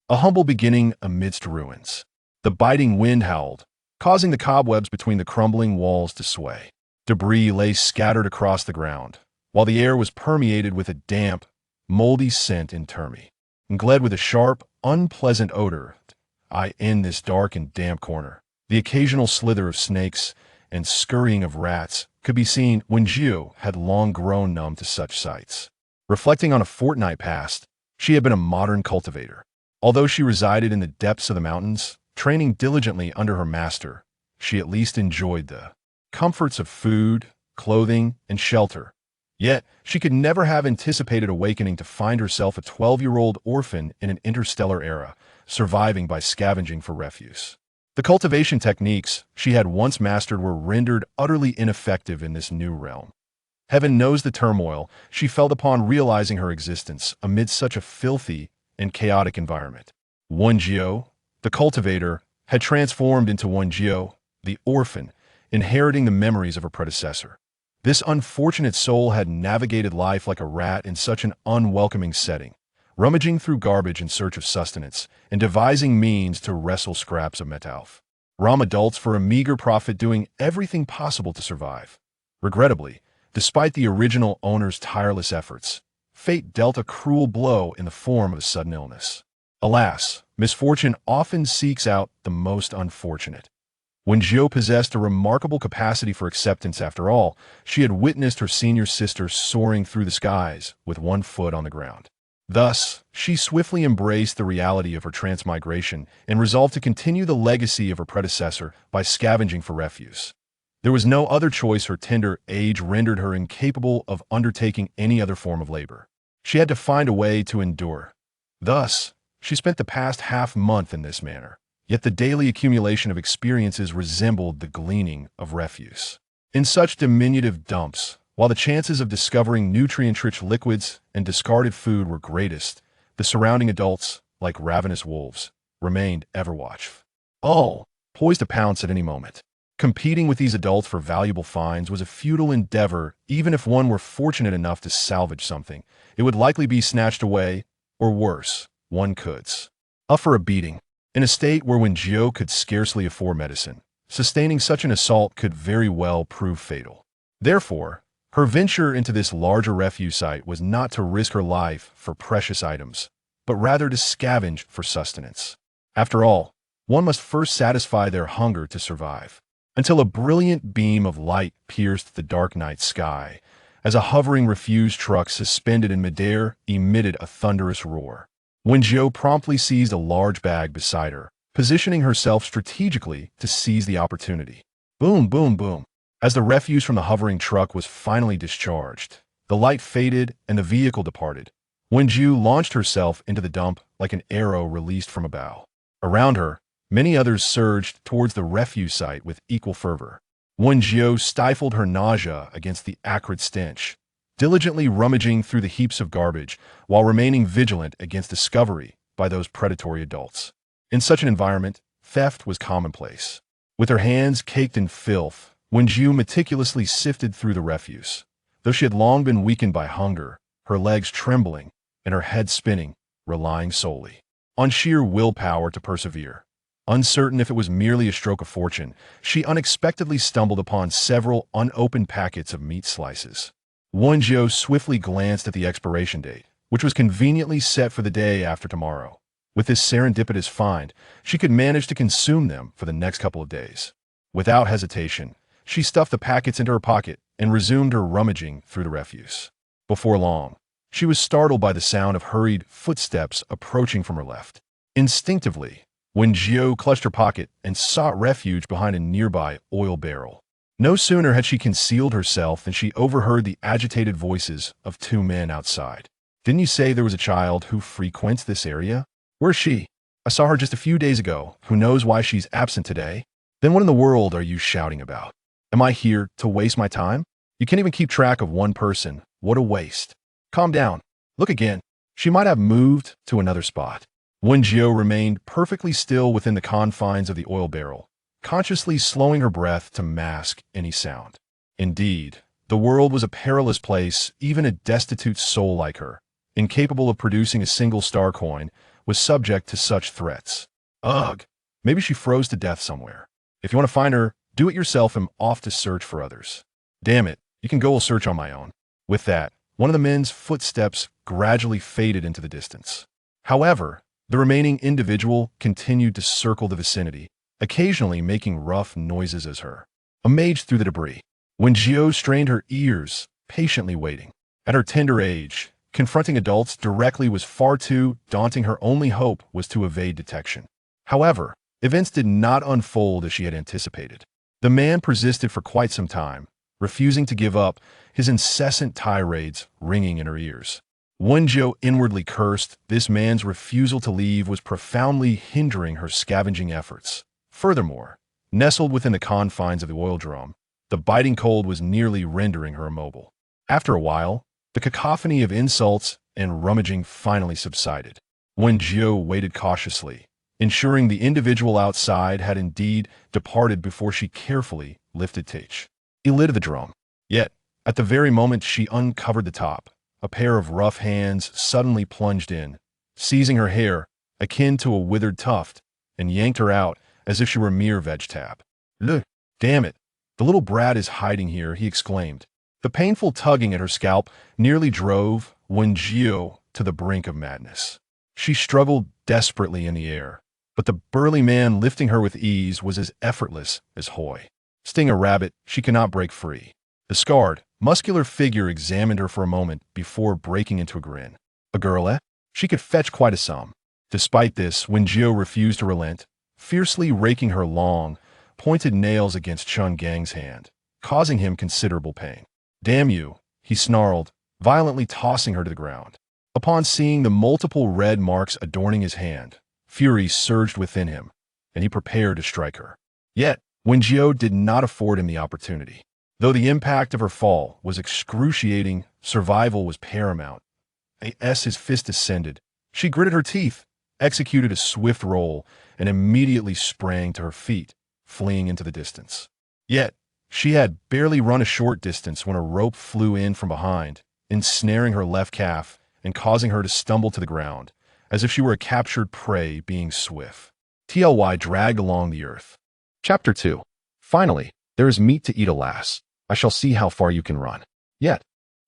A humble beginning amidst ruins. The biting wind howled, causing the cobwebs between the crumbling walls to sway. Debris lay scattered across the ground, while the air was permeated with a damp, moldy scent in termi. And gled with a sharp, unpleasant odor. In this dark and damp corner, the occasional slither of snakes and scurrying of rats could be seen. Wen Jiu had long grown numb to such sights. Reflecting on a fortnight past, she had been a modern cultivator. Although she resided in the depths of the mountains, training diligently under her master, she at least enjoyed the comforts of food, clothing, and shelter. Yet, she could never have anticipated awakening to find herself a 12-year-old orphan in an interstellar era, surviving by scavenging for refuse. The cultivation techniques she had once mastered were rendered utterly ineffective in this new realm. Heaven knows the turmoil she felt upon realizing her existence amid such a filthy and chaotic environment. Wen Jiu, the cultivator, had transformed into Wen Jiu, the orphan, inheriting the memories of her predecessor. This unfortunate soul had navigated life like a rat in such an unwelcoming setting, rummaging through garbage in search of sustenance and devising means to wrestle scraps of metal. Ram adults for a meager profit, doing everything possible to survive. Regrettably, despite the original owner's tireless efforts, fate dealt a cruel blow in the form of a sudden illness. Alas, misfortune often seeks out the most unfortunate. Wen Jiu possessed a remarkable capacity for acceptance. After all, she had witnessed her senior sister soaring through the skies with one foot on the ground. Thus, she swiftly embraced the reality of her transmigration and resolved to continue the legacy of her predecessor by scavenging for refuse. There was no other choice. Her tender age rendered her incapable of undertaking any other form of labor. She had to find a way to endure. Thus, she spent the past half-month in this manner. Yet the daily accumulation of experiences resembled the gleaning of refuse. In such diminutive dumps, while the chances of discovering nutrient-rich liquids and discarded food were greatest, the surrounding adults, like ravenous wolves, remained ever watchful, poised to pounce at any moment. Competing with these adults for valuable finds was a futile endeavor. Even if one were fortunate enough to salvage something, it would likely be snatched away, or worse, one could suffer a beating. In a state where Wen Jiu could scarcely afford medicine, sustaining such an assault could very well prove fatal. Therefore, her venture into this larger refuse site was not to risk her life for precious items, but rather to scavenge for sustenance. After all, one must first satisfy their hunger to survive. Until a brilliant beam of light pierced the dark night sky, as a hovering refuse truck suspended in midair emitted a thunderous roar. Wen Jiu promptly seized a large bag beside her, positioning herself strategically to seize the opportunity. Boom, boom, boom. As the refuse from the hovering truck was finally discharged, the light faded and the vehicle departed. Wen Jiu launched herself into the dump like an arrow released from a bow. Around her, many others surged towards the refuse site with equal fervor. Wen Jiu stifled her nausea against the acrid stench, diligently rummaging through the heaps of garbage while remaining vigilant against discovery by those predatory adults. In such an environment, theft was commonplace. With her hands caked in filth, Wen Jiu meticulously sifted through the refuse. Though she had long been weakened by hunger, her legs trembling and her head spinning, relying solely on sheer willpower to persevere. Uncertain if it was merely a stroke of fortune, she unexpectedly stumbled upon several unopened packets of meat slices. Wen Jiu swiftly glanced at the expiration date, which was conveniently set for the day after tomorrow. With this serendipitous find, she could manage to consume them for the next couple of days. Without hesitation, she stuffed the packets into her pocket and resumed her rummaging through the refuse. Before long, she was startled by the sound of hurried footsteps approaching from her left. Instinctively, Wen Jiu clutched her pocket and sought refuge behind a nearby oil barrel. No sooner had she concealed herself than she overheard the agitated voices of two men outside. "Didn't you say there was a child who frequents this area? Where's she? I saw her just a few days ago. Who knows why she's absent today? Then what in the world are you shouting about? Am I here to waste my time? You can't even keep track of one person. What a waste. Calm down. Look again. She might have moved to another spot." Wen Jiu remained perfectly still within the confines of the oil barrel, consciously slowing her breath to mask any sound. Indeed, the world was a perilous place. Even a destitute soul like her, incapable of producing a single star coin, was subject to such threats. Ugh, maybe she froze to death somewhere. If you want to find her, do it yourself and off to search for others. Damn it, you can go search on my own. With that, one of the men's footsteps gradually faded into the distance. However, the remaining individual continued to circle the vicinity, occasionally making rough noises as her. Amazed through the debris, Wen Jiu strained her ears, patiently waiting. At her tender age, confronting adults directly was far too daunting. Her only hope was to evade detection. However, events did not unfold as she had anticipated. The man persisted for quite some time, refusing to give up, his incessant tirades ringing in her ears. Wen Jiu inwardly cursed. This man's refusal to leave was profoundly hindering her scavenging efforts. Furthermore, nestled within the confines of the oil drum, the biting cold was nearly rendering her immobile. After a while, the cacophony of insults and rummaging finally subsided. Wen Jiu waited cautiously, ensuring the individual outside had indeed departed before she carefully lifted the lid of the drum. Yet, at the very moment she uncovered the top, a pair of rough hands suddenly plunged in, seizing her hair, akin to a withered tuft, and yanked her out as if she were a mere veg-tab. "Look, damn it, the little brat is hiding here," he exclaimed. The painful tugging at her scalp nearly drove Wen Jiu to the brink of madness. She struggled desperately in the air, but the burly man lifting her with ease was as effortless as Hoy. Sting a rabbit, she cannot break free. The scarred, muscular figure examined her for a moment before breaking into a grin. A girl, eh? She could fetch quite a sum. Despite this, Wen Jiu refused to relent, fiercely raking her long, pointed nails against Chun Gang's hand, causing him considerable pain. "Damn you," he snarled, violently tossing her to the ground. Upon seeing the multiple red marks adorning his hand, fury surged within him, and he prepared to strike her. Yet, Wen Jiu did not afford him the opportunity. Though the impact of her fall was excruciating, survival was paramount. As his fist descended, she gritted her teeth, executed a swift roll, and immediately sprang to her feet, fleeing into the distance. Yet, she had barely run a short distance when a rope flew in from behind, ensnaring her left calf and causing her to stumble to the ground, as if she were a captured prey being swift. TLY dragged along the earth. Chapter 2. Finally, there is meat to eat, alas. I shall see how far you can run. Yet,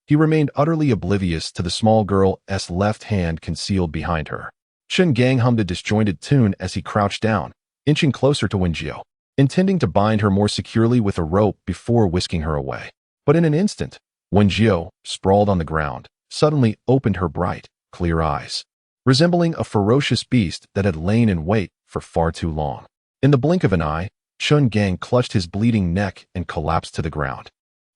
he remained utterly oblivious to the small girl's left hand concealed behind her. Chun Gang hummed a disjointed tune as he crouched down, inching closer to Wen Jiu, intending to bind her more securely with a rope before whisking her away. But in an instant, Wen Jiu, sprawled on the ground, suddenly opened her bright, clear eyes, resembling a ferocious beast that had lain in wait for far too long. In the blink of an eye, Chun Gang clutched his bleeding neck and collapsed to the ground,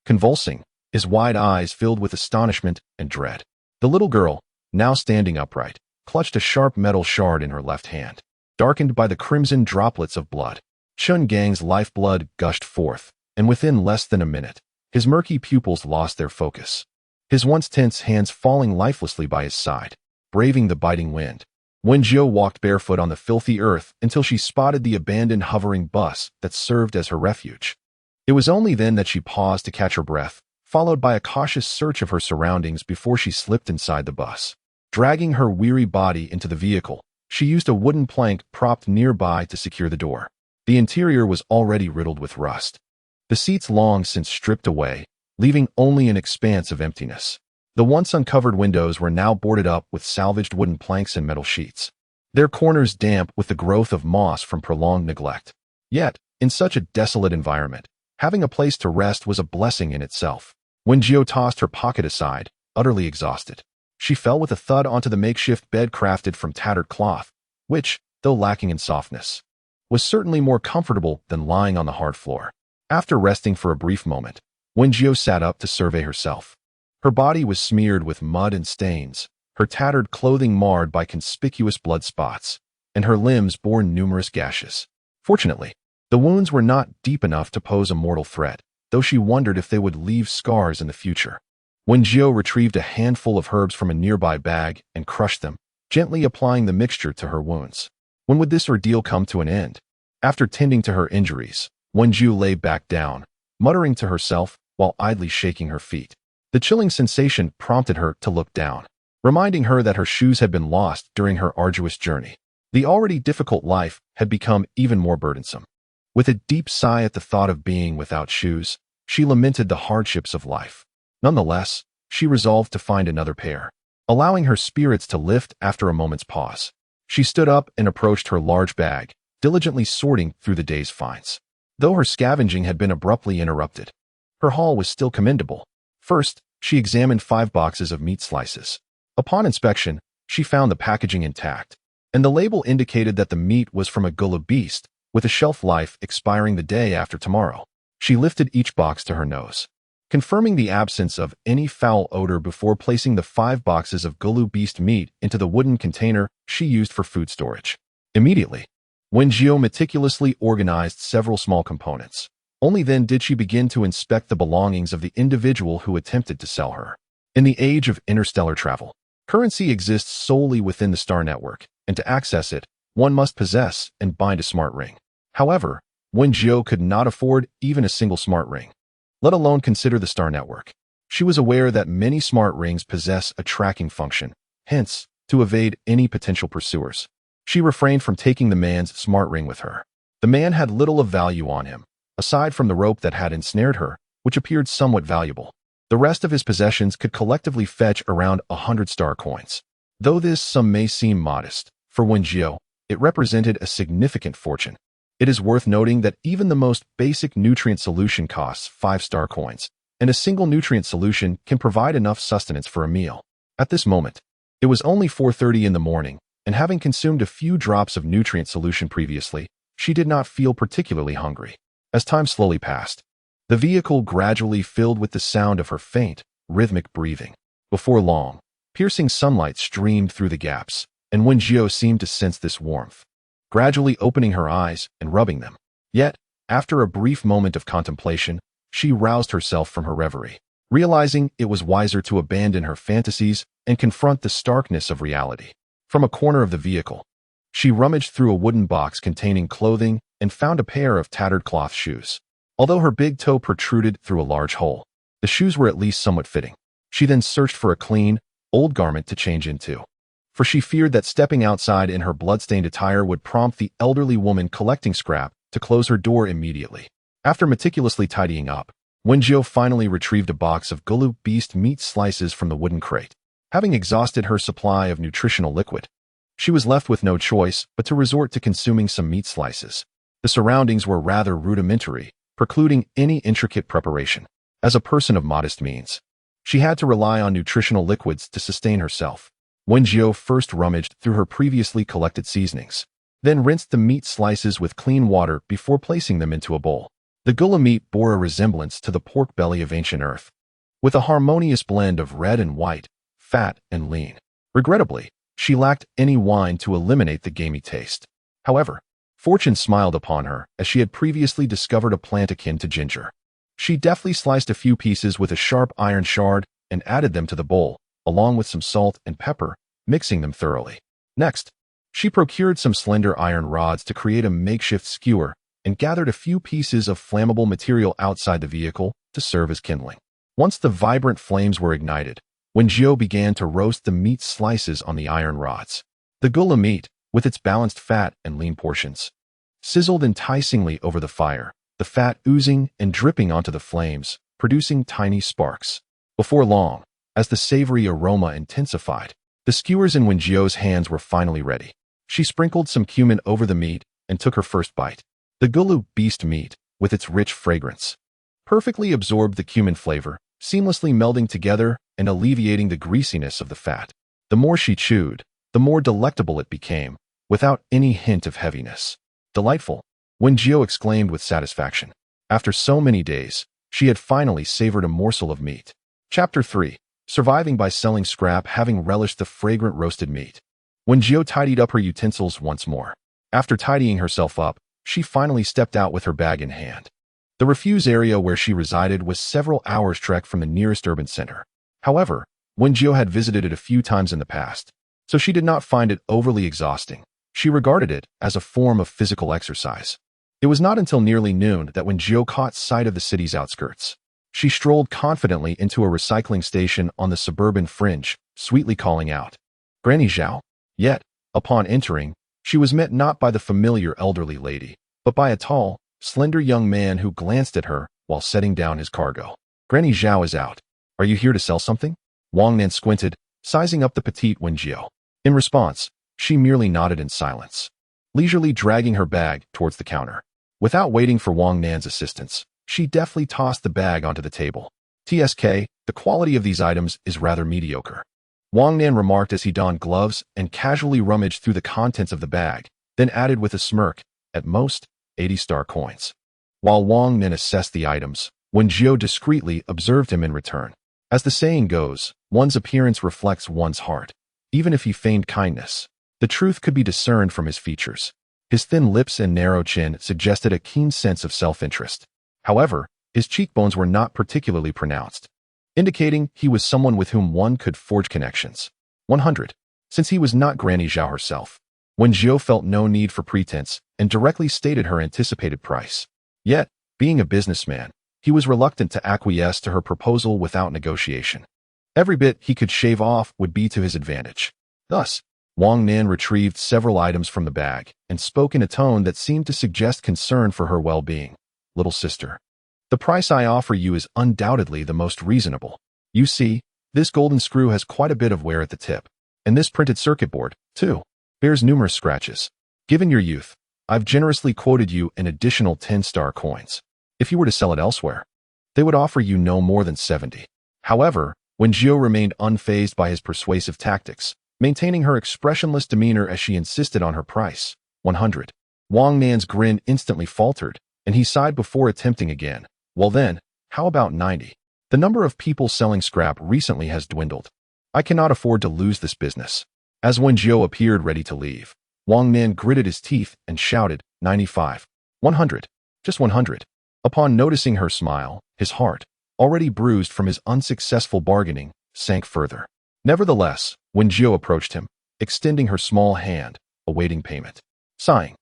convulsing, his wide eyes filled with astonishment and dread. The little girl, now standing upright, clutched a sharp metal shard in her left hand, darkened by the crimson droplets of blood. Chun Gang's lifeblood gushed forth, and within less than a minute, his murky pupils lost their focus, his once tense hands falling lifelessly by his side, braving the biting wind. Wen Jiu walked barefoot on the filthy earth until she spotted the abandoned hovering bus that served as her refuge. It was only then that she paused to catch her breath, followed by a cautious search of her surroundings before she slipped inside the bus. Dragging her weary body into the vehicle, she used a wooden plank propped nearby to secure the door. The interior was already riddled with rust, the seats long since stripped away, leaving only an expanse of emptiness. The once uncovered windows were now boarded up with salvaged wooden planks and metal sheets, their corners damp with the growth of moss from prolonged neglect. Yet, in such a desolate environment, having a place to rest was a blessing in itself. Wen Jiu tossed her pocket aside, utterly exhausted, she fell with a thud onto the makeshift bed crafted from tattered cloth, which, though lacking in softness, was certainly more comfortable than lying on the hard floor. After resting for a brief moment, Wen Jiu sat up to survey herself. Her body was smeared with mud and stains, her tattered clothing marred by conspicuous blood spots, and her limbs bore numerous gashes. Fortunately, the wounds were not deep enough to pose a mortal threat, though she wondered if they would leave scars in the future. Wen Jiu retrieved a handful of herbs from a nearby bag and crushed them, gently applying the mixture to her wounds. When would this ordeal come to an end? After tending to her injuries, Wen Jiu lay back down, muttering to herself while idly shaking her feet. The chilling sensation prompted her to look down. reminding her that her shoes had been lost during her arduous journey. The already difficult life had become even more burdensome. With a deep sigh at the thought of being without shoes, she lamented the hardships of life. Nonetheless, she resolved to find another pair. Allowing her spirits to lift after a moment's pause, she stood up and approached her large bag, diligently sorting through the day's finds. Though her scavenging had been abruptly interrupted, her haul was still commendable. First, she examined 5 boxes of meat slices. Upon inspection, she found the packaging intact, and the label indicated that the meat was from a gullah beast, with a shelf life expiring the day after tomorrow. She lifted each box to her nose, confirming the absence of any foul odor before placing the 5 boxes of gullah beast meat into the wooden container she used for food storage. Immediately, Wen Jiu meticulously organized several small components. Only then did she begin to inspect the belongings of the individual who attempted to sell her. In the age of interstellar travel, currency exists solely within the star network, and to access it, one must possess and bind a smart ring. However, Wen Jiu could not afford even a single smart ring, let alone consider the star network. She was aware that many smart rings possess a tracking function, hence, to evade any potential pursuers, she refrained from taking the man's smart ring with her. The man had little of value on him, aside from the rope that had ensnared her, which appeared somewhat valuable. The rest of his possessions could collectively fetch around 100 star coins. Though this sum may seem modest, for Wen Jiu, it represented a significant fortune. It is worth noting that even the most basic nutrient solution costs 5 star coins, and a single nutrient solution can provide enough sustenance for a meal. At this moment, it was only 4:30 in the morning, and having consumed a few drops of nutrient solution previously, she did not feel particularly hungry. As time slowly passed, the vehicle gradually filled with the sound of her faint, rhythmic breathing. Before long, piercing sunlight streamed through the gaps, and Wen Jiu seemed to sense this warmth, gradually opening her eyes and rubbing them. Yet, after a brief moment of contemplation, she roused herself from her reverie, realizing it was wiser to abandon her fantasies and confront the starkness of reality. From a corner of the vehicle, she rummaged through a wooden box containing clothing and found a pair of tattered cloth shoes. Although her big toe protruded through a large hole, the shoes were at least somewhat fitting. She then searched for a clean, old garment to change into, for she feared that stepping outside in her blood-stained attire would prompt the elderly woman collecting scrap to close her door immediately. After meticulously tidying up, Wen Jiu finally retrieved a box of gullah beast meat slices from the wooden crate. Having exhausted her supply of nutritional liquid, she was left with no choice but to resort to consuming some meat slices. The surroundings were rather rudimentary, precluding any intricate preparation. As a person of modest means, she had to rely on nutritional liquids to sustain herself. Wen Jiu first rummaged through her previously collected seasonings, then rinsed the meat slices with clean water before placing them into a bowl. The gullah meat bore a resemblance to the pork belly of ancient Earth, with a harmonious blend of red and white, fat and lean. Regrettably, she lacked any wine to eliminate the gamey taste. However, fortune smiled upon her as she had previously discovered a plant akin to ginger. She deftly sliced a few pieces with a sharp iron shard and added them to the bowl, along with some salt and pepper, mixing them thoroughly. Next, she procured some slender iron rods to create a makeshift skewer and gathered a few pieces of flammable material outside the vehicle to serve as kindling. Once the vibrant flames were ignited, Wen Jiu began to roast the meat slices on the iron rods. The gullah meat, with its balanced fat and lean portions, sizzled enticingly over the fire, the fat oozing and dripping onto the flames, producing tiny sparks. Before long, as the savory aroma intensified, the skewers in Wen Jiu's hands were finally ready. She sprinkled some cumin over the meat and took her first bite. The gullah beast meat, with its rich fragrance, perfectly absorbed the cumin flavor, seamlessly melding together and alleviating the greasiness of the fat. The more she chewed, the more delectable it became, without any hint of heaviness. Delightful, Wen Jiu exclaimed with satisfaction. After so many days, she had finally savored a morsel of meat. Chapter 3. Surviving by selling scrap. Having relished the fragrant roasted meat, Wen Jiu tidied up her utensils once more. After tidying herself up, she finally stepped out with her bag in hand. The refuse area where she resided was several hours' trek from the nearest urban center. However, Wen Jiu had visited it a few times in the past, so she did not find it overly exhausting. She regarded it as a form of physical exercise. It was not until nearly noon that Wen Jiu caught sight of the city's outskirts. She strolled confidently into a recycling station on the suburban fringe, sweetly calling out, "Granny Zhao." Yet, upon entering, she was met not by the familiar elderly lady, but by a tall, slender young man who glanced at her while setting down his cargo. "Granny Zhao is out. Are you here to sell something?" Wang Nan squinted, sizing up the petite Wen Jiu. In response, she merely nodded in silence, leisurely dragging her bag towards the counter. Without waiting for Wang Nan's assistance, she deftly tossed the bag onto the table. "TSK, the quality of these items is rather mediocre," Wang Nan remarked as he donned gloves and casually rummaged through the contents of the bag, then added with a smirk, "At most, 80-star coins." While Wang Nan assessed the items, Wen Jiu discreetly observed him in return. As the saying goes, one's appearance reflects one's heart. Even if he feigned kindness, the truth could be discerned from his features. His thin lips and narrow chin suggested a keen sense of self-interest. However, his cheekbones were not particularly pronounced, indicating he was someone with whom one could forge connections. 100. Since he was not Granny Zhao herself, Wen Jiu felt no need for pretense and directly stated her anticipated price. Yet, being a businessman, he was reluctant to acquiesce to her proposal without negotiation. Every bit he could shave off would be to his advantage. Thus, Wang Nan retrieved several items from the bag and spoke in a tone that seemed to suggest concern for her well-being. "Little sister, the price I offer you is undoubtedly the most reasonable. You see, this golden screw has quite a bit of wear at the tip, and this printed circuit board, too, bears numerous scratches. Given your youth, I've generously quoted you an additional 10-star coins. If you were to sell it elsewhere, they would offer you no more than 70. However, Wen Jiu remained unfazed by his persuasive tactics, maintaining her expressionless demeanor as she insisted on her price. 100. Wang Nan's grin instantly faltered, and he sighed before attempting again. "Well then, how about 90? The number of people selling scrap recently has dwindled. I cannot afford to lose this business." As Wen Jiu appeared ready to leave, Wang Nan gritted his teeth and shouted, 95. 100. Just 100. Upon noticing her smile, his heart, already bruised from his unsuccessful bargaining, sank further. Nevertheless, Wen Jiu approached him, extending her small hand, awaiting payment. Sighing,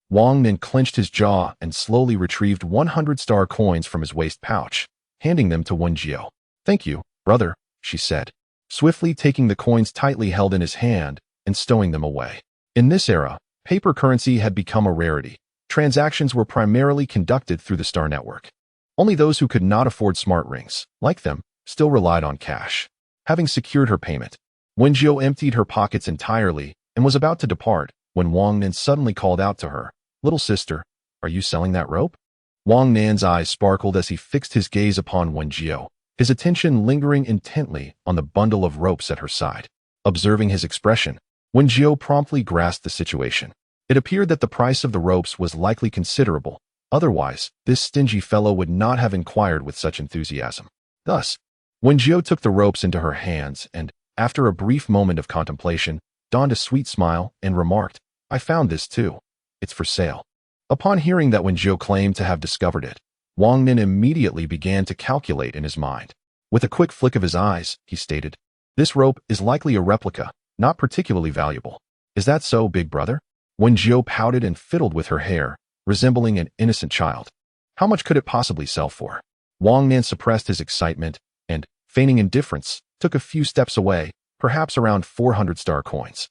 Wang Nan clenched his jaw and slowly retrieved 100-star coins from his waist pouch, handing them to Wen Jiu. "Thank you, brother," she said, swiftly taking the coins tightly held in his hand and stowing them away. In this era, paper currency had become a rarity. Transactions were primarily conducted through the Star Network. Only those who could not afford smart rings, like them, still relied on cash. Having secured her payment, Wen Jiu emptied her pockets entirely and was about to depart when Wang Nan suddenly called out to her, "Little sister, are you selling that rope?" Wang Nan's eyes sparkled as he fixed his gaze upon Wen Jiu, his attention lingering intently on the bundle of ropes at her side. Observing his expression, Wen Jiu promptly grasped the situation. It appeared that the price of the ropes was likely considerable. Otherwise, this stingy fellow would not have inquired with such enthusiasm. Thus, Wen Jiu took the ropes into her hands and, after a brief moment of contemplation, donned a sweet smile and remarked, "I found this too. It's for sale." Upon hearing that Wen Jiu claimed to have discovered it, Wang Nan immediately began to calculate in his mind. With a quick flick of his eyes, he stated, "This rope is likely a replica, not particularly valuable. Is that so, big brother?" Wen Jiu pouted and fiddled with her hair, resembling an innocent child. How much could it possibly sell for? Wang Nan suppressed his excitement and, feigning indifference, took a few steps away, perhaps around 400-star coins.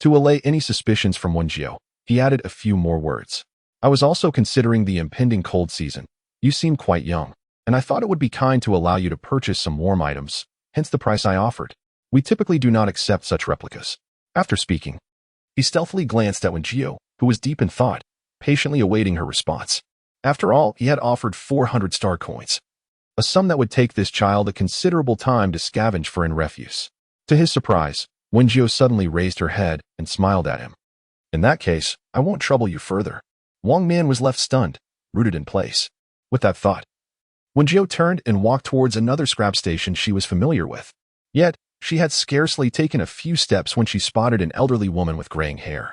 To allay any suspicions from Wen Jiu, he added a few more words. "I was also considering the impending cold season. You seem quite young, and I thought it would be kind to allow you to purchase some warm items, hence the price I offered. We typically do not accept such replicas." After speaking, he stealthily glanced at Wen Jiu, who was deep in thought, patiently awaiting her response. After all, he had offered 400-star coins, a sum that would take this child a considerable time to scavenge for in refuse. To his surprise, Wen Jiu suddenly raised her head and smiled at him. "In that case, I won't trouble you further." Wang Nan was left stunned, rooted in place. With that thought, Wen Jiu turned and walked towards another scrap station she was familiar with. Yet, she had scarcely taken a few steps when she spotted an elderly woman with graying hair.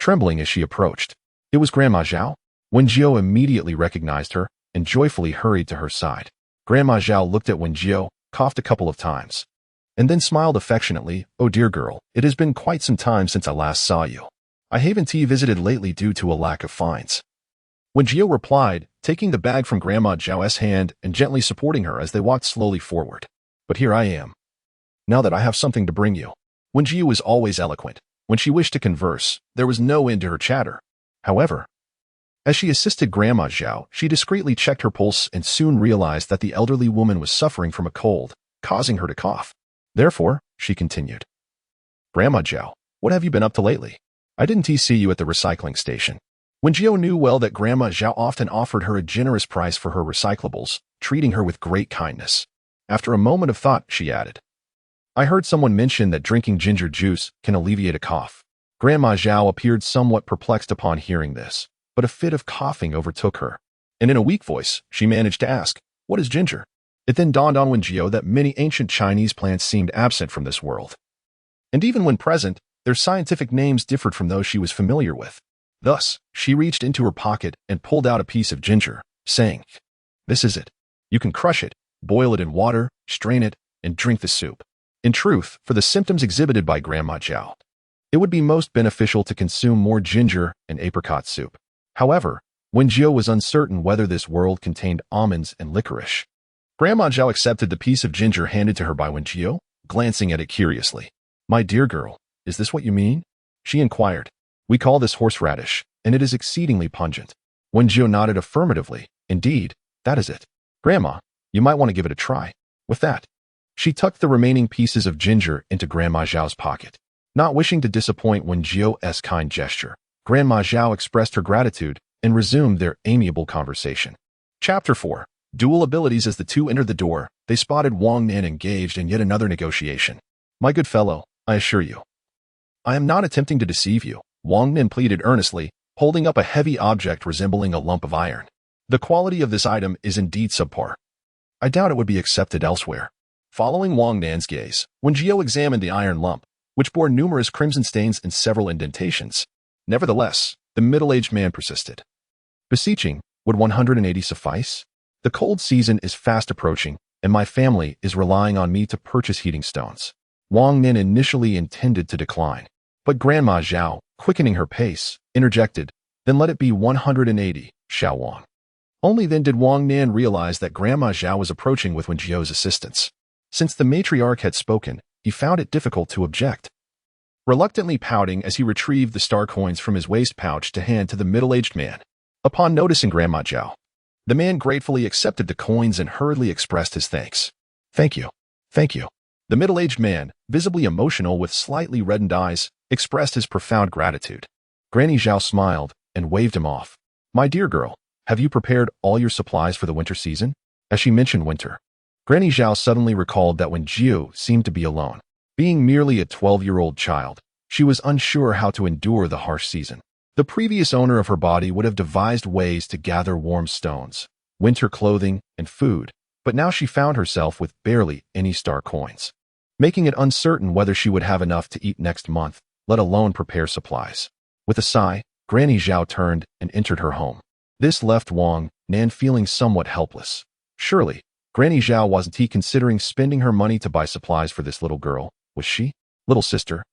Trembling as she approached, it was Grandma Zhao. Wen Jiu immediately recognized her and joyfully hurried to her side. Grandma Zhao looked at Wen Jiu, coughed a couple of times, and then smiled affectionately. "Oh dear girl, it has been quite some time since I last saw you. I haven't visited lately due to a lack of finds." Wen Jiu replied, taking the bag from Grandma Zhao's hand and gently supporting her as they walked slowly forward. But here I am. Now that I have something to bring you. Wen Jiu was always eloquent. When she wished to converse, there was no end to her chatter. However, as she assisted Grandma Zhao, she discreetly checked her pulse and soon realized that the elderly woman was suffering from a cold, causing her to cough. Therefore, she continued, Grandma Zhao, what have you been up to lately? I didn't see you at the recycling station. Wen Jiu knew well that Grandma Zhao often offered her a generous price for her recyclables, treating her with great kindness. After a moment of thought, she added, I heard someone mention that drinking ginger juice can alleviate a cough. Grandma Zhao appeared somewhat perplexed upon hearing this, but a fit of coughing overtook her. And in a weak voice, she managed to ask, what is ginger? It then dawned on Wen Jiu that many ancient Chinese plants seemed absent from this world. And even when present, their scientific names differed from those she was familiar with. Thus, she reached into her pocket and pulled out a piece of ginger, saying, This is it. You can crush it, boil it in water, strain it, and drink the soup. In truth, for the symptoms exhibited by Grandma Zhao, it would be most beneficial to consume more ginger and apricot soup. However, Wen Jiu was uncertain whether this world contained almonds and licorice. Grandma Zhao accepted the piece of ginger handed to her by Wen Jiu, glancing at it curiously. My dear girl, is this what you mean? She inquired. We call this horseradish, and it is exceedingly pungent. Wen Jiu nodded affirmatively. Indeed, that is it. Grandma, you might want to give it a try. With that, she tucked the remaining pieces of ginger into Grandma Zhao's pocket. Not wishing to disappoint Wen Jiu's kind gesture, Grandma Zhao expressed her gratitude and resumed their amiable conversation. Chapter 4. Dual abilities. As the two entered the door, they spotted Wang Nan engaged in yet another negotiation. My good fellow, I assure you, I am not attempting to deceive you, Wang Nan pleaded earnestly, holding up a heavy object resembling a lump of iron. The quality of this item is indeed subpar. I doubt it would be accepted elsewhere. Following Wang Nan's gaze, Wen Jiu examined the iron lump, which bore numerous crimson stains and several indentations. Nevertheless, the middle-aged man persisted. Beseeching, would 180 suffice? The cold season is fast approaching, and my family is relying on me to purchase heating stones. Wang Nan initially intended to decline, but Grandma Zhao, quickening her pace, interjected, Then let it be 180, Xiao Wang. Only then did Wang Nan realize that Grandma Zhao was approaching with Wen Jiu's assistance. Since the matriarch had spoken, he found it difficult to object. Reluctantly pouting as he retrieved the star coins from his waist pouch to hand to the middle-aged man. Upon noticing Grandma Zhao, the man gratefully accepted the coins and hurriedly expressed his thanks. Thank you. Thank you. The middle-aged man, visibly emotional with slightly reddened eyes, expressed his profound gratitude. Granny Zhao smiled and waved him off. My dear girl, have you prepared all your supplies for the winter season? As she mentioned winter, Granny Zhao suddenly recalled that Wen Jiu seemed to be alone. Being merely a 12-year-old child, she was unsure how to endure the harsh season. The previous owner of her body would have devised ways to gather warm stones, winter clothing, and food, but now she found herself with barely any star coins, making it uncertain whether she would have enough to eat next month, let alone prepare supplies. With a sigh, Granny Zhao turned and entered her home. This left Wang Nan feeling somewhat helpless. Surely, Granny Zhao wasn't considering spending her money to buy supplies for this little girl, was she? Little sister,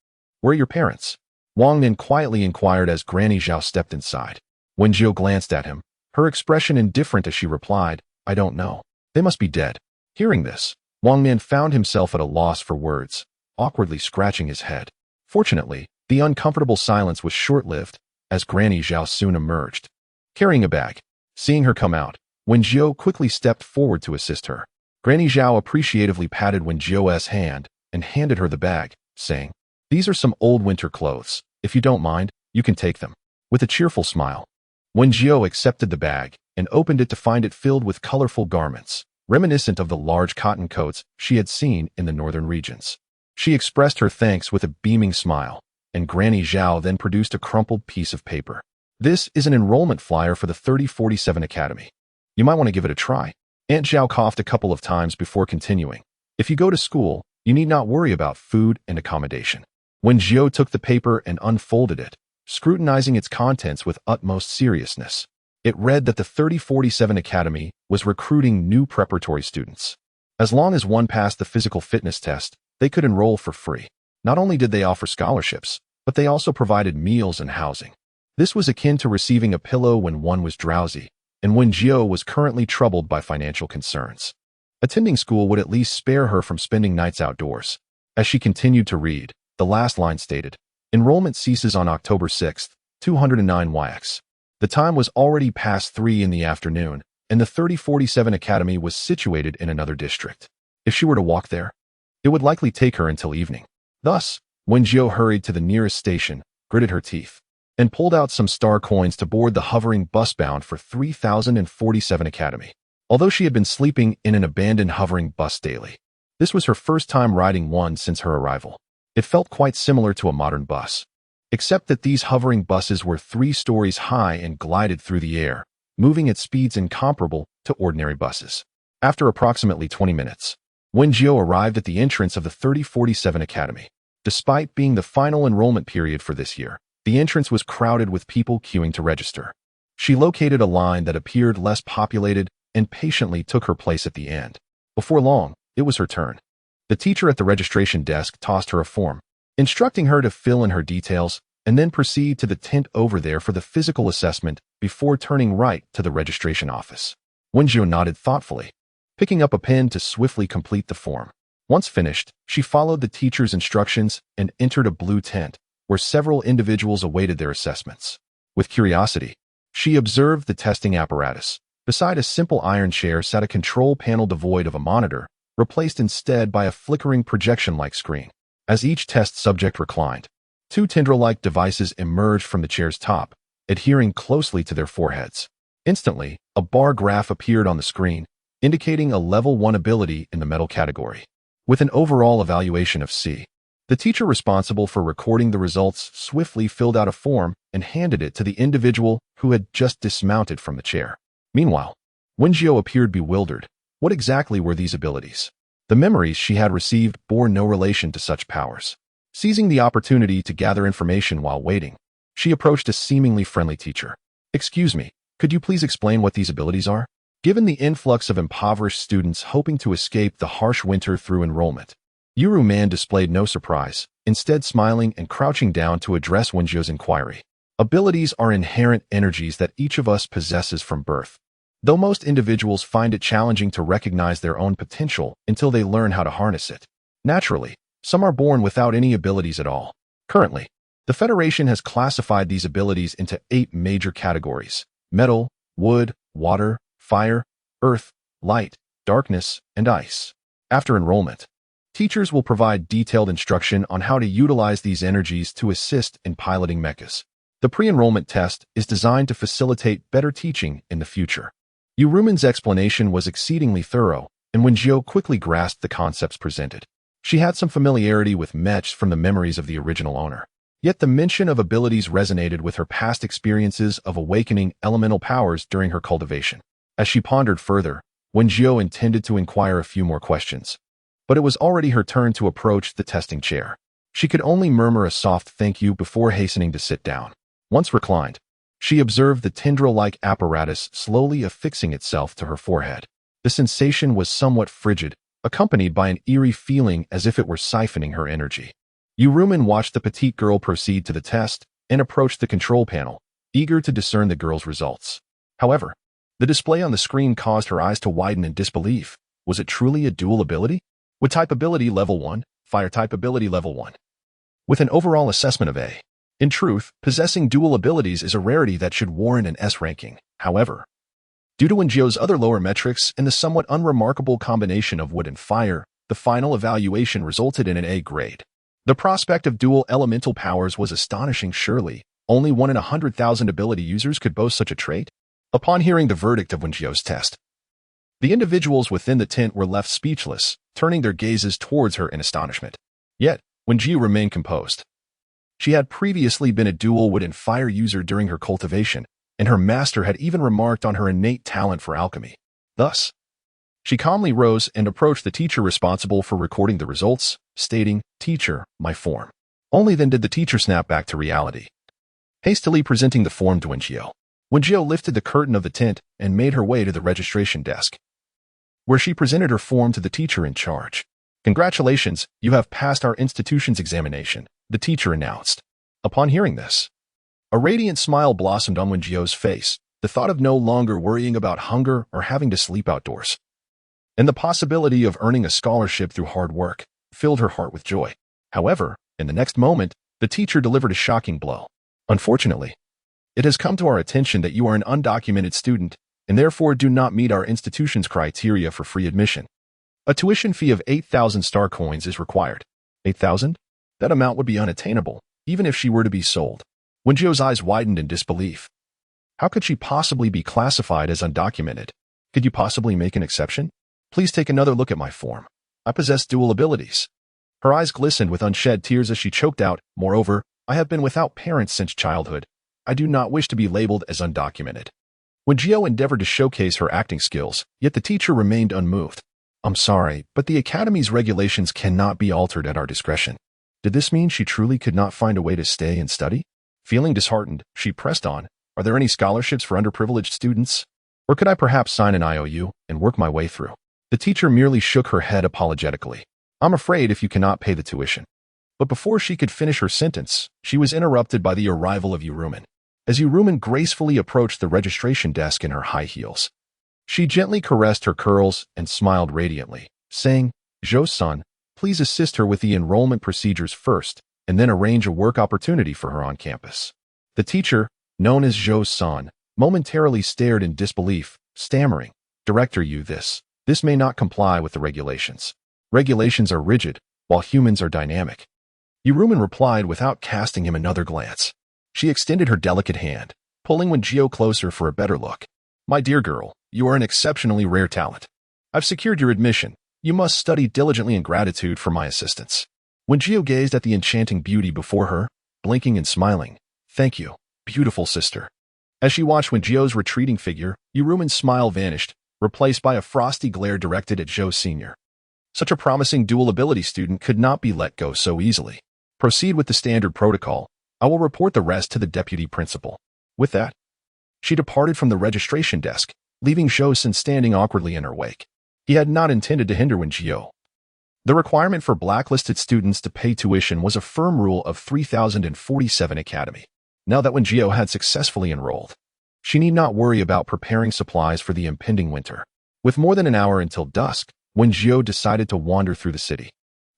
where are your parents? Wang Nan quietly inquired as Granny Zhao stepped inside. Wen Jiu glanced at him, her expression indifferent as she replied, I don't know. They must be dead. Hearing this, Wang Nan found himself at a loss for words, awkwardly scratching his head. Fortunately, the uncomfortable silence was short-lived, as Granny Zhao soon emerged, carrying a bag. Seeing her come out, Wen Jiu quickly stepped forward to assist her. Granny Zhao appreciatively patted Wen Jiu's hand and handed her the bag, saying, These are some old winter clothes. If you don't mind, you can take them. With a cheerful smile, Wen Jiu accepted the bag and opened it to find it filled with colorful garments, reminiscent of the large cotton coats she had seen in the northern regions. She expressed her thanks with a beaming smile, and Granny Zhao then produced a crumpled piece of paper. This is an enrollment flyer for the 3047 Academy. You might want to give it a try. Aunt Zhao coughed a couple of times before continuing. If you go to school, you need not worry about food and accommodation. Wen Jiu took the paper and unfolded it, scrutinizing its contents with utmost seriousness. It read that the 3047 Academy was recruiting new preparatory students. As long as one passed the physical fitness test, they could enroll for free. Not only did they offer scholarships, but they also provided meals and housing. This was akin to receiving a pillow when one was drowsy, and Wen Jiu was currently troubled by financial concerns. Attending school would at least spare her from spending nights outdoors. As she continued to read, the last line stated, "Enrollment ceases on October 6th, 209 YX. The time was already past 3 in the afternoon, and the 3047 Academy was situated in another district. If she were to walk there, it would likely take her until evening. Thus, Wen Jiu hurried to the nearest station, gritted her teeth, and pulled out some star coins to board the hovering bus bound for 3047 Academy. Although she had been sleeping in an abandoned hovering bus daily, this was her first time riding one since her arrival. It felt quite similar to a modern bus, except that these hovering buses were 3 stories high and glided through the air, moving at speeds incomparable to ordinary buses. After approximately 20 minutes, Wen Jiu arrived at the entrance of the 3047 Academy. Despite being the final enrollment period for this year, the entrance was crowded with people queuing to register. She located a line that appeared less populated and patiently took her place at the end. Before long, it was her turn. The teacher at the registration desk tossed her a form, instructing her to fill in her details and then proceed to the tent over there for the physical assessment before turning right to the registration office. Wen Jiu nodded thoughtfully, picking up a pen to swiftly complete the form. Once finished, she followed the teacher's instructions and entered a blue tent, where several individuals awaited their assessments. With curiosity, she observed the testing apparatus. Beside a simple iron chair sat a control panel devoid of a monitor, replaced instead by a flickering projection-like screen. As each test subject reclined, 2 tendril-like devices emerged from the chair's top, adhering closely to their foreheads. Instantly, a bar graph appeared on the screen, indicating a level 1 ability in the metal category. With an overall evaluation of C, the teacher responsible for recording the results swiftly filled out a form and handed it to the individual who had just dismounted from the chair. Meanwhile, Wen Jiu appeared bewildered. What exactly were these abilities? The memories she had received bore no relation to such powers. Seizing the opportunity to gather information while waiting, she approached a seemingly friendly teacher. "Excuse me, could you please explain what these abilities are?" Given the influx of impoverished students hoping to escape the harsh winter through enrollment, Yuru Man displayed no surprise, instead smiling and crouching down to address Wen Jiu's inquiry. Abilities are inherent energies that each of us possesses from birth, though most individuals find it challenging to recognize their own potential until they learn how to harness it. Naturally, some are born without any abilities at all. Currently, the Federation has classified these abilities into 8 major categories: metal, wood, water, fire, earth, light, darkness, and ice. After enrollment, teachers will provide detailed instruction on how to utilize these energies to assist in piloting mechas. The pre-enrollment test is designed to facilitate better teaching in the future. Yuruman's explanation was exceedingly thorough, and Wen Jiu quickly grasped the concepts presented. She had some familiarity with mechs from the memories of the original owner. Yet the mention of abilities resonated with her past experiences of awakening elemental powers during her cultivation. As she pondered further, Wen Jiu intended to inquire a few more questions, but it was already her turn to approach the testing chair. She could only murmur a soft thank you before hastening to sit down. Once reclined, she observed the tendril-like apparatus slowly affixing itself to her forehead. The sensation was somewhat frigid, accompanied by an eerie feeling as if it were siphoning her energy. Yuruman watched the petite girl proceed to the test and approached the control panel, eager to discern the girl's results. However, the display on the screen caused her eyes to widen in disbelief. Was it truly a dual ability? Wood type ability level 1, fire type ability level 1. With an overall assessment of A. In truth, possessing dual abilities is a rarity that should warrant an S ranking. However, due to Wen Jiu's other lower metrics and the somewhat unremarkable combination of wood and fire, the final evaluation resulted in an A grade. The prospect of dual elemental powers was astonishing. Surely, only 1 in 100,000 ability users could boast such a trait. Upon hearing the verdict of Wen Jiu's test, the individuals within the tent were left speechless, turning their gazes towards her in astonishment. Yet, Wen Jiu remained composed. She had previously been a dual wood and fire user during her cultivation, and her master had even remarked on her innate talent for alchemy. Thus, she calmly rose and approached the teacher responsible for recording the results, stating, "Teacher, my form." Only then did the teacher snap back to reality, hastily presenting the form to Wen Jiu. Wen Jiu lifted the curtain of the tent and made her way to the registration desk, where she presented her form to the teacher in charge. "Congratulations, you have passed our institution's examination," the teacher announced. Upon hearing this, A radiant smile blossomed on Wen Jiu's face, the thought of no longer worrying about hunger or having to sleep outdoors. And the possibility of earning a scholarship through hard work filled her heart with joy. However, in the next moment, the teacher delivered a shocking blow. Unfortunately, it has come to our attention that you are an undocumented student and therefore do not meet our institution's criteria for free admission. A tuition fee of 8,000 star coins is required. 8,000? That amount would be unattainable, even if she were to be sold. Wen Jiu's eyes widened in disbelief. How could she possibly be classified as undocumented? Could you possibly make an exception? Please take another look at my form. I possess dual abilities. Her eyes glistened with unshed tears as she choked out, moreover, I have been without parents since childhood. I do not wish to be labeled as undocumented. Wen Jiu endeavored to showcase her acting skills, yet the teacher remained unmoved. I'm sorry, but the Academy's regulations cannot be altered at our discretion. Did this mean she truly could not find a way to stay and study? Feeling disheartened, she pressed on. Are there any scholarships for underprivileged students? Or could I perhaps sign an IOU and work my way through? The teacher merely shook her head apologetically. I'm afraid if you cannot pay the tuition. But before she could finish her sentence, she was interrupted by the arrival of Yuruman. As Yuruman gracefully approached the registration desk in her high heels, she gently caressed her curls and smiled radiantly, saying, Zhou-san, please assist her with the enrollment procedures first, and then arrange a work opportunity for her on campus. The teacher, known as Zhou-san, momentarily stared in disbelief, stammering, Director Yu, this may not comply with the regulations. Regulations are rigid, while humans are dynamic. Yuruman replied without casting him another glance. She extended her delicate hand, pulling Wen Jiu closer for a better look. My dear girl, you are an exceptionally rare talent. I've secured your admission. You must study diligently in gratitude for my assistance. Wen Jiu gazed at the enchanting beauty before her, blinking and smiling. Thank you, beautiful sister. As she watched Wen Jiu's retreating figure, Yuruman's smile vanished, replaced by a frosty glare directed at Zhou Sr. Such a promising dual ability student could not be let go so easily. Proceed with the standard protocol. I will report the rest to the deputy principal. With that, she departed from the registration desk, leaving Zhou Sin standing awkwardly in her wake. He had not intended to hinder Wen Jiu. The requirement for blacklisted students to pay tuition was a firm rule of 3047 Academy. Now that Wen Jiu had successfully enrolled, she need not worry about preparing supplies for the impending winter. With more than an hour until dusk, Wen Jiu decided to wander through the city.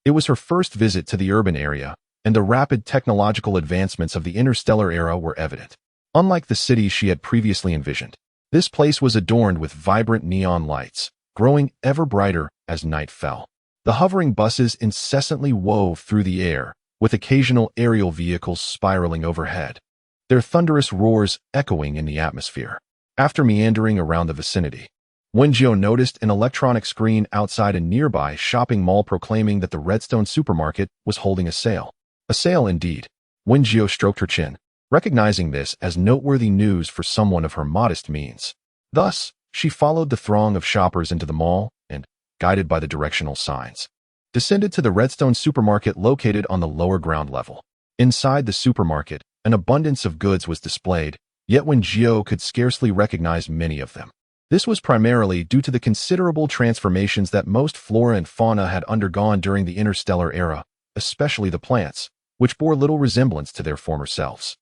It was her first visit to the urban area, and the rapid technological advancements of the interstellar era were evident. Unlike the cities she had previously envisioned, this place was adorned with vibrant neon lights, growing ever brighter as night fell. The hovering buses incessantly wove through the air, with occasional aerial vehicles spiraling overhead, their thunderous roars echoing in the atmosphere. After meandering around the vicinity, Wen Jiu noticed an electronic screen outside a nearby shopping mall proclaiming that the Redstone supermarket was holding a sale. A sale indeed. Wen Jiu stroked her chin, recognizing this as noteworthy news for someone of her modest means. Thus, she followed the throng of shoppers into the mall and, guided by the directional signs, descended to the Redstone supermarket located on the lower ground level. Inside the supermarket, an abundance of goods was displayed, yet Wen Jiu could scarcely recognize many of them. This was primarily due to the considerable transformations that most flora and fauna had undergone during the interstellar era, especially the plants, which bore little resemblance to their former selves.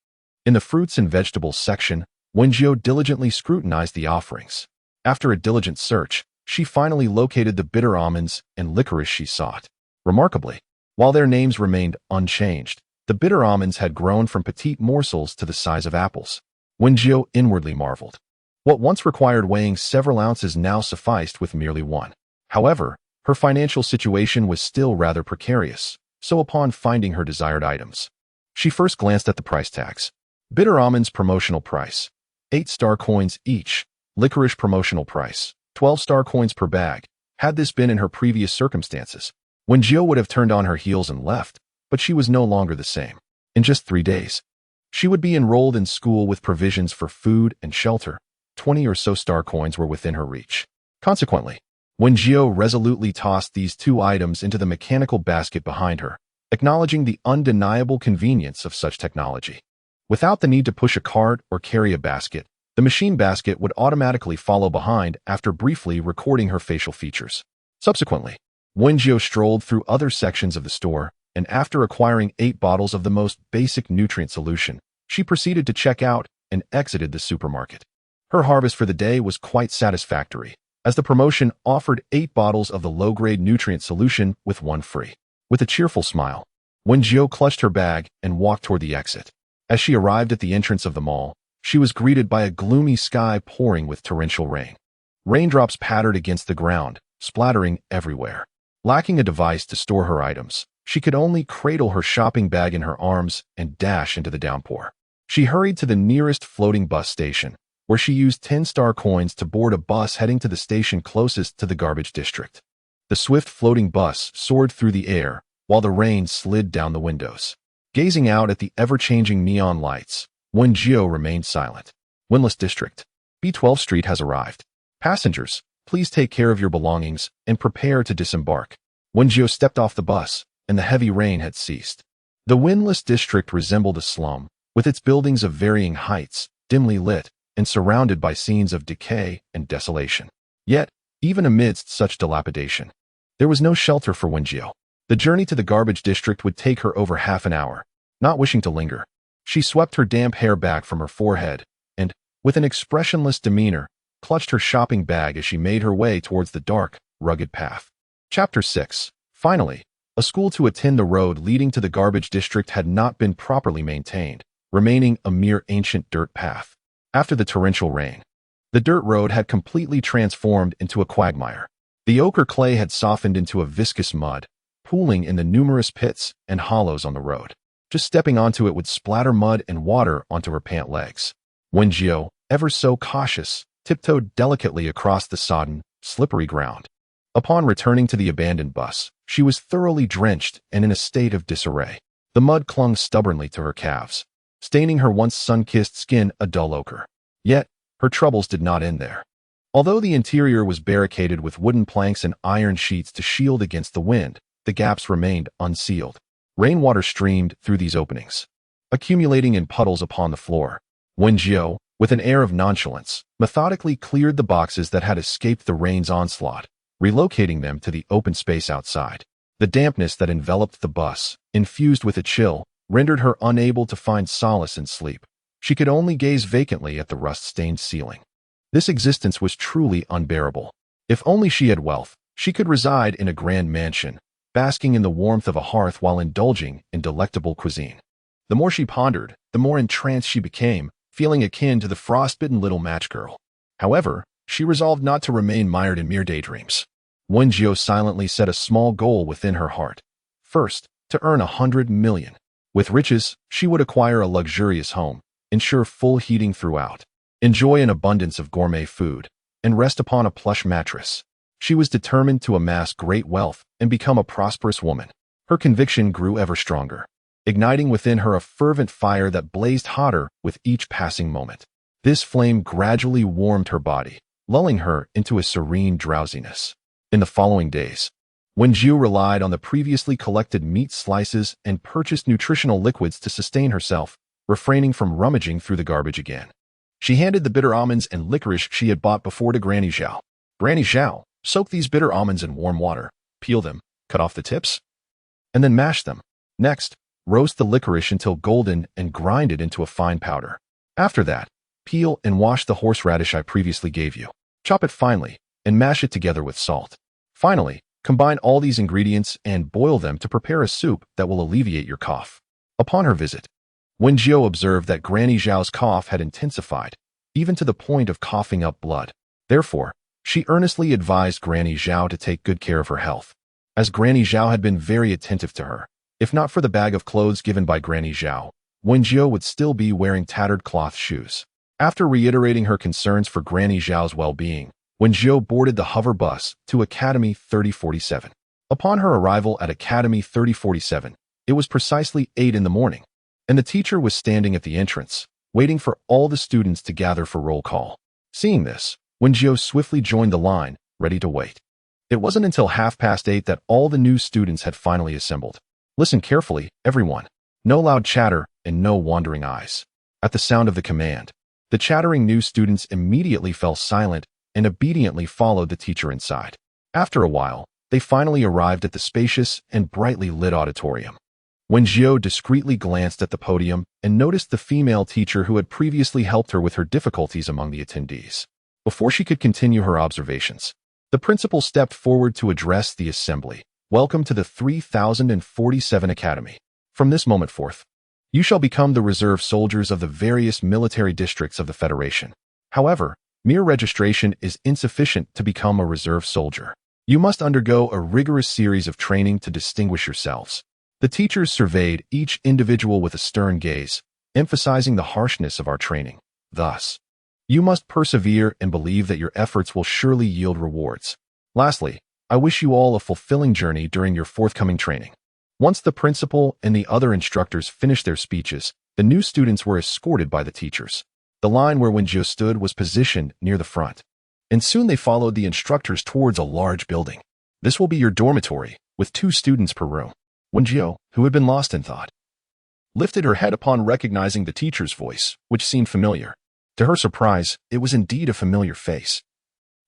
In the fruits and vegetables section, Wen Jiu diligently scrutinized the offerings. After a diligent search, she finally located the bitter almonds and licorice she sought. Remarkably, while their names remained unchanged, the bitter almonds had grown from petite morsels to the size of apples. Wen Jiu inwardly marveled. What once required weighing several ounces now sufficed with merely one. However, her financial situation was still rather precarious, so upon finding her desired items, she first glanced at the price tags. Bitter almonds promotional price, 8 star coins each. Licorice promotional price, 12 star coins per bag. Had this been in her previous circumstances, Wen Jiu would have turned on her heels and left, but she was no longer the same. In just 3 days, she would be enrolled in school with provisions for food and shelter. 20 or so star coins were within her reach. Consequently, Wen Jiu resolutely tossed these 2 items into the mechanical basket behind her, acknowledging the undeniable convenience of such technology. Without the need to push a cart or carry a basket, the machine basket would automatically follow behind after briefly recording her facial features. Subsequently, Wen Jiu strolled through other sections of the store, and after acquiring 8 bottles of the most basic nutrient solution, She proceeded to check out and exited the supermarket. Her harvest for the day was quite satisfactory, as the promotion offered 8 bottles of the low-grade nutrient solution with 1 free. With a cheerful smile, Wen Jiu clutched her bag and walked toward the exit. As she arrived at the entrance of the mall, she was greeted by a gloomy sky pouring with torrential rain. Raindrops pattered against the ground, splattering everywhere. Lacking a device to store her items, she could only cradle her shopping bag in her arms and dash into the downpour. She hurried to the nearest floating bus station, where she used 10-star coins to board a bus heading to the station closest to the garbage district. The swift floating bus soared through the air, while the rain slid down the windows. Gazing out at the ever-changing neon lights, Wen Jiu remained silent. Windless District. B12 Street has arrived. Passengers, please take care of your belongings and prepare to disembark. Wen Jiu stepped off the bus, and the heavy rain had ceased. The Windless District resembled a slum, with its buildings of varying heights, dimly lit, and surrounded by scenes of decay and desolation. Yet, even amidst such dilapidation, there was no shelter for Wen Jiu. The journey to the garbage district would take her over half an hour. Not wishing to linger, she swept her damp hair back from her forehead and, with an expressionless demeanor, clutched her shopping bag as she made her way towards the dark, rugged path. Chapter 6. Finally, a school to attend the road leading to the garbage district had not been properly maintained, remaining a mere ancient dirt path. After the torrential rain, the dirt road had completely transformed into a quagmire. The ochre clay had softened into a viscous mud, pooling in the numerous pits and hollows on the road. Just stepping onto it would splatter mud and water onto her pant legs. Wen Jiu, ever so cautious, tiptoed delicately across the sodden, slippery ground. Upon returning to the abandoned bus, she was thoroughly drenched and in a state of disarray. The mud clung stubbornly to her calves, staining her once sun-kissed skin a dull ochre. Yet, her troubles did not end there. Although the interior was barricaded with wooden planks and iron sheets to shield against the wind, the gaps remained unsealed. Rainwater streamed through these openings, accumulating in puddles upon the floor. Wen Jiu, with an air of nonchalance, methodically cleared the boxes that had escaped the rain's onslaught, relocating them to the open space outside. The dampness that enveloped the bus, infused with a chill, rendered her unable to find solace in sleep. She could only gaze vacantly at the rust-stained ceiling. This existence was truly unbearable. If only she had wealth, she could reside in a grand mansion, basking in the warmth of a hearth while indulging in delectable cuisine. The more she pondered, the more entranced she became, feeling akin to the frostbitten little match girl. However, she resolved not to remain mired in mere daydreams. Wen Jiu silently set a small goal within her heart. First, to earn 100 million. With riches, she would acquire a luxurious home, ensure full heating throughout, enjoy an abundance of gourmet food, and rest upon a plush mattress. She was determined to amass great wealth and become a prosperous woman. Her conviction grew ever stronger, igniting within her a fervent fire that blazed hotter with each passing moment. This flame gradually warmed her body, lulling her into a serene drowsiness. In the following days, Wen Jiu relied on the previously collected meat slices and purchased nutritional liquids to sustain herself, refraining from rummaging through the garbage again. She handed the bitter almonds and licorice she had bought before to Granny Zhao. Granny Zhao, soak these bitter almonds in warm water, peel them, cut off the tips, and then mash them. Next, roast the licorice until golden and grind it into a fine powder. After that, peel and wash the horseradish I previously gave you. Chop it finely and mash it together with salt. Finally, combine all these ingredients and boil them to prepare a soup that will alleviate your cough. Upon her visit, Wen Jiu observed that Granny Zhao's cough had intensified, even to the point of coughing up blood. Therefore, she earnestly advised Granny Zhao to take good care of her health, as Granny Zhao had been very attentive to her. If not for the bag of clothes given by Granny Zhao, Wen Jiu would still be wearing tattered cloth shoes. After reiterating her concerns for Granny Zhao's well-being, Wen Jiu boarded the hover bus to Academy 3047. Upon her arrival at Academy 3047, it was precisely 8 in the morning, and the teacher was standing at the entrance, waiting for all the students to gather for roll call. Seeing this, Wen Jiu swiftly joined the line, ready to wait. It wasn't until 8:30 that all the new students had finally assembled. Listen carefully, everyone. No loud chatter and no wandering eyes. At the sound of the command, the chattering new students immediately fell silent and obediently followed the teacher inside. After a while, they finally arrived at the spacious and brightly lit auditorium. Wen Jiu discreetly glanced at the podium and noticed the female teacher who had previously helped her with her difficulties among the attendees. Before she could continue her observations, the principal stepped forward to address the assembly. Welcome to the 3047 Academy. From this moment forth, you shall become the reserve soldiers of the various military districts of the Federation. However, mere registration is insufficient to become a reserve soldier. You must undergo a rigorous series of training to distinguish yourselves. The teachers surveyed each individual with a stern gaze, emphasizing the harshness of our training. Thus, you must persevere and believe that your efforts will surely yield rewards. Lastly, I wish you all a fulfilling journey during your forthcoming training. Once the principal and the other instructors finished their speeches, the new students were escorted by the teachers. The line where Wen Jiu stood was positioned near the front, and soon they followed the instructors towards a large building. This will be your dormitory, with 2 students per room. Wen Jiu, who had been lost in thought, lifted her head upon recognizing the teacher's voice, which seemed familiar. To her surprise, it was indeed a familiar face.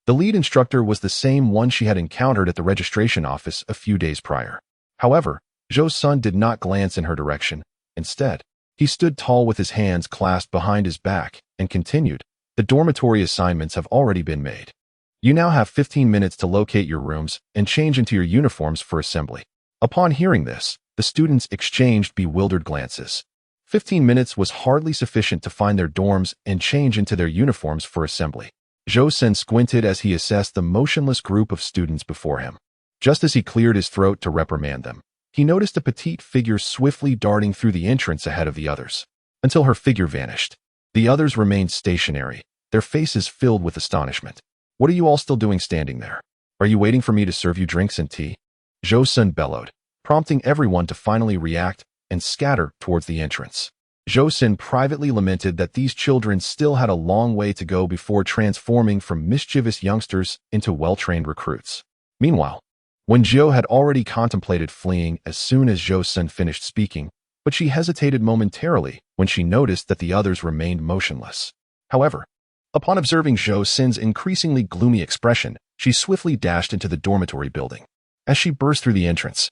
The lead instructor was the same one she had encountered at the registration office a few days prior. However, Zhou's son did not glance in her direction. Instead, he stood tall with his hands clasped behind his back and continued, "The dormitory assignments have already been made. You now have 15 minutes to locate your rooms and change into your uniforms for assembly." Upon hearing this, the students exchanged bewildered glances. 15 minutes was hardly sufficient to find their dorms and change into their uniforms for assembly. Zhou Sen squinted as he assessed the motionless group of students before him. Just as he cleared his throat to reprimand them, he noticed a petite figure swiftly darting through the entrance ahead of the others, until her figure vanished. The others remained stationary, their faces filled with astonishment. "What are you all still doing standing there? Are you waiting for me to serve you drinks and tea?" Zhou Sen bellowed, prompting everyone to finally react and scatter towards the entrance. Zhou Sen privately lamented that these children still had a long way to go before transforming from mischievous youngsters into well-trained recruits. Meanwhile, Wen Jiu had already contemplated fleeing as soon as Zhou Sen finished speaking, but she hesitated momentarily when she noticed that the others remained motionless. However, upon observing Zhou Sen's increasingly gloomy expression, she swiftly dashed into the dormitory building. As she burst through the entrance,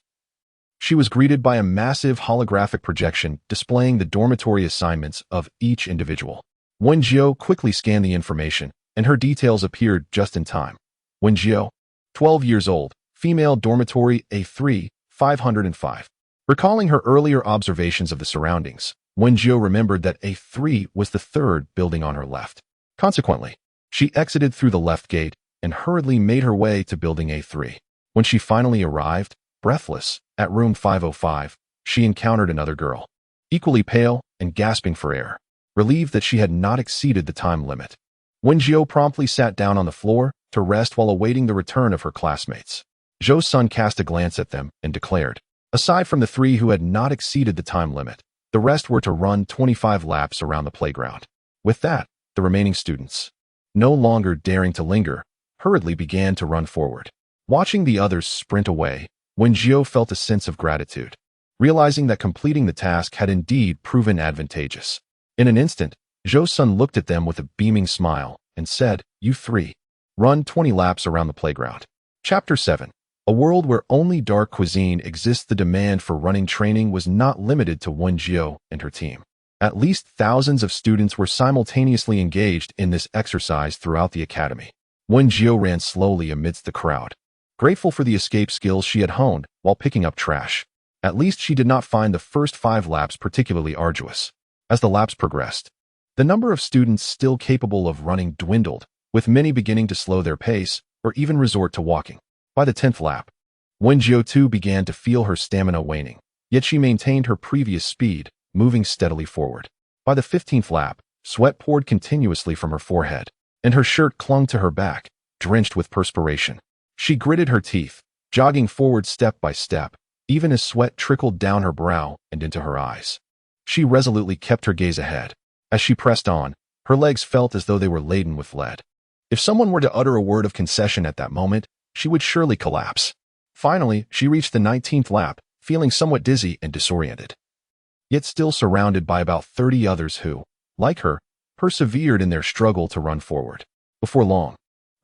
she was greeted by a massive holographic projection displaying the dormitory assignments of each individual. Wen Jiu quickly scanned the information, and her details appeared just in time. Wen Jiu, 12 years old, female dormitory A3, 505. Recalling her earlier observations of the surroundings, Wen Jiu remembered that A3 was the 3rd building on her left. Consequently, she exited through the left gate and hurriedly made her way to building A3. When she finally arrived, breathless, at room 505, she encountered another girl, equally pale and gasping for air, relieved that she had not exceeded the time limit. Wen Jiu promptly sat down on the floor to rest while awaiting the return of her classmates. Zhou's son cast a glance at them and declared, aside from the 3 who had not exceeded the time limit, the rest were to run 25 laps around the playground. With that, the remaining students, no longer daring to linger, hurriedly began to run forward. Watching the others sprint away, Wen Jiu felt a sense of gratitude, realizing that completing the task had indeed proven advantageous. In an instant, Zhou's son looked at them with a beaming smile and said, "You 3, run 20 laps around the playground." Chapter 7. A world where only dark cuisine exists. The demand for running training was not limited to Wen Jiu and her team. At least thousands of students were simultaneously engaged in this exercise throughout the academy. Wen Jiu ran slowly amidst the crowd, grateful for the escape skills she had honed while picking up trash. At least she did not find the first 5 laps particularly arduous. As the laps progressed, the number of students still capable of running dwindled, with many beginning to slow their pace or even resort to walking. By the 10th lap, Wen Jiu too began to feel her stamina waning, yet she maintained her previous speed, moving steadily forward. By the 15th lap, sweat poured continuously from her forehead, and her shirt clung to her back, drenched with perspiration. She gritted her teeth, jogging forward step by step, even as sweat trickled down her brow and into her eyes. She resolutely kept her gaze ahead. As she pressed on, her legs felt as though they were laden with lead. If someone were to utter a word of concession at that moment, she would surely collapse. Finally, she reached the 19th lap, feeling somewhat dizzy and disoriented, yet still surrounded by about 30 others who, like her, persevered in their struggle to run forward. Before long,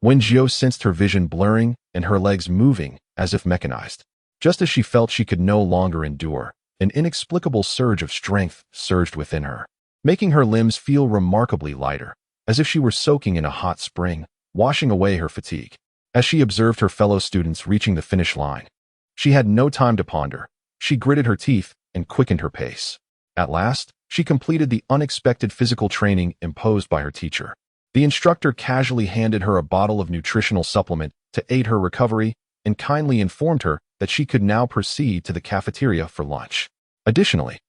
Wen Jiu sensed her vision blurring and her legs moving as if mechanized. Just as she felt she could no longer endure, An inexplicable surge of strength surged within her, making her limbs feel remarkably lighter, as if she were soaking in a hot spring, washing away her fatigue. As she observed her fellow students reaching the finish line, she had no time to ponder. She gritted her teeth and quickened her pace. At last, she completed the unexpected physical training imposed by her teacher. The instructor casually handed her a bottle of nutritional supplement to aid her recovery and kindly informed her that she could now proceed to the cafeteria for lunch. Additionally,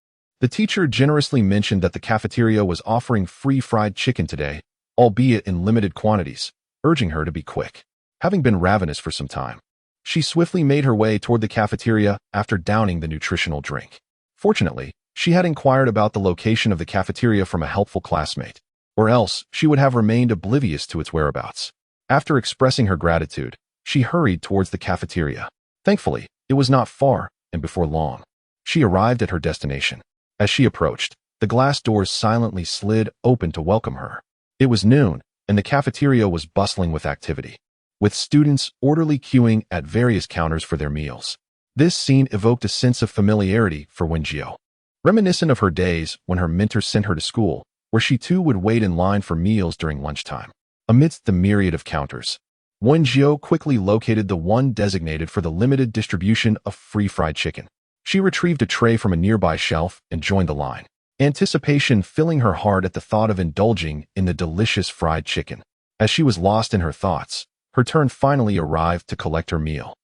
the teacher generously mentioned that the cafeteria was offering free fried chicken today, albeit in limited quantities, urging her to be quick. Having been ravenous for some time, she swiftly made her way toward the cafeteria after downing the nutritional drink. Fortunately, she had inquired about the location of the cafeteria from a helpful classmate, or else she would have remained oblivious to its whereabouts. After expressing her gratitude, she hurried towards the cafeteria. Thankfully, it was not far, and before long, she arrived at her destination. As she approached, the glass doors silently slid open to welcome her. It was noon, and the cafeteria was bustling with activity, with students orderly queuing at various counters for their meals. This scene evoked a sense of familiarity for Wen Jiu, reminiscent of her days when her mentor sent her to school, where she too would wait in line for meals during lunchtime. Amidst the myriad of counters, Wen Jiu quickly located the one designated for the limited distribution of free fried chicken. She retrieved a tray from a nearby shelf and joined the line, anticipation filling her heart at the thought of indulging in the delicious fried chicken. As she was lost in her thoughts, her turn finally arrived to collect her meal.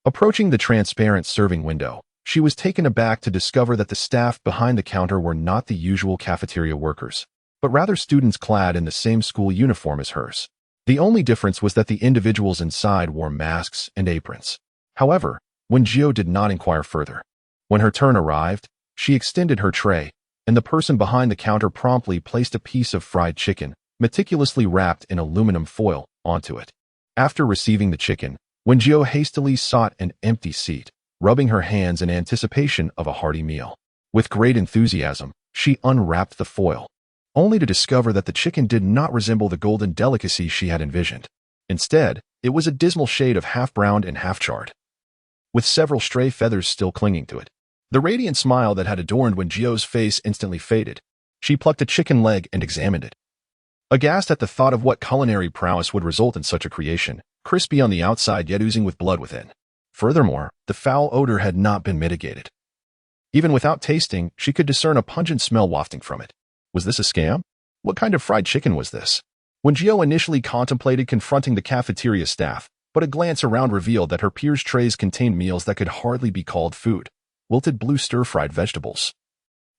Approaching the transparent serving window, she was taken aback to discover that the staff behind the counter were not the usual cafeteria workers, but rather students clad in the same school uniform as hers. The only difference was that the individuals inside wore masks and aprons. However, Wen Jiu did not inquire further. When her turn arrived, she extended her tray, and the person behind the counter promptly placed a piece of fried chicken, meticulously wrapped in aluminum foil, onto it. After receiving the chicken, Wen Jiu hastily sought an empty seat, rubbing her hands in anticipation of a hearty meal. With great enthusiasm, she unwrapped the foil, only to discover that the chicken did not resemble the golden delicacy she had envisioned. Instead, it was a dismal shade of half-browned and half-charred, with several stray feathers still clinging to it. The radiant smile that had adorned Wen Jiu's face instantly faded. She plucked a chicken leg and examined it, aghast at the thought of what culinary prowess would result in such a creation, crispy on the outside yet oozing with blood within. Furthermore, the foul odor had not been mitigated. Even without tasting, she could discern a pungent smell wafting from it. Was this a scam? What kind of fried chicken was this? Wen Jiu initially contemplated confronting the cafeteria staff, but a glance around revealed that her peers' trays contained meals that could hardly be called food. Wilted blue stir-fried vegetables,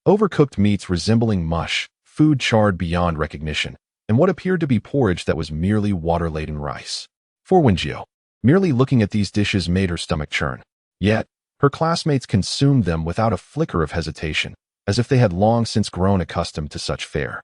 overcooked meats resembling mush, food charred beyond recognition, and what appeared to be porridge that was merely water-laden rice. For Wen Jiu, merely looking at these dishes made her stomach churn. Yet, her classmates consumed them without a flicker of hesitation, as if they had long since grown accustomed to such fare.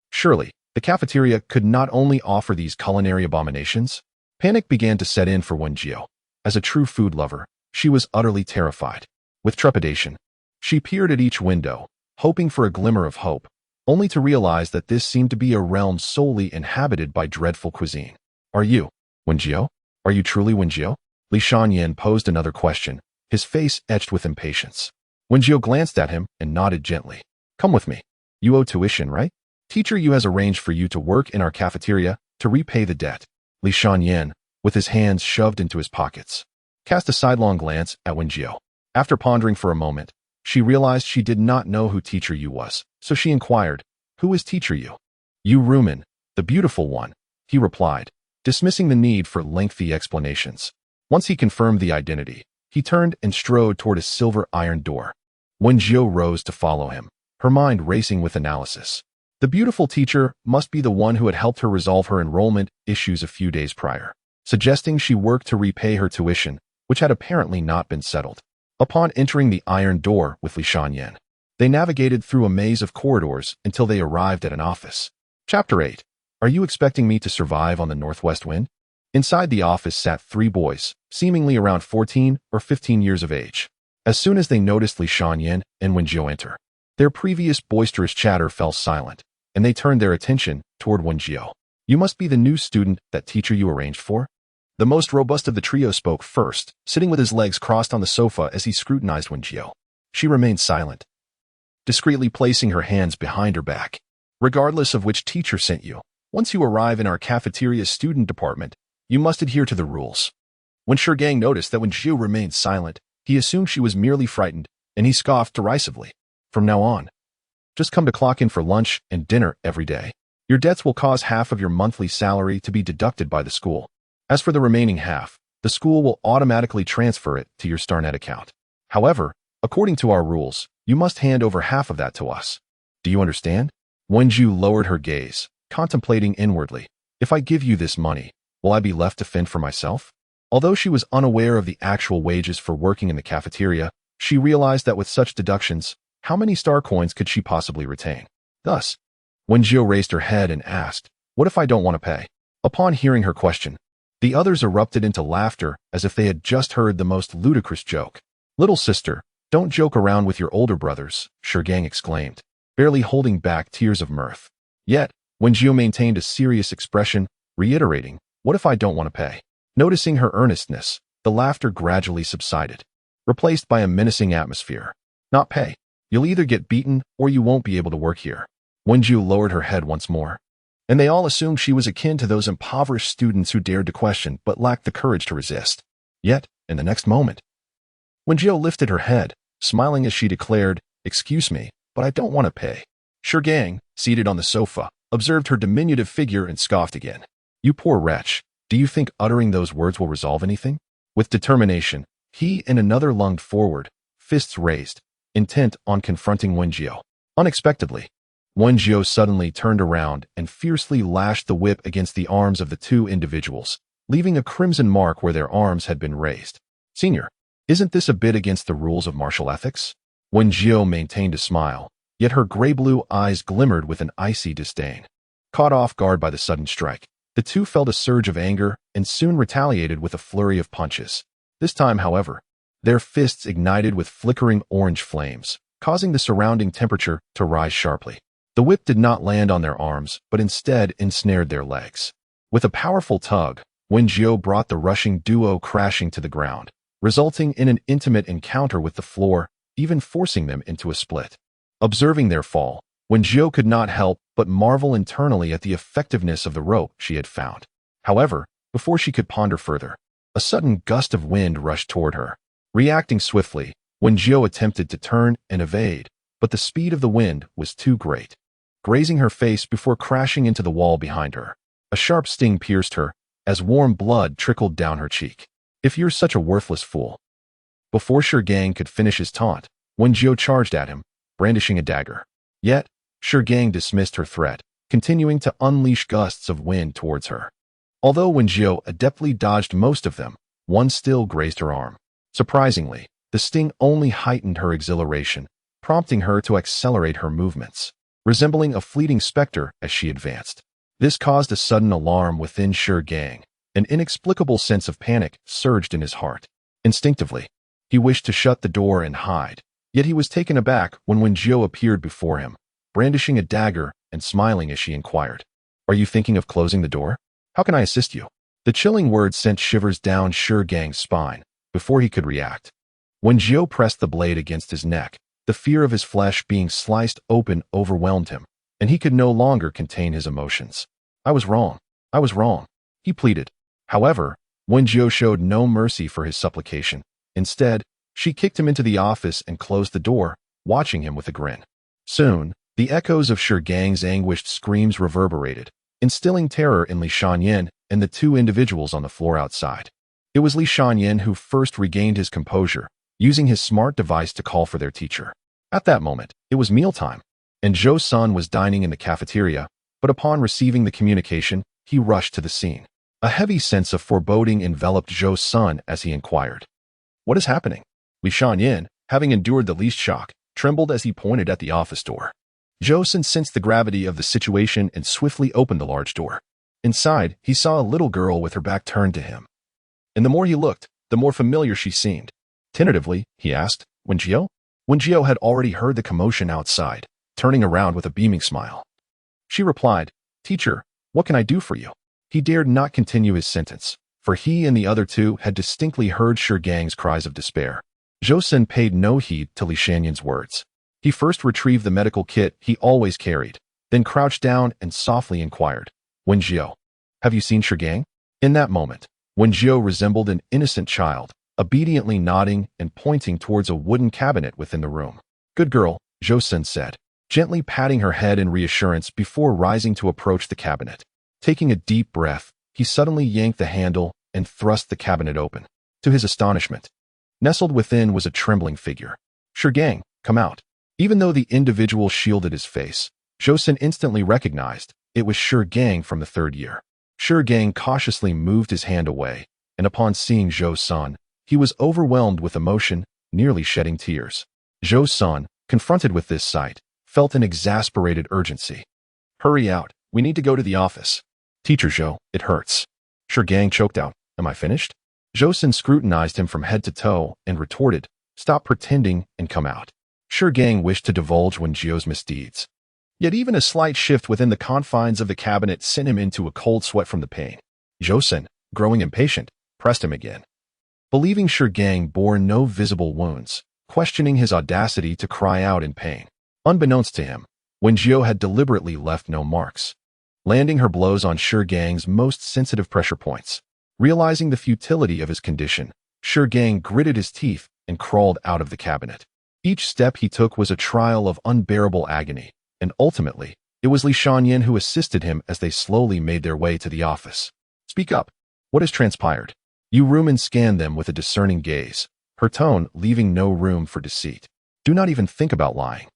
Surely, the cafeteria could not only offer these culinary abominations. Panic began to set in for Wen Jiu. As a true food lover, she was utterly terrified. With trepidation, she peered at each window, hoping for a glimmer of hope, only to realize that this seemed to be a realm solely inhabited by dreadful cuisine. Are you, Wen Jiu? Are you truly Wen Jiu? Li Shanyan posed another question, his face etched with impatience. Wen Jiu glanced at him and nodded gently. Come with me. You owe tuition, right? Teacher Yu has arranged for you to work in our cafeteria to repay the debt. Li Shanyan, with his hands shoved into his pockets, cast a sidelong glance at Wen Jiu. After pondering for a moment, she realized she did not know who Teacher Yu was, so she inquired, Who is Teacher Yu? Yu Rumen, the beautiful one, he replied, dismissing the need for lengthy explanations. Once he confirmed the identity, he turned and strode toward a silver iron door. Wen Jiu rose to follow him, her mind racing with analysis. The beautiful teacher must be the one who had helped her resolve her enrollment issues a few days prior, suggesting she work to repay her tuition, which had apparently not been settled. Upon entering the iron door with Li Shanyan, they navigated through a maze of corridors until they arrived at an office. Chapter 8. Are you expecting me to survive on the northwest wind? Inside the office sat 3 boys, seemingly around 14 or 15 years of age. As soon as they noticed Li Shanyan and Wen Jiu enter, their previous boisterous chatter fell silent, and they turned their attention toward Wen Jiu. You must be the new student that Teacher Yu arranged for? The most robust of the trio spoke first, sitting with his legs crossed on the sofa as he scrutinized Wen Jiu. She remained silent, discreetly placing her hands behind her back. Regardless of which teacher sent you, once you arrive in our cafeteria student department, you must adhere to the rules. When Shurgang noticed that Wen Jiu remained silent, he assumed she was merely frightened, and he scoffed derisively. From now on, just come to clock in for lunch and dinner every day. Your debts will cause half of your monthly salary to be deducted by the school. As for the remaining half, the school will automatically transfer it to your StarNet account. However, according to our rules, you must hand over half of that to us. Do you understand? Wen Jiu lowered her gaze, contemplating inwardly. If I give you this money, will I be left to fend for myself? Although she was unaware of the actual wages for working in the cafeteria, she realized that with such deductions, how many star coins could she possibly retain? Thus, Wen Jiu raised her head and asked, "What if I don't want to pay?" Upon hearing her question, the others erupted into laughter as if they had just heard the most ludicrous joke. "Little sister, don't joke around with your older brothers," Shurgang exclaimed, barely holding back tears of mirth. Yet, Wen Jiu maintained a serious expression, reiterating, "What if I don't want to pay?" Noticing her earnestness, the laughter gradually subsided, replaced by a menacing atmosphere. "Not pay. You'll either get beaten or you won't be able to work here." Wen Jiu lowered her head once more, and they all assumed she was akin to those impoverished students who dared to question but lacked the courage to resist. Yet, in the next moment, Wen Jiu lifted her head, smiling as she declared, "Excuse me, but I don't want to pay." Shurgang, seated on the sofa, observed her diminutive figure and scoffed again. "You poor wretch, do you think uttering those words will resolve anything?" With determination, he and another lunged forward, fists raised, intent on confronting Wen Jiu. Unexpectedly, Wen Jiu suddenly turned around and fiercely lashed the whip against the arms of the two individuals, leaving a crimson mark where their arms had been raised. "Senior, isn't this a bit against the rules of martial ethics?" Wen Jiu maintained a smile, yet her gray-blue eyes glimmered with an icy disdain. Caught off guard by the sudden strike, the two felt a surge of anger and soon retaliated with a flurry of punches. This time, however, their fists ignited with flickering orange flames, causing the surrounding temperature to rise sharply. The whip did not land on their arms, but instead ensnared their legs. With a powerful tug, Wen Jiu brought the rushing duo crashing to the ground, resulting in an intimate encounter with the floor, even forcing them into a split. Observing their fall, Wen Jiu could not help but marvel internally at the effectiveness of the rope she had found. However, before she could ponder further, a sudden gust of wind rushed toward her. Reacting swiftly, Wen Jiu attempted to turn and evade, but the speed of the wind was too great, grazing her face before crashing into the wall behind her. A sharp sting pierced her, as warm blood trickled down her cheek. "If you're such a worthless fool." Before Shurgang could finish his taunt, Wen Jiu charged at him, brandishing a dagger. Yet, Shurgang dismissed her threat, continuing to unleash gusts of wind towards her. Although Wen Jiu adeptly dodged most of them, one still grazed her arm. Surprisingly, the sting only heightened her exhilaration, prompting her to accelerate her movements, resembling a fleeting specter as she advanced. This caused a sudden alarm within Shurgang. An inexplicable sense of panic surged in his heart. Instinctively, he wished to shut the door and hide, yet he was taken aback when Wen Jiu appeared before him, brandishing a dagger and smiling as she inquired, "Are you thinking of closing the door? How can I assist you?" The chilling words sent shivers down Shurgang's spine. Before he could react, Wen Jiu pressed the blade against his neck. The fear of his flesh being sliced open overwhelmed him, and he could no longer contain his emotions. "I was wrong. I was wrong," he pleaded. However, Wen Jiu showed no mercy for his supplication. Instead, she kicked him into the office and closed the door, watching him with a grin. Soon, the echoes of Shurgang's anguished screams reverberated, instilling terror in Li Shanyan and the two individuals on the floor outside. It was Li Shanyan who first regained his composure, using his smart device to call for their teacher. At that moment, it was mealtime, and Zhou's son was dining in the cafeteria, but upon receiving the communication, he rushed to the scene. A heavy sense of foreboding enveloped Zhou's son as he inquired, "What is happening?" Li Shanyan, having endured the least shock, trembled as he pointed at the office door. Zhou sensed the gravity of the situation and swiftly opened the large door. Inside, he saw a little girl with her back turned to him. And the more he looked, the more familiar she seemed. Tentatively, he asked, "Wen Jiu?" Wen Jiu had already heard the commotion outside, turning around with a beaming smile. She replied, "Teacher, what can I do for you?" He dared not continue his sentence, for he and the other two had distinctly heard Shurgang's cries of despair. Zhou Sun paid no heed to Li Shanyan's words. He first retrieved the medical kit he always carried, then crouched down and softly inquired, Wen Jiu, have you seen Shigang? In that moment, Wen Jiu resembled an innocent child, obediently nodding and pointing towards a wooden cabinet within the room. Good girl, Zhou Sun said, gently patting her head in reassurance before rising to approach the cabinet. Taking a deep breath, he suddenly yanked the handle and thrust the cabinet open. To his astonishment, nestled within was a trembling figure. Shigang, come out. Even though the individual shielded his face, Zhou Sun instantly recognized it was Shigang from the third year. Shigang cautiously moved his hand away, and upon seeing Zhou Sun, he was overwhelmed with emotion, nearly shedding tears. Zhou Sun, confronted with this sight, felt an exasperated urgency. Hurry out, we need to go to the office. Teacher Zhou, it hurts. Shigang choked out, am I finished? Zhou Sun scrutinized him from head to toe and retorted, stop pretending and come out. Shigang wished to divulge Wen Jiu's misdeeds. Yet even a slight shift within the confines of the cabinet sent him into a cold sweat from the pain. Zhou Sun, growing impatient, pressed him again. Believing Shigang bore no visible wounds, questioning his audacity to cry out in pain. Unbeknownst to him, Wen Jiu had deliberately left no marks, landing her blows on Shigang's most sensitive pressure points. Realizing the futility of his condition, Shigang gritted his teeth and crawled out of the cabinet. Each step he took was a trial of unbearable agony, and ultimately, it was Li Shanyan who assisted him as they slowly made their way to the office. Speak up. What has transpired? Yu Rumen scanned them with a discerning gaze, her tone leaving no room for deceit. Do not even think about lying.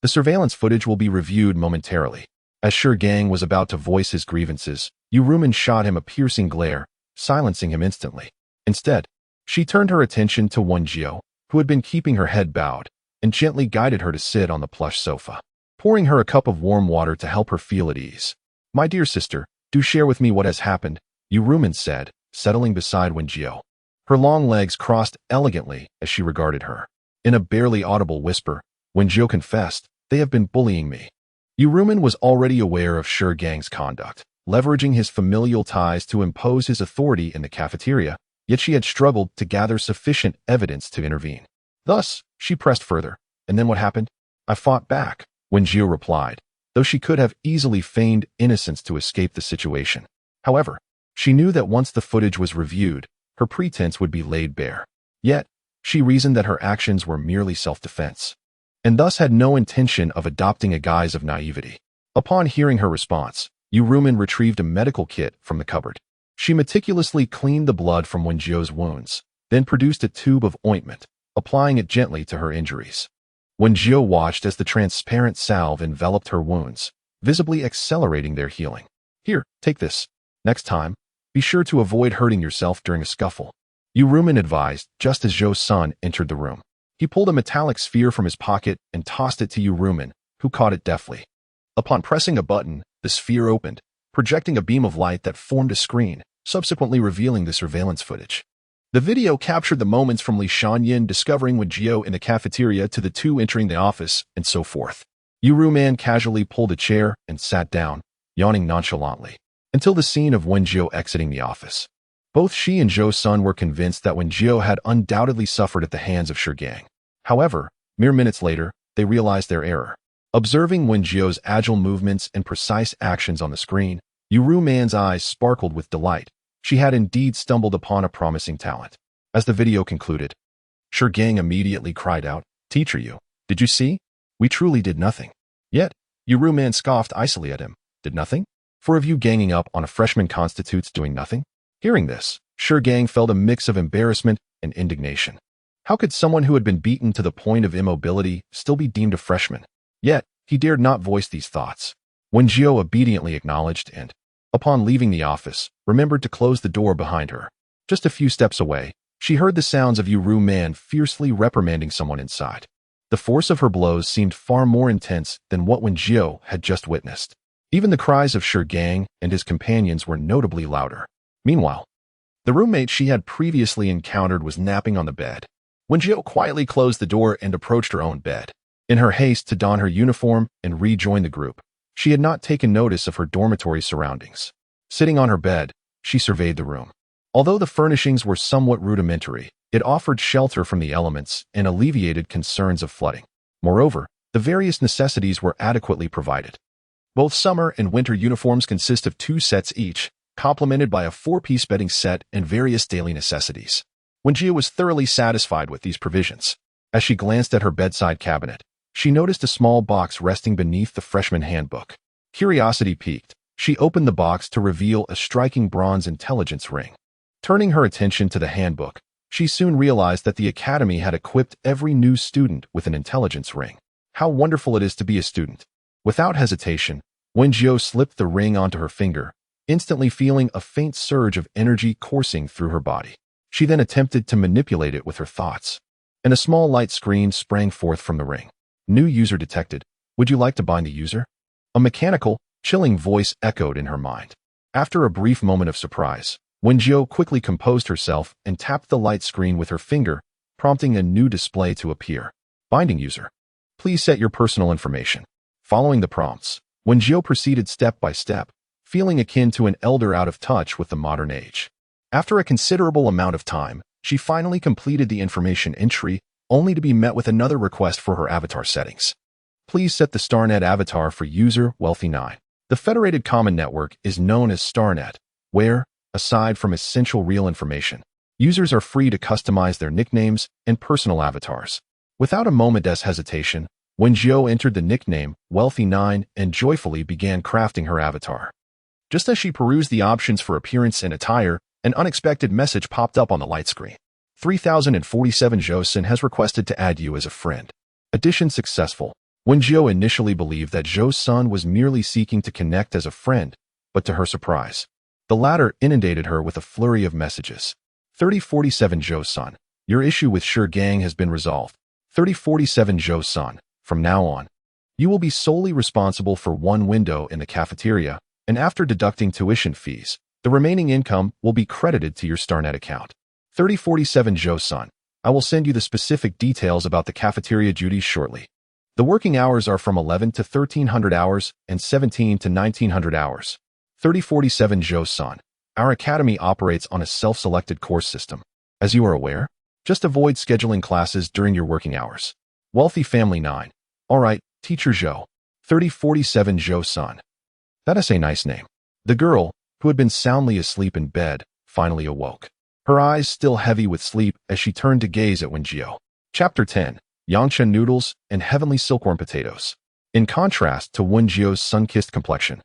The surveillance footage will be reviewed momentarily. As Shigang was about to voice his grievances, Yu Rumen shot him a piercing glare, silencing him instantly. Instead, she turned her attention to Wen Jiu, who had been keeping her head bowed, and gently guided her to sit on the plush sofa, pouring her a cup of warm water to help her feel at ease. My dear sister, do share with me what has happened, Yu Rumen said, settling beside Wen Jiu. Her long legs crossed elegantly as she regarded her. In a barely audible whisper, Wen Jiu confessed, they have been bullying me. Yu Rumen was already aware of Shigang's conduct, leveraging his familial ties to impose his authority in the cafeteria, yet she had struggled to gather sufficient evidence to intervene. Thus, she pressed further. And then what happened? I fought back, Wen Jiu replied, though she could have easily feigned innocence to escape the situation. However, she knew that once the footage was reviewed, her pretense would be laid bare. Yet, she reasoned that her actions were merely self-defense, and thus had no intention of adopting a guise of naivety. Upon hearing her response, Yu Rumen retrieved a medical kit from the cupboard. She meticulously cleaned the blood from Wen Jiu's wounds, then produced a tube of ointment, applying it gently to her injuries. Wen Jiu watched as the transparent salve enveloped her wounds, visibly accelerating their healing. Here, take this. Next time, be sure to avoid hurting yourself during a scuffle, Yu Rumen advised just as Zhou Sun entered the room. He pulled a metallic sphere from his pocket and tossed it to Yu Rumen, who caught it deftly. Upon pressing a button, the sphere opened, projecting a beam of light that formed a screen, subsequently revealing the surveillance footage. The video captured the moments from Li Shanyan discovering Wen Jiu in the cafeteria to the two entering the office, and so forth. Yu Rumen casually pulled a chair and sat down, yawning nonchalantly, until the scene of Wen Jiu exiting the office. Both she and Zhou Sun were convinced that Wen Jiu had undoubtedly suffered at the hands of Shigang. However, mere minutes later, they realized their error. Observing Wen Jiu's agile movements and precise actions on the screen, Yu Rumen's eyes sparkled with delight. She had indeed stumbled upon a promising talent. As the video concluded, Shigang immediately cried out, Teacher Yu, did you see? We truly did nothing. Yet, Yu Rumen scoffed icily at him. Did nothing? For of you ganging up on a freshman constitutes doing nothing? Hearing this, Shigang felt a mix of embarrassment and indignation. How could someone who had been beaten to the point of immobility still be deemed a freshman? Yet, he dared not voice these thoughts. Wen Jiu obediently acknowledged and, upon leaving the office, remembered to close the door behind her. Just a few steps away, she heard the sounds of Yu Rumen fiercely reprimanding someone inside. The force of her blows seemed far more intense than what Wen Jiu had just witnessed. Even the cries of Shigang and his companions were notably louder. Meanwhile, the roommate she had previously encountered was napping on the bed. Wen Jiu quietly closed the door and approached her own bed. In her haste to don her uniform and rejoin the group, she had not taken notice of her dormitory surroundings. Sitting on her bed, she surveyed the room. Although the furnishings were somewhat rudimentary, It offered shelter from the elements and alleviated concerns of flooding. Moreover, the various necessities were adequately provided. Both summer and winter uniforms consist of 2 sets each, complemented by a 4-piece bedding set and various daily necessities. Wen Jiu was thoroughly satisfied with these provisions. As she glanced at her bedside cabinet, she noticed a small box resting beneath the freshman handbook. Curiosity piqued. She opened the box to reveal a striking bronze intelligence ring. Turning her attention to the handbook, she soon realized that the academy had equipped every new student with an intelligence ring. How wonderful it is to be a student. Without hesitation, Wen Jiu slipped the ring onto her finger, instantly feeling a faint surge of energy coursing through her body. She then attempted to manipulate it with her thoughts, and a small light screen sprang forth from the ring. New user detected. Would you like to bind the user? A mechanical, chilling voice echoed in her mind. After a brief moment of surprise, Wen Jiu quickly composed herself and tapped the light screen with her finger, prompting a new display to appear. Binding user. Please set your personal information. Following the prompts, Wen Jiu proceeded step by step, feeling akin to an elder out of touch with the modern age. After a considerable amount of time, she finally completed the information entry, only to be met with another request for her avatar settings. Please set the StarNet avatar for user Wealthy9. The federated common network is known as StarNet, where, aside from essential real information, users are free to customize their nicknames and personal avatars. Without a moment's hesitation, Wen Jiu entered the nickname Wealthy9 and joyfully began crafting her avatar. Just as she perused the options for appearance and attire, an unexpected message popped up on the light screen. 3047 Zhou-san has requested to add you as a friend. Addition successful. Wen Jiu initially believed that Zhou-san was merely seeking to connect as a friend, but to her surprise, the latter inundated her with a flurry of messages. 3047 Zhou-san, your issue with Sure Gang has been resolved. 3047 Zhou-san, from now on, you will be solely responsible for one window in the cafeteria, and after deducting tuition fees, the remaining income will be credited to your StarNet account. 3047 Zhou-san, I will send you the specific details about the cafeteria duties shortly. The working hours are from 11 to 1300 hours and 17 to 1900 hours. 3047 Zhou-san, our academy operates on a self-selected course system. As you are aware, just avoid scheduling classes during your working hours. Wealthy Family 9. Alright, Teacher Zhou. 3047 Zhou-san. That is a nice name. The girl, who had been soundly asleep in bed, finally awoke. Her eyes still heavy with sleep as she turned to gaze at Wen Jiu. Chapter 10. Yangshan Noodles and Heavenly Silkworm Potatoes. In contrast to Wen Jiu's sun-kissed complexion,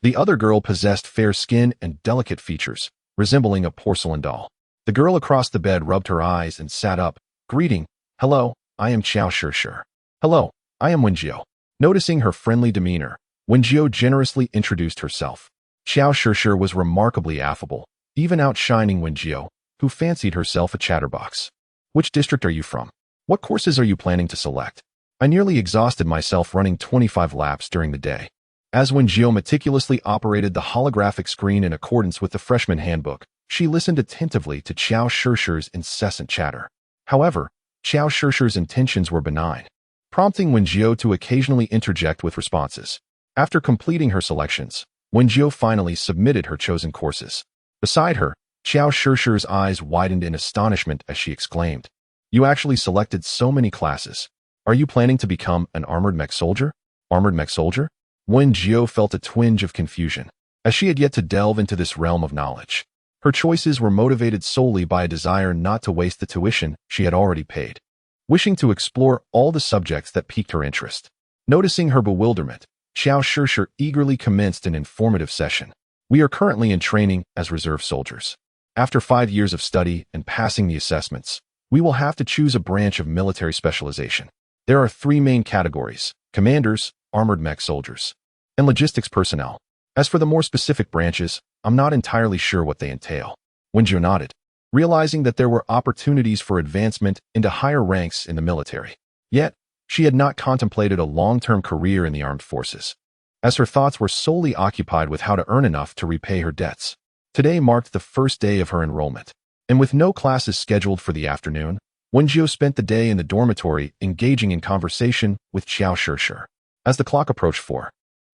the other girl possessed fair skin and delicate features, resembling a porcelain doll. The girl across the bed rubbed her eyes and sat up, greeting, Hello, I am Qiao Shishir. Hello, I am Wen Jiu. Noticing her friendly demeanor, Wen Jiu generously introduced herself. Qiao Shishir was remarkably affable, even outshining Wen Jiu, who fancied herself a chatterbox. Which district are you from? What courses are you planning to select? I nearly exhausted myself running 25 laps during the day. As Wen Jiu meticulously operated the holographic screen in accordance with the freshman handbook, she listened attentively to Qiao Shishir's incessant chatter. However, Qiao Shishir's intentions were benign, prompting Wen Jiu to occasionally interject with responses. After completing her selections, Wen Jiu finally submitted her chosen courses. Beside her, Qiao Shishir's eyes widened in astonishment as she exclaimed, You actually selected so many classes. Are you planning to become an armored mech soldier? Armored mech soldier? Wen Jiu felt a twinge of confusion, as she had yet to delve into this realm of knowledge. Her choices were motivated solely by a desire not to waste the tuition she had already paid, wishing to explore all the subjects that piqued her interest. Noticing her bewilderment, Qiao Shishir eagerly commenced an informative session. We are currently in training as reserve soldiers. After 5 years of study and passing the assessments, we will have to choose a branch of military specialization. There are 3 main categories: commanders, armored mech soldiers, and logistics personnel. As for the more specific branches, I'm not entirely sure what they entail. Wen Jiu nodded, realizing that there were opportunities for advancement into higher ranks in the military. Yet, she had not contemplated a long-term career in the armed forces, as her thoughts were solely occupied with how to earn enough to repay her debts. Today marked the first day of her enrollment, and with no classes scheduled for the afternoon, Wen Jiu spent the day in the dormitory engaging in conversation with Qiao Shishir. As the clock approached 4,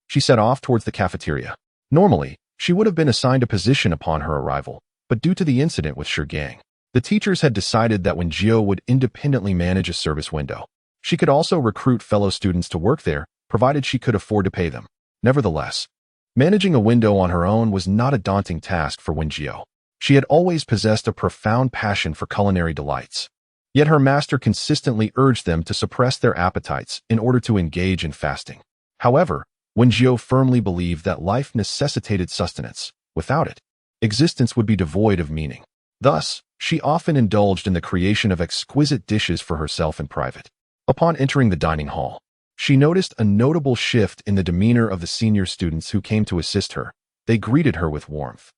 she set off towards the cafeteria. Normally, she would have been assigned a position upon her arrival, but due to the incident with Sure Gang, The teachers had decided that Wen Jiu would independently manage a service window. She could also recruit fellow students to work there, provided she could afford to pay them. Nevertheless, managing a window on her own was not a daunting task for Wen Jiu. She had always possessed a profound passion for culinary delights. Yet her master consistently urged them to suppress their appetites in order to engage in fasting. However, Wen Jiu firmly believed that life necessitated sustenance. Without it, existence would be devoid of meaning. Thus, she often indulged in the creation of exquisite dishes for herself in private. Upon entering the dining hall, she noticed a notable shift in the demeanor of the senior students who came to assist her. They greeted her with warmth,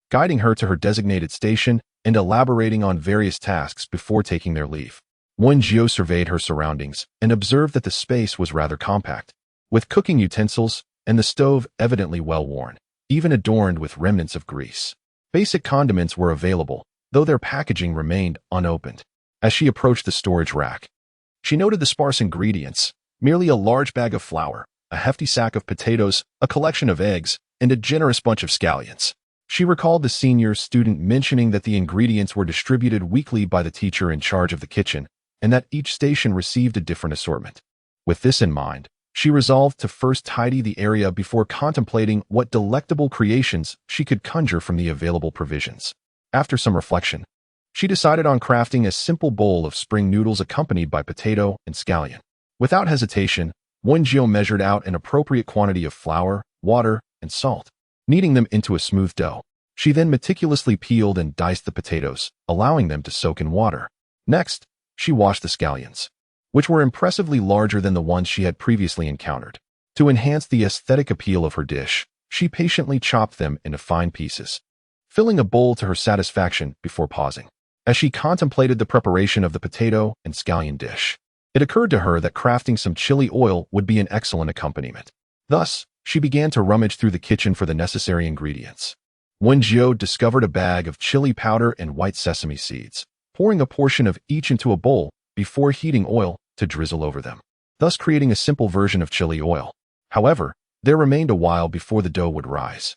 guiding her to her designated station and elaborating on various tasks before taking their leave. Wen Jiu surveyed her surroundings and observed that the space was rather compact, with cooking utensils and the stove evidently well-worn, even adorned with remnants of grease. Basic condiments were available, though their packaging remained unopened. As she approached the storage rack, she noted the sparse ingredients: merely a large bag of flour, a hefty sack of potatoes, a collection of eggs, and a generous bunch of scallions. She recalled the senior student mentioning that the ingredients were distributed weekly by the teacher in charge of the kitchen, and that each station received a different assortment. With this in mind, she resolved to first tidy the area before contemplating what delectable creations she could conjure from the available provisions. After some reflection, she decided on crafting a simple bowl of spring noodles accompanied by potato and scallion. Without hesitation, Wen Jiu measured out an appropriate quantity of flour, water, and salt, kneading them into a smooth dough. She then meticulously peeled and diced the potatoes, allowing them to soak in water. Next, she washed the scallions, which were impressively larger than the ones she had previously encountered. To enhance the aesthetic appeal of her dish, she patiently chopped them into fine pieces, filling a bowl to her satisfaction before pausing. As she contemplated the preparation of the potato and scallion dish, it occurred to her that crafting some chili oil would be an excellent accompaniment. Thus, she began to rummage through the kitchen for the necessary ingredients. Wen Jiu discovered a bag of chili powder and white sesame seeds, pouring a portion of each into a bowl before heating oil to drizzle over them, thus creating a simple version of chili oil. However, there remained a while before the dough would rise.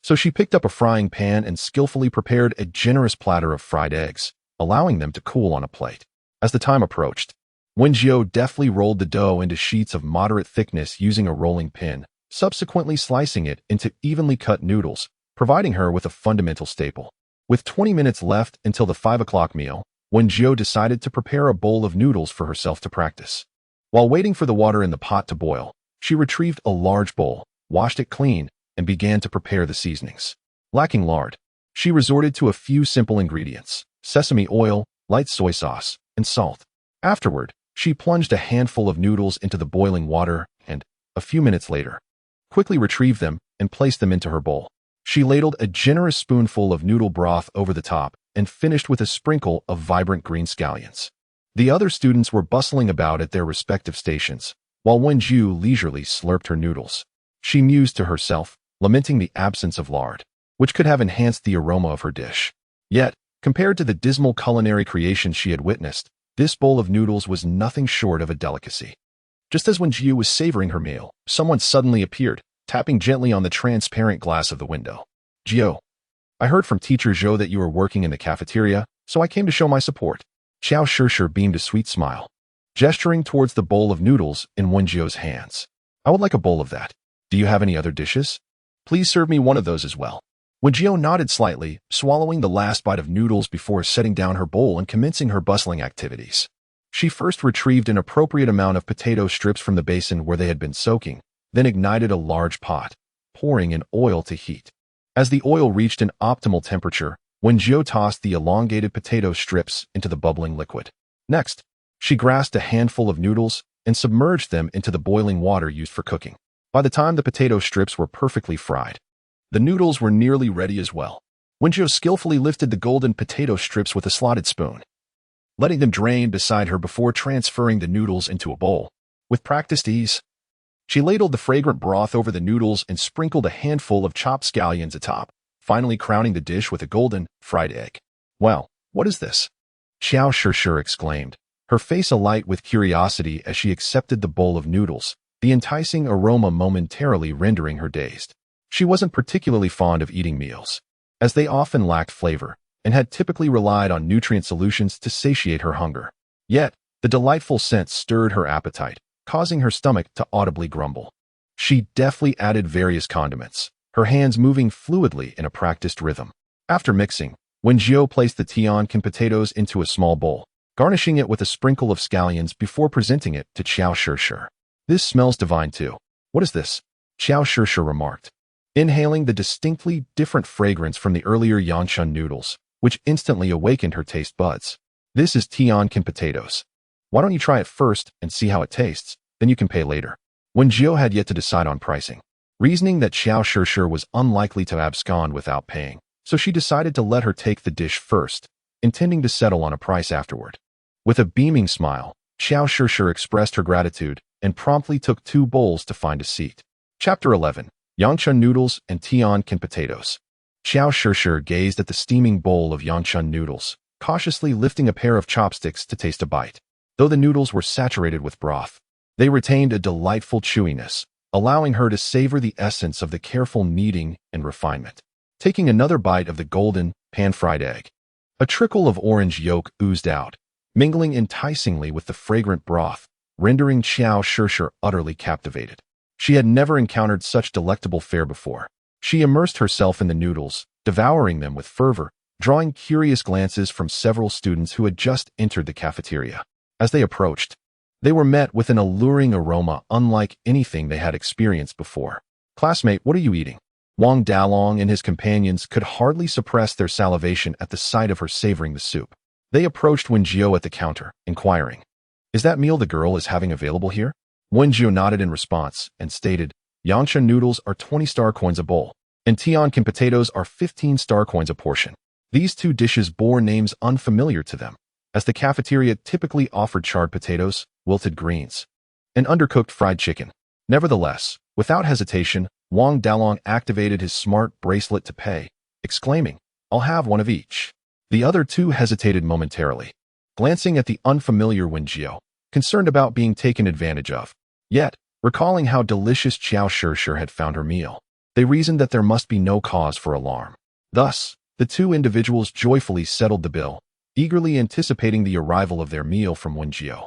So she picked up a frying pan and skillfully prepared a generous platter of fried eggs, allowing them to cool on a plate. As the time approached, Wen Jiu deftly rolled the dough into sheets of moderate thickness using a rolling pin, subsequently slicing it into evenly cut noodles, providing her with a fundamental staple. With 20 minutes left until the 5 o'clock meal, Wen Jiu decided to prepare a bowl of noodles for herself to practice. While waiting for the water in the pot to boil, she retrieved a large bowl, washed it clean, and began to prepare the seasonings. Lacking lard, she resorted to a few simple ingredients: sesame oil, light soy sauce, and salt. Afterward, she plunged a handful of noodles into the boiling water and, a few minutes later, quickly retrieved them and placed them into her bowl. She ladled a generous spoonful of noodle broth over the top and finished with a sprinkle of vibrant green scallions. The other students were bustling about at their respective stations, while Wen Jiu leisurely slurped her noodles. She mused to herself, lamenting the absence of lard, which could have enhanced the aroma of her dish. Yet, compared to the dismal culinary creations she had witnessed, this bowl of noodles was nothing short of a delicacy. Just as Wen Jiu was savoring her meal, someone suddenly appeared, tapping gently on the transparent glass of the window. "Jiu, I heard from Teacher Zhou that you were working in the cafeteria, so I came to show my support." Xiao Shishir beamed a sweet smile, gesturing towards the bowl of noodles in Wen Jiu's hands. "I would like a bowl of that. Do you have any other dishes? Please serve me one of those as well." Wen Jiu nodded slightly, swallowing the last bite of noodles before setting down her bowl and commencing her bustling activities. She first retrieved an appropriate amount of potato strips from the basin where they had been soaking, then ignited a large pot, pouring in oil to heat. As the oil reached an optimal temperature, Wen Jiu tossed the elongated potato strips into the bubbling liquid. Next, she grasped a handful of noodles and submerged them into the boiling water used for cooking. By the time the potato strips were perfectly fried, the noodles were nearly ready as well. Wen Jiu skillfully lifted the golden potato strips with a slotted spoon, letting them drain beside her before transferring the noodles into a bowl. With practiced ease, she ladled the fragrant broth over the noodles and sprinkled a handful of chopped scallions atop, finally crowning the dish with a golden, fried egg. "Well, what is this?" Xiao Shishir exclaimed, her face alight with curiosity as she accepted the bowl of noodles, the enticing aroma momentarily rendering her dazed. She wasn't particularly fond of eating meals, as they often lacked flavor, and had typically relied on nutrient solutions to satiate her hunger. Yet, the delightful scent stirred her appetite, causing her stomach to audibly grumble. She deftly added various condiments, her hands moving fluidly in a practiced rhythm. After mixing, Wen Jiu placed the tianjin potatoes into a small bowl, garnishing it with a sprinkle of scallions before presenting it to Qiao Shishir. "This smells divine too. What is this?" Qiao Shishir remarked, inhaling the distinctly different fragrance from the earlier yanchun noodles, which instantly awakened her taste buds. "This is tianjin potatoes. Why don't you try it first and see how it tastes, then you can pay later." Wen Jiu had yet to decide on pricing, reasoning that Qiao Shishir was unlikely to abscond without paying, so she decided to let her take the dish first, intending to settle on a price afterward. With a beaming smile, Qiao Shishir expressed her gratitude and promptly took 2 bowls to find a seat. Chapter 11. Yanchun Noodles and Tianjin Potatoes. Qiao Shishir gazed at the steaming bowl of yanchun noodles, cautiously lifting a pair of chopsticks to taste a bite. Though the noodles were saturated with broth, they retained a delightful chewiness, allowing her to savor the essence of the careful kneading and refinement. Taking another bite of the golden, pan-fried egg, a trickle of orange yolk oozed out, mingling enticingly with the fragrant broth, rendering Qiao Shishir utterly captivated. She had never encountered such delectable fare before. She immersed herself in the noodles, devouring them with fervor, drawing curious glances from several students who had just entered the cafeteria. As they approached, they were met with an alluring aroma unlike anything they had experienced before. "Classmate, what are you eating?" Wang Dalong and his companions could hardly suppress their salivation at the sight of her savoring the soup. They approached Wen Jiu at the counter, inquiring, "Is that meal the girl is having available here?" Wen Jiu nodded in response and stated, "Yanchun noodles are 20 star coins a bowl, and tianjin potatoes are 15 star coins a portion." These 2 dishes bore names unfamiliar to them, as the cafeteria typically offered charred potatoes, wilted greens, and undercooked fried chicken. Nevertheless, without hesitation, Wang Dalong activated his smart bracelet to pay, exclaiming, "I'll have one of each." The other 2 hesitated momentarily, glancing at the unfamiliar Wen Jiu, concerned about being taken advantage of. Yet, recalling how delicious Qiao Shishir had found her meal, they reasoned that there must be no cause for alarm. Thus, the 2 individuals joyfully settled the bill, eagerly anticipating the arrival of their meal from Wen Jiu.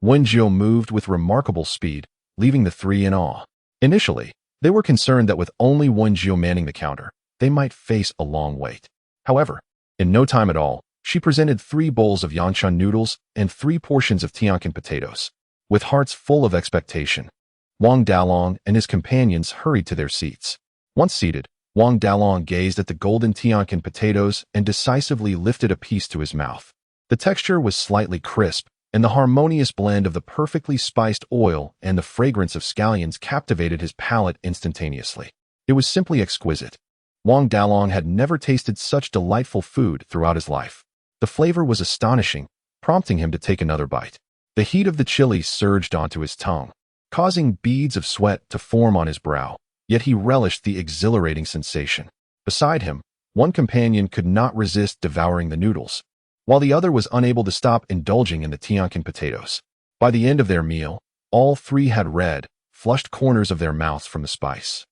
Wen Jiu moved with remarkable speed, leaving the 3 in awe. Initially, they were concerned that with only Wen Jiu manning the counter, they might face a long wait. However, in no time at all, she presented 3 bowls of yanchun noodles and 3 portions of tianjin potatoes. With hearts full of expectation, Wang Dalong and his companions hurried to their seats. Once seated, Wang Dalong gazed at the golden tianjin potatoes and decisively lifted a piece to his mouth. The texture was slightly crisp, and the harmonious blend of the perfectly spiced oil and the fragrance of scallions captivated his palate instantaneously. It was simply exquisite. Wang Dalong had never tasted such delightful food throughout his life. The flavor was astonishing, prompting him to take another bite. The heat of the chili surged onto his tongue, causing beads of sweat to form on his brow, yet he relished the exhilarating sensation. Beside him, one companion could not resist devouring the noodles, while the other was unable to stop indulging in the tianjin potatoes. By the end of their meal, all 3 had red, flushed corners of their mouths from the spice.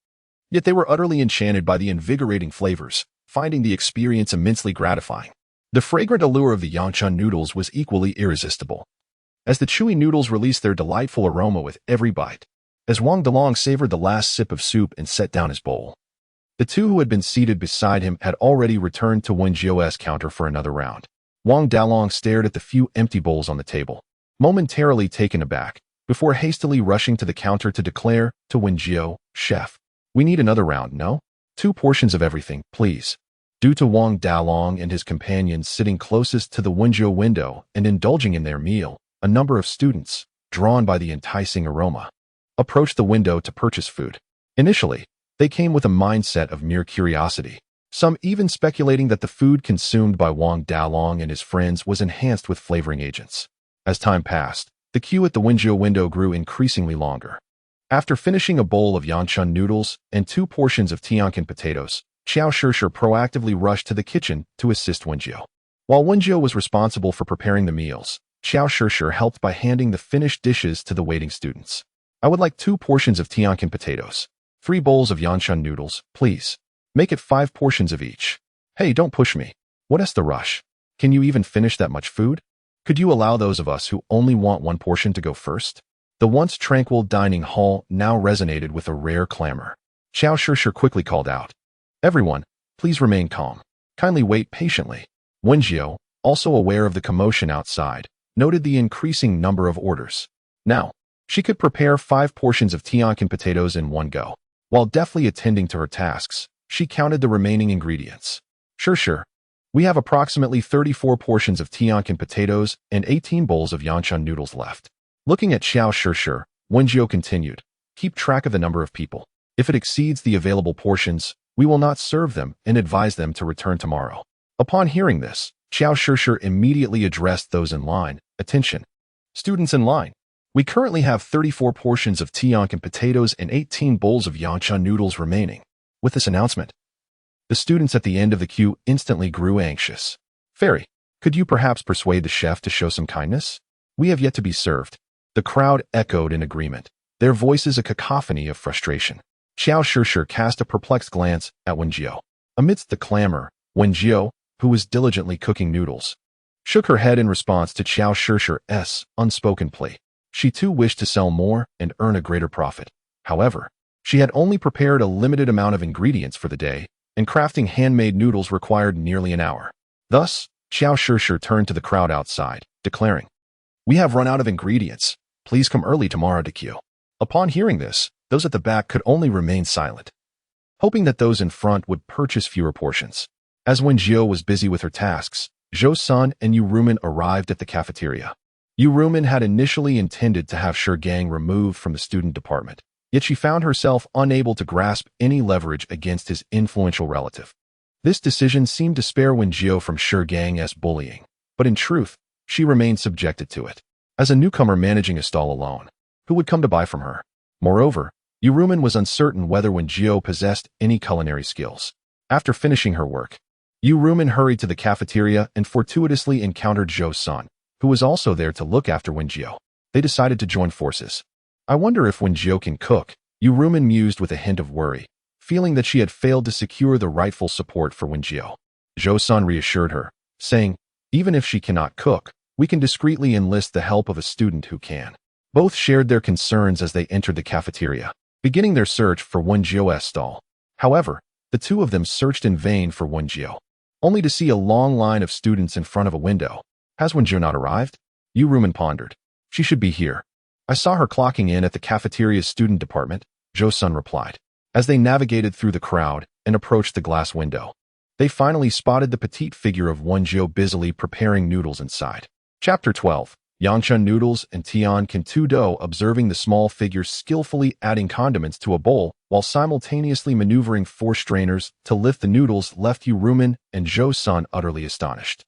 Yet they were utterly enchanted by the invigorating flavors, finding the experience immensely gratifying. The fragrant allure of the yanchun noodles was equally irresistible, as the chewy noodles released their delightful aroma with every bite. As Wang Dalong savored the last sip of soup and set down his bowl, the 2 who had been seated beside him had already returned to Wen Jiu's counter for another round. Wang Dalong stared at the few empty bowls on the table, momentarily taken aback, before hastily rushing to the counter to declare to Wen Jiu, "Chef, we need another round, no? 2 portions of everything, please." Due to Wang Dalong and his companions sitting closest to the Wen Jiu window and indulging in their meal, a number of students, drawn by the enticing aroma, approached the window to purchase food. Initially, they came with a mindset of mere curiosity, some even speculating that the food consumed by Wang Dalong and his friends was enhanced with flavoring agents. As time passed, the queue at the Wen Jiu window grew increasingly longer. After finishing a bowl of yanchun noodles and 2 portions of tianjin potatoes, Qiao Shishir proactively rushed to the kitchen to assist Wen Jiu. While Wen Jiu was responsible for preparing the meals, Qiao Shishir helped by handing the finished dishes to the waiting students. "I would like 2 portions of tianjin potatoes, 3 bowls of yanchun noodles, please. Make it 5 portions of each." "Hey, don't push me." What is the rush? Can you even finish that much food? Could you allow those of us who only want one portion to go first? The once tranquil dining hall now resonated with a rare clamor. Xiao Shishir quickly called out, "Everyone, please remain calm. Kindly wait patiently." Wen Jiu, also aware of the commotion outside, noted the increasing number of orders. Now, she could prepare 5 portions of Tiankin potatoes in one go. While deftly attending to her tasks, she counted the remaining ingredients. Sure. We have approximately 34 portions of Tiankin potatoes and 18 bowls of Yanchun noodles left. Looking at Xiao Shishir, Wen Jiu continued, "Keep track of the number of people. If it exceeds the available portions, we will not serve them and advise them to return tomorrow." Upon hearing this, Xiao Shishir immediately addressed those in line. "Attention, students in line. We currently have 34 portions of Tiankin potatoes and 18 bowls of Yanchun noodles remaining." With this announcement, the students at the end of the queue instantly grew anxious. "Fairy, could you perhaps persuade the chef to show some kindness? We have yet to be served." The crowd echoed in agreement, their voices a cacophony of frustration. Xiao Shishir cast a perplexed glance at Wen Jiu. Amidst the clamor, Wen Jiu, who was diligently cooking noodles, shook her head in response to Xiao Shishir's unspoken plea. She too wished to sell more and earn a greater profit. However, she had only prepared a limited amount of ingredients for the day, and crafting handmade noodles required nearly an hour. Thus, Xiao Shishir turned to the crowd outside, declaring, "We have run out of ingredients. Please come early tomorrow to queue." Upon hearing this, those at the back could only remain silent, hoping that those in front would purchase fewer portions. As Wen Jiu was busy with her tasks, Zhou-san and Yu Rumen arrived at the cafeteria. Yu Rumen had initially intended to have Shi Gang removed from the student department, yet she found herself unable to grasp any leverage against his influential relative. This decision seemed to spare Wen Jiu from Shi Gang's bullying, but in truth, she remained subjected to it. As a newcomer managing a stall alone, who would come to buy from her? Moreover, Yu Rumen was uncertain whether Wen Jiu possessed any culinary skills. After finishing her work, Yu Rumen hurried to the cafeteria and fortuitously encountered Zhou-san, who was also there to look after Wen Jiu. They decided to join forces. "I wonder if Wen Jiu can cook," Yu Rumen mused with a hint of worry, feeling that she had failed to secure the rightful support for Wen Jiu. Zhou-san reassured her, saying, "Even if she cannot cook, we can discreetly enlist the help of a student who can." Both shared their concerns as they entered the cafeteria, beginning their search for Wen Jiu's stall. However, the two of them searched in vain for Wen Jiu, only to see a long line of students in front of a window. "Has Wen Jiu not arrived?" Yu Rumen pondered. "She should be here. I saw her clocking in at the cafeteria's student department," Zhou-san replied. As they navigated through the crowd and approached the glass window, they finally spotted the petite figure of Wen Jiu busily preparing noodles inside. Chapter 12. Yanchun noodles and Tiankin dough. Observing the small figure skillfully adding condiments to a bowl while simultaneously maneuvering 4 strainers to lift the noodles left Yu Rumen and Zhou-san utterly astonished.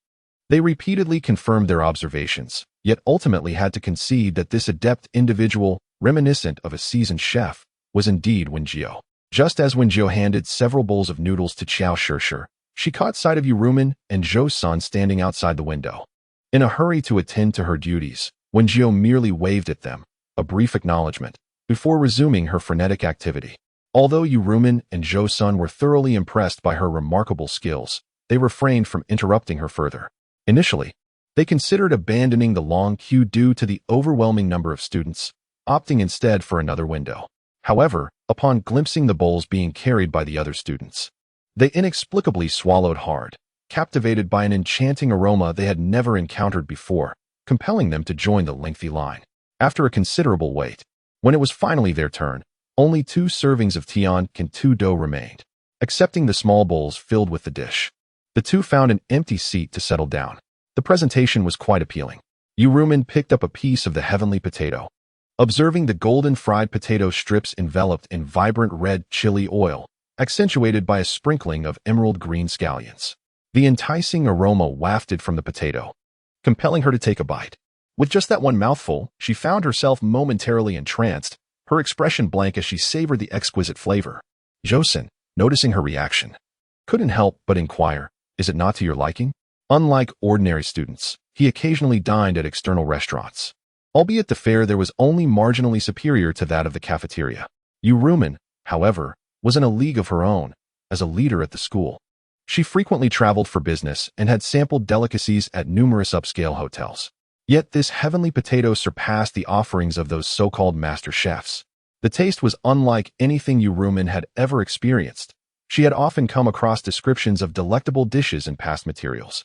They repeatedly confirmed their observations, yet ultimately had to concede that this adept individual, reminiscent of a seasoned chef, was indeed Wen Jiu. Just as Wen Jiu handed several bowls of noodles to Xiao Shishir, she caught sight of Yu Rumen and Zhou-san standing outside the window. In a hurry to attend to her duties, Wen Jiu merely waved at them, a brief acknowledgement, before resuming her frenetic activity. Although Yu Rumen and Zhou-san were thoroughly impressed by her remarkable skills, they refrained from interrupting her further. Initially, they considered abandoning the long queue due to the overwhelming number of students, opting instead for another window. However, upon glimpsing the bowls being carried by the other students, they inexplicably swallowed hard, captivated by an enchanting aroma they had never encountered before, compelling them to join the lengthy line. After a considerable wait, when it was finally their turn, only 2 servings of Tiankin dough remained. Accepting the small bowls filled with the dish, the two found an empty seat to settle down. The presentation was quite appealing. Yu Rumen picked up a piece of the heavenly potato. Observing the golden fried potato strips enveloped in vibrant red chili oil, accentuated by a sprinkling of emerald green scallions, the enticing aroma wafted from the potato, compelling her to take a bite. With just that one mouthful, she found herself momentarily entranced, her expression blank as she savored the exquisite flavor. Zhou-san, noticing her reaction, couldn't help but inquire, "Is it not to your liking?" Unlike ordinary students, he occasionally dined at external restaurants, albeit the fare there was only marginally superior to that of the cafeteria. Yu Rumen, however, was in a league of her own, as a leader at the school. She frequently traveled for business and had sampled delicacies at numerous upscale hotels. Yet this heavenly potato surpassed the offerings of those so-called master chefs. The taste was unlike anything Yu had ever experienced. She had often come across descriptions of delectable dishes in past materials.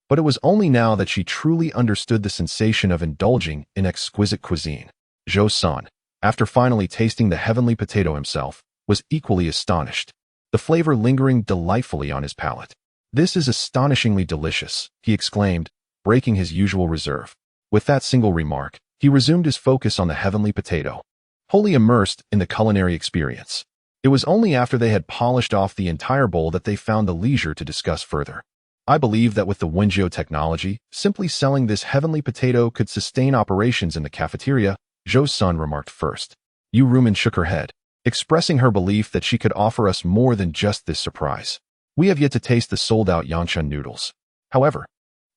But it was only now that she truly understood the sensation of indulging in exquisite cuisine. Zhou-san, after finally tasting the heavenly potato himself, was equally astonished, the flavor lingering delightfully on his palate. "This is astonishingly delicious," he exclaimed, breaking his usual reserve. With that single remark, he resumed his focus on the heavenly potato, wholly immersed in the culinary experience. It was only after they had polished off the entire bowl that they found the leisure to discuss further. "I believe that with the Wen Jiu technology, simply selling this heavenly potato could sustain operations in the cafeteria," Zhou's remarked first. Yu shook her head, expressing her belief that she could offer us more than just this surprise. "We have yet to taste the sold-out Yanshan noodles." However,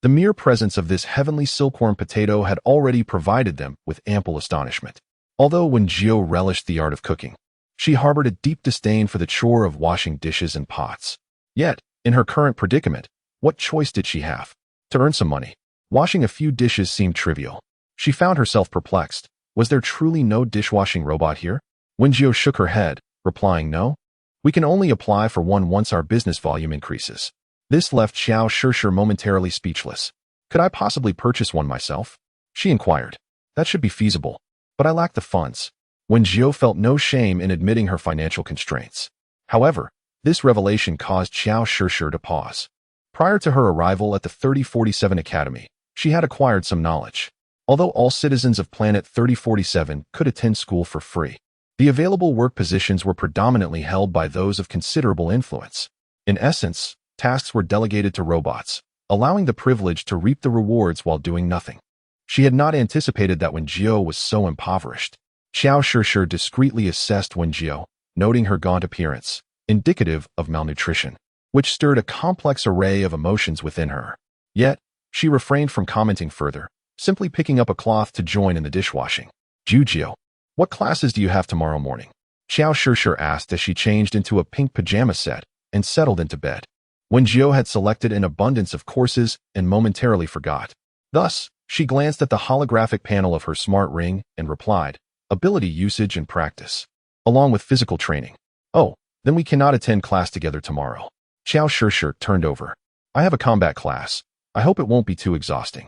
the mere presence of this heavenly silkworm potato had already provided them with ample astonishment. Although Wen Jiu relished the art of cooking, she harbored a deep disdain for the chore of washing dishes and pots. Yet, in her current predicament, what choice did she have? To earn some money. Washing a few dishes seemed trivial. She found herself perplexed. Was there truly no dishwashing robot here? Wen Jiu shook her head, replying no. "We can only apply for one once our business volume increases." This left Xiao Shishir momentarily speechless. "Could I possibly purchase one myself?" she inquired. "That should be feasible, but I lack the funds." Wen Jiu felt no shame in admitting her financial constraints. However, this revelation caused Xiao Shishir to pause. Prior to her arrival at the 3047 Academy, she had acquired some knowledge. Although all citizens of Planet 3047 could attend school for free, the available work positions were predominantly held by those of considerable influence. In essence, tasks were delegated to robots, allowing the privileged to reap the rewards while doing nothing. She had not anticipated that Wen Jiu was so impoverished. Xiao Shishir discreetly assessed Wen Jiu, noting her gaunt appearance, indicative of malnutrition, which stirred a complex array of emotions within her. Yet, she refrained from commenting further, simply picking up a cloth to join in the dishwashing. "Jiu, what classes do you have tomorrow morning?" Xiao Shishir asked as she changed into a pink pajama set and settled into bed. Wen Jiu had selected an abundance of courses and momentarily forgot. Thus, she glanced at the holographic panel of her smart ring and replied, "Ability usage and practice, along with physical training." "Oh, then we cannot attend class together tomorrow." Xiao Shishir turned over. "I have a combat class. I hope it won't be too exhausting.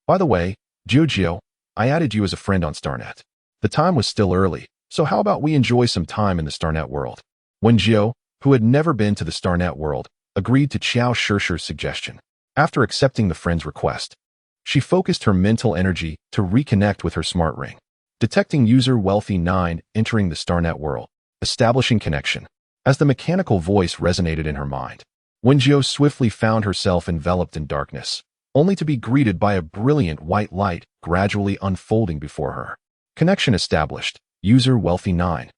By the way, Jiu, I added you as a friend on StarNet. The time was still early, so how about we enjoy some time in the StarNet world?" Wen Jiu, who had never been to the StarNet world, agreed to Xiao Shishir's suggestion. After accepting the friend's request, she focused her mental energy to reconnect with her smart ring, detecting user Wealthy 9 entering the StarNet world, establishing connection. As the mechanical voice resonated in her mind, Wen Jiu swiftly found herself enveloped in darkness, only to be greeted by a brilliant white light gradually unfolding before her. Connection established. User Wealthy 9.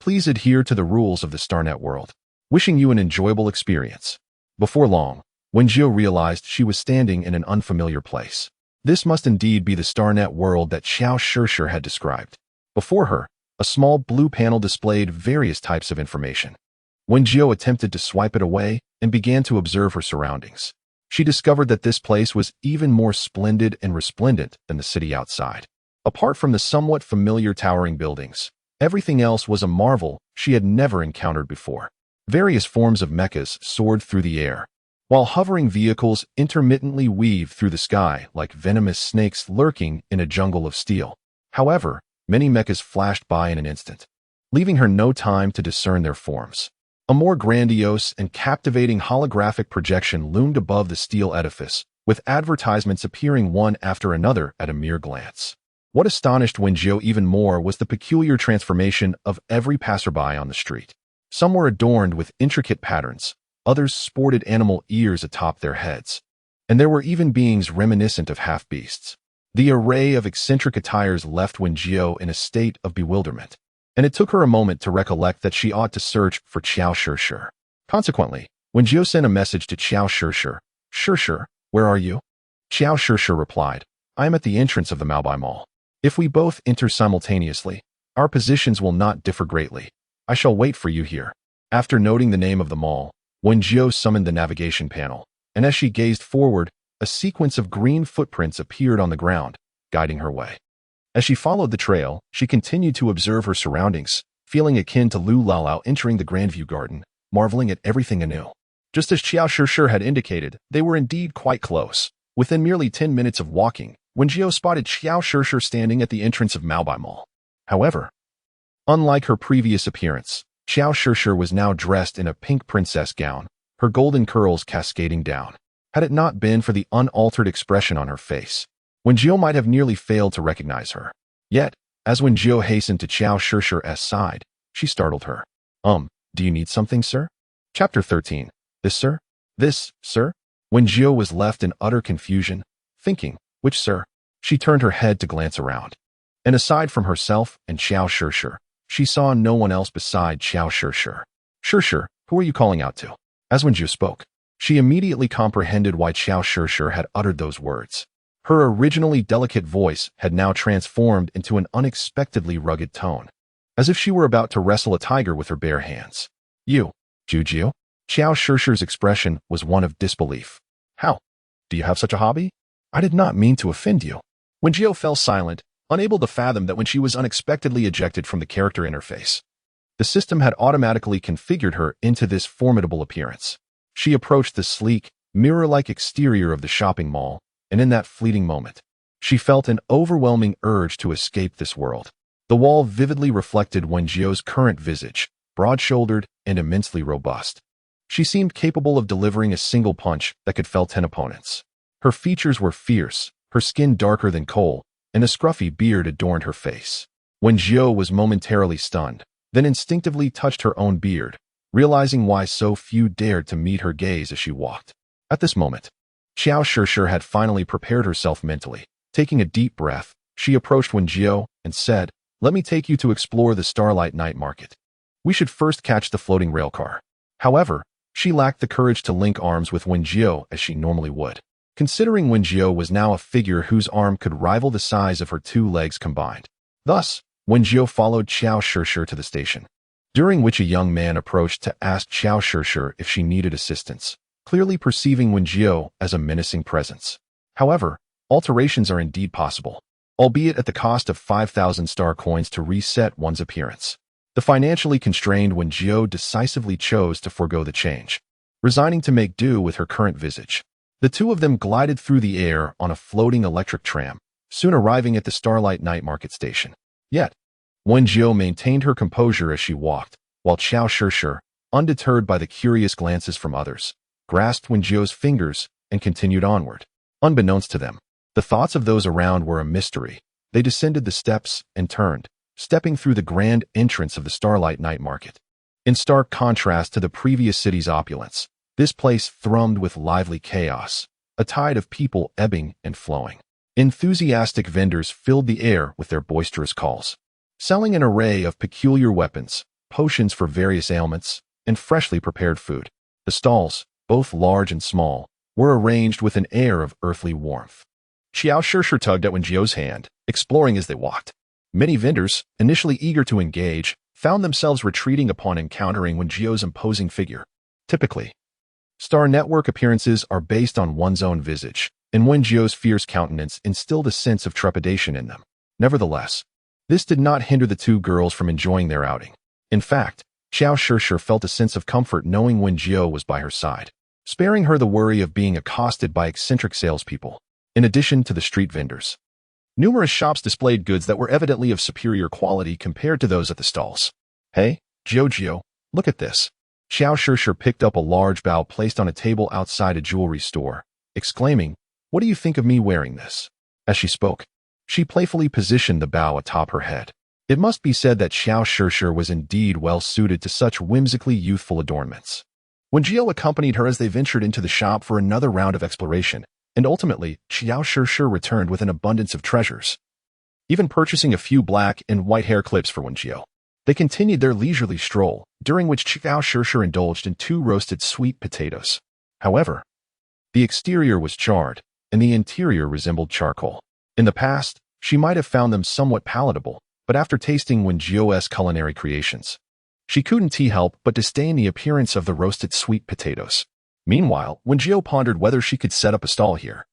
Please adhere to the rules of the StarNet world. Wishing you an enjoyable experience. Before long, Wen Jiu realized she was standing in an unfamiliar place. This must indeed be the StarNet world that Xiao Shishir had described. Before her, a small blue panel displayed various types of information. Wen Jiu attempted to swipe it away and began to observe her surroundings. She discovered that this place was even more splendid and resplendent than the city outside. Apart from the somewhat familiar towering buildings, everything else was a marvel she had never encountered before. Various forms of mechas soared through the air, while hovering vehicles intermittently weaved through the sky like venomous snakes lurking in a jungle of steel. However, many mechas flashed by in an instant, leaving her no time to discern their forms. A more grandiose and captivating holographic projection loomed above the steel edifice, with advertisements appearing one after another at a mere glance. What astonished Wen Jiu even more was the peculiar transformation of every passerby on the street. Some were adorned with intricate patterns, others sported animal ears atop their heads, and there were even beings reminiscent of half-beasts. The array of eccentric attires left Wen Jiu in a state of bewilderment, and it took her a moment to recollect that she ought to search for Xiao Shishir. Consequently, Wen Jiu sent a message to Xiao Shishir. "Shishir, where are you?" Xiao Shishir replied, "I am at the entrance of the Maobai Mall. If we both enter simultaneously, our positions will not differ greatly. I shall wait for you here." After noting the name of the mall, Wen Jiu summoned the navigation panel, and as she gazed forward, a sequence of green footprints appeared on the ground, guiding her way. As she followed the trail, she continued to observe her surroundings, feeling akin to Lu Laolao entering the Grandview Garden, marveling at everything anew. Just as Xiao Shishir had indicated, they were indeed quite close. Within merely 10 minutes of walking, Wen Jiu spotted Xiao Shishir standing at the entrance of Maobai Mall. However, unlike her previous appearance, Xiao Shishir was now dressed in a pink princess gown, her golden curls cascading down. Had it not been for the unaltered expression on her face, Wen Jiu might have nearly failed to recognize her. Yet, as Wen Jiu hastened to Xiao Shishir's side, she startled her. Do you need something, sir? Chapter 13. This, sir? This, sir? Wen Jiu was left in utter confusion, thinking, which sir? She turned her head to glance around. And aside from herself and Xiao Shishir, she saw no one else beside Xiao Shishir. Shishir, who are you calling out to? As Wen Jiu spoke, she immediately comprehended why Xiao Shishir had uttered those words. Her originally delicate voice had now transformed into an unexpectedly rugged tone, as if she were about to wrestle a tiger with her bare hands. You, Jiu? Xiao Shishir's expression was one of disbelief. How? Do you have such a hobby? I did not mean to offend you. Wen Jiu fell silent, unable to fathom that when she was unexpectedly ejected from the character interface, the system had automatically configured her into this formidable appearance. She approached the sleek, mirror-like exterior of the shopping mall, and in that fleeting moment, she felt an overwhelming urge to escape this world. The wall vividly reflected Wen Jiu's current visage, broad-shouldered and immensely robust. She seemed capable of delivering a single punch that could fell 10 opponents. Her features were fierce, her skin darker than coal, and a scruffy beard adorned her face. Wen Jiu was momentarily stunned, then instinctively touched her own beard, realizing why so few dared to meet her gaze as she walked. At this moment, Xiao Shishir had finally prepared herself mentally. Taking a deep breath, she approached Wen Jiu and said, "Let me take you to explore the Starlight Night Market. We should first catch the floating rail car." However, she lacked the courage to link arms with Wen Jiu as she normally would, considering Wen Jiu was now a figure whose arm could rival the size of her 2 legs combined. Thus, Wen Jiu followed Xiao Shishir to the station, during which a young man approached to ask Xiao Shishir if she needed assistance, clearly perceiving Wen Jiu as a menacing presence. However, alterations are indeed possible, albeit at the cost of 5,000 star coins to reset one's appearance. The financially constrained Wen Jiu decisively chose to forego the change, resigning to make do with her current visage. The two of them glided through the air on a floating electric tram, soon arriving at the Starlight Night Market station. Yet, Wen Jiu maintained her composure as she walked, while Xiao Shishir, undeterred by the curious glances from others, grasped Wen Jiu's fingers and continued onward. Unbeknownst to them, the thoughts of those around were a mystery. They descended the steps and turned, stepping through the grand entrance of the Starlight Night Market. In stark contrast to the previous city's opulence, this place thrummed with lively chaos, a tide of people ebbing and flowing. Enthusiastic vendors filled the air with their boisterous calls, selling an array of peculiar weapons, potions for various ailments, and freshly prepared food. The stalls, both large and small, were arranged with an air of earthly warmth. Xiao Shishir tugged at Wen Jiu's hand, exploring as they walked. Many vendors, initially eager to engage, found themselves retreating upon encountering Wen Jiu's imposing figure. Typically, Star Network appearances are based on one's own visage, and Wen Jiu's fierce countenance instilled a sense of trepidation in them. Nevertheless, this did not hinder the two girls from enjoying their outing. In fact, Xiao Shishir felt a sense of comfort knowing Wen Jiu was by her side, sparing her the worry of being accosted by eccentric salespeople. In addition to the street vendors, numerous shops displayed goods that were evidently of superior quality compared to those at the stalls. "Hey, Jiu, look at this." Xiao Shishir picked up a large bow placed on a table outside a jewelry store, exclaiming, "What do you think of me wearing this?" As she spoke, she playfully positioned the bow atop her head. It must be said that Xiao Shishir was indeed well suited to such whimsically youthful adornments. Wen Jiu accompanied her as they ventured into the shop for another round of exploration, and ultimately, Xiao Shishir returned with an abundance of treasures, even purchasing a few black and white hair clips for Wen Jiu. They continued their leisurely stroll, during which Xiao Shishir indulged in 2 roasted sweet potatoes. However, the exterior was charred, and the interior resembled charcoal. In the past, she might have found them somewhat palatable, but after tasting Wen Jiu's culinary creations, She couldn't help but disdain the appearance of the roasted sweet potatoes. Meanwhile, Wen Jiu pondered whether she could set up a stall here.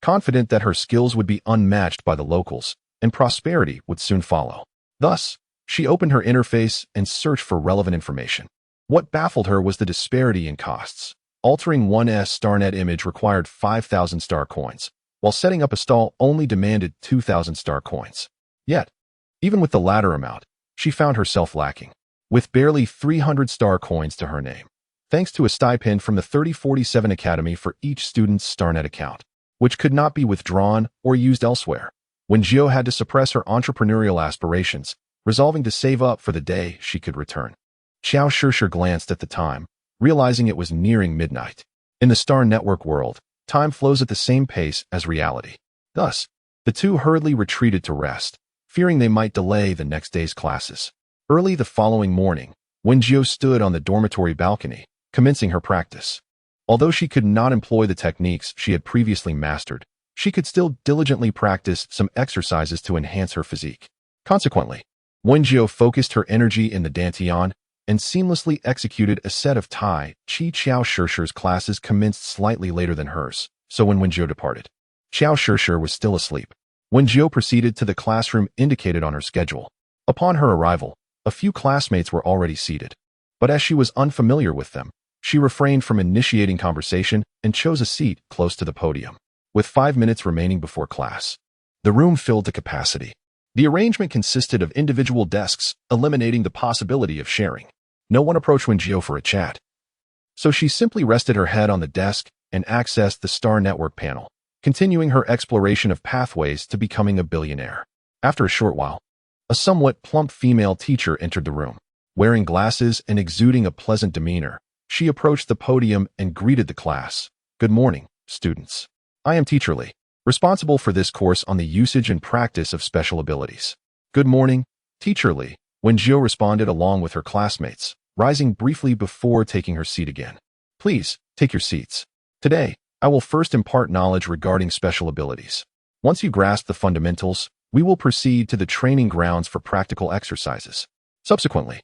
Confident that her skills would be unmatched by the locals, and prosperity would soon follow. Thus, she opened her interface and searched for relevant information. What baffled her was the disparity in costs. Altering one's StarNet image required 5,000 star coins, while setting up a stall only demanded 2,000 star coins. Yet, even with the latter amount, she found herself lacking, with barely 300 star coins to her name, thanks to a stipend from the 3047 Academy for each student's StarNet account, which could not be withdrawn or used elsewhere. Wen Jiu had to suppress her entrepreneurial aspirations, resolving to save up for the day she could return. Xiao Shishir glanced at the time, realizing it was nearing midnight. In the Star Network world, time flows at the same pace as reality. Thus, the two hurriedly retreated to rest, fearing they might delay the next day's classes. Early the following morning, Wen Jiu stood on the dormitory balcony, commencing her practice. Although she could not employ the techniques she had previously mastered, she could still diligently practice some exercises to enhance her physique. Consequently, Wen Jiu focused her energy in the dantian and seamlessly executed a set of Tai Chi. Xiao Shishir's classes commenced slightly later than hers, so when Wen Jiu departed, Xiao Shishir was still asleep. Wen Jiu proceeded to the classroom indicated on her schedule. Upon her arrival, a few classmates were already seated, but as she was unfamiliar with them, she refrained from initiating conversation and chose a seat close to the podium. With 5 minutes remaining before class, the room filled to capacity. The arrangement consisted of individual desks, eliminating the possibility of sharing. No one approached Wen Jiu for a chat, so she simply rested her head on the desk and accessed the Star Network panel, continuing her exploration of pathways to becoming a billionaire. After a short while, a somewhat plump female teacher entered the room. Wearing glasses and exuding a pleasant demeanor, she approached the podium and greeted the class. "Good morning, students. I am Teacher Li, responsible for this course on the usage and practice of special abilities." "Good morning, Teacher Li," Wen Jiu responded along with her classmates, rising briefly before taking her seat again. "Please, take your seats. Today, I will first impart knowledge regarding special abilities. Once you grasp the fundamentals, we will proceed to the training grounds for practical exercises." Subsequently,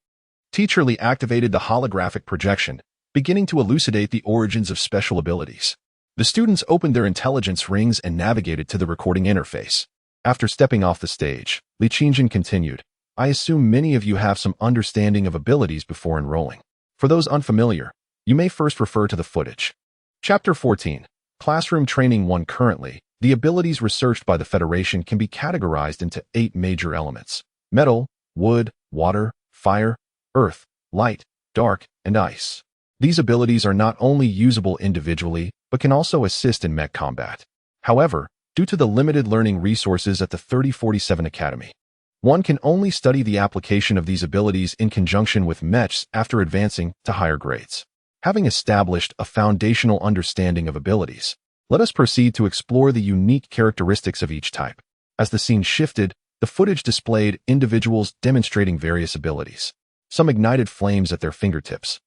Teacher Li activated the holographic projection, beginning to elucidate the origins of special abilities. The students opened their intelligence rings and navigated to the recording interface. After stepping off the stage, Li Qingjin continued, "I assume many of you have some understanding of abilities before enrolling. For those unfamiliar, you may first refer to the footage." Chapter 14. Classroom Training 1. Currently, the abilities researched by the Federation can be categorized into 8 major elements: metal, wood, water, fire, earth, light, dark, and ice. These abilities are not only usable individually, but can also assist in mech combat. However, due to the limited learning resources at the 3047 Academy, one can only study the application of these abilities in conjunction with mechs after advancing to higher grades. Having established a foundational understanding of abilities, let us proceed to explore the unique characteristics of each type. As the scene shifted, the footage displayed individuals demonstrating various abilities. Some ignited flames at their fingertips,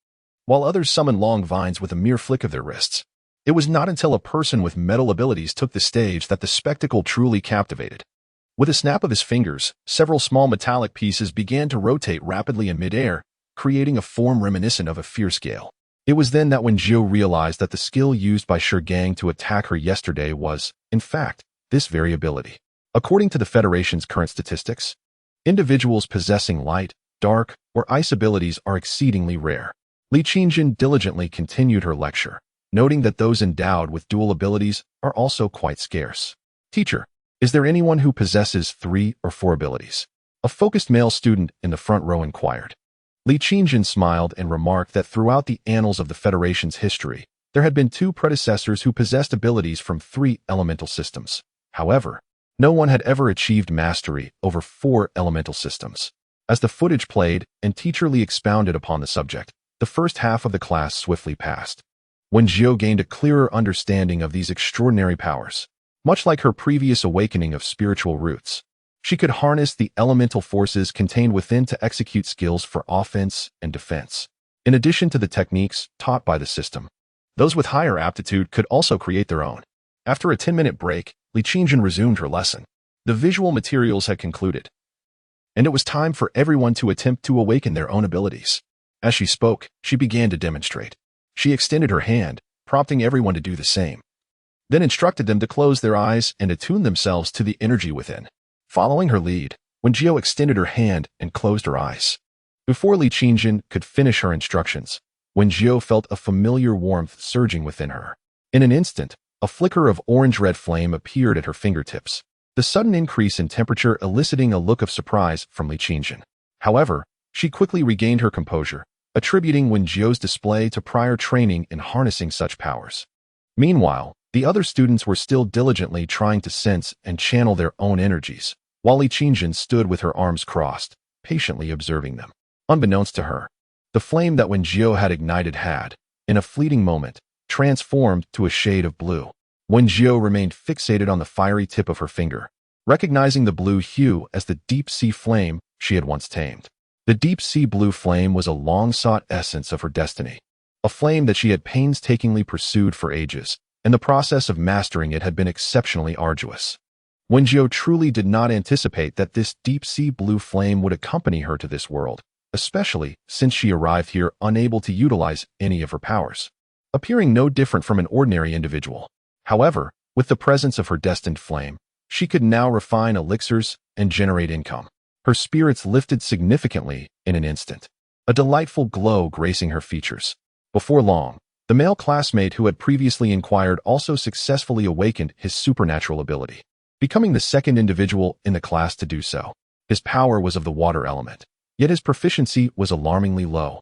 while others summoned long vines with a mere flick of their wrists. It was not until a person with metal abilities took the stage that the spectacle truly captivated. With a snap of his fingers, several small metallic pieces began to rotate rapidly in midair, creating a form reminiscent of a fear scale. It was then that Wen Jiu realized that the skill used by Gang to attack her yesterday was, in fact, this very ability. According to the Federation's current statistics, individuals possessing light, dark, or ice abilities are exceedingly rare. Li Qingjin diligently continued her lecture, noting that those endowed with dual abilities are also quite scarce. "Teacher, is there anyone who possesses 3 or 4 abilities?" a focused male student in the front row inquired. Li Qingjin smiled and remarked that throughout the annals of the Federation's history, there had been 2 predecessors who possessed abilities from 3 elemental systems. However, no one had ever achieved mastery over 4 elemental systems. As the footage played and Teacher Li expounded upon the subject, the first half of the class swiftly passed. Wen Jiu gained a clearer understanding of these extraordinary powers. Much like her previous awakening of spiritual roots, she could harness the elemental forces contained within to execute skills for offense and defense. In addition to the techniques taught by the system, those with higher aptitude could also create their own. After a 10-minute break, Li Qingjin resumed her lesson. The visual materials had concluded, and it was time for everyone to attempt to awaken their own abilities. As she spoke, she began to demonstrate. She extended her hand, prompting everyone to do the same, then instructed them to close their eyes and attune themselves to the energy within. Following her lead, Wen Jiu extended her hand and closed her eyes. Before Li Qingjin could finish her instructions, Wen Jiu felt a familiar warmth surging within her. In an instant, a flicker of orange-red flame appeared at her fingertips, the sudden increase in temperature eliciting a look of surprise from Li Qingjin. However, she quickly regained her composure, attributing Wen Jiu's display to prior training in harnessing such powers. Meanwhile, the other students were still diligently trying to sense and channel their own energies, while Li Qingjin stood with her arms crossed, patiently observing them. Unbeknownst to her, the flame that Wen Jiu had ignited had, in a fleeting moment, transformed to a shade of blue. Wen Jiu remained fixated on the fiery tip of her finger, recognizing the blue hue as the deep-sea flame she had once tamed. The deep-sea blue flame was a long-sought essence of her destiny, a flame that she had painstakingly pursued for ages, and the process of mastering it had been exceptionally arduous. Wen Jiu truly did not anticipate that this deep-sea blue flame would accompany her to this world, especially since she arrived here unable to utilize any of her powers, appearing no different from an ordinary individual. However, with the presence of her destined flame, she could now refine elixirs and generate income. Her spirits lifted significantly in an instant, a delightful glow gracing her features. Before long, the male classmate who had previously inquired also successfully awakened his supernatural ability, becoming the second individual in the class to do so. His power was of the water element, yet his proficiency was alarmingly low,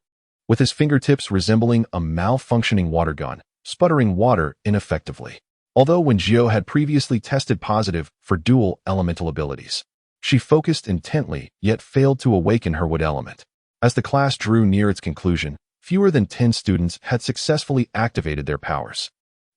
with his fingertips resembling a malfunctioning water gun, sputtering water ineffectively. Although Wen Jiu had previously tested positive for dual elemental abilities, she focused intently yet failed to awaken her wood element. As the class drew near its conclusion, fewer than 10 students had successfully activated their powers.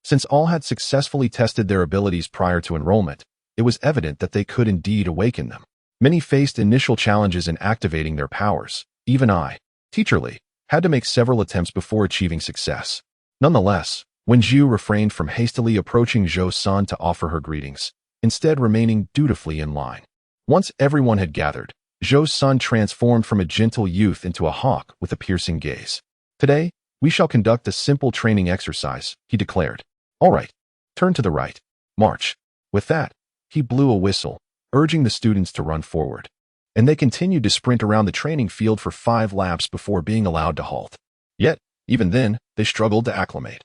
Since all had successfully tested their abilities prior to enrollment, it was evident that they could indeed awaken them. Many faced initial challenges in activating their powers. Even I, Teacher Li, had to make several attempts before achieving success. Nonetheless, Wen Jiu refrained from hastily approaching Zhou Sun to offer her greetings, instead remaining dutifully in line. Once everyone had gathered, Zhou Sun transformed from a gentle youth into a hawk with a piercing gaze. "Today, we shall conduct a simple training exercise," he declared. "All right, turn to the right. March." With that, he blew a whistle, urging the students to run forward, and they continued to sprint around the training field for 5 laps before being allowed to halt. Yet, even then, they struggled to acclimate.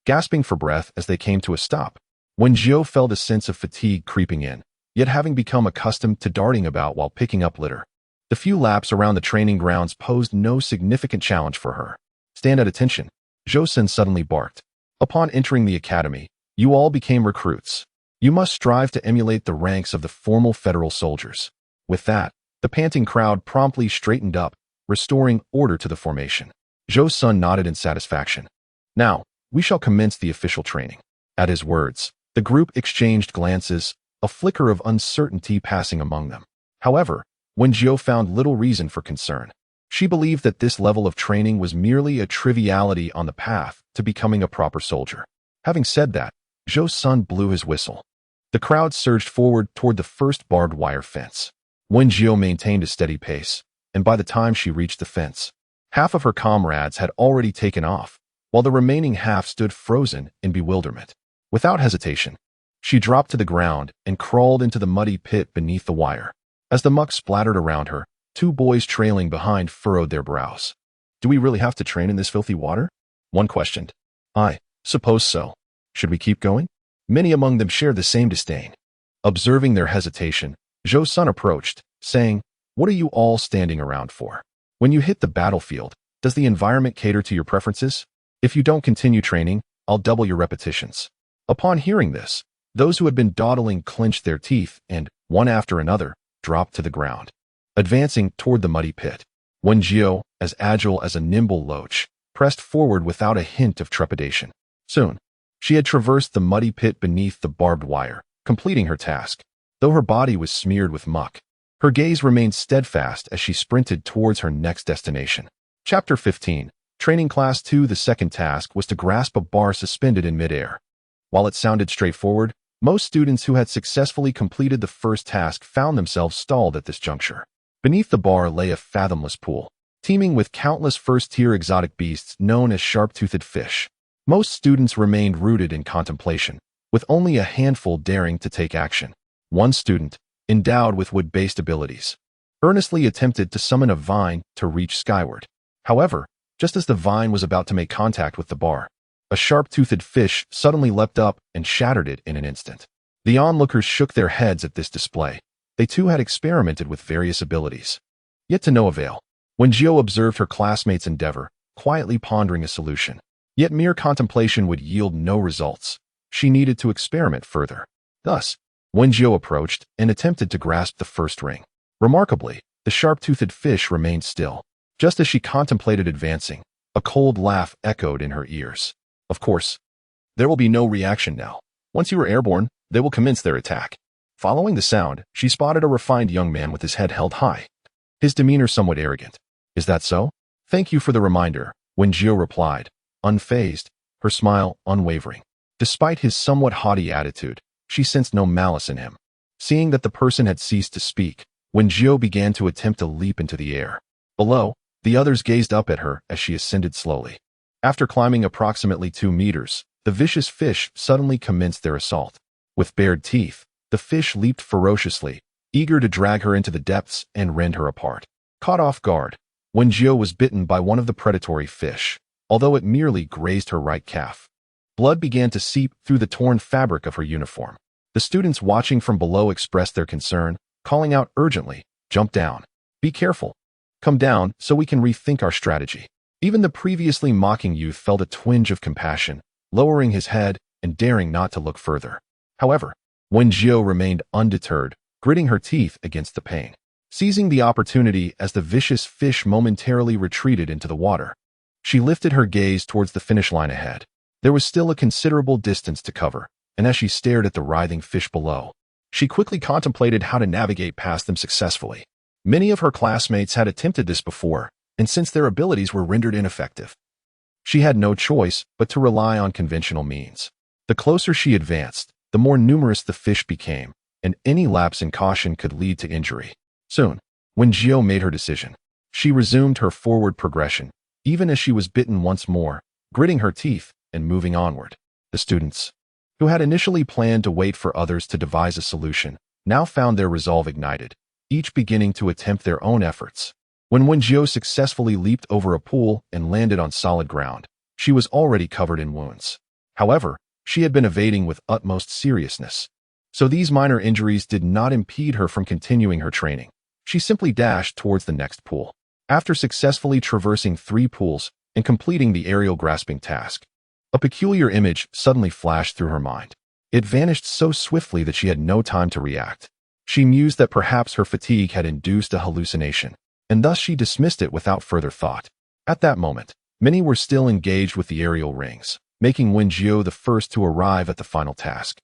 Gasping for breath as they came to a stop, Wen Jiu felt a sense of fatigue creeping in, yet having become accustomed to darting about while picking up litter, the few laps around the training grounds posed no significant challenge for her. "Stand at attention," Zhou Sun suddenly barked. "Upon entering the academy, you all became recruits. You must strive to emulate the ranks of the formal federal soldiers." With that, the panting crowd promptly straightened up, restoring order to the formation. Zhou Sun nodded in satisfaction. "Now, we shall commence the official training." At his words, the group exchanged glances, a flicker of uncertainty passing among them. However, Wen Jiu found little reason for concern. She believed that this level of training was merely a triviality on the path to becoming a proper soldier. Having said that, Zhou Sun blew his whistle. The crowd surged forward toward the first barbed wire fence. Wen Jiu maintained a steady pace, and by the time she reached the fence, half of her comrades had already taken off, while the remaining half stood frozen in bewilderment. Without hesitation, she dropped to the ground and crawled into the muddy pit beneath the wire. As the muck splattered around her, 2 boys trailing behind furrowed their brows. "Do we really have to train in this filthy water?" one questioned. "I suppose so. Should we keep going?" Many among them shared the same disdain. Observing their hesitation, Zhou Sun approached, saying, "What are you all standing around for? When you hit the battlefield, does the environment cater to your preferences? If you don't continue training, I'll double your repetitions." Upon hearing this, those who had been dawdling clenched their teeth and, one after another, dropped to the ground. Advancing toward the muddy pit, Wen Jiu, as agile as a nimble loach, pressed forward without a hint of trepidation. Soon, she had traversed the muddy pit beneath the barbed wire, completing her task. Though her body was smeared with muck, her gaze remained steadfast as she sprinted towards her next destination. Chapter 15. Training Class 2. The second task was to grasp a bar suspended in midair. While it sounded straightforward, most students who had successfully completed the first task found themselves stalled at this juncture. Beneath the bar lay a fathomless pool, teeming with countless first-tier exotic beasts known as sharp-toothed fish. Most students remained rooted in contemplation, with only a handful daring to take action. One student, endowed with wood-based abilities, earnestly attempted to summon a vine to reach skyward. However, just as the vine was about to make contact with the bar, a sharp-toothed fish suddenly leapt up and shattered it in an instant. The onlookers shook their heads at this display. They too had experimented with various abilities, yet to no avail. Wen Jiu observed her classmates' endeavor, quietly pondering a solution. Yet mere contemplation would yield no results. She needed to experiment further. Thus, Wen Jiu approached and attempted to grasp the first ring. Remarkably, the sharp-toothed fish remained still. Just as she contemplated advancing, a cold laugh echoed in her ears. Of course, there will be no reaction now. Once you are airborne, they will commence their attack. Following the sound, she spotted a refined young man with his head held high, his demeanor somewhat arrogant. Is that so? Thank you for the reminder, Wen Jiu replied, unfazed, her smile unwavering. Despite his somewhat haughty attitude, she sensed no malice in him. Seeing that the person had ceased to speak, Wen Jiu began to attempt a leap into the air. Below, the others gazed up at her as she ascended slowly. After climbing approximately 2 meters, the vicious fish suddenly commenced their assault. With bared teeth, the fish leaped ferociously, eager to drag her into the depths and rend her apart. Caught off guard, Wen Jiu was bitten by one of the predatory fish, although it merely grazed her right calf. Blood began to seep through the torn fabric of her uniform. The students watching from below expressed their concern, calling out urgently, "Jump down. Be careful. Come down so we can rethink our strategy." Even the previously mocking youth felt a twinge of compassion, lowering his head and daring not to look further. However, Wen Jiu remained undeterred, gritting her teeth against the pain. Seizing the opportunity as the vicious fish momentarily retreated into the water, she lifted her gaze towards the finish line ahead. There was still a considerable distance to cover, and as she stared at the writhing fish below, she quickly contemplated how to navigate past them successfully. Many of her classmates had attempted this before, and since their abilities were rendered ineffective, she had no choice but to rely on conventional means. The closer she advanced, the more numerous the fish became, and any lapse in caution could lead to injury. Soon, Wen Jiu made her decision. She resumed her forward progression, even as she was bitten once more, gritting her teeth and moving onward. The students, who had initially planned to wait for others to devise a solution, now found their resolve ignited, each beginning to attempt their own efforts. When Wen Jiu successfully leaped over a pool and landed on solid ground, she was already covered in wounds. However, she had been evading with utmost seriousness, so these minor injuries did not impede her from continuing her training. She simply dashed towards the next pool. After successfully traversing 3 pools and completing the aerial grasping task, a peculiar image suddenly flashed through her mind. It vanished so swiftly that she had no time to react. She mused that perhaps her fatigue had induced a hallucination, and thus she dismissed it without further thought. At that moment, many were still engaged with the aerial rings, making Wen Jiu the first to arrive at the final task.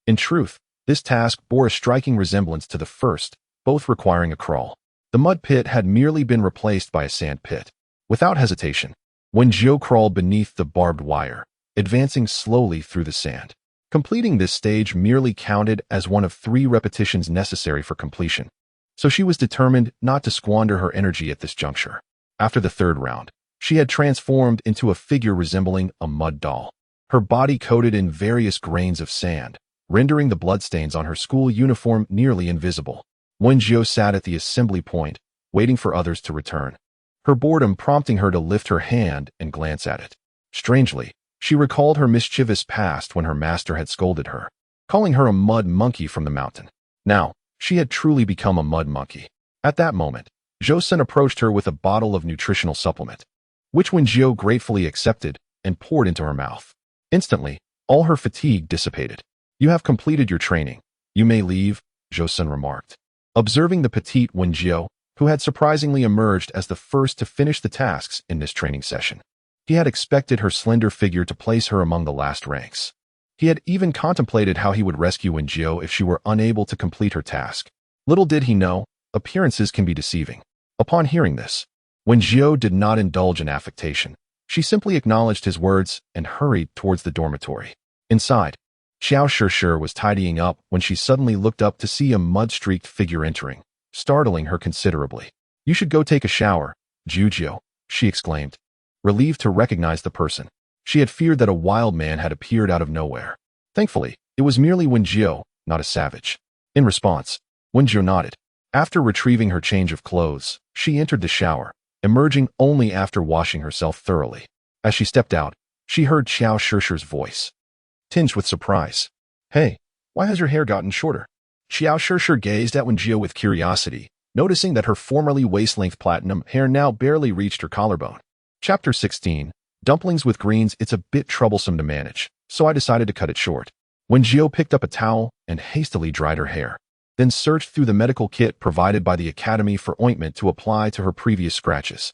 In truth, this task bore a striking resemblance to the first, both requiring a crawl. The mud pit had merely been replaced by a sand pit. Without hesitation, Wen Jiu crawled beneath the barbed wire, advancing slowly through the sand. Completing this stage merely counted as one of 3 repetitions necessary for completion, so she was determined not to squander her energy at this juncture. After the 3rd round, she had transformed into a figure resembling a mud doll, her body coated in various grains of sand, rendering the bloodstains on her school uniform nearly invisible. Wen Jiu sat at the assembly point, waiting for others to return, her boredom prompting her to lift her hand and glance at it. Strangely, she recalled her mischievous past when her master had scolded her, calling her a mud monkey from the mountain. Now, she had truly become a mud monkey. At that moment, Zhou-san approached her with a bottle of nutritional supplement, which Wen Jiu gratefully accepted and poured into her mouth. Instantly, all her fatigue dissipated. "You have completed your training. You may leave," Zhou-san remarked. Observing the petite Wen Jiu, who had surprisingly emerged as the first to finish the tasks in this training session, he had expected her slender figure to place her among the last ranks. He had even contemplated how he would rescue Wen Jiu if she were unable to complete her task. Little did he know, appearances can be deceiving. Upon hearing this, Wen Jiu did not indulge in affectation. She simply acknowledged his words and hurried towards the dormitory. Inside, Xiao Shishir was tidying up when she suddenly looked up to see a mud-streaked figure entering. startling her considerably. "You should go take a shower, Jiu," she exclaimed, relieved to recognize the person. She had feared that a wild man had appeared out of nowhere. Thankfully, it was merely Wen Jiu, not a savage. In response, Wen Jiu nodded. After retrieving her change of clothes, she entered the shower, emerging only after washing herself thoroughly. As she stepped out, she heard Xiao Shishir's voice, tinged with surprise. "Hey, why has your hair gotten shorter?" Xiao Shishir gazed at Wen Jiu with curiosity, noticing that her formerly waist-length platinum hair now barely reached her collarbone. Chapter 16. Dumplings with greens. It's a bit troublesome to manage, so I decided to cut it short. Wen Jiu picked up a towel and hastily dried her hair, then searched through the medical kit provided by the Academy for ointment to apply to her previous scratches.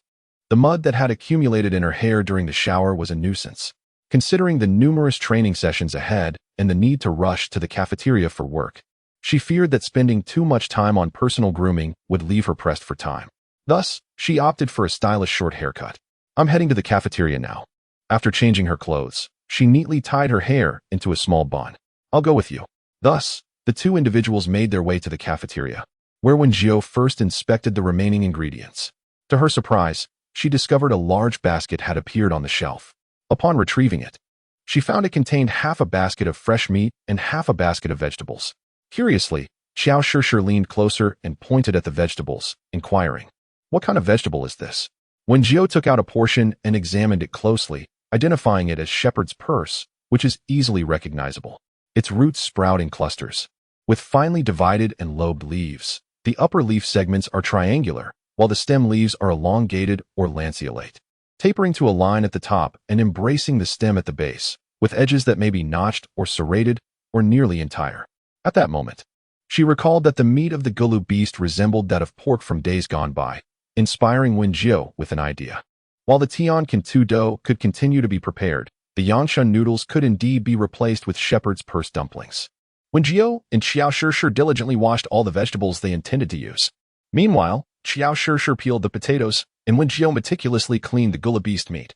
The mud that had accumulated in her hair during the shower was a nuisance, considering the numerous training sessions ahead and the need to rush to the cafeteria for work. She feared that spending too much time on personal grooming would leave her pressed for time. Thus, she opted for a stylish short haircut. "I'm heading to the cafeteria now." After changing her clothes, she neatly tied her hair into a small bun. "I'll go with you." Thus, the two individuals made their way to the cafeteria, where Wen Jiu first inspected the remaining ingredients. To her surprise, she discovered a large basket had appeared on the shelf. Upon retrieving it, she found it contained half a basket of fresh meat and half a basket of vegetables. Curiously, Xiao Shishir leaned closer and pointed at the vegetables, inquiring, "What kind of vegetable is this?" Wen Jiu took out a portion and examined it closely, identifying it as shepherd's purse, which is easily recognizable. Its roots sprout in clusters, with finely divided and lobed leaves. The upper leaf segments are triangular, while the stem leaves are elongated or lanceolate, tapering to a line at the top and embracing the stem at the base, with edges that may be notched or serrated or nearly entire. At that moment, she recalled that the meat of the gulu beast resembled that of pork from days gone by, inspiring Wen Jiu with an idea. While the Tian Kintu dough could continue to be prepared, the Yangshan noodles could indeed be replaced with shepherd's purse dumplings. Wen Jiu and Xiao Shishir diligently washed all the vegetables they intended to use. Meanwhile, Xiao Shishir peeled the potatoes, and Wen Jiu meticulously cleaned the gulu beast meat,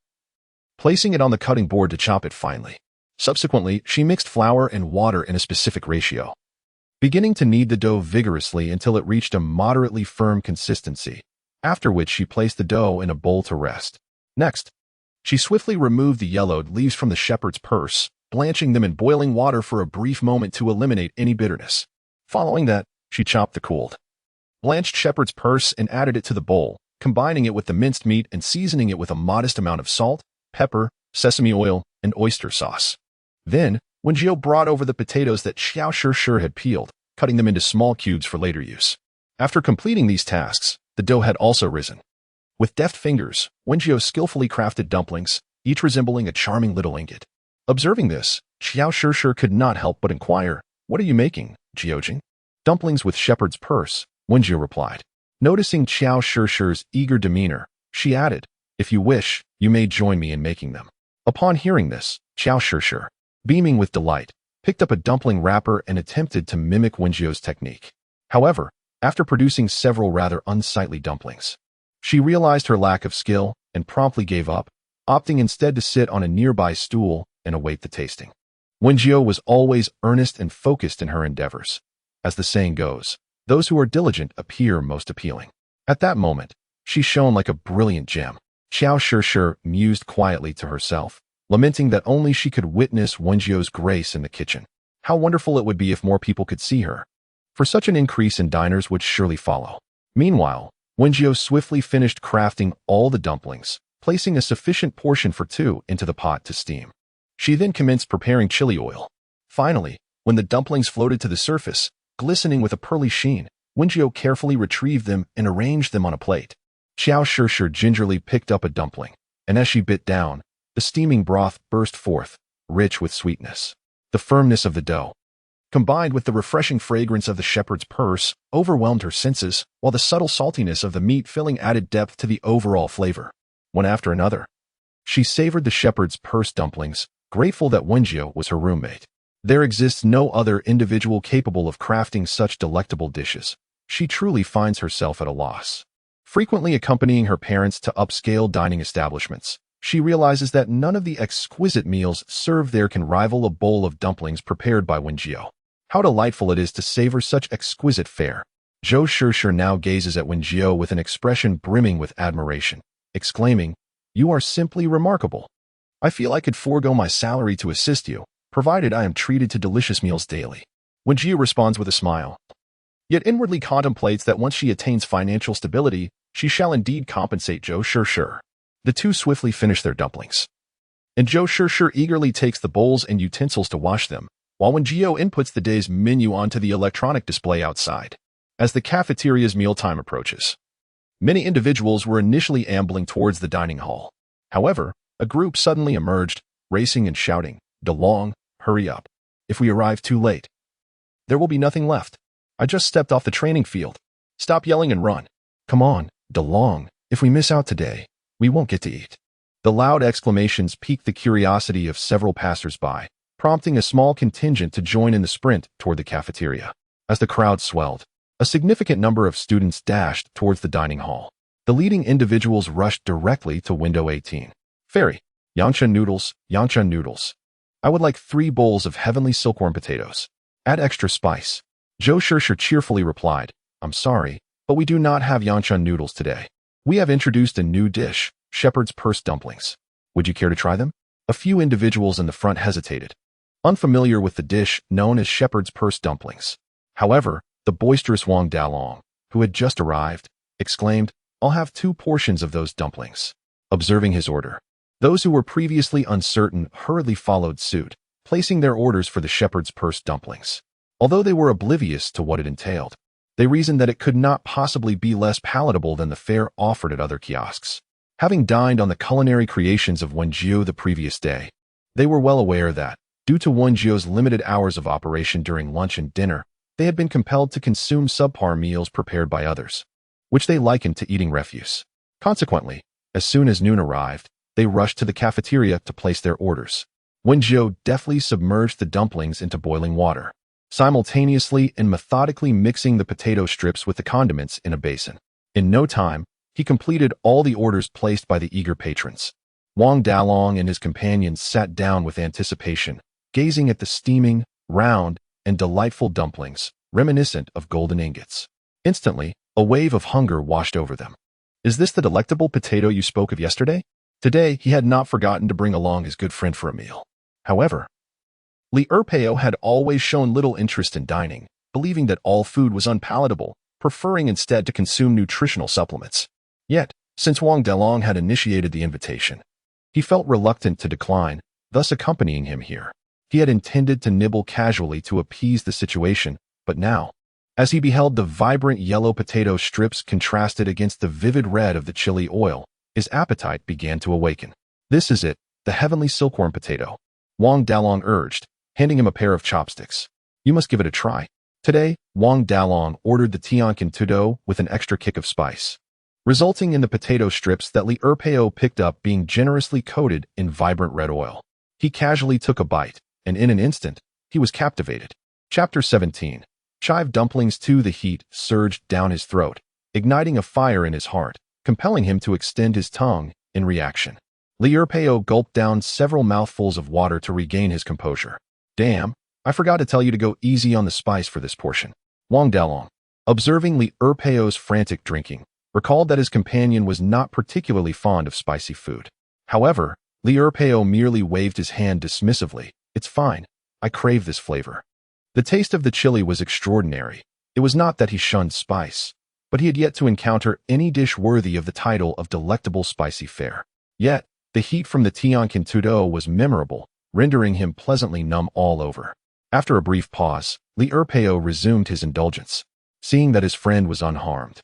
placing it on the cutting board to chop it finely. Subsequently, she mixed flour and water in a specific ratio, beginning to knead the dough vigorously until it reached a moderately firm consistency, after which she placed the dough in a bowl to rest. Next, she swiftly removed the yellowed leaves from the shepherd's purse, blanching them in boiling water for a brief moment to eliminate any bitterness. Following that, she chopped the cooled, blanched shepherd's purse and added it to the bowl, combining it with the minced meat and seasoning it with a modest amount of salt, pepper, sesame oil, and oyster sauce. Then, Wen Jiu brought over the potatoes that Xiao Shishir had peeled, cutting them into small cubes for later use. After completing these tasks, the dough had also risen. With deft fingers, Wen Jiu skillfully crafted dumplings, each resembling a charming little ingot. Observing this, Xiao Shishir could not help but inquire, "What are you making, Jiujing?" "Dumplings with shepherd's purse," Wen Jiu replied. Noticing Xiao Shishir's eager demeanor, she added, "If you wish, you may join me in making them." Upon hearing this, Xiao Shishir, beaming with delight, picked up a dumpling wrapper and attempted to mimic Wen Jiu's technique. However, after producing several rather unsightly dumplings, she realized her lack of skill and promptly gave up, opting instead to sit on a nearby stool and await the tasting. Wen Jiu was always earnest and focused in her endeavors. As the saying goes, those who are diligent appear most appealing. At that moment, she shone like a brilliant gem. Xiao Shishir mused quietly to herself, lamenting that only she could witness Wen Jiu's grace in the kitchen. How wonderful it would be if more people could see her. For such an increase in diners would surely follow. Meanwhile, Wen Jiu swiftly finished crafting all the dumplings, placing a sufficient portion for two into the pot to steam. She then commenced preparing chili oil. Finally, when the dumplings floated to the surface, glistening with a pearly sheen, Wen Jiu carefully retrieved them and arranged them on a plate. Xiao Shishir gingerly picked up a dumpling, and as she bit down, the steaming broth burst forth, rich with sweetness. The firmness of the dough, combined with the refreshing fragrance of the shepherd's purse, overwhelmed her senses, while the subtle saltiness of the meat filling added depth to the overall flavor. One after another, she savored the shepherd's purse dumplings, grateful that Wen Jiu was her roommate. There exists no other individual capable of crafting such delectable dishes. She truly finds herself at a loss. Frequently accompanying her parents to upscale dining establishments, she realizes that none of the exquisite meals served there can rival a bowl of dumplings prepared by Wen Jiu. How delightful it is to savor such exquisite fare. Zhou Shishir now gazes at Wen Jiu with an expression brimming with admiration, exclaiming, "You are simply remarkable. I feel I could forego my salary to assist you, provided I am treated to delicious meals daily." Wen Jiu responds with a smile, yet inwardly contemplates that once she attains financial stability, she shall indeed compensate Zhou Shishir. The two swiftly finish their dumplings, and Zhou Shishir eagerly takes the bowls and utensils to wash them, while Wen Jiu inputs the day's menu onto the electronic display outside. As the cafeteria's mealtime approaches, many individuals were initially ambling towards the dining hall. However, a group suddenly emerged, racing and shouting, "DeLong, hurry up. If we arrive too late, there will be nothing left. I just stepped off the training field. Stop yelling and run. Come on, DeLong, if we miss out today, we won't get to eat." The loud exclamations piqued the curiosity of several passers-by, prompting a small contingent to join in the sprint toward the cafeteria. As the crowd swelled, a significant number of students dashed towards the dining hall. The leading individuals rushed directly to window 18. "Fairy, Yangshan noodles, Yangshan noodles. I would like 3 bowls of heavenly silkworm potatoes. Add extra spice." Zhou Shishir cheerfully replied, "I'm sorry, but we do not have Yangshan noodles today. We have introduced a new dish, shepherd's purse dumplings. Would you care to try them?" A few individuals in the front hesitated, unfamiliar with the dish known as shepherd's purse dumplings. However, the boisterous Wang Dalong, who had just arrived, exclaimed, "I'll have 2 portions of those dumplings." Observing his order, those who were previously uncertain hurriedly followed suit, placing their orders for the shepherd's purse dumplings. Although they were oblivious to what it entailed, they reasoned that it could not possibly be less palatable than the fare offered at other kiosks. Having dined on the culinary creations of Wen Jiu the previous day, they were well aware that, due to Wen Jiu's limited hours of operation during lunch and dinner, they had been compelled to consume subpar meals prepared by others, which they likened to eating refuse. Consequently, as soon as noon arrived, they rushed to the cafeteria to place their orders. Wen Jiu deftly submerged the dumplings into boiling water, simultaneously and methodically mixing the potato strips with the condiments in a basin. In no time, he completed all the orders placed by the eager patrons. Wang Dalong and his companions sat down with anticipation, gazing at the steaming, round, and delightful dumplings, reminiscent of golden ingots. Instantly, a wave of hunger washed over them. "Is this the delectable potato you spoke of yesterday?" Today, he had not forgotten to bring along his good friend for a meal. However, Li Erpeo had always shown little interest in dining, believing that all food was unpalatable, preferring instead to consume nutritional supplements. Yet, since Wang Dalong had initiated the invitation, he felt reluctant to decline, thus accompanying him here. He had intended to nibble casually to appease the situation, but now, as he beheld the vibrant yellow potato strips contrasted against the vivid red of the chili oil, his appetite began to awaken. "This is it, the heavenly silkworm potato," Wang Dalong urged, handing him a pair of chopsticks. "You must give it a try." Today, Wang Dalong ordered the Tiankin Tudo with an extra kick of spice, resulting in the potato strips that Li Erpeo picked up being generously coated in vibrant red oil. He casually took a bite, and in an instant, he was captivated. Chapter 17. Chive dumplings. The heat surged down his throat, igniting a fire in his heart, compelling him to extend his tongue in reaction. Li Erpeo gulped down several mouthfuls of water to regain his composure. "Damn, I forgot to tell you to go easy on the spice for this portion." Wang Dalong, observing Li Erpeo's frantic drinking, recalled that his companion was not particularly fond of spicy food. However, Li Erpeo merely waved his hand dismissively. "It's fine. I crave this flavor." The taste of the chili was extraordinary. It was not that he shunned spice, but he had yet to encounter any dish worthy of the title of delectable spicy fare. Yet, the heat from the Tiankin Tudo was memorable, rendering him pleasantly numb all over. After a brief pause, Li Erpeo resumed his indulgence. Seeing that his friend was unharmed,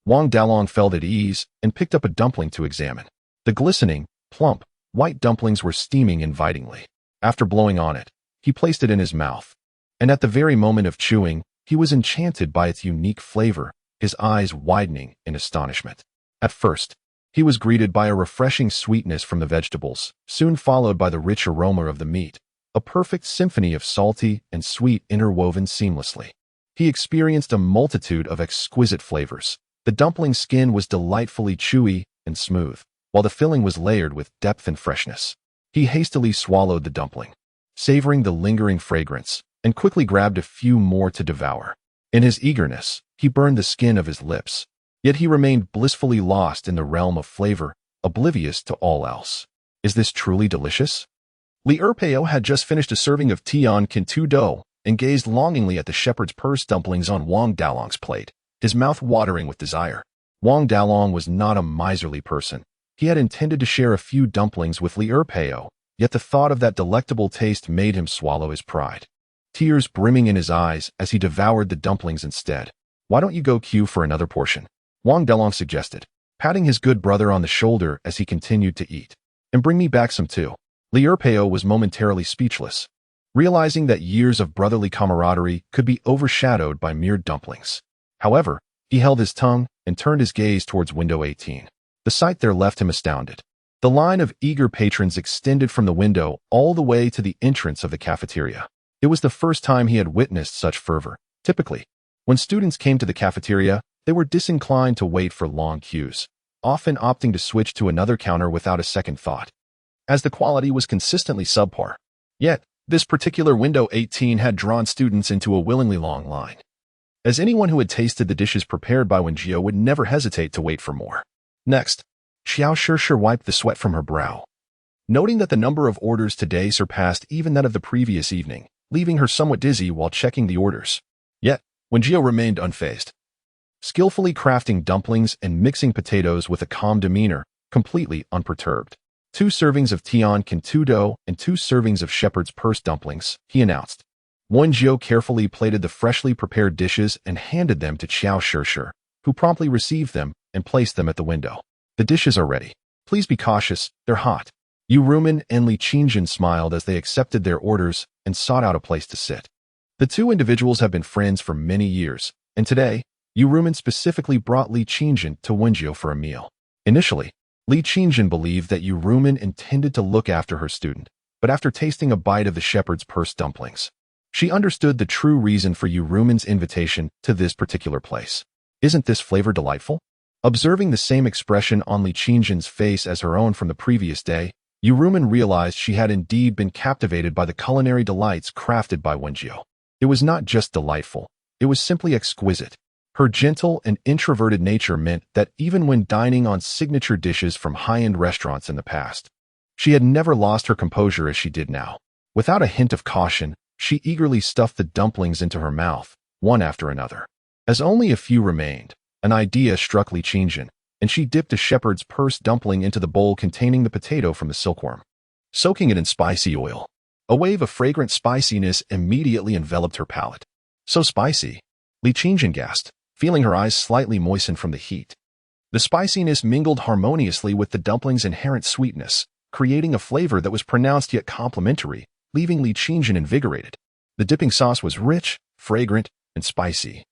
Wang Dalong felt at ease and picked up a dumpling to examine. The glistening, plump, white dumplings were steaming invitingly. After blowing on it, he placed it in his mouth, and at the very moment of chewing, he was enchanted by its unique flavor, his eyes widening in astonishment. At first, he was greeted by a refreshing sweetness from the vegetables, soon followed by the rich aroma of the meat, a perfect symphony of salty and sweet interwoven seamlessly. He experienced a multitude of exquisite flavors. The dumpling skin was delightfully chewy and smooth, while the filling was layered with depth and freshness. He hastily swallowed the dumpling, savoring the lingering fragrance, and quickly grabbed a few more to devour. In his eagerness, he burned the skin of his lips. Yet he remained blissfully lost in the realm of flavor, oblivious to all else. Is this truly delicious? Li Erpeo had just finished a serving of Tian Kintu dough and gazed longingly at the shepherd's purse dumplings on Wang Dalong's plate, his mouth watering with desire. Wang Dalong was not a miserly person. He had intended to share a few dumplings with Li Erpeo, yet the thought of that delectable taste made him swallow his pride. Tears brimming in his eyes as he devoured the dumplings instead. Why don't you go queue for another portion? Wang Dalong suggested, patting his good brother on the shoulder as he continued to eat. And bring me back some too. Li Erpeo was momentarily speechless, realizing that years of brotherly camaraderie could be overshadowed by mere dumplings. However, he held his tongue and turned his gaze towards window 18. The sight there left him astounded. The line of eager patrons extended from the window all the way to the entrance of the cafeteria. It was the first time he had witnessed such fervor. Typically, when students came to the cafeteria, they were disinclined to wait for long queues, often opting to switch to another counter without a second thought, as the quality was consistently subpar. Yet, this particular window 18 had drawn students into a willingly long line, as anyone who had tasted the dishes prepared by Wen Jiu would never hesitate to wait for more. Next, Xiao Shishir wiped the sweat from her brow, noting that the number of orders today surpassed even that of the previous evening, leaving her somewhat dizzy while checking the orders. Yet, Wen Jiu remained unfazed, skillfully crafting dumplings and mixing potatoes with a calm demeanor, completely unperturbed. 2 servings of Tian Kintu dough and 2 servings of shepherd's purse dumplings, he announced. Wen Jiu carefully plated the freshly prepared dishes and handed them to Xiao Shishir, who promptly received them and placed them at the window. The dishes are ready. Please be cautious, they're hot. Yu Rumen and Li Qingjin smiled as they accepted their orders and sought out a place to sit. The 2 individuals have been friends for many years, and today, Yu Rumen specifically brought Li Qingjin to Wen Jiu for a meal. Initially, Li Qingjin believed that Yu Rumen intended to look after her student, but after tasting a bite of the shepherd's purse dumplings, she understood the true reason for Yu Rumen's invitation to this particular place. Isn't this flavor delightful? Observing the same expression on Li Qingjin's face as her own from the previous day, Yu Rumen realized she had indeed been captivated by the culinary delights crafted by Wen Jiu. It was not just delightful, it was simply exquisite. Her gentle and introverted nature meant that even when dining on signature dishes from high-end restaurants in the past, she had never lost her composure as she did now. Without a hint of caution, she eagerly stuffed the dumplings into her mouth, one after another. As only a few remained, an idea struck Li Qingjin, and she dipped a shepherd's purse dumpling into the bowl containing the potato from the silkworm, soaking it in spicy oil. A wave of fragrant spiciness immediately enveloped her palate. So spicy, Li Qingjin gasped, feeling her eyes slightly moisten from the heat. The spiciness mingled harmoniously with the dumpling's inherent sweetness, creating a flavor that was pronounced yet complementary, leaving Li Qingjin invigorated. The dipping sauce was rich, fragrant, and spicy.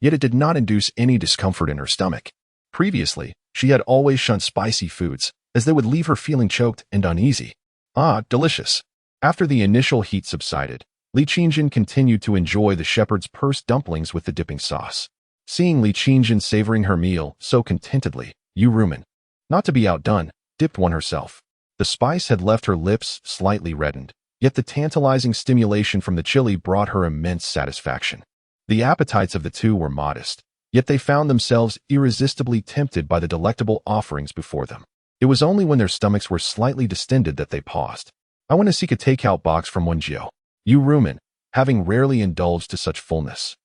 Yet it did not induce any discomfort in her stomach. Previously, she had always shunned spicy foods, as they would leave her feeling choked and uneasy. Ah, delicious. After the initial heat subsided, Li Qingjin continued to enjoy the shepherd's purse dumplings with the dipping sauce. Seeing Li Qingjin savoring her meal so contentedly, Yu Rumen, not to be outdone, dipped one herself. The spice had left her lips slightly reddened, yet the tantalizing stimulation from the chili brought her immense satisfaction. The appetites of the 2 were modest, yet they found themselves irresistibly tempted by the delectable offerings before them. It was only when their stomachs were slightly distended that they paused. I want to seek a takeout box from Wen Jiu. Yu Rumen, having rarely indulged to such fullness,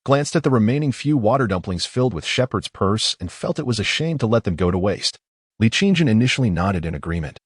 glanced at the remaining few water dumplings filled with shepherd's purse and felt it was a shame to let them go to waste. Li Qingjin initially nodded in agreement,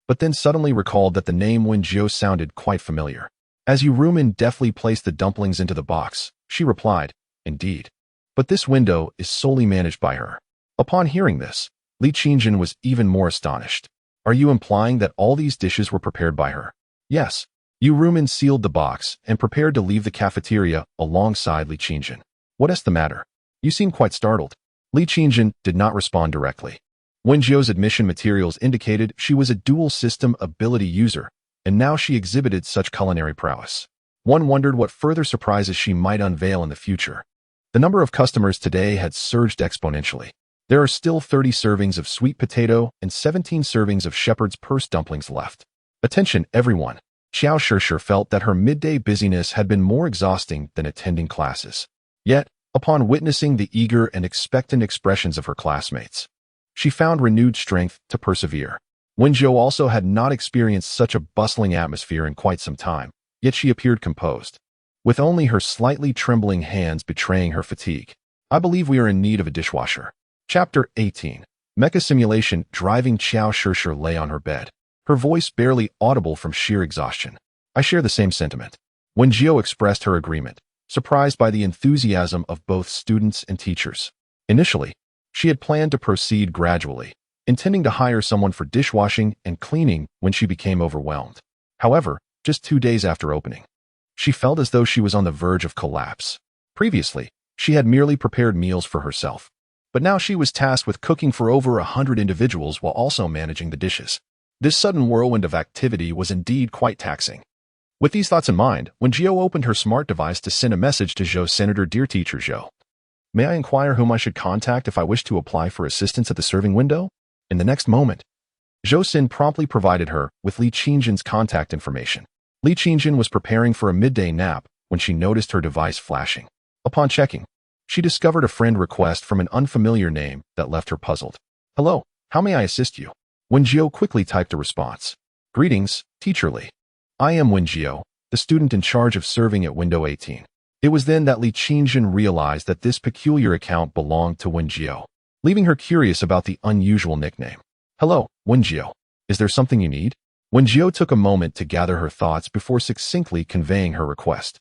but then suddenly recalled that the name Wen Jiu sounded quite familiar. As Yu Rumen deftly placed the dumplings into the box, she replied, "Indeed. But this window is solely managed by her." Upon hearing this, Li Qingjin was even more astonished. Are you implying that all these dishes were prepared by her? Yes. Yu Rumen sealed the box and prepared to leave the cafeteria alongside Li Qingjin. What is the matter? You seem quite startled. Li Qingjin did not respond directly. Wen Jiu's admission materials indicated she was a dual system ability user, and now she exhibited such culinary prowess. One wondered what further surprises she might unveil in the future. The number of customers today had surged exponentially. There are still 30 servings of sweet potato and 17 servings of shepherd's purse dumplings left. Attention, everyone. Xiao Shishir felt that her midday busyness had been more exhausting than attending classes. Yet, Upon witnessing the eager and expectant expressions of her classmates, she found renewed strength to persevere. Wen Jiu also had not experienced such a bustling atmosphere in quite some time, yet she appeared composed, with only her slightly trembling hands betraying her fatigue. I believe we are in need of a dishwasher. Chapter 18. Mecha Simulation. Driving. Xiao Shishir lay on her bed, her voice barely audible from sheer exhaustion. I share the same sentiment. Wen Jiu expressed her agreement, surprised by the enthusiasm of both students and teachers. Initially, she had planned to proceed gradually, intending to hire someone for dishwashing and cleaning when she became overwhelmed. However, just 2 days after opening, she felt as though she was on the verge of collapse. Previously, she had merely prepared meals for herself, but now she was tasked with cooking for over 100 individuals while also managing the dishes. This sudden whirlwind of activity was indeed quite taxing. With these thoughts in mind, Wen Jiu opened her smart device to send a message to Zhou. Senator. Dear Teacher Zhou, may I inquire whom I should contact if I wish to apply for assistance at the serving window? In the next moment, Zhou Xin promptly provided her with Li Qingjin's contact information. Li Qingjin was preparing for a midday nap when she noticed her device flashing. Upon checking, she discovered a friend request from an unfamiliar name that left her puzzled. Hello, how may I assist you? Wen Jiu quickly typed a response. Greetings, Teacher Li. I am Wen Jiu, the student in charge of serving at window 18. It was then that Li Qingjin realized that this peculiar account belonged to Wen Jiu, leaving her curious about the unusual nickname. Hello, Wen Jiu. Is there something you need? Wen Jiu took a moment to gather her thoughts before succinctly conveying her request.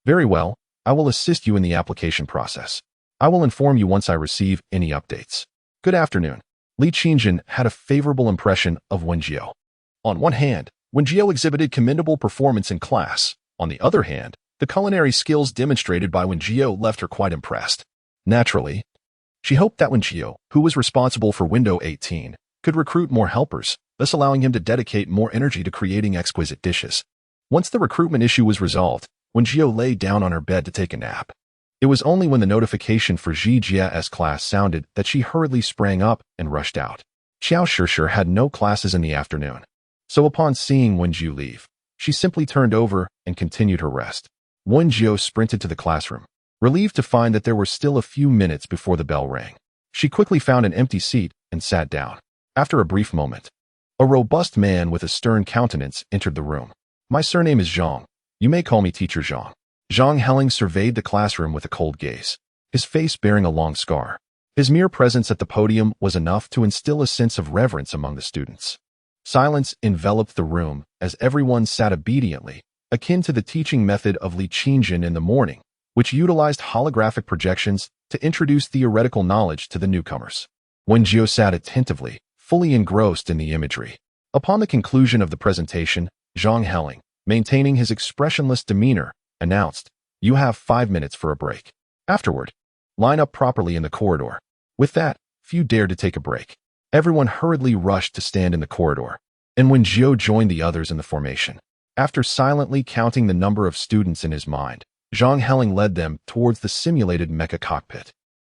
Very well, I will assist you in the application process. I will inform you once I receive any updates. Good afternoon. Li Qingjin had a favorable impression of Wen Jiu. On one hand, Wen Jiu exhibited commendable performance in class. On the other hand, the culinary skills demonstrated by Wen Jiu left her quite impressed. Naturally, she hoped that Wen Jiu, who was responsible for window 18, could recruit more helpers, thus allowing him to dedicate more energy to creating exquisite dishes. Once the recruitment issue was resolved, Wen Jiu lay down on her bed to take a nap. It was only when the notification for Ji Jia's class sounded that she hurriedly sprang up and rushed out. Xiao Shishir had no classes in the afternoon, so upon seeing Wen Jiu leave, she simply turned over and continued her rest. Wen Jiu sprinted to the classroom, relieved to find that there were still a few minutes before the bell rang. She quickly found an empty seat and sat down. After a brief moment, a robust man with a stern countenance entered the room. My surname is Zhang. You may call me Teacher Zhang. Zhang Helling surveyed the classroom with a cold gaze, his face bearing a long scar. His mere presence at the podium was enough to instill a sense of reverence among the students. Silence enveloped the room as everyone sat obediently, akin to the teaching method of Li Qingjin in the morning, which utilized holographic projections to introduce theoretical knowledge to the newcomers. Wen Jiu sat attentively, fully engrossed in the imagery. Upon the conclusion of the presentation, Zhang Helling, maintaining his expressionless demeanor, announced, "You have 5 minutes for a break. Afterward, line up properly in the corridor." With that, few dared to take a break. Everyone hurriedly rushed to stand in the corridor, and Wen Jiu joined the others in the formation. After silently counting the number of students in his mind, Zhang Helling led them towards the simulated mecha cockpit.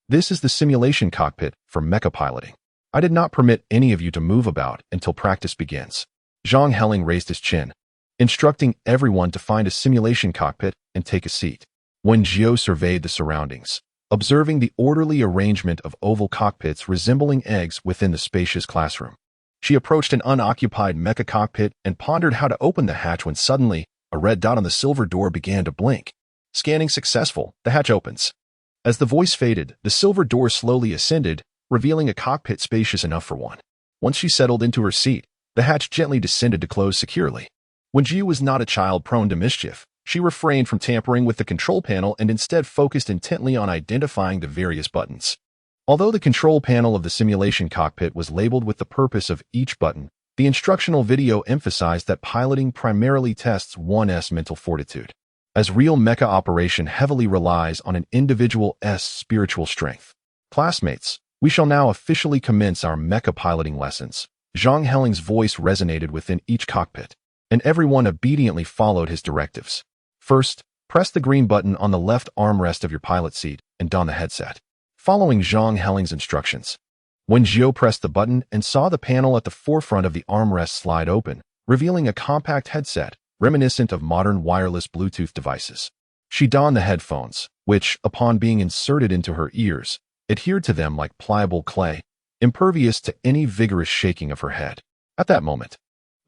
This is the simulation cockpit for mecha piloting. I did not permit any of you to move about until practice begins. Zhang Helling raised his chin, instructing everyone to find a simulation cockpit and take a seat. Wen Jiu surveyed the surroundings, observing the orderly arrangement of oval cockpits resembling eggs within the spacious classroom. She approached an unoccupied mecha cockpit and pondered how to open the hatch when suddenly, a red dot on the silver door began to blink. Scanning successful, the hatch opens. As the voice faded, the silver door slowly ascended, revealing a cockpit spacious enough for one. Once she settled into her seat, the hatch gently descended to close securely. Wen Jiu was not a child prone to mischief. She refrained from tampering with the control panel and instead focused intently on identifying the various buttons. Although the control panel of the simulation cockpit was labeled with the purpose of each button, the instructional video emphasized that piloting primarily tests one's mental fortitude, as real mecha operation heavily relies on an individual's spiritual strength. Classmates, we shall now officially commence our mecha piloting lessons. Zhang Helling's voice resonated within each cockpit, and everyone obediently followed his directives. First, press the green button on the left armrest of your pilot seat and don the headset. Following Zhang Helling's instructions, Wen Jiu pressed the button and saw the panel at the forefront of the armrest slide open, revealing a compact headset reminiscent of modern wireless Bluetooth devices. She donned the headphones, which, upon being inserted into her ears, adhered to them like pliable clay, impervious to any vigorous shaking of her head. At that moment,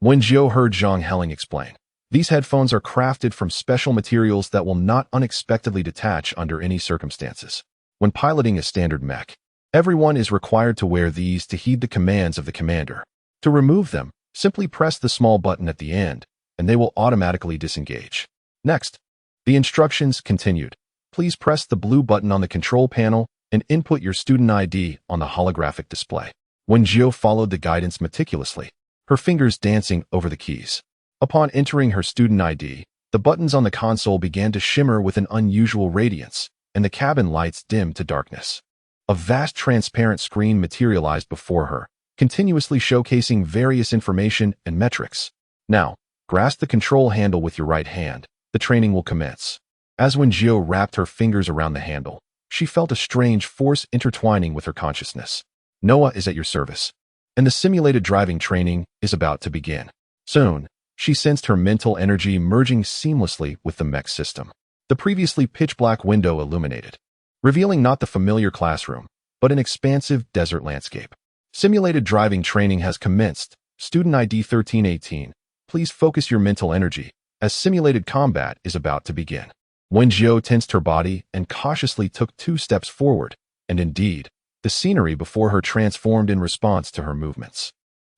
Wen Jiu heard Zhang Heling explain, "These headphones are crafted from special materials that will not unexpectedly detach under any circumstances. When piloting a standard mech, everyone is required to wear these to heed the commands of the commander. To remove them, simply press the small button at the end, and they will automatically disengage." Next, the instructions continued. "Please press the blue button on the control panel and input your student ID on the holographic display." Wen Jiu followed the guidance meticulously, her fingers dancing over the keys. Upon entering her student ID, the buttons on the console began to shimmer with an unusual radiance, and the cabin lights dimmed to darkness. A vast transparent screen materialized before her, continuously showcasing various information and metrics. "Now, grasp the control handle with your right hand. The training will commence." As Wen Jiu wrapped her fingers around the handle, she felt a strange force intertwining with her consciousness. Noah is at your service, and the simulated driving training is about to begin. Soon, she sensed her mental energy merging seamlessly with the mech system. The previously pitch-black window illuminated, revealing not the familiar classroom, but an expansive desert landscape. Simulated driving training has commenced. Student ID 1318. Please focus your mental energy, as simulated combat is about to begin. Wen Jiu tensed her body and cautiously took 2 steps forward, and indeed, the scenery before her transformed in response to her movements.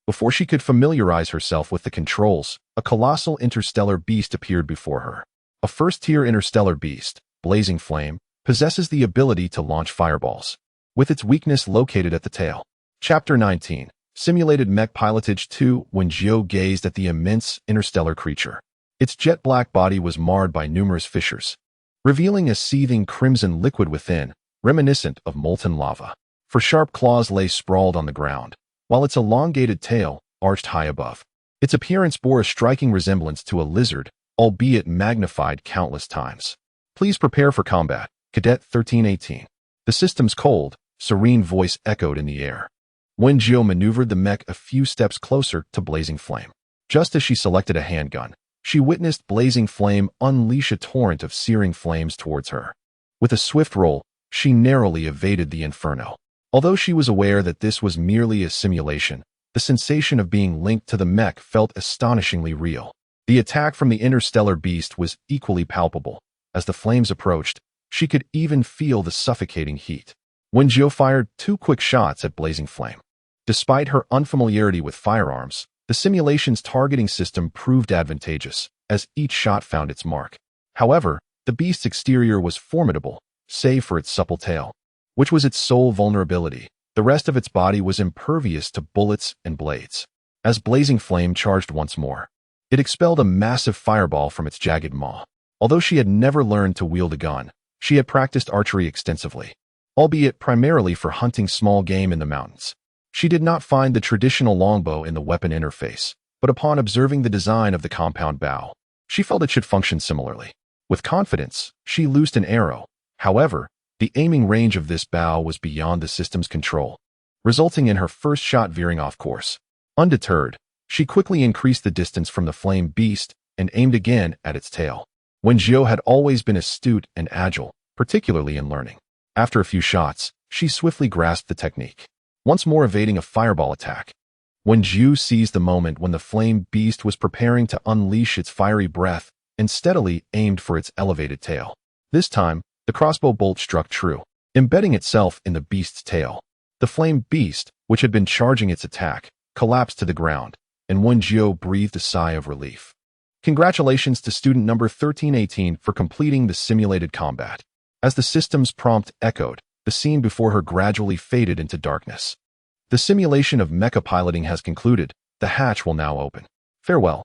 Before she could familiarize herself with the controls, a colossal interstellar beast appeared before her. A first-tier interstellar beast, Blazing Flame, possesses the ability to launch fireballs, with its weakness located at the tail. Chapter 19. Simulated Mech Pilotage 2. Wen Jiu gazed at the immense interstellar creature. Its jet-black body was marred by numerous fissures, revealing a seething crimson liquid within, reminiscent of molten lava. For sharp claws lay sprawled on the ground, while its elongated tail arched high above. Its appearance bore a striking resemblance to a lizard, albeit magnified countless times. "Please prepare for combat, Cadet 1318. The system's cold, serene voice echoed in the air. Wen Jiu maneuvered the mech a few steps closer to Blazing Flame. Just as she selected a handgun, she witnessed Blazing Flame unleash a torrent of searing flames towards her. With a swift roll, she narrowly evaded the inferno. Although she was aware that this was merely a simulation, the sensation of being linked to the mech felt astonishingly real. The attack from the interstellar beast was equally palpable. As the flames approached, she could even feel the suffocating heat. Wen Jiu fired 2 quick shots at Blazing Flame. Despite her unfamiliarity with firearms, the simulation's targeting system proved advantageous, as each shot found its mark. However, the beast's exterior was formidable, save for its supple tail, which was its sole vulnerability. The rest of its body was impervious to bullets and blades. As Blazing Flame charged once more, it expelled a massive fireball from its jagged maw. Although she had never learned to wield a gun, she had practiced archery extensively, albeit primarily for hunting small game in the mountains. She did not find the traditional longbow in the weapon interface, but upon observing the design of the compound bow, she felt it should function similarly. With confidence, she loosed an arrow. However, the aiming range of this bow was beyond the system's control, resulting in her first shot veering off course. Undeterred, she quickly increased the distance from the flame beast and aimed again at its tail. Wen Jiu had always been astute and agile, particularly in learning. After a few shots, she swiftly grasped the technique, once more evading a fireball attack. Wen Jiu seized the moment when the flame beast was preparing to unleash its fiery breath and steadily aimed for its elevated tail. This time, the crossbow bolt struck true, embedding itself in the beast's tail. The flame beast, which had been charging its attack, collapsed to the ground, and Wen Jiu breathed a sigh of relief. Congratulations to student number 1318 for completing the simulated combat. As the system's prompt echoed, the scene before her gradually faded into darkness. The simulation of mecha piloting has concluded. The hatch will now open. Farewell.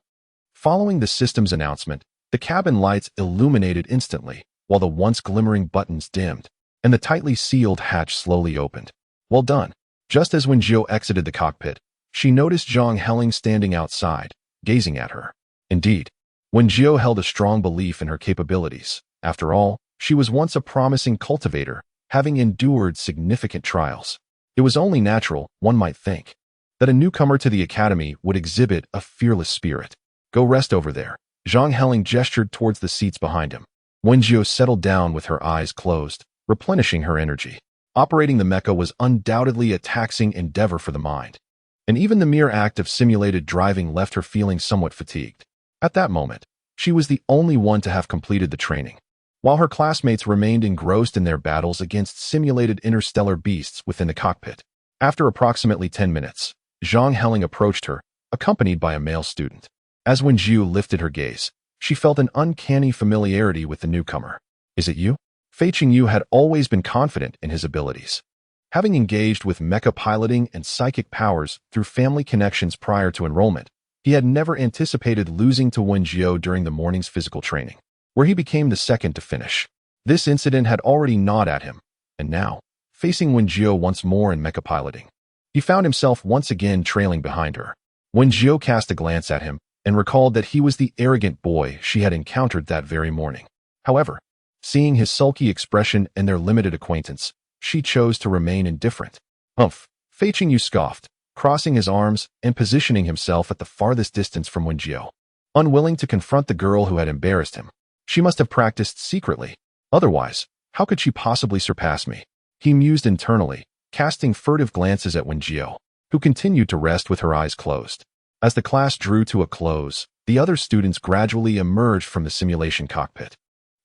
Following the system's announcement, the cabin lights illuminated instantly, while the once glimmering buttons dimmed, and the tightly sealed hatch slowly opened. Well done. Just as Wen Jiu exited the cockpit, she noticed Zhang Heling standing outside, gazing at her. Indeed, Wen Jiu held a strong belief in her capabilities. After all, she was once a promising cultivator, having endured significant trials. It was only natural, one might think, that a newcomer to the academy would exhibit a fearless spirit. Go rest over there. Zhang Heling gestured towards the seats behind him. Wen Jiu settled down with her eyes closed, replenishing her energy. Operating the mecha was undoubtedly a taxing endeavor for the mind, and even the mere act of simulated driving left her feeling somewhat fatigued. At that moment, she was the only one to have completed the training, while her classmates remained engrossed in their battles against simulated interstellar beasts within the cockpit. After approximately 10 minutes, Zhang Heling approached her, accompanied by a male student. As Wen Jiu lifted her gaze, she felt an uncanny familiarity with the newcomer. "Is it you?" Fei Qingyu had always been confident in his abilities. Having engaged with mecha piloting and psychic powers through family connections prior to enrollment, he had never anticipated losing to Wen Jiu during the morning's physical training, where he became the second to finish. This incident had already gnawed at him, and now, facing Wen Jiu once more in mecha piloting, he found himself once again trailing behind her. Wen Jiu cast a glance at him and recalled that he was the arrogant boy she had encountered that very morning. However, seeing his sulky expression and their limited acquaintance, she chose to remain indifferent. "Humph," Fei Qingyu scoffed, crossing his arms and positioning himself at the farthest distance from Wen Jiu. Unwilling to confront the girl who had embarrassed him, she must have practiced secretly. Otherwise, how could she possibly surpass me? He mused internally, casting furtive glances at Wen Jiu, who continued to rest with her eyes closed. As the class drew to a close, the other students gradually emerged from the simulation cockpit.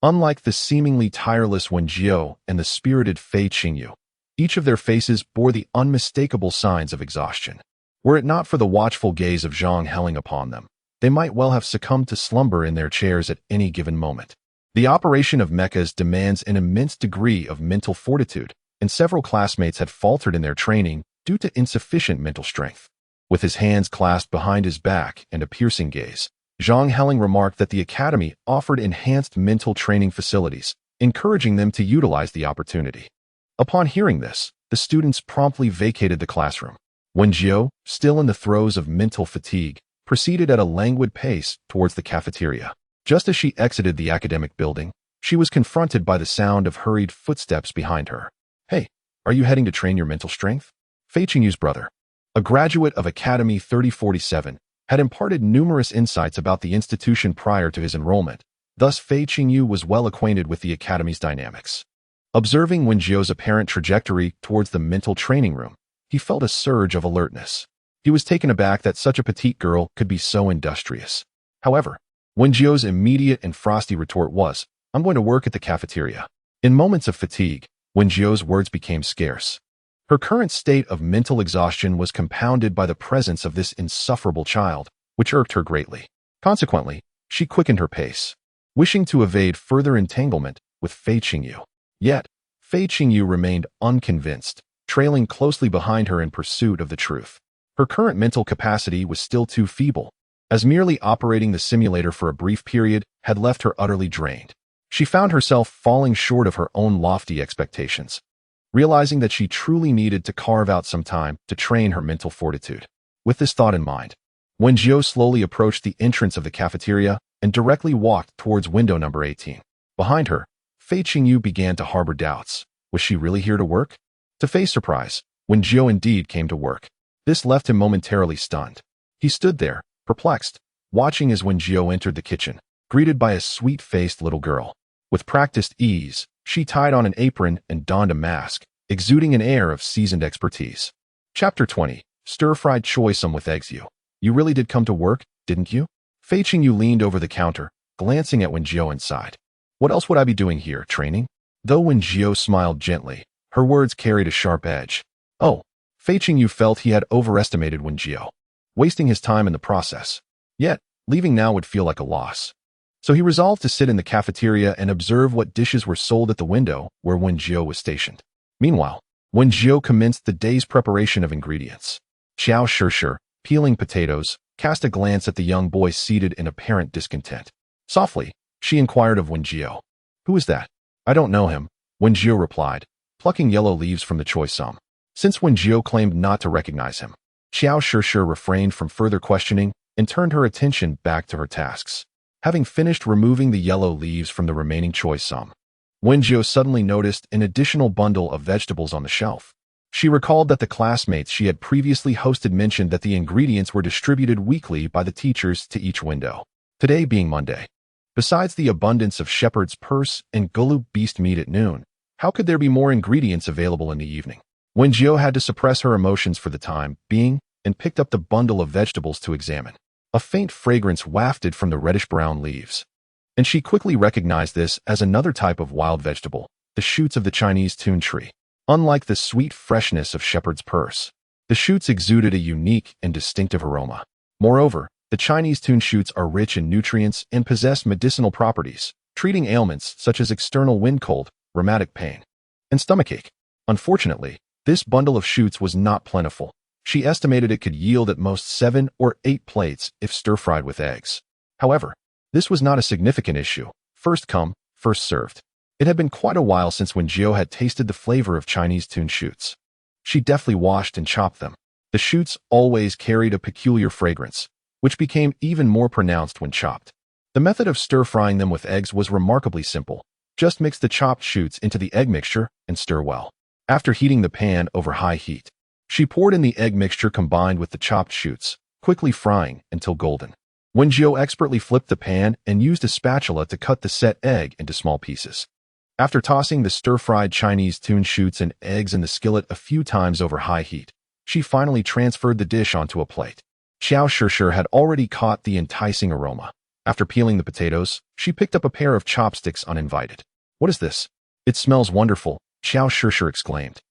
Unlike the seemingly tireless Wen Jiu and the spirited Fei Qingyu, each of their faces bore the unmistakable signs of exhaustion. Were it not for the watchful gaze of Zhang Heling upon them, they might well have succumbed to slumber in their chairs at any given moment. The operation of mechas demands an immense degree of mental fortitude, and several classmates had faltered in their training due to insufficient mental strength. With his hands clasped behind his back and a piercing gaze, Zhang Heling remarked that the academy offered enhanced mental training facilities, encouraging them to utilize the opportunity. Upon hearing this, the students promptly vacated the classroom. Wen Jiu, still in the throes of mental fatigue, proceeded at a languid pace towards the cafeteria. Just as she exited the academic building, she was confronted by the sound of hurried footsteps behind her. "Hey, are you heading to train your mental strength?" Fei Qingyu's brother, a graduate of Academy 3047, had imparted numerous insights about the institution prior to his enrollment. Thus, Fei Qingyu was well acquainted with the academy's dynamics. Observing Wen Jiu's apparent trajectory towards the mental training room, he felt a surge of alertness. He was taken aback that such a petite girl could be so industrious. However, Wen Jiu's immediate and frosty retort was, "I'm going to work at the cafeteria." In moments of fatigue, Wen Jiu's words became scarce. Her current state of mental exhaustion was compounded by the presence of this insufferable child, which irked her greatly. Consequently, she quickened her pace, wishing to evade further entanglement with Fei Qingyu. Yet, Fei Qingyu remained unconvinced, trailing closely behind her in pursuit of the truth. Her current mental capacity was still too feeble, as merely operating the simulator for a brief period had left her utterly drained. She found herself falling short of her own lofty expectations, realizing that she truly needed to carve out some time to train her mental fortitude. With this thought in mind, Wen Jiu slowly approached the entrance of the cafeteria and directly walked towards window number 18. Behind her, Fei Qingyu began to harbor doubts. Was she really here to work? To Fei's surprise, Wen Jiu indeed came to work. This left him momentarily stunned. He stood there, perplexed, watching as Wen Jiu entered the kitchen, greeted by a sweet-faced little girl. With practiced ease, she tied on an apron and donned a mask, exuding an air of seasoned expertise. Chapter 20. Stir-fried choy-sum with eggs. You really did come to work, didn't you? Fei Qingyu leaned over the counter, glancing at Wen Jiu inside. What else would I be doing here, training? Though Wen Jiu smiled gently, her words carried a sharp edge. Oh, Fei Qingyu felt he had overestimated Wen Jiu, wasting his time in the process. Yet, leaving now would feel like a loss. So he resolved to sit in the cafeteria and observe what dishes were sold at the window where Wen Jiu was stationed. Meanwhile, Wen Jiu commenced the day's preparation of ingredients. Xiao Shishir, peeling potatoes, cast a glance at the young boy seated in apparent discontent. Softly, she inquired of Wen Jiu. Who is that? I don't know him, Wen Jiu replied, plucking yellow leaves from the choy-sum. Since Wen Jiu claimed not to recognize him, Xiao Shishir refrained from further questioning and turned her attention back to her tasks. Having finished removing the yellow leaves from the remaining choy-sum, Wen Jiu suddenly noticed an additional bundle of vegetables on the shelf. She recalled that the classmates she had previously hosted mentioned that the ingredients were distributed weekly by the teachers to each window. Today being Monday, Besides the abundance of shepherd's purse and gulu beast meat at noon, how could there be more ingredients available in the evening? Wen Jiu had to suppress her emotions for the time being and picked up the bundle of vegetables to examine. A faint fragrance wafted from the reddish-brown leaves, and she quickly recognized this as another type of wild vegetable, the shoots of the Chinese tun tree. Unlike the sweet freshness of shepherd's purse, the shoots exuded a unique and distinctive aroma. Moreover, the Chinese tun shoots are rich in nutrients and possess medicinal properties, treating ailments such as external wind cold, rheumatic pain, and stomachache. Unfortunately, this bundle of shoots was not plentiful. She estimated it could yield at most 7 or 8 plates if stir-fried with eggs. However, this was not a significant issue. First come, first served. It had been quite a while since Wen Jiu had tasted the flavor of Chinese tun shoots. She deftly washed and chopped them. The shoots always carried a peculiar fragrance, which became even more pronounced when chopped. The method of stir-frying them with eggs was remarkably simple. Just mix the chopped shoots into the egg mixture and stir well. After heating the pan over high heat, she poured in the egg mixture combined with the chopped shoots, quickly frying until golden. Wen Jiu expertly flipped the pan and used a spatula to cut the set egg into small pieces. After tossing the stir-fried Chinese tun shoots and eggs in the skillet a few times over high heat, she finally transferred the dish onto a plate. Xiao Shishir had already caught the enticing aroma. After peeling the potatoes, she picked up a pair of chopsticks uninvited. "What is this? It smells wonderful," Xiao Shishir exclaimed,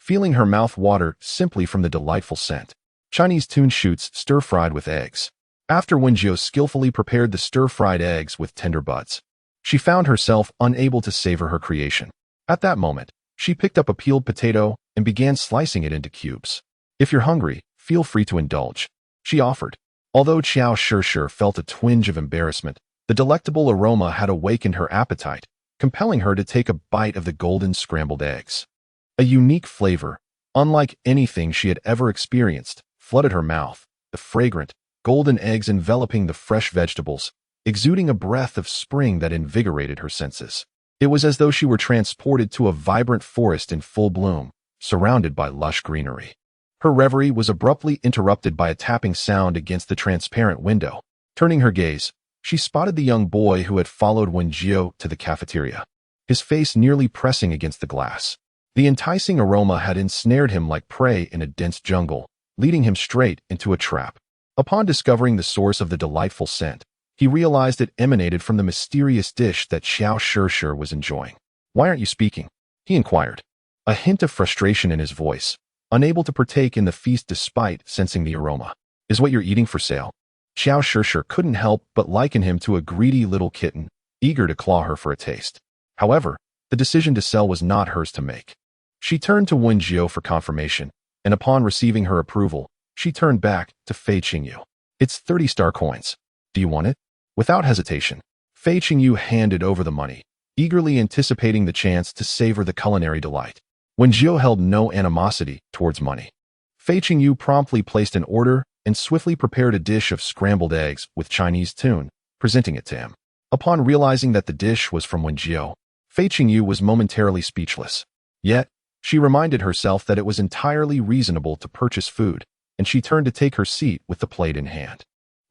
feeling her mouth water simply from the delightful scent. Chinese tun shoots stir-fried with eggs. After Wen Jiu skillfully prepared the stir-fried eggs with tender buds, she found herself unable to savor her creation. At that moment, she picked up a peeled potato and began slicing it into cubes. "If you're hungry, feel free to indulge," she offered. Although Xiao Shishir felt a twinge of embarrassment, the delectable aroma had awakened her appetite, compelling her to take a bite of the golden scrambled eggs. A unique flavor, unlike anything she had ever experienced, flooded her mouth, the fragrant, golden eggs enveloping the fresh vegetables, exuding a breath of spring that invigorated her senses. It was as though she were transported to a vibrant forest in full bloom, surrounded by lush greenery. Her reverie was abruptly interrupted by a tapping sound against the transparent window. Turning her gaze, she spotted the young boy who had followed Wen Jiu to the cafeteria, his face nearly pressing against the glass. The enticing aroma had ensnared him like prey in a dense jungle, leading him straight into a trap. Upon discovering the source of the delightful scent, he realized it emanated from the mysterious dish that Xiao Shishir was enjoying. "Why aren't you speaking?" he inquired, a hint of frustration in his voice, unable to partake in the feast despite sensing the aroma. "Is what you're eating for sale?" Xiao Shishir couldn't help but liken him to a greedy little kitten, eager to claw her for a taste. However, the decision to sell was not hers to make. She turned to Wen Jiu for confirmation, and upon receiving her approval, she turned back to Fei Qingyu. "It's 30 star coins. Do you want it?" Without hesitation, Fei Qingyu handed over the money, eagerly anticipating the chance to savor the culinary delight. Wen Jiu held no animosity towards money. Fei Qingyu promptly placed an order and swiftly prepared a dish of scrambled eggs with Chinese tun, presenting it to him. Upon realizing that the dish was from Wen Jiu, Fei Qingyu was momentarily speechless. Yet, she reminded herself that it was entirely reasonable to purchase food, and she turned to take her seat with the plate in hand.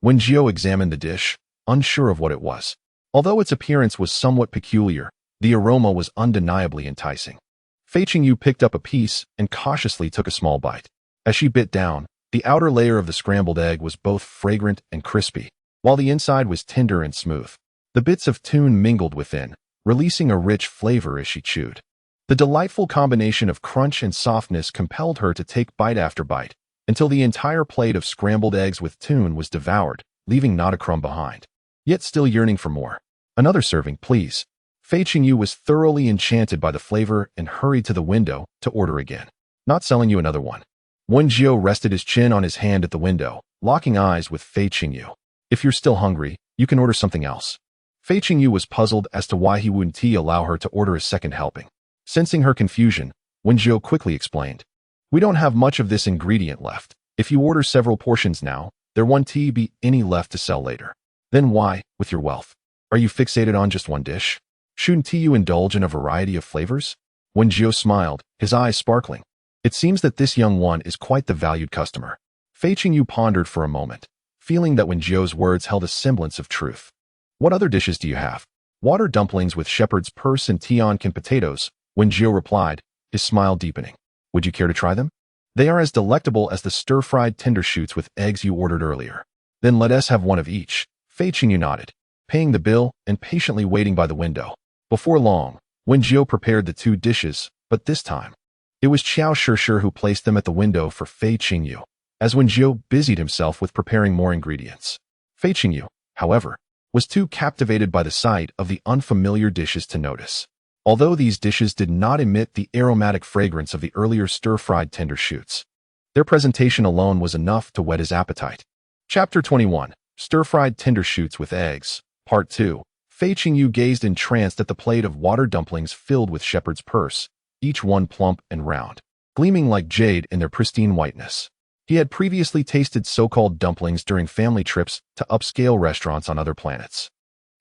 Wen Jiu examined the dish, unsure of what it was. Although its appearance was somewhat peculiar, the aroma was undeniably enticing. Fei Qingyu picked up a piece and cautiously took a small bite. As she bit down, the outer layer of the scrambled egg was both fragrant and crispy, while the inside was tender and smooth. The bits of tun mingled within, releasing a rich flavor as she chewed. The delightful combination of crunch and softness compelled her to take bite after bite, until the entire plate of scrambled eggs with tun was devoured, leaving not a crumb behind. Yet still yearning for more. "Another serving, please." Fei Qingyu was thoroughly enchanted by the flavor and hurried to the window to order again. "Not selling you another one." Wen Jiu rested his chin on his hand at the window, locking eyes with Fei Qingyu. "If you're still hungry, you can order something else." Fei Qingyu was puzzled as to why he wouldn't allow her to order a second helping. Sensing her confusion, Wen Jiu quickly explained, "We don't have much of this ingredient left. If you order several portions now, there won't be any left to sell later." "Then why, with your wealth, are you fixated on just one dish? Shouldn't you indulge in a variety of flavors?" Wen Jiu smiled, his eyes sparkling. "It seems that this young one is quite the valued customer." Fei Qingyu pondered for a moment, feeling that Wen Jiu's words held a semblance of truth. What other dishes do you have? Water dumplings with shepherd's purse and Tiankin potatoes, Wen Jiu replied, his smile deepening. Would you care to try them? They are as delectable as the stir-fried tender shoots with eggs you ordered earlier. Then let us have one of each. Fei Qingyu nodded, paying the bill and patiently waiting by the window. Before long, Wen Jiu prepared the two dishes, but this time, it was Qiao Shishir who placed them at the window for Fei Qingyu, as Wen Jiu busied himself with preparing more ingredients. Fei Qingyu, however, was too captivated by the sight of the unfamiliar dishes to notice. Although these dishes did not emit the aromatic fragrance of the earlier stir-fried tender shoots, their presentation alone was enough to whet his appetite. Chapter 21, Stir-Fried Tender Shoots with Eggs, Part 2. Fei Qingyu gazed entranced at the plate of water dumplings filled with shepherd's purse, each one plump and round, gleaming like jade in their pristine whiteness. He had previously tasted so-called dumplings during family trips to upscale restaurants on other planets.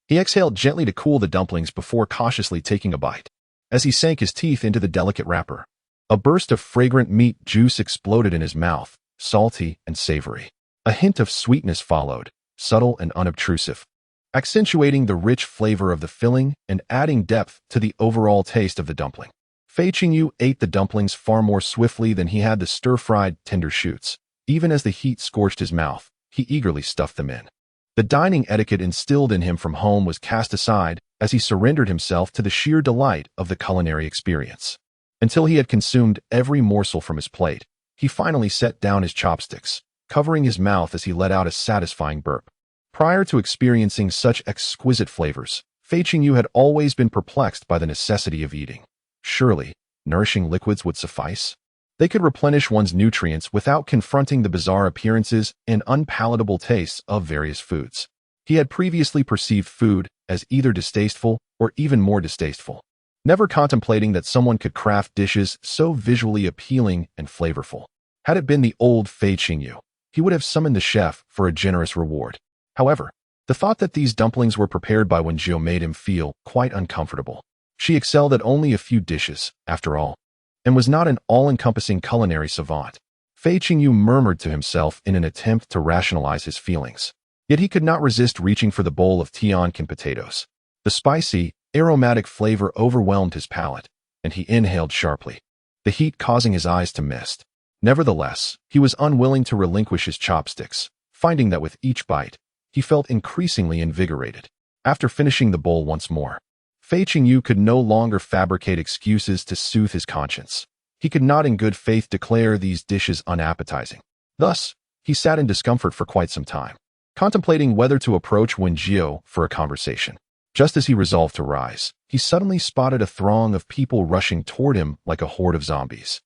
He exhaled gently to cool the dumplings before cautiously taking a bite. As he sank his teeth into the delicate wrapper, a burst of fragrant meat juice exploded in his mouth, salty and savory. A hint of sweetness followed, subtle and unobtrusive, accentuating the rich flavor of the filling and adding depth to the overall taste of the dumpling. Fei Qingyu ate the dumplings far more swiftly than he had the stir-fried tender shoots. Even as the heat scorched his mouth, he eagerly stuffed them in. The dining etiquette instilled in him from home was cast aside as he surrendered himself to the sheer delight of the culinary experience. Until he had consumed every morsel from his plate, he finally set down his chopsticks, covering his mouth as he let out a satisfying burp. Prior to experiencing such exquisite flavors, Fei Qingyu had always been perplexed by the necessity of eating. Surely, nourishing liquids would suffice? They could replenish one's nutrients without confronting the bizarre appearances and unpalatable tastes of various foods. He had previously perceived food as either distasteful or even more distasteful, never contemplating that someone could craft dishes so visually appealing and flavorful. Had it been the old Fei Qingyu, he would have summoned the chef for a generous reward. However, the thought that these dumplings were prepared by Wen Jiu made him feel quite uncomfortable. She excelled at only a few dishes, after all, and was not an all-encompassing culinary savant. Fei Qingyu murmured to himself in an attempt to rationalize his feelings. Yet he could not resist reaching for the bowl of Tiankin potatoes. The spicy, aromatic flavor overwhelmed his palate, and he inhaled sharply, the heat causing his eyes to mist. Nevertheless, he was unwilling to relinquish his chopsticks, finding that with each bite, he felt increasingly invigorated. After finishing the bowl once more, Fei Qingyu could no longer fabricate excuses to soothe his conscience. He could not in good faith declare these dishes unappetizing. Thus, he sat in discomfort for quite some time, contemplating whether to approach Wen Jiu for a conversation. Just as he resolved to rise, he suddenly spotted a throng of people rushing toward him like a horde of zombies,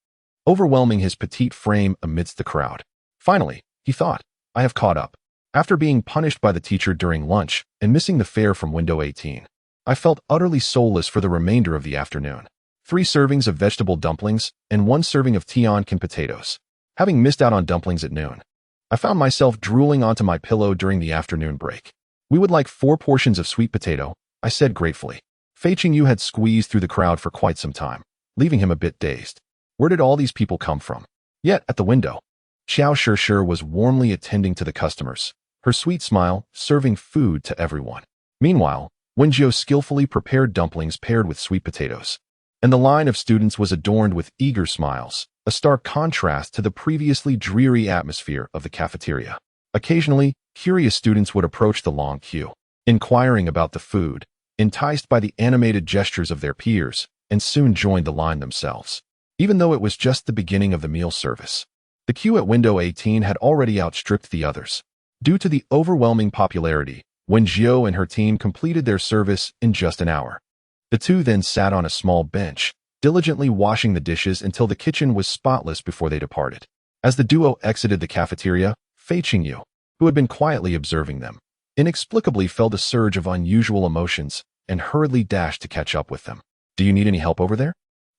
overwhelming his petite frame amidst the crowd. Finally, he thought, I have caught up. After being punished by the teacher during lunch and missing the fare from window 18, I felt utterly soulless for the remainder of the afternoon. 3 servings of vegetable dumplings and 1 serving of Tiankin potatoes. Having missed out on dumplings at noon, I found myself drooling onto my pillow during the afternoon break. We would like 4 portions of sweet potato, I said gratefully. Fei Qingyu had squeezed through the crowd for quite some time, leaving him a bit dazed. Where did all these people come from? Yet, at the window, Qiao Shishir was warmly attending to the customers, her sweet smile serving food to everyone. Meanwhile, Wen Jiu skillfully prepared dumplings paired with sweet potatoes, and the line of students was adorned with eager smiles, a stark contrast to the previously dreary atmosphere of the cafeteria. Occasionally, curious students would approach the long queue, inquiring about the food, enticed by the animated gestures of their peers, and soon joined the line themselves. Even though it was just the beginning of the meal service, the queue at window 18 had already outstripped the others. Due to the overwhelming popularity, Wen Jiu and her team completed their service in just an hour. The two then sat on a small bench, diligently washing the dishes until the kitchen was spotless before they departed. As the duo exited the cafeteria, Fei Qingyu, who had been quietly observing them, inexplicably felt a surge of unusual emotions and hurriedly dashed to catch up with them. Do you need any help over there?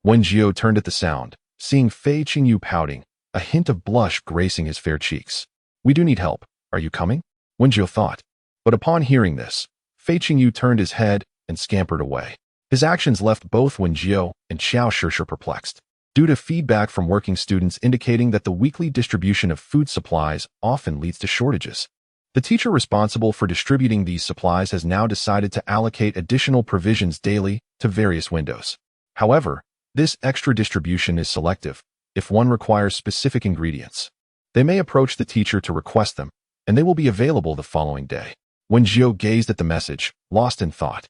Wen Jiu turned at the sound, seeing Fei Qingyu pouting, a hint of blush gracing his fair cheeks. We do need help. Are you coming? Wen Jiu thought. But upon hearing this, Fei Qingyu turned his head and scampered away. His actions left both Wen Jiu and Qiao Shishir perplexed, due to feedback from working students indicating that the weekly distribution of food supplies often leads to shortages. The teacher responsible for distributing these supplies has now decided to allocate additional provisions daily to various windows. However, this extra distribution is selective if one requires specific ingredients. They may approach the teacher to request them, and they will be available the following day. Wen Jiu gazed at the message, lost in thought.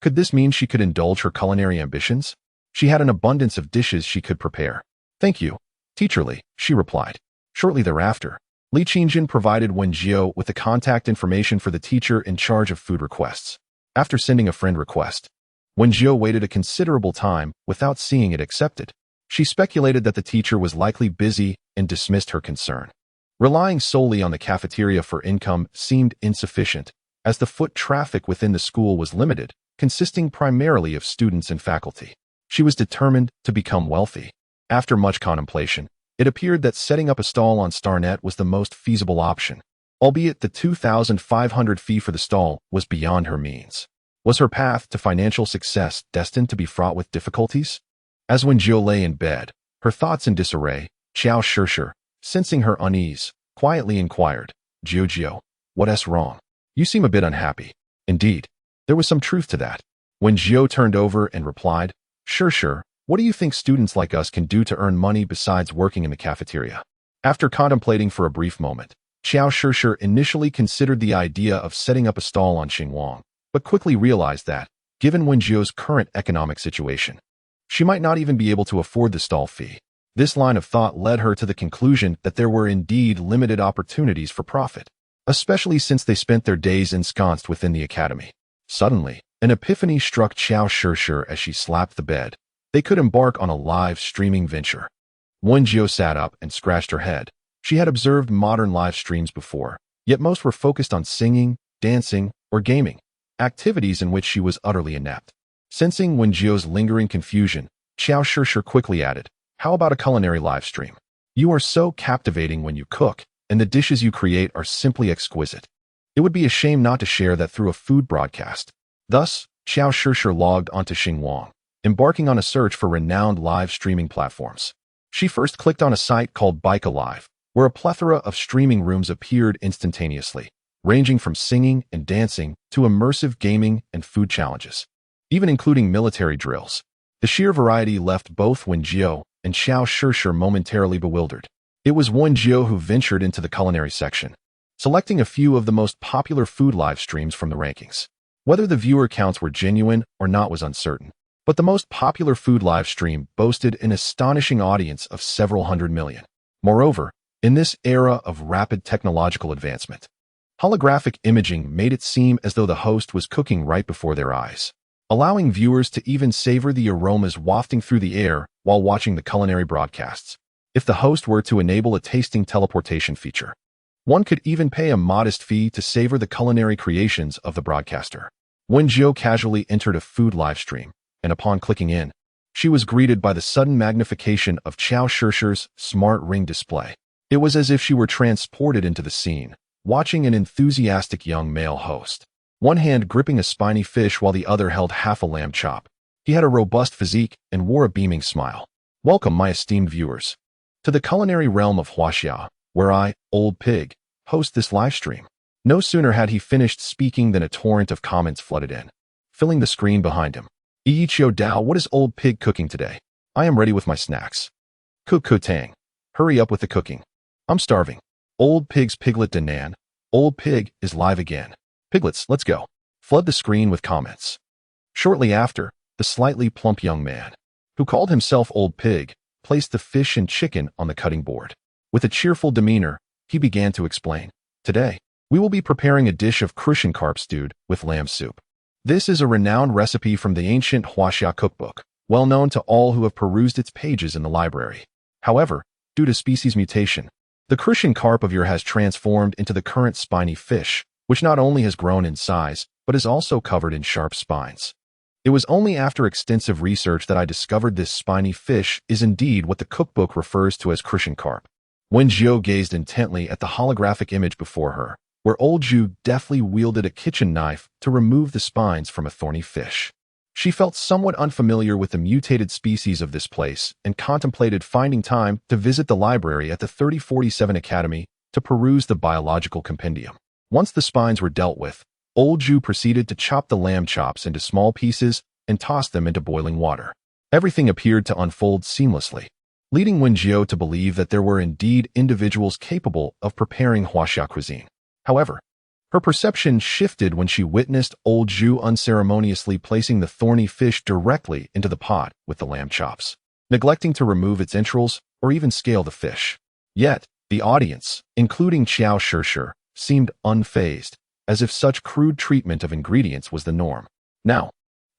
Could this mean she could indulge her culinary ambitions? She had an abundance of dishes she could prepare. Thank you, Teacher Li, she replied. Shortly thereafter, Li Qingjin provided Wen Jiu with the contact information for the teacher in charge of food requests. After sending a friend request, Wen Jiu waited a considerable time without seeing it accepted. She speculated that the teacher was likely busy and dismissed her concern. Relying solely on the cafeteria for income seemed insufficient, as the foot traffic within the school was limited, consisting primarily of students and faculty. She was determined to become wealthy. After much contemplation, it appeared that setting up a stall on StarNet was the most feasible option, albeit the 2,500 fee for the stall was beyond her means. Was her path to financial success destined to be fraught with difficulties? As Wen Jiu lay in bed, her thoughts in disarray, Qiao Shishir, sensing her unease, quietly inquired, Jiu, what's wrong? You seem a bit unhappy. Indeed, there was some truth to that. Wen Jiu turned over and replied, Shishir, what do you think students like us can do to earn money besides working in the cafeteria? After contemplating for a brief moment, Qiao Shishir initially considered the idea of setting up a stall on Xinguang, but quickly realized that, given Wen Jiu's current economic situation, she might not even be able to afford the stall fee. This line of thought led her to the conclusion that there were indeed limited opportunities for profit, especially since they spent their days ensconced within the academy. Suddenly, an epiphany struck Qiao Shishir as she slapped the bed. They could embark on a live streaming venture. Wen Jiu sat up and scratched her head. She had observed modern live streams before, yet most were focused on singing, dancing, or gaming, activities in which she was utterly inept. Sensing Wen Jiu's lingering confusion, Qiao Shishir quickly added, how about a culinary live stream? You are so captivating when you cook, and the dishes you create are simply exquisite. It would be a shame not to share that through a food broadcast. Thus, Qiao Shishir logged onto Xinguang, embarking on a search for renowned live streaming platforms. She first clicked on a site called Bike Alive, where a plethora of streaming rooms appeared instantaneously, ranging from singing and dancing to immersive gaming and food challenges, even including military drills. The sheer variety left both Wen Jiu and Qiao Shishir momentarily bewildered. It was Wen Jiu who ventured into the culinary section, selecting a few of the most popular food live streams from the rankings. Whether the viewer counts were genuine or not was uncertain, but the most popular food live stream boasted an astonishing audience of several hundred million. Moreover, in this era of rapid technological advancement, holographic imaging made it seem as though the host was cooking right before their eyes, allowing viewers to even savor the aromas wafting through the air while watching the culinary broadcasts. If the host were to enable a tasting teleportation feature, one could even pay a modest fee to savor the culinary creations of the broadcaster. Wen Jiu casually entered a food live stream, and upon clicking in, she was greeted by the sudden magnification of Qiao Shishir's smart ring display. It was as if she were transported into the scene, watching an enthusiastic young male host, one hand gripping a spiny fish while the other held half a lamb chop. He had a robust physique and wore a beaming smile. Welcome, my esteemed viewers, to the culinary realm of Huaxia, where I, Old Pig, host this live stream. No sooner had he finished speaking than a torrent of comments flooded in, filling the screen behind him. Yiqiu Dao, what is Old Pig cooking today? I am ready with my snacks. Cook Tang. Hurry up with the cooking. I'm starving. Old Pig's Piglet Danan. Old Pig is live again. Piglets, let's go. Flood the screen with comments. Shortly after, the slightly plump young man, who called himself Old Pig, placed the fish and chicken on the cutting board. With a cheerful demeanor, he began to explain. Today, we will be preparing a dish of crucian carp stewed with lamb soup. This is a renowned recipe from the ancient Huaxia cookbook, well known to all who have perused its pages in the library. However, due to species mutation, the crucian carp of your has transformed into the current spiny fish, which not only has grown in size, but is also covered in sharp spines. It was only after extensive research that I discovered this spiny fish is indeed what the cookbook refers to as crucian carp. Wen Jiu gazed intently at the holographic image before her, where Old Jiu deftly wielded a kitchen knife to remove the spines from a thorny fish. She felt somewhat unfamiliar with the mutated species of this place and contemplated finding time to visit the library at the 3047 Academy to peruse the biological compendium. Once the spines were dealt with, Old Jiu proceeded to chop the lamb chops into small pieces and toss them into boiling water. Everything appeared to unfold seamlessly, leading Wen Jiu to believe that there were indeed individuals capable of preparing Huaxia cuisine. However, her perception shifted when she witnessed Old Jiu unceremoniously placing the thorny fish directly into the pot with the lamb chops, neglecting to remove its entrails or even scale the fish. Yet, the audience, including Xiao Shirshir, seemed unfazed, as if such crude treatment of ingredients was the norm. Now,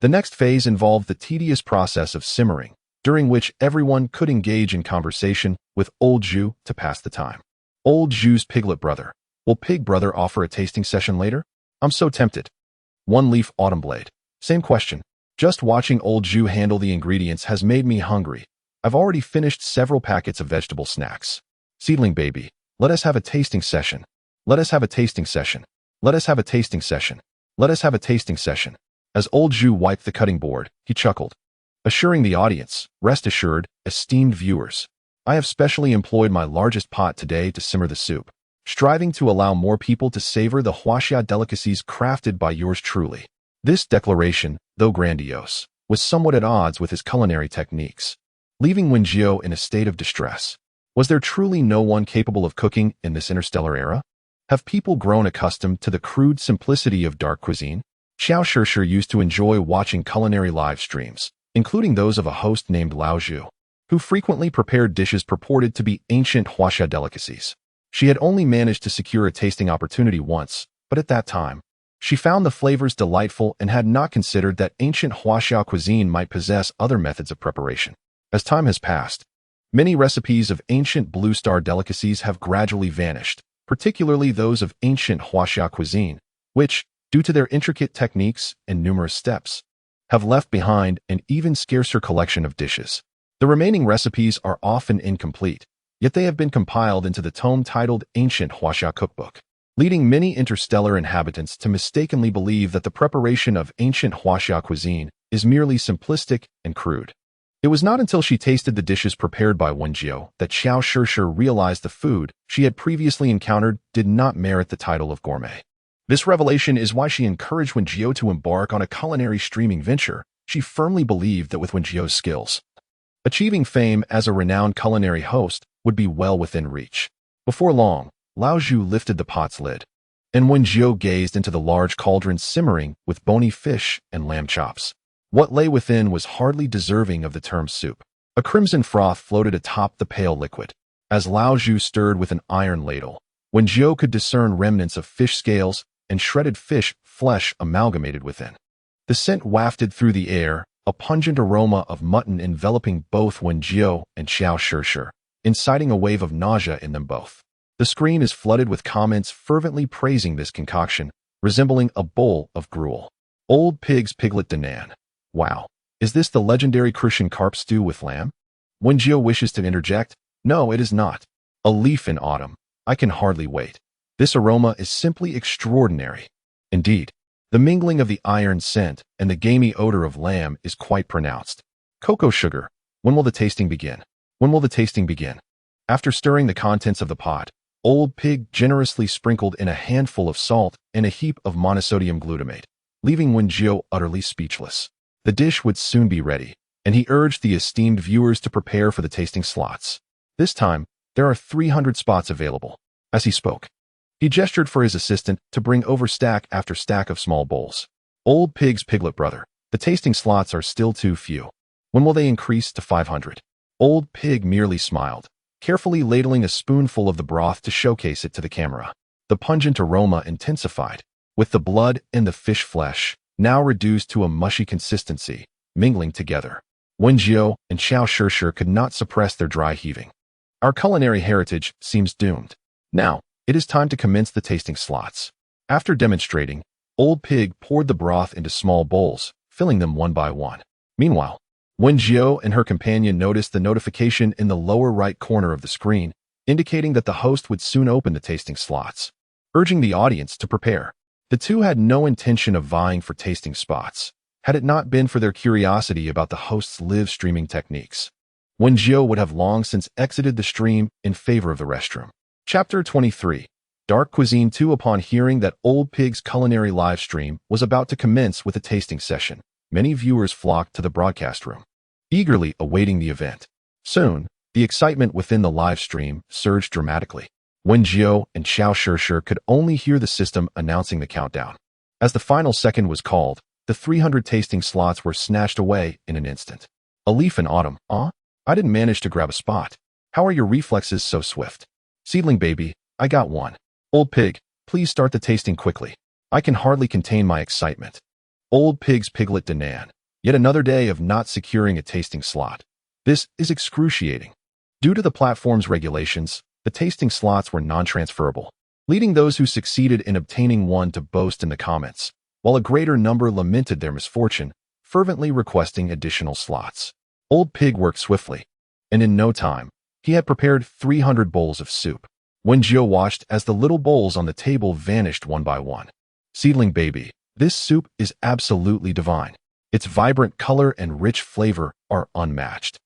the next phase involved the tedious process of simmering, during which everyone could engage in conversation with Old Jiu to pass the time. Old Jiu's piglet brother. Will Pig Brother offer a tasting session later? I'm so tempted. One Leaf Autumn Blade. Same question. Just watching Old Jiu handle the ingredients has made me hungry. I've already finished several packets of vegetable snacks. Seedling Baby. Let us have a tasting session. Let us have a tasting session. Let us have a tasting session. Let us have a tasting session. As Old Jiu wiped the cutting board, he chuckled, assuring the audience, rest assured, esteemed viewers, I have specially employed my largest pot today to simmer the soup, striving to allow more people to savor the Huaxia delicacies crafted by yours truly. This declaration, though grandiose, was somewhat at odds with his culinary techniques, leaving Wen Jiu in a state of distress. Was there truly no one capable of cooking in this interstellar era? Have people grown accustomed to the crude simplicity of dark cuisine? Xiao Shirshir used to enjoy watching culinary live streams, including those of a host named Lao Zhu, who frequently prepared dishes purported to be ancient Huaxia delicacies. She had only managed to secure a tasting opportunity once, but at that time, she found the flavors delightful and had not considered that ancient Huaxia cuisine might possess other methods of preparation. As time has passed, many recipes of ancient Blue Star delicacies have gradually vanished, particularly those of ancient Huaxia cuisine, which, due to their intricate techniques and numerous steps, have left behind an even scarcer collection of dishes. The remaining recipes are often incomplete, yet they have been compiled into the tome titled Ancient Huaxia Cookbook, leading many interstellar inhabitants to mistakenly believe that the preparation of ancient Huaxia cuisine is merely simplistic and crude. It was not until she tasted the dishes prepared by Wen Jiu that Xiao Shirshir realized the food she had previously encountered did not merit the title of gourmet. This revelation is why she encouraged Wen Jiu to embark on a culinary streaming venture. She firmly believed that with Wen Jiu's skills, achieving fame as a renowned culinary host would be well within reach. Before long, Lao Zhu lifted the pot's lid, and Wen Jiu gazed into the large cauldron simmering with bony fish and lamb chops. What lay within was hardly deserving of the term soup. A crimson froth floated atop the pale liquid. As Lao Zhu stirred with an iron ladle, Wen Jiu could discern remnants of fish scales and shredded fish flesh amalgamated within. The scent wafted through the air, a pungent aroma of mutton enveloping both Wen Jiu and Xiao Shirshir, inciting a wave of nausea in them both. The screen is flooded with comments fervently praising this concoction, resembling a bowl of gruel. Old Pig's Piglet Danan. Wow, is this the legendary Crucian carp stew with lamb? Wen Jiu wishes to interject. No, it is not. A leaf in autumn. I can hardly wait. This aroma is simply extraordinary. Indeed, the mingling of the iron scent and the gamey odor of lamb is quite pronounced. Cocoa sugar. When will the tasting begin? When will the tasting begin? After stirring the contents of the pot, Old Pig generously sprinkled in a handful of salt and a heap of monosodium glutamate, leaving Wen Jiu utterly speechless. The dish would soon be ready, and he urged the esteemed viewers to prepare for the tasting slots. This time, there are 300 spots available. As he spoke, he gestured for his assistant to bring over stack after stack of small bowls. Old Pig's Piglet Brother. The tasting slots are still too few. When will they increase to 500? Old Pig merely smiled, carefully ladling a spoonful of the broth to showcase it to the camera. The pungent aroma intensified, with the blood and the fish flesh, now reduced to a mushy consistency, mingling together. Wen Jiu and Xiao Shirshir could not suppress their dry heaving. Our culinary heritage seems doomed. Now, it is time to commence the tasting slots. After demonstrating, Old Pig poured the broth into small bowls, filling them one by one. Meanwhile, Wen Jiu and her companion noticed the notification in the lower right corner of the screen, indicating that the host would soon open the tasting slots, urging the audience to prepare. The two had no intention of vying for tasting spots, had it not been for their curiosity about the host's live streaming techniques. Wen Jiu would have long since exited the stream in favor of the restroom. Chapter 23. Dark Cuisine 2. Upon hearing that Old Pig's culinary live stream was about to commence with a tasting session, many viewers flocked to the broadcast room, eagerly awaiting the event. Soon, the excitement within the live stream surged dramatically. Wen Jiu and Xiao Shishir could only hear the system announcing the countdown. As the final second was called, the 300 tasting slots were snatched away in an instant. A leaf in autumn. I didn't manage to grab a spot. How are your reflexes so swift? Seedling baby, I got one. Old Pig, please start the tasting quickly. I can hardly contain my excitement. Old Pig's piglet Danan. Yet another day of not securing a tasting slot. This is excruciating. Due to the platform's regulations, the tasting slots were non-transferable, leading those who succeeded in obtaining one to boast in the comments, while a greater number lamented their misfortune, fervently requesting additional slots. Old Pig worked swiftly, and in no time, he had prepared 300 bowls of soup. Wen Jiu watched as the little bowls on the table vanished one by one. Seedling baby, this soup is absolutely divine. Its vibrant color and rich flavor are unmatched.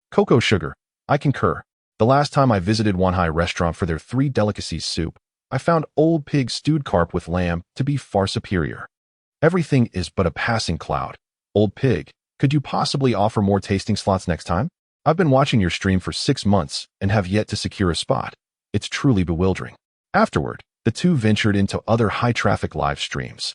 Cocoa sugar, I concur. The last time I visited Wanhai restaurant for their 3 delicacies soup, I found Old Pig's stewed carp with lamb to be far superior. Everything is but a passing cloud. Old Pig, could you possibly offer more tasting slots next time? I've been watching your stream for 6 months and have yet to secure a spot. It's truly bewildering. Afterward, the two ventured into other high-traffic live streams,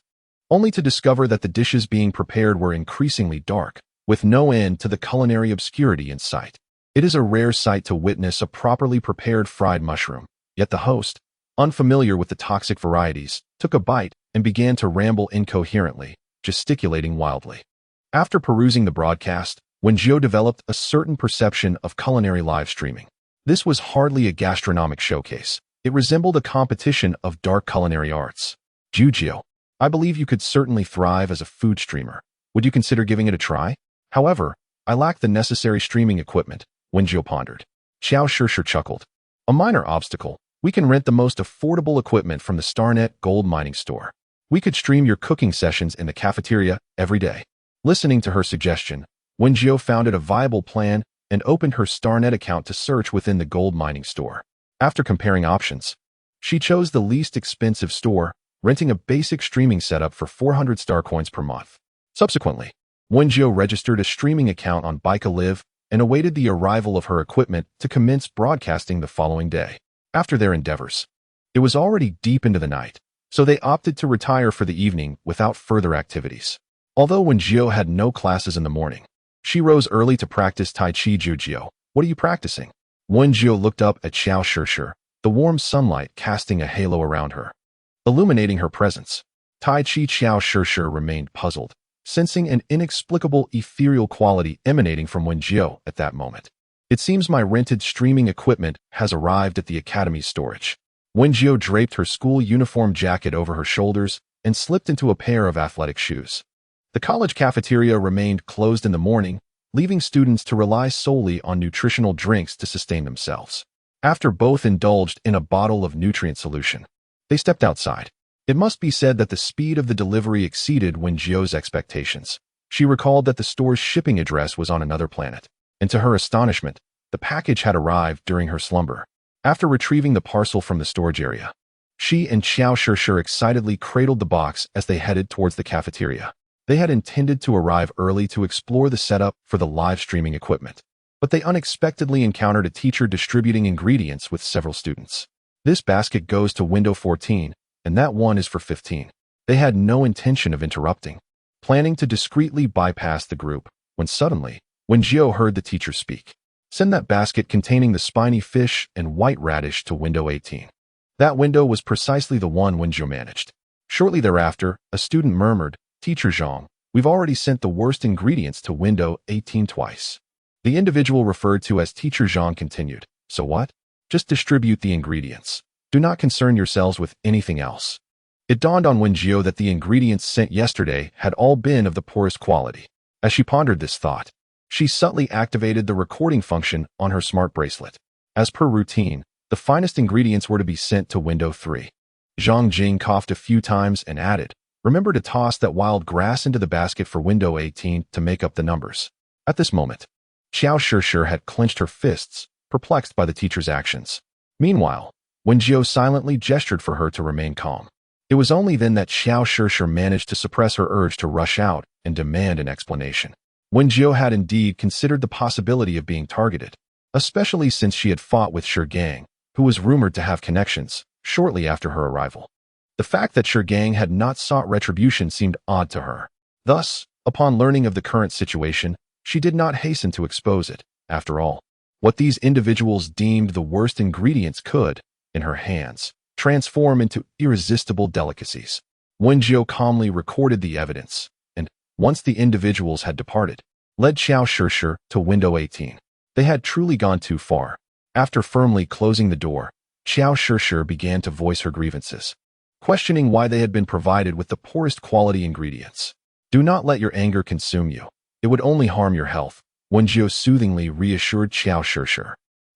only to discover that the dishes being prepared were increasingly dark, with no end to the culinary obscurity in sight. It is a rare sight to witness a properly prepared fried mushroom, yet the host, unfamiliar with the toxic varieties, took a bite and began to ramble incoherently, gesticulating wildly. After perusing the broadcast, Wen Jiu developed a certain perception of culinary live streaming. This was hardly a gastronomic showcase. It resembled a competition of dark culinary arts. Jiu, I believe you could certainly thrive as a food streamer. Would you consider giving it a try? However, I lack the necessary streaming equipment, Wen Jiu pondered. Xiao Shishir chuckled. A minor obstacle. We can rent the most affordable equipment from the Starnet gold mining store. We could stream your cooking sessions in the cafeteria every day. Listening to her suggestion, Wen Jiu found it a viable plan and opened her Starnet account to search within the gold mining store. After comparing options, she chose the least expensive store, renting a basic streaming setup for 400 star coins per month. Subsequently, Wen Jiu registered a streaming account on Bika Live and awaited the arrival of her equipment to commence broadcasting the following day. After their endeavors, it was already deep into the night, so they opted to retire for the evening without further activities. Although Wen Jiu had no classes in the morning, she rose early to practice Tai Chi Jiu. What are you practicing? Wen Jiu looked up at Xiao Shishir, the warm sunlight casting a halo around her, illuminating her presence. Tai Chi Xiao Shishir remained puzzled, sensing an inexplicable ethereal quality emanating from Wen Jiu at that moment. It seems my rented streaming equipment has arrived at the academy's storage. Wen Jiu draped her school uniform jacket over her shoulders and slipped into a pair of athletic shoes. The college cafeteria remained closed in the morning, leaving students to rely solely on nutritional drinks to sustain themselves. After both indulged in a bottle of nutrient solution, they stepped outside. It must be said that the speed of the delivery exceeded Wen Jiu's expectations. She recalled that the store's shipping address was on another planet, and to her astonishment, the package had arrived during her slumber. After retrieving the parcel from the storage area, she and Xiao Shishir excitedly cradled the box as they headed towards the cafeteria. They had intended to arrive early to explore the setup for the live streaming equipment, but they unexpectedly encountered a teacher distributing ingredients with several students. This basket goes to window 14, and that one is for 15. They had no intention of interrupting, planning to discreetly bypass the group, when suddenly, Wen Jiu heard the teacher speak. Send that basket containing the spiny fish and white radish to window 18. That window was precisely the one Wen Jiu managed. Shortly thereafter, a student murmured, Teacher Zhang, we've already sent the worst ingredients to window 18 twice. The individual referred to as Teacher Zhang continued, so what? Just distribute the ingredients. Do not concern yourselves with anything else. It dawned on Wen Jiu that the ingredients sent yesterday had all been of the poorest quality. As she pondered this thought, she subtly activated the recording function on her smart bracelet. As per routine, the finest ingredients were to be sent to window 3. Zhang Jing coughed a few times and added, remember to toss that wild grass into the basket for window 18 to make up the numbers. At this moment, Xiao Shishir had clenched her fists, perplexed by the teacher's actions. Meanwhile, Wen Jiu silently gestured for her to remain calm. It was only then that Xiao Shishir managed to suppress her urge to rush out and demand an explanation. Wen Jiu had indeed considered the possibility of being targeted, especially since she had fought with Shi Gang, who was rumored to have connections, shortly after her arrival. The fact that Shi Gang had not sought retribution seemed odd to her. Thus, upon learning of the current situation, she did not hasten to expose it. After all, what these individuals deemed the worst ingredients could, in her hands, transform into irresistible delicacies. Wen Jiu calmly recorded the evidence, and, once the individuals had departed, led Xiao Shishir to window 18. They had truly gone too far. After firmly closing the door, Xiao Shishir began to voice her grievances, questioning why they had been provided with the poorest quality ingredients. Do not let your anger consume you. It would only harm your health, Wen Jiu soothingly reassured Xiao Shishir,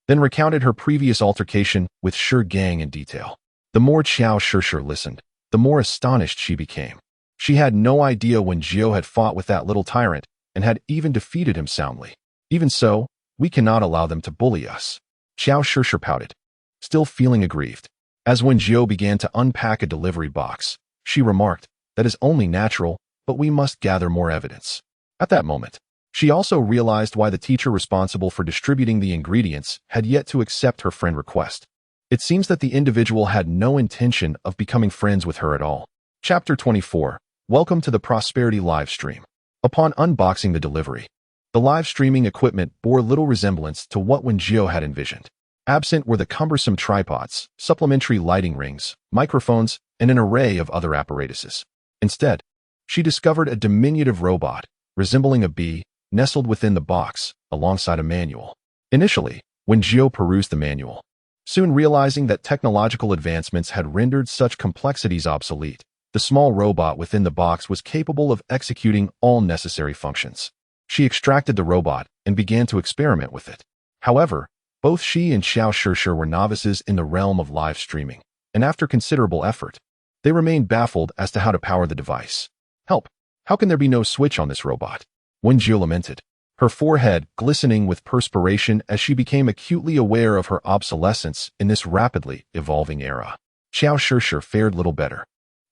then recounted her previous altercation with Shi Gang in detail. The more Xiao Shishir listened, the more astonished she became. She had no idea Wen Jiu had fought with that little tyrant and had even defeated him soundly. Even so, we cannot allow them to bully us. Xiao Shishir pouted, still feeling aggrieved. As Wen Jiu began to unpack a delivery box, she remarked, "That is only natural, but we must gather more evidence." At that moment, she also realized why the teacher responsible for distributing the ingredients had yet to accept her friend's request. It seems that the individual had no intention of becoming friends with her at all. Chapter 24. Welcome to the Prosperity live stream. Upon unboxing the delivery, the live streaming equipment bore little resemblance to what Wen Jiu had envisioned. Absent were the cumbersome tripods, supplementary lighting rings, microphones, and an array of other apparatuses. Instead, she discovered a diminutive robot, resembling a bee, nestled within the box, alongside a manual. Initially, Wen Jiu perused the manual, soon realizing that technological advancements had rendered such complexities obsolete. The small robot within the box was capable of executing all necessary functions. She extracted the robot and began to experiment with it. However, both she and Xiao Shishir were novices in the realm of live streaming, and after considerable effort, they remained baffled as to how to power the device. Help! How can there be no switch on this robot? Wen Jiu lamented, her forehead glistening with perspiration as she became acutely aware of her obsolescence in this rapidly evolving era. Xiao Shishir fared little better.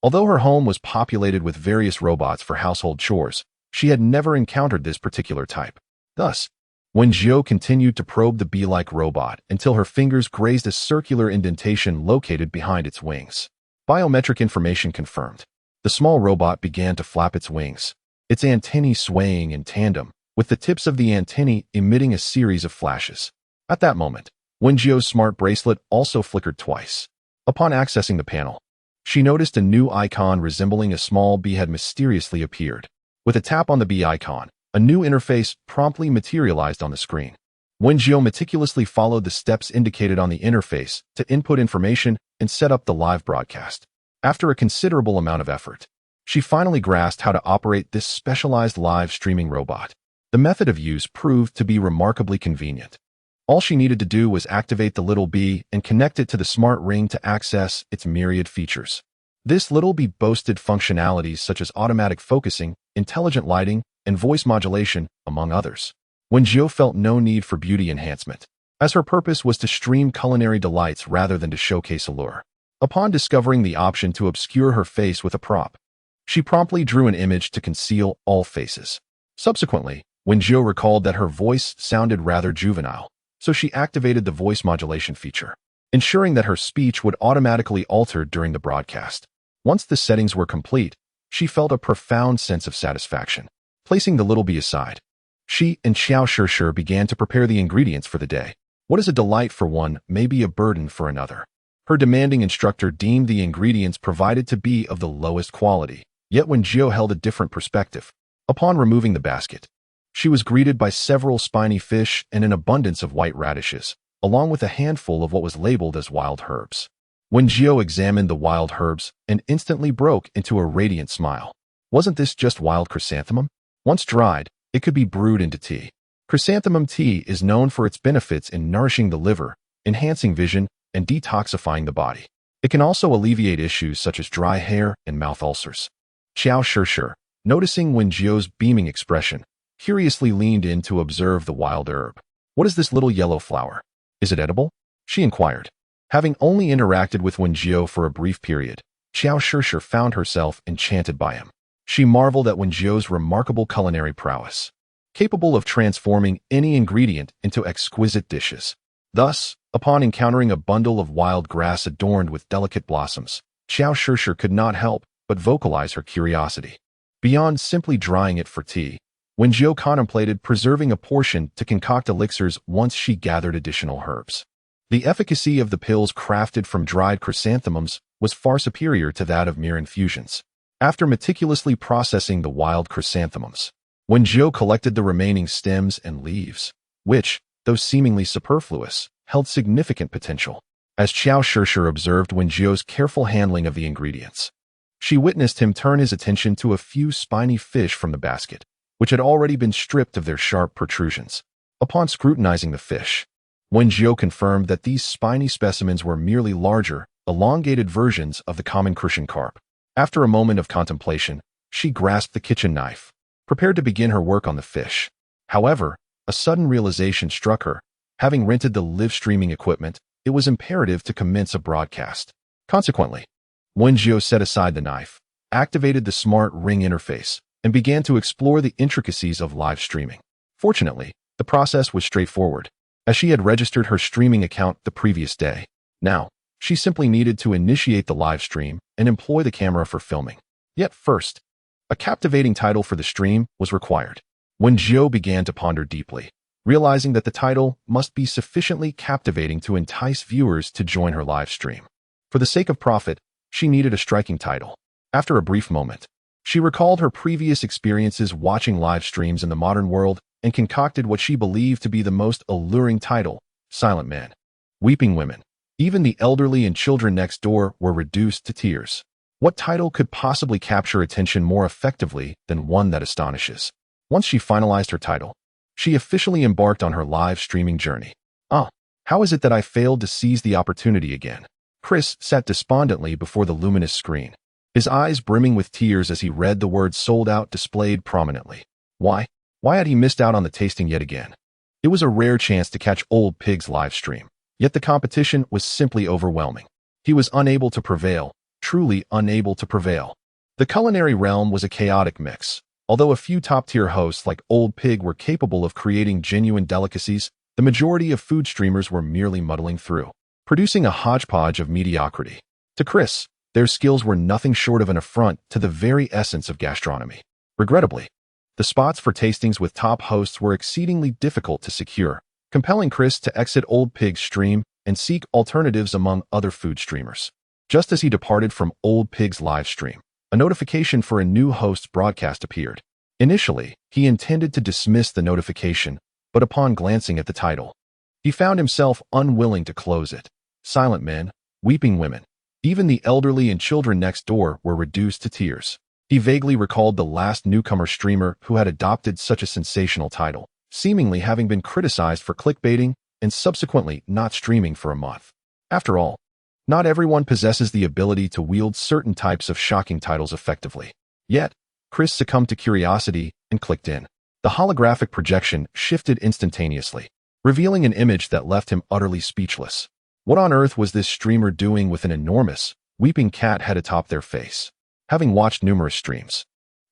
Although her home was populated with various robots for household chores, she had never encountered this particular type. Thus, Wen Jiu continued to probe the bee-like robot until her fingers grazed a circular indentation located behind its wings. Biometric information confirmed. The small robot began to flap its wings, its antennae swaying in tandem, with the tips of the antennae emitting a series of flashes. At that moment, Wen Jiu's smart bracelet also flickered twice. Upon accessing the panel, she noticed a new icon resembling a small bee had mysteriously appeared. With a tap on the bee icon, a new interface promptly materialized on the screen. Wen Jiu meticulously followed the steps indicated on the interface to input information and set up the live broadcast. After a considerable amount of effort, she finally grasped how to operate this specialized live streaming robot. The method of use proved to be remarkably convenient. All she needed to do was activate the little bee and connect it to the smart ring to access its myriad features. This little bee boasted functionalities such as automatic focusing, intelligent lighting, and voice modulation, among others. Wen Jiu felt no need for beauty enhancement, as her purpose was to stream culinary delights rather than to showcase allure. Upon discovering the option to obscure her face with a prop, she promptly drew an image to conceal all faces. Subsequently, Wen Jiu recalled that her voice sounded rather juvenile, so she activated the voice modulation feature, ensuring that her speech would automatically alter during the broadcast. Once the settings were complete, she felt a profound sense of satisfaction. Placing the little bee aside, she and Xiao Shishir began to prepare the ingredients for the day. What is a delight for one may be a burden for another. Her demanding instructor deemed the ingredients provided to be of the lowest quality, yet Wen Jiu held a different perspective. Upon removing the basket, she was greeted by several spiny fish and an abundance of white radishes, along with a handful of what was labeled as wild herbs. Wen Jiu examined the wild herbs and instantly broke into a radiant smile. Wasn't this just wild chrysanthemum? Once dried, it could be brewed into tea. Chrysanthemum tea is known for its benefits in nourishing the liver, enhancing vision, and detoxifying the body. It can also alleviate issues such as dry hair and mouth ulcers. Xiao Shishir, noticing Wen Jiu's beaming expression, curiously leaned in to observe the wild herb. What is this little yellow flower? Is it edible? She inquired. Having only interacted with Wen Jiu for a brief period, Xiao Shishir found herself enchanted by him. She marveled at Wen Jiu's remarkable culinary prowess, capable of transforming any ingredient into exquisite dishes. Thus, upon encountering a bundle of wild grass adorned with delicate blossoms, Xiao Shishir could not help but vocalize her curiosity. Beyond simply drying it for tea, Wen Jiu contemplated preserving a portion to concoct elixirs once she gathered additional herbs. The efficacy of the pills crafted from dried chrysanthemums was far superior to that of mere infusions. After meticulously processing the wild chrysanthemums, Wen Jiu collected the remaining stems and leaves, which, though seemingly superfluous, held significant potential. As Xiao Shishir observed Wen Jiu's careful handling of the ingredients, she witnessed him turn his attention to a few spiny fish from the basket, which had already been stripped of their sharp protrusions. Upon scrutinizing the fish, Wen Jiu confirmed that these spiny specimens were merely larger, elongated versions of the common crucian carp. After a moment of contemplation, she grasped the kitchen knife, prepared to begin her work on the fish. However, a sudden realization struck her. Having rented the live streaming equipment, it was imperative to commence a broadcast. Consequently, Wen Jiu set aside the knife, activated the smart ring interface, and began to explore the intricacies of live streaming. Fortunately, the process was straightforward, as she had registered her streaming account the previous day. Now, she simply needed to initiate the live stream and employ the camera for filming. Yet first, a captivating title for the stream was required. Wen Jiu began to ponder deeply, realizing that the title must be sufficiently captivating to entice viewers to join her live stream. For the sake of profit, she needed a striking title. After a brief moment, she recalled her previous experiences watching live streams in the modern world and concocted what she believed to be the most alluring title: Silent Men, Weeping Women. Even the elderly and children next door were reduced to tears. What title could possibly capture attention more effectively than one that astonishes? Once she finalized her title, she officially embarked on her live streaming journey. How is it that I failed to seize the opportunity again? Chris sat despondently before the luminous screen, his eyes brimming with tears as he read the words "sold out" displayed prominently. Why had he missed out on the tasting yet again? It was a rare chance to catch Old Pig's live stream, yet the competition was simply overwhelming. He was unable to prevail, truly unable to prevail. The culinary realm was a chaotic mix. Although a few top-tier hosts like Old Pig were capable of creating genuine delicacies, the majority of food streamers were merely muddling through, producing a hodgepodge of mediocrity. To Chris, their skills were nothing short of an affront to the very essence of gastronomy. Regrettably, the spots for tastings with top hosts were exceedingly difficult to secure, compelling Chris to exit Old Pig's stream and seek alternatives among other food streamers. Just as he departed from Old Pig's live stream, a notification for a new host's broadcast appeared. Initially, he intended to dismiss the notification, but upon glancing at the title, he found himself unwilling to close it. Silent Men, Weeping Women. Even the elderly and children next door were reduced to tears. He vaguely recalled the last newcomer streamer who had adopted such a sensational title, seemingly having been criticized for clickbaiting and subsequently not streaming for a month. After all, not everyone possesses the ability to wield certain types of shocking titles effectively. Yet, Chris succumbed to curiosity and clicked in. The holographic projection shifted instantaneously, revealing an image that left him utterly speechless. What on earth was this streamer doing with an enormous, weeping cat head atop their face? Having watched numerous streams,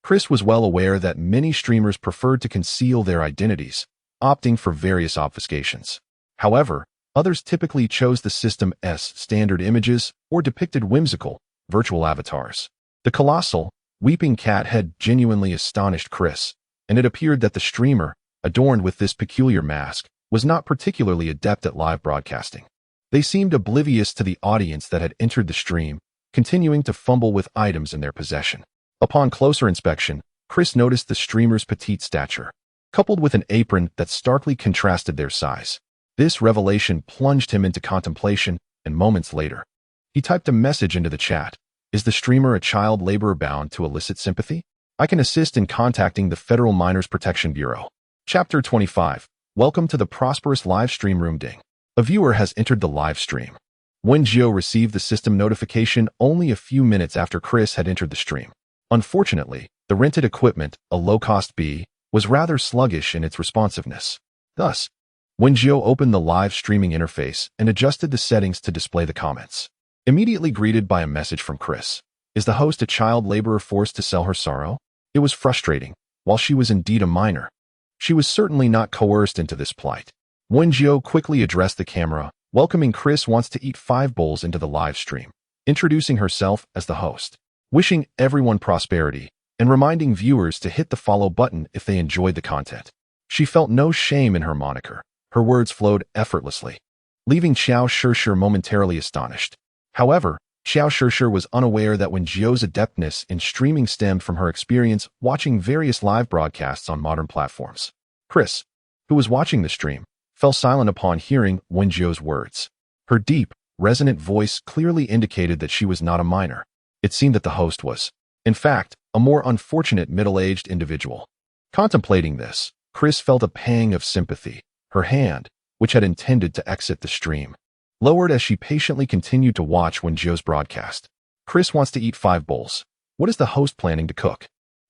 Chris was well aware that many streamers preferred to conceal their identities, opting for various obfuscations. However, others typically chose the system's standard images or depicted whimsical, virtual avatars. The colossal, weeping cat head genuinely astonished Chris, and it appeared that the streamer, adorned with this peculiar mask, was not particularly adept at live broadcasting. They seemed oblivious to the audience that had entered the stream, continuing to fumble with items in their possession. Upon closer inspection, Chris noticed the streamer's petite stature, coupled with an apron that starkly contrasted their size. This revelation plunged him into contemplation, and moments later, he typed a message into the chat. Is the streamer a child laborer bound to elicit sympathy? I can assist in contacting the Federal Minors Protection Bureau. Chapter 25. Welcome to the prosperous live stream room. Ding. A viewer has entered the live stream. Wen Jiu received the system notification only a few minutes after Chris had entered the stream. Unfortunately, the rented equipment, a low-cost B, was rather sluggish in its responsiveness. Thus, Wen Jiu opened the live streaming interface and adjusted the settings to display the comments. Immediately greeted by a message from Chris. Is the host a child laborer forced to sell her sorrow? It was frustrating. While she was indeed a minor, she was certainly not coerced into this plight. Wen Jiu quickly addressed the camera, welcoming Chris wants to eat 5 bowls into the live stream, introducing herself as the host, wishing everyone prosperity, and reminding viewers to hit the follow button if they enjoyed the content. She felt no shame in her moniker. Her words flowed effortlessly, leaving Xiao Shishir momentarily astonished. However, Xiao Shishir was unaware that Wen Jiu's adeptness in streaming stemmed from her experience watching various live broadcasts on modern platforms. Chris, who was watching the stream, fell silent upon hearing Wen Jiu's words. Her deep, resonant voice clearly indicated that she was not a minor. It seemed that the host was, in fact, a more unfortunate middle-aged individual. Contemplating this, Chris felt a pang of sympathy. Her hand, which had intended to exit the stream, lowered as she patiently continued to watch Wen Jiu's broadcast. Chris wants to eat 5 bowls. What is the host planning to cook?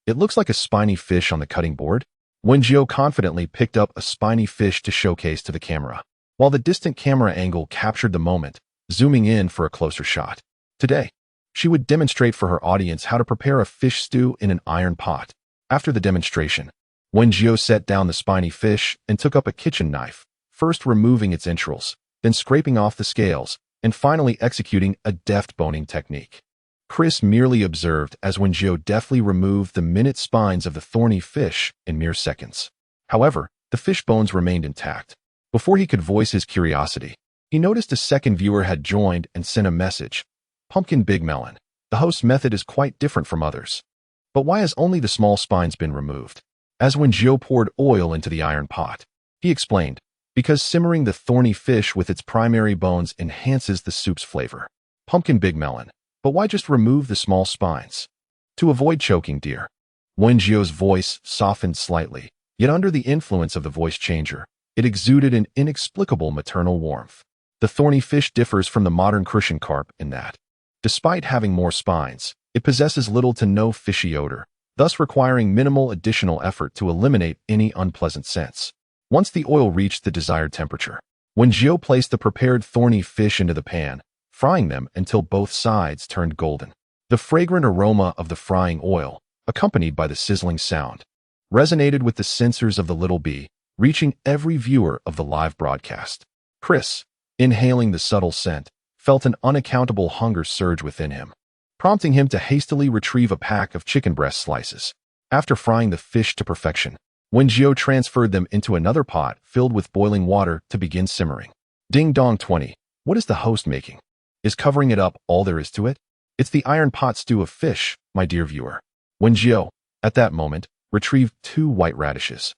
It looks like a spiny fish on the cutting board. Wen Jiu confidently picked up a spiny fish to showcase to the camera, while the distant camera angle captured the moment, zooming in for a closer shot. Today, she would demonstrate for her audience how to prepare a fish stew in an iron pot. After the demonstration, Wen Jiu set down the spiny fish and took up a kitchen knife, first removing its entrails, then scraping off the scales, and finally executing a deft boning technique. Chris merely observed as Wen Jiu deftly removed the minute spines of the thorny fish in mere seconds. However, the fish bones remained intact. Before he could voice his curiosity, he noticed a second viewer had joined and sent a message. Pumpkin Big Melon. The host's method is quite different from others. But why has only the small spines been removed? As Wen Jiu poured oil into the iron pot, he explained, because simmering the thorny fish with its primary bones enhances the soup's flavor. Pumpkin Big Melon. But why just remove the small spines? To avoid choking, dear. Wen Jiu's voice softened slightly, yet under the influence of the voice changer, it exuded an inexplicable maternal warmth. The thorny fish differs from the modern crucian carp in that, despite having more spines, it possesses little to no fishy odor, thus requiring minimal additional effort to eliminate any unpleasant scents. Once the oil reached the desired temperature, Wen Jiu placed the prepared thorny fish into the pan, frying them until both sides turned golden. The fragrant aroma of the frying oil, accompanied by the sizzling sound, resonated with the sensors of the little bee, reaching every viewer of the live broadcast. Chris, inhaling the subtle scent, felt an unaccountable hunger surge within him, prompting him to hastily retrieve a pack of chicken breast slices. After frying the fish to perfection, Wen Jiu transferred them into another pot filled with boiling water to begin simmering. Ding dong 20. What is the host making? Is covering it up all there is to it? It's the iron pot stew of fish, my dear viewer. Wen Jiu, at that moment, retrieved 2 white radishes,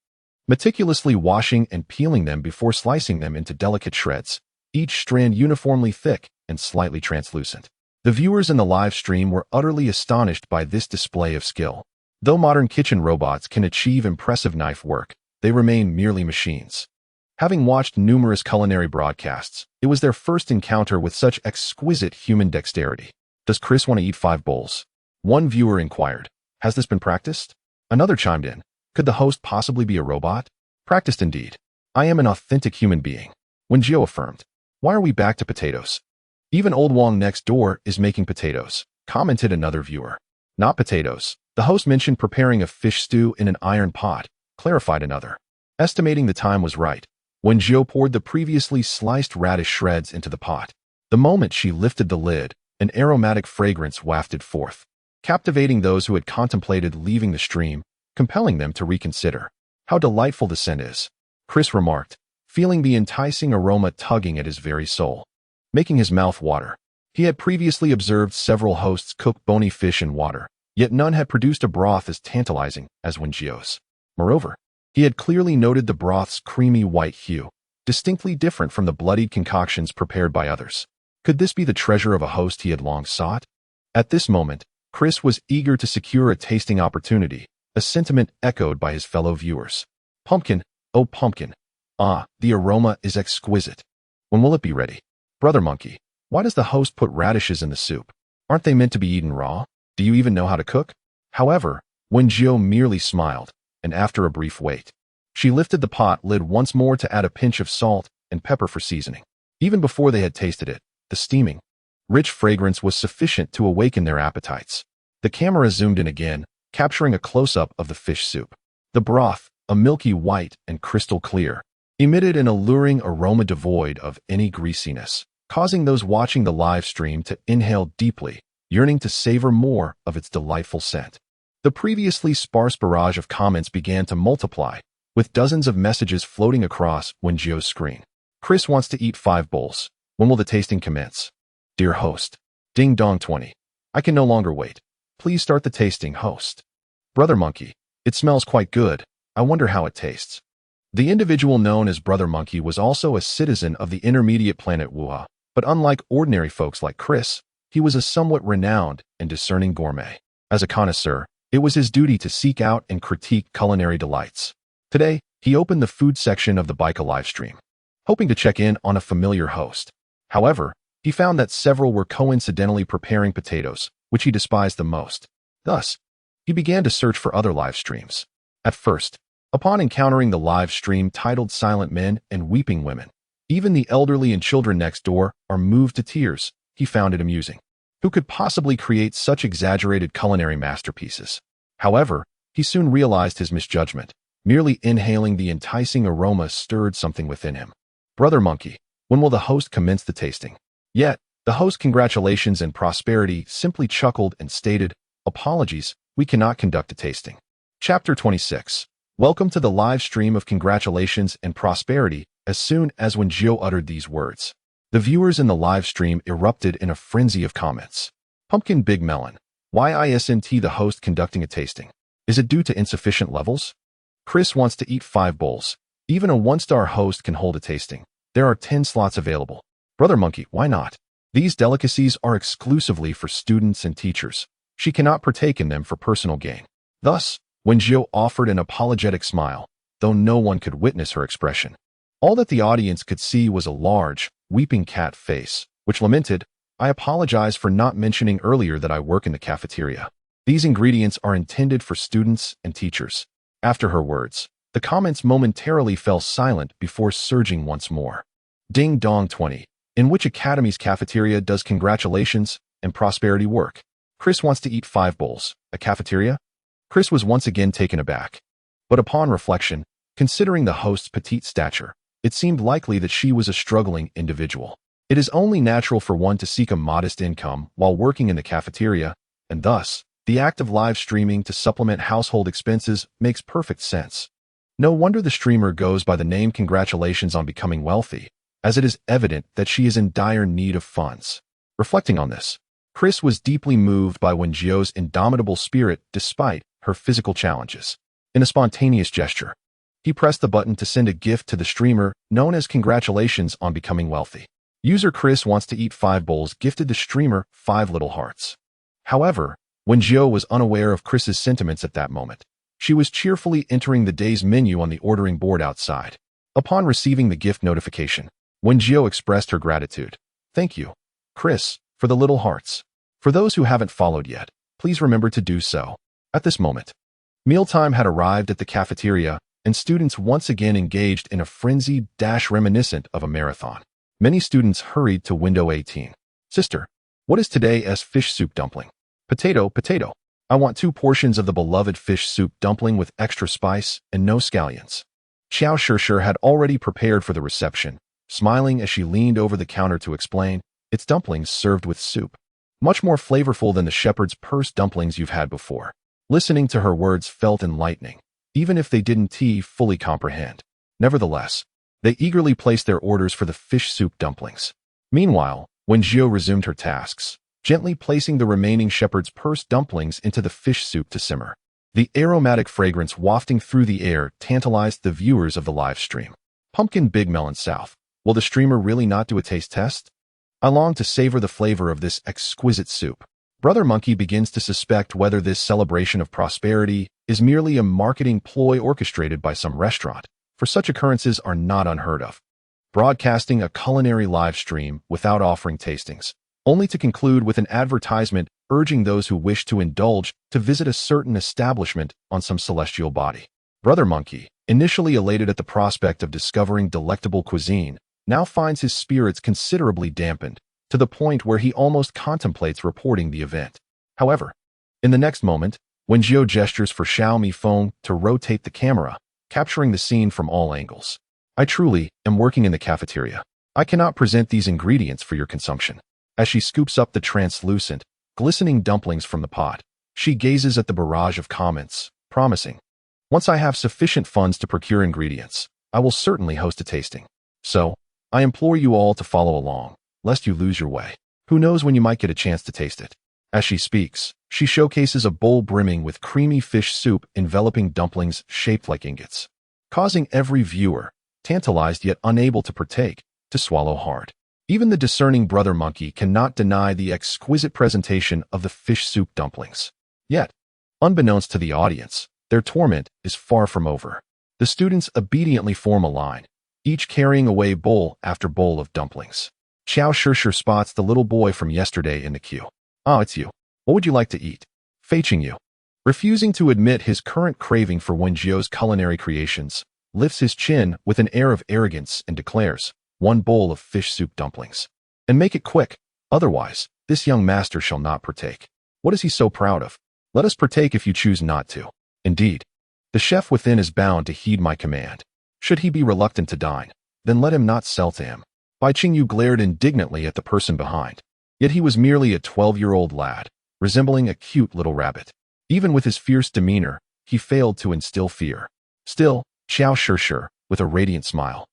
meticulously washing and peeling them before slicing them into delicate shreds, each strand uniformly thick and slightly translucent. The viewers in the live stream were utterly astonished by this display of skill. Though modern kitchen robots can achieve impressive knife work, they remain merely machines. Having watched numerous culinary broadcasts, it was their first encounter with such exquisite human dexterity. Does Chris want to eat 5 bowls? One viewer inquired. Has this been practiced? Another chimed in. Could the host possibly be a robot? Practiced indeed. I am an authentic human being. Wen Jiu affirmed. Why are we back to potatoes? Even old Wong next door is making potatoes, commented another viewer. Not potatoes. The host mentioned preparing a fish stew in an iron pot, clarified another. Estimating the time was right, Wen Jiu poured the previously sliced radish shreds into the pot. The moment she lifted the lid, an aromatic fragrance wafted forth, captivating those who had contemplated leaving the stream, compelling them to reconsider. How delightful the scent is, Chris remarked, feeling the enticing aroma tugging at his very soul, making his mouth water. He had previously observed several hosts cook bony fish in water, yet none had produced a broth as tantalizing as Wen Jiu's. Moreover, he had clearly noted the broth's creamy white hue, distinctly different from the bloodied concoctions prepared by others. Could this be the treasure of a host he had long sought? At this moment, Chris was eager to secure a tasting opportunity, a sentiment echoed by his fellow viewers. Pumpkin, oh pumpkin. Ah, the aroma is exquisite. When will it be ready? Brother Monkey, why does the host put radishes in the soup? Aren't they meant to be eaten raw? Do you even know how to cook? However, Wen Jiu merely smiled, and after a brief wait, She lifted the pot lid once more to add a pinch of salt and pepper for seasoning. Even before they had tasted it, the steaming, rich fragrance was sufficient to awaken their appetites. The camera zoomed in again, capturing a close-up of the fish soup. The broth, a milky white and crystal clear, emitted an alluring aroma devoid of any greasiness, causing those watching the live stream to inhale deeply, yearning to savor more of its delightful scent. The previously sparse barrage of comments began to multiply, with dozens of messages floating across Wen Jiu's screen. Chris wants to eat 5 bowls. When will the tasting commence? Dear host. Ding dong 20. I can no longer wait. Please start the tasting, host. Brother Monkey. It smells quite good. I wonder how it tastes. The individual known as Brother Monkey was also a citizen of the intermediate planet Wuha, but unlike ordinary folks like Chris, he was a somewhat renowned and discerning gourmet. As a connoisseur, it was his duty to seek out and critique culinary delights. Today, he opened the food section of the Bika livestream, hoping to check in on a familiar host. However, he found that several were coincidentally preparing potatoes, which he despised the most. Thus, he began to search for other live streams. At first, upon encountering the live stream titled Silent Men and Weeping Women, even the elderly and children next door are moved to tears, he found it amusing. Who could possibly create such exaggerated culinary masterpieces? However, he soon realized his misjudgment. Merely inhaling the enticing aroma stirred something within him. Brother Monkey, when will the host commence the tasting? Yet, the host Congratulations and Prosperity simply chuckled and stated, Apologies, we cannot conduct a tasting. Chapter 26. Welcome to the live stream of Congratulations and Prosperity. As soon as Wen Jiu uttered these words, the viewers in the live stream erupted in a frenzy of comments. Pumpkin Big Melon. Why isn't the host conducting a tasting? Is it due to insufficient levels? Chris wants to eat 5 bowls. Even a 1-star host can hold a tasting. There are 10 slots available. Brother Monkey, why not? These delicacies are exclusively for students and teachers. She cannot partake in them for personal gain. Thus, Wen Jiu offered an apologetic smile, though no one could witness her expression. All that the audience could see was a large, weeping cat face, which lamented, I apologize for not mentioning earlier that I work in the cafeteria. These ingredients are intended for students and teachers. After her words, the comments momentarily fell silent before surging once more. Ding dong 20. In which academy's cafeteria does Congratulations and Prosperity work? Chris wants to eat 5 bowls. A cafeteria? Chris was once again taken aback. But upon reflection, considering the host's petite stature, it seemed likely that she was a struggling individual. It is only natural for one to seek a modest income while working in the cafeteria, and thus, the act of live streaming to supplement household expenses makes perfect sense. No wonder the streamer goes by the name Congratulations on Becoming Wealthy, as it is evident that she is in dire need of funds. Reflecting on this, Chris was deeply moved by Wen Jiu's indomitable spirit despite her physical challenges. In a spontaneous gesture, he pressed the button to send a gift to the streamer known as Congratulations on Becoming Wealthy. User Chris wants to eat 5 bowls gifted the streamer 5 little hearts. However, Wen Jiu was unaware of Chris's sentiments at that moment. She was cheerfully entering the day's menu on the ordering board outside. Upon receiving the gift notification, Wen Jiu expressed her gratitude. Thank you, Chris, for the little hearts. For those who haven't followed yet, please remember to do so. At this moment, mealtime had arrived at the cafeteria, and students once again engaged in a frenzied dash reminiscent of a marathon. Many students hurried to window 18. Sister, what is today's fish soup dumpling? Potato, potato. I want 2 portions of the beloved fish soup dumpling with extra spice and no scallions. Xiao Shishir had already prepared for the reception, smiling as she leaned over the counter to explain, it's dumplings served with soup. Much more flavorful than the shepherd's purse dumplings you've had before. Listening to her words felt enlightening, even if they didn't fully comprehend. Nevertheless, they eagerly placed their orders for the fish soup dumplings. Meanwhile, Wen Jiu resumed her tasks, gently placing the remaining shepherd's purse dumplings into the fish soup to simmer. The aromatic fragrance wafting through the air tantalized the viewers of the live stream. Pumpkin Big Melon South. Will the streamer really not do a taste test? I long to savor the flavor of this exquisite soup. Brother Monkey begins to suspect whether this celebration of prosperity is merely a marketing ploy orchestrated by some restaurant, for such occurrences are not unheard of. Broadcasting a culinary live stream without offering tastings, only to conclude with an advertisement urging those who wish to indulge to visit a certain establishment on some celestial body. Brother Monkey, initially elated at the prospect of discovering delectable cuisine, now finds his spirits considerably dampened, to the point where he almost contemplates reporting the event. However, in the next moment, Wen Jiu gestures for Xiaomi phone to rotate the camera, capturing the scene from all angles. I truly am working in the cafeteria. I cannot present these ingredients for your consumption. As she scoops up the translucent, glistening dumplings from the pot, she gazes at the barrage of comments, promising, "Once I have sufficient funds to procure ingredients, I will certainly host a tasting. So, I implore you all to follow along, lest you lose your way. Who knows when you might get a chance to taste it." As she speaks, she showcases a bowl brimming with creamy fish soup enveloping dumplings shaped like ingots, causing every viewer, tantalized yet unable to partake, to swallow hard. Even the discerning Brother Monkey cannot deny the exquisite presentation of the fish soup dumplings. Yet, unbeknownst to the audience, their torment is far from over. The students obediently form a line, each carrying away bowl after bowl of dumplings. Xiao Shishir spots the little boy from yesterday in the queue. "Ah, it's you. What would you like to eat?" Fei Qingyu, refusing to admit his current craving for Wen Jiu's culinary creations, lifts his chin with an air of arrogance and declares, "1 bowl of fish soup dumplings. And make it quick, otherwise, this young master shall not partake. What is he so proud of? Let us partake if you choose not to. Indeed, the chef within is bound to heed my command. Should he be reluctant to dine, then let him not sell to him." Bai Qingyu glared indignantly at the person behind. Yet he was merely a 12-year-old lad, resembling a cute little rabbit. Even with his fierce demeanor, he failed to instill fear. Still, Xiao Shishir, with a radiant smile,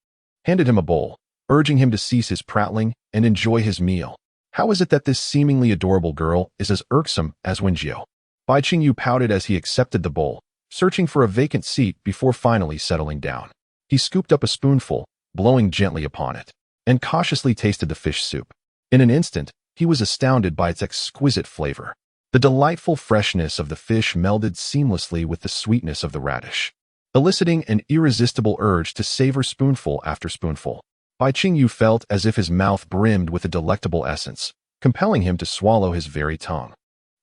handed him a bowl, urging him to cease his prattling and enjoy his meal. How is it that this seemingly adorable girl is as irksome as Wen Jiu? Bai Qingyu pouted as he accepted the bowl, searching for a vacant seat before finally settling down. He scooped up a spoonful, blowing gently upon it, and cautiously tasted the fish soup. In an instant, he was astounded by its exquisite flavor. The delightful freshness of the fish melded seamlessly with the sweetness of the radish, eliciting an irresistible urge to savor spoonful after spoonful. Bai Qingyu felt as if his mouth brimmed with a delectable essence, compelling him to swallow his very tongue.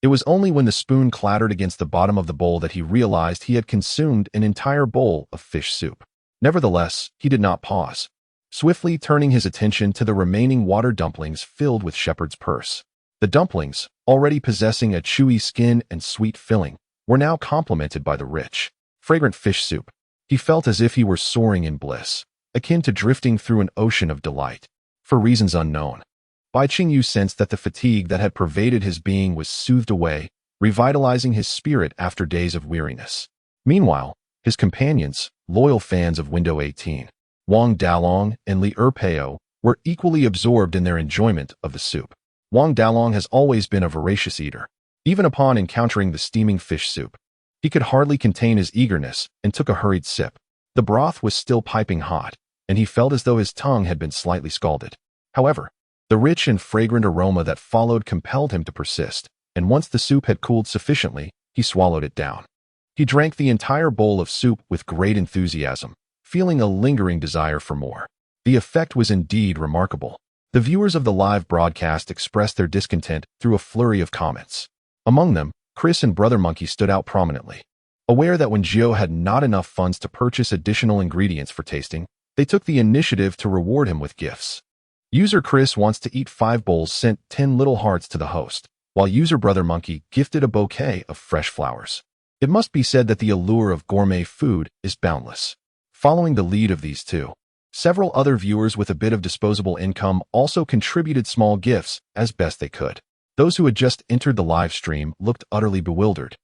It was only when the spoon clattered against the bottom of the bowl that he realized he had consumed an entire bowl of fish soup. Nevertheless, he did not pause, swiftly turning his attention to the remaining water dumplings filled with shepherd's purse. The dumplings, already possessing a chewy skin and sweet filling, were now complemented by the rich, fragrant fish soup. He felt as if he were soaring in bliss, akin to drifting through an ocean of delight. For reasons unknown, Bai Qingyu sensed that the fatigue that had pervaded his being was soothed away, revitalizing his spirit after days of weariness. Meanwhile, his companions, loyal fans of Window 18, Wang Dalong and Li Erpeo, were equally absorbed in their enjoyment of the soup. Wang Dalong has always been a voracious eater. Even upon encountering the steaming fish soup, he could hardly contain his eagerness and took a hurried sip. The broth was still piping hot, and he felt as though his tongue had been slightly scalded. However, the rich and fragrant aroma that followed compelled him to persist, and once the soup had cooled sufficiently, he swallowed it down. He drank the entire bowl of soup with great enthusiasm, feeling a lingering desire for more. The effect was indeed remarkable. The viewers of the live broadcast expressed their discontent through a flurry of comments. Among them, Chris and Brother Monkey stood out prominently. Aware that Wen Jiu had not enough funds to purchase additional ingredients for tasting, they took the initiative to reward him with gifts. User Chris wants to eat 5 bowls sent 10 little hearts to the host, while user Brother Monkey gifted a bouquet of fresh flowers. It must be said that the allure of gourmet food is boundless. Following the lead of these two, several other viewers with a bit of disposable income also contributed small gifts as best they could. Those who had just entered the live stream looked utterly bewildered.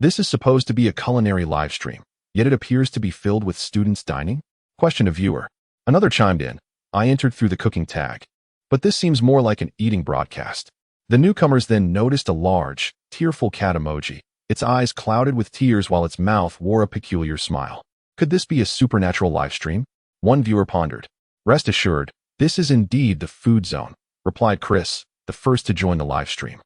This is supposed to be a culinary live stream, yet it appears to be filled with students dining? Questioned a viewer. Another chimed in. I entered through the cooking tag, but this seems more like an eating broadcast. The newcomers then noticed a large, tearful cat emoji, its eyes clouded with tears while its mouth wore a peculiar smile. Could this be a supernatural live stream? One viewer pondered. Rest assured, this is indeed the food zone, replied Chris, the first to join the live stream,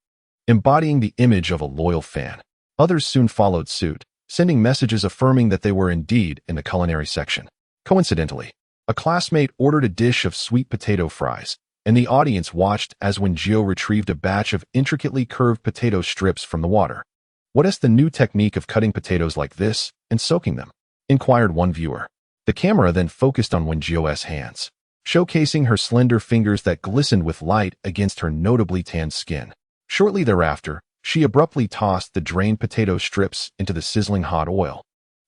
embodying the image of a loyal fan. Others soon followed suit, sending messages affirming that they were indeed in the culinary section. Coincidentally, a classmate ordered a dish of sweet potato fries, and the audience watched as Wen Jiu retrieved a batch of intricately curved potato strips from the water. What is the new technique of cutting potatoes like this and soaking them? inquired one viewer. The camera then focused on Wen Jiu's hands, showcasing her slender fingers that glistened with light against her notably tanned skin. Shortly thereafter, she abruptly tossed the drained potato strips into the sizzling hot oil,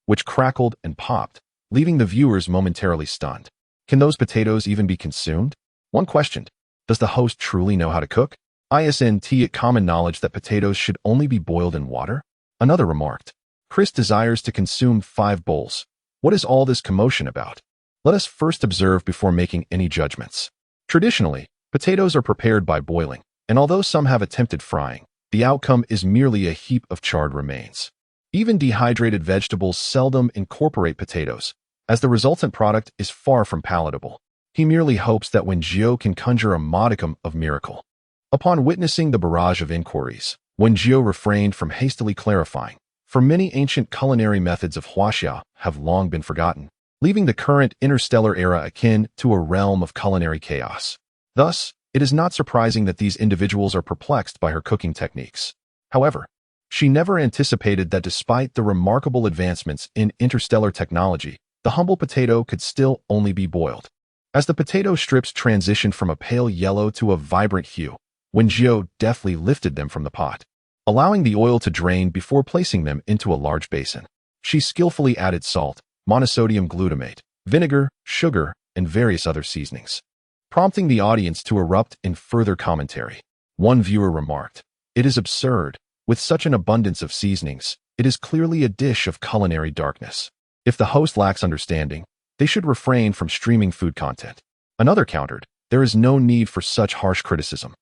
which crackled and popped, leaving the viewers momentarily stunned. Can those potatoes even be consumed? One questioned. Does the host truly know how to cook? Isn't it common knowledge that potatoes should only be boiled in water? Another remarked. Chris desires to consume 5 bowls. What is all this commotion about? Let us first observe before making any judgments. Traditionally, potatoes are prepared by boiling, and although some have attempted frying, the outcome is merely a heap of charred remains. Even dehydrated vegetables seldom incorporate potatoes, as the resultant product is far from palatable. He merely hopes that Wen Jiu can conjure a modicum of miracle. Upon witnessing the barrage of inquiries, Wen Jiu refrained from hastily clarifying, for many ancient culinary methods of huaxia have long been forgotten, leaving the current interstellar era akin to a realm of culinary chaos. Thus, it is not surprising that these individuals are perplexed by her cooking techniques. However, she never anticipated that despite the remarkable advancements in interstellar technology, the humble potato could still only be boiled. As the potato strips transitioned from a pale yellow to a vibrant hue, Wen Jiu deftly lifted them from the pot, allowing the oil to drain before placing them into a large basin. She skillfully added salt, monosodium glutamate, vinegar, sugar, and various other seasonings, prompting the audience to erupt in further commentary. One viewer remarked, "It is absurd. With such an abundance of seasonings, it is clearly a dish of culinary darkness. If the host lacks understanding, they should refrain from streaming food content." Another countered, "There is no need for such harsh criticism.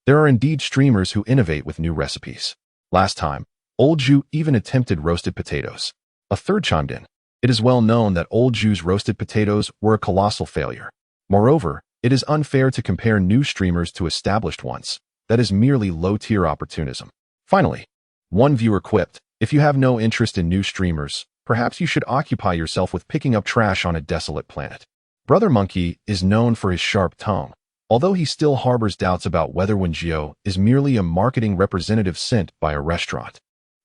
There are indeed streamers who innovate with new recipes. Last time, Old Jiu even attempted roasted potatoes." A third chimed in, "It is well known that Old Jiu's roasted potatoes were a colossal failure. Moreover, it is unfair to compare new streamers to established ones. That is merely low-tier opportunism." Finally, one viewer quipped, "If you have no interest in new streamers, perhaps you should occupy yourself with picking up trash on a desolate planet." Brother Monkey is known for his sharp tongue, although he still harbors doubts about whether Wen Jiu is merely a marketing representative sent by a restaurant.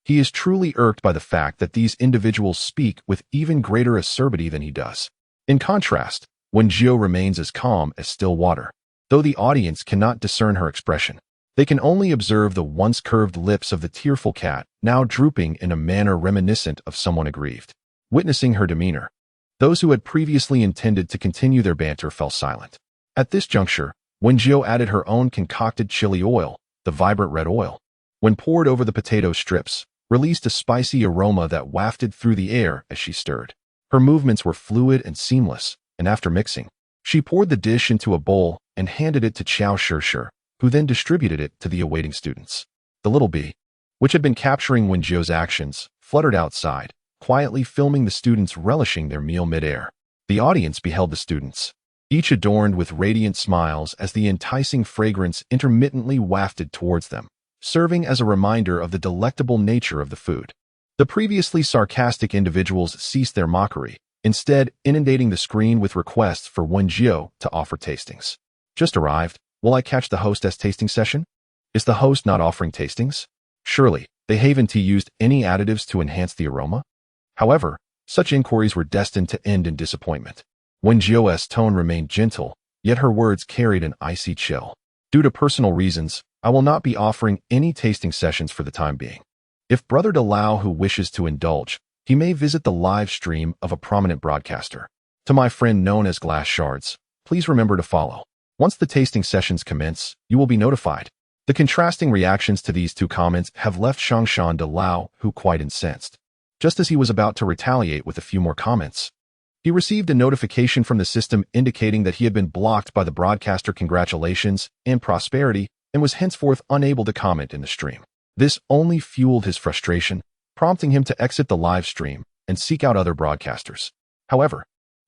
He is truly irked by the fact that these individuals speak with even greater acerbity than he does. In contrast, Wen Jiu remains as calm as still water. Though the audience cannot discern her expression, they can only observe the once curved lips of the tearful cat, now drooping in a manner reminiscent of someone aggrieved. Witnessing her demeanor, those who had previously intended to continue their banter fell silent. At this juncture, Wen Jiu added her own concocted chili oil, the vibrant red oil. When poured over the potato strips, released a spicy aroma that wafted through the air as she stirred. Her movements were fluid and seamless, and after mixing, she poured the dish into a bowl and handed it to Qiao Shishir, who then distributed it to the awaiting students. The little bee, which had been capturing Wen Jiu's actions, fluttered outside, quietly filming the students relishing their meal mid-air. The audience beheld the students, each adorned with radiant smiles as the enticing fragrance intermittently wafted towards them, serving as a reminder of the delectable nature of the food. The previously sarcastic individuals ceased their mockery, instead inundating the screen with requests for Wen Jiu to offer tastings. "Just arrived. Will I catch the hostess tasting session? Is the host not offering tastings? Surely, they haven't used any additives to enhance the aroma?" However, such inquiries were destined to end in disappointment. Wen Jiu's tone remained gentle, yet her words carried an icy chill. "Due to personal reasons, I will not be offering any tasting sessions for the time being. If Brother Delau who wishes to indulge, he may visit the live stream of a prominent broadcaster. To my friend known as Glass Shards, please remember to follow. Once the tasting sessions commence, you will be notified." The contrasting reactions to these two comments have left Shangshan Delau, who quite incensed. Just as he was about to retaliate with a few more comments, he received a notification from the system indicating that he had been blocked by the broadcaster congratulations and prosperity and was henceforth unable to comment in the stream. This only fueled his frustration, prompting him to exit the live stream and seek out other broadcasters. However,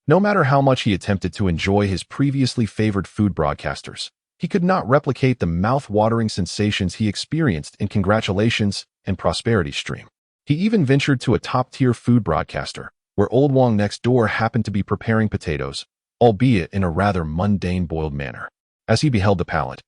no matter how much he attempted to enjoy his previously favored food broadcasters, he could not replicate the mouth-watering sensations he experienced in congratulations and prosperity stream. He even ventured to a top-tier food broadcaster, where Old Wong next door happened to be preparing potatoes, albeit in a rather mundane boiled manner. As he beheld the palate,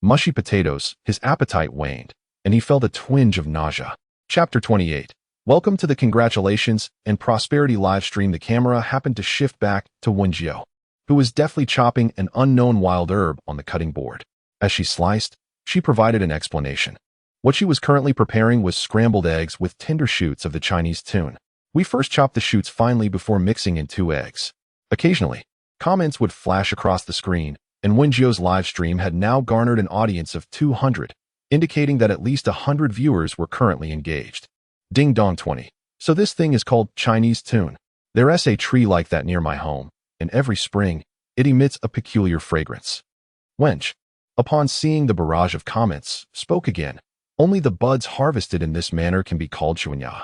mushy potatoes, his appetite waned, and he felt a twinge of nausea. Chapter 28. Welcome to the Congratulations and Prosperity live stream. The camera happened to shift back to Wen Jiu, who was deftly chopping an unknown wild herb on the cutting board. As she sliced, she provided an explanation. What she was currently preparing was scrambled eggs with tender shoots of the Chinese tune. We first chopped the shoots finely before mixing in 2 eggs. Occasionally, comments would flash across the screen, and Wen Jiu's live stream had now garnered an audience of 200, indicating that at least 100 viewers were currently engaged. Ding dong 20. So this thing is called Chinese tune. There's a tree like that near my home, and every spring, it emits a peculiar fragrance. Wench, upon seeing the barrage of comments, spoke again. Only the buds harvested in this manner can be called Xuanya.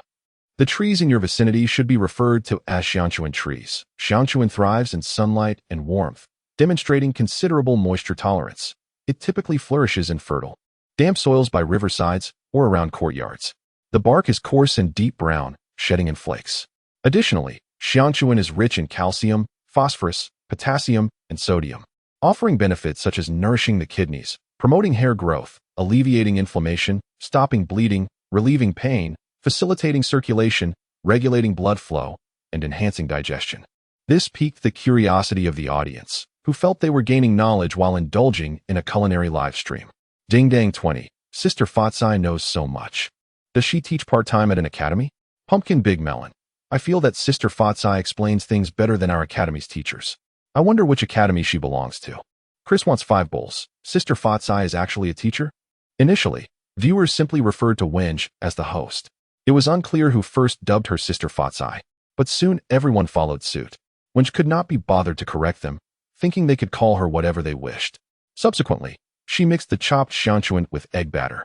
The trees in your vicinity should be referred to as Xiangchuan trees. Xiangchuan thrives in sunlight and warmth, demonstrating considerable moisture tolerance. It typically flourishes in fertile, damp soils by riversides or around courtyards. The bark is coarse and deep brown, shedding in flakes. Additionally, Xiangchuan is rich in calcium, phosphorus, potassium, and sodium, offering benefits such as nourishing the kidneys, promoting hair growth, alleviating inflammation, stopping bleeding, relieving pain, facilitating circulation, regulating blood flow, and enhancing digestion. This piqued the curiosity of the audience, who felt they were gaining knowledge while indulging in a culinary live stream. Ding dang 20. Sister Fatsai knows so much. Does she teach part-time at an academy? Pumpkin Big Melon. I feel that Sister Fatsai explains things better than our academy's teachers. I wonder which academy she belongs to. Chris wants 5 bowls. Sister Fatsai is actually a teacher? Initially, viewers simply referred to Wenj as the host. It was unclear who first dubbed her Sister Fatsai, but soon everyone followed suit. Wenj could not be bothered to correct them, thinking they could call her whatever they wished. Subsequently, she mixed the chopped Xiangchuan with egg batter,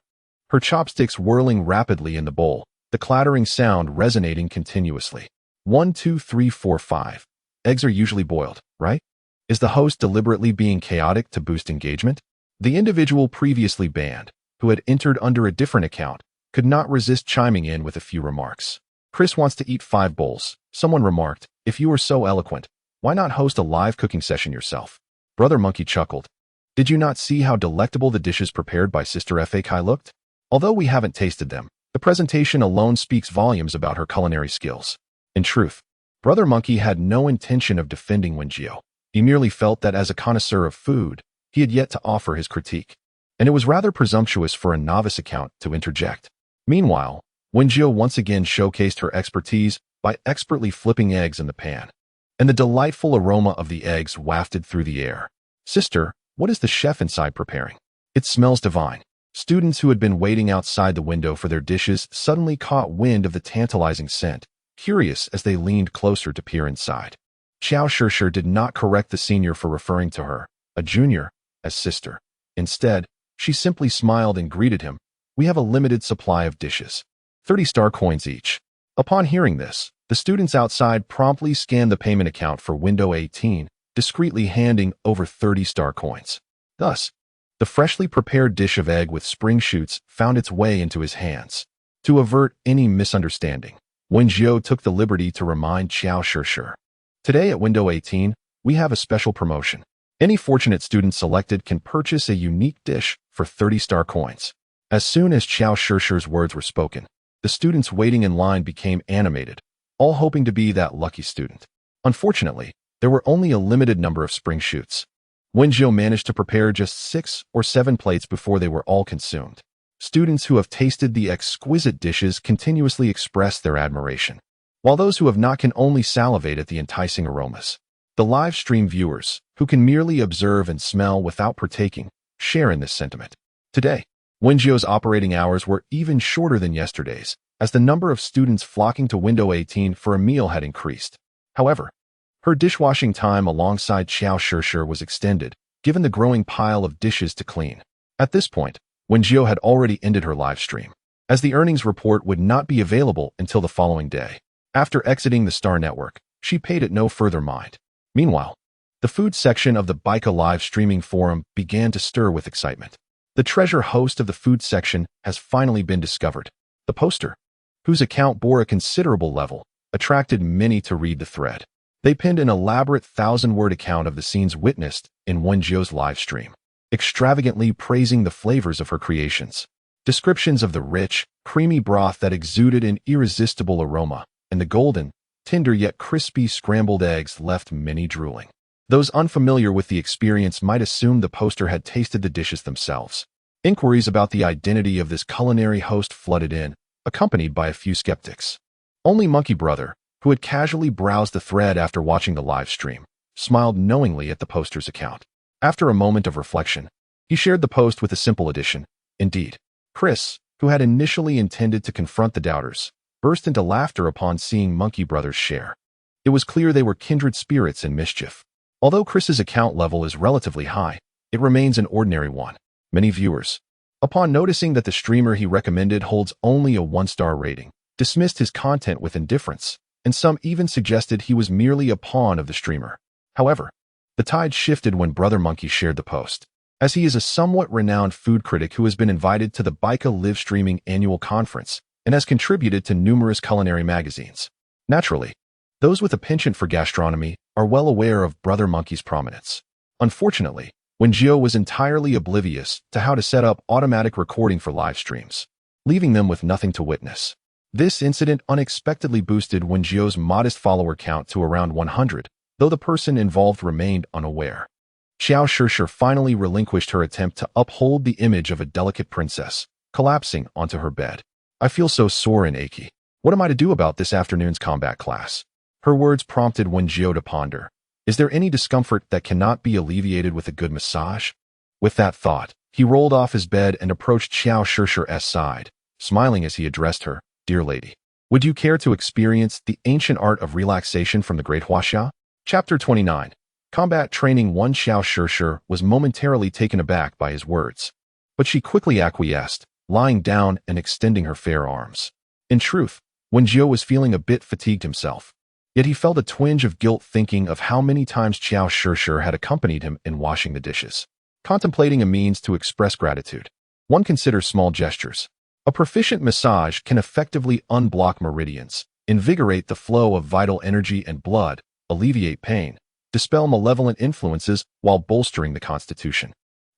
her chopsticks whirling rapidly in the bowl, the clattering sound resonating continuously. 1, 2, 3, 4, 5. Eggs are usually boiled, right? Is the host deliberately being chaotic to boost engagement? The individual previously banned, who had entered under a different account, could not resist chiming in with a few remarks. Chris wants to eat 5 bowls. Someone remarked, if you are so eloquent, why not host a live cooking session yourself? Brother Monkey chuckled. Did you not see how delectable the dishes prepared by Sister Fa looked? Although we haven't tasted them, the presentation alone speaks volumes about her culinary skills. In truth, Brother Monkey had no intention of defending Wen Jiu. He merely felt that as a connoisseur of food, he had yet to offer his critique, and it was rather presumptuous for a novice account to interject. Meanwhile, Wen Jiu once again showcased her expertise by expertly flipping eggs in the pan, and the delightful aroma of the eggs wafted through the air. Sister, what is the chef inside preparing? It smells divine. Students who had been waiting outside the window for their dishes suddenly caught wind of the tantalizing scent, curious as they leaned closer to peer inside. Xiao Shishir did not correct the senior for referring to her, a junior, as sister. Instead, she simply smiled and greeted him. We have a limited supply of dishes. 30 star coins each. Upon hearing this, the students outside promptly scanned the payment account for window 18, discreetly handing over 30 star coins. Thus, the freshly prepared dish of egg with spring shoots found its way into his hands. To avert any misunderstanding, Wen Jiu took the liberty to remind Xiao Shishir. Today at window 18, we have a special promotion. Any fortunate student selected can purchase a unique dish for 30 star coins. As soon as Xiao Shishir's words were spoken, the students waiting in line became animated, all hoping to be that lucky student. Unfortunately, there were only a limited number of spring shoots. Wen Jiu managed to prepare just 6 or 7 plates before they were all consumed. Students who have tasted the exquisite dishes continuously express their admiration, while those who have not can only salivate at the enticing aromas. The live stream viewers, who can merely observe and smell without partaking, share in this sentiment. Today, Wen Jiu's operating hours were even shorter than yesterday's, as the number of students flocking to window 18 for a meal had increased. However, her dishwashing time alongside Xiao Shishir was extended, given the growing pile of dishes to clean. At this point, Wen Jiu had already ended her live stream, as the earnings report would not be available until the following day. After exiting the Star Network, she paid it no further mind. Meanwhile, the food section of the Baika live streaming forum began to stir with excitement. The treasure host of the food section has finally been discovered. The poster, whose account bore a considerable level, attracted many to read the thread. They penned an elaborate 1,000-word account of the scenes witnessed in Wen Jiu's live stream, extravagantly praising the flavors of her creations. Descriptions of the rich, creamy broth that exuded an irresistible aroma, and the golden, tender yet crispy scrambled eggs left many drooling. Those unfamiliar with the experience might assume the poster had tasted the dishes themselves. Inquiries about the identity of this culinary host flooded in, accompanied by a few skeptics. Only Monkey Brother, who had casually browsed the thread after watching the live stream, smiled knowingly at the poster's account. After a moment of reflection, he shared the post with a simple addition. Indeed, Chris, who had initially intended to confront the doubters, burst into laughter upon seeing Monkey Brother's share. It was clear they were kindred spirits in mischief. Although Chris's account level is relatively high, it remains an ordinary one. Many viewers, upon noticing that the streamer he recommended holds only a 1-star rating, dismissed his content with indifference, and some even suggested he was merely a pawn of the streamer. However, the tide shifted when Brother Monkey shared the post, as he is a somewhat renowned food critic who has been invited to the Bika Live Streaming Annual Conference and has contributed to numerous culinary magazines. Naturally, those with a penchant for gastronomy are well aware of Brother Monkey's prominence. Unfortunately, Wen Jiu was entirely oblivious to how to set up automatic recording for live streams, leaving them with nothing to witness. This incident unexpectedly boosted Wen Jiu's modest follower count to around 100, though the person involved remained unaware. Xiao Shishir finally relinquished her attempt to uphold the image of a delicate princess, collapsing onto her bed. I feel so sore and achy. What am I to do about this afternoon's combat class? Her words prompted Wen Jiu to ponder. Is there any discomfort that cannot be alleviated with a good massage? With that thought, he rolled off his bed and approached Xiao Shishir's side, smiling as he addressed her. Dear lady, would you care to experience the ancient art of relaxation from the Great Huaxia? Chapter 29. Combat Training 1. Xiao Shishir was momentarily taken aback by his words, but she quickly acquiesced, lying down and extending her fair arms. In truth, Wen Jiu was feeling a bit fatigued himself, yet he felt a twinge of guilt thinking of how many times Xiao Shishir had accompanied him in washing the dishes. Contemplating a means to express gratitude, one considers small gestures. A proficient massage can effectively unblock meridians, invigorate the flow of vital energy and blood, alleviate pain, dispel malevolent influences while bolstering the constitution,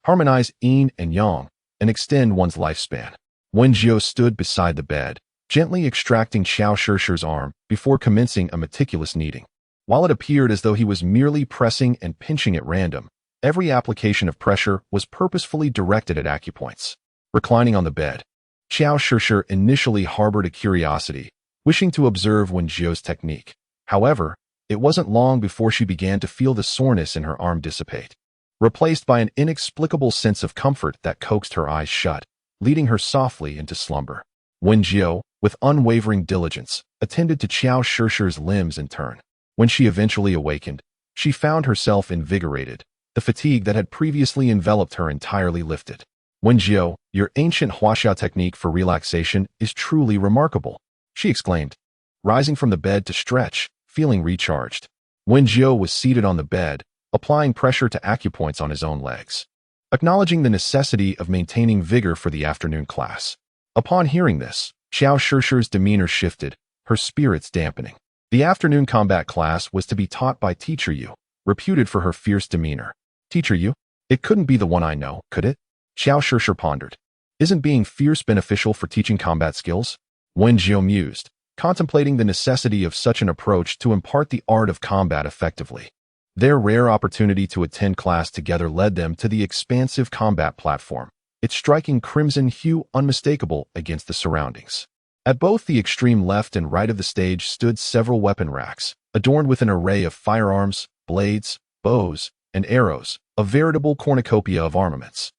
harmonize yin and yang, and extend one's lifespan. Wen Jiu stood beside the bed, gently extracting Xiao Shishir's arm before commencing a meticulous kneading. While it appeared as though he was merely pressing and pinching at random, every application of pressure was purposefully directed at acupoints. Reclining on the bed, Xiao Shishir initially harbored a curiosity, wishing to observe Wen Jiu's technique. However, it wasn't long before she began to feel the soreness in her arm dissipate, replaced by an inexplicable sense of comfort that coaxed her eyes shut, leading her softly into slumber. Wen Jiu, with unwavering diligence, attended to Xiao Shishir's limbs in turn. When she eventually awakened, she found herself invigorated, the fatigue that had previously enveloped her entirely lifted. Wen Jiu, your ancient Huaxia technique for relaxation is truly remarkable, she exclaimed, rising from the bed to stretch, feeling recharged. Wen Jiu was seated on the bed, applying pressure to acupoints on his own legs, acknowledging the necessity of maintaining vigor for the afternoon class. Upon hearing this, Xiao Shishir's demeanor shifted, her spirits dampening. The afternoon combat class was to be taught by Teacher Yu, reputed for her fierce demeanor. Teacher Yu? It couldn't be the one I know, could it? Xiao Shishir pondered. Isn't being fierce beneficial for teaching combat skills? Wen Jiu mused, contemplating the necessity of such an approach to impart the art of combat effectively. Their rare opportunity to attend class together led them to the expansive combat platform, its striking crimson hue unmistakable against the surroundings. At both the extreme left and right of the stage stood several weapon racks, adorned with an array of firearms, blades, bows, and arrows, a veritable cornucopia of armaments.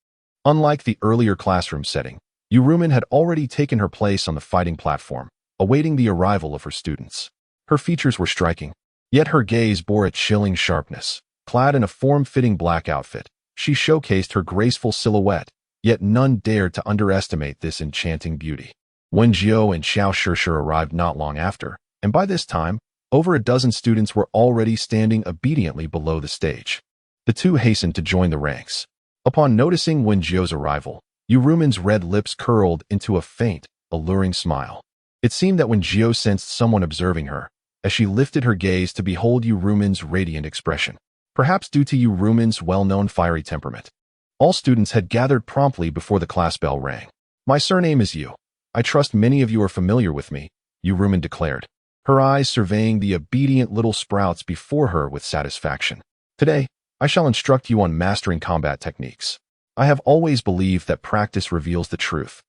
Unlike the earlier classroom setting, Yurumin had already taken her place on the fighting platform, awaiting the arrival of her students. Her features were striking, yet her gaze bore a chilling sharpness. Clad in a form-fitting black outfit, she showcased her graceful silhouette, yet none dared to underestimate this enchanting beauty. Wen Jiu and Xiao Shishir arrived not long after, and by this time, over a dozen students were already standing obediently below the stage. The two hastened to join the ranks. Upon noticing Wen Jiu's arrival, Yurumin's red lips curled into a faint, alluring smile. It seemed that Wen Jiu sensed someone observing her, as she lifted her gaze to behold Yurumin's radiant expression. Perhaps due to Yurumin's well-known fiery temperament, all students had gathered promptly before the class bell rang. My surname is Yu. I trust many of you are familiar with me, Yu Rumen declared, her eyes surveying the obedient little sprouts before her with satisfaction. Today, I shall instruct you on mastering combat techniques. I have always believed that practice reveals the truth.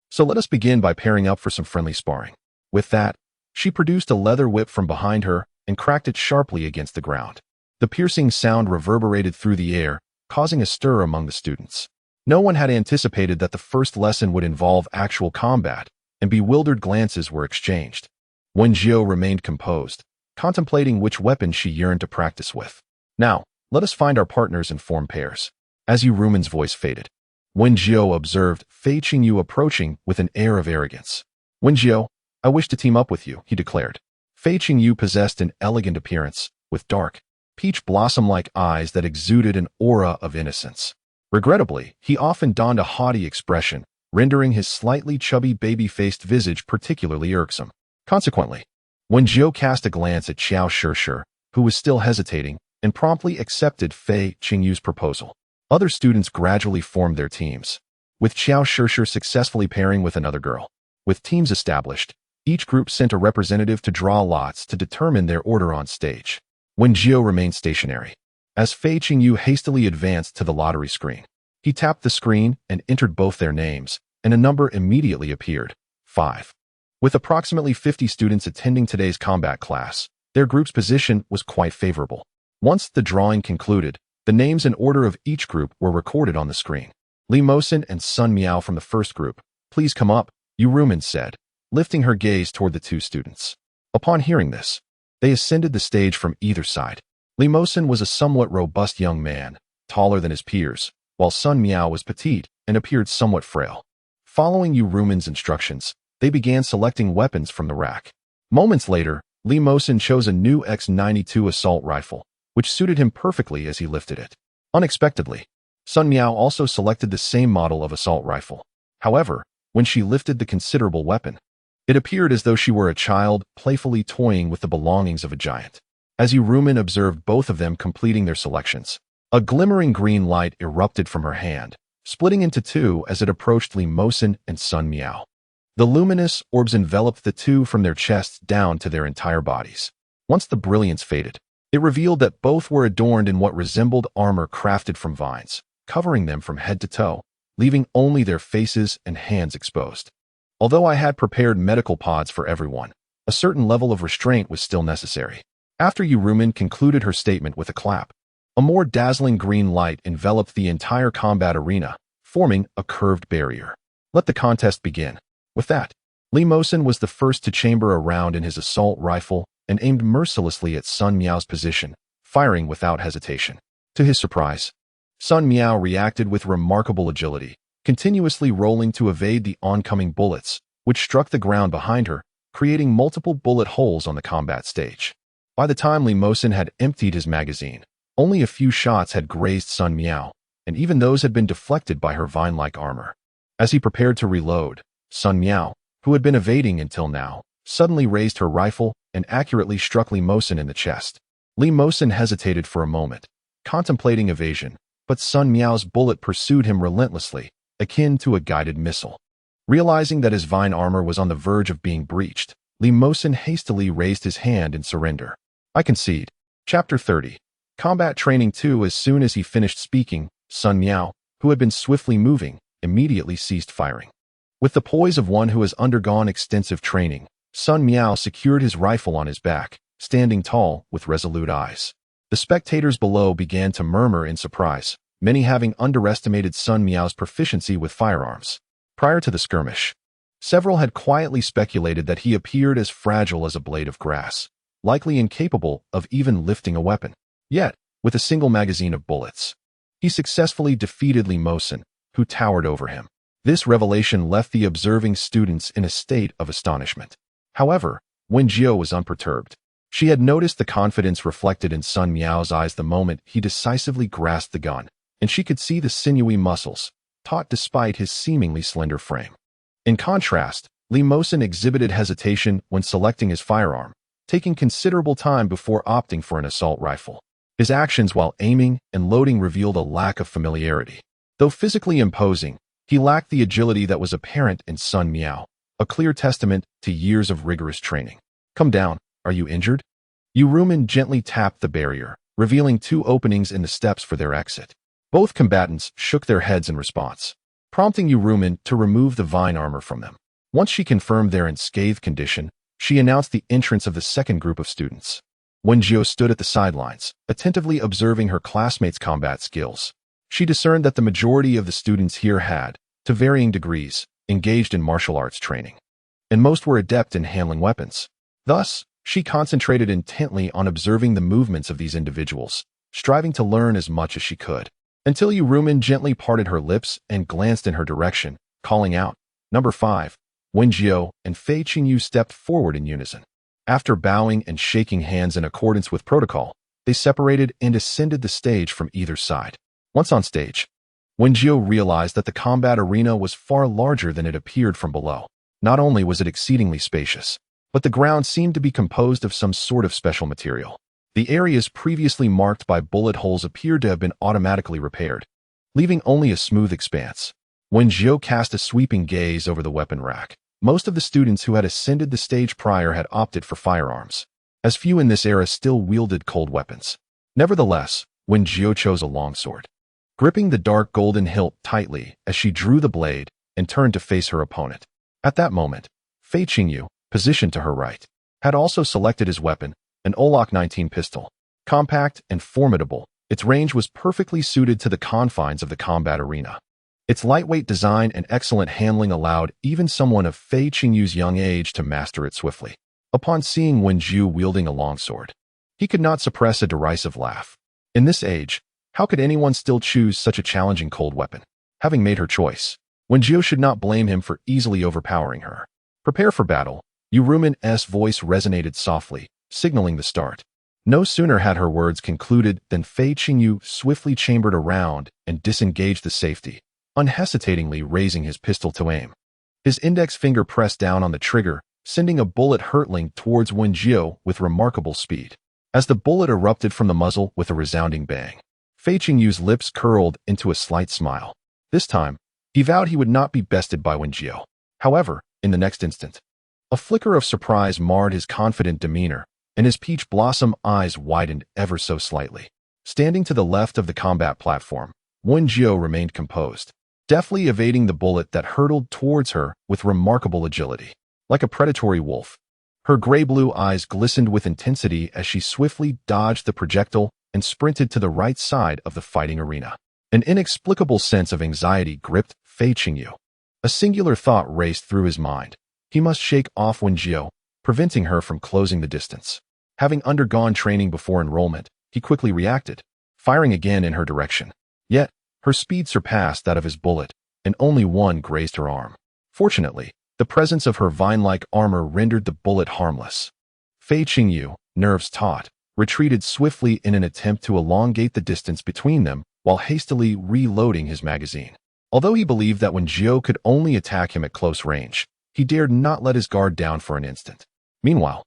So let us begin by pairing up for some friendly sparring. With that, she produced a leather whip from behind her and cracked it sharply against the ground. The piercing sound reverberated through the air, causing a stir among the students. No one had anticipated that the first lesson would involve actual combat, and bewildered glances were exchanged. Wen Jiu remained composed, contemplating which weapon she yearned to practice with. Now, let us find our partners and form pairs. As Yu Rumen's voice faded, Wen Jiu observed Fei Qingyu approaching with an air of arrogance. Wen Jiu, I wish to team up with you, he declared. Fei Qingyu possessed an elegant appearance, with dark, peach blossom-like eyes that exuded an aura of innocence. Regrettably, he often donned a haughty expression, rendering his slightly chubby baby-faced visage particularly irksome. Consequently, Wen Jiu cast a glance at Xiao Shishir, who was still hesitating, and promptly accepted Fei Qingyu's proposal. Other students gradually formed their teams, with Xiao Shishir successfully pairing with another girl. With teams established, each group sent a representative to draw lots to determine their order on stage. Wen Jiu remained stationary. As Fei Qingyu hastily advanced to the lottery screen, he tapped the screen and entered both their names, and a number immediately appeared, 5. With approximately 50 students attending today's combat class, their group's position was quite favorable. Once the drawing concluded, the names and order of each group were recorded on the screen. Li Mosin and Sun Miao from the first group, please come up, Yu Rumen said, lifting her gaze toward the two students. Upon hearing this, they ascended the stage from either side. Li Mosin was a somewhat robust young man, taller than his peers, while Sun Miao was petite and appeared somewhat frail. Following Yu Rumen's instructions, they began selecting weapons from the rack. Moments later, Li Mosin chose a new X-92 assault rifle, which suited him perfectly as he lifted it. Unexpectedly, Sun Miao also selected the same model of assault rifle. However, when she lifted the considerable weapon, it appeared as though she were a child playfully toying with the belongings of a giant. As Yu Rumen observed both of them completing their selections, a glimmering green light erupted from her hand, splitting into two as it approached Li Mosin and Sun Miao. The luminous orbs enveloped the two from their chests down to their entire bodies. Once the brilliance faded, it revealed that both were adorned in what resembled armor crafted from vines, covering them from head to toe, leaving only their faces and hands exposed. Although I had prepared medical pods for everyone, a certain level of restraint was still necessary. After Yu Rumen concluded her statement with a clap, a more dazzling green light enveloped the entire combat arena, forming a curved barrier. Let the contest begin. With that, Li Mosin was the first to chamber a round in his assault rifle and aimed mercilessly at Sun Miao's position, firing without hesitation. To his surprise, Sun Miao reacted with remarkable agility, continuously rolling to evade the oncoming bullets, which struck the ground behind her, creating multiple bullet holes on the combat stage. By the time Li Mosin had emptied his magazine, only a few shots had grazed Sun Miao, and even those had been deflected by her vine-like armor. As he prepared to reload, Sun Miao, who had been evading until now, suddenly raised her rifle and accurately struck Li Mosin in the chest. Li Mosin hesitated for a moment, contemplating evasion, but Sun Miao's bullet pursued him relentlessly, akin to a guided missile. Realizing that his vine armor was on the verge of being breached, Li Mosin hastily raised his hand in surrender. I concede. Chapter 30. Combat Training 2. As soon as he finished speaking, Sun Miao, who had been swiftly moving, immediately ceased firing. With the poise of one who has undergone extensive training, Sun Miao secured his rifle on his back, standing tall with resolute eyes. The spectators below began to murmur in surprise, many having underestimated Sun Miao's proficiency with firearms. Prior to the skirmish, several had quietly speculated that he appeared as fragile as a blade of grass, likely incapable of even lifting a weapon. Yet, with a single magazine of bullets, he successfully defeated Li Mosin, who towered over him. This revelation left the observing students in a state of astonishment. However, Wen Jiu was unperturbed. She had noticed the confidence reflected in Sun Miao's eyes the moment he decisively grasped the gun, and she could see the sinewy muscles, taut despite his seemingly slender frame. In contrast, Li Mosin exhibited hesitation when selecting his firearm, taking considerable time before opting for an assault rifle. His actions while aiming and loading revealed a lack of familiarity. Though physically imposing, He lacked the agility that was apparent in Sun Miao, a clear testament to years of rigorous training. Come down, are you injured? Yu Rumen gently tapped the barrier, revealing 2 openings in the steps for their exit. Both combatants shook their heads in response, prompting Yu Rumen to remove the vine armor from them. Once she confirmed their unscathed condition, she announced the entrance of the second group of students. Wen Jiu stood at the sidelines, attentively observing her classmates' combat skills. She discerned that the majority of the students here had, to varying degrees, engaged in martial arts training, and most were adept in handling weapons. Thus, she concentrated intently on observing the movements of these individuals, striving to learn as much as she could, until Yu Rumen gently parted her lips and glanced in her direction, calling out, "Number 5, Wen Jiu," and Fei Qingyu stepped forward in unison. After bowing and shaking hands in accordance with protocol, they separated and ascended the stage from either side. Once on stage, Wen Jiu realized that the combat arena was far larger than it appeared from below. Not only was it exceedingly spacious, but the ground seemed to be composed of some sort of special material. The areas previously marked by bullet holes appeared to have been automatically repaired, leaving only a smooth expanse. Wen Jiu cast a sweeping gaze over the weapon rack. Most of the students who had ascended the stage prior had opted for firearms, as few in this era still wielded cold weapons. Nevertheless, Wen Jiu chose a longsword, gripping the dark golden hilt tightly as she drew the blade and turned to face her opponent. At that moment, Fei Qingyu, positioned to her right, had also selected his weapon, an awoke 19 pistol. Compact and formidable, its range was perfectly suited to the confines of the combat arena. Its lightweight design and excellent handling allowed even someone of Fei Qingyu's young age to master it swiftly. Upon seeing Wen Jiu wielding a longsword, he could not suppress a derisive laugh. In this age, how could anyone still choose such a challenging cold weapon? Having made her choice, Wen Jiu should not blame him for easily overpowering her. Prepare for battle. Yu Rumen's voice resonated softly, signaling the start. No sooner had her words concluded than Fei Qingyu swiftly chambered around and disengaged the safety, unhesitatingly raising his pistol to aim. His index finger pressed down on the trigger, sending a bullet hurtling towards Wen Jiu with remarkable speed. As the bullet erupted from the muzzle with a resounding bang, Fei Qingyu's lips curled into a slight smile. This time, he vowed he would not be bested by Wen Jiu. However, in the next instant, a flicker of surprise marred his confident demeanor, and his peach blossom eyes widened ever so slightly. Standing to the left of the combat platform, Wen Jiu remained composed, deftly evading the bullet that hurtled towards her with remarkable agility. Like a predatory wolf, her gray-blue eyes glistened with intensity as she swiftly dodged the projectile and sprinted to the right side of the fighting arena. An inexplicable sense of anxiety gripped Fei Qingyu. A singular thought raced through his mind. He must shake off Wen Jiu, preventing her from closing the distance. Having undergone training before enrollment, he quickly reacted, firing again in her direction. Yet, her speed surpassed that of his bullet, and only one grazed her arm. Fortunately, the presence of her vine-like armor rendered the bullet harmless. Fei Qingyu, nerves taut, retreated swiftly in an attempt to elongate the distance between them while hastily reloading his magazine. Although he believed that Wen Jiu could only attack him at close range, he dared not let his guard down for an instant. Meanwhile,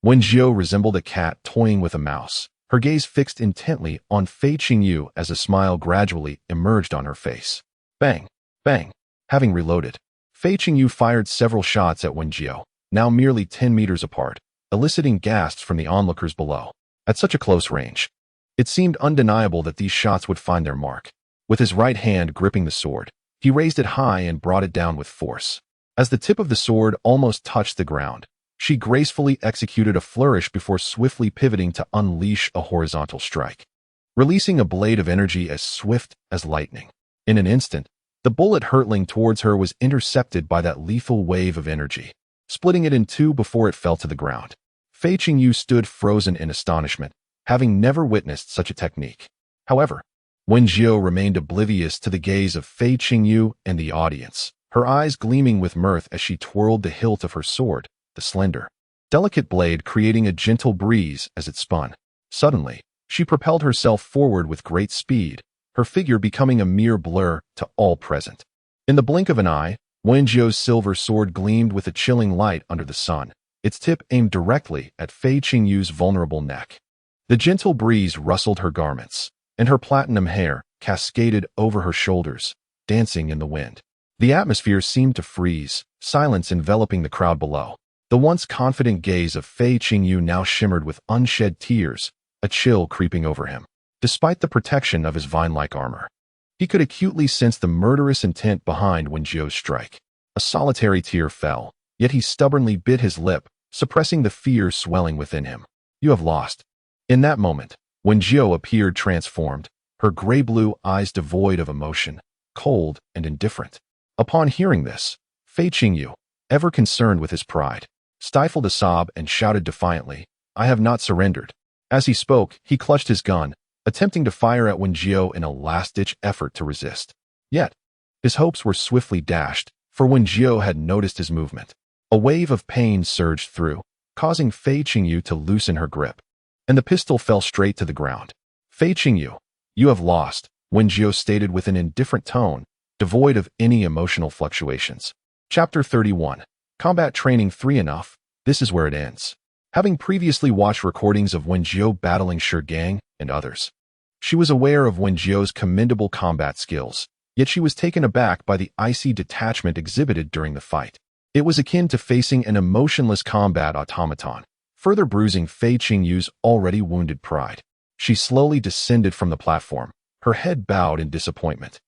Wen Jiu resembled a cat toying with a mouse, her gaze fixed intently on Fei Qingyu as a smile gradually emerged on her face. Bang! Bang! Having reloaded, Fei Qingyu fired several shots at Wen Jiu, now merely 10 meters apart, eliciting gasps from the onlookers below. At such a close range, it seemed undeniable that these shots would find their mark. With his right hand gripping the sword, he raised it high and brought it down with force. As the tip of the sword almost touched the ground, she gracefully executed a flourish before swiftly pivoting to unleash a horizontal strike, releasing a blade of energy as swift as lightning. In an instant, the bullet hurtling towards her was intercepted by that lethal wave of energy, splitting it in two before it fell to the ground. Fei Qingyu stood frozen in astonishment, having never witnessed such a technique. However, Wen Jiu remained oblivious to the gaze of Fei Qingyu and the audience, her eyes gleaming with mirth as she twirled the hilt of her sword, the slender, delicate blade creating a gentle breeze as it spun. Suddenly, she propelled herself forward with great speed, her figure becoming a mere blur to all present. In the blink of an eye, Wen Jiu's silver sword gleamed with a chilling light under the sun, its tip aimed directly at Fei Qingyu's vulnerable neck. The gentle breeze rustled her garments, and her platinum hair cascaded over her shoulders, dancing in the wind. The atmosphere seemed to freeze, silence enveloping the crowd below. The once confident gaze of Fei Qingyu now shimmered with unshed tears, a chill creeping over him. Despite the protection of his vine-like armor, he could acutely sense the murderous intent behind Wen Jiu's strike. A solitary tear fell, yet he stubbornly bit his lip, suppressing the fear swelling within him. You have lost. In that moment, Wen Jiu appeared transformed, her gray-blue eyes devoid of emotion, cold and indifferent. Upon hearing this, Fei Qingyu, ever concerned with his pride, stifled a sob and shouted defiantly, I have not surrendered. As he spoke, he clutched his gun, attempting to fire at Wen Jiu in a last-ditch effort to resist. Yet, his hopes were swiftly dashed, for Wen Jiu had noticed his movement. A wave of pain surged through, causing Fei Qingyu to loosen her grip, and the pistol fell straight to the ground. Fei Qingyu, you have lost, Wen Jiu stated with an indifferent tone, devoid of any emotional fluctuations. Chapter 31. Combat Training 3. Enough, this is where it ends. Having previously watched recordings of Wen Jiu battling Shi Gang and others, she was aware of Wen Jiu's commendable combat skills, yet she was taken aback by the icy detachment exhibited during the fight. It was akin to facing an emotionless combat automaton, further bruising Fei Qingyu's already wounded pride. She slowly descended from the platform, her head bowed in disappointment,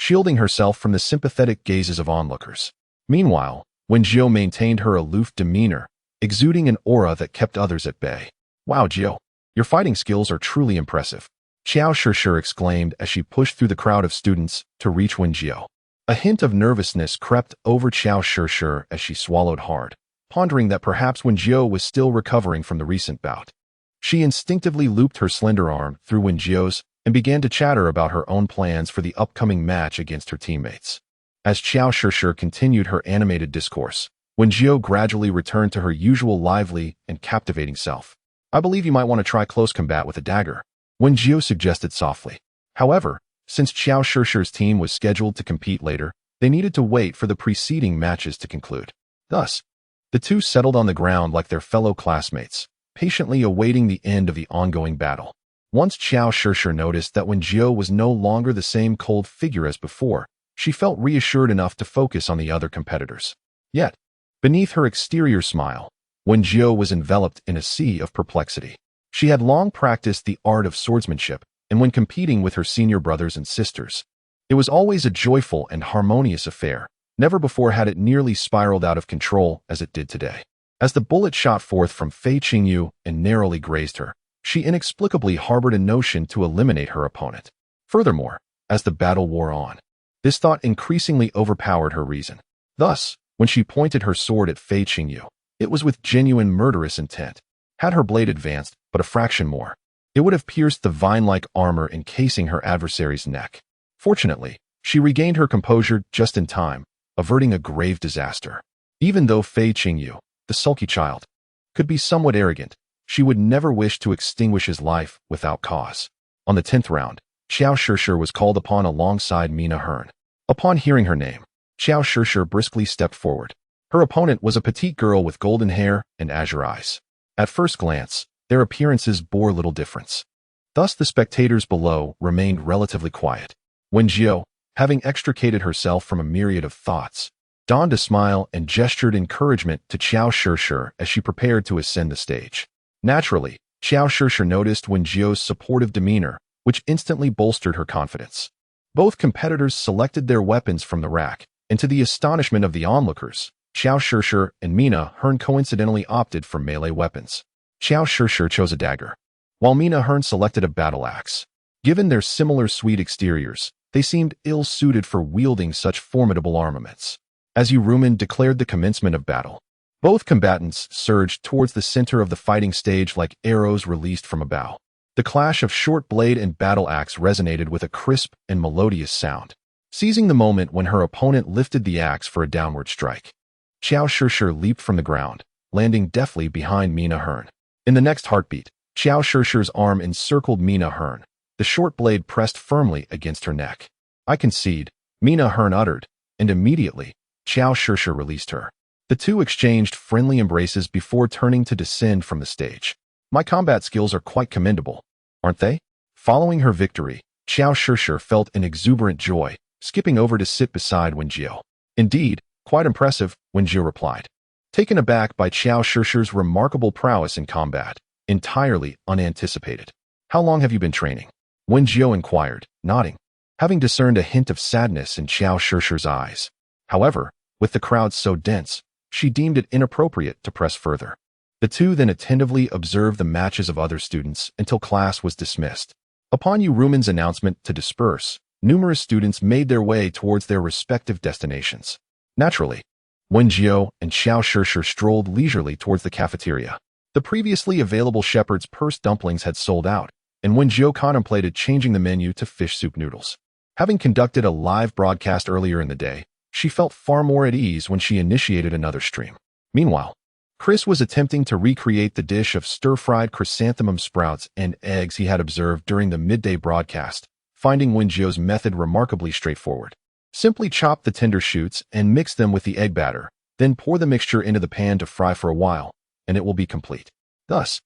shielding herself from the sympathetic gazes of onlookers. Meanwhile, Wen Jiu maintained her aloof demeanor, exuding an aura that kept others at bay. Wow, Jiu, your fighting skills are truly impressive, Qiao Shishir exclaimed as she pushed through the crowd of students to reach Wen Jiu. A hint of nervousness crept over Qiao Shishir as she swallowed hard, pondering that perhaps Wen Jiu was still recovering from the recent bout. She instinctively looped her slender arm through Wen Jiu's and began to chatter about her own plans for the upcoming match against her teammates. As Qiao Shishir continued her animated discourse, Wen Jiu gradually returned to her usual lively and captivating self. I believe you might want to try close combat with a dagger, Wen Jiu suggested softly. However, since Qiao Shishir's team was scheduled to compete later, they needed to wait for the preceding matches to conclude. Thus, the two settled on the ground like their fellow classmates, patiently awaiting the end of the ongoing battle. Once Qiao Shishir noticed that Wen Jiu was no longer the same cold figure as before, she felt reassured enough to focus on the other competitors. Yet, beneath her exterior smile, Wen Jiu was enveloped in a sea of perplexity. She had long practiced the art of swordsmanship, and when competing with her senior brothers and sisters, it was always a joyful and harmonious affair. Never before had it nearly spiraled out of control as it did today. As the bullet shot forth from Fei Qingyu and narrowly grazed her, she inexplicably harbored a notion to eliminate her opponent. Furthermore, as the battle wore on, this thought increasingly overpowered her reason. Thus, when she pointed her sword at Fei Qingyu, it was with genuine murderous intent. Had her blade advanced but a fraction more, it would have pierced the vine-like armor encasing her adversary's neck. Fortunately, she regained her composure just in time, averting a grave disaster. Even though Fei Qingyu, the sulky child, could be somewhat arrogant, she would never wish to extinguish his life without cause. On the 10th round, Qiao Shishir was called upon alongside Mina Hearn. Upon hearing her name, Qiao Shishir briskly stepped forward. Her opponent was a petite girl with golden hair and azure eyes. At first glance, their appearances bore little difference. Thus the spectators below remained relatively quiet. Wen Jiu, having extricated herself from a myriad of thoughts, donned a smile and gestured encouragement to Qiao Shishir as she prepared to ascend the stage. Naturally, Qiao Shishir noticed Wen Jiu's supportive demeanor, which instantly bolstered her confidence. Both competitors selected their weapons from the rack, and to the astonishment of the onlookers, Qiao Shishir and Mina Hearn coincidentally opted for melee weapons. Qiao Shishir chose a dagger, while Mina Hearn selected a battle axe. Given their similar sweet exteriors, they seemed ill-suited for wielding such formidable armaments. As Yuruman declared the commencement of battle, both combatants surged towards the center of the fighting stage like arrows released from a bow. The clash of short blade and battle axe resonated with a crisp and melodious sound. Seizing the moment when her opponent lifted the axe for a downward strike, Qiao Shishir leaped from the ground, landing deftly behind Mina Hearn. In the next heartbeat, Qiao Shishir's arm encircled Mina Hearn, the short blade pressed firmly against her neck. I concede, Mina Hearn uttered, and immediately, Qiao Shishir released her. The two exchanged friendly embraces before turning to descend from the stage. My combat skills are quite commendable, aren't they? Following her victory, Qiao Shishir felt an exuberant joy, skipping over to sit beside Wen Jiu. Indeed, quite impressive, Wen Jiu replied, taken aback by Qiao Shishi's remarkable prowess in combat, entirely unanticipated. How long have you been training? Wen Jiu inquired, nodding, having discerned a hint of sadness in Qiao Shishi's eyes. However, with the crowd so dense, she deemed it inappropriate to press further. The two then attentively observed the matches of other students until class was dismissed. Upon Yuruman's announcement to disperse, numerous students made their way towards their respective destinations. Naturally, Wen Jiu and Qiao Shishi strolled leisurely towards the cafeteria. The previously available shepherd's purse dumplings had sold out, and Wen Jiu contemplated changing the menu to fish soup noodles. Having conducted a live broadcast earlier in the day, she felt far more at ease when she initiated another stream. Meanwhile, Chris was attempting to recreate the dish of stir-fried chrysanthemum sprouts and eggs he had observed during the midday broadcast, finding Wen Jiu's method remarkably straightforward. Simply chop the tender shoots and mix them with the egg batter, then pour the mixture into the pan to fry for a while, and it will be complete. Thus,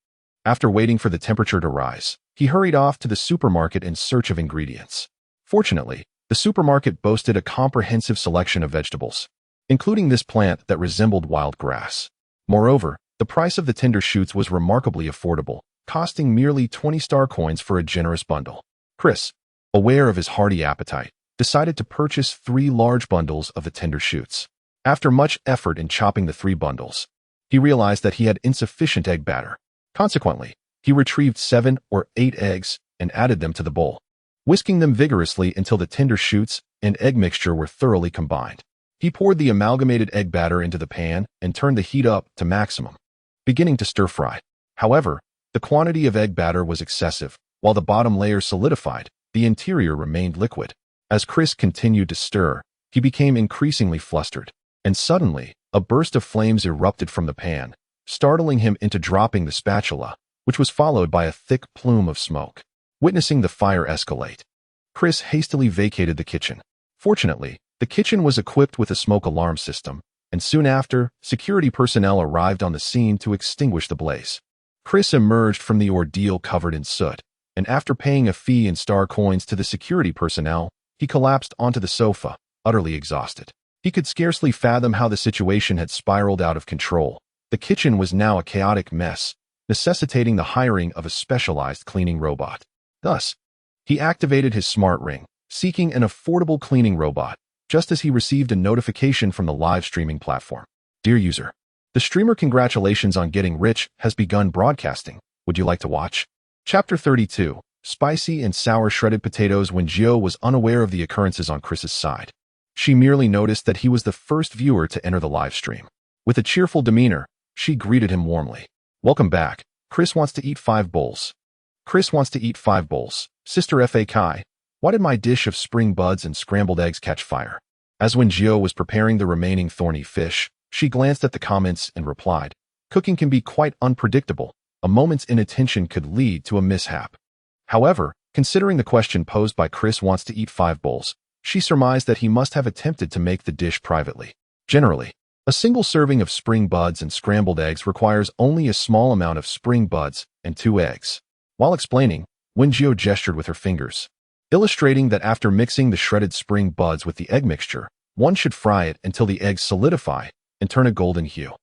after waiting for the temperature to rise, he hurried off to the supermarket in search of ingredients. Fortunately, the supermarket boasted a comprehensive selection of vegetables, including this plant that resembled wild grass. Moreover, the price of the tender shoots was remarkably affordable, costing merely 20 star coins for a generous bundle. Chris, aware of his hearty appetite, decided to purchase 3 large bundles of the tender shoots. After much effort in chopping the 3 bundles, he realized that he had insufficient egg batter. Consequently, he retrieved 7 or 8 eggs and added them to the bowl, whisking them vigorously until the tender shoots and egg mixture were thoroughly combined. He poured the amalgamated egg batter into the pan and turned the heat up to maximum, beginning to stir-fry. However, the quantity of egg batter was excessive. While the bottom layer solidified, the interior remained liquid. As Chris continued to stir, he became increasingly flustered, and suddenly, a burst of flames erupted from the pan, startling him into dropping the spatula, which was followed by a thick plume of smoke. Witnessing the fire escalate, Chris hastily vacated the kitchen. Fortunately, the kitchen was equipped with a smoke alarm system, and soon after, security personnel arrived on the scene to extinguish the blaze. Chris emerged from the ordeal covered in soot, and after paying a fee in star coins to the security personnel, he collapsed onto the sofa, utterly exhausted. He could scarcely fathom how the situation had spiraled out of control. The kitchen was now a chaotic mess, necessitating the hiring of a specialized cleaning robot. Thus, he activated his smart ring, seeking an affordable cleaning robot, just as he received a notification from the live streaming platform. Dear user, the streamer congratulations on getting rich has begun broadcasting. Would you like to watch? Chapter 32. Spicy and sour shredded potatoes. Wen Jiu was unaware of the occurrences on Chris's side. She merely noticed that he was the first viewer to enter the live stream. With a cheerful demeanor, she greeted him warmly. Welcome back. Chris wants to eat 5 bowls. Chris wants to eat 5 bowls. Sister Fa Kai, why did my dish of spring buds and scrambled eggs catch fire? As Wen Jiu was preparing the remaining thorny fish, she glanced at the comments and replied, cooking can be quite unpredictable. A moment's inattention could lead to a mishap. However, considering the question posed by Chris wants to eat 5 bowls, she surmised that he must have attempted to make the dish privately. Generally, a single serving of spring buds and scrambled eggs requires only a small amount of spring buds and 2 eggs. While explaining, Wen Jiu gestured with her fingers, illustrating that after mixing the shredded spring buds with the egg mixture, one should fry it until the eggs solidify and turn a golden hue,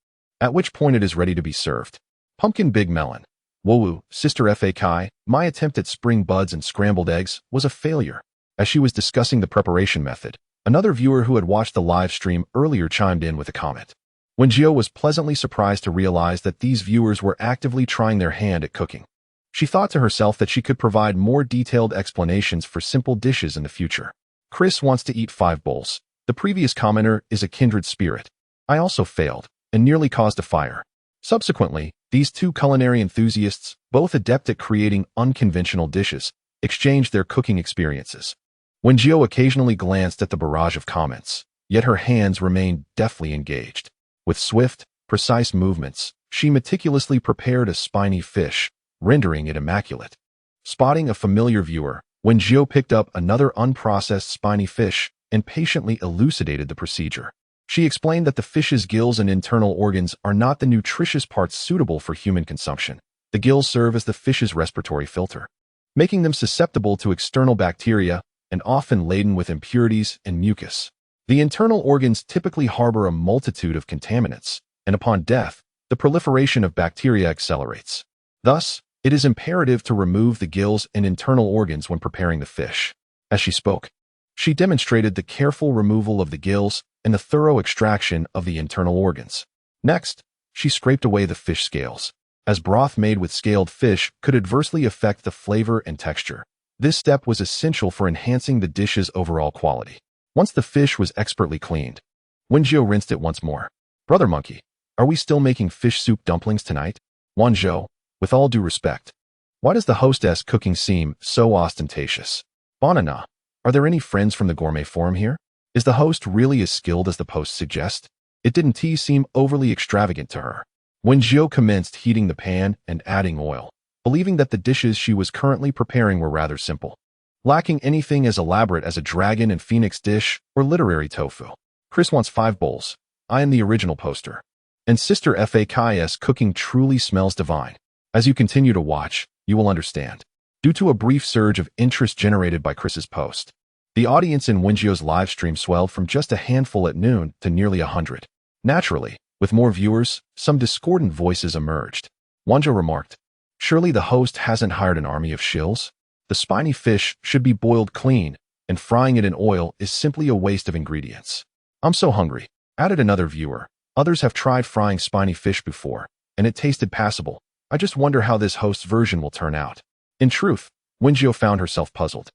at which point it is ready to be served. Pumpkin Big Melon. Whoa, Sister Fa Kai, my attempt at spring buds and scrambled eggs was a failure. As she was discussing the preparation method, another viewer who had watched the live stream earlier chimed in with a comment. Wen Jiu was pleasantly surprised to realize that these viewers were actively trying their hand at cooking. She thought to herself that she could provide more detailed explanations for simple dishes in the future. Chris wants to eat 5 bowls. The previous commenter is a kindred spirit. I also failed and nearly caused a fire. Subsequently, these 2 culinary enthusiasts, both adept at creating unconventional dishes, exchanged their cooking experiences. Wen Jiu occasionally glanced at the barrage of comments, yet her hands remained deftly engaged. With swift, precise movements, she meticulously prepared a spiny fish, rendering it immaculate. Spotting a familiar viewer, Wen Jiu picked up another unprocessed spiny fish and patiently elucidated the procedure. She explained that the fish's gills and internal organs are not the nutritious parts suitable for human consumption. The gills serve as the fish's respiratory filter, making them susceptible to external bacteria and often laden with impurities and mucus. The internal organs typically harbor a multitude of contaminants, and upon death, the proliferation of bacteria accelerates. Thus, it is imperative to remove the gills and internal organs when preparing the fish. As she spoke, she demonstrated the careful removal of the gills and the thorough extraction of the internal organs. Next, she scraped away the fish scales, as broth made with scaled fish could adversely affect the flavor and texture. This step was essential for enhancing the dish's overall quality. Once the fish was expertly cleaned, Wen Jiu rinsed it once more. "Brother Monkey, are we still making fish soup dumplings tonight?" Wen Jiu, with all due respect, why does the hostess cooking seem so ostentatious? Banana, are there any friends from the gourmet forum here? Is the host really as skilled as the post suggests? It didn't seem overly extravagant to her. Wen Jiu commenced heating the pan and adding oil, believing that the dishes she was currently preparing were rather simple, lacking anything as elaborate as a dragon and phoenix dish or literary tofu. "Chris wants 5 bowls. I am the original poster. And Sister Fak's cooking truly smells divine. As you continue to watch, you will understand." Due to a brief surge of interest generated by Chris's post, the audience in Wen Jiu's live stream swelled from just a handful at noon to nearly 100. Naturally, with more viewers, some discordant voices emerged. Wen Jiu remarked, "Surely the host hasn't hired an army of shills? The spiny fish should be boiled clean, and frying it in oil is simply a waste of ingredients." "I'm so hungry," added another viewer. "Others have tried frying spiny fish before, and it tasted passable. I just wonder how this host's version will turn out." In truth, Wen Jiu found herself puzzled,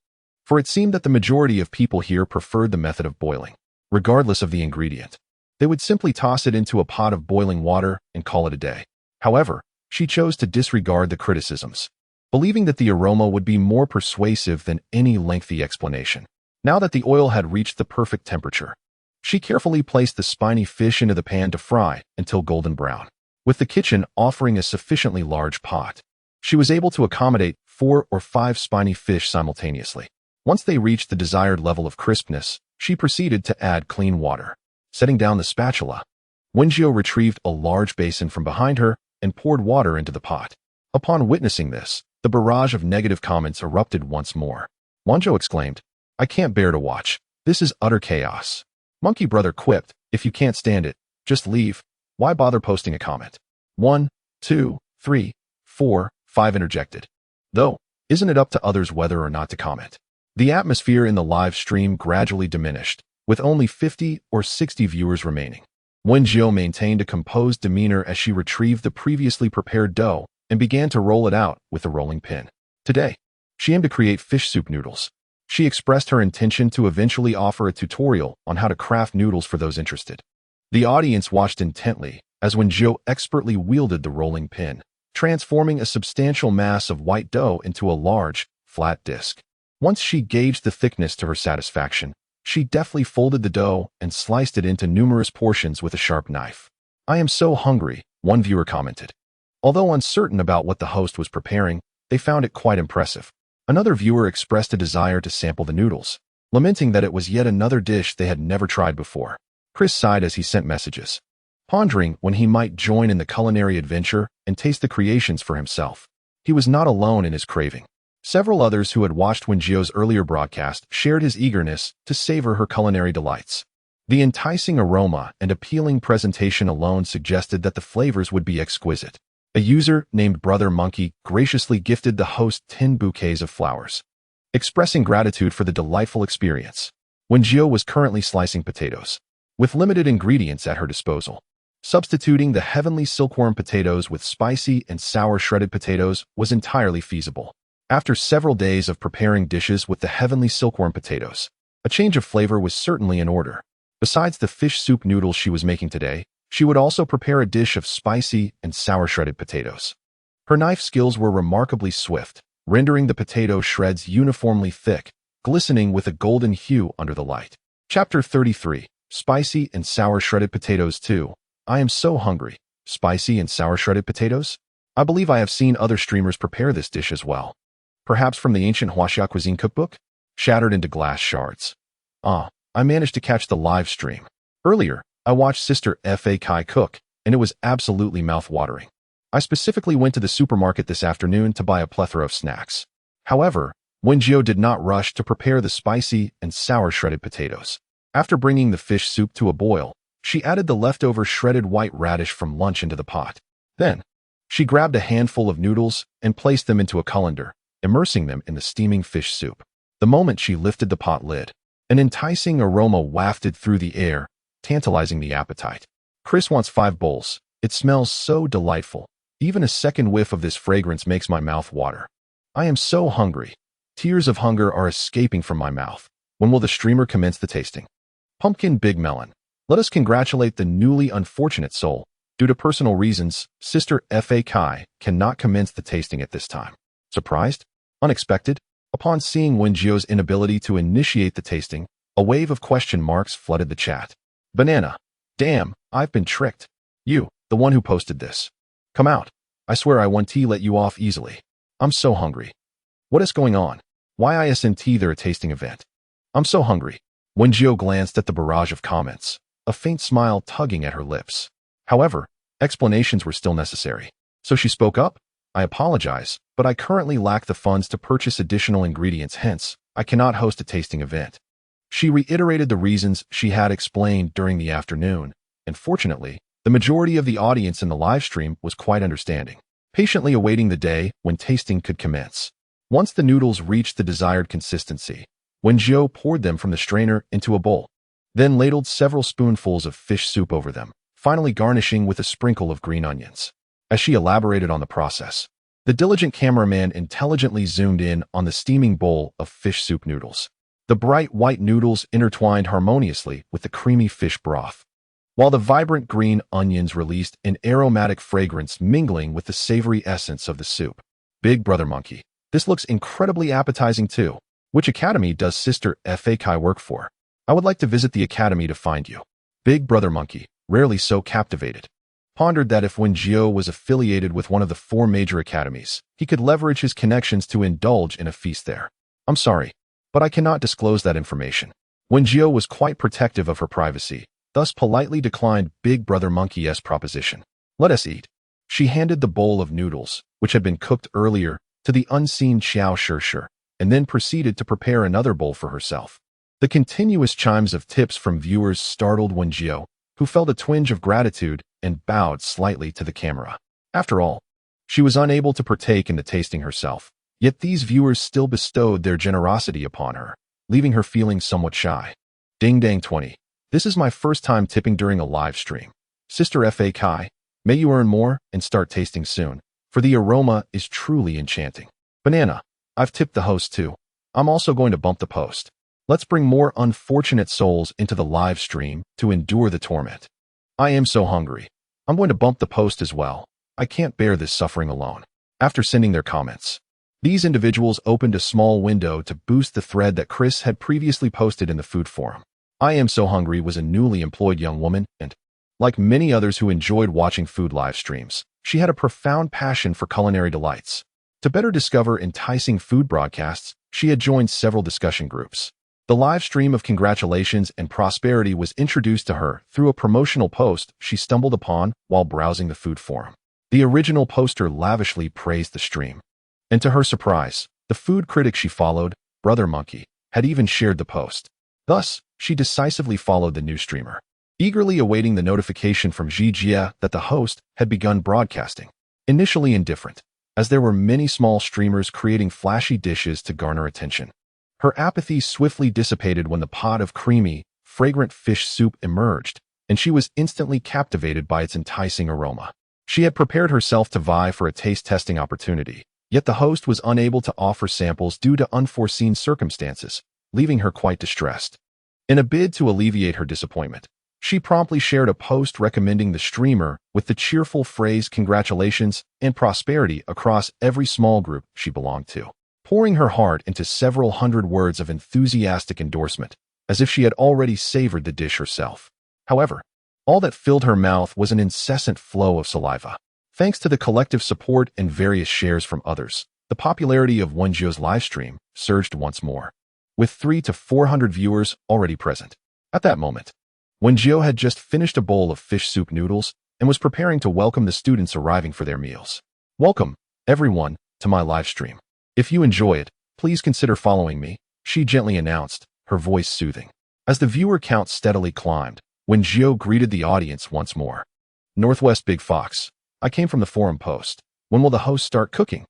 for it seemed that the majority of people here preferred the method of boiling, regardless of the ingredient. They would simply toss it into a pot of boiling water and call it a day. However, she chose to disregard the criticisms, believing that the aroma would be more persuasive than any lengthy explanation. Now that the oil had reached the perfect temperature, she carefully placed the spiny fish into the pan to fry until golden brown. With the kitchen offering a sufficiently large pot, she was able to accommodate 4 or 5 spiny fish simultaneously. Once they reached the desired level of crispness, she proceeded to add clean water. Setting down the spatula, Wen Jiu retrieved a large basin from behind her and poured water into the pot. Upon witnessing this, the barrage of negative comments erupted once more. Wen Jiu exclaimed, "I can't bear to watch. This is utter chaos." Monkey Brother quipped, "If you can't stand it, just leave. Why bother posting a comment?" 1, 2, 3, 4, 5 interjected. "Though, isn't it up to others whether or not to comment?" The atmosphere in the live stream gradually diminished, with only 50 or 60 viewers remaining. Wen Jiu maintained a composed demeanor as she retrieved the previously prepared dough and began to roll it out with a rolling pin. Today, she aimed to create fish soup noodles. She expressed her intention to eventually offer a tutorial on how to craft noodles for those interested. The audience watched intently as Wen Jiu expertly wielded the rolling pin, transforming a substantial mass of white dough into a large, flat disc. Once she gauged the thickness to her satisfaction, she deftly folded the dough and sliced it into numerous portions with a sharp knife. "I am so hungry," one viewer commented. Although uncertain about what the host was preparing, they found it quite impressive. Another viewer expressed a desire to sample the noodles, lamenting that it was yet another dish they had never tried before. Chris sighed as he sent messages, pondering when he might join in the culinary adventure and taste the creations for himself. He was not alone in his craving. Several others who had watched Wen Jiu's earlier broadcast shared his eagerness to savor her culinary delights. The enticing aroma and appealing presentation alone suggested that the flavors would be exquisite. A user named Brother Monkey graciously gifted the host 10 bouquets of flowers, expressing gratitude for the delightful experience. Wen Jiu was currently slicing potatoes, with limited ingredients at her disposal. Substituting the heavenly silkworm potatoes with spicy and sour shredded potatoes was entirely feasible. After several days of preparing dishes with the heavenly silkworm potatoes, a change of flavor was certainly in order. Besides the fish soup noodles she was making today, she would also prepare a dish of spicy and sour shredded potatoes. Her knife skills were remarkably swift, rendering the potato shreds uniformly thick, glistening with a golden hue under the light. Chapter 33, Spicy and Sour Shredded Potatoes 2. I am so hungry. Spicy and sour shredded potatoes? I believe I have seen other streamers prepare this dish as well. Perhaps from the ancient Huaxia cuisine cookbook? Shattered into glass shards. I managed to catch the live stream. Earlier, I watched Sister Fak cook, and it was absolutely mouth-watering. I specifically went to the supermarket this afternoon to buy a plethora of snacks. However, Wen Jiu did not rush to prepare the spicy and sour shredded potatoes. After bringing the fish soup to a boil, she added the leftover shredded white radish from lunch into the pot. Then, she grabbed a handful of noodles and placed them into a colander, immersing them in the steaming fish soup. The moment she lifted the pot lid, an enticing aroma wafted through the air, tantalizing the appetite. Chris wants 5 bowls. It smells so delightful. Even a second whiff of this fragrance makes my mouth water. I am so hungry. Tears of hunger are escaping from my mouth. When will the streamer commence the tasting? Pumpkin Big Melon. Let us congratulate the newly unfortunate soul. Due to personal reasons, Sister F.A. Kai cannot commence the tasting at this time. Surprised? Unexpected? Upon seeing Wen Jiu's inability to initiate the tasting, a wave of question marks flooded the chat. Banana. Damn, I've been tricked. You, the one who posted this. Come out. I swear I won't let you off easily. I'm so hungry. What is going on? Why isn't there a tasting event? I'm so hungry. Wen Jiu glanced at the barrage of comments, a faint smile tugging at her lips. However, explanations were still necessary. So she spoke up. I apologize, but I currently lack the funds to purchase additional ingredients, hence, I cannot host a tasting event. She reiterated the reasons she had explained during the afternoon, and fortunately, the majority of the audience in the live stream was quite understanding, patiently awaiting the day when tasting could commence. Once the noodles reached the desired consistency, Wen Jiu poured them from the strainer into a bowl, then ladled several spoonfuls of fish soup over them, finally garnishing with a sprinkle of green onions. As she elaborated on the process, the diligent cameraman intelligently zoomed in on the steaming bowl of fish soup noodles. The bright white noodles intertwined harmoniously with the creamy fish broth, while the vibrant green onions released an aromatic fragrance mingling with the savory essence of the soup. Big Brother Monkey. This looks incredibly appetizing too. Which academy does Sister F.A. Kai work for? I would like to visit the academy to find you. Big Brother Monkey, rarely so captivated. Pondered that if Wen Jiu was affiliated with one of the 4 major academies, he could leverage his connections to indulge in a feast there. I'm sorry, but I cannot disclose that information. Wen Jiu was quite protective of her privacy, thus politely declined Big Brother Monkey's proposition. Let us eat. She handed the bowl of noodles, which had been cooked earlier, to the unseen Xiao Shirshir, and then proceeded to prepare another bowl for herself. The continuous chimes of tips from viewers startled Wen Jiu, who felt a twinge of gratitude and bowed slightly to the camera. After all, she was unable to partake in the tasting herself, yet these viewers still bestowed their generosity upon her, leaving her feeling somewhat shy. Ding dang 20. This is my first time tipping during a live stream. Sister F.A. Kai, may you earn more and start tasting soon, for the aroma is truly enchanting. Banana. I've tipped the host too. I'm also going to bump the post. Let's bring more unfortunate souls into the live stream to endure the torment. I am so hungry. I'm going to bump the post as well. I can't bear this suffering alone. After sending their comments, these individuals opened a small window to boost the thread that Chris had previously posted in the food forum. I Am So Hungry was a newly employed young woman, and, like many others who enjoyed watching food live streams, she had a profound passion for culinary delights. To better discover enticing food broadcasts, she had joined several discussion groups. The live stream of congratulations and prosperity was introduced to her through a promotional post she stumbled upon while browsing the food forum. The original poster lavishly praised the stream. And to her surprise, the food critic she followed, Brother Monkey, had even shared the post. Thus, she decisively followed the new streamer, eagerly awaiting the notification from Jia that the host had begun broadcasting. Initially indifferent, as there were many small streamers creating flashy dishes to garner attention. Her apathy swiftly dissipated when the pot of creamy, fragrant fish soup emerged, and she was instantly captivated by its enticing aroma. She had prepared herself to vie for a taste-testing opportunity, yet the host was unable to offer samples due to unforeseen circumstances, leaving her quite distressed. In a bid to alleviate her disappointment, she promptly shared a post recommending the streamer with the cheerful phrase "congratulations" and "prosperity" across every small group she belonged to, pouring her heart into several hundred words of enthusiastic endorsement, as if she had already savored the dish herself. However, all that filled her mouth was an incessant flow of saliva. Thanks to the collective support and various shares from others, the popularity of Wen Jiu's livestream surged once more, with 300 to 400 viewers already present. At that moment, Wen Jiu had just finished a bowl of fish soup noodles and was preparing to welcome the students arriving for their meals. Welcome, everyone, to my livestream. If you enjoy it, please consider following me, she gently announced, her voice soothing. As the viewer count steadily climbed, Wen Jiu greeted the audience once more. Northwest Big Fox. I came from the Forum Post. When will the host start cooking?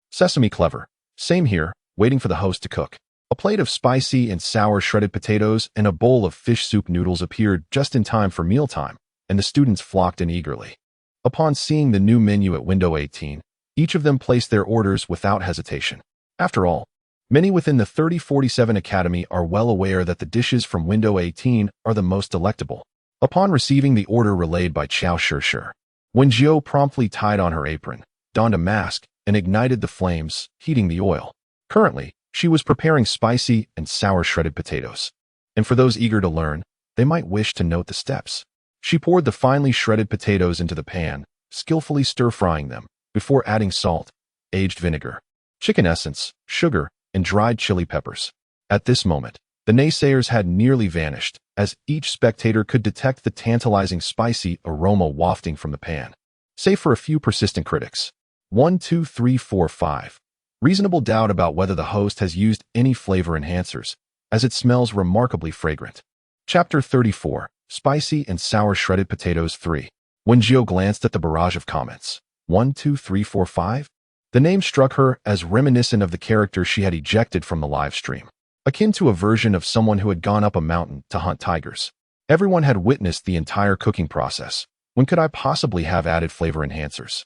Sesame Clever. Same here, waiting for the host to cook. A plate of spicy and sour shredded potatoes and a bowl of fish soup noodles appeared just in time for mealtime, and the students flocked in eagerly. Upon seeing the new menu at window 18, each of them placed their orders without hesitation. After all, many within the 3047 Academy are well aware that the dishes from window 18 are the most delectable. Upon receiving the order relayed by Xiao Shishir, Wen Jiu promptly tied on her apron, donned a mask, and ignited the flames, heating the oil. Currently, she was preparing spicy and sour shredded potatoes. And for those eager to learn, they might wish to note the steps. She poured the finely shredded potatoes into the pan, skillfully stir-frying them, before adding salt, aged vinegar, chicken essence, sugar, and dried chili peppers. At this moment, the naysayers had nearly vanished, as each spectator could detect the tantalizing spicy aroma wafting from the pan. Save for a few persistent critics. 1, 2, 3, 4, 5. Reasonable doubt about whether the host has used any flavor enhancers, as it smells remarkably fragrant. Chapter 34. Spicy and Sour Shredded Potatoes 3. Wen Jiu glanced at the barrage of comments. 1, 2, 3, 4, 5. The name struck her as reminiscent of the character she had ejected from the live stream, akin to a version of someone who had gone up a mountain to hunt tigers. Everyone had witnessed the entire cooking process. When could I possibly have added flavor enhancers?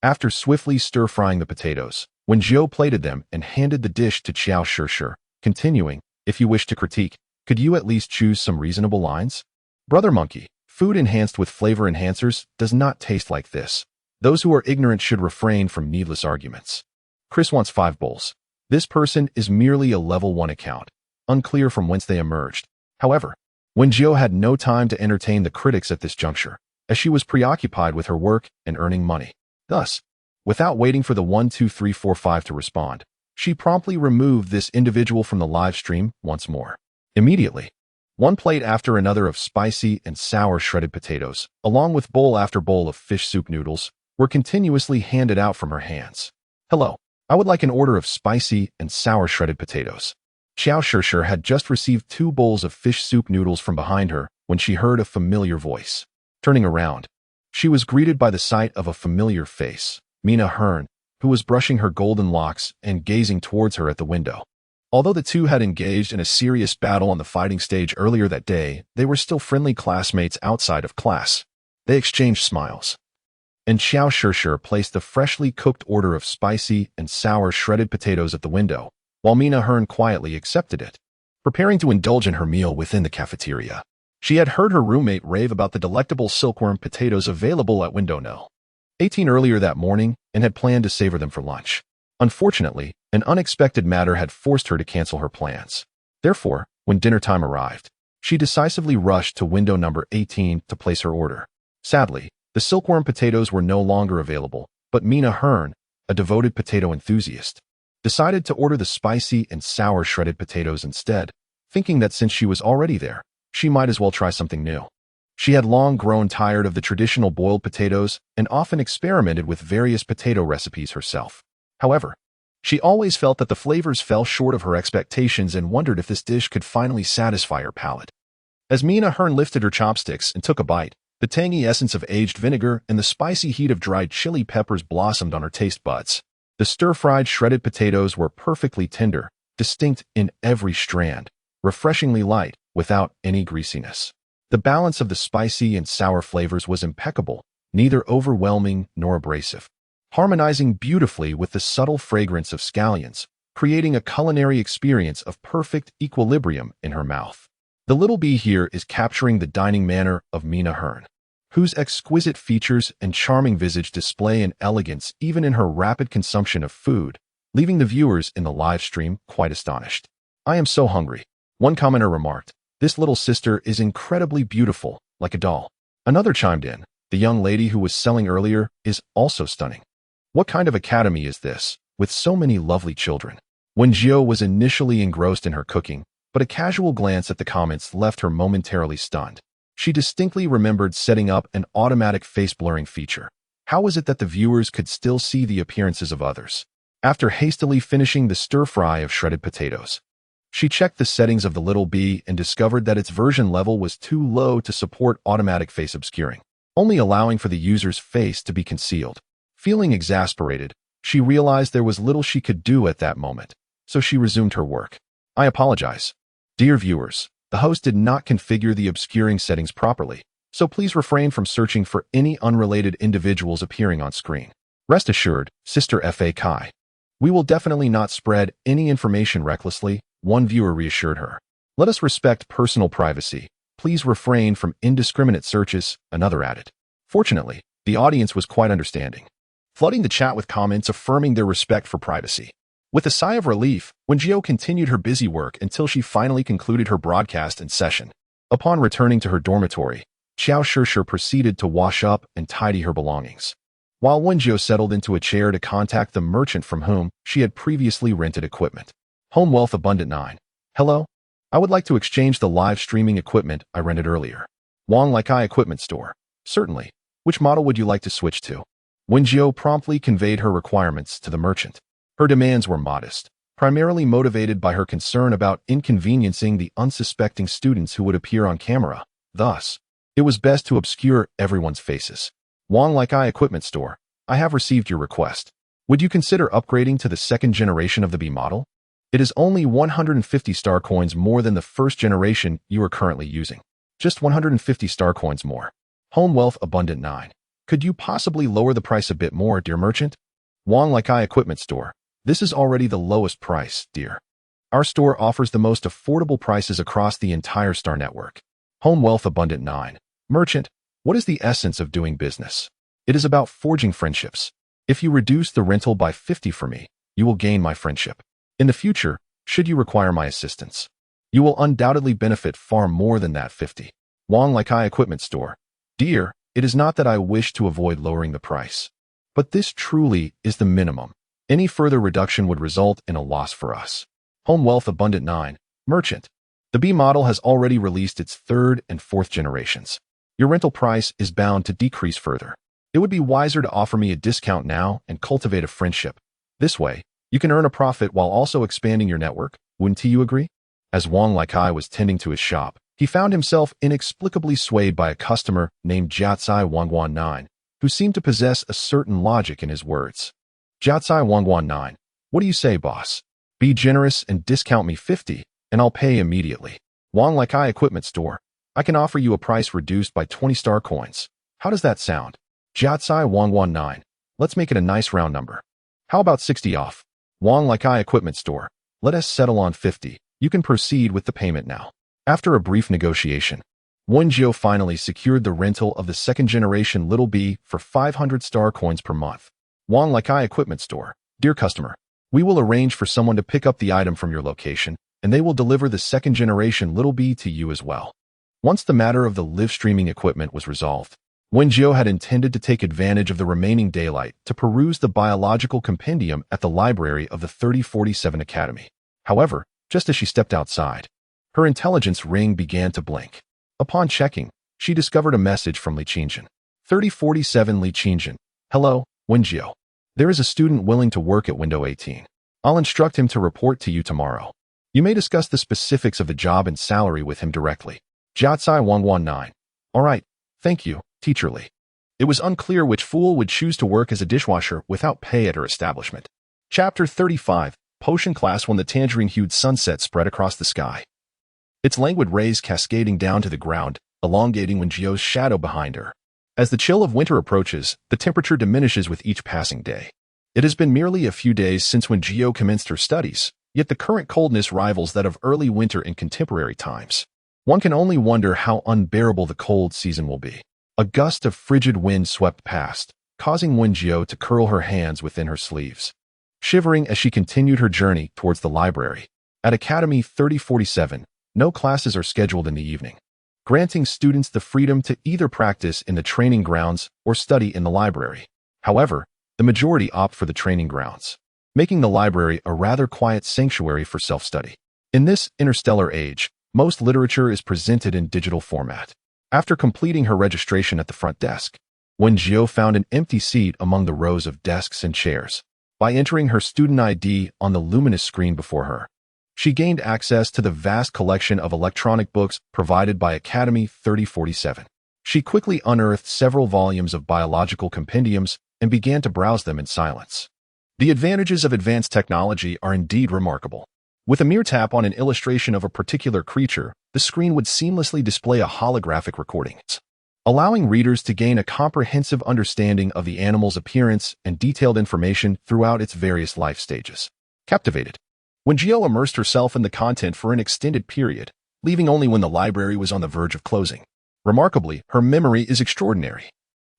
After swiftly stir-frying the potatoes, Wen Jiu plated them and handed the dish to Xiao Shishir, continuing, if you wish to critique, could you at least choose some reasonable lines? Brother Monkey, food enhanced with flavor enhancers does not taste like this. Those who are ignorant should refrain from needless arguments. Chris wants 5 bowls. This person is merely a level 1 account, unclear from whence they emerged. However, Wen Jiu had no time to entertain the critics at this juncture, as she was preoccupied with her work and earning money. Thus, without waiting for the 1, 2, 3, 4, 5 to respond, she promptly removed this individual from the live stream once more. Immediately, one plate after another of spicy and sour shredded potatoes, along with bowl after bowl of fish soup noodles, were continuously handed out from her hands. Hello, I would like an order of spicy and sour shredded potatoes. Xiao Shishir had just received 2 bowls of fish soup noodles from behind her when she heard a familiar voice. Turning around, she was greeted by the sight of a familiar face, Mina Hearn, who was brushing her golden locks and gazing towards her at the window. Although the two had engaged in a serious battle on the fighting stage earlier that day, they were still friendly classmates outside of class. They exchanged smiles. And Xiao Shishir placed the freshly cooked order of spicy and sour shredded potatoes at the window, while Mina Hearn quietly accepted it, preparing to indulge in her meal within the cafeteria. She had heard her roommate rave about the delectable silkworm potatoes available at window No. 18 earlier that morning and had planned to savor them for lunch. Unfortunately, an unexpected matter had forced her to cancel her plans. Therefore, when dinner time arrived, she decisively rushed to window number 18 to place her order. Sadly, the silkworm potatoes were no longer available, but Mina Hearn, a devoted potato enthusiast, decided to order the spicy and sour shredded potatoes instead, thinking that since she was already there, she might as well try something new. She had long grown tired of the traditional boiled potatoes and often experimented with various potato recipes herself. However, she always felt that the flavors fell short of her expectations and wondered if this dish could finally satisfy her palate. As Mina Hearn lifted her chopsticks and took a bite, the tangy essence of aged vinegar and the spicy heat of dried chili peppers blossomed on her taste buds. The stir-fried shredded potatoes were perfectly tender, distinct in every strand, refreshingly light, without any greasiness. The balance of the spicy and sour flavors was impeccable, neither overwhelming nor abrasive, harmonizing beautifully with the subtle fragrance of scallions, creating a culinary experience of perfect equilibrium in her mouth. The little bee here is capturing the dining manner of Mina Hearn, whose exquisite features and charming visage display an elegance even in her rapid consumption of food, leaving the viewers in the live stream quite astonished. I am so hungry, one commenter remarked. This little sister is incredibly beautiful, like a doll. Another chimed in. The young lady who was selling earlier is also stunning. What kind of academy is this, with so many lovely children? Wen Jiu was initially engrossed in her cooking, but a casual glance at the comments left her momentarily stunned. She distinctly remembered setting up an automatic face-blurring feature. How was it that the viewers could still see the appearances of others? After hastily finishing the stir-fry of shredded potatoes, She checked the settings of the little B and discovered that its version level was too low to support automatic face obscuring, only allowing for the user's face to be concealed. Feeling exasperated, she realized there was little she could do at that moment, so she resumed her work. I apologize. Dear viewers, the host did not configure the obscuring settings properly, so please refrain from searching for any unrelated individuals appearing on screen. Rest assured, Sister Fa Kai. We will definitely not spread any information recklessly, one viewer reassured her. Let us respect personal privacy. Please refrain from indiscriminate searches, another added. Fortunately, the audience was quite understanding, flooding the chat with comments affirming their respect for privacy. With a sigh of relief, Wen Jiu continued her busy work until she finally concluded her broadcast and session. Upon returning to her dormitory, Xiao Shishir proceeded to wash up and tidy her belongings, while Wen Jiu settled into a chair to contact the merchant from whom she had previously rented equipment. Home Wealth Abundant 9. Hello? I would like to exchange the live streaming equipment I rented earlier. Wang Likai Equipment Store. Certainly. Which model would you like to switch to? Wen Jiu promptly conveyed her requirements to the merchant. Her demands were modest, primarily motivated by her concern about inconveniencing the unsuspecting students who would appear on camera. Thus, it was best to obscure everyone's faces. Wang Likai Equipment Store. I have received your request. Would you consider upgrading to the second generation of the B model? It is only 150 star coins more than the first generation you are currently using. Just 150 star coins more. Home Wealth Abundant 9. Could you possibly lower the price a bit more, dear merchant? Wang Likai Equipment Store. This is already the lowest price, dear. Our store offers the most affordable prices across the entire star network. Home Wealth Abundant 9. Merchant, what is the essence of doing business? It is about forging friendships. If you reduce the rental by 50 for me, you will gain my friendship. In the future, should you require my assistance, you will undoubtedly benefit far more than that 50. Wang Likai Equipment Store. Dear, it is not that I wish to avoid lowering the price, but this truly is the minimum. Any further reduction would result in a loss for us. Home Wealth Abundant 9. Merchant. The B model has already released its third and fourth generations. Your rental price is bound to decrease further. It would be wiser to offer me a discount now and cultivate a friendship. This way, you can earn a profit while also expanding your network. Wouldn't you agree? As Wang Likai was tending to his shop, he found himself inexplicably swayed by a customer named Jiatsai Wangguan 9, who seemed to possess a certain logic in his words. Jiatsai Wangguan 9. What do you say, boss? Be generous and discount me 50, and I'll pay immediately. Wang Likai Equipment Store. I can offer you a price reduced by 20 star coins. How does that sound? Jiatsai Wangguan 9. Let's make it a nice round number. How about 60 off? Wang Likai Equipment Store. Let us settle on 50. You can proceed with the payment now. After a brief negotiation, Wen Jiu finally secured the rental of the second generation Little B for 500 star coins per month. Wang Likai Equipment Store. Dear customer, we will arrange for someone to pick up the item from your location, and they will deliver the second generation Little B to you as well. Once the matter of the live streaming equipment was resolved, Wen Jiu had intended to take advantage of the remaining daylight to peruse the biological compendium at the library of the 3047 Academy. However, just as she stepped outside, her intelligence ring began to blink. Upon checking, she discovered a message from Li Qingjin. 3047 Li Qingjin. Hello, Wen Jiu. There is a student willing to work at window 18. I'll instruct him to report to you tomorrow. You may discuss the specifics of the job and salary with him directly. Jiatsai Wangguan 9. All right, thank you, Teacher Li. It was unclear which fool would choose to work as a dishwasher without pay at her establishment. Chapter 35. Potion Class when the tangerine-hued sunset spread across the sky, its languid rays cascading down to the ground, elongating Wen Jiu's shadow behind her. As the chill of winter approaches, the temperature diminishes with each passing day. It has been merely a few days since Wen Jiu commenced her studies, yet the current coldness rivals that of early winter in contemporary times. One can only wonder how unbearable the cold season will be. A gust of frigid wind swept past, causing Wen Jiu to curl her hands within her sleeves, shivering as she continued her journey towards the library. At Academy 3047, no classes are scheduled in the evening, granting students the freedom to either practice in the training grounds or study in the library. However, the majority opt for the training grounds, making the library a rather quiet sanctuary for self-study. In this interstellar age, most literature is presented in digital format. After completing her registration at the front desk, Wen Jiu found an empty seat among the rows of desks and chairs. By entering her student ID on the luminous screen before her, She gained access to the vast collection of electronic books provided by Academy 3047. She quickly unearthed several volumes of biological compendiums and began to browse them in silence. The advantages of advanced technology are indeed remarkable. With a mere tap on an illustration of a particular creature, the screen would seamlessly display a holographic recording, allowing readers to gain a comprehensive understanding of the animal's appearance and detailed information throughout its various life stages. Captivated. Wen Jiu immersed herself in the content for an extended period, leaving only when the library was on the verge of closing. Remarkably, her memory is extraordinary.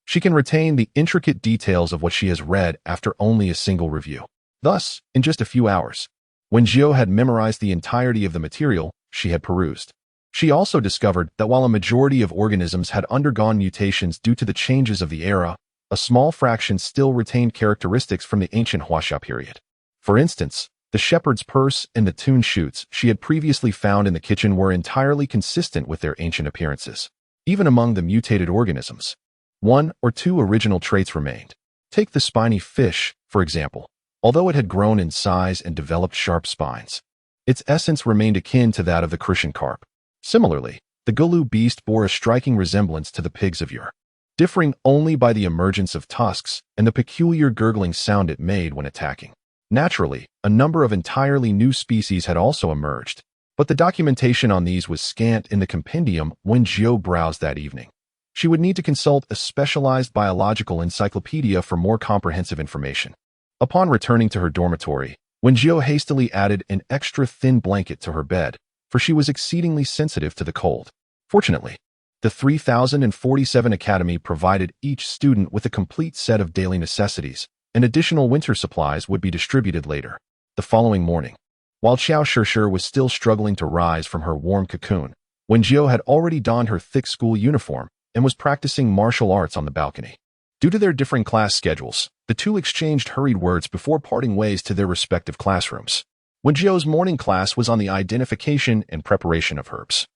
She can retain the intricate details of what she has read after only a single review. Thus, in just a few hours, Wen Jiu had memorized the entirety of the material she had perused. She also discovered that while a majority of organisms had undergone mutations due to the changes of the era, a small fraction still retained characteristics from the ancient Huaxia period. For instance, the shepherd's purse and the tune shoots she had previously found in the kitchen were entirely consistent with their ancient appearances. Even among the mutated organisms, one or two original traits remained. Take the spiny fish, for example. Although it had grown in size and developed sharp spines, its essence remained akin to that of the Christian carp. Similarly, the gulu beast bore a striking resemblance to the pigs of yore, differing only by the emergence of tusks and the peculiar gurgling sound it made when attacking. Naturally, a number of entirely new species had also emerged, but the documentation on these was scant in the compendium Wen Jiu browsed that evening. She would need to consult a specialized biological encyclopedia for more comprehensive information. Upon returning to her dormitory, Wen Jiu hastily added an extra thin blanket to her bed, for she was exceedingly sensitive to the cold. Fortunately, the 3047 Academy provided each student with a complete set of daily necessities, and additional winter supplies would be distributed later. The following morning, while Xiao Shishir was still struggling to rise from her warm cocoon, Wen Jiu had already donned her thick school uniform and was practicing martial arts on the balcony. Due to their differing class schedules, the two exchanged hurried words before parting ways to their respective classrooms. Wen Jiu's morning class was on the identification and preparation of herbs,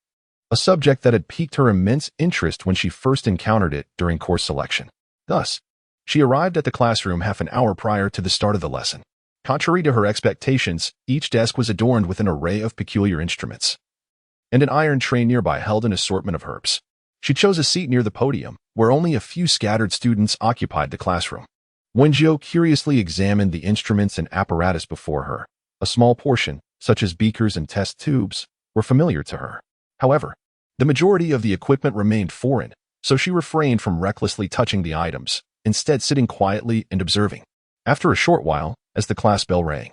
a subject that had piqued her immense interest when she first encountered it during course selection. Thus, she arrived at the classroom half an hour prior to the start of the lesson. Contrary to her expectations, each desk was adorned with an array of peculiar instruments, and an iron tray nearby held an assortment of herbs. She chose a seat near the podium, where only a few scattered students occupied the classroom. Wen Jiu curiously examined the instruments and apparatus before her. A small portion, such as beakers and test tubes, were familiar to her. However, the majority of the equipment remained foreign, so she refrained from recklessly touching the items, instead sitting quietly and observing. After a short while, as the class bell rang,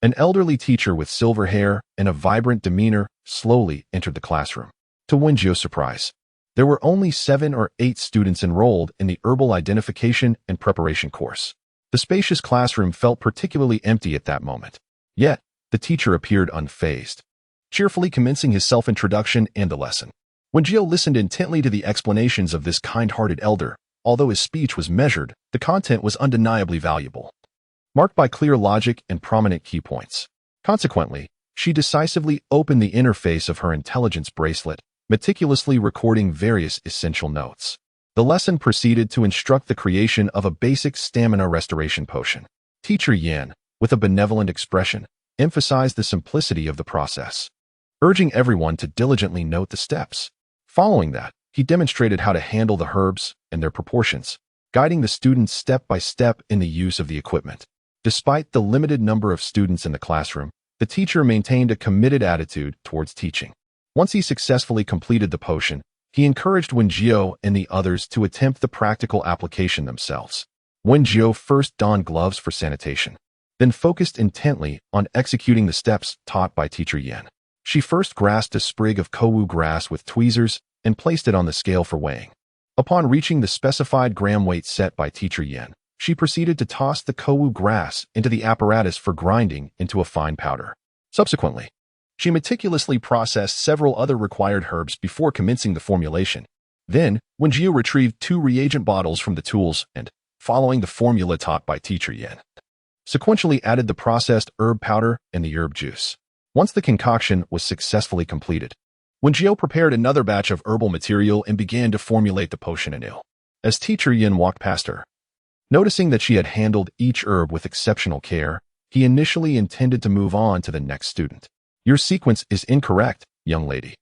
an elderly teacher with silver hair and a vibrant demeanor slowly entered the classroom. To Wen Jiu's surprise, there were only 7 or 8 students enrolled in the herbal identification and preparation course. The spacious classroom felt particularly empty at that moment. Yet, the teacher appeared unfazed, cheerfully commencing his self-introduction and the lesson. Wen Jiu listened intently to the explanations of this kind-hearted elder. Although his speech was measured, the content was undeniably valuable, marked by clear logic and prominent key points. Consequently, she decisively opened the interface of her intelligence bracelet, meticulously recording various essential notes. The lesson proceeded to instruct the creation of a basic stamina restoration potion. Teacher Yan, with a benevolent expression, emphasized the simplicity of the process, urging everyone to diligently note the steps. Following that, he demonstrated how to handle the herbs and their proportions, guiding the students step by step in the use of the equipment. Despite the limited number of students in the classroom, the teacher maintained a committed attitude towards teaching. Once he successfully completed the potion, he encouraged Wen Jiu and the others to attempt the practical application themselves. Wen Jiu first donned gloves for sanitation, then focused intently on executing the steps taught by teacher Yan. She first grasped a sprig of kowu grass with tweezers and placed it on the scale for weighing. Upon reaching the specified gram weight set by teacher Yan, she proceeded to toss the kowu grass into the apparatus for grinding into a fine powder. Subsequently, she meticulously processed several other required herbs before commencing the formulation. Then, Wen Jiu retrieved 2 reagent bottles from the tools and, following the formula taught by teacher Yan, sequentially added the processed herb powder and the herb juice. Once the concoction was successfully completed, Wen Jiu prepared another batch of herbal material and began to formulate the potion anew. As teacher Yan walked past her, noticing that she had handled each herb with exceptional care, he initially intended to move on to the next student. Your sequence is incorrect, young lady.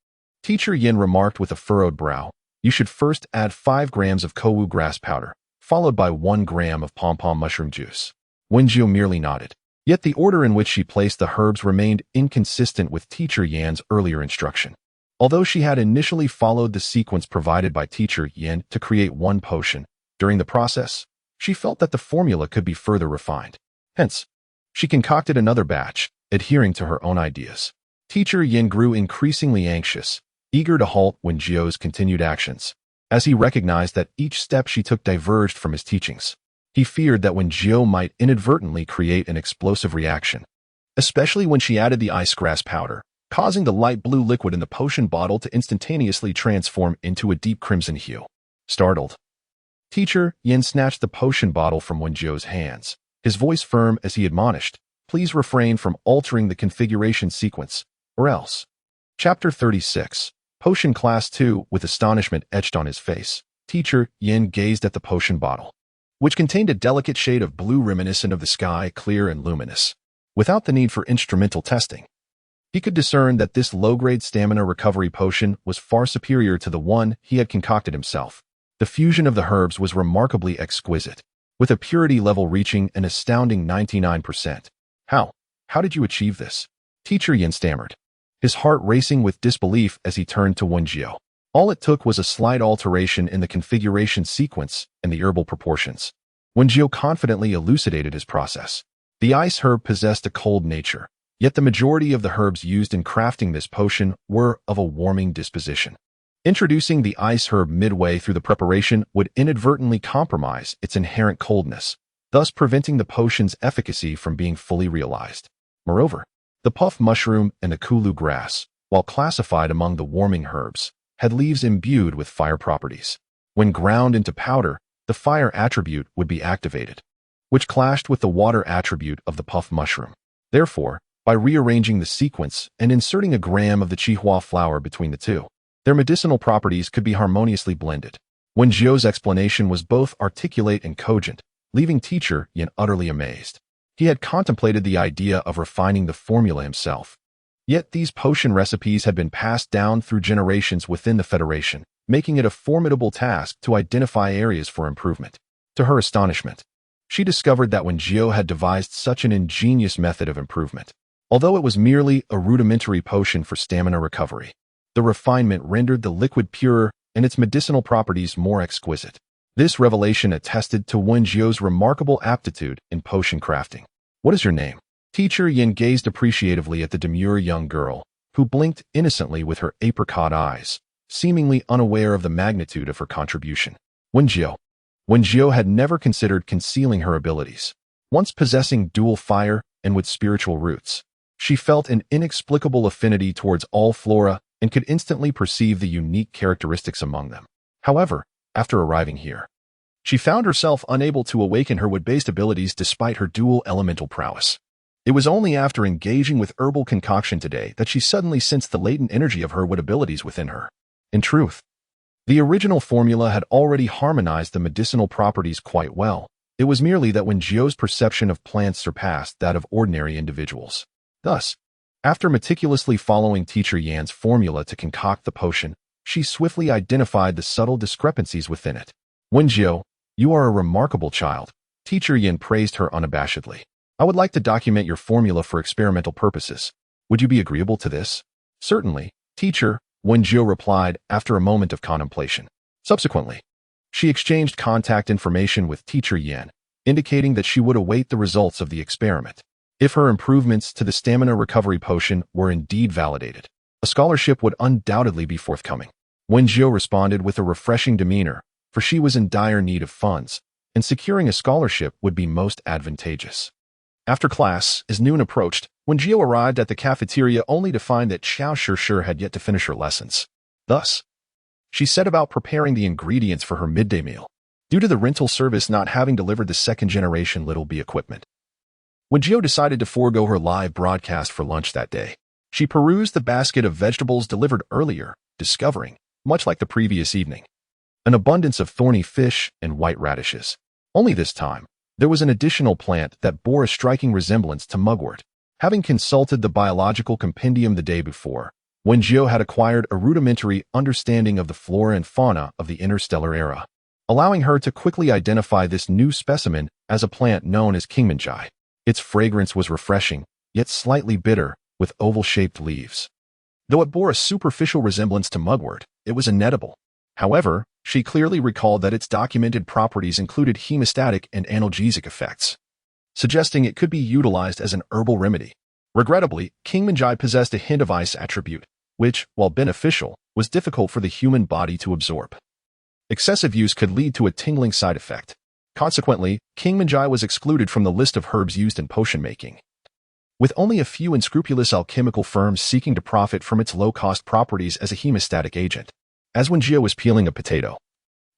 Teacher Yin remarked with a furrowed brow. You should first add 5 grams of kowu grass powder, followed by 1 gram of pom-pom mushroom juice. Wen Jiu merely nodded. Yet the order in which she placed the herbs remained inconsistent with Teacher Yan's earlier instruction. Although she had initially followed the sequence provided by Teacher Yan to create 1 potion, during the process, she felt that the formula could be further refined. Hence, she concocted another batch, adhering to her own ideas. Teacher Yin grew increasingly anxious, eager to halt Wen Jiu's continued actions. As he recognized that each step she took diverged from his teachings, he feared that Wen Jiu might inadvertently create an explosive reaction, especially when she added the ice grass powder, causing the light blue liquid in the potion bottle to instantaneously transform into a deep crimson hue. Startled, Teacher Yin snatched the potion bottle from Wen Jiu's hands, his voice firm as he admonished, "Please refrain from altering the configuration sequence, or else." Chapter 36. Potion Class 2. With astonishment etched on his face, Teacher Yin gazed at the potion bottle, which contained a delicate shade of blue reminiscent of the sky, clear and luminous. Without the need for instrumental testing, he could discern that this low-grade stamina recovery potion was far superior to the one he had concocted himself. The fusion of the herbs was remarkably exquisite, with a purity level reaching an astounding 99%. How did you achieve this? Teacher Yin stammered, his heart racing with disbelief as he turned to Wen Jiu. All it took was a slight alteration in the configuration sequence and the herbal proportions. Wen Jiu confidently elucidated his process. The ice herb possessed a cold nature, yet the majority of the herbs used in crafting this potion were of a warming disposition. Introducing the ice herb midway through the preparation would inadvertently compromise its inherent coldness, thus preventing the potion's efficacy from being fully realized. Moreover, the puff mushroom and the kulu grass, while classified among the warming herbs, had leaves imbued with fire properties. When ground into powder, the fire attribute would be activated, which clashed with the water attribute of the puff mushroom. Therefore, by rearranging the sequence and inserting a gram of the qihua flower between the two, their medicinal properties could be harmoniously blended. Wen Jiu's explanation was both articulate and cogent, leaving Teacher Yin utterly amazed. He had contemplated the idea of refining the formula himself. Yet these potion recipes had been passed down through generations within the Federation, making it a formidable task to identify areas for improvement. To her astonishment, she discovered that Wen Jiu had devised such an ingenious method of improvement. Although it was merely a rudimentary potion for stamina recovery, the refinement rendered the liquid purer and its medicinal properties more exquisite. This revelation attested to Wen Jiu's remarkable aptitude in potion crafting. What is your name? Teacher Yin gazed appreciatively at the demure young girl, who blinked innocently with her apricot eyes, seemingly unaware of the magnitude of her contribution. Wen Jiu. Wen Jiu had never considered concealing her abilities. Once possessing dual fire and with spiritual roots, she felt an inexplicable affinity towards all flora and could instantly perceive the unique characteristics among them. However, after arriving here, she found herself unable to awaken her wood-based abilities despite her dual elemental prowess. It was only after engaging with herbal concoction today that she suddenly sensed the latent energy of her wood abilities within her. In truth, the original formula had already harmonized the medicinal properties quite well. It was merely that Wen Jiu's perception of plants surpassed that of ordinary individuals. Thus, after meticulously following Teacher Yan's formula to concoct the potion, she swiftly identified the subtle discrepancies within it. Wen Jiu, you are a remarkable child. Teacher Yan praised her unabashedly. I would like to document your formula for experimental purposes. Would you be agreeable to this? Certainly, teacher, Wen Jiu replied after a moment of contemplation. Subsequently, she exchanged contact information with Teacher Yan, indicating that she would await the results of the experiment. If her improvements to the stamina recovery potion were indeed validated, a scholarship would undoubtedly be forthcoming. Wen Jiu responded with a refreshing demeanor, for she was in dire need of funds, and securing a scholarship would be most advantageous. After class, as noon approached, Wen Jiu arrived at the cafeteria only to find that Xiao Shishir had yet to finish her lessons. Thus, she set about preparing the ingredients for her midday meal. Due to the rental service not having delivered the second-generation Little B equipment, Wen Jiu decided to forego her live broadcast for lunch that day. She perused the basket of vegetables delivered earlier, discovering, much like the previous evening, an abundance of thorny fish and white radishes. Only this time, there was an additional plant that bore a striking resemblance to mugwort. Having consulted the biological compendium the day before, Wen Jiu had acquired a rudimentary understanding of the flora and fauna of the interstellar era, allowing her to quickly identify this new specimen as a plant known as kingmanjai. Its fragrance was refreshing, yet slightly bitter, with oval-shaped leaves. Though it bore a superficial resemblance to mugwort, it was inedible. However, she clearly recalled that its documented properties included hemostatic and analgesic effects, suggesting it could be utilized as an herbal remedy. Regrettably, kingmanjai possessed a hint of ice attribute, which, while beneficial, was difficult for the human body to absorb. Excessive use could lead to a tingling side effect. Consequently, kingmanjai was excluded from the list of herbs used in potion making, with only a few unscrupulous alchemical firms seeking to profit from its low-cost properties as a hemostatic agent. As Wen Jiu was peeling a potato,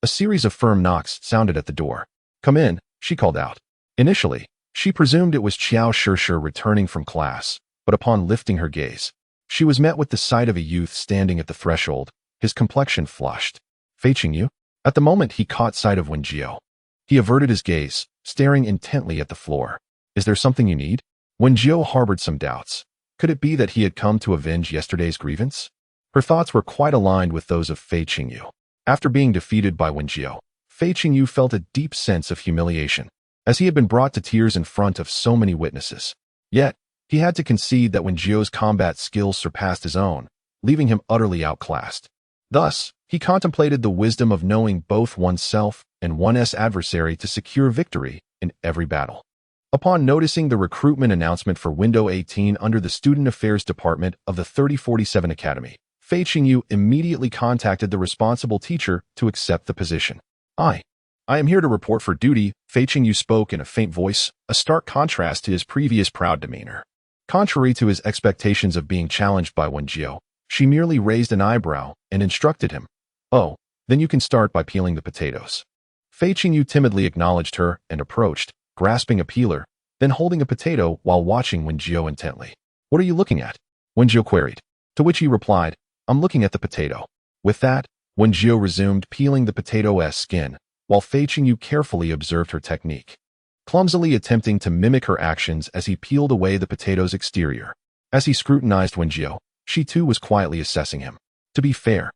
a series of firm knocks sounded at the door. "Come in," she called out. Initially, she presumed it was Qiao Shishir returning from class, but upon lifting her gaze, she was met with the sight of a youth standing at the threshold, his complexion flushed. "Fei Qingyu?" At the moment he caught sight of Wen Jiu, he averted his gaze, staring intently at the floor. "Is there something you need?" Wen Jiu harbored some doubts. Could it be that he had come to avenge yesterday's grievance? Her thoughts were quite aligned with those of Fei Qingyu. After being defeated by Wen Jiu, Fei Qingyu felt a deep sense of humiliation, as he had been brought to tears in front of so many witnesses. Yet, he had to concede that Wen Jiu's combat skills surpassed his own, leaving him utterly outclassed. Thus, he contemplated the wisdom of knowing both oneself and one's adversary to secure victory in every battle. Upon noticing the recruitment announcement for Window 18 under the Student Affairs Department of the 3047 Academy, Fei Qingyu immediately contacted the responsible teacher to accept the position. I am here to report for duty," Fei Qingyu spoke in a faint voice, a stark contrast to his previous proud demeanor. Contrary to his expectations of being challenged by Wen Jiu, she merely raised an eyebrow and instructed him. "Oh, then you can start by peeling the potatoes." Fei Qingyu timidly acknowledged her and approached, grasping a peeler, then holding a potato while watching Wen Jiu intently. "What are you looking at?" Wen Jiu queried, to which he replied, "I'm looking at the potato." With that, Wen Jiu resumed peeling the potato's skin, while Fei Qingyu carefully observed her technique, clumsily attempting to mimic her actions as he peeled away the potato's exterior. As he scrutinized Wen Jiu, she too was quietly assessing him. To be fair,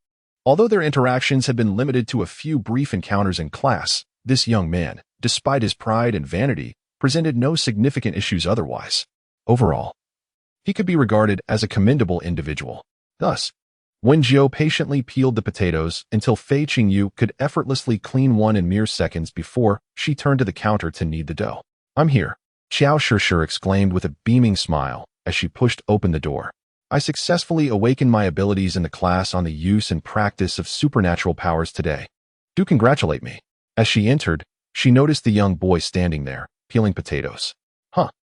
although their interactions had been limited to a few brief encounters in class, this young man, despite his pride and vanity, presented no significant issues otherwise. Overall, he could be regarded as a commendable individual. Thus, Wen Jiu patiently peeled the potatoes until Fei Qingyu could effortlessly clean one in mere seconds before she turned to the counter to knead the dough. "I'm here," Qiao Shishir exclaimed with a beaming smile as she pushed open the door. "I successfully awakened my abilities in the class on the use and practice of supernatural powers today. Do congratulate me." As she entered, she noticed the young boy standing there, peeling potatoes.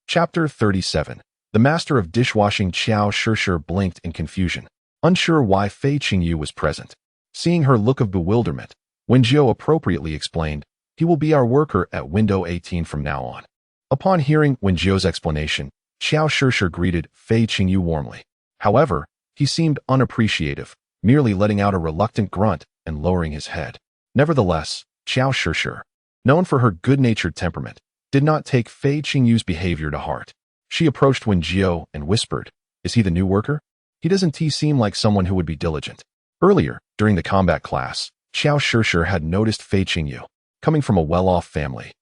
Chapter 37. The master of dishwashing Qiao Shishir blinked in confusion, unsure why Fei Qingyu was present. Seeing her look of bewilderment, Wen Jiu appropriately explained, "He will be our worker at Window 18 from now on." Upon hearing Wen Jiu's explanation, Qiao Shishir greeted Fei Qingyu warmly. However, he seemed unappreciative, merely letting out a reluctant grunt and lowering his head. Nevertheless, Qiao Shishir, known for her good-natured temperament, did not take Fei Qingyu's behavior to heart. She approached Wen Jiu and whispered, "Is he the new worker? He doesn't seem like someone who would be diligent." Earlier, during the combat class, Qiao Shishir had noticed Fei Qingyu, coming from a well-off family.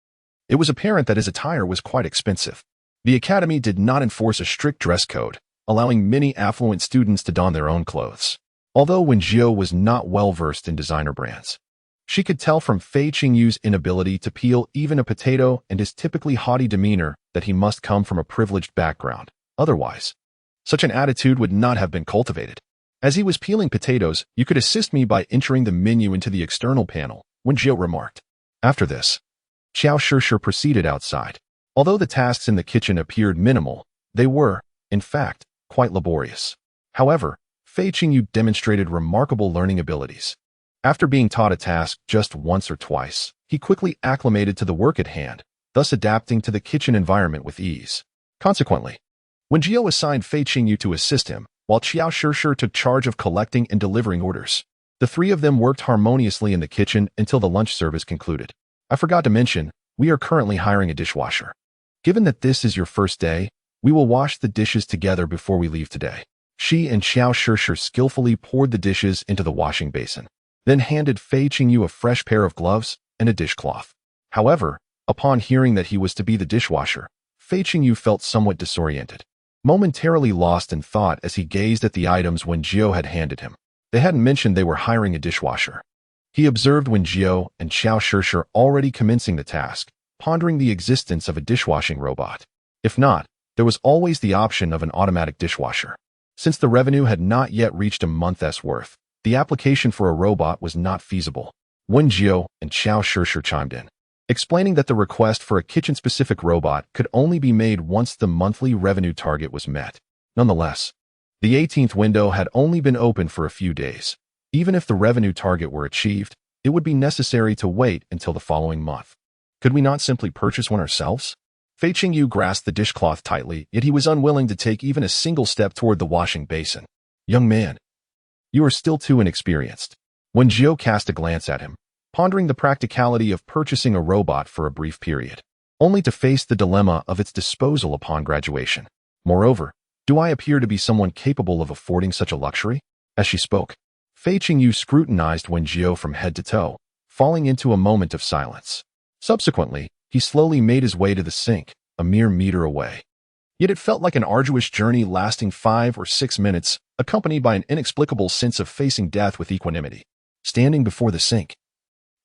It was apparent that his attire was quite expensive. The academy did not enforce a strict dress code, allowing many affluent students to don their own clothes. Although Wen Jiu was not well-versed in designer brands, she could tell from Fei Qingyu's inability to peel even a potato and his typically haughty demeanor that he must come from a privileged background. Otherwise, such an attitude would not have been cultivated. "As he was peeling potatoes, you could assist me by entering the menu into the external panel," Wen Jiu remarked. After this, Qiao Shishir proceeded outside. Although the tasks in the kitchen appeared minimal, they were, in fact, quite laborious. However, Fei Qingyu demonstrated remarkable learning abilities. After being taught a task just once or twice, he quickly acclimated to the work at hand, thus adapting to the kitchen environment with ease. Consequently, Wen Jiu assigned Fei Qingyu to assist him, while Qiao Shishir took charge of collecting and delivering orders. The three of them worked harmoniously in the kitchen until the lunch service concluded. "I forgot to mention, we are currently hiring a dishwasher. Given that this is your first day, We will wash the dishes together before we leave today. She and Xiao Shishir skillfully poured the dishes into the washing basin, then handed Fei Qingyu a fresh pair of gloves and a dishcloth. However, upon hearing that he was to be the dishwasher, Fei Qingyu felt somewhat disoriented, momentarily lost in thought as he gazed at the items Wen Jiu had handed him. They hadn't mentioned they were hiring a dishwasher. He observed Wen Jiu and Xiao Shishir already commencing the task, pondering the existence of a dishwashing robot. If not, there was always the option of an automatic dishwasher. Since the revenue had not yet reached a month's worth, the application for a robot was not feasible. Wen Jiu and Xiao Shishir chimed in, explaining that the request for a kitchen-specific robot could only be made once the monthly revenue target was met. Nonetheless, the 18th window had only been open for a few days. Even if the revenue target were achieved, it would be necessary to wait until the following month. Could we not simply purchase one ourselves? Fei Qingyu grasped the dishcloth tightly, yet he was unwilling to take even a single step toward the washing basin. Young man, you are still too inexperienced. Wen Jiu cast a glance at him, pondering the practicality of purchasing a robot for a brief period, only to face the dilemma of its disposal upon graduation. Moreover, do I appear to be someone capable of affording such a luxury? As she spoke, Fei Qingyu scrutinized Wen Jiu from head to toe, falling into a moment of silence. Subsequently, he slowly made his way to the sink, a mere meter away. Yet it felt like an arduous journey lasting 5 or 6 minutes, accompanied by an inexplicable sense of facing death with equanimity. Standing before the sink,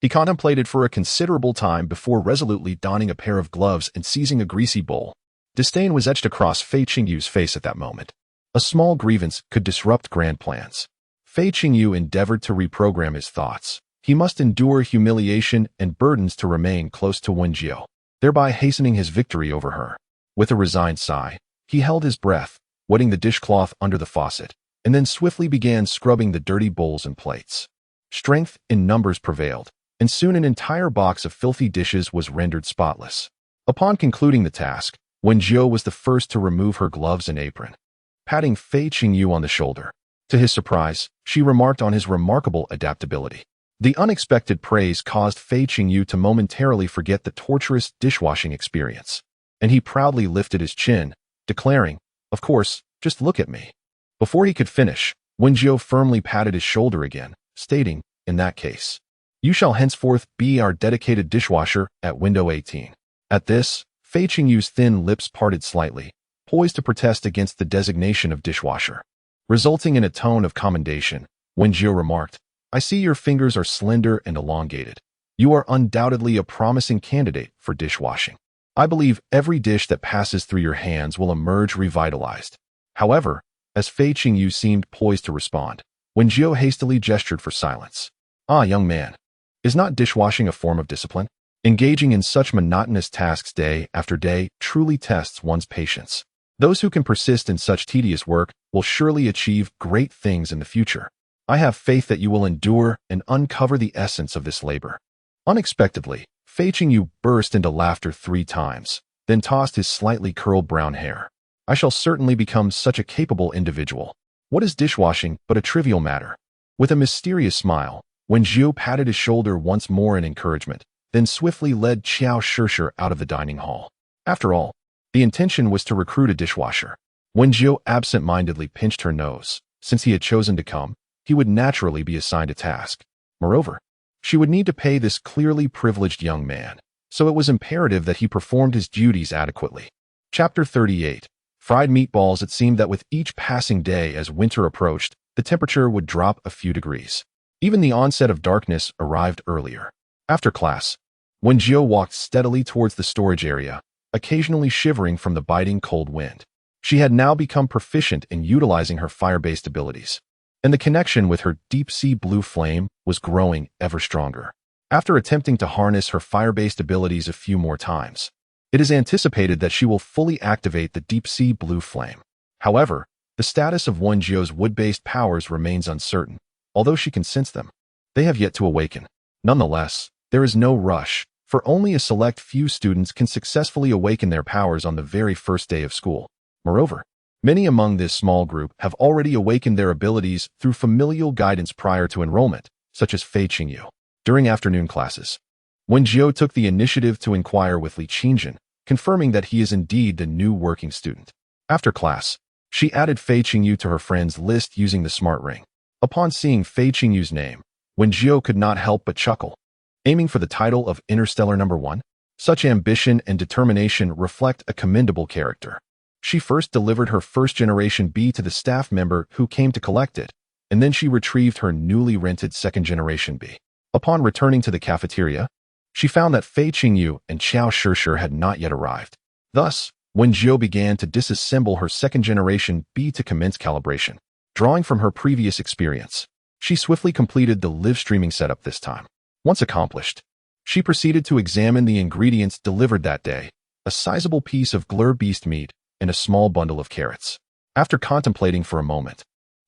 he contemplated for a considerable time before resolutely donning a pair of gloves and seizing a greasy bowl. Disdain was etched across Fei Qingyu's face at that moment. A small grievance could disrupt grand plans. Fei Qingyu endeavored to reprogram his thoughts. He must endure humiliation and burdens to remain close to Wen Jiu, thereby hastening his victory over her. With a resigned sigh, he held his breath, wetting the dishcloth under the faucet, and then swiftly began scrubbing the dirty bowls and plates. Strength in numbers prevailed, and soon an entire box of filthy dishes was rendered spotless. Upon concluding the task, Wen Jiu was the first to remove her gloves and apron, patting Fei Qingyu on the shoulder. To his surprise, she remarked on his remarkable adaptability. The unexpected praise caused Fei Qingyu to momentarily forget the torturous dishwashing experience, and he proudly lifted his chin, declaring, "Of course, just look at me." Before he could finish, Wen Jiu firmly patted his shoulder again, stating, "In that case, you shall henceforth be our dedicated dishwasher at window 18. At this, Fei Qingyu's thin lips parted slightly, poised to protest against the designation of dishwasher. Resulting in a tone of commendation, Wen Jiu remarked, "I see your fingers are slender and elongated. You are undoubtedly a promising candidate for dishwashing. I believe every dish that passes through your hands will emerge revitalized." However, as Fei Qingyu seemed poised to respond, Wen Jiu hastily gestured for silence. "Ah, young man, is not dishwashing a form of discipline? Engaging in such monotonous tasks day after day truly tests one's patience. Those who can persist in such tedious work will surely achieve great things in the future. I have faith that you will endure and uncover the essence of this labor." Unexpectedly, Fei Qingyu burst into laughter 3 times, then tossed his slightly curled brown hair. "I shall certainly become such a capable individual. What is dishwashing but a trivial matter?" With a mysterious smile, Wen Jiu patted his shoulder once more in encouragement, then swiftly led Xiao Shishir out of the dining hall. After all, the intention was to recruit a dishwasher. Wen Jiu absent-mindedly pinched her nose. Since he had chosen to come, he would naturally be assigned a task. Moreover, she would need to pay this clearly privileged young man, so it was imperative that he performed his duties adequately. Chapter 38. Fried meatballs. It seemed that with each passing day as winter approached, the temperature would drop a few degrees. Even the onset of darkness arrived earlier. After class, Wen Jiu walked steadily towards the storage area, occasionally shivering from the biting cold wind. She had now become proficient in utilizing her fire-based abilities, and the connection with her deep-sea blue flame was growing ever stronger. After attempting to harness her fire-based abilities a few more times, it is anticipated that she will fully activate the deep-sea blue flame. However, the status of Wen Jiu's wood-based powers remains uncertain, although she can sense them. They have yet to awaken. Nonetheless, there is no rush, for only a select few students can successfully awaken their powers on the very first day of school. Moreover, many among this small group have already awakened their abilities through familial guidance prior to enrollment, such as Fei Qingyu. During afternoon classes, Wen Jiu took the initiative to inquire with Li Qingjin, confirming that he is indeed the new working student. After class, she added Fei Qingyu to her friends list using the smart ring. Upon seeing Fei Qingyu's name, Wen Jiu could not help but chuckle. Aiming for the title of Interstellar #1, such ambition and determination reflect a commendable character. She first delivered her first-generation B to the staff member who came to collect it, and then she retrieved her newly rented second-generation B. Upon returning to the cafeteria, she found that Fei Qingyu and Qiao Shishir had not yet arrived. Thus, Wen Jiu began to disassemble her second-generation B to commence calibration. Drawing from her previous experience, she swiftly completed the live streaming setup this time. Once accomplished, she proceeded to examine the ingredients delivered that day, a sizable piece of glur beast meat and a small bundle of carrots. After contemplating for a moment,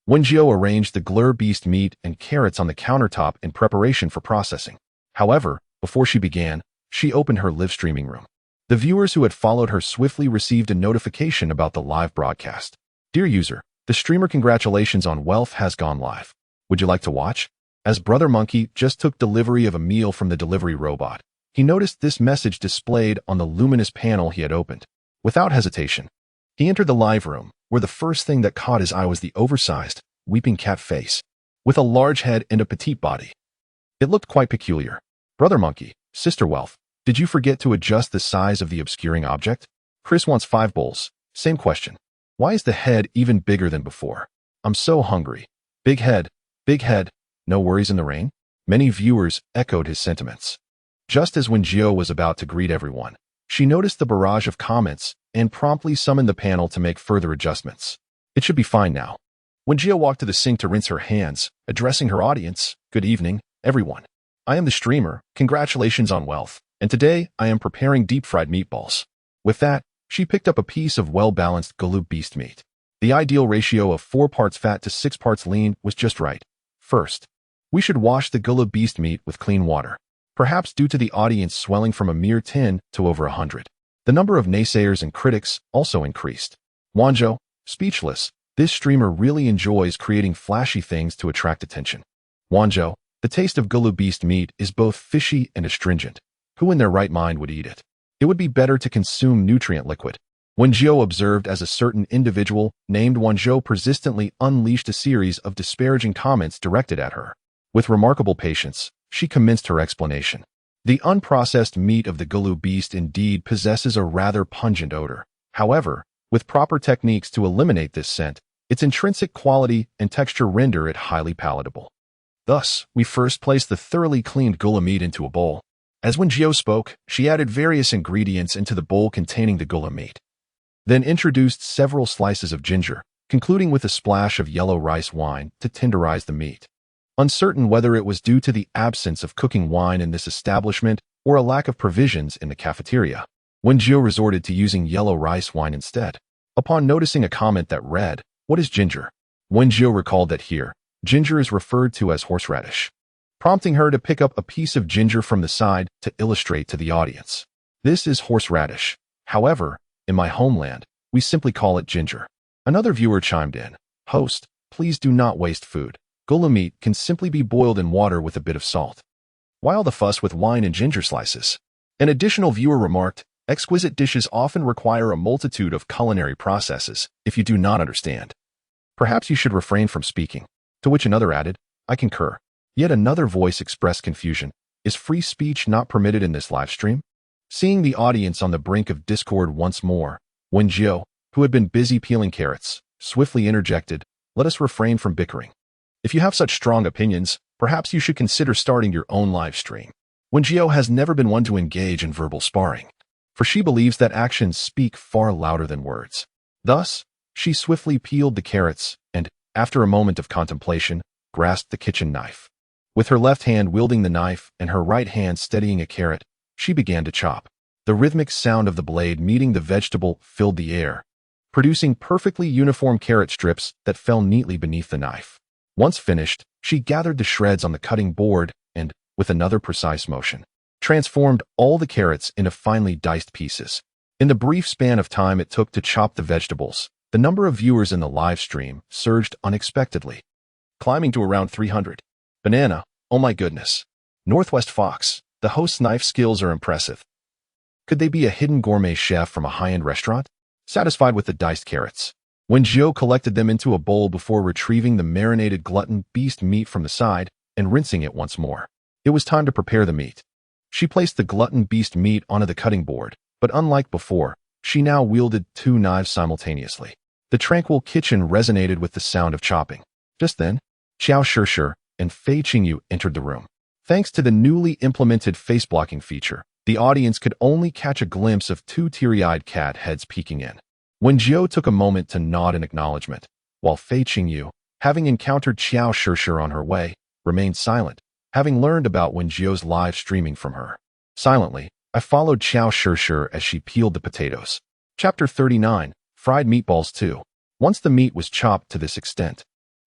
Wen Jiu arranged the glur beast meat and carrots on the countertop in preparation for processing. However, before she began, she opened her live streaming room. The viewers who had followed her swiftly received a notification about the live broadcast. Dear user, the streamer congratulations on wealth has gone live. Would you like to watch? As Brother Monkey just took delivery of a meal from the delivery robot, he noticed this message displayed on the luminous panel he had opened. Without hesitation, he entered the live room, where the first thing that caught his eye was the oversized, weeping cat face, with a large head and a petite body. It looked quite peculiar. Brother Monkey, Sister Wealth, did you forget to adjust the size of the obscuring object? Chris wants 5 bowls. Same question. Why is the head even bigger than before? I'm so hungry. Big head, no worries in the rain? Many viewers echoed his sentiments. Just as Wen Jiu was about to greet everyone, she noticed the barrage of comments and promptly summoned the panel to make further adjustments. It should be fine now. Wen Jiu walked to the sink to rinse her hands, addressing her audience. Good evening, everyone. I am the streamer, congratulations on wealth, and today I am preparing deep-fried meatballs. With that, she picked up a piece of well-balanced galoob beast meat. The ideal ratio of 4 parts fat to 6 parts lean was just right. First, we should wash the galoob beast meat with clean water. Perhaps due to the audience swelling from a mere 10 to over 100. The number of naysayers and critics also increased. Wen Jiu, speechless, this streamer really enjoys creating flashy things to attract attention. Wen Jiu, the taste of galoob beast meat is both fishy and astringent. Who in their right mind would eat it? It would be better to consume nutrient liquid. Wen Jiu observed as a certain individual named Wen Jiu persistently unleashed a series of disparaging comments directed at her. With remarkable patience, she commenced her explanation. The unprocessed meat of the galoob beast indeed possesses a rather pungent odor. However, with proper techniques to eliminate this scent, its intrinsic quality and texture render it highly palatable. Thus, we first place the thoroughly cleaned gula meat into a bowl. As Wen Jiu spoke, she added various ingredients into the bowl containing the gula meat. Then introduced several slices of ginger, concluding with a splash of yellow rice wine to tenderize the meat. Uncertain whether it was due to the absence of cooking wine in this establishment or a lack of provisions in the cafeteria, Wen Jiu resorted to using yellow rice wine instead. Upon noticing a comment that read, "What is ginger?" Wen Jiu recalled that here, ginger is referred to as horseradish, prompting her to pick up a piece of ginger from the side to illustrate to the audience. This is horseradish. However, in my homeland, we simply call it ginger. Another viewer chimed in, "Host, please do not waste food. Gula meat can simply be boiled in water with a bit of salt. Why all the fuss with wine and ginger slices?" An additional viewer remarked, "Exquisite dishes often require a multitude of culinary processes, if you do not understand. Perhaps you should refrain from speaking." To which another added, "I concur." Yet another voice expressed confusion. Is free speech not permitted in this live stream? Seeing the audience on the brink of discord once more, Wen Jiu, who had been busy peeling carrots, swiftly interjected, "Let us refrain from bickering. If you have such strong opinions, perhaps you should consider starting your own live stream." Wen Jiu has never been one to engage in verbal sparring, for she believes that actions speak far louder than words. Thus, she swiftly peeled the carrots and, after a moment of contemplation, grasped the kitchen knife. With her left hand wielding the knife and her right hand steadying a carrot, she began to chop. The rhythmic sound of the blade meeting the vegetable filled the air, producing perfectly uniform carrot strips that fell neatly beneath the knife. Once finished, she gathered the shreds on the cutting board and, with another precise motion, transformed all the carrots into finely diced pieces. In the brief span of time it took to chop the vegetables, the number of viewers in the live stream surged unexpectedly, climbing to around 300. Banana, oh my goodness. Northwest Fox, the host's knife skills are impressive. Could they be a hidden gourmet chef from a high-end restaurant? satisfied with the diced carrots. Wen Jiu collected them into a bowl before retrieving the marinated glutton beast meat from the side and rinsing it once more. It was time to prepare the meat. She placed the glutton beast meat onto the cutting board, but unlike before, she now wielded 2 knives simultaneously. The tranquil kitchen resonated with the sound of chopping. Just then, Xiao Shishir and Fei Qingyu entered the room. Thanks to the newly implemented face-blocking feature, the audience could only catch a glimpse of 2 teary-eyed cat heads peeking in. Wen Jiu took a moment to nod in acknowledgement, while Fei Qingyu, having encountered Xiao Shishir on her way, remained silent, having learned about Wen Jiu's live streaming from her. Silently, I followed Xiao Shishir as she peeled the potatoes. Chapter 39, Fried Meatballs 2. Once the meat was chopped to this extent,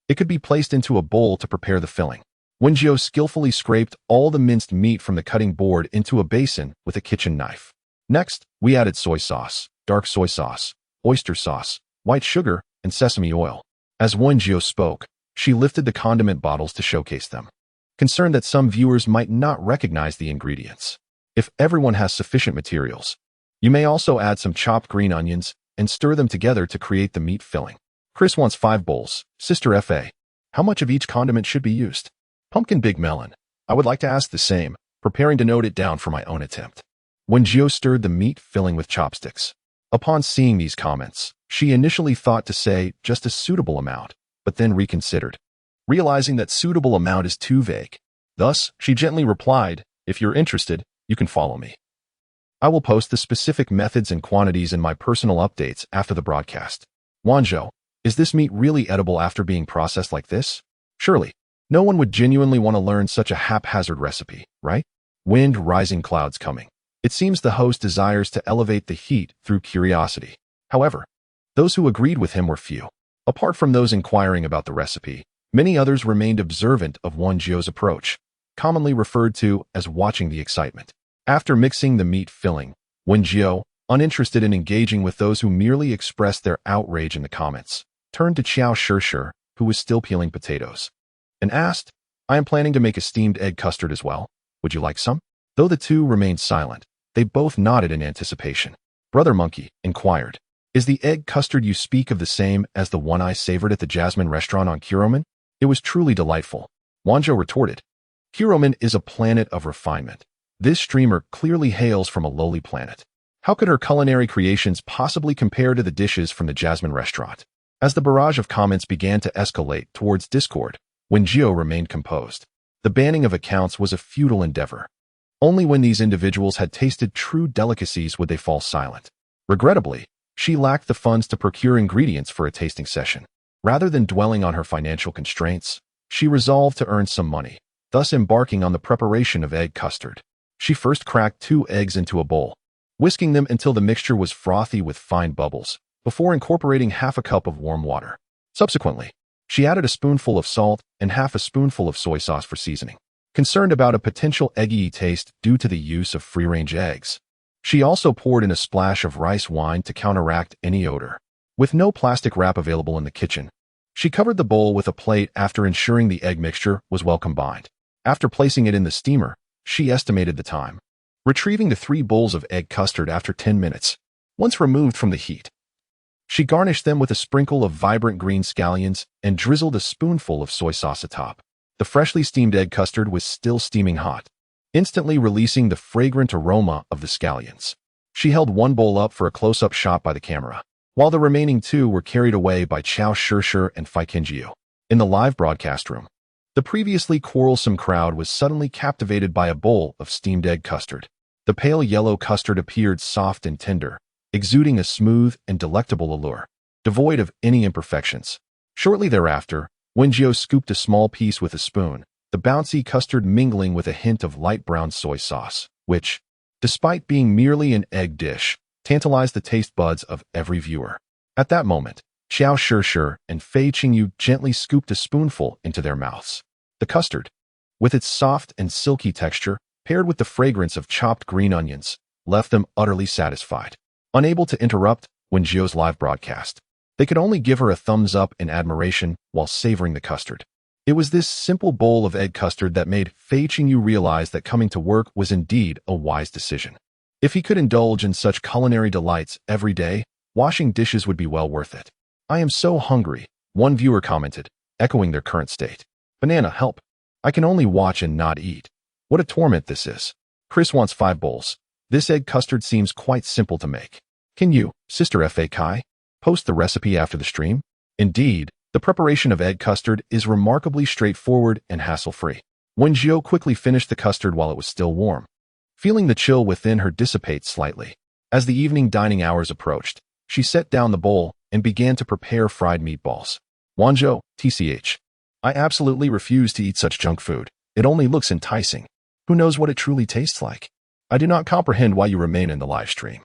it could be placed into a bowl to prepare the filling. Wen Jiu skillfully scraped all the minced meat from the cutting board into a basin with a kitchen knife. Next, we added soy sauce, dark soy sauce, oyster sauce, white sugar, and sesame oil. As Wen Jiu spoke, she lifted the condiment bottles to showcase them, concerned that some viewers might not recognize the ingredients. If everyone has sufficient materials, you may also add some chopped green onions and stir them together to create the meat filling. Chris wants 5 bowls. Sister Fa. How much of each condiment should be used? Pumpkin Big Melon. I would like to ask the same, preparing to note it down for my own attempt. Wen Jiu stirred the meat filling with chopsticks. Upon seeing these comments, she initially thought to say just a suitable amount, but then reconsidered, realizing that suitable amount is too vague. Thus, she gently replied, if you're interested, you can follow me. I will post the specific methods and quantities in my personal updates after the broadcast. Wanzhou, is this meat really edible after being processed like this? Surely, no one would genuinely want to learn such a haphazard recipe, right? Wind, rising clouds coming. It seems the host desires to elevate the heat through curiosity. However, those who agreed with him were few. Apart from those inquiring about the recipe, many others remained observant of Wen Jiu's approach, commonly referred to as watching the excitement. After mixing the meat filling, Wen Jiu, uninterested in engaging with those who merely expressed their outrage in the comments, turned to Xiao Shishir, who was still peeling potatoes, and asked, I am planning to make a steamed egg custard as well. Would you like some? Though the two remained silent, they both nodded in anticipation. Brother Monkey inquired, is the egg custard you speak of the same as the one I savored at the Jasmine restaurant on Kuromin? It was truly delightful. Wanzhou retorted, Kuromin is a planet of refinement. This streamer clearly hails from a lowly planet. How could her culinary creations possibly compare to the dishes from the Jasmine restaurant? As the barrage of comments began to escalate towards discord, Wen Jiu remained composed. The banning of accounts was a futile endeavor. Only when these individuals had tasted true delicacies would they fall silent. Regrettably, she lacked the funds to procure ingredients for a tasting session. Rather than dwelling on her financial constraints, she resolved to earn some money, thus embarking on the preparation of egg custard. She first cracked 2 eggs into a bowl, whisking them until the mixture was frothy with fine bubbles, before incorporating half a cup of warm water. Subsequently, she added a spoonful of salt and half a spoonful of soy sauce for seasoning. Concerned about a potential eggy taste due to the use of free-range eggs, she also poured in a splash of rice wine to counteract any odor. With no plastic wrap available in the kitchen, she covered the bowl with a plate after ensuring the egg mixture was well combined. After placing it in the steamer, she estimated the time, retrieving the 3 bowls of egg custard after 10 minutes. Once removed from the heat, she garnished them with a sprinkle of vibrant green scallions and drizzled a spoonful of soy sauce atop. The freshly steamed egg custard was still steaming hot, instantly releasing the fragrant aroma of the scallions. She held one bowl up for a close-up shot by the camera, while the remaining 2 were carried away by Xiao Shishir and Fei Qingyu. In the live broadcast room, the previously quarrelsome crowd was suddenly captivated by a bowl of steamed egg custard. The pale yellow custard appeared soft and tender, exuding a smooth and delectable allure, devoid of any imperfections. Shortly thereafter, Wen Jiu scooped a small piece with a spoon, the bouncy custard mingling with a hint of light brown soy sauce, which, despite being merely an egg dish, tantalized the taste buds of every viewer. At that moment, Xiao Shishir and Fei Qingyu gently scooped a spoonful into their mouths. The custard, with its soft and silky texture, paired with the fragrance of chopped green onions, left them utterly satisfied. Unable to interrupt Wen Jiu's live broadcast, they could only give her a thumbs up in admiration while savoring the custard. It was this simple bowl of egg custard that made Fei Qingyu realize that coming to work was indeed a wise decision. If he could indulge in such culinary delights every day, washing dishes would be well worth it. I am so hungry, one viewer commented, echoing their current state. Banana, help. I can only watch and not eat. What a torment this is. Chris wants 5 bowls. This egg custard seems quite simple to make. Can you, Sister Fa Kai, post the recipe after the stream? Indeed, the preparation of egg custard is remarkably straightforward and hassle-free. Wen Jiu quickly finished the custard while it was still warm, feeling the chill within her dissipate slightly. As the evening dining hours approached, she set down the bowl and began to prepare fried meatballs. Wanzhou, TCH. I absolutely refuse to eat such junk food. It only looks enticing. Who knows what it truly tastes like? I do not comprehend why you remain in the live stream,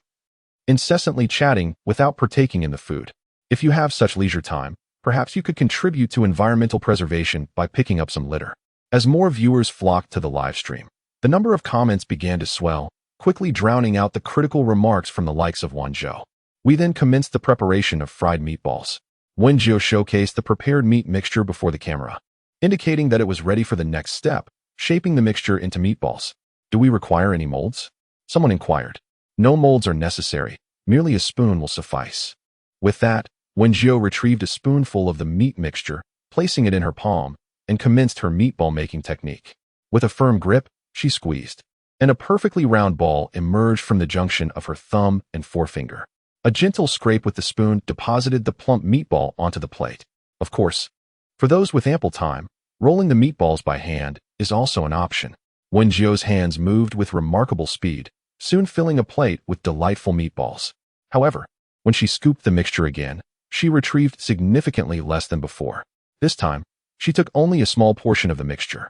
incessantly chatting without partaking in the food. If you have such leisure time, perhaps you could contribute to environmental preservation by picking up some litter. As more viewers flocked to the live stream, the number of comments began to swell, quickly drowning out the critical remarks from the likes of Wen Jiu. We then commenced the preparation of fried meatballs. Wen Jiu showcased the prepared meat mixture before the camera, indicating that it was ready for the next step, shaping the mixture into meatballs. Do we require any molds? Someone inquired. No molds are necessary, merely a spoon will suffice. With that, Wen Jiu retrieved a spoonful of the meat mixture, placing it in her palm, and commenced her meatball making technique. With a firm grip, she squeezed, and a perfectly round ball emerged from the junction of her thumb and forefinger. A gentle scrape with the spoon deposited the plump meatball onto the plate. Of course, for those with ample time, rolling the meatballs by hand is also an option. Wen Jiu's hands moved with remarkable speed, soon filling a plate with delightful meatballs. However, when she scooped the mixture again, she retrieved significantly less than before. This time, she took only a small portion of the mixture,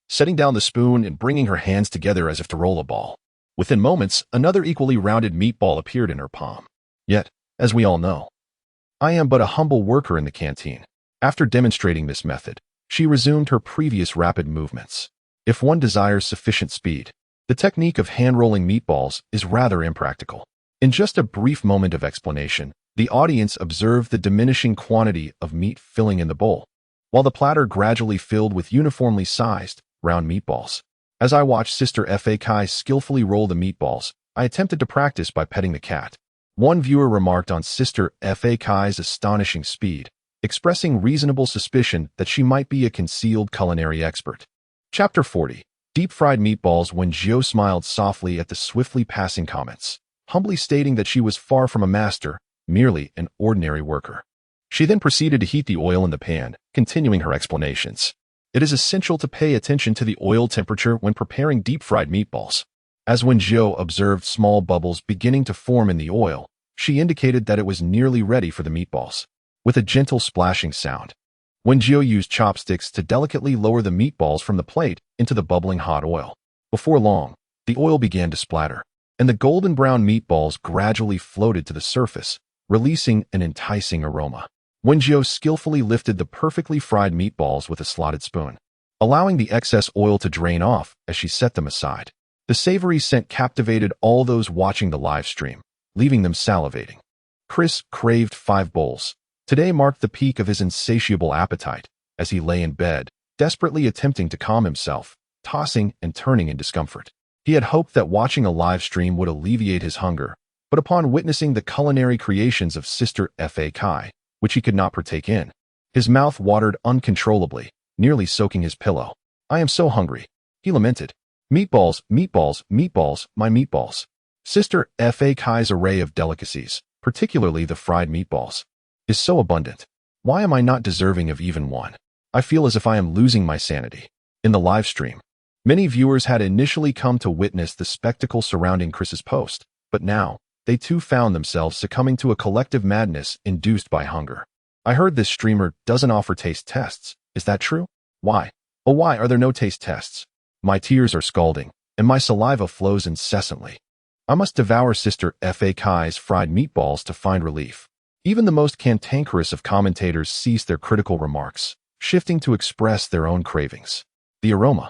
setting down the spoon and bringing her hands together as if to roll a ball. Within moments, another equally rounded meatball appeared in her palm. Yet, as we all know, I am but a humble worker in the canteen. After demonstrating this method, she resumed her previous rapid movements. If one desires sufficient speed, the technique of hand-rolling meatballs is rather impractical. In just a brief moment of explanation, the audience observed the diminishing quantity of meat filling in the bowl, while the platter gradually filled with uniformly sized, round meatballs. As I watched Sister Fa Kai skillfully roll the meatballs, I attempted to practice by petting the cat. One viewer remarked on Sister Fa Kai's astonishing speed, expressing reasonable suspicion that she might be a concealed culinary expert. Chapter 40. Deep-fried meatballs. Wen Jiu smiled softly at the swiftly passing comments, humbly stating that she was far from a master, merely an ordinary worker. She then proceeded to heat the oil in the pan, continuing her explanations. It is essential to pay attention to the oil temperature when preparing deep-fried meatballs. As Wen Jiu observed small bubbles beginning to form in the oil, she indicated that it was nearly ready for the meatballs. With a gentle splashing sound, Wen Jiu used chopsticks to delicately lower the meatballs from the plate into the bubbling hot oil. Before long, the oil began to splatter, and the golden brown meatballs gradually floated to the surface, releasing an enticing aroma. Wen Jiu skillfully lifted the perfectly fried meatballs with a slotted spoon, allowing the excess oil to drain off as she set them aside. The savory scent captivated all those watching the live stream, leaving them salivating. Chris craved 5 bowls. Today marked the peak of his insatiable appetite, as he lay in bed, desperately attempting to calm himself, tossing and turning in discomfort. He had hoped that watching a live stream would alleviate his hunger, but upon witnessing the culinary creations of Sister Fa Kai, which he could not partake in, his mouth watered uncontrollably, nearly soaking his pillow. I am so hungry, he lamented. Meatballs, meatballs, meatballs, my meatballs. Sister Fa Kai's array of delicacies, particularly the fried meatballs, is so abundant. Why am I not deserving of even one? I feel as if I am losing my sanity. In the live stream, many viewers had initially come to witness the spectacle surrounding Chris's post, but now, they too found themselves succumbing to a collective madness induced by hunger. I heard this streamer doesn't offer taste tests. Is that true? Why? Oh, why are there no taste tests? My tears are scalding, and my saliva flows incessantly. I must devour Sister Fa Kai's fried meatballs to find relief. Even the most cantankerous of commentators ceased their critical remarks, shifting to express their own cravings. The aroma.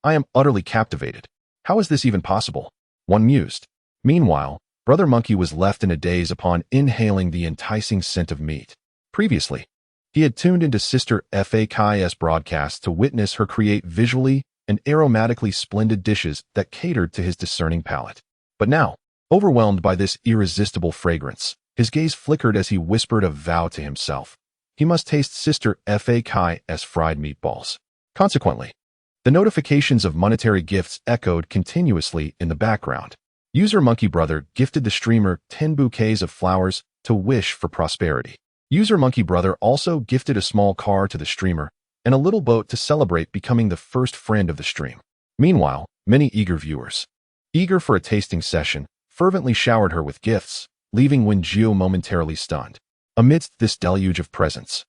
I am utterly captivated. How is this even possible? One mused. Meanwhile, Brother Monkey was left in a daze upon inhaling the enticing scent of meat. Previously, he had tuned into Sister Fa Kai's broadcast to witness her create visually and aromatically splendid dishes that catered to his discerning palate. But now, overwhelmed by this irresistible fragrance, His gaze flickered as he whispered a vow to himself. He must taste Sister Fakai's fried meatballs. Consequently, the notifications of monetary gifts echoed continuously in the background. User Monkey Brother gifted the streamer 10 bouquets of flowers to wish for prosperity. User Monkey Brother also gifted a small car to the streamer and a little boat to celebrate becoming the first friend of the stream. Meanwhile, many eager viewers, eager for a tasting session, fervently showered her with gifts, leaving Wen Jiu momentarily stunned. Amidst this deluge of presents,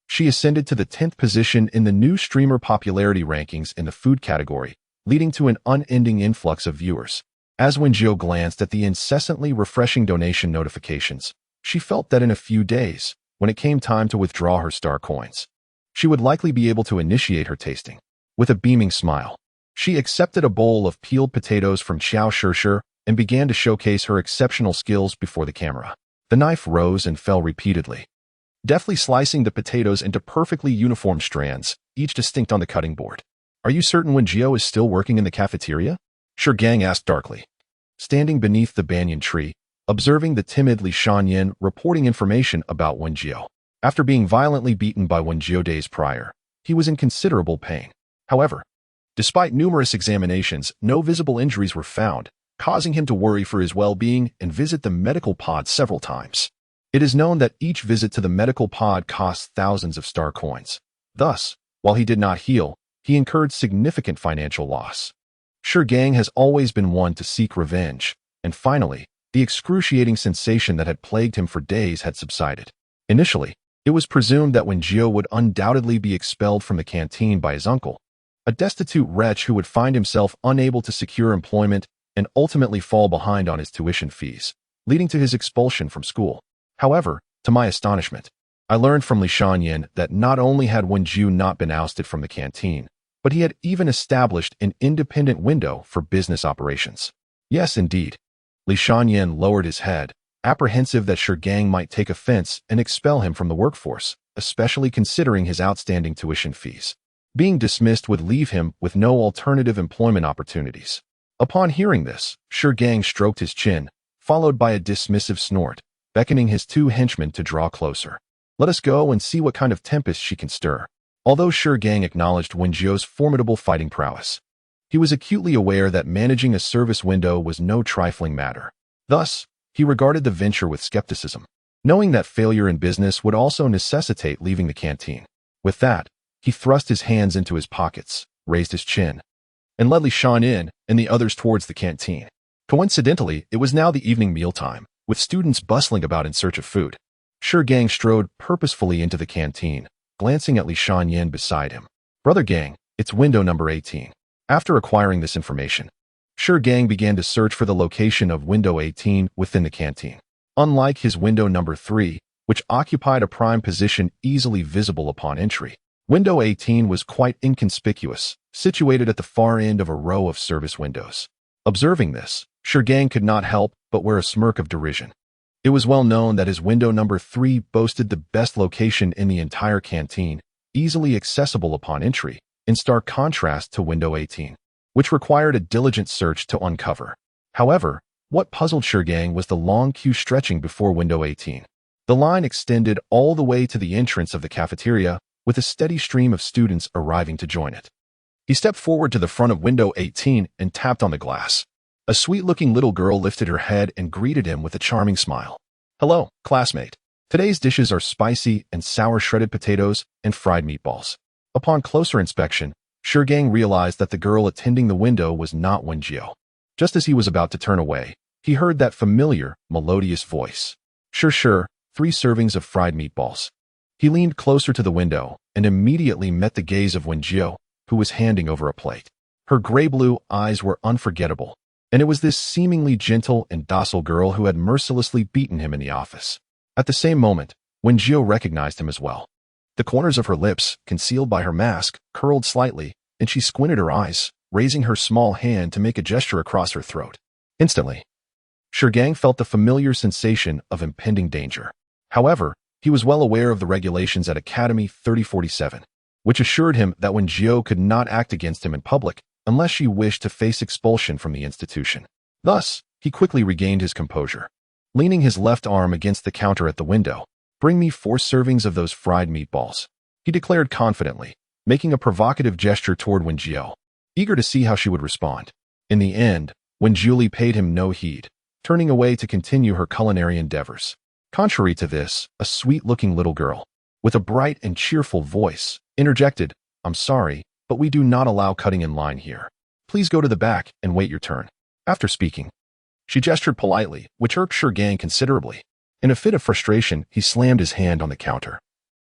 she ascended to the 10th position in the new streamer popularity rankings in the food category, leading to an unending influx of viewers. As Wen Jiu glanced at the incessantly refreshing donation notifications, she felt that in a few days, when it came time to withdraw her star coins, she would likely be able to initiate her tasting. With a beaming smile, she accepted a bowl of peeled potatoes from Xiao Shishir and began to showcase her exceptional skills before the camera. The knife rose and fell repeatedly, deftly slicing the potatoes into perfectly uniform strands, each distinct on the cutting board. "Are you certain Wen Jiu is still working in the cafeteria?" Gang asked darkly. Standing beneath the banyan tree, observing the timid Li Shanyan reporting information about Wen Jiu. After being violently beaten by Wen Jiu days prior, he was in considerable pain. However, despite numerous examinations, no visible injuries were found, causing him to worry for his well-being and visit the medical pod several times. It is known that each visit to the medical pod costs thousands of star coins. Thus, while he did not heal, he incurred significant financial loss. Gang has always been one to seek revenge, and finally, the excruciating sensation that had plagued him for days had subsided. Initially, it was presumed that Wen Jiu would undoubtedly be expelled from the canteen by his uncle, a destitute wretch who would find himself unable to secure employment and ultimately fall behind on his tuition fees, leading to his expulsion from school. However, to my astonishment, I learned from Li Shanyan that not only had Wen Jiu not been ousted from the canteen, but he had even established an independent window for business operations. Yes, indeed. Li Shanyan lowered his head, apprehensive that Gang might take offense and expel him from the workforce, especially considering his outstanding tuition fees. Being dismissed would leave him with no alternative employment opportunities. Upon hearing this, Gang stroked his chin, followed by a dismissive snort, beckoning his two henchmen to draw closer. "Let us go and see what kind of tempest she can stir." Although Gang acknowledged Wen Jiu's formidable fighting prowess, he was acutely aware that managing a service window was no trifling matter. Thus, he regarded the venture with skepticism, knowing that failure in business would also necessitate leaving the canteen. With that, he thrust his hands into his pockets, raised his chin, and led Li Shanyan and the others towards the canteen. Coincidentally, it was now the evening mealtime, with students bustling about in search of food. Gang strode purposefully into the canteen, glancing at Li Shanyan beside him. "Brother Gang, it's window number 18. After acquiring this information, Gang began to search for the location of window 18 within the canteen. Unlike his window number 3, which occupied a prime position easily visible upon entry, window 18 was quite inconspicuous, situated at the far end of a row of service windows. Observing this, Gang could not help but wear a smirk of derision. It was well known that his window number 3 boasted the best location in the entire canteen, easily accessible upon entry, in stark contrast to window 18, which required a diligent search to uncover. However, what puzzled Gang was the long queue stretching before window 18. The line extended all the way to the entrance of the cafeteria, with a steady stream of students arriving to join it. He stepped forward to the front of window 18 and tapped on the glass. A sweet-looking little girl lifted her head and greeted him with a charming smile. "Hello, classmate. Today's dishes are spicy and sour shredded potatoes and fried meatballs." Upon closer inspection, Gang realized that the girl attending the window was not Wen Jiu. Just as he was about to turn away, he heard that familiar, melodious voice. Sure, 3 servings of fried meatballs." He leaned closer to the window and immediately met the gaze of Wen Jiu, who was handing over a plate. Her gray-blue eyes were unforgettable, and it was this seemingly gentle and docile girl who had mercilessly beaten him in the office. At the same moment, Wen Jiu recognized him as well. The corners of her lips, concealed by her mask, curled slightly, and she squinted her eyes, raising her small hand to make a gesture across her throat. Instantly, Gang felt the familiar sensation of impending danger. However, he was well aware of the regulations at Academy 3047, which assured him that Wen Jiu could not act against him in public unless she wished to face expulsion from the institution. Thus, he quickly regained his composure. leaning his left arm against the counter at the window. "Bring me 4 servings of those fried meatballs," he declared confidently, making a provocative gesture toward Wen Jiu, eager to see how she would respond. In the end, Wen Jiu paid him no heed, turning away to continue her culinary endeavors. Contrary to this, a sweet-looking little girl, with a bright and cheerful voice, interjected, "I'm sorry, but we do not allow cutting in line here. Please go to the back and wait your turn." After speaking, she gestured politely, which irked Gang considerably. In a fit of frustration, he slammed his hand on the counter,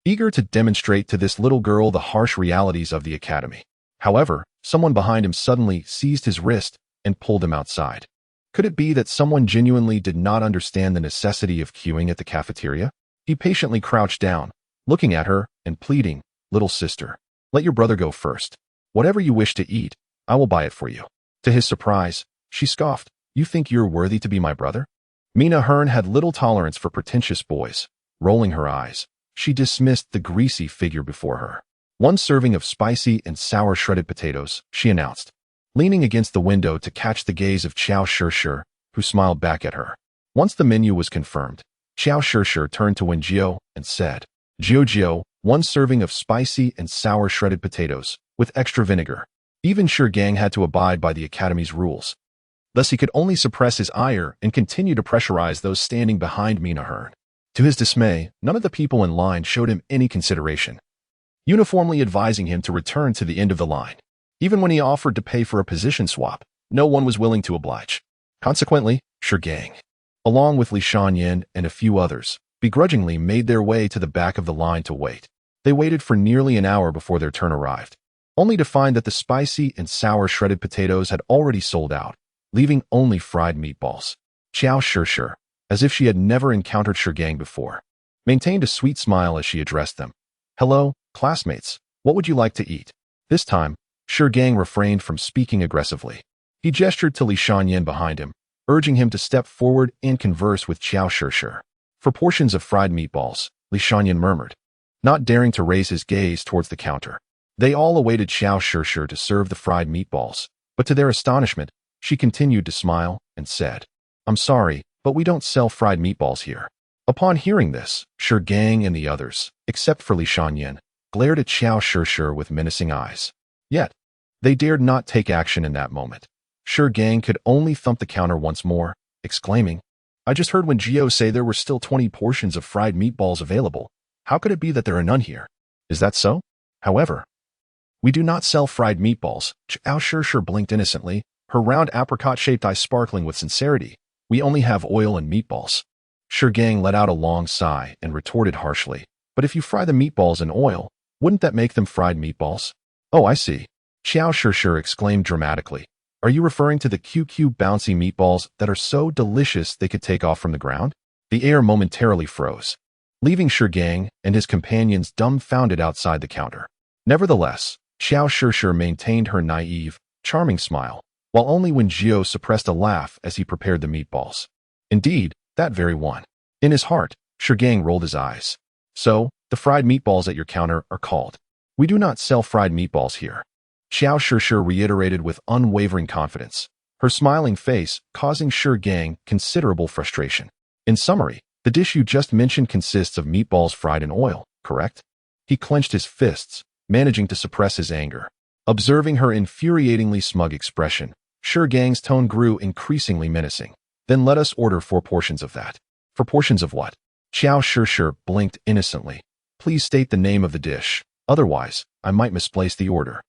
eager to demonstrate to this little girl the harsh realities of the academy. However, someone behind him suddenly seized his wrist and pulled him outside. Could it be that someone genuinely did not understand the necessity of queuing at the cafeteria? He patiently crouched down, looking at her and pleading, "Little sister, let your brother go first. Whatever you wish to eat, I will buy it for you." To his surprise, she scoffed, "You think you're worthy to be my brother?" Mina Hearn had little tolerance for pretentious boys. Rolling her eyes, she dismissed the greasy figure before her. "1 serving of spicy and sour shredded potatoes," she announced, leaning against the window to catch the gaze of Qiao Shishir, who smiled back at her. Once the menu was confirmed, Qiao Shishir turned to Wen Jiu and said, "Jiu, 1 serving of spicy and sour shredded potatoes, with extra vinegar." Even Gang had to abide by the academy's rules. Thus he could only suppress his ire and continue to pressurize those standing behind Mina Hearn. To his dismay, none of the people in line showed him any consideration, uniformly advising him to return to the end of the line. Even when he offered to pay for a position swap, no one was willing to oblige. Consequently, Gang, along with Li Shanyan and a few others, begrudgingly made their way to the back of the line to wait. They waited for nearly an hour before their turn arrived, only to find that the spicy and sour shredded potatoes had already sold out, leaving only fried meatballs. Qiao Shishir, as if she had never encountered Gang before, maintained a sweet smile as she addressed them. "Hello, classmates, what would you like to eat?" This time, Gang refrained from speaking aggressively. He gestured to Li Shanyan behind him, urging him to step forward and converse with Qiao Shishir. "For portions of fried meatballs," Li Shanyan murmured, not daring to raise his gaze towards the counter. They all awaited Qiao Shishir to serve the fried meatballs, but to their astonishment, she continued to smile and said, "I'm sorry, but we don't sell fried meatballs here." Upon hearing this, Gang and the others, except for Li Shanyan, glared at Qiao Shishir with menacing eyes. Yet, they dared not take action in that moment. Gang could only thump the counter once more, exclaiming, "I just heard Wen Jiu say there were still 20 portions of fried meatballs available. How could it be that there are none here? Is that so? However, we do not sell fried meatballs." Qiao Shishir blinked innocently, her round apricot-shaped eyes sparkling with sincerity. "We only have oil and meatballs." Gang let out a long sigh and retorted harshly, "But if you fry the meatballs in oil, wouldn't that make them fried meatballs?" "Oh, I see," Qiao Shishir exclaimed dramatically. "Are you referring to the QQ bouncy meatballs that are so delicious they could take off from the ground?" The air momentarily froze, leaving Gang and his companions dumbfounded outside the counter. Nevertheless, Qiao Shishir maintained her naive, charming smile, while only Wen Jiu suppressed a laugh as he prepared the meatballs. Indeed, that very one. In his heart, Gang rolled his eyes. "So, the fried meatballs at your counter are called. We do not sell fried meatballs here," Qiao Shishir reiterated with unwavering confidence, her smiling face causing Gang considerable frustration. "In summary, the dish you just mentioned consists of meatballs fried in oil, correct?" He clenched his fists, managing to suppress his anger. Observing her infuriatingly smug expression, Gang's tone grew increasingly menacing. "Then let us order 4 portions of that." "For portions of what?" Qiao Shishir blinked innocently. "Please state the name of the dish. Otherwise, I might misplace the order."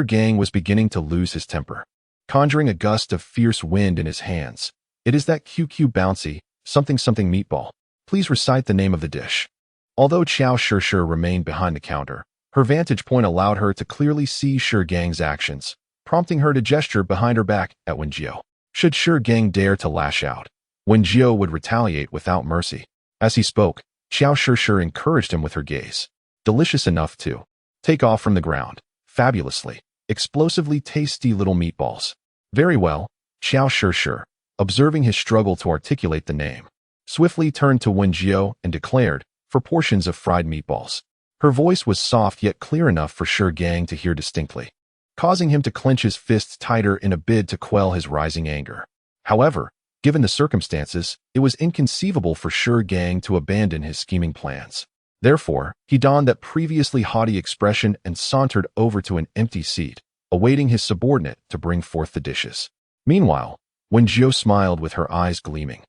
Gang was beginning to lose his temper, conjuring a gust of fierce wind in his hands. "It is that QQ bouncy, something meatball. Please recite the name of the dish." Although Qiao Shishir remained behind the counter, her vantage point allowed her to clearly see Gang's actions, prompting her to gesture behind her back at Wen Jiu. Should Gang dare to lash out, Wen Jiu would retaliate without mercy. As he spoke, Qiao Shishir encouraged him with her gaze. "Delicious enough to take off from the ground. Fabulously, explosively tasty little meatballs." "Very well," Qiao Shishir, observing his struggle to articulate the name, swiftly turned to Wen Jiu and declared, "For portions of fried meatballs." Her voice was soft yet clear enough for Gang to hear distinctly, causing him to clench his fists tighter in a bid to quell his rising anger. However, Given the circumstances, it was inconceivable for Gang to abandon his scheming plans. Therefore, he donned that previously haughty expression and sauntered over to an empty seat, awaiting his subordinate to bring forth the dishes. Meanwhile, Wen Jiu smiled with her eyes gleaming,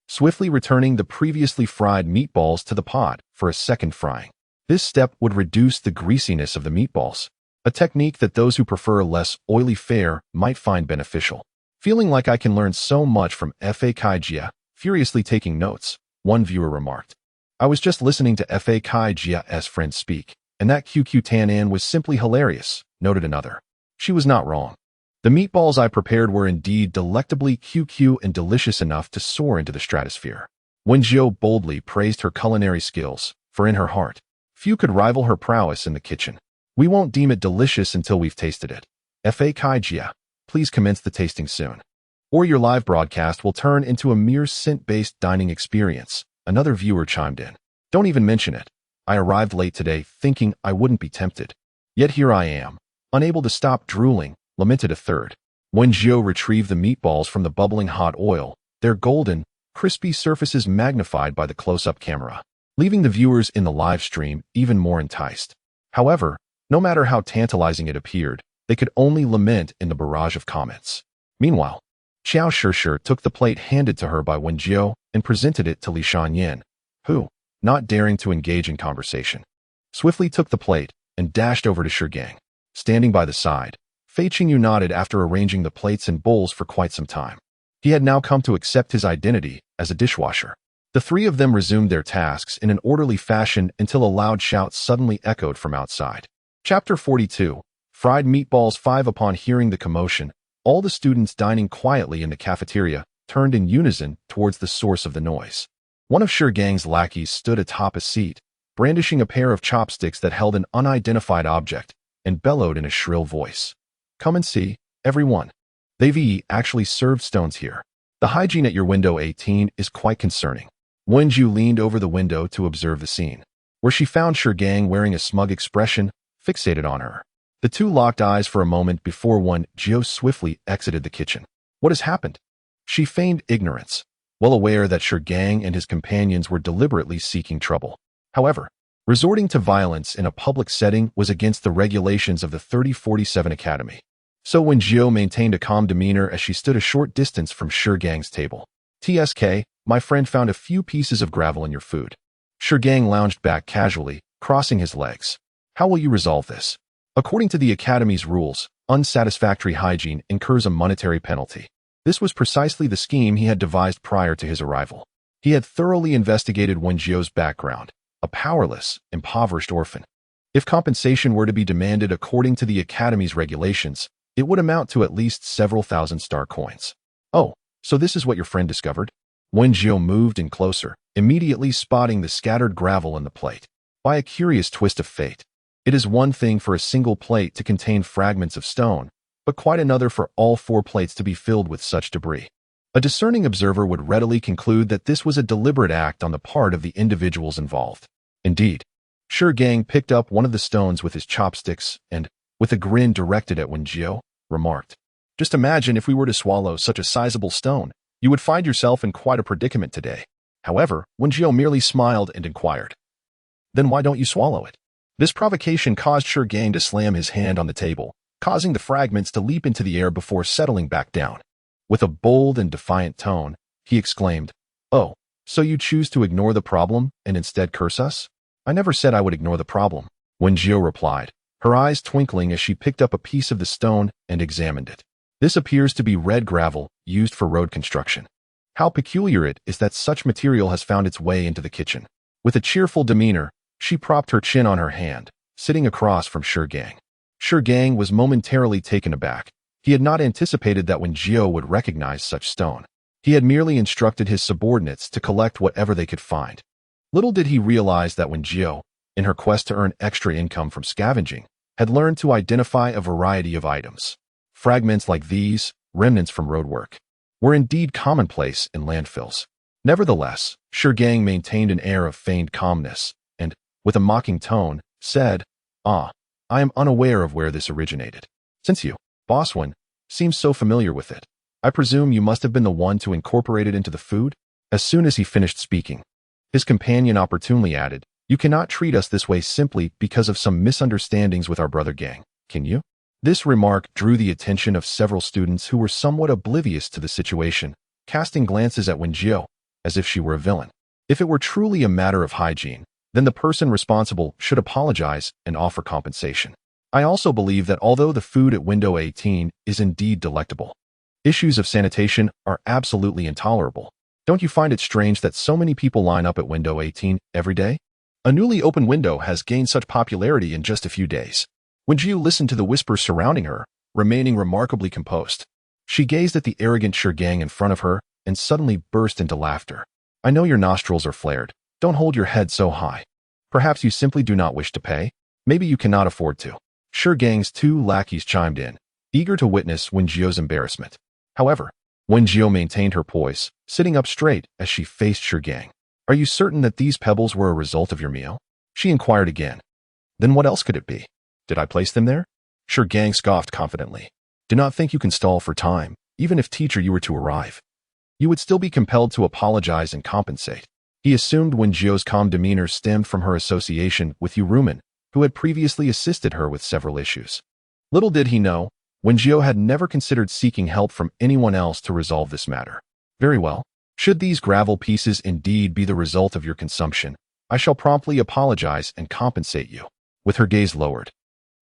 swiftly returning the previously fried meatballs to the pot for a second frying. This step would reduce the greasiness of the meatballs, a technique that those who prefer less oily fare might find beneficial. Feeling like I can learn so much from Fa Kai Jia, furiously taking notes, one viewer remarked. I was just listening to Fa Kai Jia's friend speak, and that QQ Tan An was simply hilarious, noted another. She was not wrong. The meatballs I prepared were indeed delectably QQ and delicious enough to soar into the stratosphere. Wen Jiu boldly praised her culinary skills, for in her heart, few could rival her prowess in the kitchen. We won't deem it delicious until we've tasted it. Fa Kai Jia, please commence the tasting soon, or your live broadcast will turn into a mere scent-based dining experience, another viewer chimed in. Don't even mention it. I arrived late today thinking I wouldn't be tempted. Yet here I am, unable to stop drooling, lamented a third. Wen Jiu retrieved the meatballs from the bubbling hot oil, their golden, crispy surfaces magnified by the close-up camera, leaving the viewers in the live stream even more enticed. However, no matter how tantalizing it appeared, they could only lament in the barrage of comments. Meanwhile, Xiao Shishir took the plate handed to her by Wen Jiu and presented it to Li Shanyan, who, not daring to engage in conversation, swiftly took the plate and dashed over to Gang, standing by the side. Fei Qingyu nodded after arranging the plates and bowls for quite some time. He had now come to accept his identity as a dishwasher. The three of them resumed their tasks in an orderly fashion until a loud shout suddenly echoed from outside. Chapter 42. Fried Meatballs 5. Upon hearing the commotion, all the students dining quietly in the cafeteria turned in unison towards the source of the noise. One of Gang's lackeys stood atop a seat, brandishing a pair of chopsticks that held an unidentified object, and bellowed in a shrill voice. Come and see, everyone. They've actually served stones here. The hygiene at your window 18 is quite concerning. Wen Jiu leaned over the window to observe the scene, where she found Gang wearing a smug expression, fixated on her. The two locked eyes for a moment before Wen Jiu swiftly exited the kitchen. What has happened? She feigned ignorance, well aware that Gang and his companions were deliberately seeking trouble. However, resorting to violence in a public setting was against the regulations of the 3047 Academy. So Wen Jiu maintained a calm demeanor as she stood a short distance from Gang's table. TSK, my friend found a few pieces of gravel in your food. Gang lounged back casually, crossing his legs. How will you resolve this? According to the Academy's rules, unsatisfactory hygiene incurs a monetary penalty. This was precisely the scheme he had devised prior to his arrival. He had thoroughly investigated Wen Jiu's background, a powerless, impoverished orphan. If compensation were to be demanded according to the Academy's regulations, it would amount to at least several thousand star coins. Oh, so this is what your friend discovered? Wen Jiu moved in closer, immediately spotting the scattered gravel in the plate. By a curious twist of fate, it is one thing for a single plate to contain fragments of stone, but quite another for all four plates to be filled with such debris. A discerning observer would readily conclude that this was a deliberate act on the part of the individuals involved. Indeed, Gang picked up one of the stones with his chopsticks and, with a grin directed at Wen Jiu, remarked, "Just imagine if we were to swallow such a sizable stone. You would find yourself in quite a predicament today." However, Wen Jiu merely smiled and inquired, "Then why don't you swallow it?" This provocation caused Gang to slam his hand on the table, causing the fragments to leap into the air before settling back down. With a bold and defiant tone, he exclaimed, "Oh, so you choose to ignore the problem and instead curse us?" "I never said I would ignore the problem," Wen Jiu replied, her eyes twinkling as she picked up a piece of the stone and examined it. "This appears to be red gravel used for road construction. How peculiar it is that such material has found its way into the kitchen." With a cheerful demeanor, she propped her chin on her hand, sitting across from Gang. Gang was momentarily taken aback. He had not anticipated that Wen Jiu would recognize such stone. He had merely instructed his subordinates to collect whatever they could find. Little did he realize that Wen Jiu, in her quest to earn extra income from scavenging, had learned to identify a variety of items. Fragments like these, remnants from roadwork, were indeed commonplace in landfills. Nevertheless, Gang maintained an air of feigned calmness, and, with a mocking tone, said, "I am unaware of where this originated. Since you, Boss Wen, seems so familiar with it, I presume you must have been the one to incorporate it into the food? As soon as he finished speaking, his companion opportunely added, "You cannot treat us this way simply because of some misunderstandings with our brother gang, can you?" This remark drew the attention of several students who were somewhat oblivious to the situation, casting glances at Wen Jiu, as if she were a villain. If it were truly a matter of hygiene, then the person responsible should apologize and offer compensation. I also believe that although the food at Window 18 is indeed delectable, issues of sanitation are absolutely intolerable. Don't you find it strange that so many people line up at Window 18 every day? A newly opened window has gained such popularity in just a few days. Wen Jiu listened to the whispers surrounding her, remaining remarkably composed. She gazed at the arrogant Gang in front of her and suddenly burst into laughter. "I know your nostrils are flared. Don't hold your head so high. Perhaps you simply do not wish to pay. Maybe you cannot afford to." Gang's two lackeys chimed in, eager to witness Wen Jiu's embarrassment. However, Wen Jiu maintained her poise, sitting up straight as she faced Gang. "Are you certain that these pebbles were a result of your meal?" she inquired again. "Then what else could it be? Did I place them there?" Gang scoffed confidently. "Do not think you can stall for time. Even if teacher you were to arrive, you would still be compelled to apologize and compensate." He assumed Wen Jiu's calm demeanor stemmed from her association with Rumen, who had previously assisted her with several issues. Little did he know, Wen Jiu had never considered seeking help from anyone else to resolve this matter. "Very well. Should these gravel pieces indeed be the result of your consumption, I shall promptly apologize and compensate you." With her gaze lowered,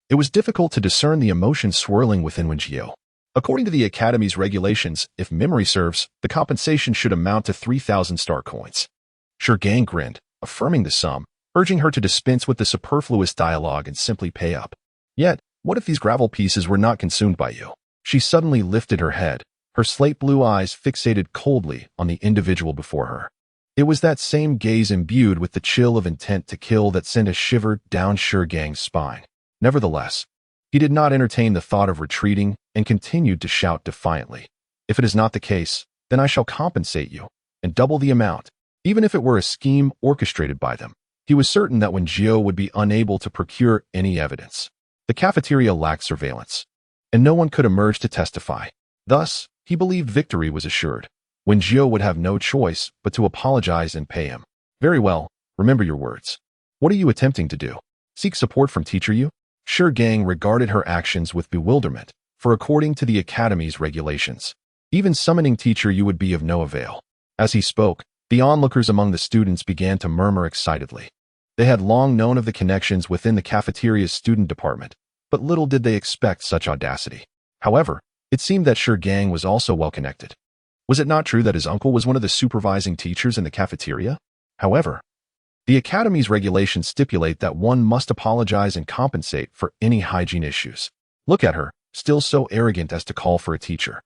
it was difficult to discern the emotions swirling within Wen Jiu. According to the Academy's regulations, if memory serves, the compensation should amount to 3,000 star coins. Gang grinned, affirming the sum, urging her to dispense with the superfluous dialogue and simply pay up. Yet, what if these gravel pieces were not consumed by you? She suddenly lifted her head, her slate blue eyes fixated coldly on the individual before her. It was that same gaze imbued with the chill of intent to kill that sent a shiver down Gang's spine. Nevertheless, he did not entertain the thought of retreating and continued to shout defiantly, "If it is not the case, then I shall compensate you, and double the amount." Even if it were a scheme orchestrated by them, he was certain that Wen Jiu would be unable to procure any evidence. The cafeteria lacked surveillance, and no one could emerge to testify. Thus, he believed victory was assured. Wen Jiu would have no choice but to apologize and pay him. "Very well, remember your words. What are you attempting to do? Seek support from teacher you?" Gang regarded her actions with bewilderment, for according to the Academy's regulations, even summoning teacher you would be of no avail. As he spoke, the onlookers among the students began to murmur excitedly. They had long known of the connections within the cafeteria's student department, but little did they expect such audacity. However, it seemed that Gang was also well connected. Was it not true that his uncle was one of the supervising teachers in the cafeteria? However, the Academy's regulations stipulate that one must apologize and compensate for any hygiene issues. Look at her, still so arrogant as to call for a teacher.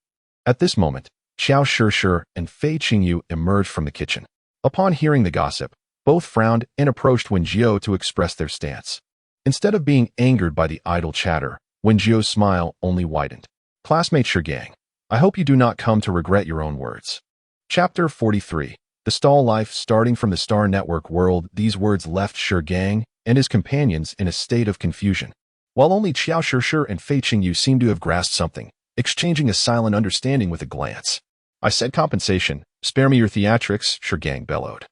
At this moment, Xiao Shi and Fei Qingyu emerged from the kitchen. Upon hearing the gossip, both frowned and approached Wen Jiu to express their stance. Instead of being angered by the idle chatter, Wen Jiu's smile only widened. "Classmate Gang, I hope you do not come to regret your own words." Chapter 43. The Stall Life. Starting from the Star Network world, these words left Gang and his companions in a state of confusion. While only Xiao Shi and Fei Qingyu seemed to have grasped something, exchanging a silent understanding with a glance. "I said compensation. Spare me your theatrics," Gang bellowed,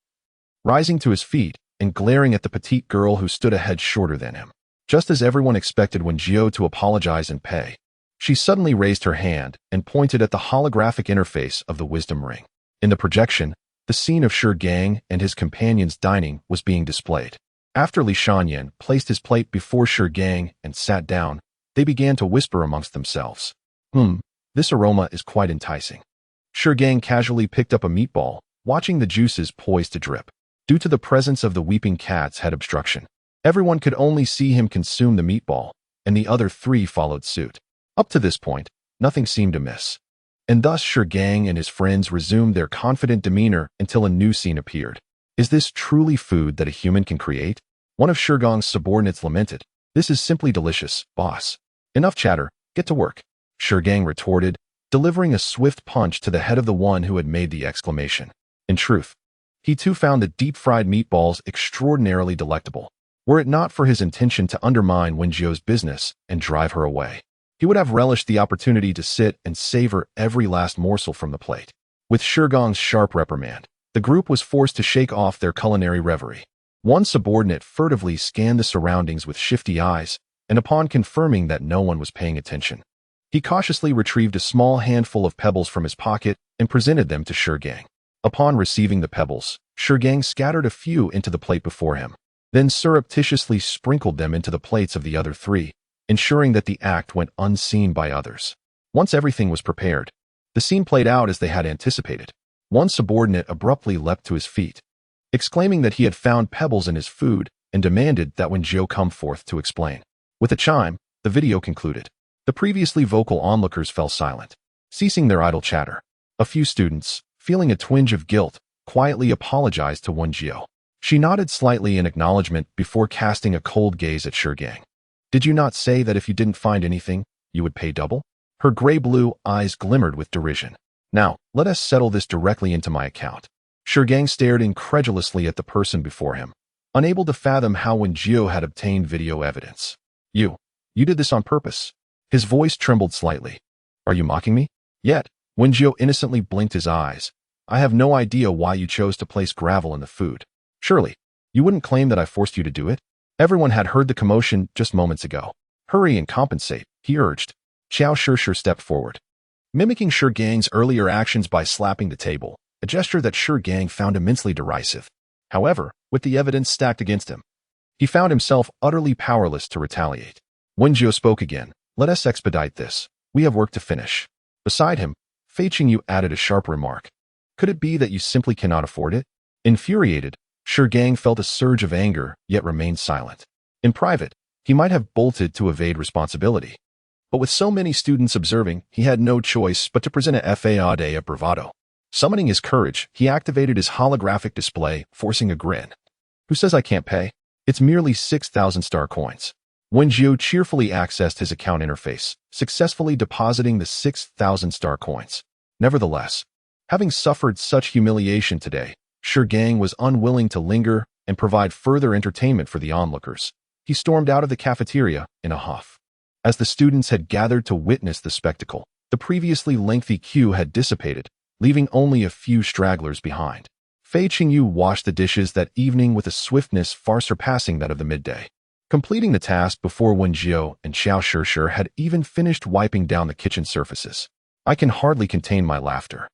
rising to his feet and glaring at the petite girl who stood a head shorter than him. Just as everyone expected Wen Jiu to apologize and pay, she suddenly raised her hand and pointed at the holographic interface of the wisdom ring. In the projection, the scene of Gang and his companions dining was being displayed. After Li Shanyan placed his plate before Gang and sat down, they began to whisper amongst themselves. This aroma is quite enticing." Gang casually picked up a meatball, watching the juices poised to drip. Due to the presence of the weeping cat's head obstruction, everyone could only see him consume the meatball, and the other three followed suit. Up to this point, nothing seemed amiss. And thus Gang and his friends resumed their confident demeanor until a new scene appeared. "Is this truly food that a human can create?" One of Gang's subordinates lamented. "This is simply delicious, boss." "Enough chatter, get to work," Gang retorted, delivering a swift punch to the head of the one who had made the exclamation. In truth, he too found the deep-fried meatballs extraordinarily delectable, were it not for his intention to undermine Wen Jiu's business and drive her away. He would have relished the opportunity to sit and savor every last morsel from the plate. With Shigong's sharp reprimand, the group was forced to shake off their culinary reverie. One subordinate furtively scanned the surroundings with shifty eyes, and upon confirming that no one was paying attention, he cautiously retrieved a small handful of pebbles from his pocket and presented them to Shigang. Upon receiving the pebbles, Shigang scattered a few into the plate before him, then surreptitiously sprinkled them into the plates of the other three, ensuring that the act went unseen by others. Once everything was prepared, the scene played out as they had anticipated. One subordinate abruptly leapt to his feet, exclaiming that he had found pebbles in his food and demanded that Wen Jiu come forth to explain. With a chime, the video concluded. The previously vocal onlookers fell silent, ceasing their idle chatter. A few students, feeling a twinge of guilt, quietly apologized to Wen Jiu. She nodded slightly in acknowledgement before casting a cold gaze at Shigang. Did you not say that if you didn't find anything, you would pay double? Her gray-blue eyes glimmered with derision. Now, let us settle this directly into my account. Shigang stared incredulously at the person before him, unable to fathom how Wen Jiu had obtained video evidence. You did this on purpose. His voice trembled slightly. Are you mocking me? Yet, Wen Jiu innocently blinked his eyes. I have no idea why you chose to place gravel in the food. Surely, you wouldn't claim that I forced you to do it? Everyone had heard the commotion just moments ago. Hurry and compensate, he urged. Xiao Shishir stepped forward, mimicking Shigang's earlier actions by slapping the table, a gesture that Shigang found immensely derisive. However, with the evidence stacked against him, he found himself utterly powerless to retaliate. Wen Jiu spoke again. Let us expedite this. We have work to finish. Beside him, Fei Qingyu added a sharp remark. Could it be that you simply cannot afford it? Infuriated, Shigang felt a surge of anger, yet remained silent. In private, he might have bolted to evade responsibility. But with so many students observing, he had no choice but to present a fade of bravado. Summoning his courage, he activated his holographic display, forcing a grin. Who says I can't pay? It's merely 6,000 star coins. Wen Jiu cheerfully accessed his account interface, successfully depositing the 6,000 star coins. Nevertheless, having suffered such humiliation today, Shigang was unwilling to linger and provide further entertainment for the onlookers. He stormed out of the cafeteria in a huff. As the students had gathered to witness the spectacle, the previously lengthy queue had dissipated, leaving only a few stragglers behind. Fei Qingyu washed the dishes that evening with a swiftness far surpassing that of the midday, completing the task before Wen Jiu and Xiao Shishir had even finished wiping down the kitchen surfaces. I can hardly contain my laughter.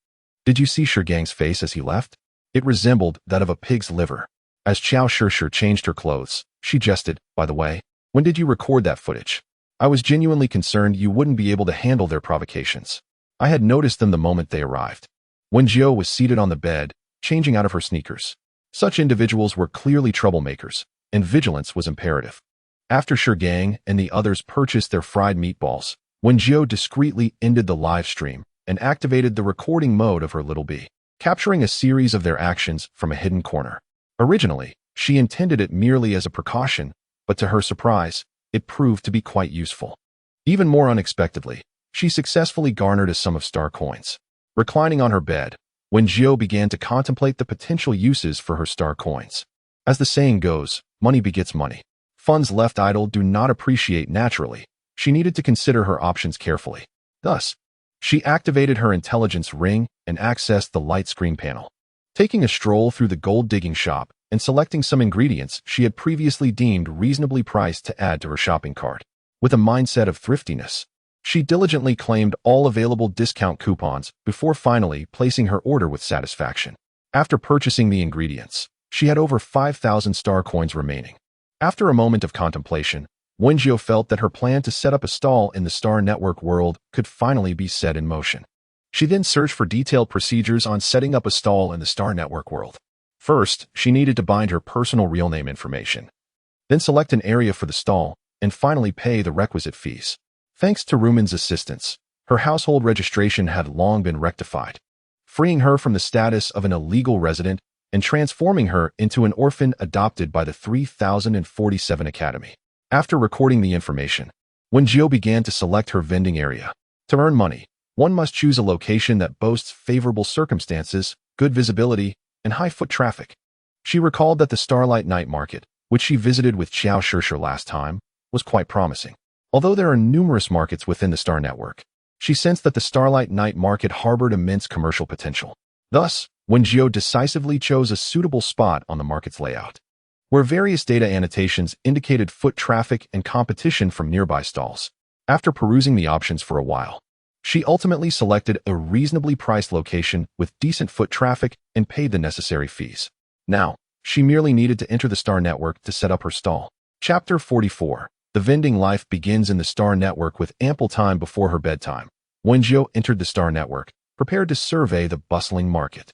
Did you see Shigang's face as he left? It resembled that of a pig's liver. As Xiao Shishir changed her clothes, she jested, by the way, when did you record that footage? I was genuinely concerned you wouldn't be able to handle their provocations. I had noticed them the moment they arrived. Wen Jiu was seated on the bed, changing out of her sneakers. Such individuals were clearly troublemakers, and vigilance was imperative. After Shigang and the others purchased their fried meatballs, Wen Jiu discreetly ended the live stream and activated the recording mode of her little bee, capturing a series of their actions from a hidden corner. Originally, she intended it merely as a precaution, but to her surprise, it proved to be quite useful. Even more unexpectedly, she successfully garnered a sum of star coins. Reclining on her bed, Wen Jiu began to contemplate the potential uses for her star coins. As the saying goes, money begets money. Funds left idle do not appreciate naturally. She needed to consider her options carefully. Thus, she activated her intelligence ring and accessed the light screen panel. Taking a stroll through the gold-digging shop and selecting some ingredients she had previously deemed reasonably priced to add to her shopping cart. With a mindset of thriftiness, she diligently claimed all available discount coupons before finally placing her order with satisfaction. After purchasing the ingredients, she had over 5,000 star coins remaining. After a moment of contemplation, Wen Jiu felt that her plan to set up a stall in the Star Network world could finally be set in motion. She then searched for detailed procedures on setting up a stall in the Star Network world. First, she needed to bind her personal real name information, then select an area for the stall, and finally pay the requisite fees. Thanks to Rumen's assistance, her household registration had long been rectified, freeing her from the status of an illegal resident and transforming her into an orphan adopted by the 3047 Academy. After recording the information, Wen Jiu began to select her vending area. To earn money, one must choose a location that boasts favorable circumstances, good visibility, and high foot traffic. She recalled that the Starlight Night Market, which she visited with Xiao Shishir last time, was quite promising. Although there are numerous markets within the Star Network, she sensed that the Starlight Night Market harbored immense commercial potential. Thus, Wen Jiu decisively chose a suitable spot on the market's layout, where various data annotations indicated foot traffic and competition from nearby stalls. After perusing the options for a while, she ultimately selected a reasonably priced location with decent foot traffic and paid the necessary fees. Now, she merely needed to enter the Star Network to set up her stall. Chapter 44. The vending life begins in the Star Network with ample time before her bedtime. Wen Jiu entered the Star Network, prepared to survey the bustling market.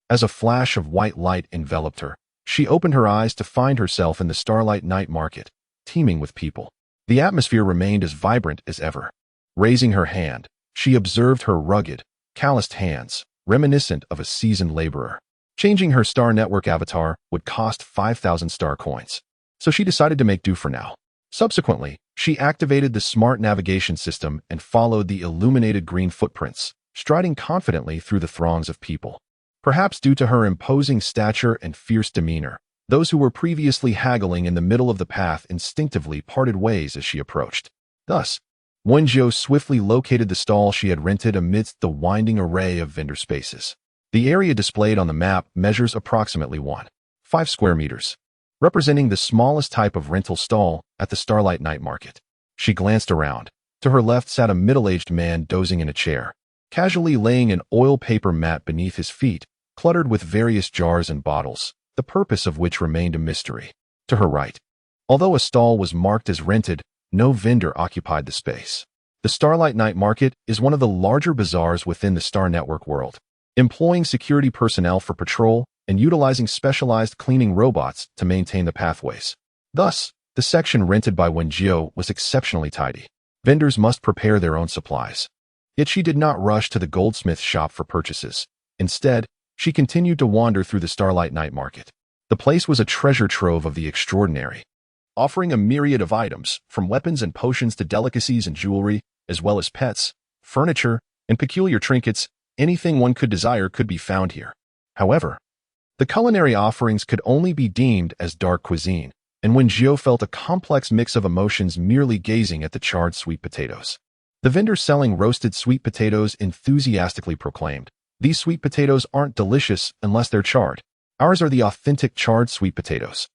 As a flash of white light enveloped her, she opened her eyes to find herself in the Starlight Night Market, teeming with people. The atmosphere remained as vibrant as ever. Raising her hand, she observed her rugged, calloused hands, reminiscent of a seasoned laborer. Changing her Star Network avatar would cost 5,000 star coins, so she decided to make do for now. Subsequently, she activated the smart navigation system and followed the illuminated green footprints, striding confidently through the throngs of people. Perhaps due to her imposing stature and fierce demeanor, those who were previously haggling in the middle of the path instinctively parted ways as she approached. Thus, Wen Jiu swiftly located the stall she had rented amidst the winding array of vendor spaces. The area displayed on the map measures approximately 1.5 square meters, representing the smallest type of rental stall at the Starlight Night Market. She glanced around. To her left sat a middle-aged man dozing in a chair, casually laying an oil paper mat beneath his feet, cluttered with various jars and bottles, the purpose of which remained a mystery. To her right, although a stall was marked as rented, no vendor occupied the space. The Starlight Night Market is one of the larger bazaars within the Star Network world, employing security personnel for patrol and utilizing specialized cleaning robots to maintain the pathways. Thus, the section rented by Wen Jiu was exceptionally tidy. Vendors must prepare their own supplies. Yet she did not rush to the goldsmith shop for purchases. Instead, she continued to wander through the Starlight Night Market. The place was a treasure trove of the extraordinary, offering a myriad of items, from weapons and potions to delicacies and jewelry, as well as pets, furniture, and peculiar trinkets. Anything one could desire could be found here. However, the culinary offerings could only be deemed as dark cuisine, and Wen Jiu felt a complex mix of emotions merely gazing at the charred sweet potatoes. The vendor selling roasted sweet potatoes enthusiastically proclaimed, "These sweet potatoes aren't delicious unless they're charred. Ours are the authentic charred sweet potatoes.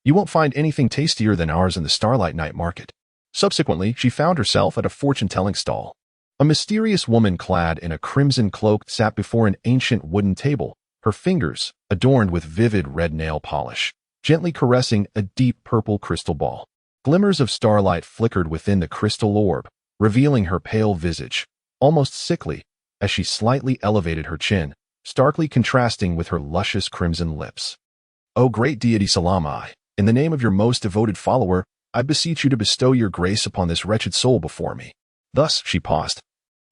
You won't find anything tastier than ours in the Starlight Night Market." Subsequently, she found herself at a fortune-telling stall. A mysterious woman clad in a crimson cloak sat before an ancient wooden table, her fingers, adorned with vivid red nail polish, gently caressing a deep purple crystal ball. Glimmers of starlight flickered within the crystal orb, revealing her pale visage, almost sickly, as she slightly elevated her chin, starkly contrasting with her luscious crimson lips. "O great deity Salami, in the name of your most devoted follower, I beseech you to bestow your grace upon this wretched soul before me." Thus she paused,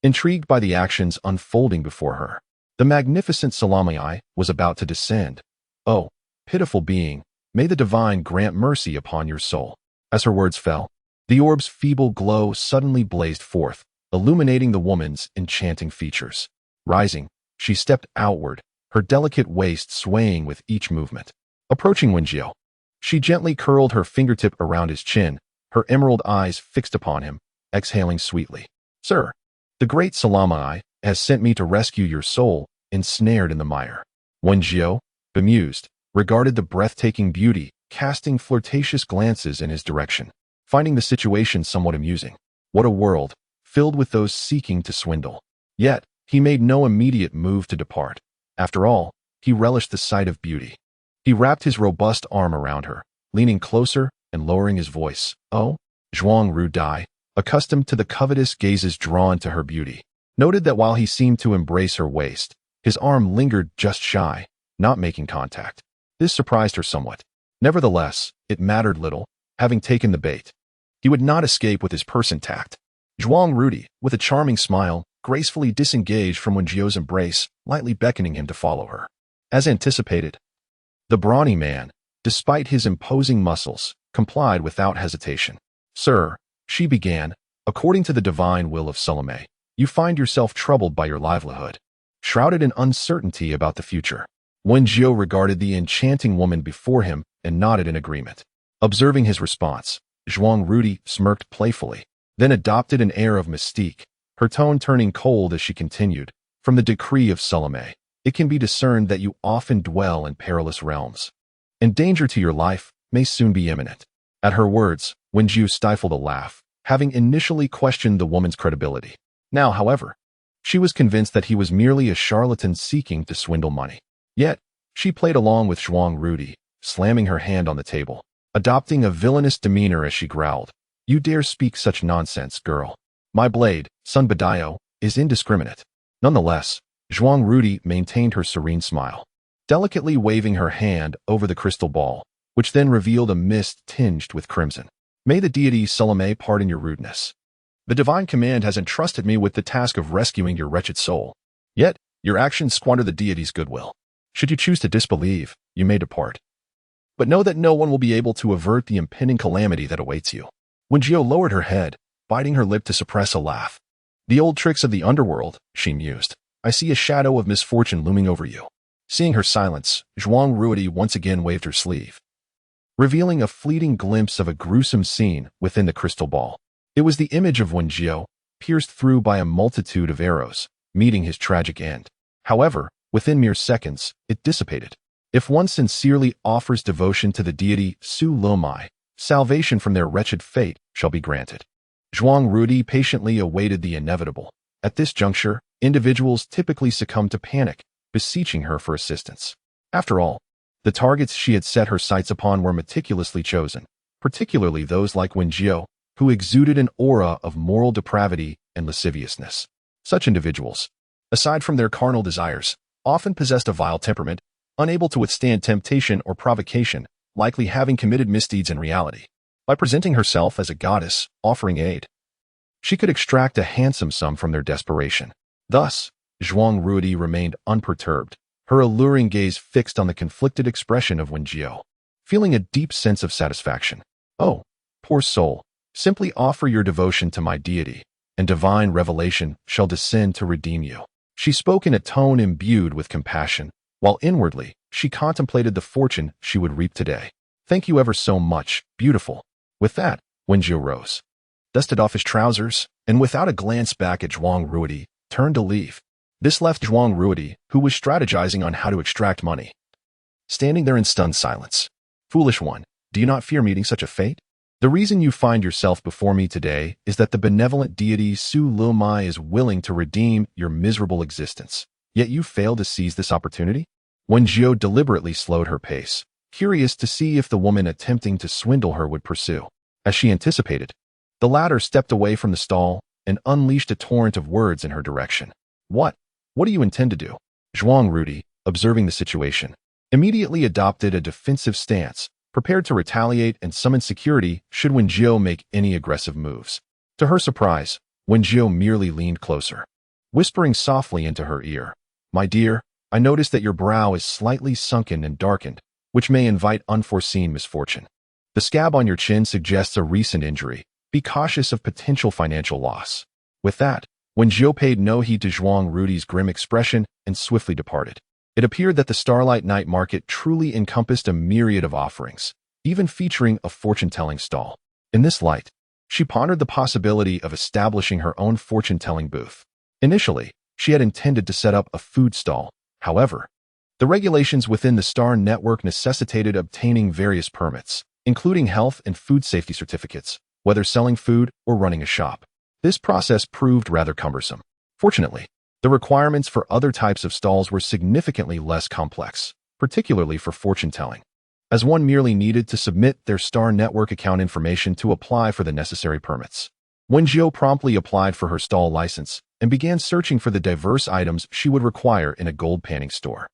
intrigued by the actions unfolding before her. The magnificent Salami was about to descend. "Oh, pitiful being, may the divine grant mercy upon your soul." As her words fell, the orb's feeble glow suddenly blazed forth, illuminating the woman's enchanting features. Rising, she stepped outward, her delicate waist swaying with each movement. Approaching Wen Jiu, she gently curled her fingertip around his chin, her emerald eyes fixed upon him, exhaling sweetly. "Sir, the great Salami has sent me to rescue your soul, ensnared in the mire." Wen Jiu, bemused, regarded the breathtaking beauty, casting flirtatious glances in his direction, finding the situation somewhat amusing. What a world, filled with those seeking to swindle. Yet, he made no immediate move to depart. After all, he relished the sight of beauty. He wrapped his robust arm around her, leaning closer and lowering his voice. "Oh, Zhuang Ru Dai," accustomed to the covetous gazes drawn to her beauty, noted that while he seemed to embrace her waist, his arm lingered just shy, not making contact. This surprised her somewhat. Nevertheless, it mattered little, having taken the bait. He would not escape with his purse intact. Zhuang Rudi, with a charming smile, gracefully disengaged from Wen Jiu's embrace, lightly beckoning him to follow her. As anticipated, the brawny man, despite his imposing muscles, complied without hesitation. "Sir," she began, "according to the divine will of Salome, you find yourself troubled by your livelihood, shrouded in uncertainty about the future." Wen Jiu regarded the enchanting woman before him and nodded in agreement. Observing his response, Zhuang Rudi smirked playfully. then adopted an air of mystique, her tone turning cold as she continued. From the decree of Salome, it can be discerned that you often dwell in perilous realms, and danger to your life may soon be imminent. At her words, Wen Jiu stifled a laugh, having initially questioned the woman's credibility. Now, however, she was convinced that he was merely a charlatan seeking to swindle money. Yet, she played along with Zhuang Rudy, slamming her hand on the table, adopting a villainous demeanor as she growled, "You dare speak such nonsense, girl. My blade, Sun Badayo, is indiscriminate." Nonetheless, Zhuang Rudy maintained her serene smile, delicately waving her hand over the crystal ball, which then revealed a mist tinged with crimson. "May the deity Salome pardon your rudeness. The divine command has entrusted me with the task of rescuing your wretched soul. Yet, your actions squander the deity's goodwill. Should you choose to disbelieve, you may depart. But know that no one will be able to avert the impending calamity that awaits you." Wen Jiu lowered her head, biting her lip to suppress a laugh. "The old tricks of the underworld," she mused. "I see a shadow of misfortune looming over you." Seeing her silence, Zhuang Ruodi once again waved her sleeve, revealing a fleeting glimpse of a gruesome scene within the crystal ball. It was the image of Wen Jiu, pierced through by a multitude of arrows, meeting his tragic end. However, within mere seconds, it dissipated. If one sincerely offers devotion to the deity Su Lomai, salvation from their wretched fate shall be granted. Zhuang Ruodi patiently awaited the inevitable. At this juncture, individuals typically succumb to panic, beseeching her for assistance. After all, the targets she had set her sights upon were meticulously chosen, particularly those like Wen Jiu, who exuded an aura of moral depravity and lasciviousness. Such individuals, aside from their carnal desires, often possessed a vile temperament, unable to withstand temptation or provocation, likely having committed misdeeds in reality. By presenting herself as a goddess, offering aid, she could extract a handsome sum from their desperation. Thus, Zhuang Ruodi remained unperturbed, her alluring gaze fixed on the conflicted expression of Wen Jiu, feeling a deep sense of satisfaction. "Oh, poor soul, simply offer your devotion to my deity, and divine revelation shall descend to redeem you." She spoke in a tone imbued with compassion, while inwardly, she contemplated the fortune she would reap today. "Thank you ever so much, beautiful." With that, Wen Jiu rose, dusted off his trousers, and without a glance back at Zhuang Ruodi, turned to leave. This left Zhuang Ruodi, who was strategizing on how to extract money, standing there in stunned silence. "Foolish one, do you not fear meeting such a fate? The reason you find yourself before me today is that the benevolent deity Su Lomai is willing to redeem your miserable existence. Yet you fail to seize this opportunity?" Wen Jiu deliberately slowed her pace, curious to see if the woman attempting to swindle her would pursue. As she anticipated, the latter stepped away from the stall and unleashed a torrent of words in her direction. What do you intend to do?" Zhuang Ruodi, observing the situation, immediately adopted a defensive stance, prepared to retaliate and summon security should Wen Jiu make any aggressive moves. To her surprise, Wen Jiu merely leaned closer, whispering softly into her ear, "My dear, I notice that your brow is slightly sunken and darkened, which may invite unforeseen misfortune. The scab on your chin suggests a recent injury. Be cautious of potential financial loss." With that, Wen Jiu paid no heed to Zhuang Ruodi's grim expression and swiftly departed. It appeared that the Starlight Night Market truly encompassed a myriad of offerings, even featuring a fortune-telling stall. In this light, she pondered the possibility of establishing her own fortune-telling booth. Initially, she had intended to set up a food stall. However, the regulations within the Star Network necessitated obtaining various permits, including health and food safety certificates, whether selling food or running a shop. This process proved rather cumbersome. Fortunately, the requirements for other types of stalls were significantly less complex, particularly for fortune-telling, as one merely needed to submit their Star Network account information to apply for the necessary permits. Wen Jiu promptly applied for her stall license and began searching for the diverse items she would require in a gold panning store.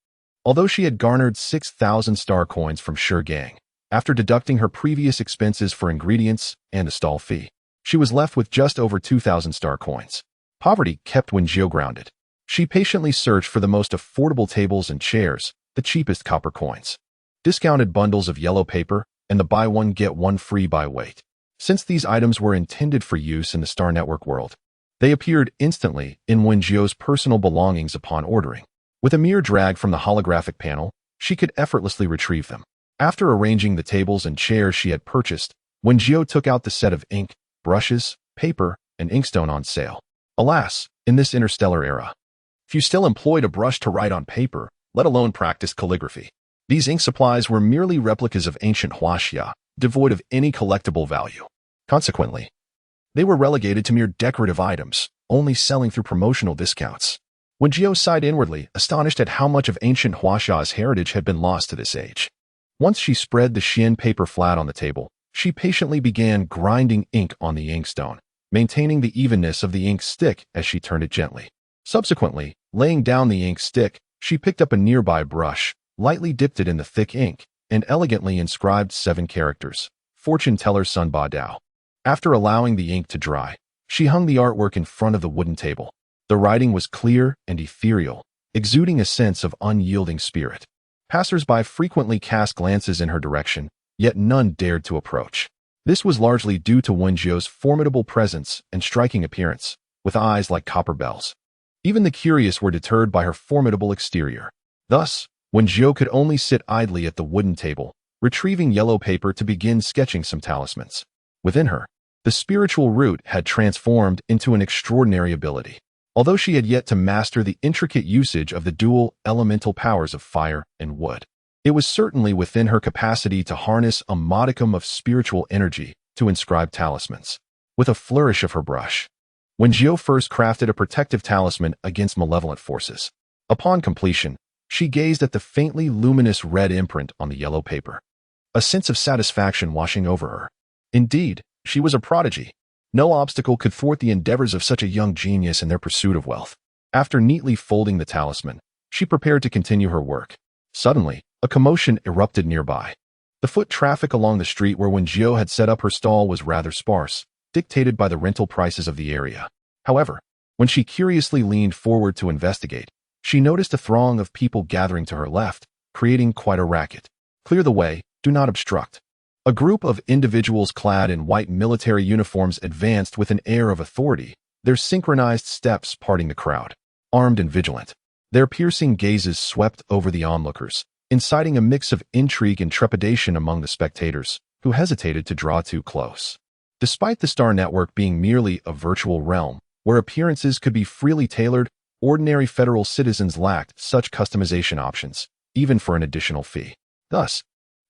Although she had garnered 6,000 star coins from Sure Gang, after deducting her previous expenses for ingredients and the stall fee, she was left with just over 2,000 star coins. Poverty kept Wen Jiu grounded. She patiently searched for the most affordable tables and chairs, the cheapest copper coins, discounted bundles of yellow paper, and the buy one get one free by weight. Since these items were intended for use in the Star Network world, they appeared instantly in Wen Jiu's personal belongings upon ordering. With a mere drag from the holographic panel, she could effortlessly retrieve them. After arranging the tables and chairs she had purchased, Wen Jiu took out the set of ink, brushes, paper, and inkstone on sale. Alas, in this interstellar era, few still employed a brush to write on paper, let alone practice calligraphy. These ink supplies were merely replicas of ancient huaxia, devoid of any collectible value. Consequently, they were relegated to mere decorative items, only selling through promotional discounts. Wen Jiu sighed inwardly, astonished at how much of ancient huaxia's heritage had been lost to this age. Once she spread the Xian paper flat on the table, she patiently began grinding ink on the inkstone, maintaining the evenness of the ink stick as she turned it gently. Subsequently, laying down the ink stick, she picked up a nearby brush, lightly dipped it in the thick ink, and elegantly inscribed 7 characters, Fortune Teller Sun Ba Dao. After allowing the ink to dry, she hung the artwork in front of the wooden table. The writing was clear and ethereal, exuding a sense of unyielding spirit. Passers-by frequently cast glances in her direction, yet none dared to approach. This was largely due to Wen Jiu's formidable presence and striking appearance, with eyes like copper bells. Even the curious were deterred by her formidable exterior. Thus, Wen Jiu could only sit idly at the wooden table, retrieving yellow paper to begin sketching some talismans. Within her, the spiritual root had transformed into an extraordinary ability. Although she had yet to master the intricate usage of the dual elemental powers of fire and wood, it was certainly within her capacity to harness a modicum of spiritual energy to inscribe talismans. With a flourish of her brush, Wen Jiu first crafted a protective talisman against malevolent forces. Upon completion, she gazed at the faintly luminous red imprint on the yellow paper, a sense of satisfaction washing over her. Indeed, she was a prodigy. No obstacle could thwart the endeavors of such a young genius in their pursuit of wealth. After neatly folding the talisman, she prepared to continue her work. Suddenly, a commotion erupted nearby. The foot traffic along the street where Wen Jiu had set up her stall was rather sparse, dictated by the rental prices of the area. However, when she curiously leaned forward to investigate, she noticed a throng of people gathering to her left, creating quite a racket. Clear the way, do not obstruct. A group of individuals clad in white military uniforms advanced with an air of authority, their synchronized steps parting the crowd. Armed and vigilant, their piercing gazes swept over the onlookers, inciting a mix of intrigue and trepidation among the spectators, who hesitated to draw too close. Despite the Star Network being merely a virtual realm, where appearances could be freely tailored, ordinary federal citizens lacked such customization options, even for an additional fee. Thus,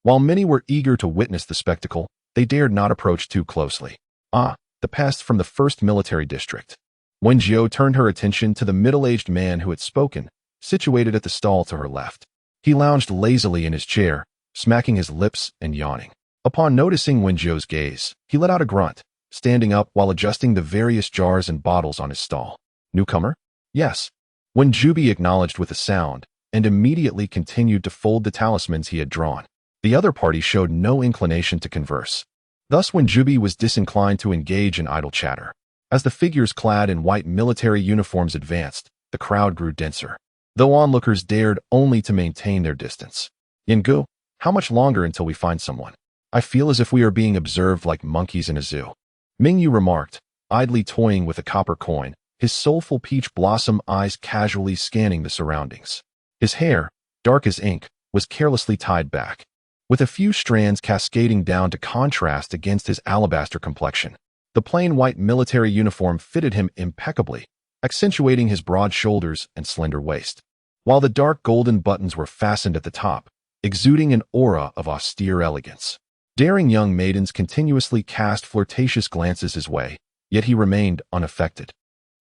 while many were eager to witness the spectacle, they dared not approach too closely. The pest from the 1st Military District. Wen Jiu turned her attention to the middle-aged man who had spoken, situated at the stall to her left. He lounged lazily in his chair, smacking his lips and yawning. Upon noticing Wen Jiu's gaze, he let out a grunt, standing up while adjusting the various jars and bottles on his stall. Newcomer? Yes. Wen Jiu acknowledged with a sound, and immediately continued to fold the talismans he had drawn. The other party showed no inclination to converse. Thus Wen Jiu was disinclined to engage in idle chatter. As the figures clad in white military uniforms advanced, the crowd grew denser, though onlookers dared only to maintain their distance. Yingu, how much longer until we find someone? I feel as if we are being observed like monkeys in a zoo. Mingyu remarked, idly toying with a copper coin, his soulful peach blossom eyes casually scanning the surroundings. His hair, dark as ink, was carelessly tied back, with a few strands cascading down to contrast against his alabaster complexion. The plain white military uniform fitted him impeccably, accentuating his broad shoulders and slender waist, while the dark golden buttons were fastened at the top, exuding an aura of austere elegance. Daring young maidens continuously cast flirtatious glances his way, yet he remained unaffected,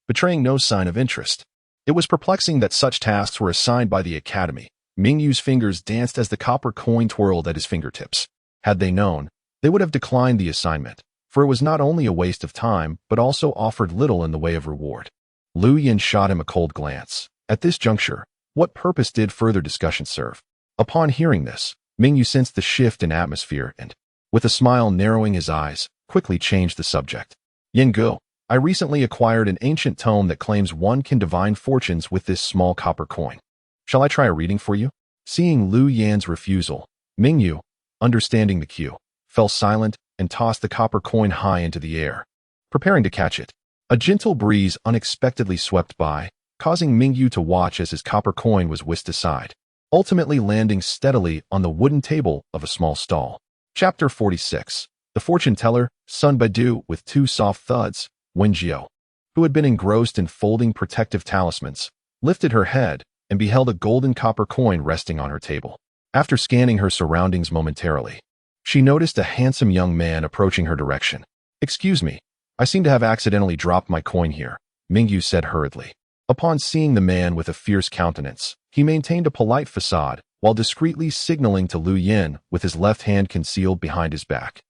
betraying no sign of interest. It was perplexing that such tasks were assigned by the academy. Mingyu's fingers danced as the copper coin twirled at his fingertips. Had they known, they would have declined the assignment, for it was not only a waste of time, but also offered little in the way of reward. Lu Yin shot him a cold glance. At this juncture, what purpose did further discussion serve? Upon hearing this, Mingyu sensed the shift in atmosphere and, with a smile narrowing his eyes, quickly changed the subject. Yingu, I recently acquired an ancient tome that claims one can divine fortunes with this small copper coin. Shall I try a reading for you? Seeing Lu Yan's refusal, Mingyu, understanding the cue, fell silent and tossed the copper coin high into the air, preparing to catch it. A gentle breeze unexpectedly swept by, causing Mingyu to watch as his copper coin was whisked aside, ultimately landing steadily on the wooden table of a small stall. Chapter 46. The fortune teller, Sun Baidu, with two soft thuds, Wen Jiu, who had been engrossed in folding protective talismans, lifted her head and beheld a golden copper coin resting on her table. After scanning her surroundings momentarily, she noticed a handsome young man approaching her direction. "Excuse me, I seem to have accidentally dropped my coin here," Mingyu said hurriedly. Upon seeing the man with a fierce countenance, he maintained a polite facade while discreetly signaling to Lu Yin with his left hand concealed behind his back.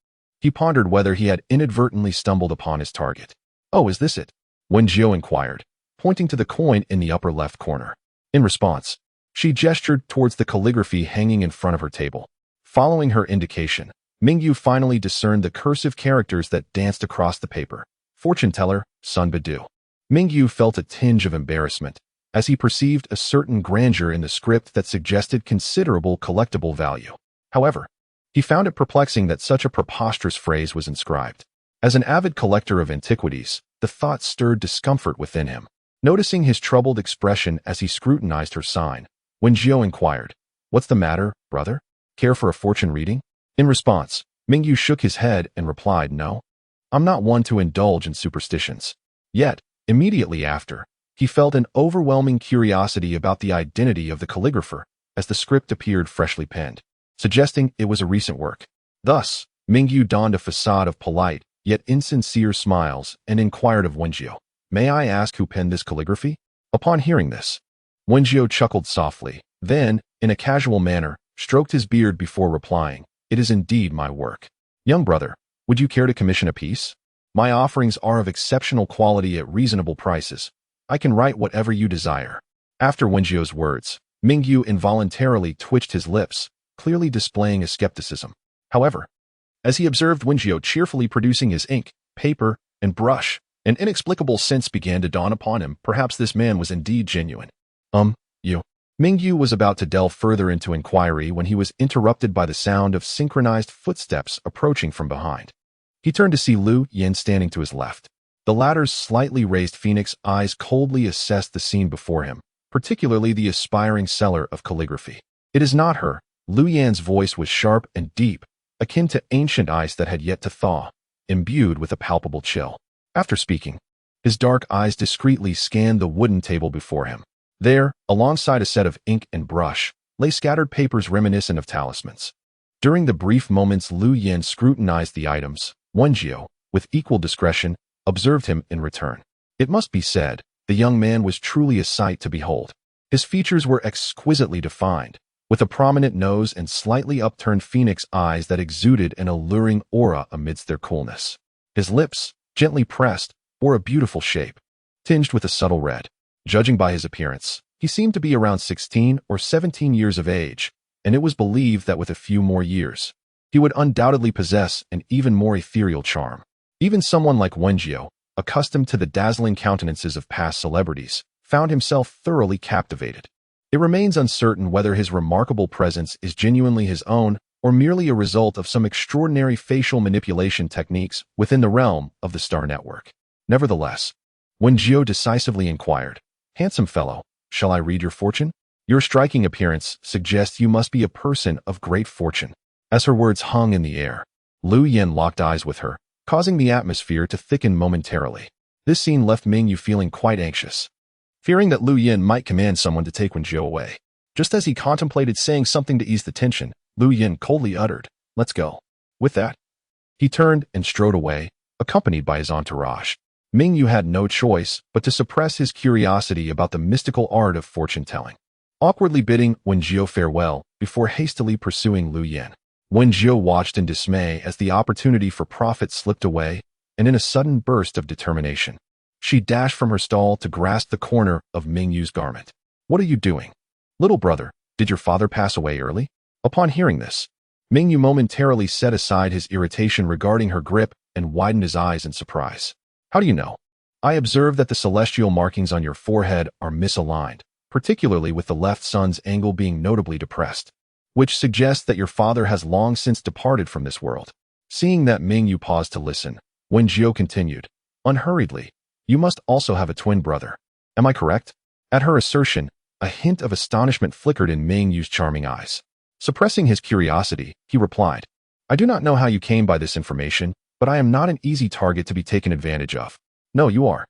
He pondered whether he had inadvertently stumbled upon his target. "Oh, is this it?" Wen Jiu inquired, pointing to the coin in the upper left corner. In response, she gestured towards the calligraphy hanging in front of her table. Following her indication, Mingyu finally discerned the cursive characters that danced across the paper. "Fortune teller, Sun Baidu." Mingyu felt a tinge of embarrassment as he perceived a certain grandeur in the script that suggested considerable collectible value. However, he found it perplexing that such a preposterous phrase was inscribed. As an avid collector of antiquities, the thought stirred discomfort within him. Noticing his troubled expression as he scrutinized her sign, Wen Jiu inquired, "What's the matter, brother? Care for a fortune reading?" In response, Mingyu shook his head and replied, "No, I'm not one to indulge in superstitions." Yet, immediately after, he felt an overwhelming curiosity about the identity of the calligrapher as the script appeared freshly penned, suggesting it was a recent work. Thus, Mingyu donned a facade of polite yet insincere smiles and inquired of Wen Jiu, "May I ask who penned this calligraphy?" Upon hearing this, Wen Jiu chuckled softly, then, in a casual manner, stroked his beard before replying, "It is indeed my work. Young brother, would you care to commission a piece? My offerings are of exceptional quality at reasonable prices. I can write whatever you desire." After Wen Jiu's words, Mingyu involuntarily twitched his lips, clearly displaying a skepticism. However, as he observed Wen Jiu cheerfully producing his ink, paper, and brush, an inexplicable sense began to dawn upon him. Perhaps this man was indeed genuine. You. Mingyu was about to delve further into inquiry when he was interrupted by the sound of synchronized footsteps approaching from behind. He turned to see Lu Yin standing to his left. The latter's slightly raised phoenix eyes coldly assessed the scene before him, particularly the aspiring seller of calligraphy. "It is not her." Lu Yan's voice was sharp and deep, akin to ancient ice that had yet to thaw, imbued with a palpable chill. After speaking, his dark eyes discreetly scanned the wooden table before him. There, alongside a set of ink and brush, lay scattered papers reminiscent of talismans. During the brief moments Lu Yin scrutinized the items, Wen Jiu, with equal discretion, observed him in return. It must be said, the young man was truly a sight to behold. His features were exquisitely defined, with a prominent nose and slightly upturned phoenix eyes that exuded an alluring aura amidst their coolness. His lips, gently pressed, bore a beautiful shape, tinged with a subtle red. Judging by his appearance, he seemed to be around 16 or 17 years of age, and it was believed that with a few more years, he would undoubtedly possess an even more ethereal charm. Even someone like Wen Jiu, accustomed to the dazzling countenances of past celebrities, found himself thoroughly captivated. It remains uncertain whether his remarkable presence is genuinely his own or merely a result of some extraordinary facial manipulation techniques within the realm of the Star Network. Nevertheless, Wen Jiu decisively inquired, "Handsome fellow, shall I read your fortune? Your striking appearance suggests you must be a person of great fortune." As her words hung in the air, Lu Yin locked eyes with her, causing the atmosphere to thicken momentarily. This scene left Mingyu feeling quite anxious, fearing that Lu Yin might command someone to take Wen Jiu away. Just as he contemplated saying something to ease the tension, Lu Yin coldly uttered, "Let's go." With that, he turned and strode away, accompanied by his entourage. Mingyu had no choice but to suppress his curiosity about the mystical art of fortune-telling, awkwardly bidding Wen Jiu farewell before hastily pursuing Lu Yin. Wen Jiu watched in dismay as the opportunity for profit slipped away, and in a sudden burst of determination, she dashed from her stall to grasp the corner of Mingyu's garment. "What are you doing? Little brother, did your father pass away early?" Upon hearing this, Mingyu momentarily set aside his irritation regarding her grip and widened his eyes in surprise. "How do you know?" "I observe that the celestial markings on your forehead are misaligned, particularly with the left sun's angle being notably depressed, which suggests that your father has long since departed from this world." Seeing that Mingyu paused to listen, Wen Jiu continued, unhurriedly, "You must also have a twin brother. Am I correct?" At her assertion, a hint of astonishment flickered in Mingyu's charming eyes. Suppressing his curiosity, he replied, I do not know how you came by this information, but I am not an easy target to be taken advantage of. No, you are.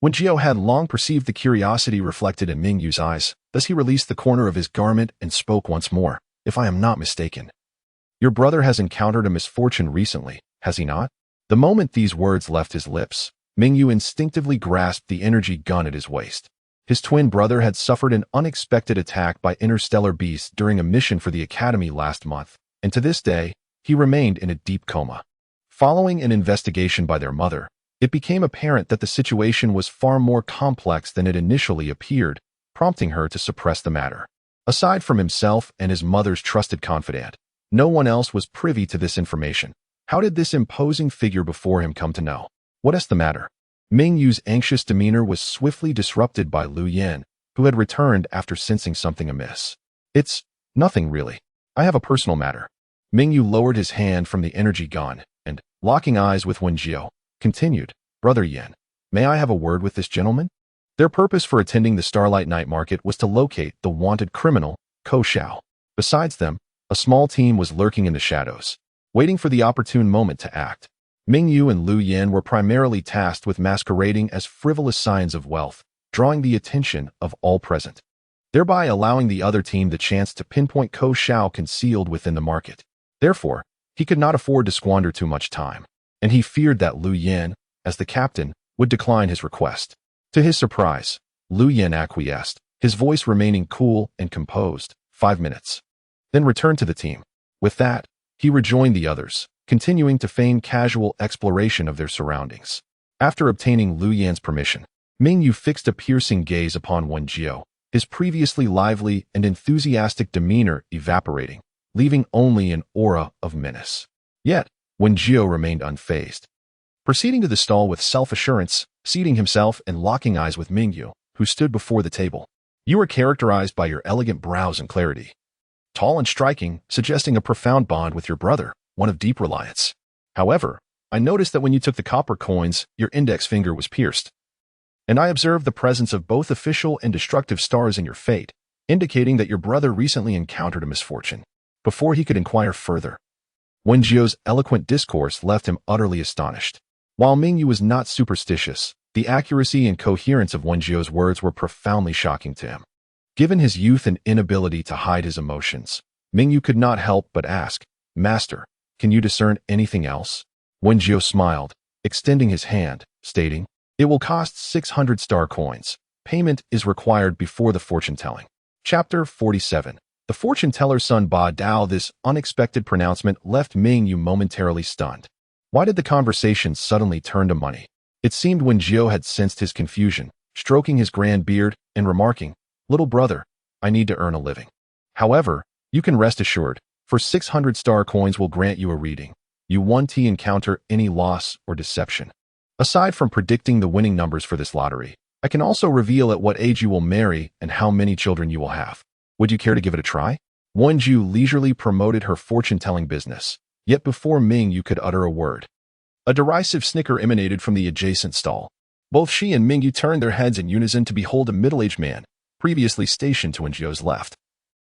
Wen Jiu had long perceived the curiosity reflected in Ming Yu's eyes. Thus he released the corner of his garment and spoke once more. If I am not mistaken, your brother has encountered a misfortune recently, has he not? The moment these words left his lips, Ming Yu instinctively grasped the energy gun at his waist. His twin brother had suffered an unexpected attack by interstellar beasts during a mission for the Academy last month, and to this day, he remained in a deep coma. Following an investigation by their mother, it became apparent that the situation was far more complex than it initially appeared, prompting her to suppress the matter. Aside from himself and his mother's trusted confidant, no one else was privy to this information. How did this imposing figure before him come to know? What is the matter? Ming Yu's anxious demeanor was swiftly disrupted by Lu Yan, who had returned after sensing something amiss. It's nothing really. I have a personal matter. Ming Yu lowered his hand from the energy gun and, locking eyes with Wen Jiu, continued, Brother Yan, may I have a word with this gentleman? Their purpose for attending the Starlight Night Market was to locate the wanted criminal, Ko Xiao. Besides them, a small team was lurking in the shadows, waiting for the opportune moment to act. Ming Yu and Lu Yan were primarily tasked with masquerading as frivolous signs of wealth, drawing the attention of all present, thereby allowing the other team the chance to pinpoint Ko Xiao concealed within the market. Therefore, he could not afford to squander too much time, and he feared that Lu Yan, as the captain, would decline his request. To his surprise, Lu Yan acquiesced, his voice remaining cool and composed. 5 minutes. Then returned to the team. With that, he rejoined the others, continuing to feign casual exploration of their surroundings. After obtaining Lu Yan's permission, Ming Yu fixed a piercing gaze upon Wen Jiu, his previously lively and enthusiastic demeanor evaporating, leaving only an aura of menace. Yet, Wen Jiu remained unfazed. Proceeding to the stall with self-assurance, seating himself and locking eyes with Ming Yu, who stood before the table. You are characterized by your elegant brows and clarity. Tall and striking, suggesting a profound bond with your brother, one of deep reliance. However, I noticed that when you took the copper coins, your index finger was pierced. And I observed the presence of both official and destructive stars in your fate, indicating that your brother recently encountered a misfortune. Before he could inquire further, Wen Jiu's eloquent discourse left him utterly astonished. While Ming Yu was not superstitious, the accuracy and coherence of Wen Jiu's words were profoundly shocking to him. Given his youth and inability to hide his emotions, Ming Yu could not help but ask, Master, can you discern anything else? Wen Jiu smiled, extending his hand, stating, It will cost 600 star coins. Payment is required before the fortune-telling. Chapter 47. The fortune-teller's son Ba Dao. This unexpected pronouncement left Ming Yu momentarily stunned. Why did the conversation suddenly turn to money? It seemed Wen Jiu had sensed his confusion, stroking his grand beard and remarking, Little brother, I need to earn a living. However, you can rest assured, for 600 star coins will grant you a reading. You won't encounter any loss or deception. Aside from predicting the winning numbers for this lottery, I can also reveal at what age you will marry and how many children you will have. Would you care to give it a try? Wen Jiu leisurely promoted her fortune-telling business, yet before Ming Yu could utter a word, a derisive snicker emanated from the adjacent stall. Both she and Ming Yu turned their heads in unison to behold a middle-aged man, previously stationed to Wen Jiu's left,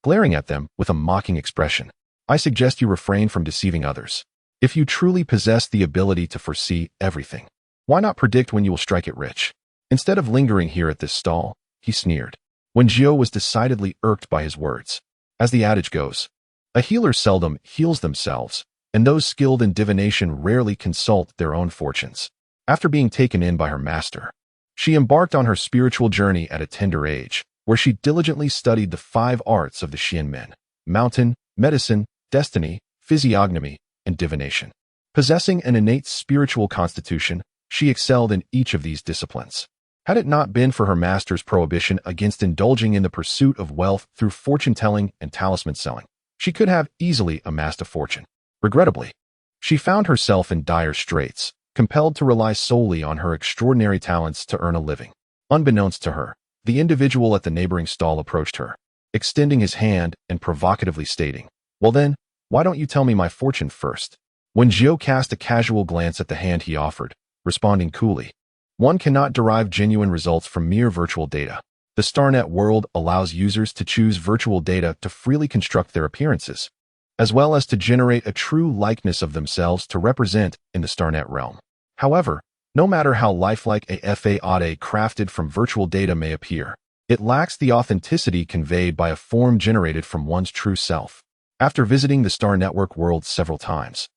glaring at them with a mocking expression. I suggest you refrain from deceiving others. If you truly possess the ability to foresee everything, why not predict when you will strike it rich? Instead of lingering here at this stall, he sneered. Wen Jiu was decidedly irked by his words. As the adage goes, a healer seldom heals themselves, and those skilled in divination rarely consult their own fortunes. After being taken in by her master, she embarked on her spiritual journey at a tender age, where she diligently studied the 5 arts of the Xian men: mountain, medicine, destiny, physiognomy, and divination. Possessing an innate spiritual constitution, she excelled in each of these disciplines. Had it not been for her master's prohibition against indulging in the pursuit of wealth through fortune-telling and talisman selling, she could have easily amassed a fortune. Regrettably, she found herself in dire straits, compelled to rely solely on her extraordinary talents to earn a living. Unbeknownst to her, the individual at the neighboring stall approached her, extending his hand and provocatively stating, Well then, why don't you tell me my fortune first? Wen Jiu cast a casual glance at the hand he offered, responding coolly, One cannot derive genuine results from mere virtual data. The StarNet world allows users to choose virtual data to freely construct their appearances. as well as to generate a true likeness of themselves to represent in the Starnet realm. However, no matter how lifelike a FAAD crafted from virtual data may appear, it lacks the authenticity conveyed by a form generated from one's true self. After visiting the Star Network world several times,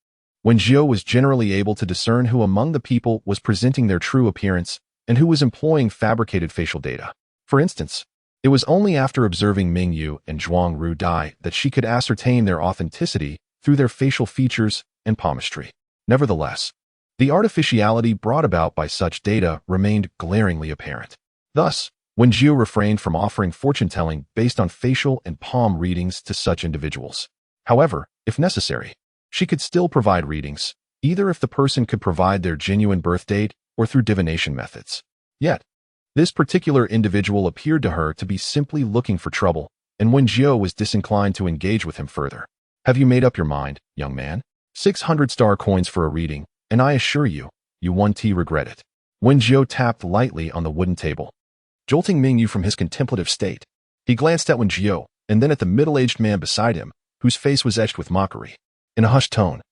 Wen Jiu was generally able to discern who among the people was presenting their true appearance and who was employing fabricated facial data. For instance, it was only after observing Ming Yu and Zhuang Ru Dai that she could ascertain their authenticity through their facial features and palmistry. Nevertheless, the artificiality brought about by such data remained glaringly apparent. Thus, Wen Jiu refrained from offering fortune-telling based on facial and palm readings to such individuals. However, if necessary, she could still provide readings, either if the person could provide their genuine birth date or through divination methods. Yet, this particular individual appeared to her to be simply looking for trouble, and Wen Jiu was disinclined to engage with him further. Have you made up your mind, young man? 600 star coins for a reading, and I assure you, you won't regret it. Wen Jiu tapped lightly on the wooden table, jolting Ming Yu from his contemplative state. He glanced at Wen Jiu, and then at the middle-aged man beside him, whose face was etched with mockery. In a hushed tone,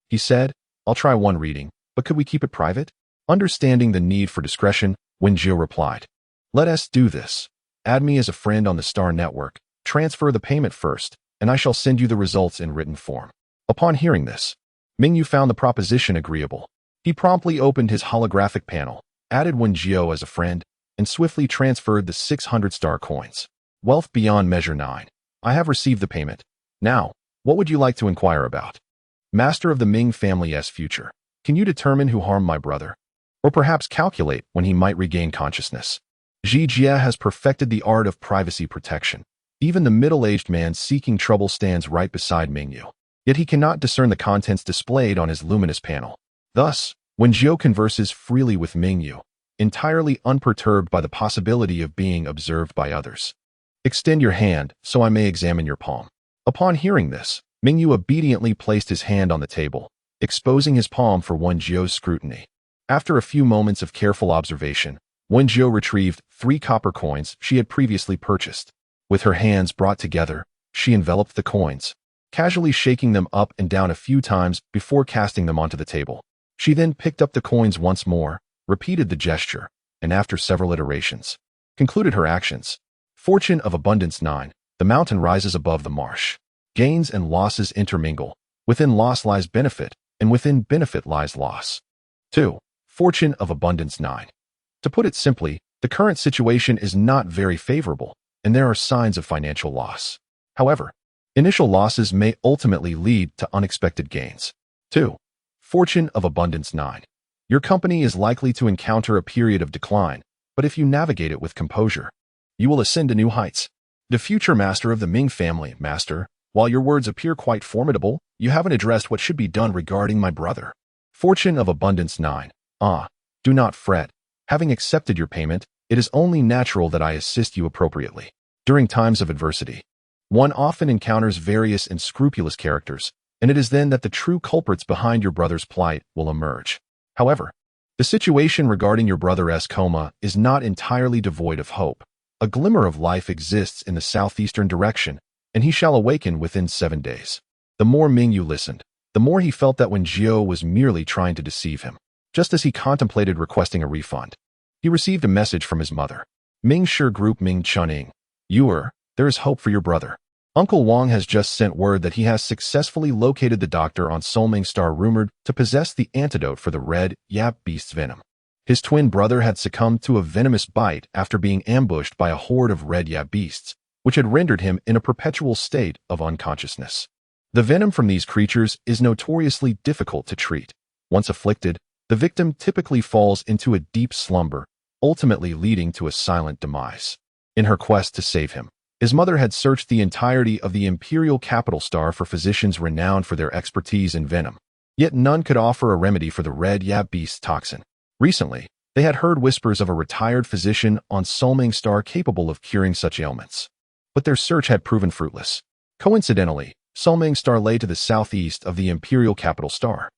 he said, I'll try one reading, but could we keep it private? Understanding the need for discretion, Wen Jiu replied, let us do this. Add me as a friend on the Star Network, transfer the payment first, and I shall send you the results in written form. Upon hearing this, Ming Yu found the proposition agreeable. He promptly opened his holographic panel, added Wen Jiu as a friend, and swiftly transferred the 600 star coins. Wealth beyond measure 9. I have received the payment. Now, what would you like to inquire about? Master of the Ming family's future. Can you determine who harmed my brother? Or perhaps calculate when he might regain consciousness? Ji Jia has perfected the art of privacy protection. Even the middle-aged man seeking trouble stands right beside Ming Yu. Yet he cannot discern the contents displayed on his luminous panel. Thus, Wen Jiu converses freely with Ming Yu, entirely unperturbed by the possibility of being observed by others. Extend your hand, so I may examine your palm. Upon hearing this, Ming Yu obediently placed his hand on the table, exposing his palm for Wen Jiu's scrutiny. After a few moments of careful observation, Wen Jiu retrieved 3 copper coins she had previously purchased. With her hands brought together, she enveloped the coins, casually shaking them up and down a few times before casting them onto the table. She then picked up the coins once more, repeated the gesture, and after several iterations, concluded her actions. Fortune of abundance 9. The mountain rises above the marsh. Gains and losses intermingle. Within loss lies benefit, and within benefit lies loss. 2. Fortune of abundance 9. To put it simply, the current situation is not very favorable, and there are signs of financial loss. However, initial losses may ultimately lead to unexpected gains. 2. Fortune of abundance 9. Your company is likely to encounter a period of decline, but if you navigate it with composure, you will ascend to new heights. The future master of the Ming family, master, while your words appear quite formidable, you haven't addressed what should be done regarding my brother. Fortune of abundance 9. Do not fret. Having accepted your payment, it is only natural that I assist you appropriately. During times of adversity, one often encounters various unscrupulous characters, and it is then that the true culprits behind your brother's plight will emerge. However, the situation regarding your brother's coma is not entirely devoid of hope. A glimmer of life exists in the southeastern direction, and he shall awaken within 7 days. The more Ming Yu listened, the more he felt that Wen Jiu was merely trying to deceive him. Just as he contemplated requesting a refund, he received a message from his mother. Ming Shi Group Ming Chuning. There is hope for your brother. Uncle Wang has just sent word that he has successfully located the doctor on Solming Star rumored to possess the antidote for the red yap beast's venom. His twin brother had succumbed to a venomous bite after being ambushed by a horde of red yap beasts, which had rendered him in a perpetual state of unconsciousness. The venom from these creatures is notoriously difficult to treat. Once afflicted, the victim typically falls into a deep slumber, ultimately leading to a silent demise. In her quest to save him, his mother had searched the entirety of the imperial capital star for physicians renowned for their expertise in venom. Yet none could offer a remedy for the red yap beast toxin. Recently, they had heard whispers of a retired physician on Solming Star capable of curing such ailments. But their search had proven fruitless. Coincidentally, Solming Star lay to the southeast of the imperial capital star.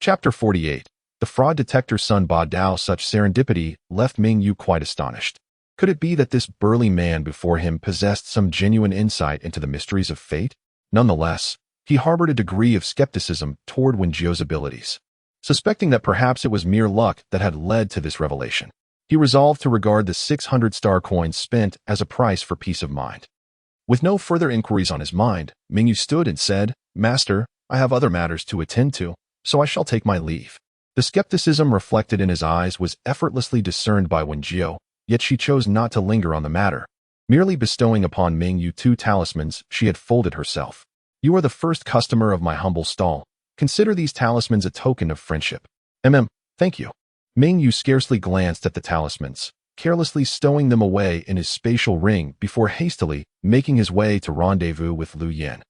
Chapter 48. The fraud detector Sun Ba Dao. Such serendipity left Ming Yu quite astonished. Could it be that this burly man before him possessed some genuine insight into the mysteries of fate? Nonetheless, He harbored a degree of skepticism toward Wen Jiu's abilities. Suspecting that perhaps it was mere luck that had led to this revelation, he resolved to regard the 600 star coins spent as a price for peace of mind. With no further inquiries on his mind, Mingyu stood and said, "Master, I have other matters to attend to, so I shall take my leave." The skepticism reflected in his eyes was effortlessly discerned by Wen Jiu, yet she chose not to linger on the matter, merely bestowing upon Mingyu 2 talismans she had folded herself. "You are the first customer of my humble stall. Consider these talismans a token of friendship." Thank you." Mingyu scarcely glanced at the talismans, carelessly stowing them away in his spatial ring before hastily making his way to rendezvous with Lu Yin.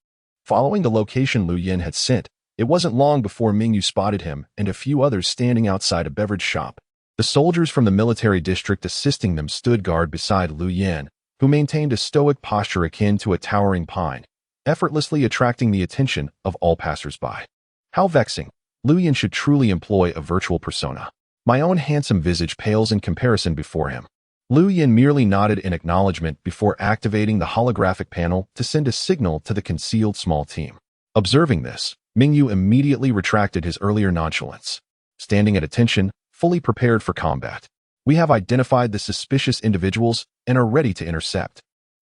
Following the location Lu Yin had sent, it wasn't long before Mingyu spotted him and a few others standing outside a beverage shop. The soldiers from the military district assisting them stood guard beside Lu Yin, who maintained a stoic posture akin to a towering pine, effortlessly attracting the attention of all passers-by. How vexing. Lu Yin should truly employ a virtual persona. My own handsome visage pales in comparison before him. Lu Yin merely nodded in acknowledgement before activating the holographic panel to send a signal to the concealed small team. Observing this, Mingyu immediately retracted his earlier nonchalance. Standing at attention, fully prepared for combat. "We have identified the suspicious individuals and are ready to intercept."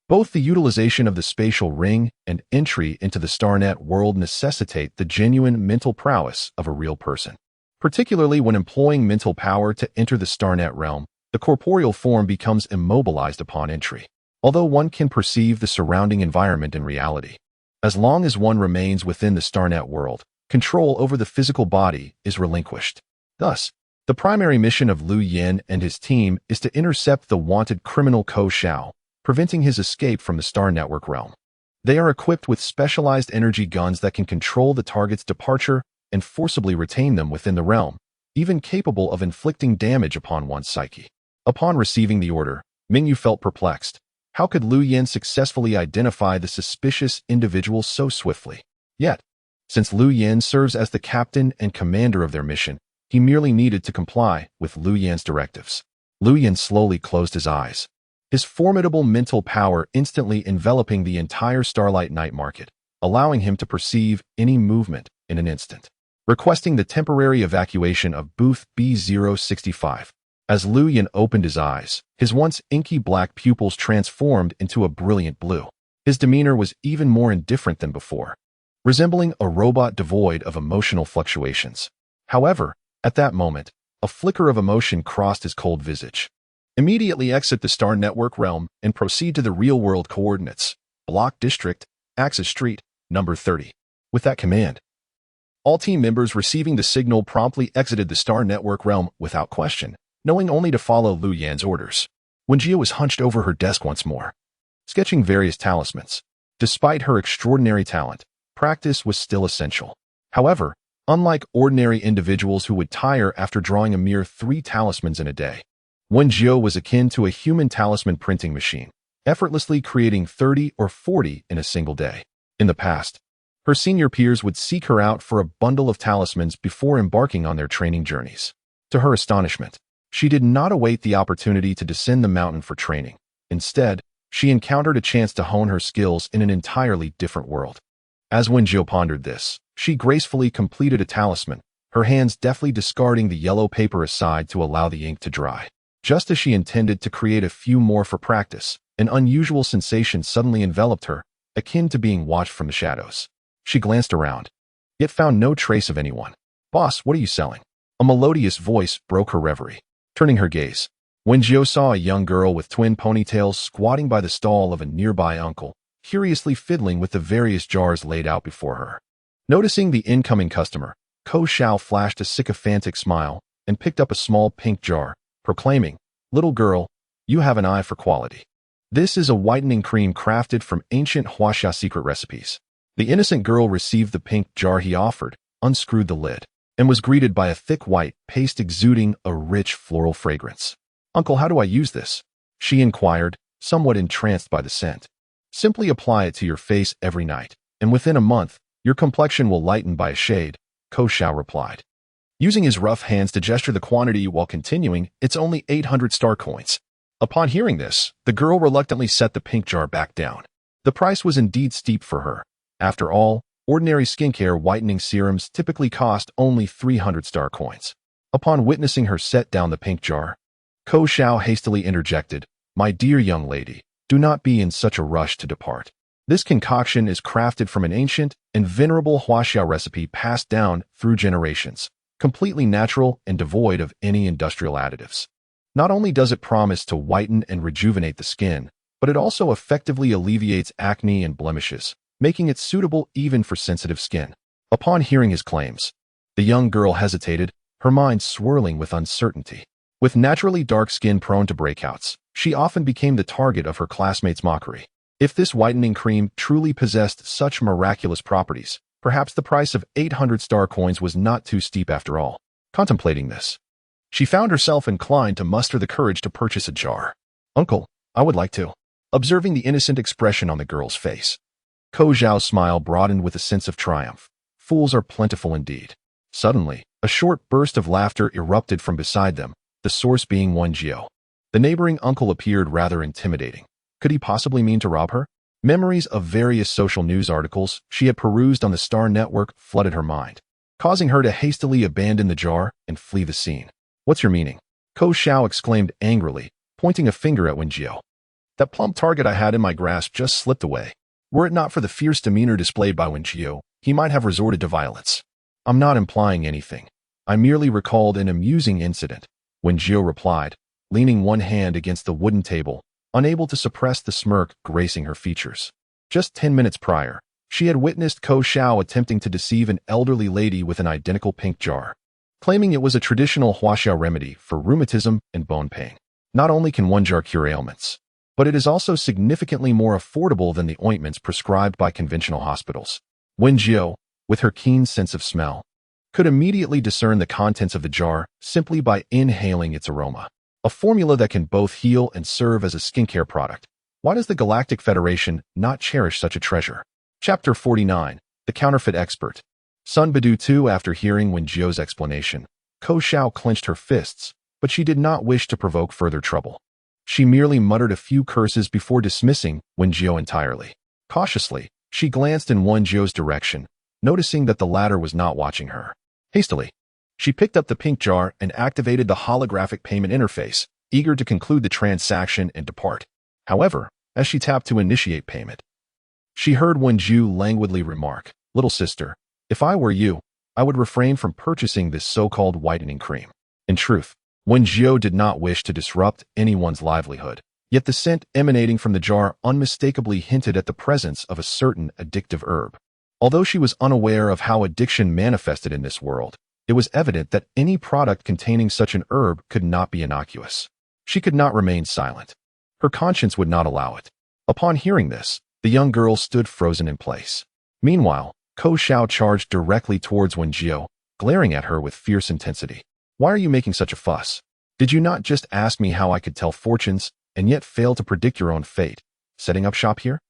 Both the utilization of the spatial ring and entry into the StarNet world necessitate the genuine mental prowess of a real person. Particularly when employing mental power to enter the StarNet realm, the corporeal form becomes immobilized upon entry, although one can perceive the surrounding environment in reality. As long as one remains within the StarNet world, control over the physical body is relinquished. Thus, the primary mission of Lu Yin and his team is to intercept the wanted criminal Ko Xiao, preventing his escape from the Star Network realm. They are equipped with specialized energy guns that can control the target's departure and forcibly retain them within the realm, even capable of inflicting damage upon one's psyche. Upon receiving the order, Mingyu felt perplexed. How could Lu Yin successfully identify the suspicious individual so swiftly? Yet, since Lu Yin serves as the captain and commander of their mission, he merely needed to comply with Lu Yin's directives. Lu Yin slowly closed his eyes, his formidable mental power instantly enveloping the entire Starlight night market, allowing him to perceive any movement in an instant. Requesting the temporary evacuation of booth B065. As Lu Yin opened his eyes, his once inky black pupils transformed into a brilliant blue. His demeanor was even more indifferent than before, resembling a robot devoid of emotional fluctuations. However, at that moment, a flicker of emotion crossed his cold visage. Immediately exit the Star Network realm and proceed to the real-world coordinates. Block District, Axis Street, number 30. With that command, all team members receiving the signal promptly exited the Star Network realm without question, knowing only to follow Lu Yin's orders. Wen Jiu was hunched over her desk once more, sketching various talismans. Despite her extraordinary talent, practice was still essential. However, unlike ordinary individuals who would tire after drawing a mere 3 talismans in a day, Wen Jiu was akin to a human talisman printing machine, effortlessly creating 30 or 40 in a single day. In the past, her senior peers would seek her out for a bundle of talismans before embarking on their training journeys. To her astonishment, she did not await the opportunity to descend the mountain for training. Instead, she encountered a chance to hone her skills in an entirely different world. As Wen Jiu pondered this, she gracefully completed a talisman, her hands deftly discarding the yellow paper aside to allow the ink to dry. Just as she intended to create a few more for practice, an unusual sensation suddenly enveloped her, akin to being watched from the shadows. She glanced around, yet found no trace of anyone. "Boss, what are you selling?" A melodious voice broke her reverie. Turning her gaze, Wen Jiu saw a young girl with twin ponytails squatting by the stall of a nearby uncle, curiously fiddling with the various jars laid out before her. Noticing the incoming customer, Ko Xiao flashed a sycophantic smile and picked up a small pink jar, proclaiming, "Little girl, you have an eye for quality. This is a whitening cream crafted from ancient Huaxia secret recipes." The innocent girl received the pink jar he offered, unscrewed the lid, and was greeted by a thick white paste exuding a rich floral fragrance. "Uncle, how do I use this?" she inquired, somewhat entranced by the scent. "Simply apply it to your face every night, and within a month, your complexion will lighten by a shade," Ko Xiao replied. Using his rough hands to gesture the quantity while continuing, "It's only 800 star coins." Upon hearing this, the girl reluctantly set the pink jar back down. The price was indeed steep for her. After all, Ordinary skincare whitening serums typically cost only 300 star coins. Upon witnessing her set down the pink jar, Ko Xiao hastily interjected, "My dear young lady, do not be in such a rush to depart. This concoction is crafted from an ancient and venerable huaxia recipe passed down through generations, completely natural and devoid of any industrial additives. Not only does it promise to whiten and rejuvenate the skin, but it also effectively alleviates acne and blemishes, making it suitable even for sensitive skin." Upon hearing his claims, the young girl hesitated, her mind swirling with uncertainty. With naturally dark skin prone to breakouts, she often became the target of her classmates' mockery. If this whitening cream truly possessed such miraculous properties, perhaps the price of 800 star coins was not too steep after all. Contemplating this, she found herself inclined to muster the courage to purchase a jar. "Uncle, I would like to." Observing the innocent expression on the girl's face, Ko Xiao's smile broadened with a sense of triumph. Fools are plentiful indeed. Suddenly, a short burst of laughter erupted from beside them, the source being Wen Jiu. The neighboring uncle appeared rather intimidating. Could he possibly mean to rob her? Memories of various social news articles she had perused on the Star Network flooded her mind, causing her to hastily abandon the jar and flee the scene. "What's your meaning?" Ko Xiao exclaimed angrily, pointing a finger at Wen Jiu. "That plump target I had in my grasp just slipped away. Were it not for the fierce demeanor displayed by Wen Jiu, he might have resorted to violence." "I'm not implying anything. I merely recalled an amusing incident," Wen Jiu replied, leaning one hand against the wooden table, unable to suppress the smirk gracing her features. Just 10 minutes prior, she had witnessed Ko Xiao attempting to deceive an elderly lady with an identical pink jar, claiming it was a traditional huaxia remedy for rheumatism and bone pain. Not only can one jar cure ailments, but it is also significantly more affordable than the ointments prescribed by conventional hospitals. Wen Jiu, with her keen sense of smell, could immediately discern the contents of the jar simply by inhaling its aroma. A formula that can both heal and serve as a skincare product. Why does the Galactic Federation not cherish such a treasure? Chapter 49, The Counterfeit Expert. Sun Bedu 2. After hearing Wen Jiu's explanation, Ko Xiao clenched her fists, but she did not wish to provoke further trouble. She merely muttered a few curses before dismissing Wen Jiu entirely. Cautiously, she glanced in Wen Jiu's direction, noticing that the latter was not watching her. Hastily, she picked up the pink jar and activated the holographic payment interface, eager to conclude the transaction and depart. However, as she tapped to initiate payment, she heard Wen Jiu languidly remark, "Little sister, if I were you, I would refrain from purchasing this so-called whitening cream." In truth, Wen Jiu did not wish to disrupt anyone's livelihood, yet the scent emanating from the jar unmistakably hinted at the presence of a certain addictive herb. Although she was unaware of how addiction manifested in this world, it was evident that any product containing such an herb could not be innocuous. She could not remain silent. Her conscience would not allow it. Upon hearing this, the young girl stood frozen in place. Meanwhile, Ko Xiao charged directly towards Wen Jiu, glaring at her with fierce intensity. "Why are you making such a fuss? Did you not just ask me how I could tell fortunes and yet fail to predict your own fate, setting up shop here?"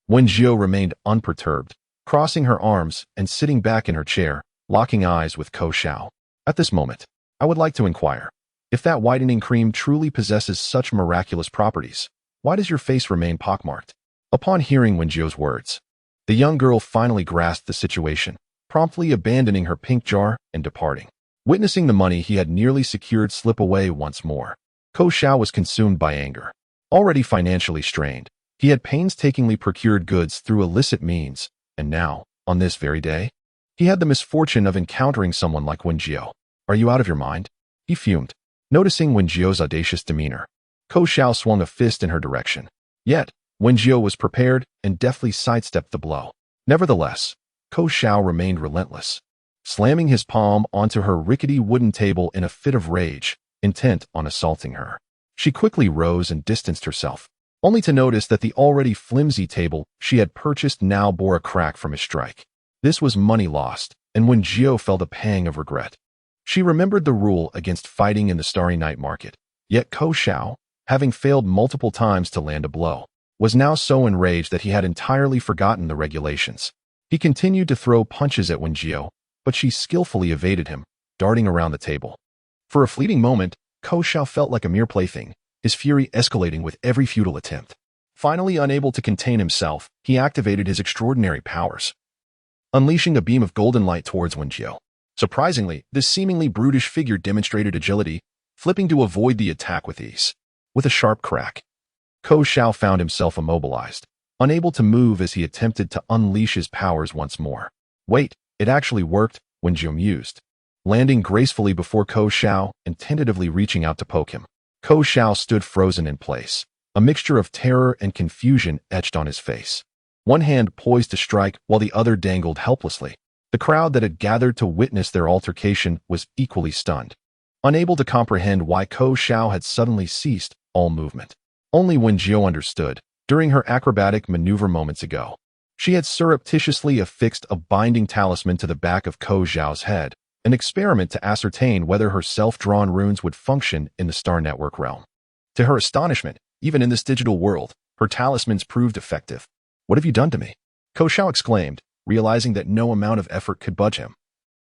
Wen Jiu remained unperturbed, crossing her arms and sitting back in her chair, locking eyes with Ko Xiao. "At this moment, I would like to inquire, if that whitening cream truly possesses such miraculous properties, why does your face remain pockmarked?" Upon hearing Wen Jiu's words, the young girl finally grasped the situation, promptly abandoning her pink jar and departing. Witnessing the money he had nearly secured slip away once more, Ko Xiao was consumed by anger. Already financially strained, he had painstakingly procured goods through illicit means, and now, on this very day, he had the misfortune of encountering someone like Wen Jiu. "Are you out of your mind?" he fumed. Noticing Wen Jiu's audacious demeanor, Ko Xiao swung a fist in her direction. Yet, Wen Jiu was prepared and deftly sidestepped the blow. Nevertheless, Ko Xiao remained relentless, slamming his palm onto her rickety wooden table in a fit of rage, intent on assaulting her. She quickly rose and distanced herself, only to notice that the already flimsy table she had purchased now bore a crack from his strike. This was money lost, and Wen Jiu felt a pang of regret. She remembered the rule against fighting in the starry night market, yet Ko Xiao, having failed multiple times to land a blow, was now so enraged that he had entirely forgotten the regulations. He continued to throw punches at Wen Jiu, but she skillfully evaded him, darting around the table. For a fleeting moment, Ko Xiao felt like a mere plaything, his fury escalating with every futile attempt. Finally unable to contain himself, he activated his extraordinary powers. unleashing a beam of golden light towards Wen Jiu. Surprisingly, this seemingly brutish figure demonstrated agility, flipping to avoid the attack with ease. With a sharp crack, Ko Xiao found himself immobilized, unable to move as he attempted to unleash his powers once more. Wait, it actually worked, Wen Jiu mused, landing gracefully before Ko Xiao and tentatively reaching out to poke him. Ko Xiao stood frozen in place, a mixture of terror and confusion etched on his face. One hand poised to strike while the other dangled helplessly. The crowd that had gathered to witness their altercation was equally stunned, unable to comprehend why Ko Xiao had suddenly ceased all movement. Only Wen Jiu understood. During her acrobatic maneuver moments ago, she had surreptitiously affixed a binding talisman to the back of Ko Xiao's head, an experiment to ascertain whether her self-drawn runes would function in the Star Network realm. To her astonishment, even in this digital world, her talismans proved effective. "What have you done to me?" Ko Xiao exclaimed, realizing that no amount of effort could budge him.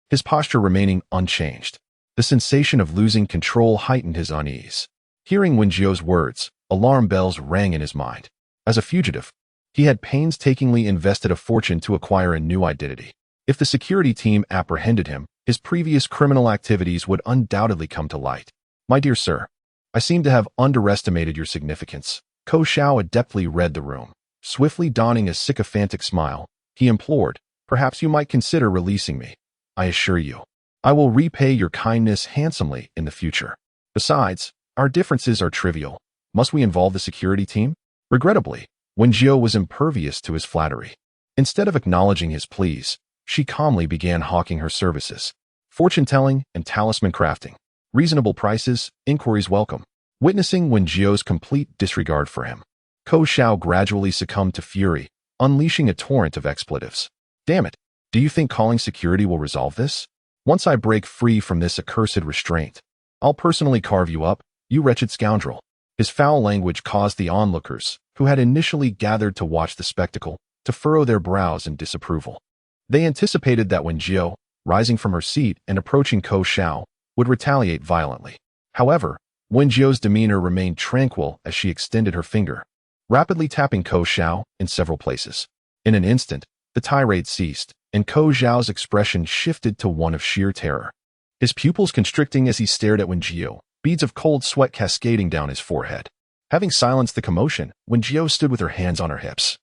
His posture remaining unchanged. The sensation of losing control heightened his unease. Hearing Wen Jiu's words, alarm bells rang in his mind. As a fugitive, he had painstakingly invested a fortune to acquire a new identity. If the security team apprehended him, his previous criminal activities would undoubtedly come to light. "My dear sir, I seem to have underestimated your significance." Ko Xiao adeptly read the room. Swiftly donning a sycophantic smile, he implored, "Perhaps you might consider releasing me. I assure you, I will repay your kindness handsomely in the future. Besides, our differences are trivial. Must we involve the security team?" Regrettably, Wen Jiu was impervious to his flattery. Instead of acknowledging his pleas, she calmly began hawking her services. Fortune-telling and talisman crafting. Reasonable prices, inquiries welcome. Witnessing Wen Jiu's complete disregard for him, Ko Xiao gradually succumbed to fury, unleashing a torrent of expletives. "Damn it! Do you think calling security will resolve this? Once I break free from this accursed restraint, I'll personally carve you up, you wretched scoundrel." His foul language caused the onlookers, who had initially gathered to watch the spectacle, to furrow their brows in disapproval. They anticipated that Wen Jiu, rising from her seat and approaching Ko Xiao, would retaliate violently. However, Wen Jiu's demeanor remained tranquil as she extended her finger, rapidly tapping Ko Xiao in several places. In an instant, the tirade ceased, and Ko Xiao's expression shifted to one of sheer terror. His pupils constricting as he stared at Wen Jiu, beads of cold sweat cascading down his forehead. Having silenced the commotion, Wen Jiu stood with her hands on her hips,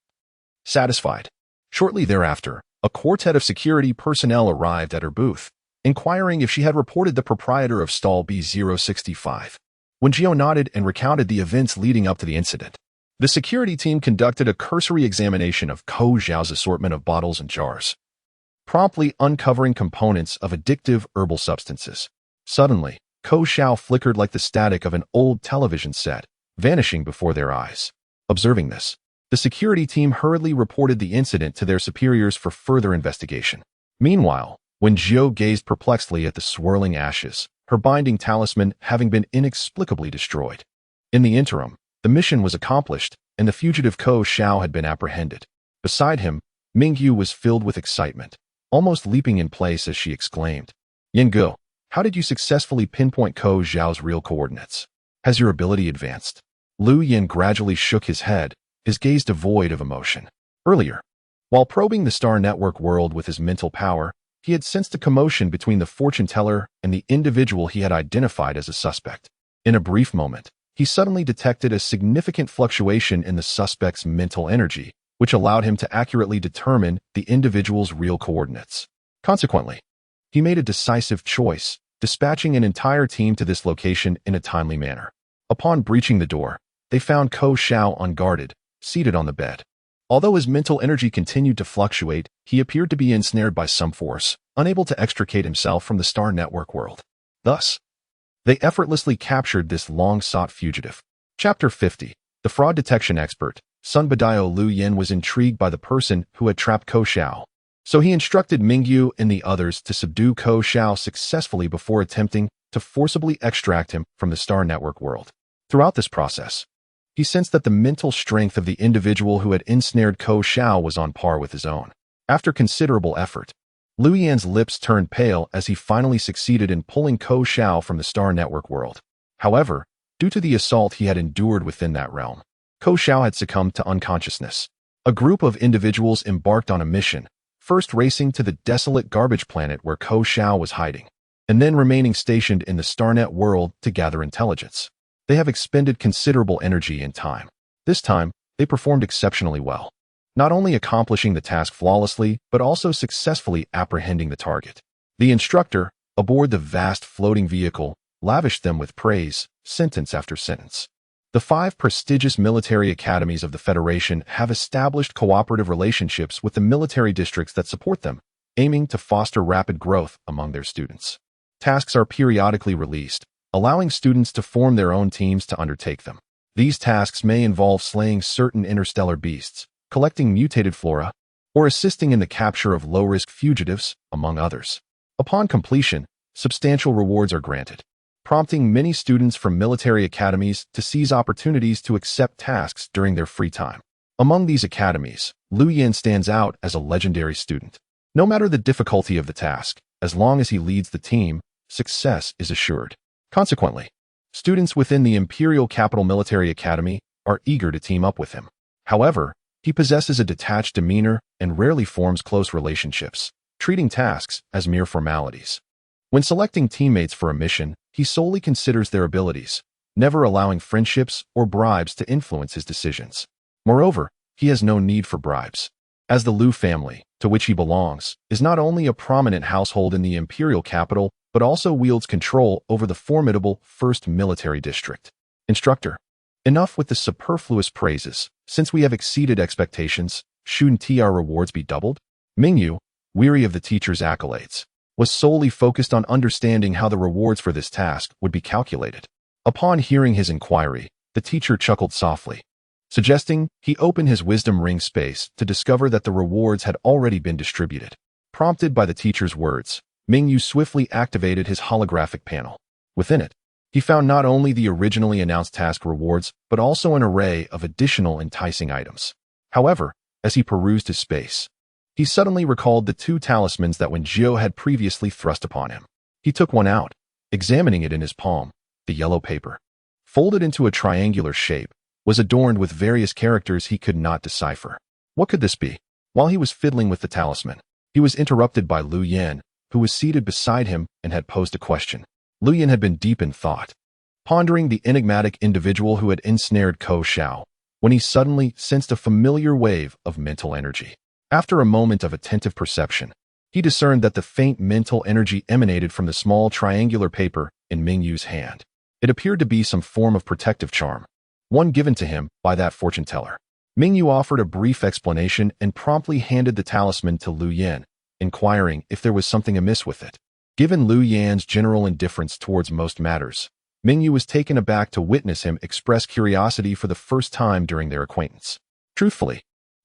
satisfied. Shortly thereafter, a quartet of security personnel arrived at her booth, inquiring if she had reported the proprietor of stall B065. Wen Jiu nodded and recounted the events leading up to the incident. The security team conducted a cursory examination of Ko Xiao's assortment of bottles and jars, promptly uncovering components of addictive herbal substances. Suddenly, Ko Xiao flickered like the static of an old television set, vanishing before their eyes. Observing this, the security team hurriedly reported the incident to their superiors for further investigation. Meanwhile, Wen Jiu gazed perplexedly at the swirling ashes, her binding talisman having been inexplicably destroyed. In the interim, the mission was accomplished, and the fugitive Ko Xiao had been apprehended. Beside him, Mingyu was filled with excitement, almost leaping in place as she exclaimed, "Yingu, how did you successfully pinpoint Ko Xiao's real coordinates? Has your ability advanced?" Lu Yin gradually shook his head, his gaze devoid of emotion. Earlier, while probing the Star Network world with his mental power, he had sensed a commotion between the fortune teller and the individual he had identified as a suspect. In a brief moment, he suddenly detected a significant fluctuation in the suspect's mental energy, which allowed him to accurately determine the individual's real coordinates. Consequently, he made a decisive choice, dispatching an entire team to this location in a timely manner. Upon breaching the door, they found Ko Xiao unguarded, seated on the bed. Although his mental energy continued to fluctuate, he appeared to be ensnared by some force, unable to extricate himself from the Star Network world. Thus, they effortlessly captured this long-sought fugitive. Chapter 50. The fraud detection expert, Sun Badaio Lu Yin, was intrigued by the person who had trapped Ko Xiao. So he instructed Mingyu and the others to subdue Ko Xiao successfully before attempting to forcibly extract him from the Star Network world. Throughout this process, he sensed that the mental strength of the individual who had ensnared Ko Xiao was on par with his own. After considerable effort, Lu Yan's lips turned pale as he finally succeeded in pulling Ko Xiao from the Star Network world. However, due to the assault he had endured within that realm, Ko Xiao had succumbed to unconsciousness. A group of individuals embarked on a mission, first racing to the desolate garbage planet where Ko Xiao was hiding, and then remaining stationed in the Starnet world to gather intelligence. They have expended considerable energy and time. This time, they performed exceptionally well, not only accomplishing the task flawlessly, but also successfully apprehending the target. The instructor, aboard the vast floating vehicle, lavished them with praise, sentence after sentence. The 5 prestigious military academies of the Federation have established cooperative relationships with the military districts that support them, aiming to foster rapid growth among their students. Tasks are periodically released, allowing students to form their own teams to undertake them. These tasks may involve slaying certain interstellar beasts, collecting mutated flora, or assisting in the capture of low-risk fugitives, among others. Upon completion, substantial rewards are granted, prompting many students from military academies to seize opportunities to accept tasks during their free time. Among these academies, Lu Yin stands out as a legendary student. No matter the difficulty of the task, as long as he leads the team, success is assured. Consequently, students within the Imperial Capital Military Academy are eager to team up with him. However, he possesses a detached demeanor and rarely forms close relationships, treating tasks as mere formalities. When selecting teammates for a mission, he solely considers their abilities, never allowing friendships or bribes to influence his decisions. Moreover, he has no need for bribes, as the Lu family, to which he belongs, is not only a prominent household in the imperial capital, but also wields control over the formidable 1st Military District. Instructor, enough with the superfluous praises. Since we have exceeded expectations, shouldn't our rewards be doubled? Mingyu, weary of the teacher's accolades, was solely focused on understanding how the rewards for this task would be calculated. Upon hearing his inquiry, the teacher chuckled softly, suggesting he open his wisdom ring space to discover that the rewards had already been distributed. Prompted by the teacher's words, Mingyu swiftly activated his holographic panel. Within it, he found not only the originally announced task rewards, but also an array of additional enticing items. However, as he perused his space, he suddenly recalled the 2 talismans that Wen Jiu had previously thrust upon him. He took one out, examining it in his palm. The yellow paper, folded into a triangular shape, was adorned with various characters he could not decipher. What could this be? While he was fiddling with the talisman, he was interrupted by Lu Yin, who was seated beside him and had posed a question. Lu Yin had been deep in thought, pondering the enigmatic individual who had ensnared Ko Xiao, when he suddenly sensed a familiar wave of mental energy. After a moment of attentive perception, he discerned that the faint mental energy emanated from the small triangular paper in Mingyu's hand. It appeared to be some form of protective charm, one given to him by that fortune teller. Mingyu offered a brief explanation and promptly handed the talisman to Lu Yin, inquiring if there was something amiss with it. Given Lu Yan's general indifference towards most matters, Mingyu was taken aback to witness him express curiosity for the first time during their acquaintance. Truthfully,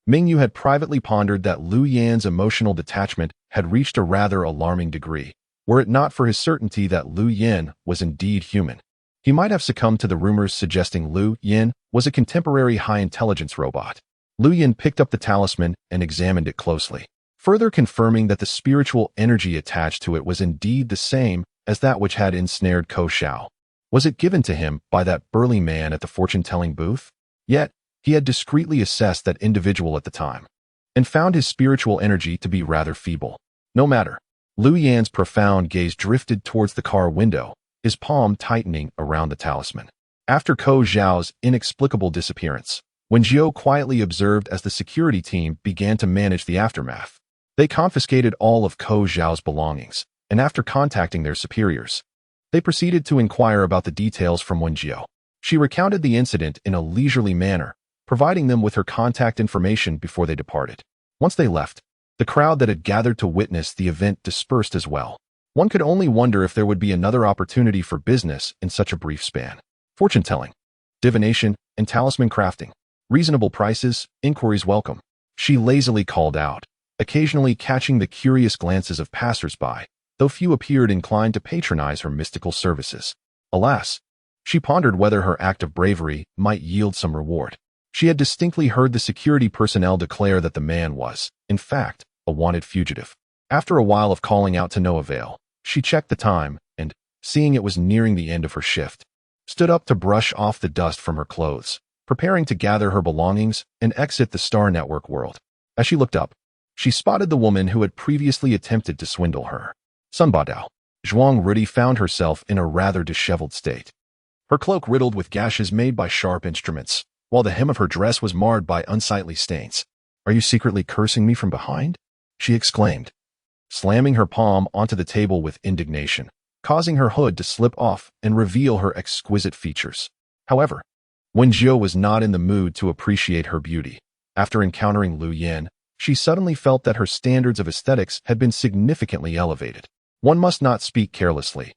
Mingyu had privately pondered that Lu Yan's emotional detachment had reached a rather alarming degree, were it not for his certainty that Lu Yin was indeed human. He might have succumbed to the rumors suggesting Lu Yin was a contemporary high-intelligence robot. Lu Yin picked up the talisman and examined it closely, further confirming that the spiritual energy attached to it was indeed the same as that which had ensnared Ko Xiao. Was it given to him by that burly man at the fortune-telling booth? Yet, he had discreetly assessed that individual at the time, and found his spiritual energy to be rather feeble. No matter. Lu Yan's profound gaze drifted towards the car window, his palm tightening around the talisman. After Ko Xiao's inexplicable disappearance, Wen Jiu quietly observed as the security team began to manage the aftermath. They confiscated all of Ko Xiao's belongings, and after contacting their superiors, they proceeded to inquire about the details from Wen Jiu. She recounted the incident in a leisurely manner, providing them with her contact information before they departed. Once they left, the crowd that had gathered to witness the event dispersed as well. One could only wonder if there would be another opportunity for business in such a brief span. Fortune-telling, divination, and talisman crafting. Reasonable prices, inquiries welcome. She lazily called out, occasionally catching the curious glances of passers-by, though few appeared inclined to patronize her mystical services. Alas, she pondered whether her act of bravery might yield some reward. She had distinctly heard the security personnel declare that the man was, in fact, a wanted fugitive. After a while of calling out to no avail, she checked the time and, seeing it was nearing the end of her shift, stood up to brush off the dust from her clothes, preparing to gather her belongings and exit the Star Network world. As she looked up, She spotted the woman who had previously attempted to swindle her. Sunbadao. Zhuang Rudi found herself in a rather disheveled state. Her cloak riddled with gashes made by sharp instruments, while the hem of her dress was marred by unsightly stains. "Are you secretly cursing me from behind?" she exclaimed, slamming her palm onto the table with indignation, causing her hood to slip off and reveal her exquisite features. However, Wen Jiu was not in the mood to appreciate her beauty. After encountering Lu Yan, she suddenly felt that her standards of aesthetics had been significantly elevated. "One must not speak carelessly.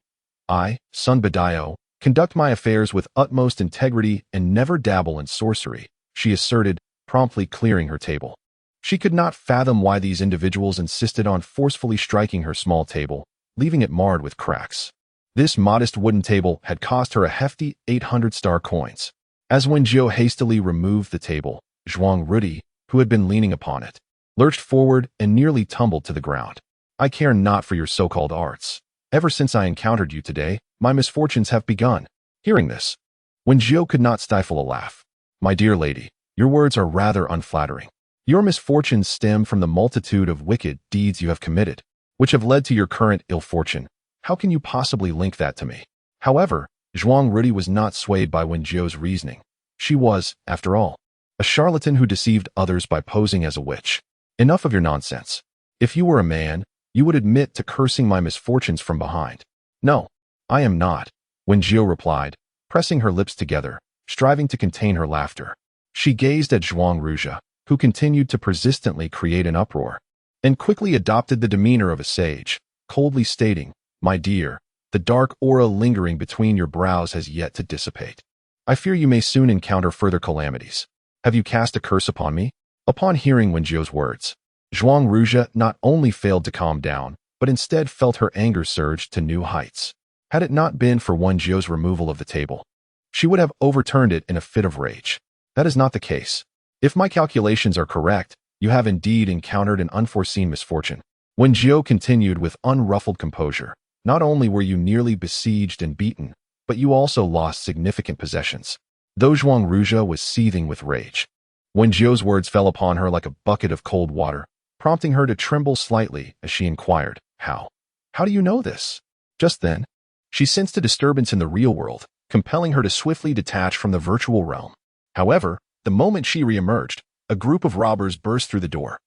I, Sun Badayo, conduct my affairs with utmost integrity and never dabble in sorcery," she asserted, promptly clearing her table. She could not fathom why these individuals insisted on forcefully striking her small table, leaving it marred with cracks. This modest wooden table had cost her a hefty 800 star coins. As Wen Jiu hastily removed the table, Zhuang Rudi, who had been leaning upon it, lurched forward and nearly tumbled to the ground. "I care not for your so-called arts. Ever since I encountered you today, my misfortunes have begun." Hearing this, Wen Jiu could not stifle a laugh. "My dear lady, your words are rather unflattering. Your misfortunes stem from the multitude of wicked deeds you have committed, which have led to your current ill fortune. How can you possibly link that to me?" However, Zhuang Rudi was not swayed by Wen Jiu's reasoning. She was, after all, a charlatan who deceived others by posing as a witch. "Enough of your nonsense. If you were a man, you would admit to cursing my misfortunes from behind." "No, I am not," Wen Jiu replied, pressing her lips together, striving to contain her laughter. She gazed at Zhuang Rudi, who continued to persistently create an uproar, and quickly adopted the demeanor of a sage, coldly stating, "My dear, the dark aura lingering between your brows has yet to dissipate. I fear you may soon encounter further calamities. Have you cast a curse upon me?" Upon hearing Wen Jiu's words, Zhuang Rudi not only failed to calm down, but instead felt her anger surge to new heights. Had it not been for Wen Jiu's removal of the table, she would have overturned it in a fit of rage. "That is not the case. If my calculations are correct, you have indeed encountered an unforeseen misfortune." Wen Jiu continued with unruffled composure. "Not only were you nearly besieged and beaten, but you also lost significant possessions." Though Zhuang Rudi was seething with rage, Wen Jiu's words fell upon her like a bucket of cold water, prompting her to tremble slightly as she inquired, "How? How do you know this?" Just then, she sensed a disturbance in the real world, compelling her to swiftly detach from the virtual realm. However, the moment she reemerged, a group of robbers burst through the door.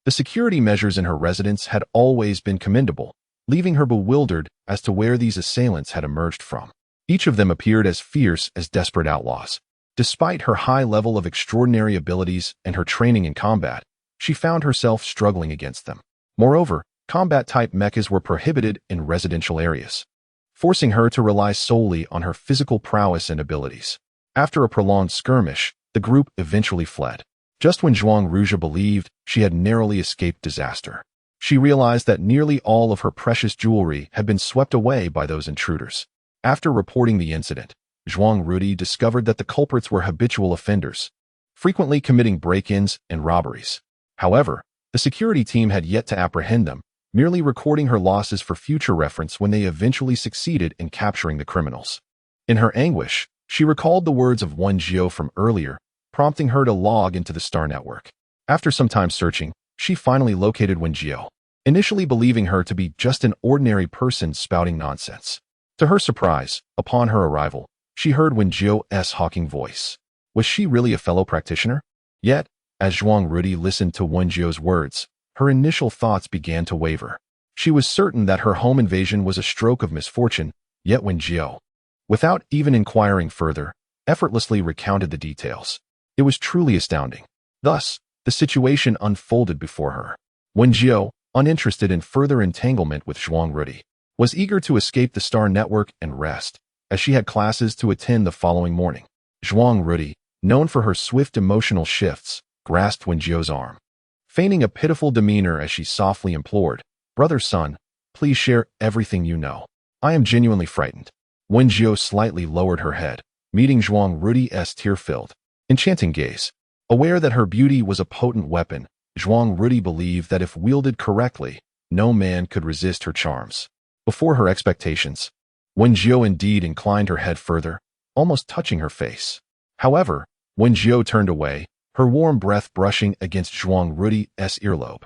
The security measures in her residence had always been commendable, leaving her bewildered as to where these assailants had emerged from. Each of them appeared as fierce as desperate outlaws. Despite her high level of extraordinary abilities and her training in combat, she found herself struggling against them. Moreover, combat-type mechas were prohibited in residential areas, forcing her to rely solely on her physical prowess and abilities. After a prolonged skirmish, the group eventually fled. Just when Zhuang Rudi believed she had narrowly escaped disaster, she realized that nearly all of her precious jewelry had been swept away by those intruders. After reporting the incident, Zhuang Rudi discovered that the culprits were habitual offenders, frequently committing break-ins and robberies. However, the security team had yet to apprehend them, merely recording her losses for future reference when they eventually succeeded in capturing the criminals. In her anguish, she recalled the words of Wen Jiu from earlier, prompting her to log into the Star Network. After some time searching, she finally located Wen Jiu, initially believing her to be just an ordinary person spouting nonsense. To her surprise, upon her arrival, she heard Wen Jiu's hawking voice. Was she really a fellow practitioner? Yet, as Zhuang Rudi listened to Wen Jiu's words, her initial thoughts began to waver. She was certain that her home invasion was a stroke of misfortune, yet Wen Jiu, without even inquiring further, effortlessly recounted the details. It was truly astounding. Thus, the situation unfolded before her. Wen Jiu, uninterested in further entanglement with Zhuang Rudi, was eager to escape the Star Network and rest, as she had classes to attend the following morning. Zhuang Rudi, known for her swift emotional shifts, grasped Wen Jiu's arm, feigning a pitiful demeanor as she softly implored, "Brother Sun, please share everything you know. I am genuinely frightened." Wen Jiu slightly lowered her head, meeting Zhuang Rudi's tear-filled, enchanting gaze. Aware that her beauty was a potent weapon, Zhuang Rudi believed that if wielded correctly, no man could resist her charms. Before her expectations, Wen Jiu indeed inclined her head further, almost touching her face. However, Wen Jiu turned away, her warm breath brushing against Zhuang Rudi's earlobe,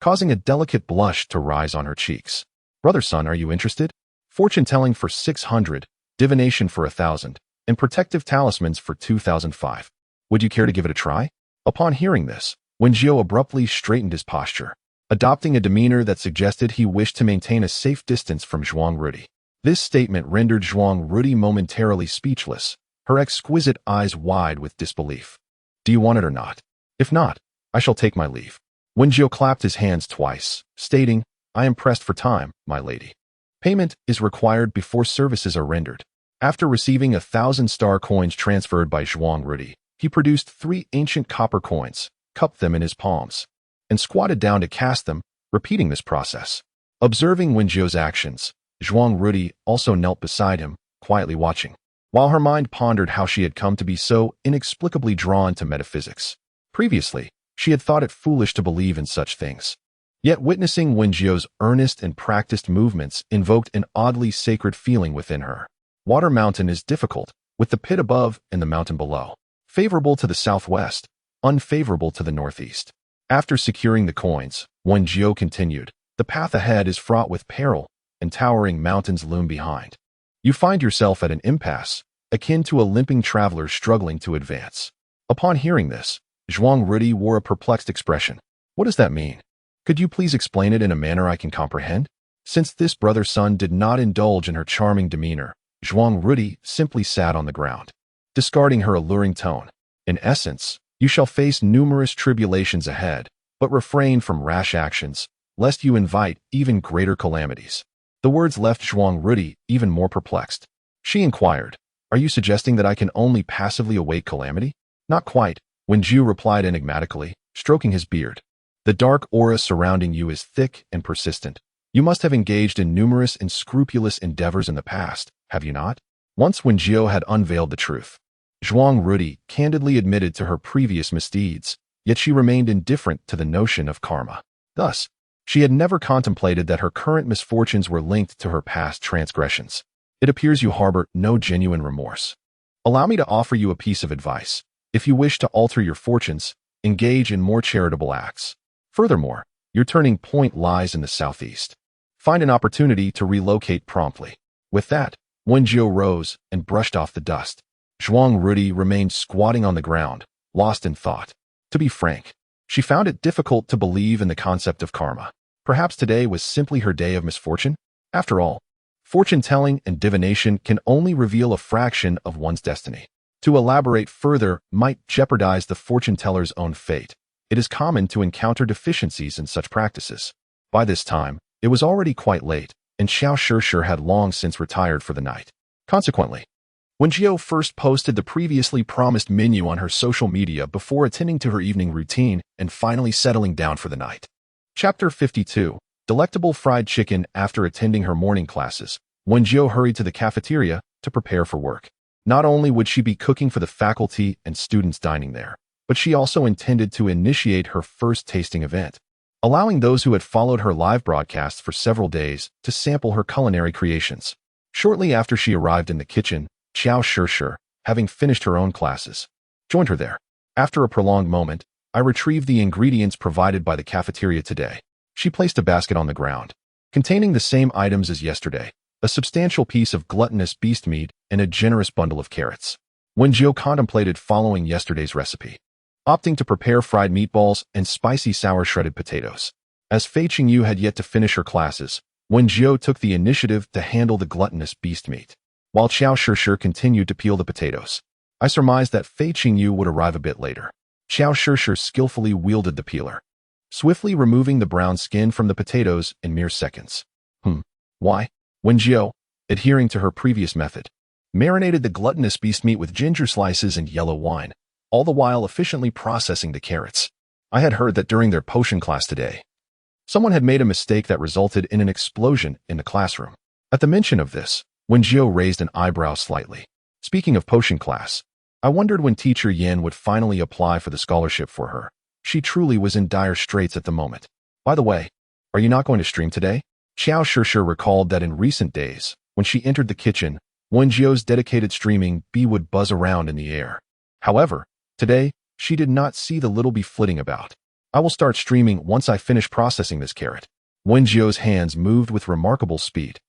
causing a delicate blush to rise on her cheeks. "Brother Sun, are you interested? Fortune-telling for 600, divination for 1,000, and protective talismans for 2,005. Would you care to give it a try?" Upon hearing this, Wen Jiu abruptly straightened his posture, adopting a demeanor that suggested he wished to maintain a safe distance from Zhuang Rudi. This statement rendered Zhuang Rudi momentarily speechless, her exquisite eyes wide with disbelief. "Do you want it or not? If not, I shall take my leave." Wen Jiu clapped his hands twice, stating, "I am pressed for time, my lady. Payment is required before services are rendered." After receiving 1,000 star coins transferred by Zhuang Rudi, he produced 3 ancient copper coins, cupped them in his palms, and squatted down to cast them, repeating this process. Observing Wen Jiu's actions, Zhuang Rudi also knelt beside him, quietly watching, while her mind pondered how she had come to be so inexplicably drawn to metaphysics. Previously, she had thought it foolish to believe in such things. Yet witnessing Wen Jiu's earnest and practiced movements invoked an oddly sacred feeling within her. Water Mountain is difficult, with the pit above and the mountain below. Favorable to the southwest, unfavorable to the northeast. After securing the coins, Wen Jiu continued, "The path ahead is fraught with peril, and towering mountains loom behind. You find yourself at an impasse, akin to a limping traveler struggling to advance." Upon hearing this, Zhuang Rudi wore a perplexed expression. "What does that mean? Could you please explain it in a manner I can comprehend?" Since this brother Sun did not indulge in her charming demeanor, Zhuang Rudi simply sat on the ground, discarding her alluring tone. "In essence, you shall face numerous tribulations ahead, but refrain from rash actions, lest you invite even greater calamities." The words left Zhuang Rudi even more perplexed. She inquired, "Are you suggesting that I can only passively await calamity?" "Not quite," Wen Jiu replied enigmatically, stroking his beard. "The dark aura surrounding you is thick and persistent. You must have engaged in numerous and scrupulous endeavors in the past, have you not?" Once Wen Jiu had unveiled the truth, Zhuang Rudi candidly admitted to her previous misdeeds, yet she remained indifferent to the notion of karma. Thus, she had never contemplated that her current misfortunes were linked to her past transgressions. "It appears you harbor no genuine remorse. Allow me to offer you a piece of advice. If you wish to alter your fortunes, engage in more charitable acts. Furthermore, your turning point lies in the southeast. Find an opportunity to relocate promptly." With that, Wen Jiu rose and brushed off the dust. Zhuang Rudi remained squatting on the ground, lost in thought. To be frank, she found it difficult to believe in the concept of karma. Perhaps today was simply her day of misfortune? After all, fortune-telling and divination can only reveal a fraction of one's destiny. To elaborate further might jeopardize the fortune-teller's own fate. It is common to encounter deficiencies in such practices. By this time, it was already quite late, and Xiao Shishir had long since retired for the night. Consequently, Wen Jiu first posted the previously promised menu on her social media before attending to her evening routine and finally settling down for the night. Chapter 52. Delectable fried chicken. After attending her morning classes, Wen Jiu hurried to the cafeteria to prepare for work. Not only would she be cooking for the faculty and students dining there, but she also intended to initiate her first tasting event, allowing those who had followed her live broadcasts for several days to sample her culinary creations. Shortly after she arrived in the kitchen, Xiao Shishir, having finished her own classes, joined her there. After a prolonged moment, "I retrieved the ingredients provided by the cafeteria today." She placed a basket on the ground, containing the same items as yesterday, a substantial piece of gluttonous beast meat and a generous bundle of carrots. Wen Jiu contemplated following yesterday's recipe, opting to prepare fried meatballs and spicy sour shredded potatoes. As Fei Qingyu had yet to finish her classes, Wen Jiu took the initiative to handle the gluttonous beast meat, while Xiao Shishir continued to peel the potatoes. I surmised that Fei Qingyu would arrive a bit later. Xiao Shishir skillfully wielded the peeler, swiftly removing the brown skin from the potatoes in mere seconds. Why? Wen Jiu, adhering to her previous method, marinated the gluttonous beast meat with ginger slices and yellow wine, all the while efficiently processing the carrots. I had heard that during their potion class today, someone had made a mistake that resulted in an explosion in the classroom. At the mention of this, Wen Jiu raised an eyebrow slightly. Speaking of potion class, I wondered when teacher Yin would finally apply for the scholarship for her. She truly was in dire straits at the moment. By the way, are you not going to stream today? Xiao Shishir recalled that in recent days, when she entered the kitchen, Wen Jiu's dedicated streaming bee would buzz around in the air. However, today, she did not see the little bee flitting about. I will start streaming once I finish processing this carrot. Wen Jiu's hands moved with remarkable speed,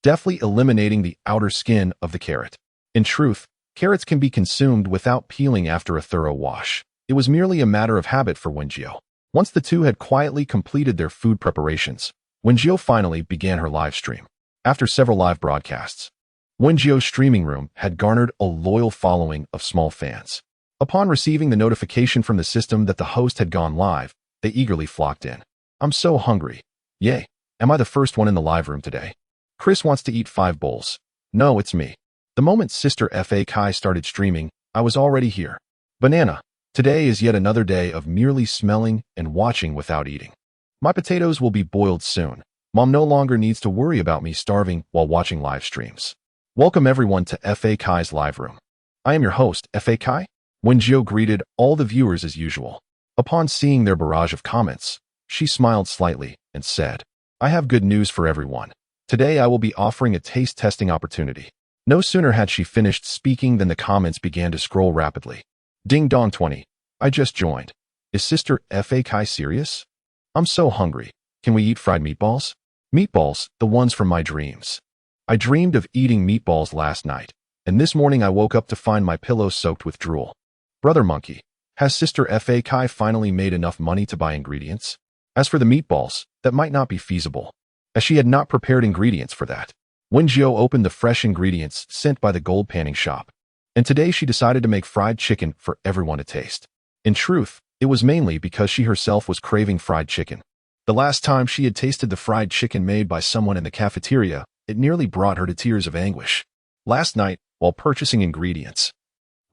deftly eliminating the outer skin of the carrot. In truth, carrots can be consumed without peeling after a thorough wash. It was merely a matter of habit for Wen Jiu. Once the two had quietly completed their food preparations, Wen Jiu finally began her live stream. After several live broadcasts, Wen Jiu's streaming room had garnered a loyal following of small fans. Upon receiving the notification from the system that the host had gone live, they eagerly flocked in. I'm so hungry. Yay. Am I the first one in the live room today? Chris wants to eat 5 bowls. No, it's me. The moment Sister Fa Kai started streaming, I was already here. Banana. Today is yet another day of merely smelling and watching without eating. My potatoes will be boiled soon. Mom no longer needs to worry about me starving while watching live streams. Welcome everyone to Fa Kai's live room. I am your host, Fa Kai. Wen Jiu greeted all the viewers as usual. Upon seeing their barrage of comments, she smiled slightly and said, I have good news for everyone. Today I will be offering a taste testing opportunity. No sooner had she finished speaking than the comments began to scroll rapidly. Ding dong 20. I just joined. Is Sister Fa Kai serious? I'm so hungry. Can we eat fried meatballs? Meatballs, the ones from my dreams. I dreamed of eating meatballs last night, and this morning I woke up to find my pillow soaked with drool. Brother Monkey, has Sister Fa Kai finally made enough money to buy ingredients? As for the meatballs, that might not be feasible, as she had not prepared ingredients for that. Wen Jiu opened the fresh ingredients sent by the gold panning shop, and today she decided to make fried chicken for everyone to taste. In truth, it was mainly because she herself was craving fried chicken. The last time she had tasted the fried chicken made by someone in the cafeteria, it nearly brought her to tears of anguish. Last night, while purchasing ingredients,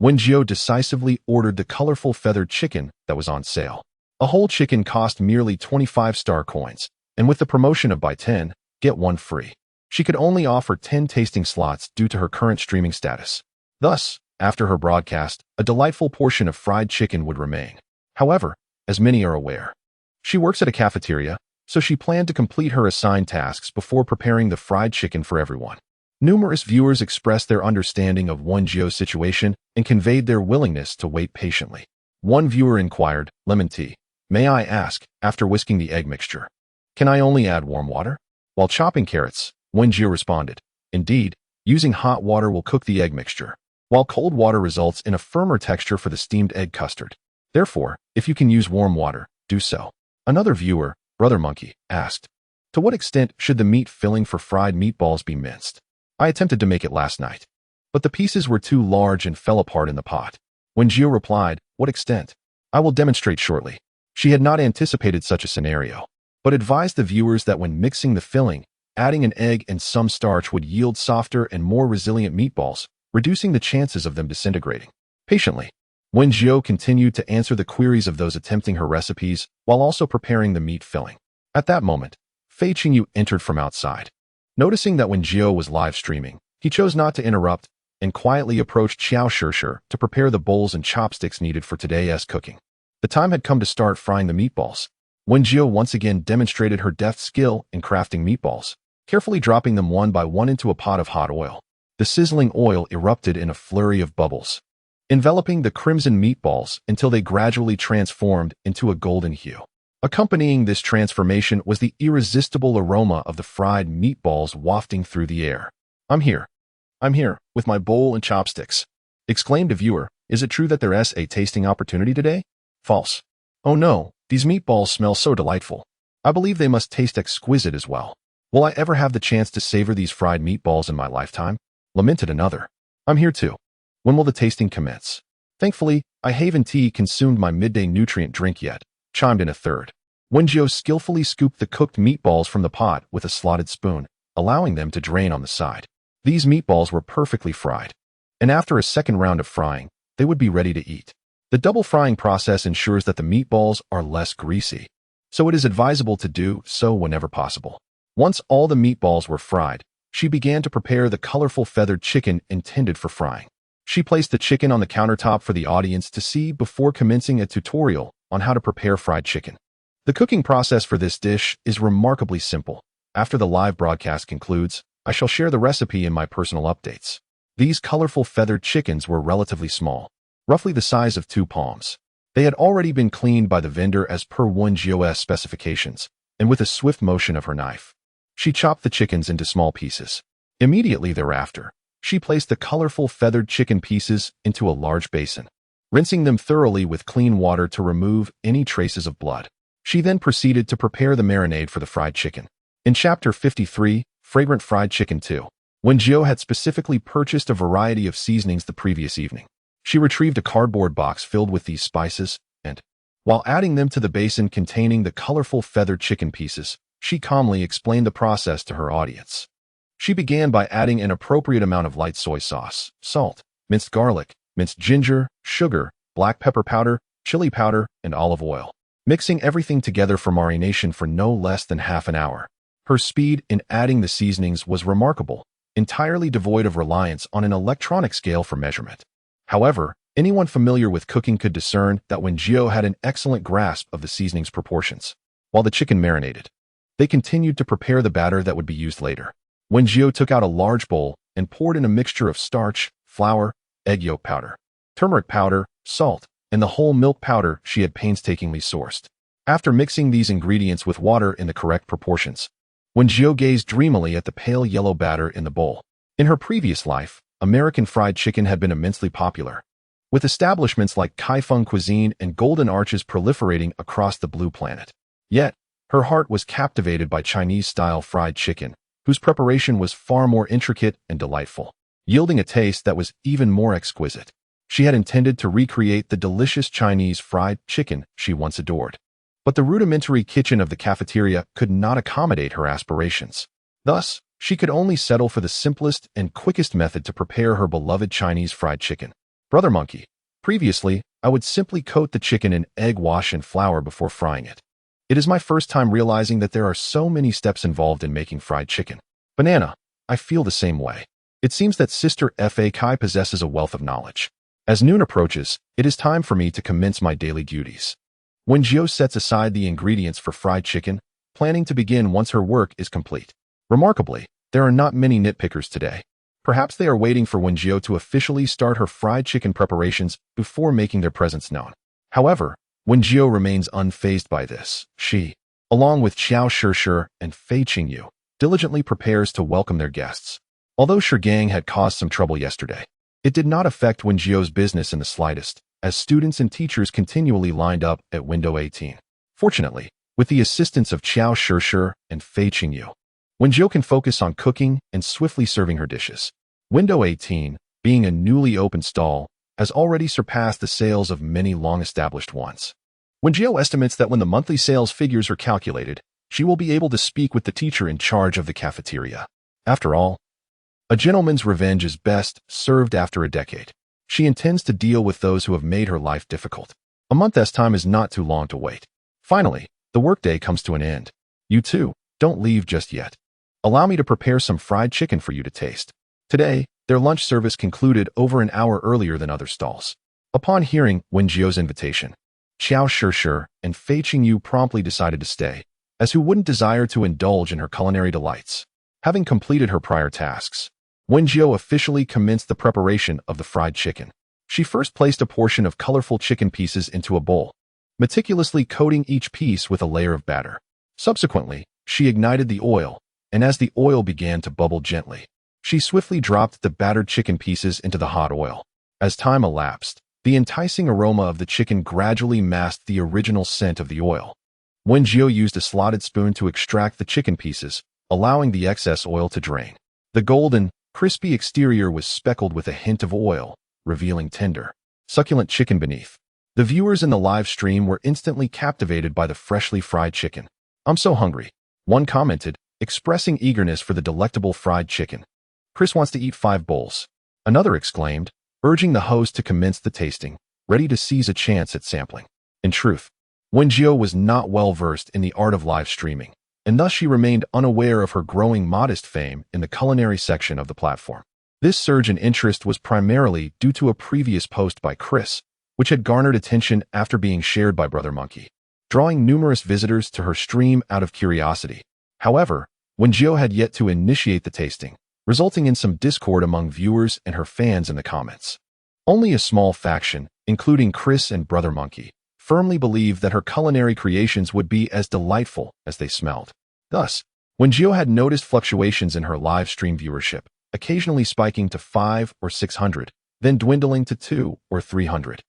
Wen Jiu decisively ordered the colorful feathered chicken that was on sale. A whole chicken cost merely 25 star coins, and with the promotion of buy 10, get 1 free, she could only offer 10 tasting slots due to her current streaming status. Thus, after her broadcast, a delightful portion of fried chicken would remain. However, as many are aware, she works at a cafeteria, so she planned to complete her assigned tasks before preparing the fried chicken for everyone. Numerous viewers expressed their understanding of Wen Jiu's situation and conveyed their willingness to wait patiently. One viewer inquired, lemon tea. May I ask, after whisking the egg mixture, can I only add warm water? While chopping carrots, Wen Jiu responded, indeed, using hot water will cook the egg mixture, while cold water results in a firmer texture for the steamed egg custard. Therefore, if you can use warm water, do so. Another viewer, Brother Monkey, asked, to what extent should the meat filling for fried meatballs be minced? I attempted to make it last night, but the pieces were too large and fell apart in the pot. Wen Jiu replied, what extent? I will demonstrate shortly. She had not anticipated such a scenario, but advised the viewers that when mixing the filling, adding an egg and some starch would yield softer and more resilient meatballs, reducing the chances of them disintegrating. Patiently, Wen Jiu continued to answer the queries of those attempting her recipes while also preparing the meat filling. At that moment, Fei Qingyu entered from outside. Noticing that Wen Jiu was live streaming, he chose not to interrupt and quietly approached Xiao Shishir to prepare the bowls and chopsticks needed for today's cooking. The time had come to start frying the meatballs. Wen Jiu once again demonstrated her deft skill in crafting meatballs, carefully dropping them one by one into a pot of hot oil. The sizzling oil erupted in a flurry of bubbles, enveloping the crimson meatballs until they gradually transformed into a golden hue. Accompanying this transformation was the irresistible aroma of the fried meatballs wafting through the air. I'm here, with my bowl and chopsticks, exclaimed a viewer. Is it true that there's a tasting opportunity today? False. Oh no, these meatballs smell so delightful. I believe they must taste exquisite as well. Will I ever have the chance to savor these fried meatballs in my lifetime? Lamented another. I'm here too. When will the tasting commence? Thankfully, I haven't consumed my midday nutrient drink yet, chimed in a third. Wen Jiu skillfully scooped the cooked meatballs from the pot with a slotted spoon, allowing them to drain on the side. These meatballs were perfectly fried, and after a second round of frying, they would be ready to eat. The double frying process ensures that the meatballs are less greasy, so it is advisable to do so whenever possible. Once all the meatballs were fried, she began to prepare the colorful feathered chicken intended for frying. She placed the chicken on the countertop for the audience to see before commencing a tutorial on how to prepare fried chicken. The cooking process for this dish is remarkably simple. After the live broadcast concludes, I shall share the recipe in my personal updates. These colorful feathered chickens were relatively small, roughly the size of 2 palms. They had already been cleaned by the vendor as per Wen Jiu's specifications, and with a swift motion of her knife, she chopped the chickens into small pieces. Immediately thereafter, she placed the colorful feathered chicken pieces into a large basin, rinsing them thoroughly with clean water to remove any traces of blood. She then proceeded to prepare the marinade for the fried chicken. In Chapter 53, Fragrant Fried Chicken 2, Wen Jiu had specifically purchased a variety of seasonings the previous evening. She retrieved a cardboard box filled with these spices, and, while adding them to the basin containing the colorful feathered chicken pieces, she calmly explained the process to her audience. She began by adding an appropriate amount of light soy sauce, salt, minced garlic, minced ginger, sugar, black pepper powder, chili powder, and olive oil, mixing everything together for marination for no less than half an hour. Her speed in adding the seasonings was remarkable, entirely devoid of reliance on an electronic scale for measurement. However, anyone familiar with cooking could discern that Wen Jiu had an excellent grasp of the seasoning's proportions. While the chicken marinated, they continued to prepare the batter that would be used later. Wen Jiu took out a large bowl and poured in a mixture of starch, flour, egg yolk powder, turmeric powder, salt, and the whole milk powder she had painstakingly sourced. After mixing these ingredients with water in the correct proportions, Wen Jiu gazed dreamily at the pale yellow batter in the bowl. In her previous life, American fried chicken had been immensely popular, with establishments like Kaifeng Cuisine and Golden Arches proliferating across the blue planet. Yet, her heart was captivated by Chinese-style fried chicken, whose preparation was far more intricate and delightful, yielding a taste that was even more exquisite. She had intended to recreate the delicious Chinese fried chicken she once adored, but the rudimentary kitchen of the cafeteria could not accommodate her aspirations. Thus, she could only settle for the simplest and quickest method to prepare her beloved Chinese fried chicken. Brother Monkey, previously, I would simply coat the chicken in egg wash and flour before frying it. It is my first time realizing that there are so many steps involved in making fried chicken. Banana, I feel the same way. It seems that Sister Fa Kai possesses a wealth of knowledge. As noon approaches, it is time for me to commence my daily duties. Wen Jiu sets aside the ingredients for fried chicken, planning to begin once her work is complete. Remarkably, there are not many nitpickers today. Perhaps they are waiting for Wen Jiu to officially start her fried chicken preparations before making their presence known. However, Wen Jiu remains unfazed by this. She, along with Qiao Shishir and Fei Qingyu, diligently prepares to welcome their guests. Although Shigang had caused some trouble yesterday, it did not affect Wen Jiu's business in the slightest, as students and teachers continually lined up at window 18. Fortunately, with the assistance of Qiao Shishir and Fei Qingyu, Wen Jiu can focus on cooking and swiftly serving her dishes. Window 18, being a newly opened stall, has already surpassed the sales of many long-established ones. Wen Jiu estimates that when the monthly sales figures are calculated, she will be able to speak with the teacher in charge of the cafeteria. After all, a gentleman's revenge is best served after a decade. She intends to deal with those who have made her life difficult. A month's time is not too long to wait. Finally, the workday comes to an end. You too, don't leave just yet. Allow me to prepare some fried chicken for you to taste. Today, their lunch service concluded over an hour earlier than other stalls. Upon hearing Wen Jiu's invitation, Qiao Shishir and Fei Qingyu promptly decided to stay, as who wouldn't desire to indulge in her culinary delights. Having completed her prior tasks, Wen Jiu officially commenced the preparation of the fried chicken. She first placed a portion of colorful chicken pieces into a bowl, meticulously coating each piece with a layer of batter. Subsequently, she ignited the oil, and as the oil began to bubble gently, she swiftly dropped the battered chicken pieces into the hot oil. As time elapsed, the enticing aroma of the chicken gradually masked the original scent of the oil. Wen Jiu used a slotted spoon to extract the chicken pieces, allowing the excess oil to drain. The golden, crispy exterior was speckled with a hint of oil, revealing tender, succulent chicken beneath. The viewers in the live stream were instantly captivated by the freshly fried chicken. "I'm so hungry," one commented, expressing eagerness for the delectable fried chicken. "Chris wants to eat 5 bowls," another exclaimed, urging the host to commence the tasting, ready to seize a chance at sampling. In truth, Wen Jiu was not well versed in the art of live streaming, and thus she remained unaware of her growing modest fame in the culinary section of the platform. This surge in interest was primarily due to a previous post by Chris, which had garnered attention after being shared by Brother Monkey, drawing numerous visitors to her stream out of curiosity. However, Wen Jiu had yet to initiate the tasting, resulting in some discord among viewers and her fans in the comments. Only a small faction, including Chris and Brother Monkey, firmly believed that her culinary creations would be as delightful as they smelled. Thus, Wen Jiu had noticed fluctuations in her live stream viewership, occasionally spiking to 500 or 600, then dwindling to 200 or 300.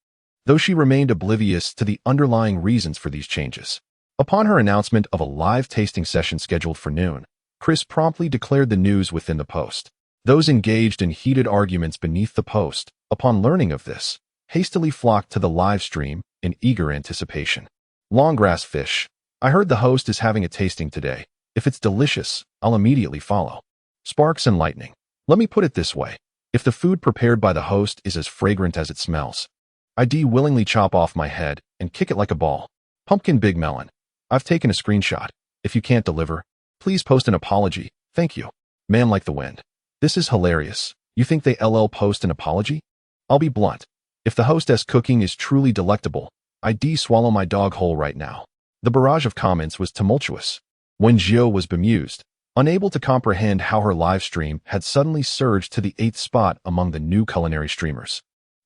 Though she remained oblivious to the underlying reasons for these changes. Upon her announcement of a live tasting session scheduled for noon, Chris promptly declared the news within the post. Those engaged in heated arguments beneath the post, upon learning of this, hastily flocked to the live stream in eager anticipation. Longgrass fish. I heard the host is having a tasting today. If it's delicious, I'll immediately follow. Sparks and lightning. Let me put it this way. If the food prepared by the host is as fragrant as it smells, I'd willingly chop off my head and kick it like a ball. Pumpkin Big Melon. I've taken a screenshot. If you can't deliver, please post an apology. Thank you. Man like the wind. This is hilarious. You think they post an apology? I'll be blunt. If the hostess cooking is truly delectable, I'd swallow my dog whole right now. The barrage of comments was tumultuous. Wen Jiu was bemused, unable to comprehend how her live stream had suddenly surged to the 8th spot among the new culinary streamers,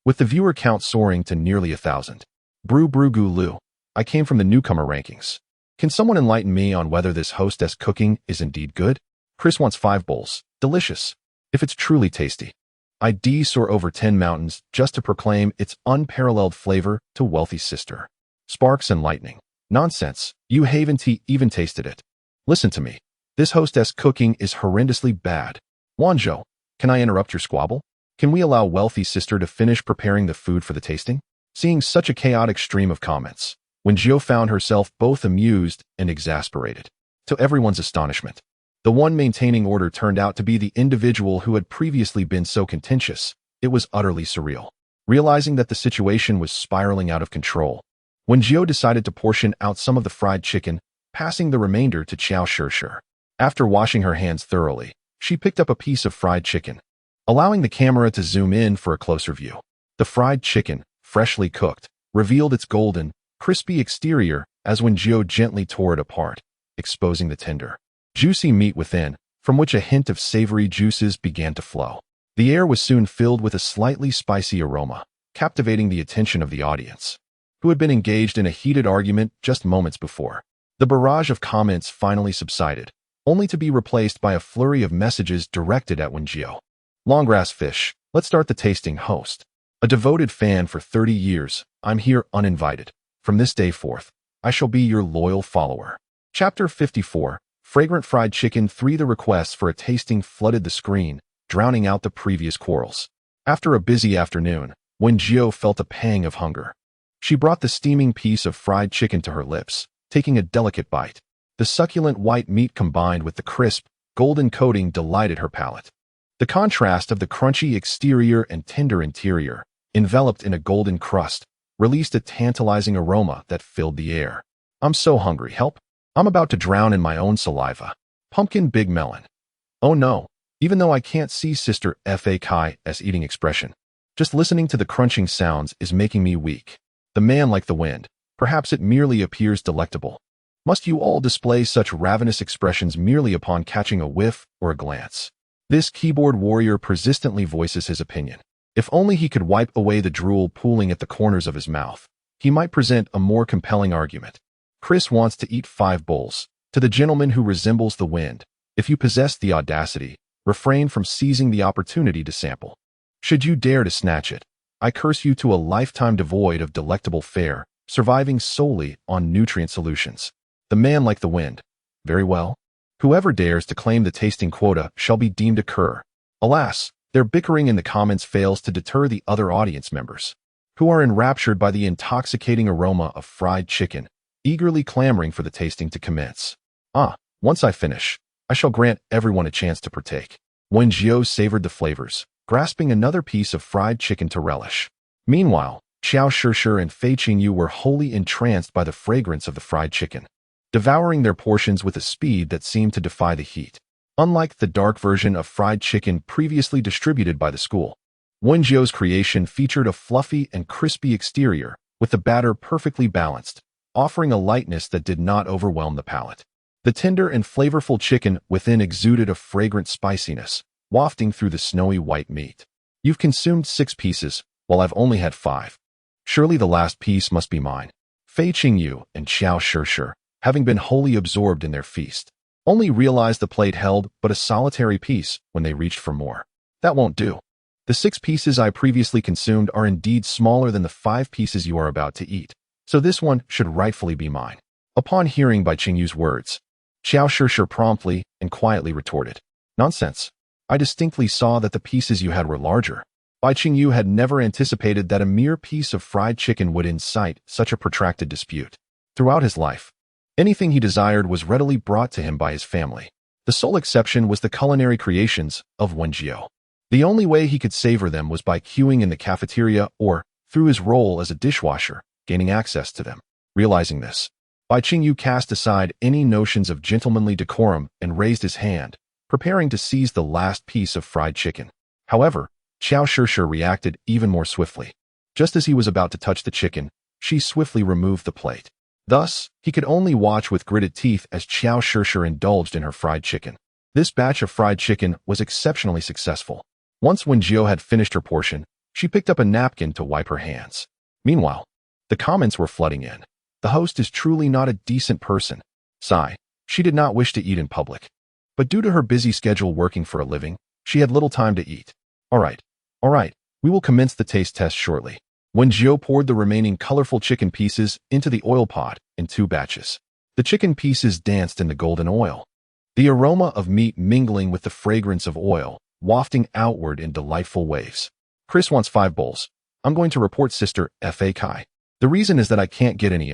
with the viewer count soaring to nearly 1,000. Brew brew goo loo. I came from the newcomer rankings. Can someone enlighten me on whether this hostess cooking is indeed good? Chris wants 5 bowls. Delicious. If it's truly tasty, I'd soar over 10 mountains just to proclaim its unparalleled flavor to wealthy sister. Sparks and lightning. Nonsense. You haven't even tasted it. Listen to me. This hostess cooking is horrendously bad. Wen Jiu, can I interrupt your squabble? Can we allow wealthy sister to finish preparing the food for the tasting? Seeing such a chaotic stream of comments, Wen Jiu found herself both amused and exasperated. To everyone's astonishment, the one maintaining order turned out to be the individual who had previously been so contentious. It was utterly surreal. Realizing that the situation was spiraling out of control, Wen Jiu decided to portion out some of the fried chicken, passing the remainder to Xiao Shishir. After washing her hands thoroughly, she picked up a piece of fried chicken, allowing the camera to zoom in for a closer view. The fried chicken, freshly cooked, revealed its golden, crispy exterior as Wen Jiu gently tore it apart, exposing the tender, juicy meat within, from which a hint of savory juices began to flow. The air was soon filled with a slightly spicy aroma, captivating the attention of the audience, who had been engaged in a heated argument just moments before. The barrage of comments finally subsided, only to be replaced by a flurry of messages directed at Wen Jiu. Longgrass fish. Let's start the tasting. Host. A devoted fan for 30 years, I'm here uninvited. From this day forth, I shall be your loyal follower. Chapter 54. Fragrant fried chicken. 3. The requests for a tasting flooded the screen, drowning out the previous quarrels. After a busy afternoon, Wen Jiu felt a pang of hunger. She brought the steaming piece of fried chicken to her lips, taking a delicate bite. The succulent white meat combined with the crisp, golden coating delighted her palate. The contrast of the crunchy exterior and tender interior, enveloped in a golden crust, released a tantalizing aroma that filled the air. I'm so hungry. Help. I'm about to drown in my own saliva. Pumpkin Big Melon. Oh no. Even though I can't see Sister Fak's eating expression, just listening to the crunching sounds is making me weak. The man like the wind. Perhaps it merely appears delectable. Must you all display such ravenous expressions merely upon catching a whiff or a glance? This keyboard warrior persistently voices his opinion. If only he could wipe away the drool pooling at the corners of his mouth, he might present a more compelling argument. Chris wants to eat 5 bowls. To the gentleman who resembles the wind, if you possess the audacity, refrain from seizing the opportunity to sample. Should you dare to snatch it, I curse you to a lifetime devoid of delectable fare, surviving solely on nutrient solutions. The man like the wind. Very well. Whoever dares to claim the tasting quota shall be deemed a cur. Alas, their bickering in the comments fails to deter the other audience members, who are enraptured by the intoxicating aroma of fried chicken, eagerly clamoring for the tasting to commence. Once I finish, I shall grant everyone a chance to partake. Wen Jiu savored the flavors, grasping another piece of fried chicken to relish. Meanwhile, Xiao Shishir and Fei Qingyu were wholly entranced by the fragrance of the fried chicken, devouring their portions with a speed that seemed to defy the heat. Unlike the dark version of fried chicken previously distributed by the school, Wen Jiu's creation featured a fluffy and crispy exterior, with the batter perfectly balanced, offering a lightness that did not overwhelm the palate. The tender and flavorful chicken within exuded a fragrant spiciness, wafting through the snowy white meat. You've consumed 6 pieces, while I've only had 5. Surely the last piece must be mine. Fei Qingyu and Qiao Shishir, having been wholly absorbed in their feast, only realized the plate held but a solitary piece when they reached for more. That won't do. The 6 pieces I previously consumed are indeed smaller than the 5 pieces you are about to eat, so this one should rightfully be mine. Upon hearing Bai Qingyu's words, Qiao Shishir promptly and quietly retorted, "Nonsense. I distinctly saw that the pieces you had were larger." Bai Qingyu had never anticipated that a mere piece of fried chicken would incite such a protracted dispute. Throughout his life, anything he desired was readily brought to him by his family. The sole exception was the culinary creations of Wen Jiu. The only way he could savor them was by queuing in the cafeteria or, through his role as a dishwasher, gaining access to them. Realizing this, Bai Qingyu cast aside any notions of gentlemanly decorum and raised his hand, preparing to seize the last piece of fried chicken. However, Qiao Shishir reacted even more swiftly. Just as he was about to touch the chicken, she swiftly removed the plate. Thus, he could only watch with gritted teeth as Qiao Shishir indulged in her fried chicken. This batch of fried chicken was exceptionally successful. Once Wen Jiu had finished her portion, she picked up a napkin to wipe her hands. Meanwhile, the comments were flooding in. The host is truly not a decent person. Sigh. She did not wish to eat in public. But due to her busy schedule working for a living, she had little time to eat. All right, we will commence the taste test shortly. Wen Jiu poured the remaining colorful chicken pieces into the oil pot in 2 batches. The chicken pieces danced in the golden oil, the aroma of meat mingling with the fragrance of oil, wafting outward in delightful waves. Chris wants 5 bowls. I'm going to report Sister F.A. Kai. The reason is that I can't get any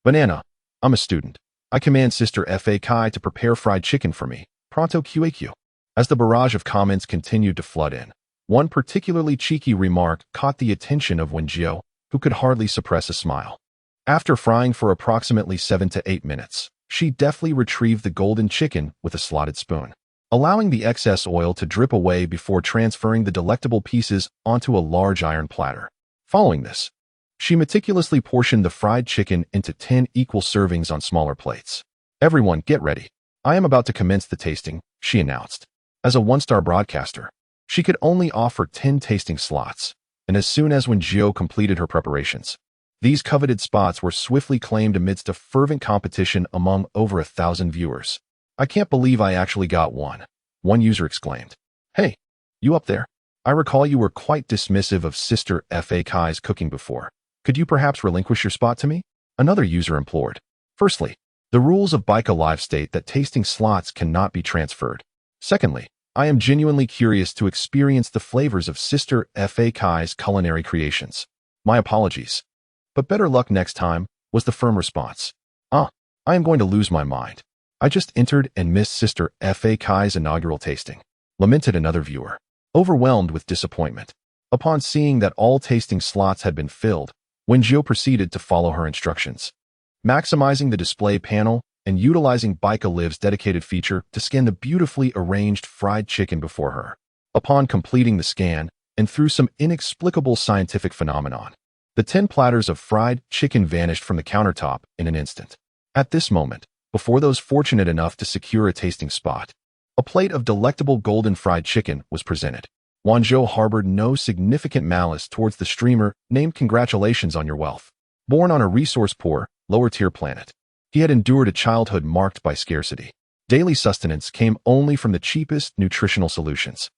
banana. I'm a student. I command Sister F.A. Kai to prepare fried chicken for me. Pronto QAQ. As the barrage of comments continued to flood in, one particularly cheeky remark caught the attention of Wen Jiu, who could hardly suppress a smile. After frying for approximately 7 to 8 minutes, she deftly retrieved the golden chicken with a slotted spoon, allowing the excess oil to drip away before transferring the delectable pieces onto a large iron platter. Following this, she meticulously portioned the fried chicken into 10 equal servings on smaller plates. "Everyone, get ready. I am about to commence the tasting," she announced. As a 1-star broadcaster, she could only offer 10 tasting slots, and as soon as Wen Jiu completed her preparations, these coveted spots were swiftly claimed amidst a fervent competition among over 1,000 viewers. "I can't believe I actually got one," one user exclaimed. "Hey, you up there. I recall you were quite dismissive of Sister F.A. Kai's cooking before. Could you perhaps relinquish your spot to me?" Another user implored. Firstly, the rules of Baika Live state that tasting slots cannot be transferred. Secondly, I am genuinely curious to experience the flavors of Sister F.A. Kai's culinary creations. My apologies. But better luck next time, was the firm response. I am going to lose my mind. I just entered and missed Sister F.A. Kai's inaugural tasting, lamented another viewer, overwhelmed with disappointment. Upon seeing that all tasting slots had been filled, Wen Jiu proceeded to follow her instructions, maximizing the display panel and utilizing Baika Live's dedicated feature to scan the beautifully arranged fried chicken before her. Upon completing the scan, and through some inexplicable scientific phenomenon, the 10 platters of fried chicken vanished from the countertop in an instant. At this moment, before those fortunate enough to secure a tasting spot, a plate of delectable golden fried chicken was presented. Wen Jiu harbored no significant malice towards the streamer named "Congratulations on your wealth." Born on a resource-poor, lower-tier planet, he had endured a childhood marked by scarcity. Daily sustenance came only from the cheapest nutritional solutions,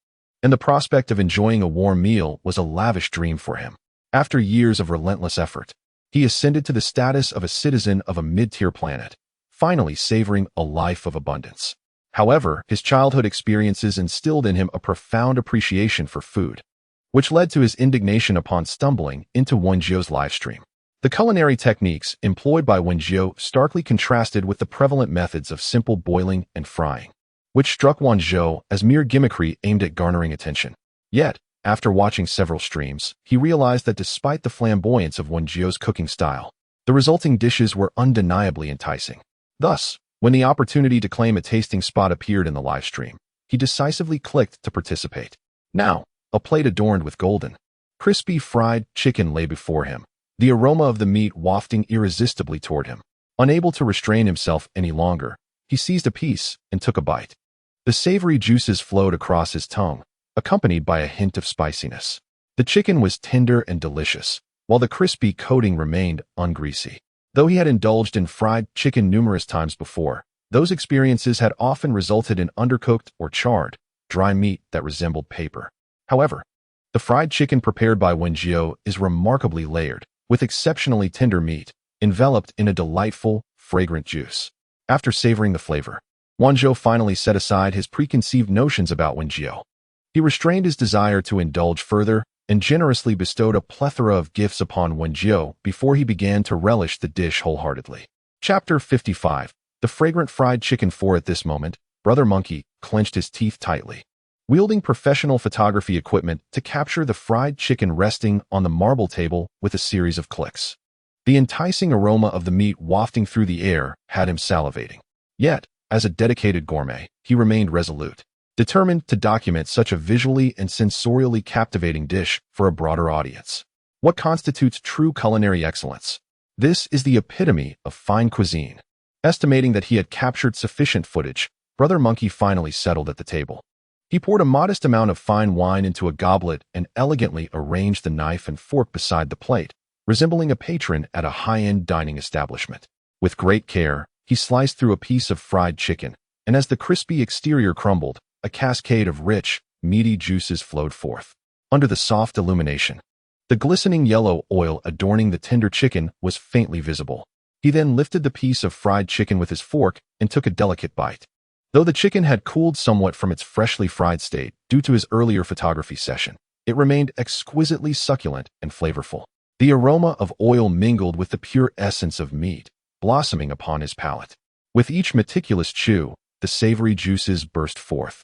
and the prospect of enjoying a warm meal was a lavish dream for him. After years of relentless effort, he ascended to the status of a citizen of a mid-tier planet, finally savoring a life of abundance. However, his childhood experiences instilled in him a profound appreciation for food, which led to his indignation upon stumbling into Wen Jiu's livestream. The culinary techniques employed by Wen Jiu starkly contrasted with the prevalent methods of simple boiling and frying, which struck Wen Jiu as mere gimmickry aimed at garnering attention. Yet, after watching several streams, he realized that despite the flamboyance of Wen Jiu's cooking style, the resulting dishes were undeniably enticing. Thus, when the opportunity to claim a tasting spot appeared in the live stream, he decisively clicked to participate. Now, a plate adorned with golden, crispy fried chicken lay before him, the aroma of the meat wafting irresistibly toward him. Unable to restrain himself any longer, he seized a piece and took a bite. The savory juices flowed across his tongue, accompanied by a hint of spiciness. The chicken was tender and delicious, while the crispy coating remained ungreasy. Though he had indulged in fried chicken numerous times before, those experiences had often resulted in undercooked or charred, dry meat that resembled paper. However, the fried chicken prepared by Wen Jiu is remarkably layered, with exceptionally tender meat, enveloped in a delightful, fragrant juice. After savoring the flavor, Wen Jiu finally set aside his preconceived notions about Wen Jiu. He restrained his desire to indulge further and generously bestowed a plethora of gifts upon Wen Jiu before he began to relish the dish wholeheartedly. Chapter 55. The fragrant fried chicken. For at this moment, Brother Monkey clenched his teeth tightly, wielding professional photography equipment to capture the fried chicken resting on the marble table with a series of clicks. The enticing aroma of the meat wafting through the air had him salivating. Yet, as a dedicated gourmet, he remained resolute, determined to document such a visually and sensorially captivating dish for a broader audience. What constitutes true culinary excellence? This is the epitome of fine cuisine. Estimating that he had captured sufficient footage, Brother Monkey finally settled at the table. He poured a modest amount of fine wine into a goblet and elegantly arranged the knife and fork beside the plate, resembling a patron at a high-end dining establishment. With great care, he sliced through a piece of fried chicken, and as the crispy exterior crumbled, a cascade of rich, meaty juices flowed forth. Under the soft illumination, the glistening yellow oil adorning the tender chicken was faintly visible. He then lifted the piece of fried chicken with his fork and took a delicate bite. Though the chicken had cooled somewhat from its freshly fried state due to his earlier photography session, it remained exquisitely succulent and flavorful. The aroma of oil mingled with the pure essence of meat, blossoming upon his palate. With each meticulous chew, the savory juices burst forth,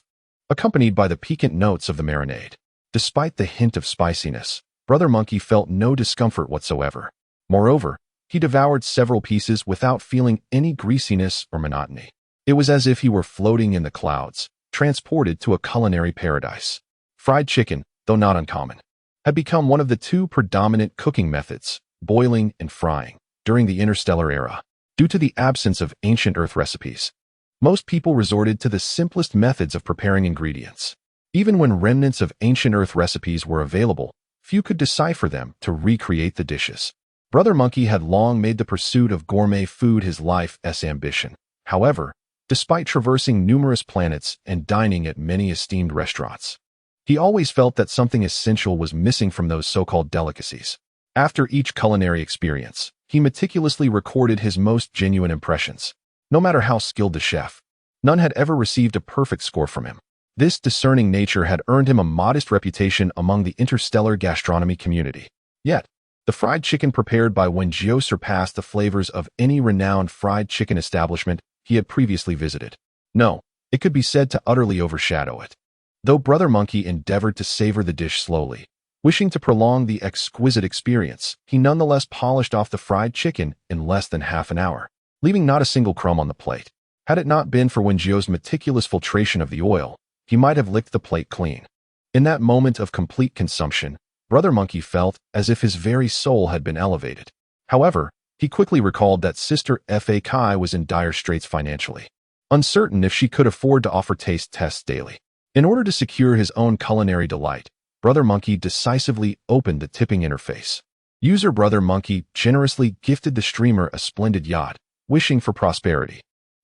accompanied by the piquant notes of the marinade. Despite the hint of spiciness, Brother Monkey felt no discomfort whatsoever. Moreover, he devoured several pieces without feeling any greasiness or monotony. It was as if he were floating in the clouds, transported to a culinary paradise. Fried chicken, though not uncommon, had become one of the two predominant cooking methods, boiling and frying, during the interstellar era. Due to the absence of ancient Earth recipes, most people resorted to the simplest methods of preparing ingredients. Even when remnants of ancient Earth recipes were available, few could decipher them to recreate the dishes. Brother Monkey had long made the pursuit of gourmet food his life's ambition. However, despite traversing numerous planets and dining at many esteemed restaurants, he always felt that something essential was missing from those so-called delicacies. After each culinary experience, he meticulously recorded his most genuine impressions. No matter how skilled the chef, none had ever received a perfect score from him. This discerning nature had earned him a modest reputation among the interstellar gastronomy community. Yet, the fried chicken prepared by Wen Jiu surpassed the flavors of any renowned fried chicken establishment he had previously visited. No, it could be said to utterly overshadow it. Though Brother Monkey endeavored to savor the dish slowly, wishing to prolong the exquisite experience, he nonetheless polished off the fried chicken in less than half an hour, leaving not a single crumb on the plate. Had it not been for Wen Jiu's meticulous filtration of the oil, he might have licked the plate clean. In that moment of complete consumption, Brother Monkey felt as if his very soul had been elevated. However, he quickly recalled that Sister Fa Kai was in dire straits financially, uncertain if she could afford to offer taste tests daily. In order to secure his own culinary delight, Brother Monkey decisively opened the tipping interface. User Brother Monkey generously gifted the streamer a splendid yacht, wishing for prosperity.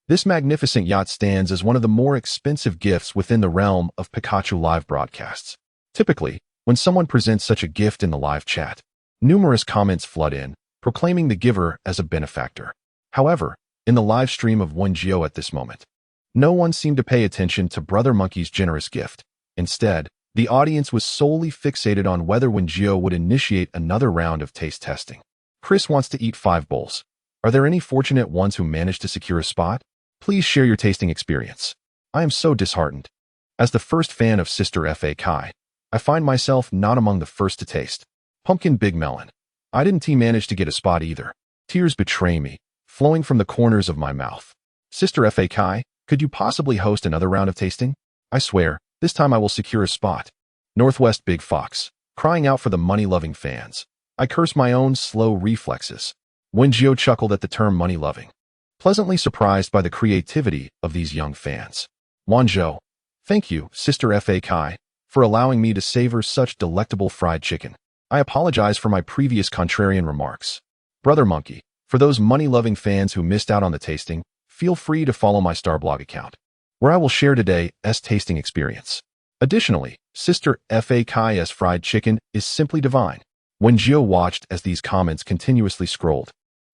This magnificent yacht stands as one of the more expensive gifts within the realm of Pikachu live broadcasts. Typically, when someone presents such a gift in the live chat, numerous comments flood in, proclaiming the giver as a benefactor. However, in the live stream of Wen Jiu at this moment, no one seemed to pay attention to Brother Monkey's generous gift. Instead, the audience was solely fixated on whether Wen Jiu would initiate another round of taste testing. Chris wants to eat 5 bowls. Are there any fortunate ones who managed to secure a spot? Please share your tasting experience. I am so disheartened. As the first fan of Sister Fa Kai, I find myself not among the first to taste. Pumpkin Big Melon. I didn't manage to get a spot either. Tears betray me, flowing from the corners of my mouth. Sister Fa Kai, could you possibly host another round of tasting? I swear, this time I will secure a spot. Northwest Big Fox, crying out for the money-loving fans. I curse my own slow reflexes. Wen Jiu chuckled at the term money-loving, pleasantly surprised by the creativity of these young fans. Wen Jiu, thank you, Sister Fa Kai, for allowing me to savor such delectable fried chicken. I apologize for my previous contrarian remarks. Brother Monkey, For those money-loving fans who missed out on the tasting, feel free to follow my Starblog account, where I will share today's tasting experience. Additionally, Sister Fa Kai's fried chicken is simply divine. Wen Jiu watched as these comments continuously scrolled,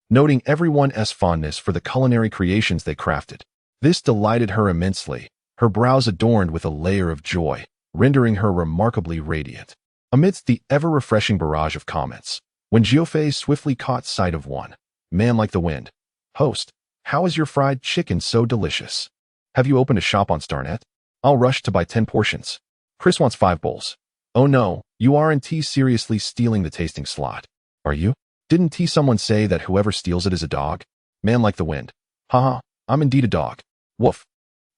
noting everyone's fondness for the culinary creations they crafted. This delighted her immensely, her brows adorned with a layer of joy, rendering her remarkably radiant. Amidst the ever-refreshing barrage of comments, Wen Jiufei swiftly caught sight of one. Man like the wind. Host, how is your fried chicken so delicious? Have you opened a shop on Starnet? I'll rush to buy 10 portions. Chris wants 5 bowls. Oh no, you aren't seriously stealing the tasting slot. Are you? Didn't someone say that whoever steals it is a dog? Man like the wind. Haha, I'm indeed a dog. Woof.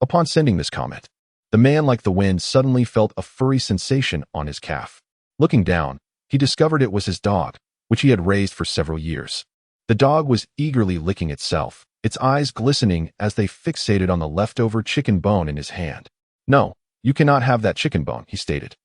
Upon sending this comment, the man like the wind suddenly felt a furry sensation on his calf. Looking down, he discovered it was his dog, which he had raised for several years. The dog was eagerly licking itself, its eyes glistening as they fixated on the leftover chicken bone in his hand. No, you cannot have that chicken bone, he stated,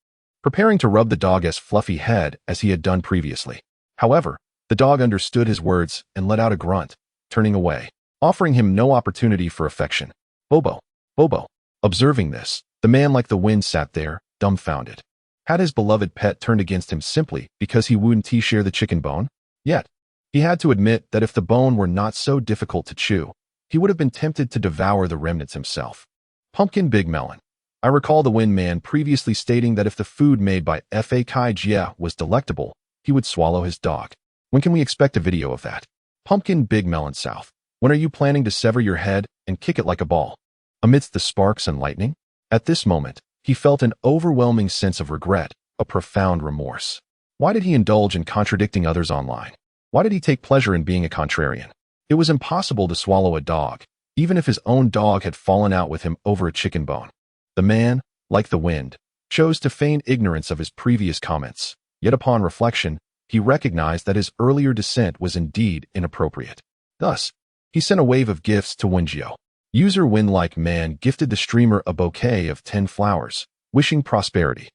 preparing to rub the dog's fluffy head as he had done previously. However, the dog understood his words and let out a grunt, turning away, offering him no opportunity for affection. Bobo, Bobo. Observing this, the man like the wind sat there, dumbfounded. Had his beloved pet turned against him simply because he wouldn't share the chicken bone? Yet, he had to admit that if the bone were not so difficult to chew, he would have been tempted to devour the remnants himself. Pumpkin Big Melon. I recall the Wind Man previously stating that if the food made by Fa Kai Jia was delectable, he would swallow his dog. When can we expect a video of that? Pumpkin Big Melon South. When are you planning to sever your head and kick it like a ball? Amidst the sparks and lightning? At this moment, he felt an overwhelming sense of regret, a profound remorse. Why did he indulge in contradicting others online? Why did he take pleasure in being a contrarian? It was impossible to swallow a dog, even if his own dog had fallen out with him over a chicken bone. The man, like the wind, chose to feign ignorance of his previous comments, yet upon reflection, he recognized that his earlier dissent was indeed inappropriate. Thus, he sent a wave of gifts to Wen Jiu. User Wind-like Man gifted the streamer a bouquet of 10 flowers, wishing prosperity.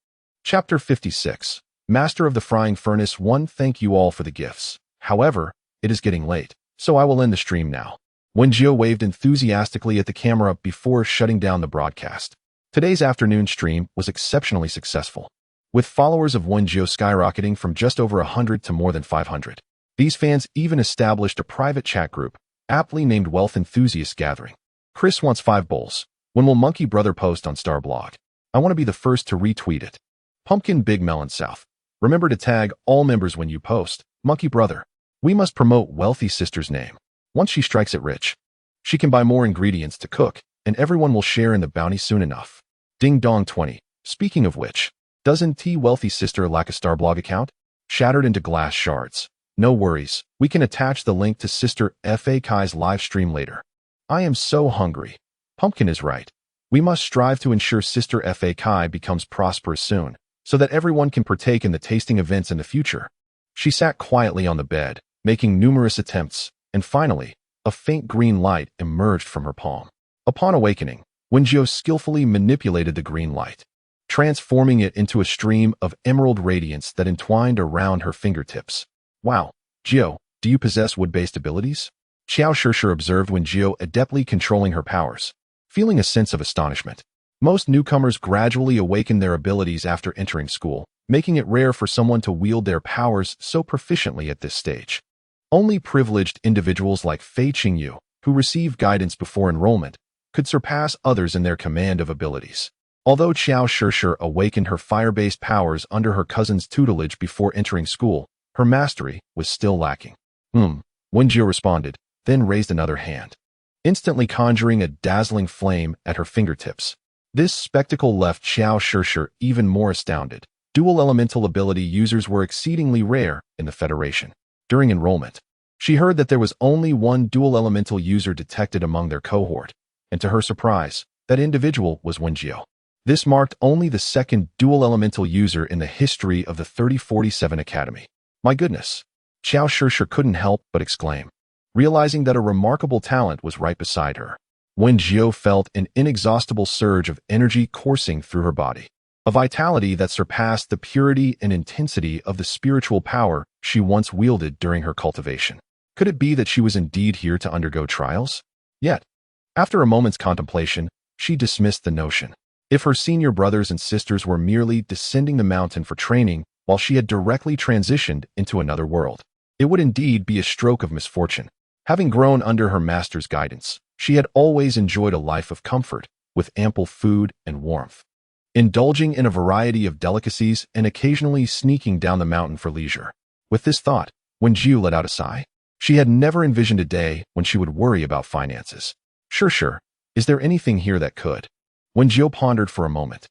Chapter 56. Master of the Frying Furnace 1. Thank you all for the gifts. However, it is getting late, so I will end the stream now. Wen Jiu waved enthusiastically at the camera before shutting down the broadcast. Today's afternoon stream was exceptionally successful, with followers of Wen Jiu skyrocketing from just over 100 to more than 500. These fans even established a private chat group, aptly named Wealth Enthusiast Gathering. Chris wants 5 bowls. When will Monkey Brother post on Starblog? I want to be the first to retweet it. Pumpkin Big Melon South. Remember to tag all members when you post. Monkey Brother. We must promote Wealthy Sister's name. Once she strikes it rich, she can buy more ingredients to cook, and everyone will share in the bounty soon enough. Ding Dong 20. Speaking of which, doesn't Wealthy Sister lack a Starblog account? Shattered into glass shards. No worries, we can attach the link to Sister Fa Kai's live stream later. I am so hungry. Pumpkin is right. We must strive to ensure Sister Fa Kai becomes prosperous soon, so that everyone can partake in the tasting events in the future. She sat quietly on the bed, making numerous attempts, and finally, a faint green light emerged from her palm. Upon awakening, Wen Jiu skillfully manipulated the green light, transforming it into a stream of emerald radiance that entwined around her fingertips. Wow, Jiu, do you possess wood-based abilities? Xiao Shishir observed Wen Jiu adeptly controlling her powers, feeling a sense of astonishment. Most newcomers gradually awaken their abilities after entering school, making it rare for someone to wield their powers so proficiently at this stage. Only privileged individuals like Fei Qingyu, who receive guidance before enrollment, could surpass others in their command of abilities. Although Xiao Shishir awakened her fire-based powers under her cousin's tutelage before entering school, her mastery was still lacking. Wen Jiu responded, then raised another hand, instantly conjuring a dazzling flame at her fingertips. This spectacle left Xiao Shishir even more astounded. Dual elemental ability users were exceedingly rare in the Federation. During enrollment, she heard that there was only one dual elemental user detected among their cohort, and to her surprise, that individual was Wen Jiu. This marked only the second dual elemental user in the history of the 3047 Academy. My goodness! Xiao Shishir couldn't help but exclaim, realizing that a remarkable talent was right beside her. Wen Jiu felt an inexhaustible surge of energy coursing through her body, a vitality that surpassed the purity and intensity of the spiritual power she once wielded during her cultivation. Could it be that she was indeed here to undergo trials? Yet, after a moment's contemplation, she dismissed the notion. If her senior brothers and sisters were merely descending the mountain for training while she had directly transitioned into another world, it would indeed be a stroke of misfortune. Having grown under her master's guidance, she had always enjoyed a life of comfort, with ample food and warmth, indulging in a variety of delicacies and occasionally sneaking down the mountain for leisure. With this thought, Wen Jiu let out a sigh. She had never envisioned a day when she would worry about finances. Sure. Is there anything here that could? Wen Jiu pondered for a moment,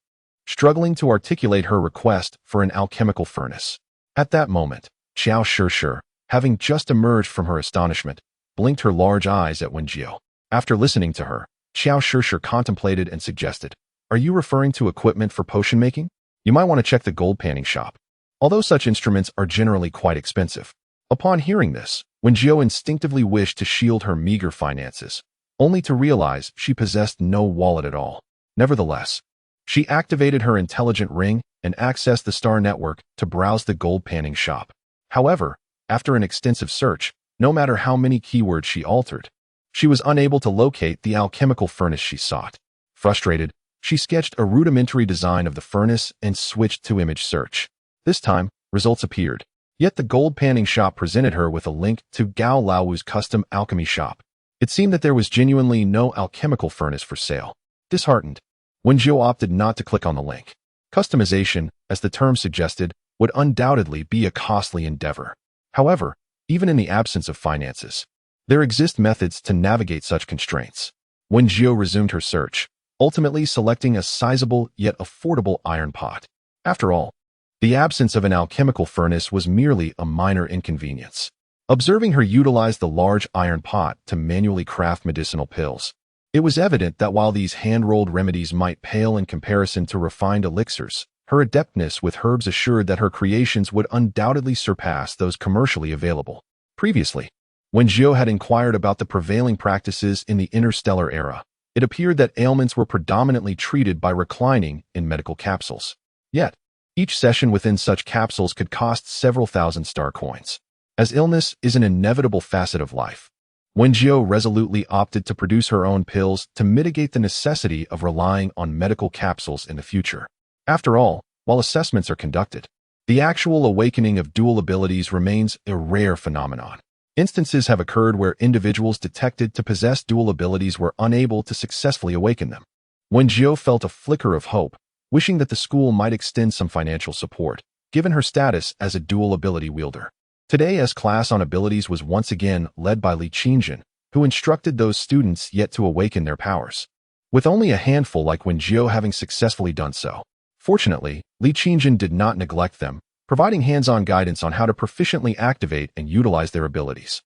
struggling to articulate her request for an alchemical furnace. At that moment, Xiao Sure, having just emerged from her astonishment, blinked her large eyes at Wen Jiu. After listening to her, Xiao Sure contemplated and suggested, "Are you referring to equipment for potion making? You might want to check the gold panning shop, although such instruments are generally quite expensive." Upon hearing this, Wen Jiu instinctively wished to shield her meager finances, only to realize she possessed no wallet at all. Nevertheless, she activated her intelligent ring and accessed the star network to browse the gold panning shop. However, after an extensive search, no matter how many keywords she altered, she was unable to locate the alchemical furnace she sought. Frustrated, she sketched a rudimentary design of the furnace and switched to image search. This time, results appeared. Yet the gold panning shop presented her with a link to Gao Lao's custom alchemy shop. It seemed that there was genuinely no alchemical furnace for sale. Disheartened, Wen Jiu opted not to click on the link. Customization, as the term suggested, would undoubtedly be a costly endeavor. However, even in the absence of finances, there exist methods to navigate such constraints. Wen Jiu resumed her search, ultimately selecting a sizable yet affordable iron pot. After all, the absence of an alchemical furnace was merely a minor inconvenience. Observing her utilize the large iron pot to manually craft medicinal pills, it was evident that while these hand-rolled remedies might pale in comparison to refined elixirs, her adeptness with herbs assured that her creations would undoubtedly surpass those commercially available. Previously, when Jiu had inquired about the prevailing practices in the interstellar era, it appeared that ailments were predominantly treated by reclining in medical capsules. Yet, each session within such capsules could cost several thousand star coins. As illness is an inevitable facet of life, Wen Jiu resolutely opted to produce her own pills to mitigate the necessity of relying on medical capsules in the future. After all, while assessments are conducted, the actual awakening of dual abilities remains a rare phenomenon. Instances have occurred where individuals detected to possess dual abilities were unable to successfully awaken them. Wen Jiu felt a flicker of hope, wishing that the school might extend some financial support, given her status as a dual ability wielder. Today's class on abilities was once again led by Li Qingjin, who instructed those students yet to awaken their powers, with only a handful like Wen Jiu having successfully done so. Fortunately, Li Qingjin did not neglect them, providing hands-on guidance on how to proficiently activate and utilize their abilities.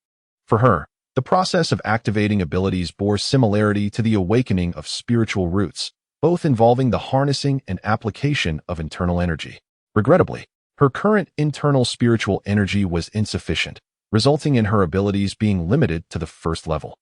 For her, the process of activating abilities bore similarity to the awakening of spiritual roots, both involving the harnessing and application of internal energy. Regrettably, her current internal spiritual energy was insufficient, resulting in her abilities being limited to the first level,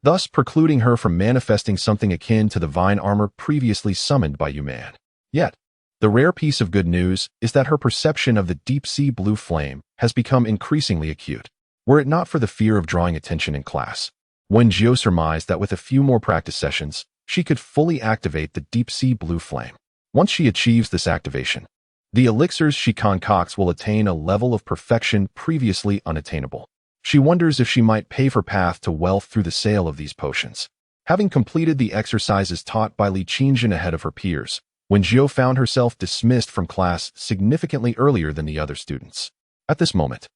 thus precluding her from manifesting something akin to the vine armor previously summoned by Yuman. Yet, the rare piece of good news is that her perception of the deep-sea blue flame has become increasingly acute. Were it not for the fear of drawing attention in class, Wen Jiu surmised that with a few more practice sessions, she could fully activate the deep-sea blue flame. Once she achieves this activation, the elixirs she concocts will attain a level of perfection previously unattainable. She wonders if she might pave her path to wealth through the sale of these potions. Having completed the exercises taught by Li Qingjin ahead of her peers, Wen Jiu found herself dismissed from class significantly earlier than the other students. At this moment,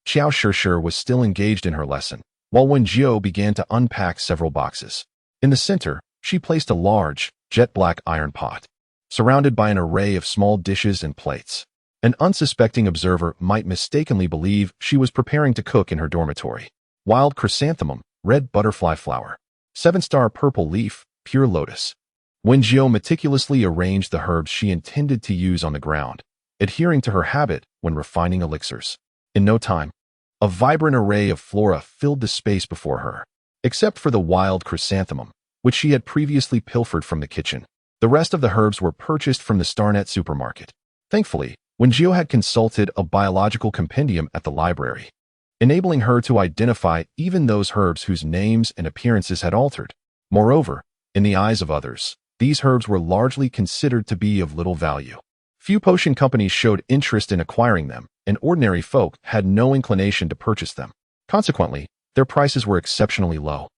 Xiao Sure was still engaged in her lesson, while Wen Jiu began to unpack several boxes. In the center, she placed a large, jet-black iron pot, surrounded by an array of small dishes and plates. An unsuspecting observer might mistakenly believe she was preparing to cook in her dormitory. Wild chrysanthemum, red butterfly flower, 7-star purple leaf, pure lotus. Wen Jiu meticulously arranged the herbs she intended to use on the ground, adhering to her habit when refining elixirs. In no time, a vibrant array of flora filled the space before her. Except for the wild chrysanthemum, which she had previously pilfered from the kitchen, the rest of the herbs were purchased from the Starnet supermarket. Thankfully, Wen Jiu had consulted a biological compendium at the library. enabling her to identify even those herbs whose names and appearances had altered. Moreover, in the eyes of others, these herbs were largely considered to be of little value. Few potion companies showed interest in acquiring them, and ordinary folk had no inclination to purchase them. Consequently, their prices were exceptionally low,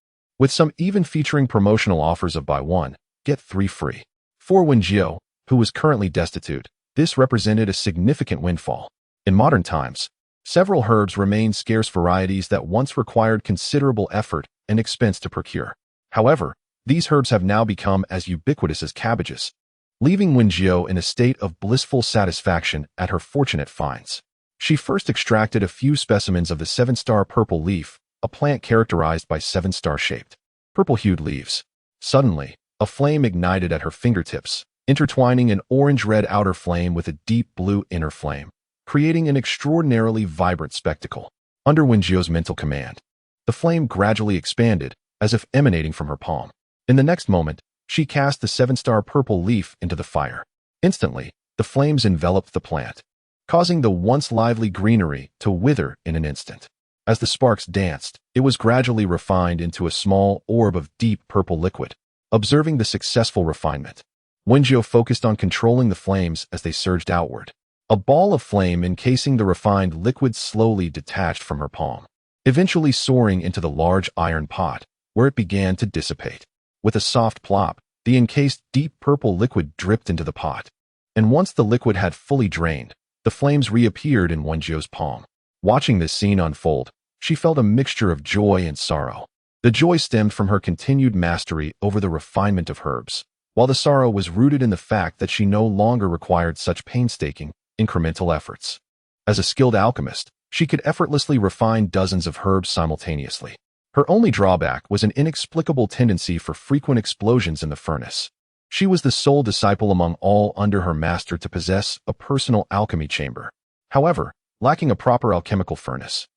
with some even featuring promotional offers of buy one, get three free. For Wen Jiu, who was currently destitute, this represented a significant windfall. In modern times, several herbs remain scarce varieties that once required considerable effort and expense to procure. However, these herbs have now become as ubiquitous as cabbages, leaving Wen Jiu in a state of blissful satisfaction at her fortunate finds. She first extracted a few specimens of the seven-star purple leaf, a plant characterized by seven-star-shaped, purple-hued leaves. Suddenly, a flame ignited at her fingertips, intertwining an orange-red outer flame with a deep blue inner flame, creating an extraordinarily vibrant spectacle. Under Wen Jiu's mental command, the flame gradually expanded, as if emanating from her palm. In the next moment, she cast the seven-star purple leaf into the fire. Instantly, the flames enveloped the plant, causing the once lively greenery to wither in an instant. As the sparks danced, it was gradually refined into a small orb of deep purple liquid. Observing the successful refinement, Wen Jiu focused on controlling the flames as they surged outward. A ball of flame encasing the refined liquid slowly detached from her palm, eventually soaring into the large iron pot, where it began to dissipate. With a soft plop, the encased deep purple liquid dripped into the pot, and once the liquid had fully drained, the flames reappeared in Wen Jiu's palm. Watching this scene unfold, she felt a mixture of joy and sorrow. The joy stemmed from her continued mastery over the refinement of herbs, while the sorrow was rooted in the fact that she no longer required such painstaking, incremental efforts. As a skilled alchemist, she could effortlessly refine dozens of herbs simultaneously. Her only drawback was an inexplicable tendency for frequent explosions in the furnace. She was the sole disciple among all under her master to possess a personal alchemy chamber. However, lacking a proper alchemical furnace,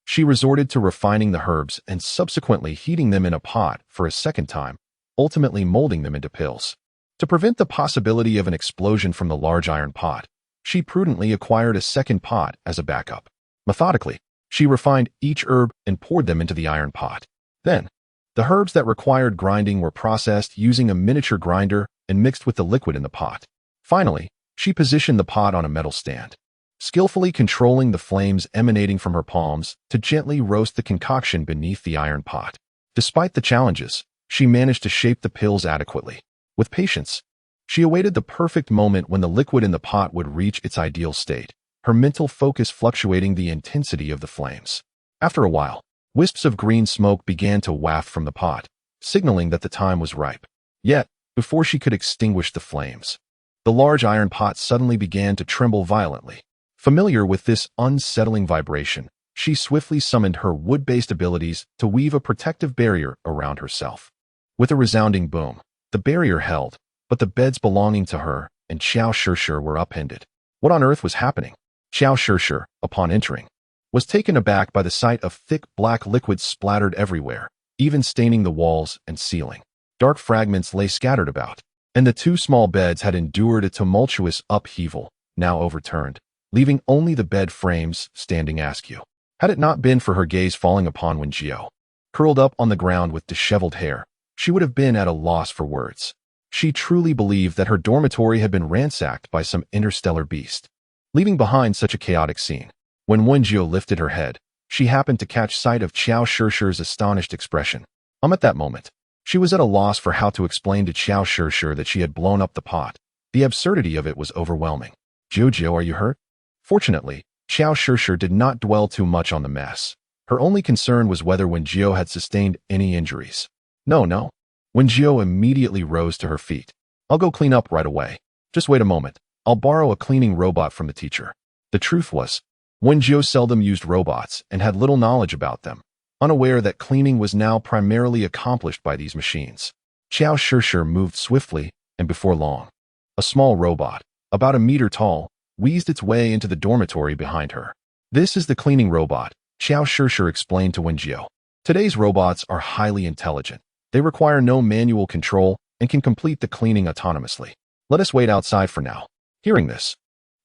she resorted to refining the herbs and subsequently heating them in a pot for a second time, ultimately molding them into pills. To prevent the possibility of an explosion from the large iron pot, she prudently acquired a second pot as a backup. Methodically, she refined each herb and poured them into the iron pot. Then, the herbs that required grinding were processed using a miniature grinder and mixed with the liquid in the pot. Finally, she positioned the pot on a metal stand, skillfully controlling the flames emanating from her palms to gently roast the concoction beneath the iron pot. Despite the challenges, she managed to shape the pills adequately. With patience, she awaited the perfect moment when the liquid in the pot would reach its ideal state, her mental focus fluctuating the intensity of the flames. After a while, wisps of green smoke began to waft from the pot, signaling that the time was ripe. Yet, before she could extinguish the flames, the large iron pot suddenly began to tremble violently. Familiar with this unsettling vibration, she swiftly summoned her wood-based abilities to weave a protective barrier around herself. With a resounding boom, the barrier held, but the beds belonging to her and Xiao Shishir were upended. What on earth was happening? Xiao Shishir, upon entering, was taken aback by the sight of thick black liquid splattered everywhere, even staining the walls and ceiling. Dark fragments lay scattered about, and the two small beds had endured a tumultuous upheaval, now overturned, leaving only the bed frames standing askew. Had it not been for her gaze falling upon Wen Jiu, curled up on the ground with disheveled hair, she would have been at a loss for words. She truly believed that her dormitory had been ransacked by some interstellar beast, leaving behind such a chaotic scene. When Wen Jiu lifted her head, she happened to catch sight of Xiao Shishir's astonished expression. At that moment, she was at a loss for how to explain to Xiao Shishir that she had blown up the pot. The absurdity of it was overwhelming. Jiu, are you hurt? Fortunately, Xiao Shishir did not dwell too much on the mess. Her only concern was whether Wen Jiu had sustained any injuries. No. Wen Jiu immediately rose to her feet. I'll go clean up right away. Just wait a moment. I'll borrow a cleaning robot from the teacher. The truth was, Wen Jiu seldom used robots and had little knowledge about them, unaware that cleaning was now primarily accomplished by these machines. Xiao Shishir moved swiftly, and before long, a small robot, about a meter tall, wheezed its way into the dormitory behind her. This is the cleaning robot, Xiao Shishir explained to Wen Jiu. Today's robots are highly intelligent. They require no manual control and can complete the cleaning autonomously. Let us wait outside for now. Hearing this,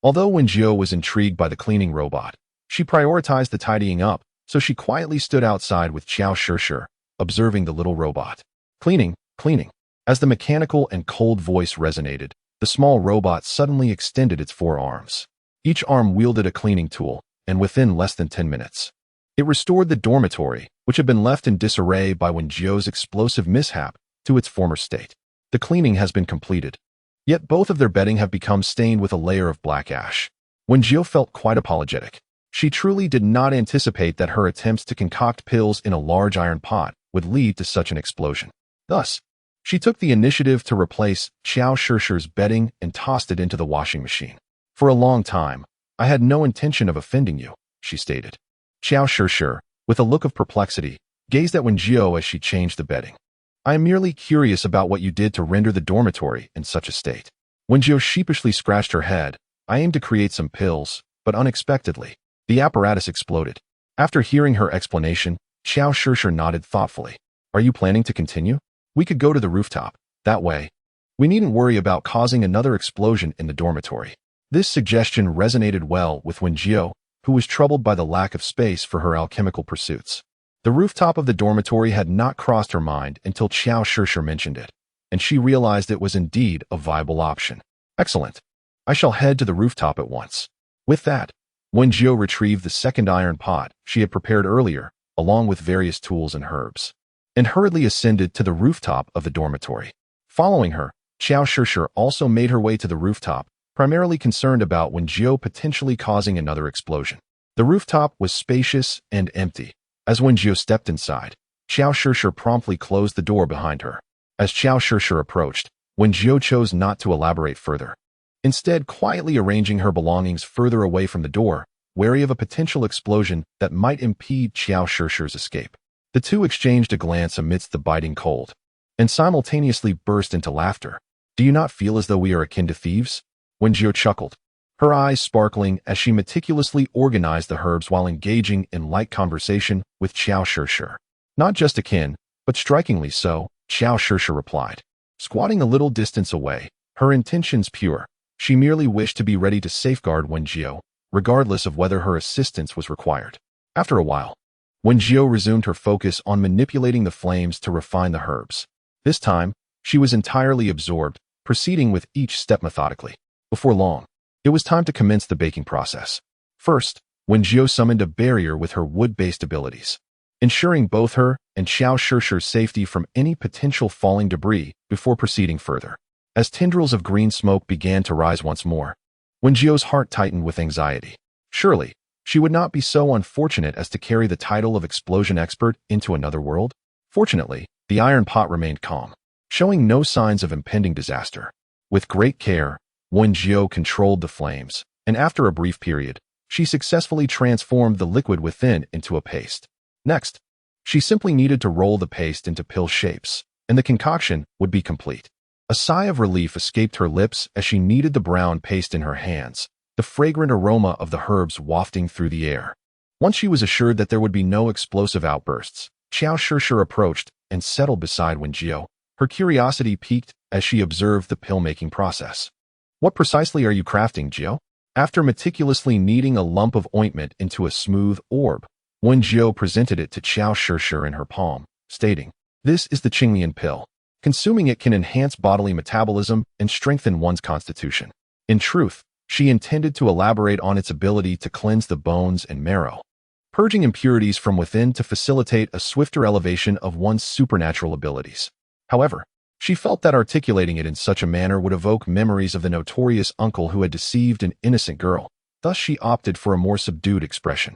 although Wen Jiu was intrigued by the cleaning robot, she prioritized the tidying up, so she quietly stood outside with Qiao Shishir, observing the little robot. Cleaning, cleaning. As the mechanical and cold voice resonated, the small robot suddenly extended its 4 arms. Each arm wielded a cleaning tool, and within less than 10 minutes, it restored the dormitory, which had been left in disarray by Wen Jiu's explosive mishap, to its former state. The cleaning has been completed. Yet both of their bedding have become stained with a layer of black ash. Wen Jiu felt quite apologetic. She truly did not anticipate that her attempts to concoct pills in a large iron pot would lead to such an explosion. Thus, she took the initiative to replace Qiao Shishir's bedding and tossed it into the washing machine. For a long time, I had no intention of offending you, she stated. Qiao Shishir, with a look of perplexity, gazed at Wen Jiu as she changed the bedding. I am merely curious about what you did to render the dormitory in such a state. Wen Jiu sheepishly scratched her head. I aimed to create some pills, but unexpectedly, the apparatus exploded. After hearing her explanation, Qiao Shishir nodded thoughtfully. Are you planning to continue? We could go to the rooftop. That way, we needn't worry about causing another explosion in the dormitory. This suggestion resonated well with Wen Jiu, who was troubled by the lack of space for her alchemical pursuits. The rooftop of the dormitory had not crossed her mind until Qiao Shishir mentioned it, and she realized it was indeed a viable option. Excellent. I shall head to the rooftop at once. With that, Wen Jiu retrieved the second iron pot she had prepared earlier, along with various tools and herbs, and hurriedly ascended to the rooftop of the dormitory. Following her, Qiao Shishir also made her way to the rooftop, primarily concerned about Wen Jiu potentially causing another explosion. The rooftop was spacious and empty. As Wen Jiu stepped inside, Qiao Shishir promptly closed the door behind her. As Qiao Shishir approached, Wen Jiu chose not to elaborate further, instead quietly arranging her belongings further away from the door, wary of a potential explosion that might impede Qiao Shishir's escape. The two exchanged a glance amidst the biting cold, and simultaneously burst into laughter. Do you not feel as though we are akin to thieves? Wen Jiu chuckled, her eyes sparkling as she meticulously organized the herbs while engaging in light conversation with Qiao Shishir. Not just akin, but strikingly so, Qiao Shishir replied. Squatting a little distance away, her intentions pure, she merely wished to be ready to safeguard Wen Jiu, regardless of whether her assistance was required. After a while, Wen Jiu resumed her focus on manipulating the flames to refine the herbs. This time, she was entirely absorbed, proceeding with each step methodically. Before long, it was time to commence the baking process. First, Wen Jiu summoned a barrier with her wood-based abilities, ensuring both her and Qiao Shishir's safety from any potential falling debris before proceeding further. As tendrils of green smoke began to rise once more, Wen Jiu's heart tightened with anxiety. Surely, she would not be so unfortunate as to carry the title of explosion expert into another world? Fortunately, the iron pot remained calm, showing no signs of impending disaster. With great care, Wen Jiu controlled the flames, and after a brief period, she successfully transformed the liquid within into a paste. Next, she simply needed to roll the paste into pill shapes, and the concoction would be complete. A sigh of relief escaped her lips as she kneaded the brown paste in her hands, the fragrant aroma of the herbs wafting through the air. Once she was assured that there would be no explosive outbursts, Qiao Shishir approached and settled beside Wen Jiu. Her curiosity piqued as she observed the pill-making process. What precisely are you crafting, Jiu? After meticulously kneading a lump of ointment into a smooth orb, Wen Jiu presented it to Qiao Shishir in her palm, stating, This is the Qinglian pill. Consuming it can enhance bodily metabolism and strengthen one's constitution. In truth, she intended to elaborate on its ability to cleanse the bones and marrow, purging impurities from within to facilitate a swifter elevation of one's supernatural abilities. However, she felt that articulating it in such a manner would evoke memories of the notorious uncle who had deceived an innocent girl. Thus she opted for a more subdued expression.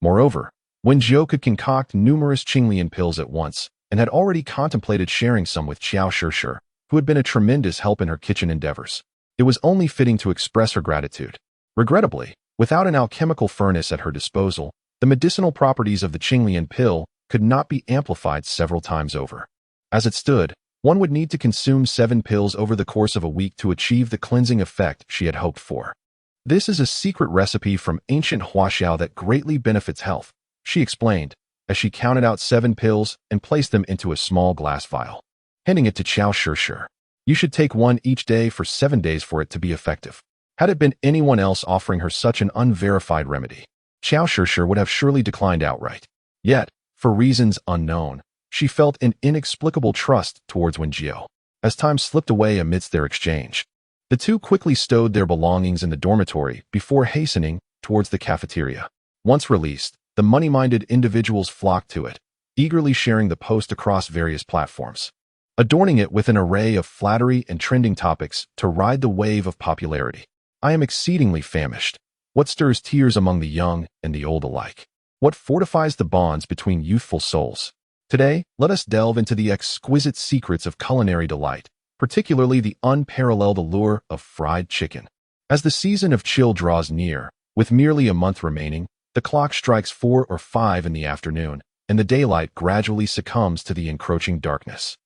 Moreover, Wen Jiu could concoct numerous Qinglian pills at once, and had already contemplated sharing some with Qiao Shishir, who had been a tremendous help in her kitchen endeavors. It was only fitting to express her gratitude. Regrettably, without an alchemical furnace at her disposal, the medicinal properties of the Qinglian pill could not be amplified several times over. As it stood, one would need to consume 7 pills over the course of a week to achieve the cleansing effect she had hoped for. This is a secret recipe from ancient Huaxiao that greatly benefits health, she explained, as she counted out 7 pills and placed them into a small glass vial, handing it to Qiao Shishir. You should take one each day for 7 days for it to be effective. Had it been anyone else offering her such an unverified remedy, Qiao Shishir would have surely declined outright. Yet, for reasons unknown, she felt an inexplicable trust towards Wen Jiu. As time slipped away amidst their exchange, the two quickly stowed their belongings in the dormitory before hastening towards the cafeteria. Once released, the money-minded individuals flocked to it, eagerly sharing the post across various platforms, adorning it with an array of flattery and trending topics to ride the wave of popularity. I am exceedingly famished. What stirs tears among the young and the old alike? What fortifies the bonds between youthful souls? Today, let us delve into the exquisite secrets of culinary delight, particularly the unparalleled allure of fried chicken. As the season of chill draws near, with merely a month remaining, the clock strikes 4 or 5 in the afternoon, and the daylight gradually succumbs to the encroaching darkness.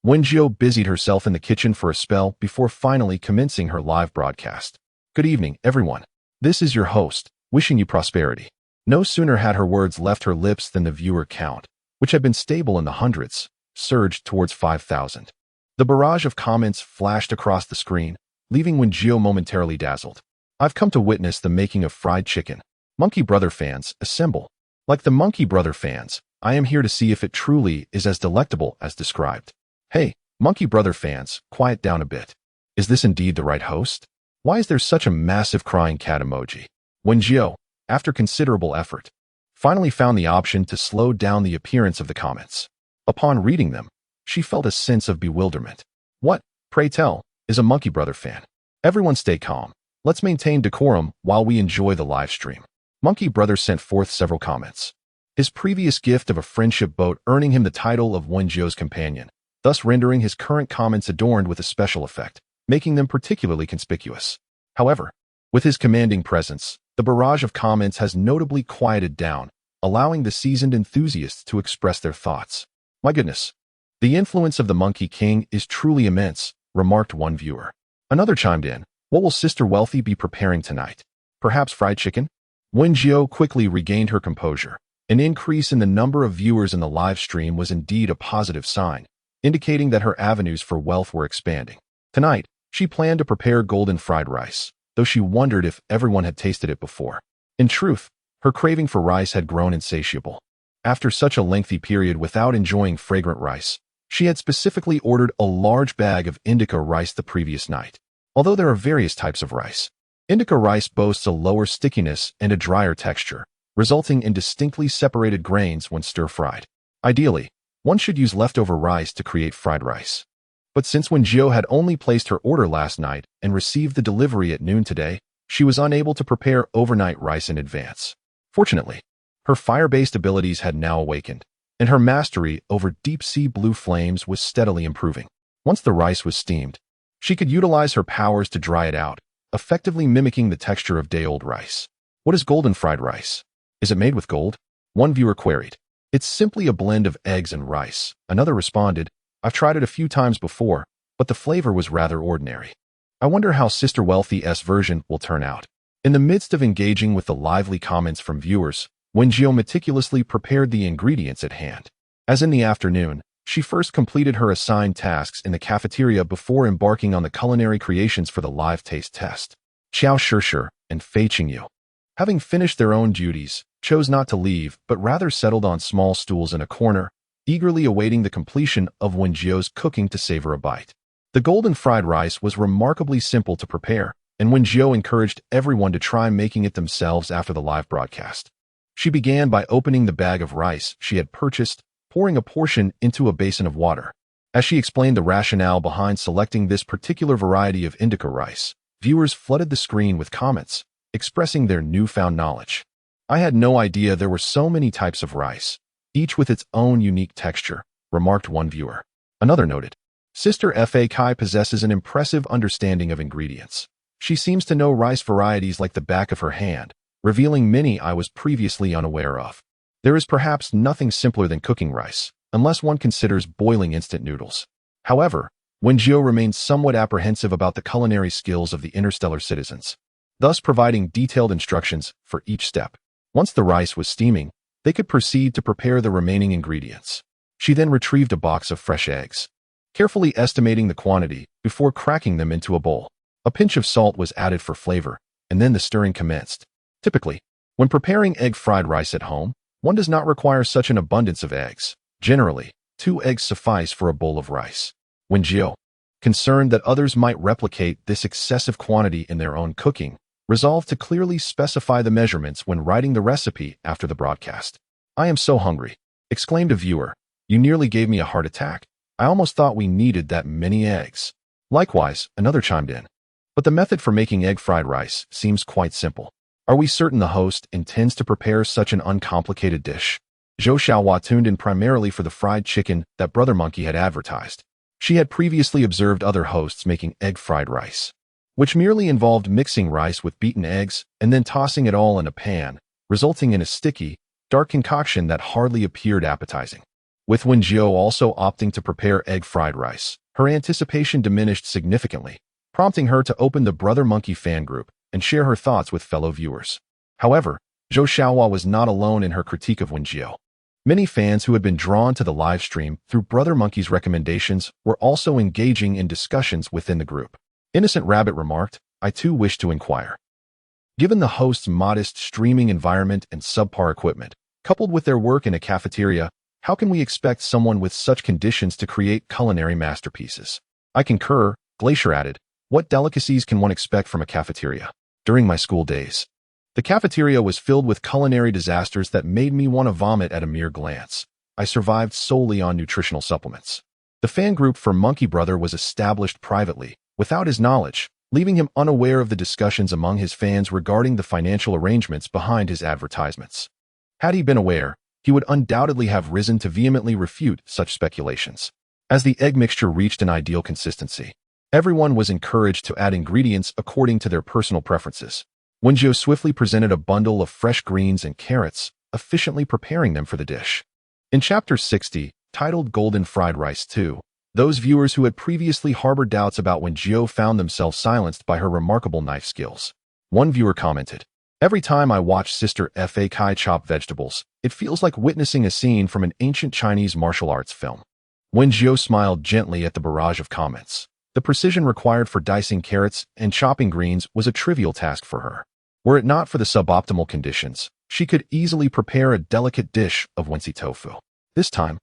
Wen Jiu busied herself in the kitchen for a spell before finally commencing her live broadcast. Good evening, everyone. This is your host, wishing you prosperity. No sooner had her words left her lips than the viewer count, which had been stable in the hundreds, surged towards 5,000. The barrage of comments flashed across the screen, leaving Wen Jiu momentarily dazzled. I've come to witness the making of fried chicken. Monkey Brother fans, assemble. Like the Monkey Brother fans, I am here to see if it truly is as delectable as described. Hey, Monkey Brother fans, quiet down a bit. Is this indeed the right host? Why is there such a massive crying cat emoji? Wen Jiu, after considerable effort, finally found the option to slow down the appearance of the comments. Upon reading them, she felt a sense of bewilderment. What, pray tell, is a Monkey Brother fan? Everyone stay calm. Let's maintain decorum while we enjoy the live stream. Monkey Brother sent forth several comments. His previous gift of a friendship boat earning him the title of Wen Jiu's companion, thus rendering his current comments adorned with a special effect, making them particularly conspicuous. However, with his commanding presence, the barrage of comments has notably quieted down, allowing the seasoned enthusiasts to express their thoughts. My goodness, the influence of the Monkey King is truly immense, remarked one viewer. Another chimed in, what will Sister Wealthy be preparing tonight? Perhaps fried chicken? Wen Jiu quickly regained her composure. An increase in the number of viewers in the live stream was indeed a positive sign, indicating that her avenues for wealth were expanding. Tonight, she planned to prepare golden fried rice, though she wondered if everyone had tasted it before. In truth, her craving for rice had grown insatiable. After such a lengthy period without enjoying fragrant rice, she had specifically ordered a large bag of indica rice the previous night. Although there are various types of rice, indica rice boasts a lower stickiness and a drier texture, resulting in distinctly separated grains when stir-fried. Ideally, one should use leftover rice to create fried rice. But since Wen Jiu had only placed her order last night and received the delivery at noon today, she was unable to prepare overnight rice in advance. Fortunately, her fire-based abilities had now awakened, and her mastery over deep-sea blue flames was steadily improving. Once the rice was steamed, she could utilize her powers to dry it out, effectively mimicking the texture of day-old rice. What is golden fried rice? Is it made with gold? One viewer queried. It's simply a blend of eggs and rice. Another responded, I've tried it a few times before, but the flavor was rather ordinary. I wonder how Sister Wealthy's version will turn out. In the midst of engaging with the lively comments from viewers, Wen Jiu meticulously prepared the ingredients at hand. As in the afternoon, she first completed her assigned tasks in the cafeteria before embarking on the culinary creations for the live taste test. Xiao Shishir and Fei Qingyu, having finished their own duties, chose not to leave but rather settled on small stools in a corner, eagerly awaiting the completion of Wen Jiu's cooking to savor a bite. The golden fried rice was remarkably simple to prepare, and Wen Jiu encouraged everyone to try making it themselves after the live broadcast. She began by opening the bag of rice she had purchased, pouring a portion into a basin of water. As she explained the rationale behind selecting this particular variety of indica rice, viewers flooded the screen with comments, expressing their newfound knowledge. I had no idea there were so many types of rice, each with its own unique texture, remarked one viewer. Another noted, Sister Fa Kai possesses an impressive understanding of ingredients. She seems to know rice varieties like the back of her hand, revealing many I was previously unaware of. There is perhaps nothing simpler than cooking rice, unless one considers boiling instant noodles. However, Wen Jiu remained somewhat apprehensive about the culinary skills of the interstellar citizens, thus providing detailed instructions for each step. Once the rice was steaming, they could proceed to prepare the remaining ingredients. She then retrieved a box of fresh eggs, carefully estimating the quantity before cracking them into a bowl. A pinch of salt was added for flavor, and then the stirring commenced. Typically, when preparing egg fried rice at home, One does not require such an abundance of eggs. Generally, 2 eggs suffice for a bowl of rice. Wen Jiu, concerned that others might replicate this excessive quantity in their own cooking, resolved to clearly specify the measurements when writing the recipe after the broadcast. "I am so hungry," exclaimed a viewer. "You nearly gave me a heart attack. I almost thought we needed that many eggs." Likewise, another chimed in. "But the method for making egg fried rice seems quite simple. Are we certain the host intends to prepare such an uncomplicated dish?" Zhou Xiaohua tuned in primarily for the fried chicken that Brother Monkey had advertised. She had previously observed other hosts making egg fried rice, which merely involved mixing rice with beaten eggs and then tossing it all in a pan, resulting in a sticky, dark concoction that hardly appeared appetizing. With Wen Jiu also opting to prepare egg fried rice, her anticipation diminished significantly, prompting her to open the Brother Monkey fan group and share her thoughts with fellow viewers. However, Zhou Xiaohua was not alone in her critique of Wen Jiu. Many fans who had been drawn to the live stream through Brother Monkey's recommendations were also engaging in discussions within the group. Innocent Rabbit remarked, "I too wish to inquire. Given the host's modest streaming environment and subpar equipment, coupled with their work in a cafeteria, how can we expect someone with such conditions to create culinary masterpieces?" "I concur," Glacier added. "What delicacies can one expect from a cafeteria?" During my school days, the cafeteria was filled with culinary disasters that made me want to vomit at a mere glance. I survived solely on nutritional supplements. The fan group for Monkey Brother was established privately, without his knowledge, leaving him unaware of the discussions among his fans regarding the financial arrangements behind his advertisements. Had he been aware, he would undoubtedly have risen to vehemently refute such speculations. As the egg mixture reached an ideal consistency, everyone was encouraged to add ingredients according to their personal preferences. Wen Jiu swiftly presented a bundle of fresh greens and carrots, efficiently preparing them for the dish. In Chapter 60, titled Golden Fried Rice 2, those viewers who had previously harbored doubts about Wen Jiu found themselves silenced by her remarkable knife skills. One viewer commented, "Every time I watch Sister Fa Kai chop vegetables, it feels like witnessing a scene from an ancient Chinese martial arts film." Wen Jiu smiled gently at the barrage of comments. The precision required for dicing carrots and chopping greens was a trivial task for her. Were it not for the suboptimal conditions, she could easily prepare a delicate dish of Wensi tofu. This time,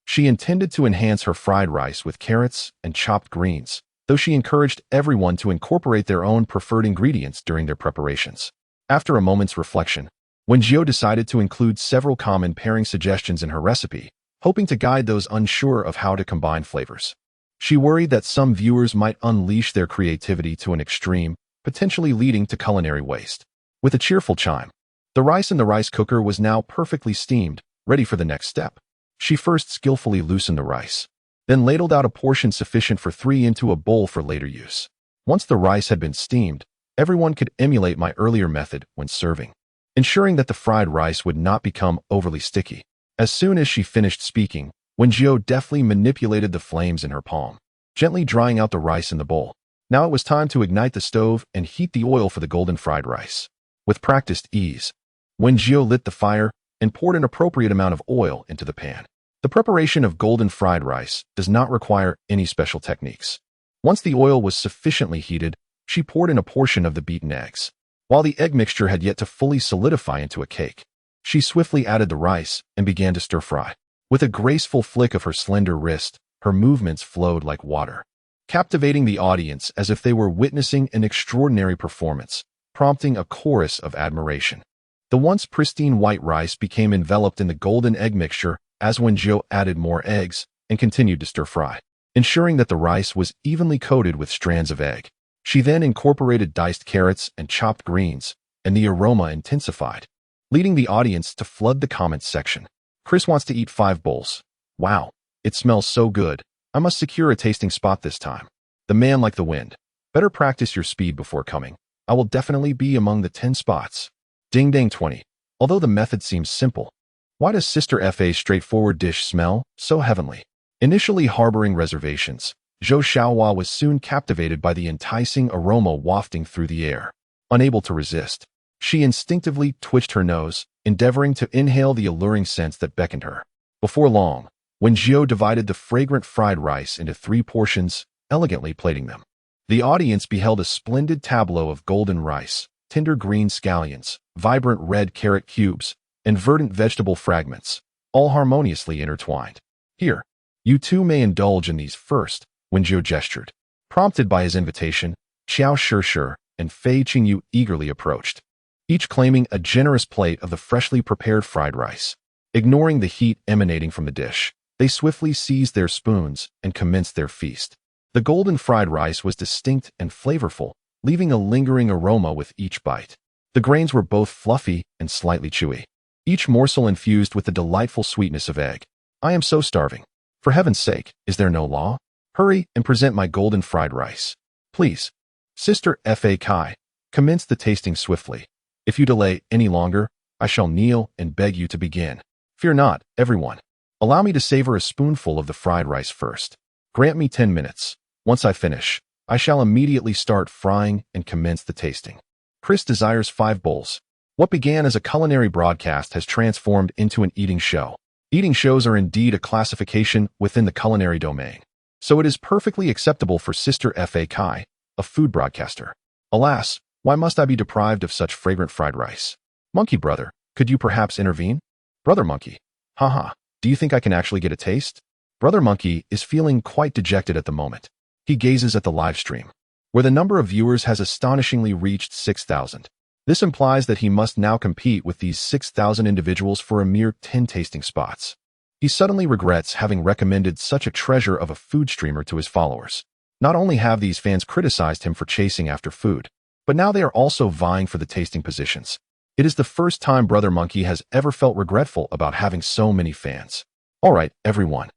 she intended to enhance her fried rice with carrots and chopped greens, though she encouraged everyone to incorporate their own preferred ingredients during their preparations. After a moment's reflection, Wen Jiu decided to include several common pairing suggestions in her recipe, hoping to guide those unsure of how to combine flavors. She worried that some viewers might unleash their creativity to an extreme, potentially leading to culinary waste. With a cheerful chime, the rice in the rice cooker was now perfectly steamed, ready for the next step. She first skillfully loosened the rice, then ladled out a portion sufficient for 3 into a bowl for later use. Once the rice had been steamed, everyone could emulate my earlier method when serving, ensuring that the fried rice would not become overly sticky. As soon as she finished speaking, Wen Jiu deftly manipulated the flames in her palm, gently drying out the rice in the bowl. Now it was time to ignite the stove and heat the oil for the golden fried rice. With practiced ease, Wen Jiu lit the fire and poured an appropriate amount of oil into the pan. The preparation of golden fried rice does not require any special techniques. Once the oil was sufficiently heated, she poured in a portion of the beaten eggs. While the egg mixture had yet to fully solidify into a cake, she swiftly added the rice and began to stir-fry. With a graceful flick of her slender wrist, her movements flowed like water, captivating the audience as if they were witnessing an extraordinary performance, prompting a chorus of admiration. The once pristine white rice became enveloped in the golden egg mixture as Wen Jiu added more eggs and continued to stir-fry, ensuring that the rice was evenly coated with strands of egg. She then incorporated diced carrots and chopped greens, and the aroma intensified, leading the audience to flood the comments section. "Chris wants to eat 5 bowls. Wow, it smells so good. I must secure a tasting spot this time." "The man like the wind. Better practice your speed before coming. I will definitely be among the 10 spots." Ding dang 20. Although the method seems simple, why does Sister Fa's straightforward dish smell so heavenly? Initially harboring reservations, Zhou Xiaohua was soon captivated by the enticing aroma wafting through the air. Unable to resist, she instinctively twitched her nose, endeavoring to inhale the alluring scents that beckoned her. Before long, Wen Jiu divided the fragrant fried rice into 3 portions, elegantly plating them. The audience beheld a splendid tableau of golden rice, tender green scallions, vibrant red carrot cubes, and verdant vegetable fragments, all harmoniously intertwined. Here, you too may indulge in these first, Wen Jiu gestured. Prompted by his invitation, Qiao Shi and Fei Qingyu eagerly approached, each claiming a generous plate of the freshly prepared fried rice. Ignoring the heat emanating from the dish, they swiftly seized their spoons and commenced their feast. The golden fried rice was distinct and flavorful, leaving a lingering aroma with each bite. The grains were both fluffy and slightly chewy, each morsel infused with the delightful sweetness of egg. I am so starving. For heaven's sake, is there no law? Hurry and present my golden fried rice. Please. Sister Fa Kai commenced the tasting swiftly. If you delay any longer, I shall kneel and beg you to begin. Fear not, everyone. Allow me to savor a spoonful of the fried rice first. Grant me 10 minutes. Once I finish, I shall immediately start frying and commence the tasting. Chris desires 5 bowls. What began as a culinary broadcast has transformed into an eating show. Eating shows are indeed a classification within the culinary domain. So it is perfectly acceptable for Sister Fa Kai, a food broadcaster. Alas, why must I be deprived of such fragrant fried rice? Monkey brother, could you perhaps intervene? Brother Monkey, haha, do you think I can actually get a taste? Brother Monkey is feeling quite dejected at the moment. He gazes at the live stream, where the number of viewers has astonishingly reached 6,000. This implies that he must now compete with these 6,000 individuals for a mere 10 tasting spots. He suddenly regrets having recommended such a treasure of a food streamer to his followers. Not only have these fans criticized him for chasing after food, but now they are also vying for the tasting positions. It is the first time Brother Monkey has ever felt regretful about having so many fans. All right, everyone.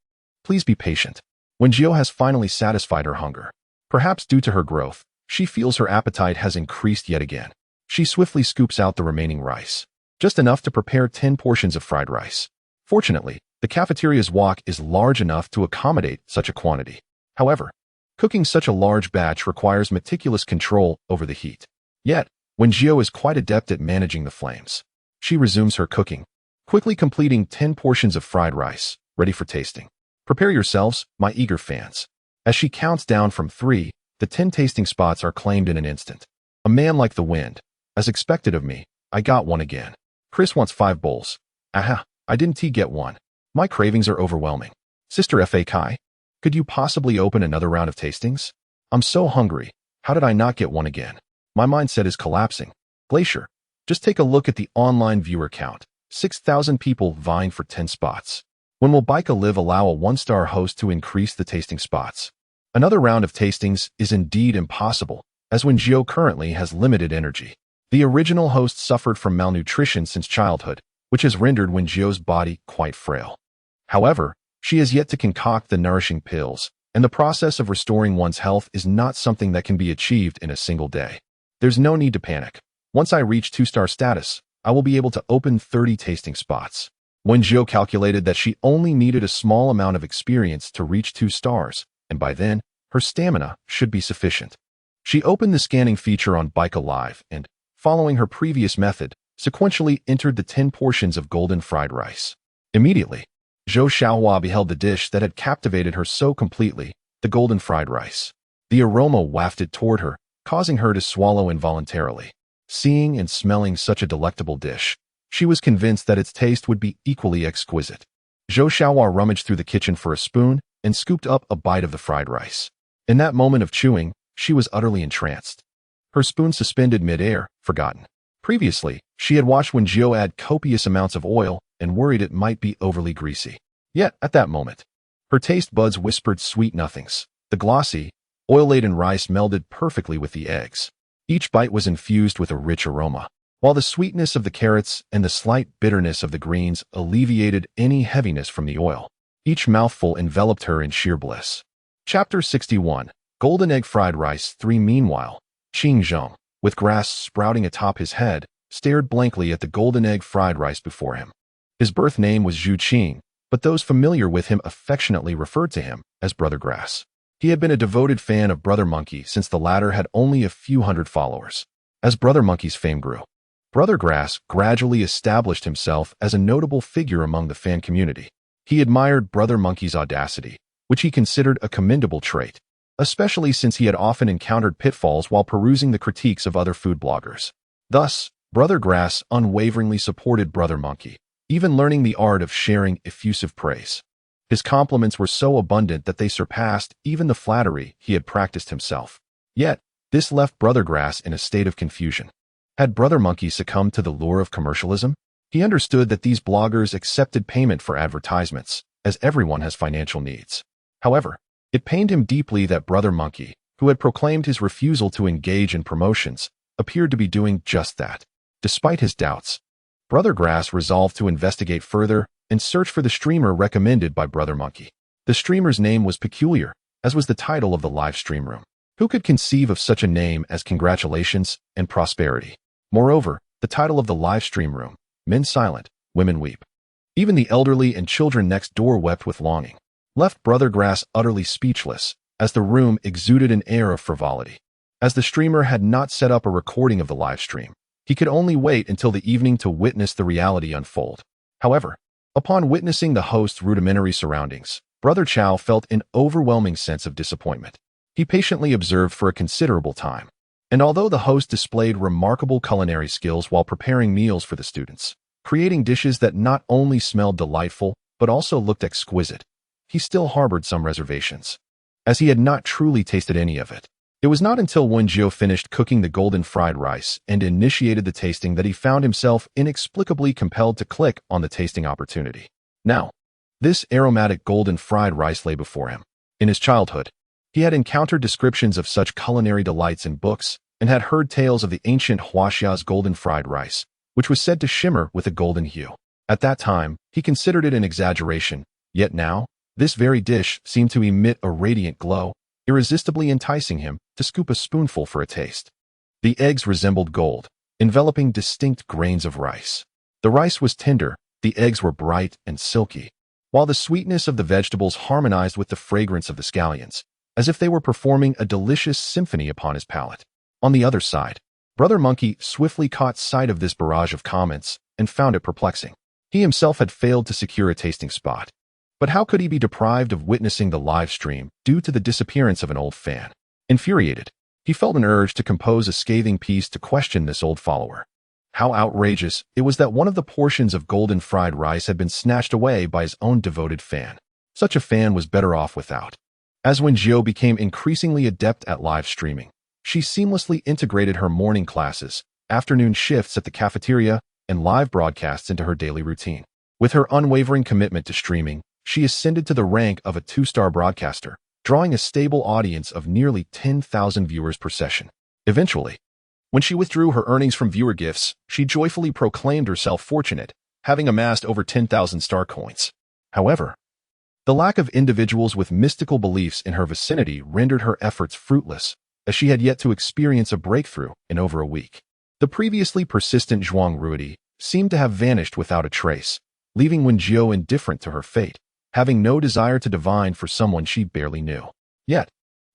Please be patient. Wen Jiu has finally satisfied her hunger. Perhaps due to her growth, she feels her appetite has increased yet again. She swiftly scoops out the remaining rice, just enough to prepare 10 portions of fried rice. Fortunately, the cafeteria's wok is large enough to accommodate such a quantity. However, cooking such a large batch requires meticulous control over the heat. Yet, Wen Jiu is quite adept at managing the flames. She resumes her cooking, quickly completing 10 portions of fried rice, ready for tasting. Prepare yourselves, my eager fans. As she counts down from 3, the 10 tasting spots are claimed in an instant. A man like the wind. As expected of me, I got one again. Chris wants 5 bowls. Aha, I didn't get one. My cravings are overwhelming. Sister Fa Kai, could you possibly open another round of tastings? I'm so hungry. How did I not get one again? My mindset is collapsing. Glacier, just take a look at the online viewer count. 6,000 people vying for 10 spots. When will Bika Live allow a 1-star host to increase the tasting spots? Another round of tastings is indeed impossible, as Wen Jiu currently has limited energy. The original host suffered from malnutrition since childhood, which has rendered Wen Jiu's body quite frail. However, she has yet to concoct the nourishing pills, and the process of restoring one's health is not something that can be achieved in a single day. There's no need to panic. Once I reach 2-star status, I will be able to open 30 tasting spots. Wen Jiu calculated that she only needed a small amount of experience to reach 2 stars, and by then, her stamina should be sufficient. She opened the scanning feature on Bika Live and, following her previous method, sequentially entered the 10 portions of golden fried rice. Immediately, Zhou Xiaohua beheld the dish that had captivated her so completely, the golden fried rice. The aroma wafted toward her, causing her to swallow involuntarily. Seeing and smelling such a delectable dish, she was convinced that its taste would be equally exquisite. Zhou Xiaohua rummaged through the kitchen for a spoon and scooped up a bite of the fried rice. In that moment of chewing, she was utterly entranced. Her spoon suspended mid-air, forgotten. Previously, she had watched Wen Jiu add copious amounts of oil and worried it might be overly greasy. Yet, at that moment, her taste buds whispered sweet nothings. The glossy, oil-laden rice melded perfectly with the eggs. Each bite was infused with a rich aroma, while the sweetness of the carrots and the slight bitterness of the greens alleviated any heaviness from the oil. Each mouthful enveloped her in sheer bliss. Chapter 61. Golden Egg Fried Rice 3. Meanwhile, Qing Zheng, with grass sprouting atop his head, stared blankly at the golden egg fried rice before him. His birth name was Zhu Qing, but those familiar with him affectionately referred to him as Brother Grass. He had been a devoted fan of Brother Monkey since the latter had only a few hundred followers. As Brother Monkey's fame grew, Brother Grass gradually established himself as a notable figure among the fan community. He admired Brother Monkey's audacity, which he considered a commendable trait, especially since he had often encountered pitfalls while perusing the critiques of other food bloggers. Thus, Brother Grass unwaveringly supported Brother Monkey, even learning the art of sharing effusive praise. His compliments were so abundant that they surpassed even the flattery he had practiced himself. Yet, this left Brother Grass in a state of confusion. Had Brother Monkey succumbed to the lure of commercialism? He understood that these bloggers accepted payment for advertisements, as everyone has financial needs. However, it pained him deeply that Brother Monkey, who had proclaimed his refusal to engage in promotions, appeared to be doing just that. Despite his doubts, Brother Grass resolved to investigate further and search for the streamer recommended by Brother Monkey. The streamer's name was peculiar, as was the title of the live stream room. Who could conceive of such a name as congratulations and prosperity? Moreover, the title of the live stream room, Men Silent, Women Weep. Even the elderly and children next door wept with longing, left Brother Grass utterly speechless, as the room exuded an air of frivolity. As the streamer had not set up a recording of the live stream, he could only wait until the evening to witness the reality unfold. However, upon witnessing the host's rudimentary surroundings, Brother Chow felt an overwhelming sense of disappointment. He patiently observed for a considerable time, and although the host displayed remarkable culinary skills while preparing meals for the students, creating dishes that not only smelled delightful but also looked exquisite, he still harbored some reservations, as he had not truly tasted any of it. It was not until Wen Jiu finished cooking the golden fried rice and initiated the tasting that he found himself inexplicably compelled to click on the tasting opportunity. Now, this aromatic golden fried rice lay before him. In his childhood, he had encountered descriptions of such culinary delights in books and had heard tales of the ancient Huaxia's golden fried rice, which was said to shimmer with a golden hue. At that time, he considered it an exaggeration, yet now, this very dish seemed to emit a radiant glow, irresistibly enticing him to scoop a spoonful for a taste. The eggs resembled gold, enveloping distinct grains of rice. The rice was tender, the eggs were bright and silky, while the sweetness of the vegetables harmonized with the fragrance of the scallions, as if they were performing a delicious symphony upon his palate. On the other side, Brother Monkey swiftly caught sight of this barrage of comments and found it perplexing. He himself had failed to secure a tasting spot. But how could he be deprived of witnessing the live stream due to the disappearance of an old fan? Infuriated, he felt an urge to compose a scathing piece to question this old follower. How outrageous it was that one of the portions of golden fried rice had been snatched away by his own devoted fan. Such a fan was better off without. As Wen Jiu became increasingly adept at live streaming, she seamlessly integrated her morning classes, afternoon shifts at the cafeteria, and live broadcasts into her daily routine. With her unwavering commitment to streaming, she ascended to the rank of a 2-star broadcaster, drawing a stable audience of nearly 10,000 viewers per session. Eventually, when she withdrew her earnings from viewer gifts, she joyfully proclaimed herself fortunate, having amassed over 10,000 star coins. However, the lack of individuals with mystical beliefs in her vicinity rendered her efforts fruitless, as she had yet to experience a breakthrough in over a week. The previously persistent Zhuang Ruidi seemed to have vanished without a trace, leaving Wen Jiu indifferent to her fate, having no desire to divine for someone she barely knew. Yet,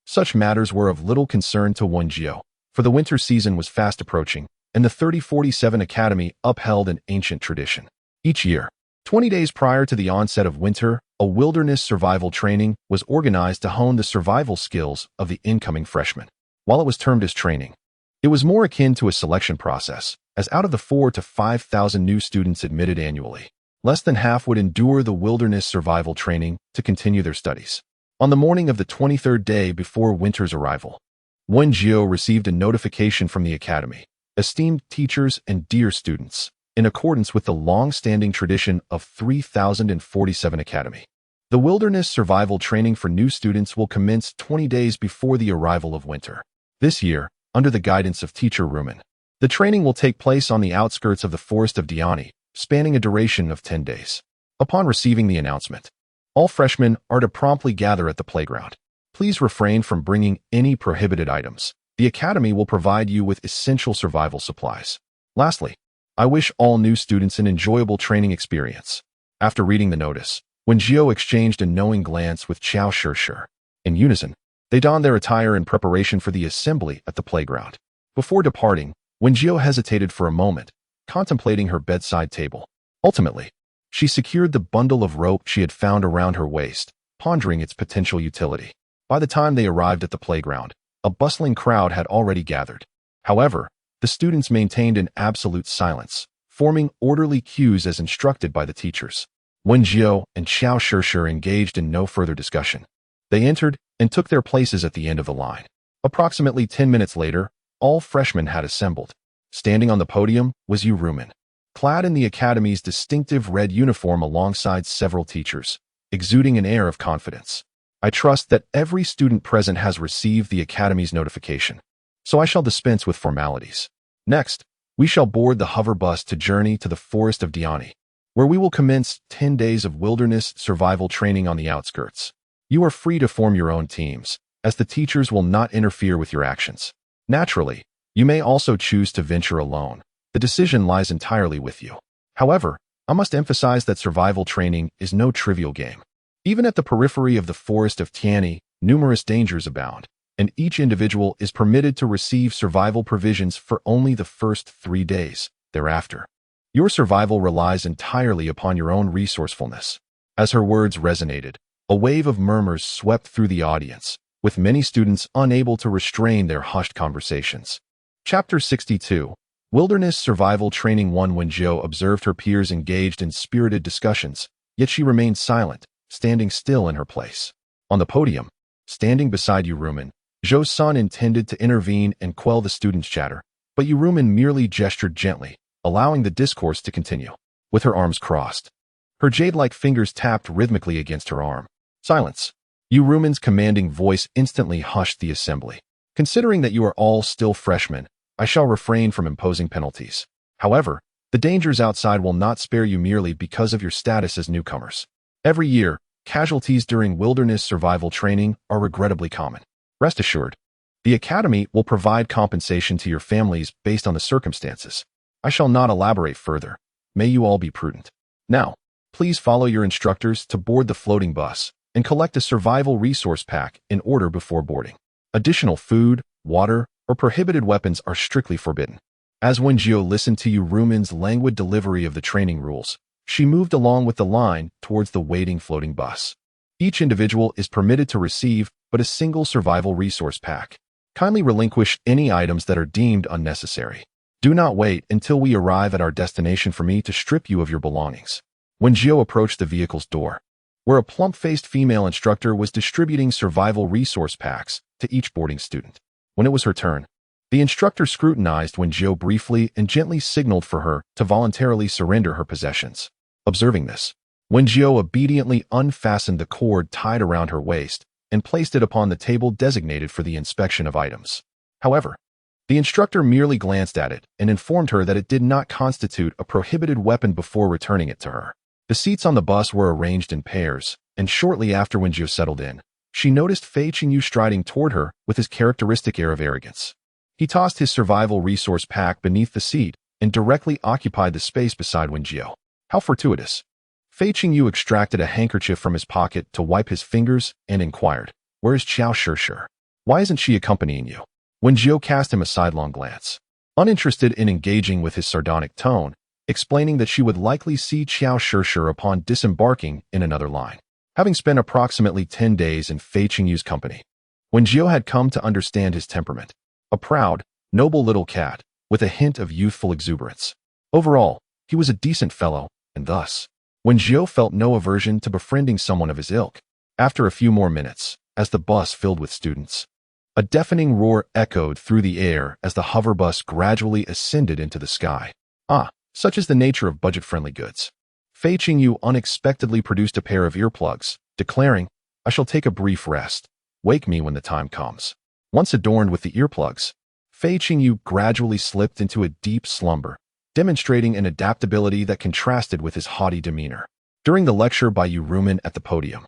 such matters were of little concern to Wen Jiu, for the winter season was fast approaching, and the 3047 Academy upheld an ancient tradition. Each year, 20 days prior to the onset of winter, a wilderness survival training was organized to hone the survival skills of the incoming freshmen. While it was termed as training, it was more akin to a selection process, as out of the 4,000 to 5,000 new students admitted annually, less than half would endure the wilderness survival training to continue their studies. On the morning of the 23rd day before winter's arrival, Wen Jiu received a notification from the academy. Esteemed teachers and dear students, in accordance with the long-standing tradition of 3047 Academy, the wilderness survival training for new students will commence 20 days before the arrival of winter. This year, under the guidance of Teacher Rumen, the training will take place on the outskirts of the forest of Diani, spanning a duration of 10 days. Upon receiving the announcement, all freshmen are to promptly gather at the playground. Please refrain from bringing any prohibited items. The academy will provide you with essential survival supplies. Lastly, I wish all new students an enjoyable training experience. After reading the notice, Wen Jiu exchanged a knowing glance with Chao Shishir. In unison, they donned their attire in preparation for the assembly at the playground. Before departing, Wen Jiu hesitated for a moment, contemplating her bedside table. Ultimately, she secured the bundle of rope she had found around her waist, pondering its potential utility. By the time they arrived at the playground, a bustling crowd had already gathered. However, The students maintained an absolute silence, forming orderly queues as instructed by the teachers. Wen Jiu and Xiao Shishir engaged in no further discussion. They entered and took their places at the end of the line. Approximately 10 minutes later, all freshmen had assembled. Standing on the podium was Yu Rumen, clad in the academy's distinctive red uniform alongside several teachers, exuding an air of confidence. I trust that every student present has received the academy's notification, so I shall dispense with formalities. Next, we shall board the hover bus to journey to the forest of Diani, where we will commence 10 days of wilderness survival training on the outskirts. You are free to form your own teams, as the teachers will not interfere with your actions. Naturally, you may also choose to venture alone. The decision lies entirely with you. However, I must emphasize that survival training is no trivial game. Even at the periphery of the forest of Tiani, numerous dangers abound, and each individual is permitted to receive survival provisions for only the first 3 days. Thereafter, your survival relies entirely upon your own resourcefulness. As her words resonated, a wave of murmurs swept through the audience, with many students unable to restrain their hushed conversations. Chapter 62. Wilderness Survival Training 1. Wen Jiu observed her peers engaged in spirited discussions, yet she remained silent, standing still in her place. On the podium, standing beside Yu Rumen, Zhou's son intended to intervene and quell the students' chatter, but Yu Rumen merely gestured gently, allowing the discourse to continue. With her arms crossed, her jade-like fingers tapped rhythmically against her arm. Silence. Yu Rumen's commanding voice instantly hushed the assembly. Considering that you are all still freshmen, I shall refrain from imposing penalties. However, the dangers outside will not spare you merely because of your status as newcomers. Every year, casualties during wilderness survival training are regrettably common. Rest assured, the Academy will provide compensation to your families based on the circumstances. I shall not elaborate further. May you all be prudent. Now, please follow your instructors to board the floating bus and collect a survival resource pack in order before boarding. Additional food, water, or prohibited weapons are strictly forbidden. As Wen Jiu listened to Yu Rumen's languid delivery of the training rules, she moved along with the line towards the waiting floating bus. Each individual is permitted to receive but a single survival resource pack. Kindly relinquish any items that are deemed unnecessary. Do not wait until we arrive at our destination for me to strip you of your belongings. Wen Jiu approached the vehicle's door, where a plump-faced female instructor was distributing survival resource packs to each boarding student. When it was her turn, the instructor scrutinized Wen Jiu briefly and gently signaled for her to voluntarily surrender her possessions. Observing this, Wen Jiu obediently unfastened the cord tied around her waist and placed it upon the table designated for the inspection of items. However, the instructor merely glanced at it and informed her that it did not constitute a prohibited weapon before returning it to her. The seats on the bus were arranged in pairs, and shortly after Wen Jiu settled in, she noticed Fei Qingyu striding toward her with his characteristic air of arrogance. He tossed his survival resource pack beneath the seat and directly occupied the space beside Wen Jiu. How fortuitous. Fei Qingyu extracted a handkerchief from his pocket to wipe his fingers and inquired, "Where is Xiao Shishir? Why isn't she accompanying you?" Wen Jiu cast him a sidelong glance, uninterested in engaging with his sardonic tone, explaining that she would likely see Xiao Shishir upon disembarking in another line. Having spent approximately 10 days in Fei Qingyu's company, Wen Jiu had come to understand his temperament. A proud, noble little cat, with a hint of youthful exuberance. Overall, he was a decent fellow, and thus, Wen Jiu felt no aversion to befriending someone of his ilk. After a few more minutes, as the bus filled with students, a deafening roar echoed through the air as the hover bus gradually ascended into the sky. Such is the nature of budget-friendly goods. Fei Qingyu unexpectedly produced a pair of earplugs, declaring, "I shall take a brief rest. Wake me when the time comes." Once adorned with the earplugs, Fei Qingyu gradually slipped into a deep slumber, demonstrating an adaptability that contrasted with his haughty demeanor. During the lecture by Yu Rumen at the podium,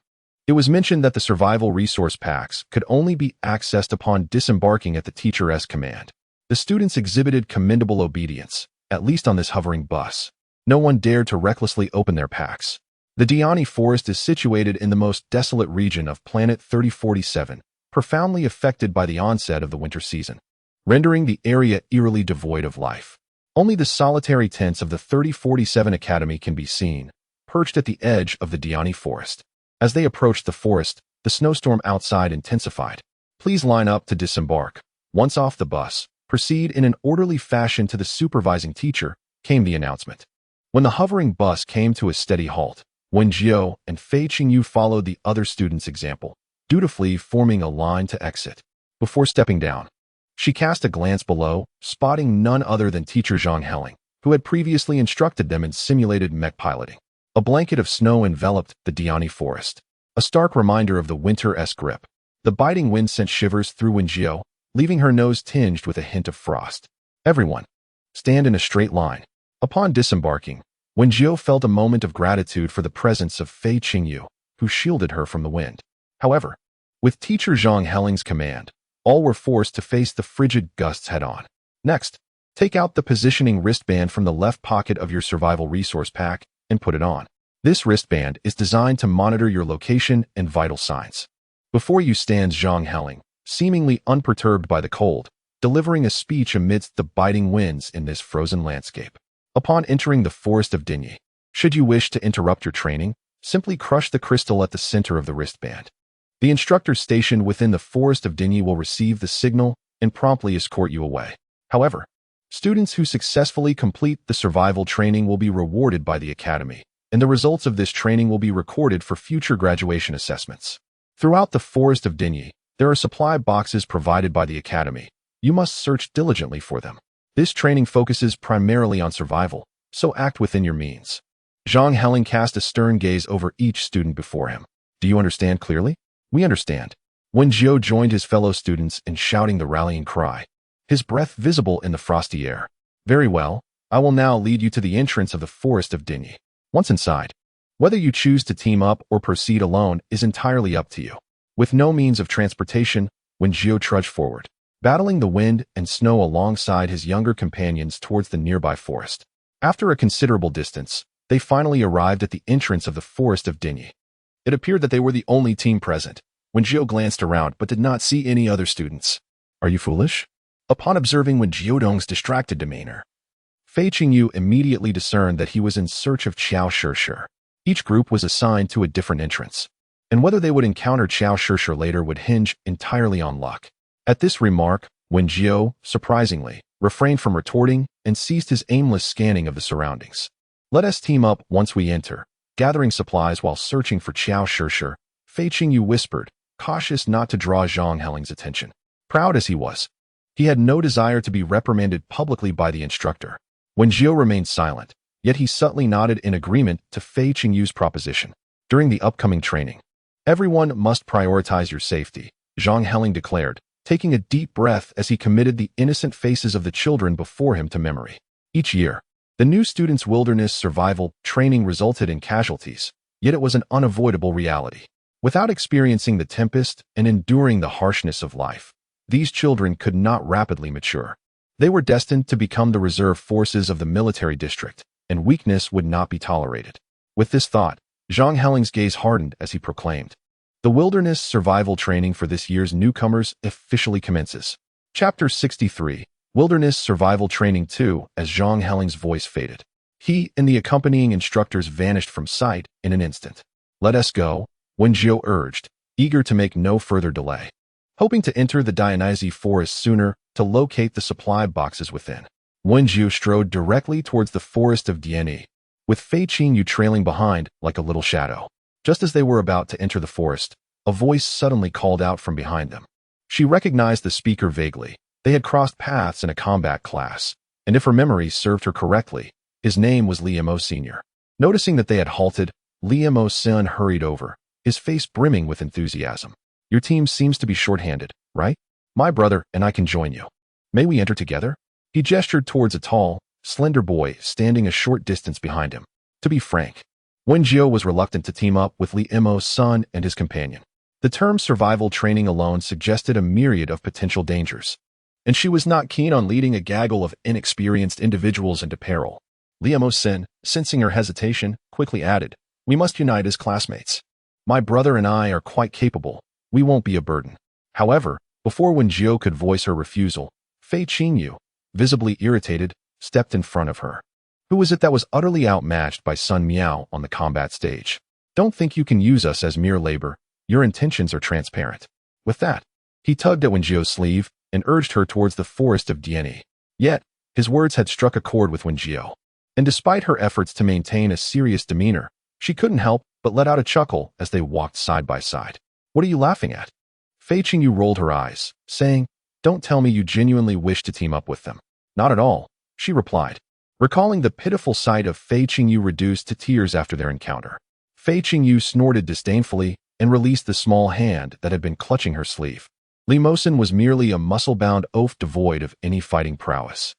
it was mentioned that the survival resource packs could only be accessed upon disembarking at the teacher's command. The students exhibited commendable obedience, at least on this hovering bus. No one dared to recklessly open their packs. The Diani forest is situated in the most desolate region of planet 3047, profoundly affected by the onset of the winter season, rendering the area eerily devoid of life. Only the solitary tents of the 3047 Academy can be seen, perched at the edge of the Diani forest. As they approached the forest, the snowstorm outside intensified. "Please line up to disembark." Once off the bus, Proceed in an orderly fashion to the supervising teacher, came the announcement. When the hovering bus came to a steady halt, Wen Jiu and Fei Qingyu followed the other students' example, dutifully forming a line to exit. Before stepping down, she cast a glance below, spotting none other than teacher Zhang Heling, who had previously instructed them in simulated mech piloting. A blanket of snow enveloped the Diani forest, a stark reminder of the winter-esque grip. The biting wind sent shivers through Wen Jiu, leaving her nose tinged with a hint of frost. Everyone, stand in a straight line. Upon disembarking, Wen Jiu felt a moment of gratitude for the presence of Fei Qingyu, who shielded her from the wind. However, with teacher Zhang Heling's command, all were forced to face the frigid gusts head-on. Next, take out the positioning wristband from the left pocket of your survival resource pack and put it on. This wristband is designed to monitor your location and vital signs. Before you stands Zhang Heling, seemingly unperturbed by the cold, delivering a speech amidst the biting winds in this frozen landscape. Upon entering the forest of Dinyi, should you wish to interrupt your training, simply crush the crystal at the center of the wristband. The instructor stationed within the forest of Dinyi will receive the signal and promptly escort you away. However, students who successfully complete the survival training will be rewarded by the academy, and the results of this training will be recorded for future graduation assessments. Throughout the forest of Dinyi, there are supply boxes provided by the academy. You must search diligently for them. This training focuses primarily on survival, so act within your means. Zhang Heling cast a stern gaze over each student before him. Do you understand clearly? We understand. Wen Jiu joined his fellow students in shouting the rallying cry, his breath visible in the frosty air. Very well, I will now lead you to the entrance of the forest of Dinyi. Once inside, whether you choose to team up or proceed alone is entirely up to you. With no means of transportation, Wen Jiu trudged forward, battling the wind and snow alongside his younger companions towards the nearby forest. After a considerable distance, they finally arrived at the entrance of the forest of Dinyi. It appeared that they were the only team present. Wen Jiu glanced around but did not see any other students. Are you foolish? Upon observing Wen Jiudong's distracted demeanor, Fei Qingyu immediately discerned that he was in search of Qiao Shishir. Each group was assigned to a different entrance, and whether they would encounter Qiao Shishir later would hinge entirely on luck. At this remark, Wen Jiu, surprisingly, refrained from retorting and ceased his aimless scanning of the surroundings. Let us team up once we enter. Gathering supplies while searching for Qiao Shishir, Fei Qingyu whispered, cautious not to draw Zhang Heling's attention. Proud as he was, he had no desire to be reprimanded publicly by the instructor. Wen Jiu remained silent, yet he subtly nodded in agreement to Fei Qingyu's proposition. During the upcoming training, everyone must prioritize your safety, Zhang Heling declared, taking a deep breath as he committed the innocent faces of the children before him to memory. Each year, the new students' wilderness survival training resulted in casualties, yet it was an unavoidable reality. Without experiencing the tempest and enduring the harshness of life, these children could not rapidly mature. They were destined to become the reserve forces of the military district, and weakness would not be tolerated. With this thought, Zhang Heling's gaze hardened as he proclaimed, "The wilderness survival training for this year's newcomers officially commences." Chapter 63, Wilderness Survival Training 2. As Zhang Heling's voice faded, he and the accompanying instructors vanished from sight in an instant. "Let us go," Wen Jiu urged, eager to make no further delay. Hoping to enter the Dionysi forest sooner to locate the supply boxes within, Wen Jiu strode directly towards the forest of Diani, with Fei Qingyu trailing behind like a little shadow. Just as they were about to enter the forest, a voice suddenly called out from behind them. She recognized the speaker vaguely. They had crossed paths in a combat class, and if her memory served her correctly, his name was Li Mo Sr. Noticing that they had halted, Li Mo Sen hurried over, his face brimming with enthusiasm. "Your team seems to be short-handed, right? My brother and I can join you. May we enter together?" He gestured towards a tall, slender boy standing a short distance behind him. To be frank, Wen Jiu was reluctant to team up with Li Mo's son and his companion. The term survival training alone suggested a myriad of potential dangers, and she was not keen on leading a gaggle of inexperienced individuals into peril. Li Mo Sen, sensing her hesitation, quickly added, "We must unite as classmates. My brother and I are quite capable. We won't be a burden." However, before Wen Jiu could voice her refusal, Fei Qingyu, visibly irritated, stepped in front of her. Who was it that was utterly outmatched by Sun Miao on the combat stage? "Don't think you can use us as mere labor. Your intentions are transparent." With that, he tugged at Wen Jiu's sleeve, and urged her towards the forest of Diani. Yet, his words had struck a chord with Wen Jiu. And despite her efforts to maintain a serious demeanor, she couldn't help but let out a chuckle as they walked side by side. "What are you laughing at?" Fei Qingyu rolled her eyes, saying, "Don't tell me you genuinely wish to team up with them." "Not at all," she replied, recalling the pitiful sight of Fei Qingyu reduced to tears after their encounter. Fei Qingyu snorted disdainfully and released the small hand that had been clutching her sleeve. Li Mosin was merely a muscle-bound oaf devoid of any fighting prowess,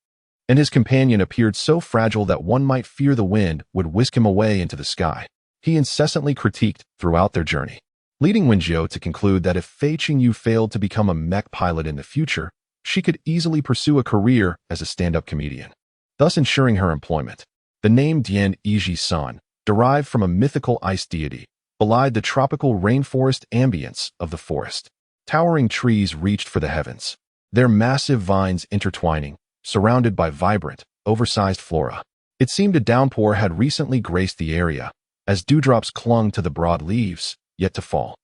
and his companion appeared so fragile that one might fear the wind would whisk him away into the sky. He incessantly critiqued throughout their journey, leading Wen Jiu to conclude that if Fei Qingyu failed to become a mech pilot in the future, she could easily pursue a career as a stand-up comedian, thus ensuring her employment. The name Dian Iji-san, derived from a mythical ice deity, belied the tropical rainforest ambience of the forest. Towering trees reached for the heavens, their massive vines intertwining, surrounded by vibrant, oversized flora. It seemed a downpour had recently graced the area, as dewdrops clung to the broad leaves, yet to fall.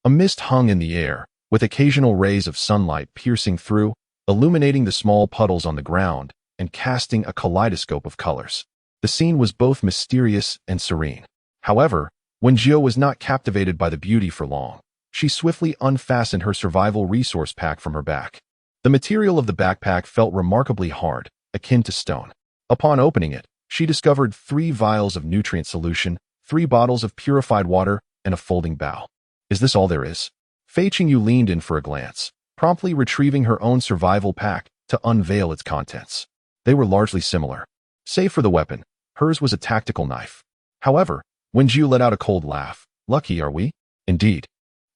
A mist hung in the air, with occasional rays of sunlight piercing through, illuminating the small puddles on the ground and casting a kaleidoscope of colors. The scene was both mysterious and serene. However, Wen Jiu was not captivated by the beauty for long. She swiftly unfastened her survival resource pack from her back. The material of the backpack felt remarkably hard, akin to stone. Upon opening it, she discovered 3 vials of nutrient solution, 3 bottles of purified water, and a folding bow. "Is this all there is?" Fei Qingyu leaned in for a glance, promptly retrieving her own survival pack to unveil its contents. They were largely similar. Save for the weapon, hers was a tactical knife. However, Wen Jiu let out a cold laugh. "Lucky, are we?" "Indeed.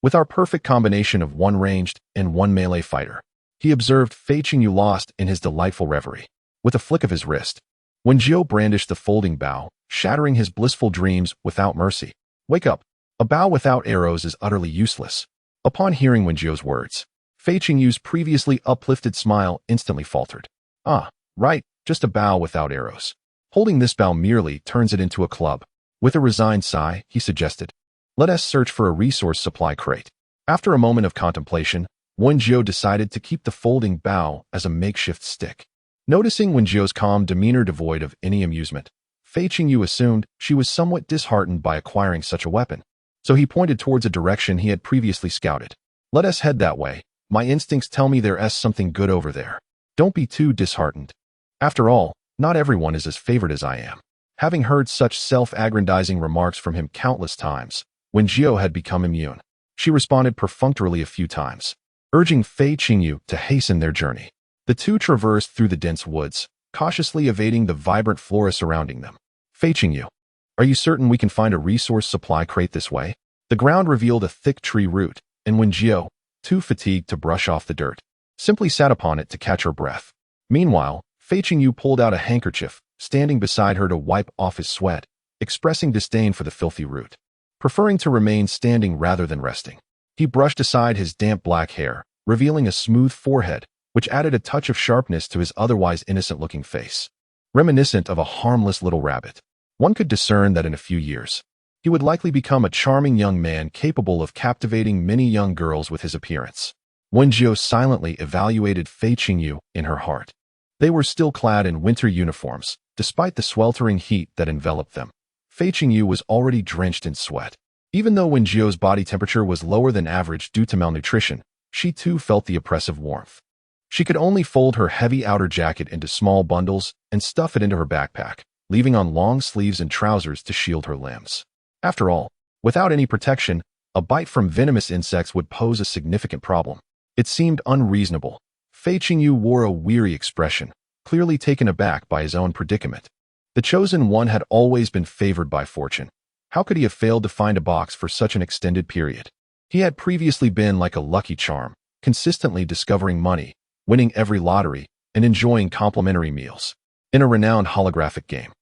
With our perfect combination of 1 ranged and 1 melee fighter." He observed Fei Qingyu lost in his delightful reverie. With a flick of his wrist, Wen Jiu brandished the folding bow, shattering his blissful dreams without mercy. "Wake up. A bow without arrows is utterly useless." Upon hearing Wen Jiu's words, Fei Qingyu's previously uplifted smile instantly faltered. "Ah, right, just a bow without arrows. Holding this bow merely turns it into a club." With a resigned sigh, he suggested, "Let us search for a resource supply crate." After a moment of contemplation, Wen Jiu decided to keep the folding bow as a makeshift stick. Noticing Wen Jiu's calm demeanor devoid of any amusement, Fei Qingyu assumed she was somewhat disheartened by acquiring such a weapon. So he pointed towards a direction he had previously scouted. "Let us head that way. My instincts tell me there's something good over there. Don't be too disheartened. After all, not everyone is as favored as I am." Having heard such self-aggrandizing remarks from him countless times, Wen Jiu had become immune. She responded perfunctorily a few times, urging Fei Qingyu to hasten their journey. The two traversed through the dense woods, cautiously evading the vibrant flora surrounding them. "Fei Qingyu, are you certain we can find a resource supply crate this way?" The ground revealed a thick tree root, and Wen Jiu, too fatigued to brush off the dirt, simply sat upon it to catch her breath. Meanwhile, Fei Qingyu pulled out a handkerchief, standing beside her to wipe off his sweat, expressing disdain for the filthy root. Preferring to remain standing rather than resting, he brushed aside his damp black hair, revealing a smooth forehead, which added a touch of sharpness to his otherwise innocent-looking face. Reminiscent of a harmless little rabbit, one could discern that in a few years, he would likely become a charming young man capable of captivating many young girls with his appearance. Wen Jiu silently evaluated Fei Qingyu in her heart. They were still clad in winter uniforms, despite the sweltering heat that enveloped them. Fei Qingyu was already drenched in sweat. Even though Wen Jiu's body temperature was lower than average due to malnutrition, she too felt the oppressive warmth. She could only fold her heavy outer jacket into small bundles and stuff it into her backpack, leaving on long sleeves and trousers to shield her limbs. After all, without any protection, a bite from venomous insects would pose a significant problem. It seemed unreasonable. Fei Qingyu wore a weary expression, clearly taken aback by his own predicament. The chosen one had always been favored by fortune. How could he have failed to find a box for such an extended period? He had previously been like a lucky charm, consistently discovering money, winning every lottery, and enjoying complimentary meals in a renowned holographic game.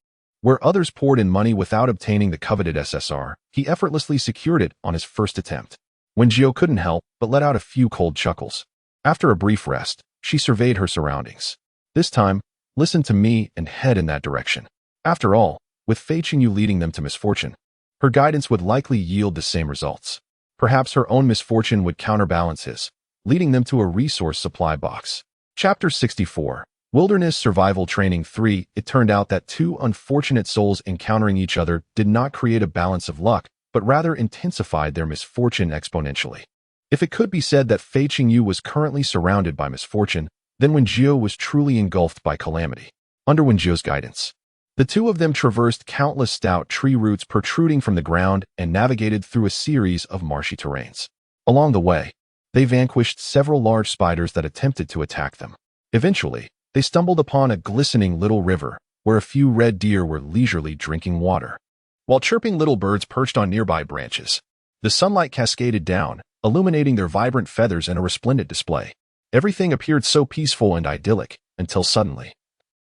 Where others poured in money without obtaining the coveted SSR, he effortlessly secured it on his first attempt. Wen Jiu couldn't help but let out a few cold chuckles. After a brief rest, she surveyed her surroundings. This time, listen to me and head in that direction. After all, with Fei Qingyu leading them to misfortune, her guidance would likely yield the same results. Perhaps her own misfortune would counterbalance his. leading them to a resource supply box. Chapter 64. Wilderness Survival Training 3. It turned out that two unfortunate souls encountering each other did not create a balance of luck, but rather intensified their misfortune exponentially. If it could be said that Fei Qingyu was currently surrounded by misfortune, then Wen Jiu was truly engulfed by calamity. Under Wen Jiu's guidance, the two of them traversed countless stout tree roots protruding from the ground and navigated through a series of marshy terrains. Along the way, they vanquished several large spiders that attempted to attack them. Eventually, they stumbled upon a glistening little river, where a few red deer were leisurely drinking water. While chirping little birds perched on nearby branches, the sunlight cascaded down, illuminating their vibrant feathers in a resplendent display. Everything appeared so peaceful and idyllic, until suddenly,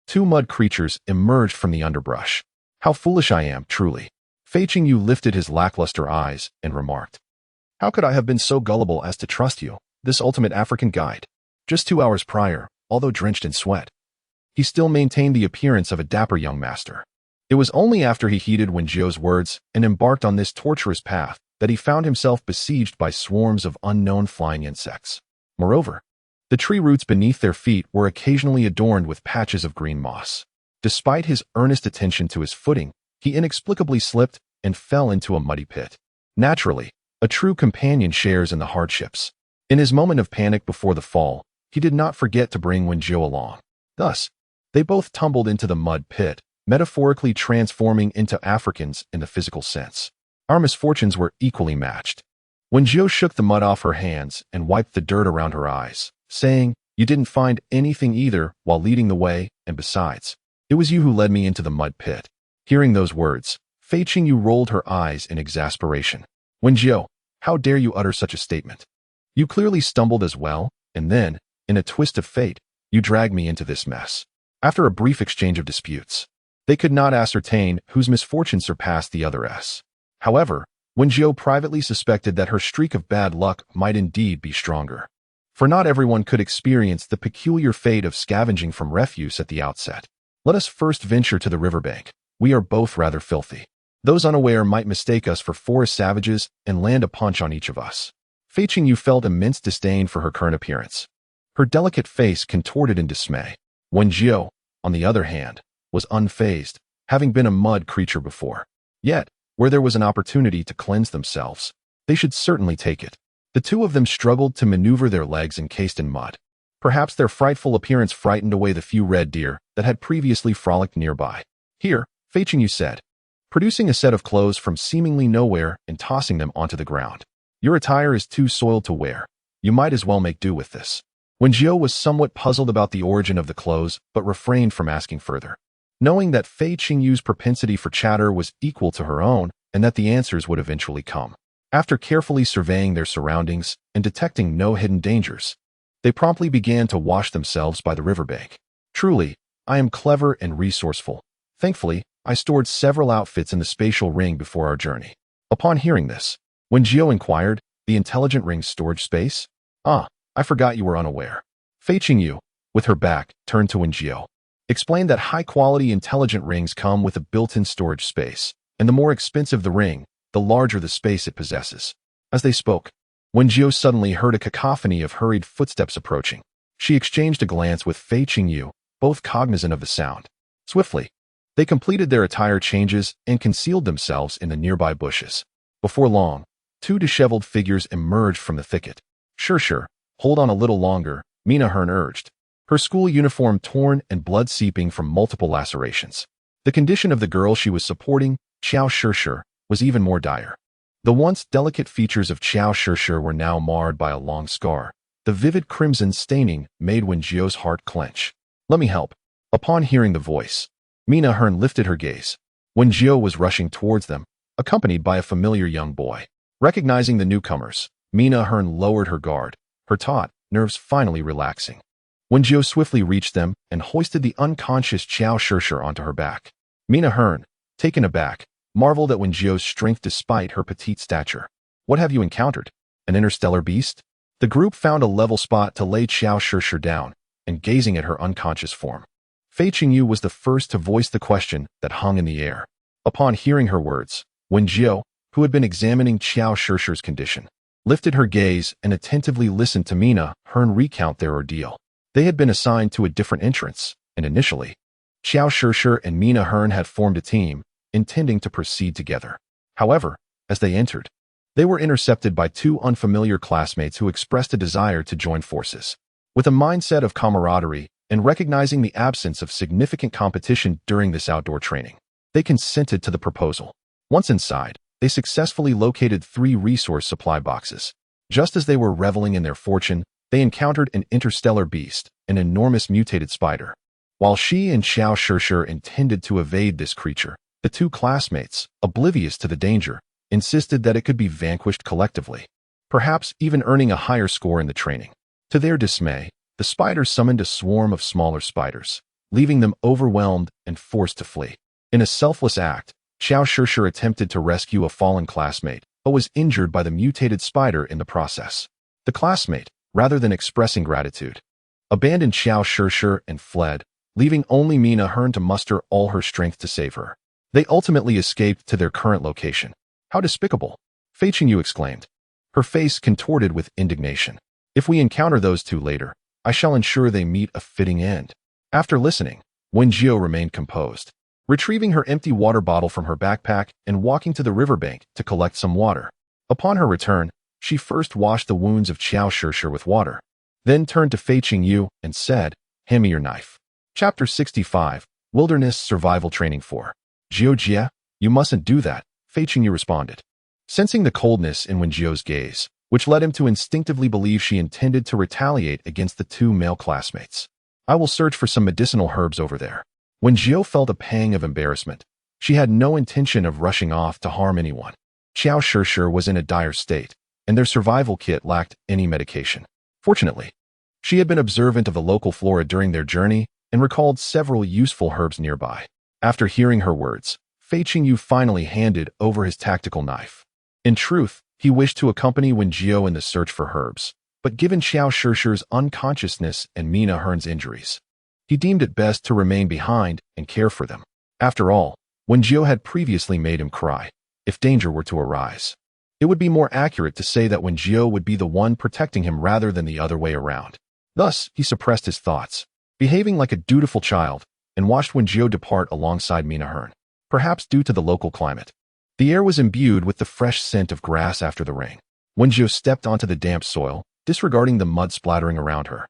two mud creatures emerged from the underbrush. How foolish I am, truly. Fei Qingyu lifted his lackluster eyes and remarked, "How could I have been so gullible as to trust you, this ultimate African guide?" Just 2 hours prior, although drenched in sweat, he still maintained the appearance of a dapper young master. It was only after he heeded Wen Jiu's words and embarked on this tortuous path that he found himself besieged by swarms of unknown flying insects. Moreover, the tree roots beneath their feet were occasionally adorned with patches of green moss. Despite his earnest attention to his footing, he inexplicably slipped and fell into a muddy pit. Naturally, a true companion shares in the hardships. In his moment of panic before the fall, he did not forget to bring Wen Jiu along. Thus, they both tumbled into the mud pit, metaphorically transforming into Africans in the physical sense. Our misfortunes were equally matched. Wen Jiu shook the mud off her hands and wiped the dirt around her eyes, saying, "You didn't find anything either while leading the way, and besides, it was you who led me into the mud pit." Hearing those words, Fei Qingyu rolled her eyes in exasperation. "Wen Jiu, how dare you utter such a statement? You clearly stumbled as well, and then, in a twist of fate, you dragged me into this mess." After a brief exchange of disputes, they could not ascertain whose misfortune surpassed the other's. However, Wen Jiu privately suspected that her streak of bad luck might indeed be stronger. For not everyone could experience the peculiar fate of scavenging from refuse at the outset. Let us first venture to the riverbank. We are both rather filthy. Those unaware might mistake us for forest savages and land a punch on each of us. Fei Qingyu felt immense disdain for her current appearance. Her delicate face contorted in dismay. Wen Jiu, on the other hand, was unfazed, having been a mud creature before. Yet, where there was an opportunity to cleanse themselves, they should certainly take it. The two of them struggled to maneuver their legs encased in mud. Perhaps their frightful appearance frightened away the few red deer that had previously frolicked nearby. "Here," Fei Qingyu said, producing a set of clothes from seemingly nowhere and tossing them onto the ground. "Your attire is too soiled to wear. You might as well make do with this." Wen Jiu was somewhat puzzled about the origin of the clothes, but refrained from asking further. Knowing that Fei Qingyu's propensity for chatter was equal to her own, and that the answers would eventually come. After carefully surveying their surroundings and detecting no hidden dangers, they promptly began to wash themselves by the riverbank. "Truly, I am clever and resourceful. Thankfully, I stored several outfits in the spatial ring before our journey." Upon hearing this, Wen Jiu inquired, "The intelligent ring's storage space? Ah, I forgot you were unaware." Fei Qingyu, with her back turned to Wen Jiu, explained that high-quality intelligent rings come with a built-in storage space, and the more expensive the ring, the larger the space it possesses. As they spoke, Wen Jiu suddenly heard a cacophony of hurried footsteps approaching. She exchanged a glance with Fei Qingyu, both cognizant of the sound. Swiftly, they completed their attire changes and concealed themselves in the nearby bushes. Before long, two disheveled figures emerged from the thicket. Sure, hold on a little longer," Mina Hearn urged, her school uniform torn and blood seeping from multiple lacerations. The condition of the girl she was supporting, Qiao Shishir, was even more dire. The once delicate features of Qiao Shishir were now marred by a long scar. The vivid crimson staining made Wen Jiu's heart clench. "Let me help." Upon hearing the voice, Mina Hearn lifted her gaze. Wen Jiu was rushing towards them, accompanied by a familiar young boy. Recognizing the newcomers, Mina Hearn lowered her guard, her taut nerves finally relaxing. Wen Jiu swiftly reached them and hoisted the unconscious Qiao Shishir onto her back. Mina Hearn, taken aback, marveled at Wen Jiu's strength despite her petite stature. "What have you encountered? An interstellar beast?" The group found a level spot to lay Qiao Shishir down, and gazing at her unconscious form, Fei Qingyu was the first to voice the question that hung in the air. Upon hearing her words, Wen Jiu, who had been examining Qiao Shishir's condition, lifted her gaze and attentively listened to Mina Hearn recount their ordeal. They had been assigned to a different entrance, and initially, Xiao Shishir and Mina Hearn had formed a team, intending to proceed together. However, as they entered, they were intercepted by two unfamiliar classmates who expressed a desire to join forces. With a mindset of camaraderie and recognizing the absence of significant competition during this outdoor training, they consented to the proposal. Once inside, they successfully located 3 resource supply boxes. Just as they were reveling in their fortune, they encountered an interstellar beast, an enormous mutated spider. While she and Xiao Shishir intended to evade this creature, the two classmates, oblivious to the danger, insisted that it could be vanquished collectively, perhaps even earning a higher score in the training. To their dismay, the spider summoned a swarm of smaller spiders, leaving them overwhelmed and forced to flee. In a selfless act, Xiao Shishir attempted to rescue a fallen classmate, but was injured by the mutated spider in the process. The classmate, rather than expressing gratitude, abandoned Xiao Shishir and fled, leaving only Mina Hearn to muster all her strength to save her. They ultimately escaped to their current location. How despicable! Fei Qingyu exclaimed, her face contorted with indignation. If we encounter those two later, I shall ensure they meet a fitting end. After listening, Wen Jiu remained composed, retrieving her empty water bottle from her backpack and walking to the riverbank to collect some water. Upon her return, she first washed the wounds of Xiao Shishir with water, then turned to Fei Qingyu and said, "Hand me your knife." Chapter 65, Wilderness Survival Training 4. Jiu Jia, you mustn't do that, Fei Qingyu responded, sensing the coldness in Wen Jiu's gaze, which led him to instinctively believe she intended to retaliate against the two male classmates. I will search for some medicinal herbs over there. Wen Jiu felt a pang of embarrassment. She had no intention of rushing off to harm anyone. Xiao Shishir was in a dire state, and their survival kit lacked any medication. Fortunately, she had been observant of the local flora during their journey and recalled several useful herbs nearby. After hearing her words, Fei Qingyu finally handed over his tactical knife. In truth, he wished to accompany Wen Jiu in the search for herbs, but given Xiao Shishir's unconsciousness and Mina Hearn's injuries, he deemed it best to remain behind and care for them. After all, Wen Jiu had previously made him cry if danger were to arise. It would be more accurate to say that Wen Jiu would be the one protecting him rather than the other way around. Thus, he suppressed his thoughts, behaving like a dutiful child, and watched Wen Jiu depart alongside Mina Hearn, perhaps due to the local climate. The air was imbued with the fresh scent of grass after the rain. Wen Jiu stepped onto the damp soil, disregarding the mud splattering around her,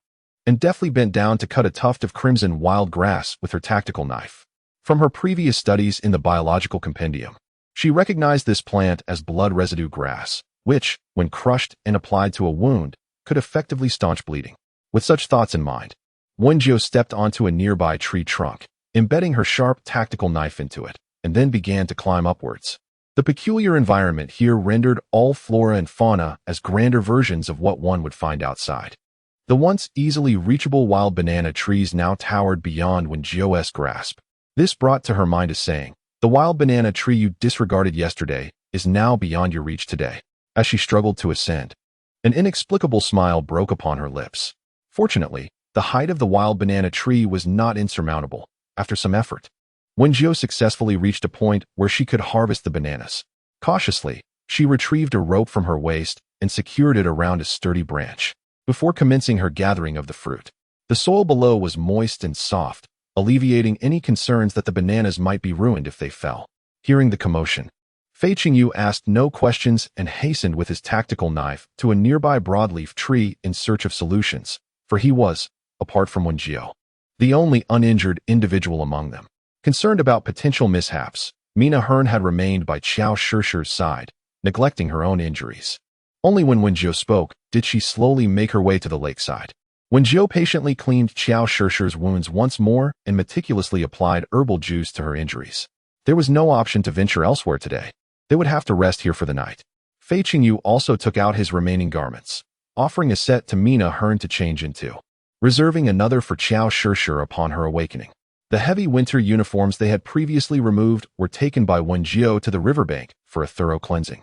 and deftly bent down to cut a tuft of crimson wild grass with her tactical knife. From her previous studies in the biological compendium, she recognized this plant as blood residue grass, which, when crushed and applied to a wound, could effectively staunch bleeding. With such thoughts in mind, Wen Jiu stepped onto a nearby tree trunk, embedding her sharp tactical knife into it, and then began to climb upwards. The peculiar environment here rendered all flora and fauna as grander versions of what one would find outside. The once easily reachable wild banana trees now towered beyond Wen Jiu's grasp. This brought to her mind a saying, "The wild banana tree you disregarded yesterday is now beyond your reach today." As she struggled to ascend, an inexplicable smile broke upon her lips. Fortunately, the height of the wild banana tree was not insurmountable. After some effort, Wen Jiu successfully reached a point where she could harvest the bananas. Cautiously, she retrieved a rope from her waist and secured it around a sturdy branch, before commencing her gathering of the fruit. The soil below was moist and soft, alleviating any concerns that the bananas might be ruined if they fell. Hearing the commotion, Fei Qingyu asked no questions and hastened with his tactical knife to a nearby broadleaf tree in search of solutions, for he was, apart from Wen Jiu, the only uninjured individual among them. Concerned about potential mishaps, Mina Hearn had remained by Xiao Shishir's side, neglecting her own injuries. Only when Wen Jiu spoke did she slowly make her way to the lakeside. Wen Jiu patiently cleaned Xiao Shishir's wounds once more and meticulously applied herbal juice to her injuries. There was no option to venture elsewhere today. They would have to rest here for the night. Fei Qingyu also took out his remaining garments, offering a set to Mina Hearn to change into, reserving another for Xiao Shishir upon her awakening. The heavy winter uniforms they had previously removed were taken by Wen Jiu to the riverbank for a thorough cleansing,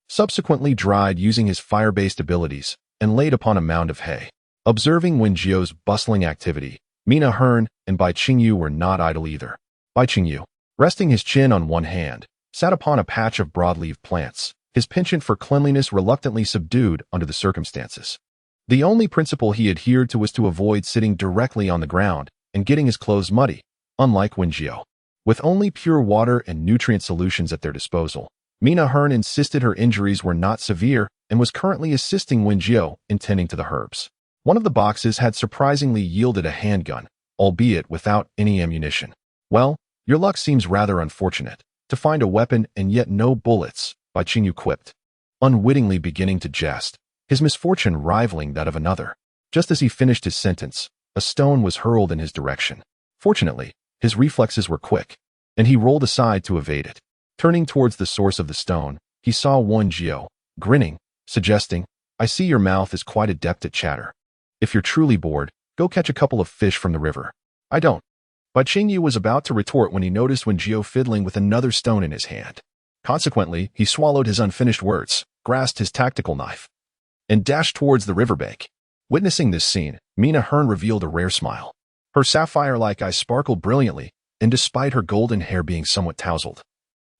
subsequently dried using his fire-based abilities, and laid upon a mound of hay. Observing Wen Jiu's bustling activity, Mina Hearn and Bai Qingyu were not idle either. Bai Qingyu, resting his chin on one hand, sat upon a patch of broadleaf plants, his penchant for cleanliness reluctantly subdued under the circumstances. The only principle he adhered to was to avoid sitting directly on the ground and getting his clothes muddy, unlike Wen Jiu. With only pure water and nutrient solutions at their disposal, Mina Hearn insisted her injuries were not severe and was currently assisting Wen Jiu in tending to the herbs. One of the boxes had surprisingly yielded a handgun, albeit without any ammunition. "Well, your luck seems rather unfortunate, to find a weapon and yet no bullets," Bai Qingyu quipped, unwittingly beginning to jest, his misfortune rivaling that of another. Just as he finished his sentence, a stone was hurled in his direction. Fortunately, his reflexes were quick, and he rolled aside to evade it. Turning towards the source of the stone, he saw Wen Jiu, grinning, suggesting, "I see your mouth is quite adept at chatter. If you're truly bored, go catch a couple of fish from the river." "I don't." Bai Qingyu was about to retort when he noticed Wen Jiu fiddling with another stone in his hand. Consequently, he swallowed his unfinished words, grasped his tactical knife, and dashed towards the riverbank. Witnessing this scene, Mina Hearn revealed a rare smile. Her sapphire-like eyes sparkled brilliantly, and despite her golden hair being somewhat tousled,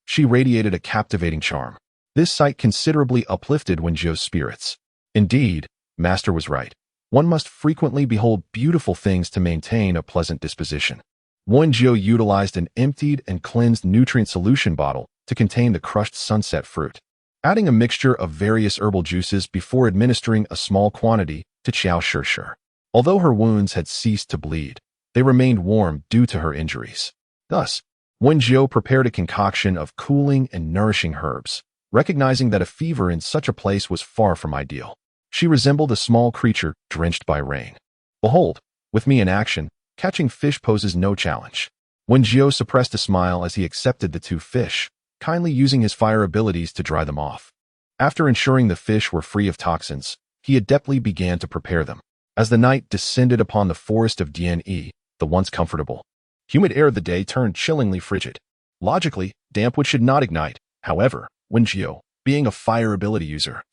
she radiated a captivating charm. This sight considerably uplifted Wen Jiu's spirits. Indeed, Master was right. One must frequently behold beautiful things to maintain a pleasant disposition. Wen Jiu utilized an emptied and cleansed nutrient solution bottle to contain the crushed sunset fruit, adding a mixture of various herbal juices before administering a small quantity to Qiao Shishir. Although her wounds had ceased to bleed, they remained warm due to her injuries. Thus, Wen Jiu prepared a concoction of cooling and nourishing herbs, recognizing that a fever in such a place was far from ideal. She resembled a small creature drenched by rain. "Behold, with me in action, catching fish poses no challenge." Wen Jiu suppressed a smile as he accepted the 2 fish, kindly using his fire abilities to dry them off. After ensuring the fish were free of toxins, he adeptly began to prepare them. As the night descended upon the forest of Dian-yi, the once comfortable, humid air of the day turned chillingly frigid. Logically, damp wood should not ignite. However, Wen Jiu, being a fire ability user,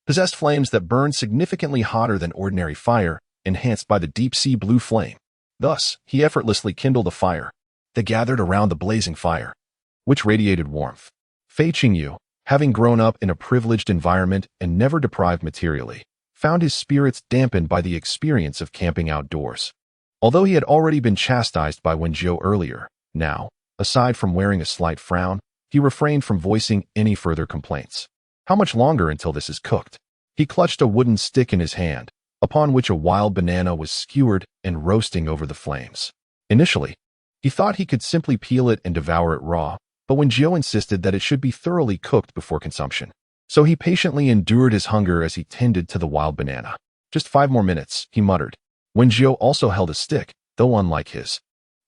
possessed flames that burned significantly hotter than ordinary fire, enhanced by the deep-sea blue flame. Thus, he effortlessly kindled a fire. They gathered around the blazing fire, which radiated warmth. Fei Qingyu, having grown up in a privileged environment and never deprived materially, found his spirits dampened by the experience of camping outdoors. Although he had already been chastised by Wen Jiu earlier, now, aside from wearing a slight frown, he refrained from voicing any further complaints. How much longer until this is cooked? He clutched a wooden stick in his hand, upon which a wild banana was skewered and roasting over the flames. Initially, he thought he could simply peel it and devour it raw, but Wen Jiu insisted that it should be thoroughly cooked before consumption. So he patiently endured his hunger as he tended to the wild banana. "Just 5 more minutes," he muttered. Wen Jiu also held a stick, though unlike his.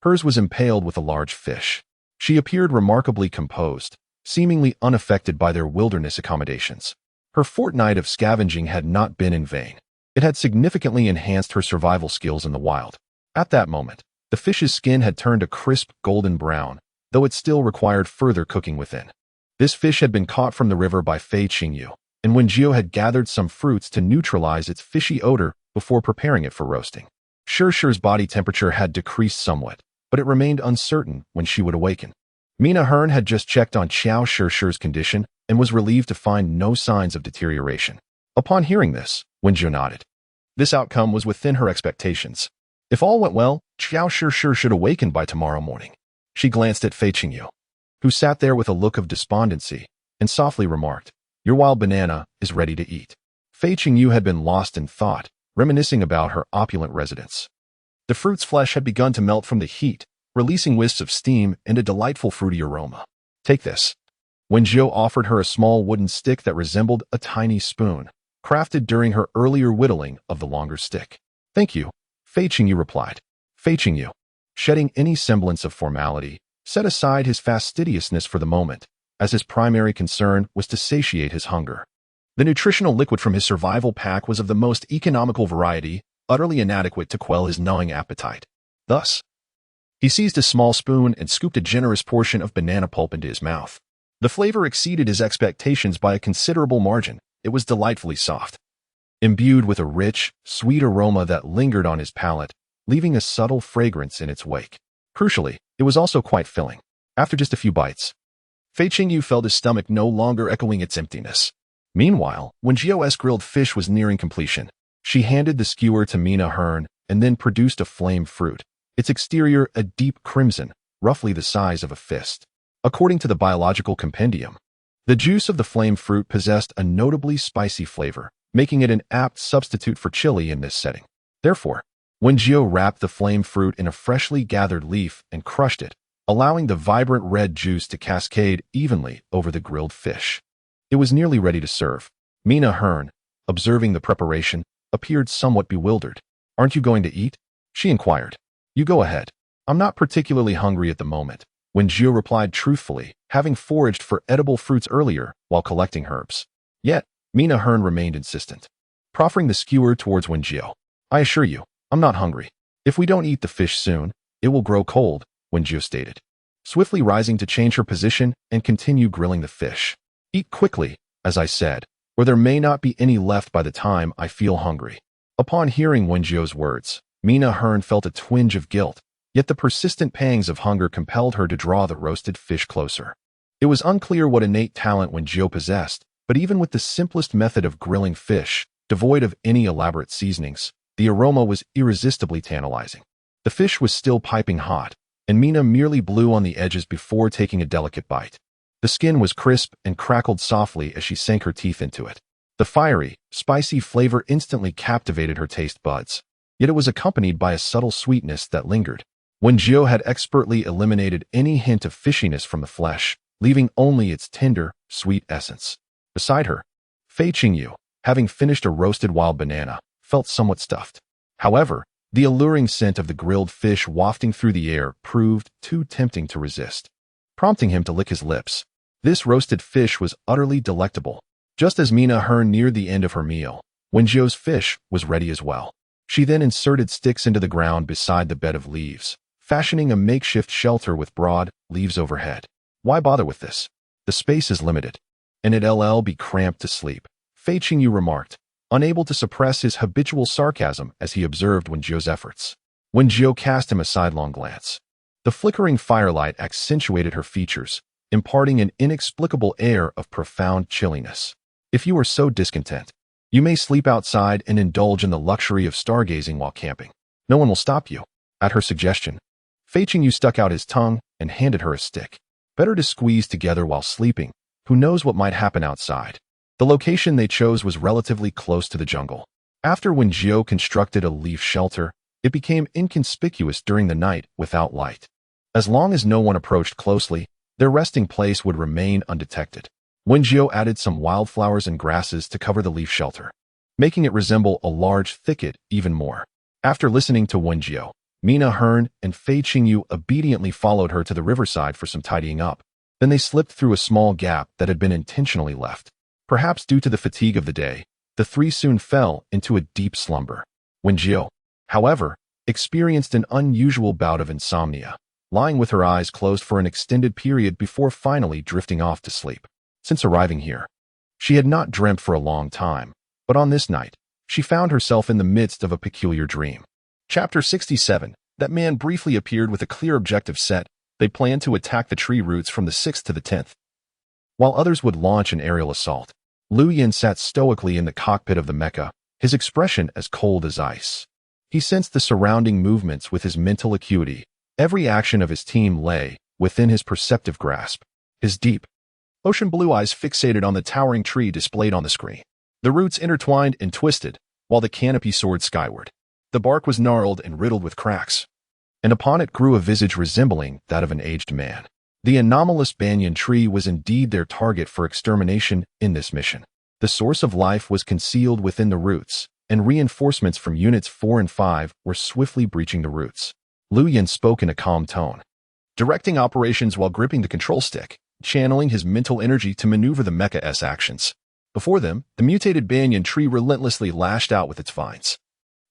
Hers was impaled with a large fish. She appeared remarkably composed, seemingly unaffected by their wilderness accommodations. Her fortnight of scavenging had not been in vain. It had significantly enhanced her survival skills in the wild. At that moment, the fish's skin had turned a crisp golden brown, though it still required further cooking within. This fish had been caught from the river by Fei Qingyu, and Wen Jiu had gathered some fruits to neutralize its fishy odor before preparing it for roasting. Shishir's body temperature had decreased somewhat, but it remained uncertain when she would awaken. Mina Hearn had just checked on Qiao Shishir's condition and was relieved to find no signs of deterioration. Upon hearing this, Wen Jiu nodded. This outcome was within her expectations. If all went well, Qiao Shishir should awaken by tomorrow morning. She glanced at Fei Qingyu, who sat there with a look of despondency, and softly remarked, "Your wild banana is ready to eat." Fei Qingyu had been lost in thought, reminiscing about her opulent residence. The fruit's flesh had begun to melt from the heat, releasing wisps of steam and a delightful fruity aroma. "Take this." Wen Jiu offered her a small wooden stick that resembled a tiny spoon, crafted during her earlier whittling of the longer stick. "Thank you," Fei Qingyu replied. Fei Qingyu, shedding any semblance of formality, set aside his fastidiousness for the moment, as his primary concern was to satiate his hunger. The nutritional liquid from his survival pack was of the most economical variety, utterly inadequate to quell his gnawing appetite. Thus, he seized a small spoon and scooped a generous portion of banana pulp into his mouth. The flavor exceeded his expectations by a considerable margin. It was delightfully soft, imbued with a rich, sweet aroma that lingered on his palate, leaving a subtle fragrance in its wake. Crucially, it was also quite filling. After just a few bites, Fei Qingyu felt his stomach no longer echoing its emptiness. Meanwhile, when Jiu's grilled fish was nearing completion, she handed the skewer to Mina Hearn and then produced a flame fruit, its exterior a deep crimson, roughly the size of a fist. According to the biological compendium, the juice of the flame fruit possessed a notably spicy flavor, making it an apt substitute for chili in this setting. Therefore, Wen Jiu wrapped the flame fruit in a freshly gathered leaf and crushed it, allowing the vibrant red juice to cascade evenly over the grilled fish. It was nearly ready to serve. Mina Hearn, observing the preparation, appeared somewhat bewildered. "Aren't you going to eat?" she inquired. "You go ahead. I'm not particularly hungry at the moment," Wen Jiu replied truthfully, having foraged for edible fruits earlier while collecting herbs. Yet, Mina Hearn remained insistent, proffering the skewer towards Wen Jiu. "I assure you, I'm not hungry. If we don't eat the fish soon, it will grow cold," Wen Jiu stated, swiftly rising to change her position and continue grilling the fish. "Eat quickly, as I said, or there may not be any left by the time I feel hungry." Upon hearing Wen Jiu's words, Mina Hearn felt a twinge of guilt, yet the persistent pangs of hunger compelled her to draw the roasted fish closer. It was unclear what innate talent Wen Jiu possessed, but even with the simplest method of grilling fish, devoid of any elaborate seasonings, the aroma was irresistibly tantalizing. The fish was still piping hot, and Mina merely blew on the edges before taking a delicate bite. The skin was crisp and crackled softly as she sank her teeth into it. The fiery, spicy flavor instantly captivated her taste buds, yet it was accompanied by a subtle sweetness that lingered. Wen Jiu had expertly eliminated any hint of fishiness from the flesh, leaving only its tender, sweet essence. Beside her, Fei Qingyu, having finished a roasted wild banana, felt somewhat stuffed. However, the alluring scent of the grilled fish wafting through the air proved too tempting to resist, prompting him to lick his lips. This roasted fish was utterly delectable. Just as Mina Hearn neared the end of her meal, Wen Jiu's fish was ready as well. She then inserted sticks into the ground beside the bed of leaves, fashioning a makeshift shelter with broad leaves overhead. "Why bother with this? The space is limited, and it'll be cramped to sleep," Fei Qingyu remarked, unable to suppress his habitual sarcasm as he observed Wen Jiu's efforts. Wen Jiu cast him a sidelong glance. The flickering firelight accentuated her features, imparting an inexplicable air of profound chilliness. "If you are so discontent, you may sleep outside and indulge in the luxury of stargazing while camping. No one will stop you." At her suggestion, Fei Qingyu stuck out his tongue and handed her a stick. Better to squeeze together while sleeping. Who knows what might happen outside? The location they chose was relatively close to the jungle. After Wen Jiu constructed a leaf shelter, it became inconspicuous during the night without light. As long as no one approached closely, their resting place would remain undetected. Wen Jiu added some wildflowers and grasses to cover the leaf shelter, making it resemble a large thicket even more. After listening to Wen Jiu, Mina Hearn and Fei Qingyu obediently followed her to the riverside for some tidying up. Then they slipped through a small gap that had been intentionally left. Perhaps due to the fatigue of the day, the three soon fell into a deep slumber. Wen Jiu, however, experienced an unusual bout of insomnia, lying with her eyes closed for an extended period before finally drifting off to sleep. Since arriving here, she had not dreamt for a long time, but on this night, she found herself in the midst of a peculiar dream. Chapter 67. That man briefly appeared with a clear objective set. They planned to attack the tree roots from the 6th to the 10th. While others would launch an aerial assault, Liu Yin sat stoically in the cockpit of the mecha, his expression as cold as ice. He sensed the surrounding movements with his mental acuity. Every action of his team lay within his perceptive grasp. His deep, ocean blue eyes fixated on the towering tree displayed on the screen. The roots intertwined and twisted, while the canopy soared skyward. The bark was gnarled and riddled with cracks, and upon it grew a visage resembling that of an aged man. The anomalous banyan tree was indeed their target for extermination in this mission. The source of life was concealed within the roots, and reinforcements from Units 4 and 5 were swiftly breaching the roots. Liu Yin spoke in a calm tone, directing operations while gripping the control stick, channeling his mental energy to maneuver the Mecha-S actions. Before them, the mutated banyan tree relentlessly lashed out with its vines,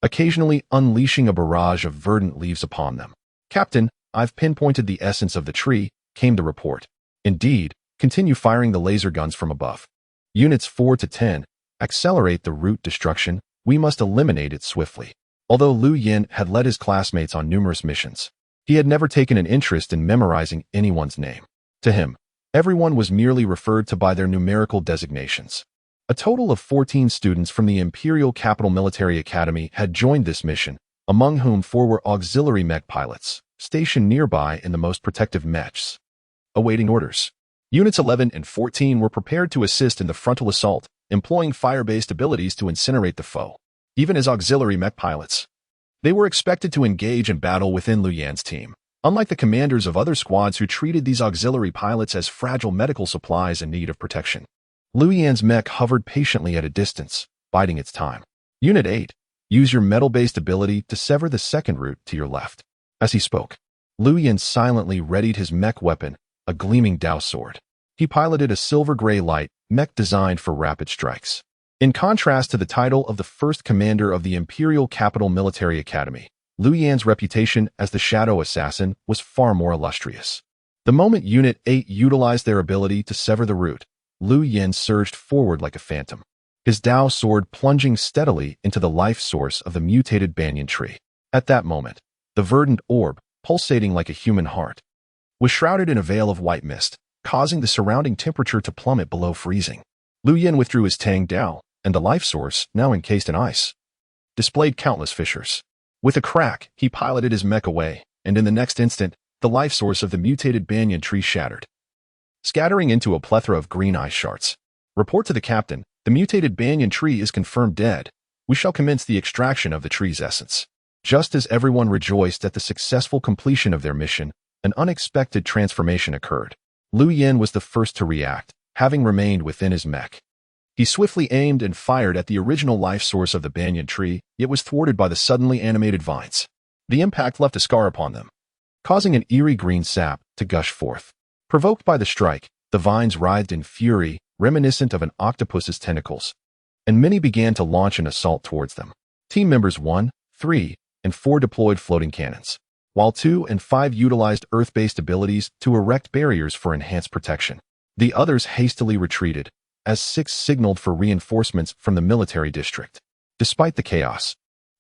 occasionally unleashing a barrage of verdant leaves upon them. "Captain, I've pinpointed the essence of the tree," came the report. "Indeed, continue firing the laser guns from above. Units 4 to 10, accelerate the root destruction. We must eliminate it swiftly." Although Liu Yin had led his classmates on numerous missions, he had never taken an interest in memorizing anyone's name. To him, Everyone was merely referred to by their numerical designations. A total of 14 students from the Imperial Capital Military Academy had joined this mission, among whom 4 were auxiliary mech pilots, stationed nearby in the most protective mechs, awaiting orders. Units 11 and 14 were prepared to assist in the frontal assault, employing fire-based abilities to incinerate the foe. Even as auxiliary mech pilots, they were expected to engage in battle within Lu Yan's team, unlike the commanders of other squads who treated these auxiliary pilots as fragile medical supplies in need of protection. Lu Yan's mech hovered patiently at a distance, biding its time. Unit 8, use your metal-based ability to sever the second root to your left. As he spoke, Lu Yan silently readied his mech weapon, a gleaming Dao sword. He piloted a silver-gray light mech designed for rapid strikes. In contrast to the title of the first commander of the Imperial Capital Military Academy, Lu Yan's reputation as the Shadow Assassin was far more illustrious. The moment Unit 8 utilized their ability to sever the root, Lu Yan surged forward like a phantom, his Dao sword plunging steadily into the life source of the mutated banyan tree. At that moment, the verdant orb, pulsating like a human heart, was shrouded in a veil of white mist, causing the surrounding temperature to plummet below freezing. Lu Yan withdrew his Tang Dao, and the life source, now encased in ice, displayed countless fissures. With a crack, he piloted his mech away, and in the next instant, the life source of the mutated banyan tree shattered, scattering into a plethora of green ice shards. Report to the captain, the mutated banyan tree is confirmed dead. We shall commence the extraction of the tree's essence. Just as everyone rejoiced at the successful completion of their mission, an unexpected transformation occurred. Lu Yan was the first to react, having remained within his mech. He swiftly aimed and fired at the original life source of the banyan tree, yet was thwarted by the suddenly animated vines. The impact left a scar upon them, causing an eerie green sap to gush forth. Provoked by the strike, the vines writhed in fury, reminiscent of an octopus's tentacles, and many began to launch an assault towards them. Team members 1, 3, and 4 deployed floating cannons, while 2 and 5 utilized earth-based abilities to erect barriers for enhanced protection. The others hastily retreated, as 6 signaled for reinforcements from the military district. Despite the chaos,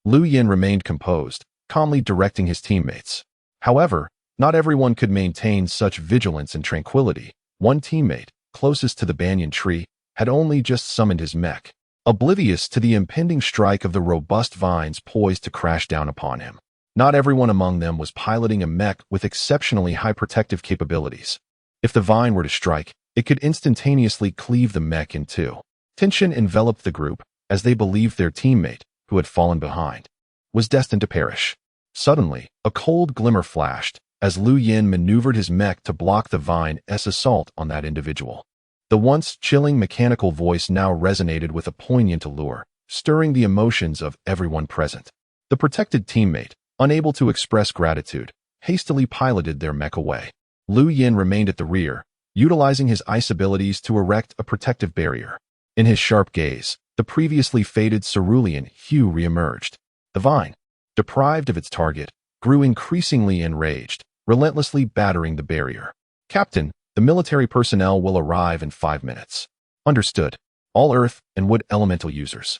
Lu Yan remained composed, calmly directing his teammates. However, not everyone could maintain such vigilance and tranquility. One teammate, closest to the banyan tree, had only just summoned his mech, oblivious to the impending strike of the robust vines poised to crash down upon him. Not everyone among them was piloting a mech with exceptionally high protective capabilities. If the vine were to strike, it could instantaneously cleave the mech in two. Tension enveloped the group, as they believed their teammate, who had fallen behind, was destined to perish. Suddenly, a cold glimmer flashed, as Lu Yan maneuvered his mech to block the vine's assault on that individual. The once chilling mechanical voice now resonated with a poignant allure, stirring the emotions of everyone present. The protected teammate, unable to express gratitude, hastily piloted their mech away. Lu Yan remained at the rear, utilizing his ice abilities to erect a protective barrier. In his sharp gaze, the previously faded cerulean hue reemerged. The vine, deprived of its target, grew increasingly enraged, relentlessly battering the barrier. Captain, the military personnel will arrive in 5 minutes. Understood. All earth and wood elemental users,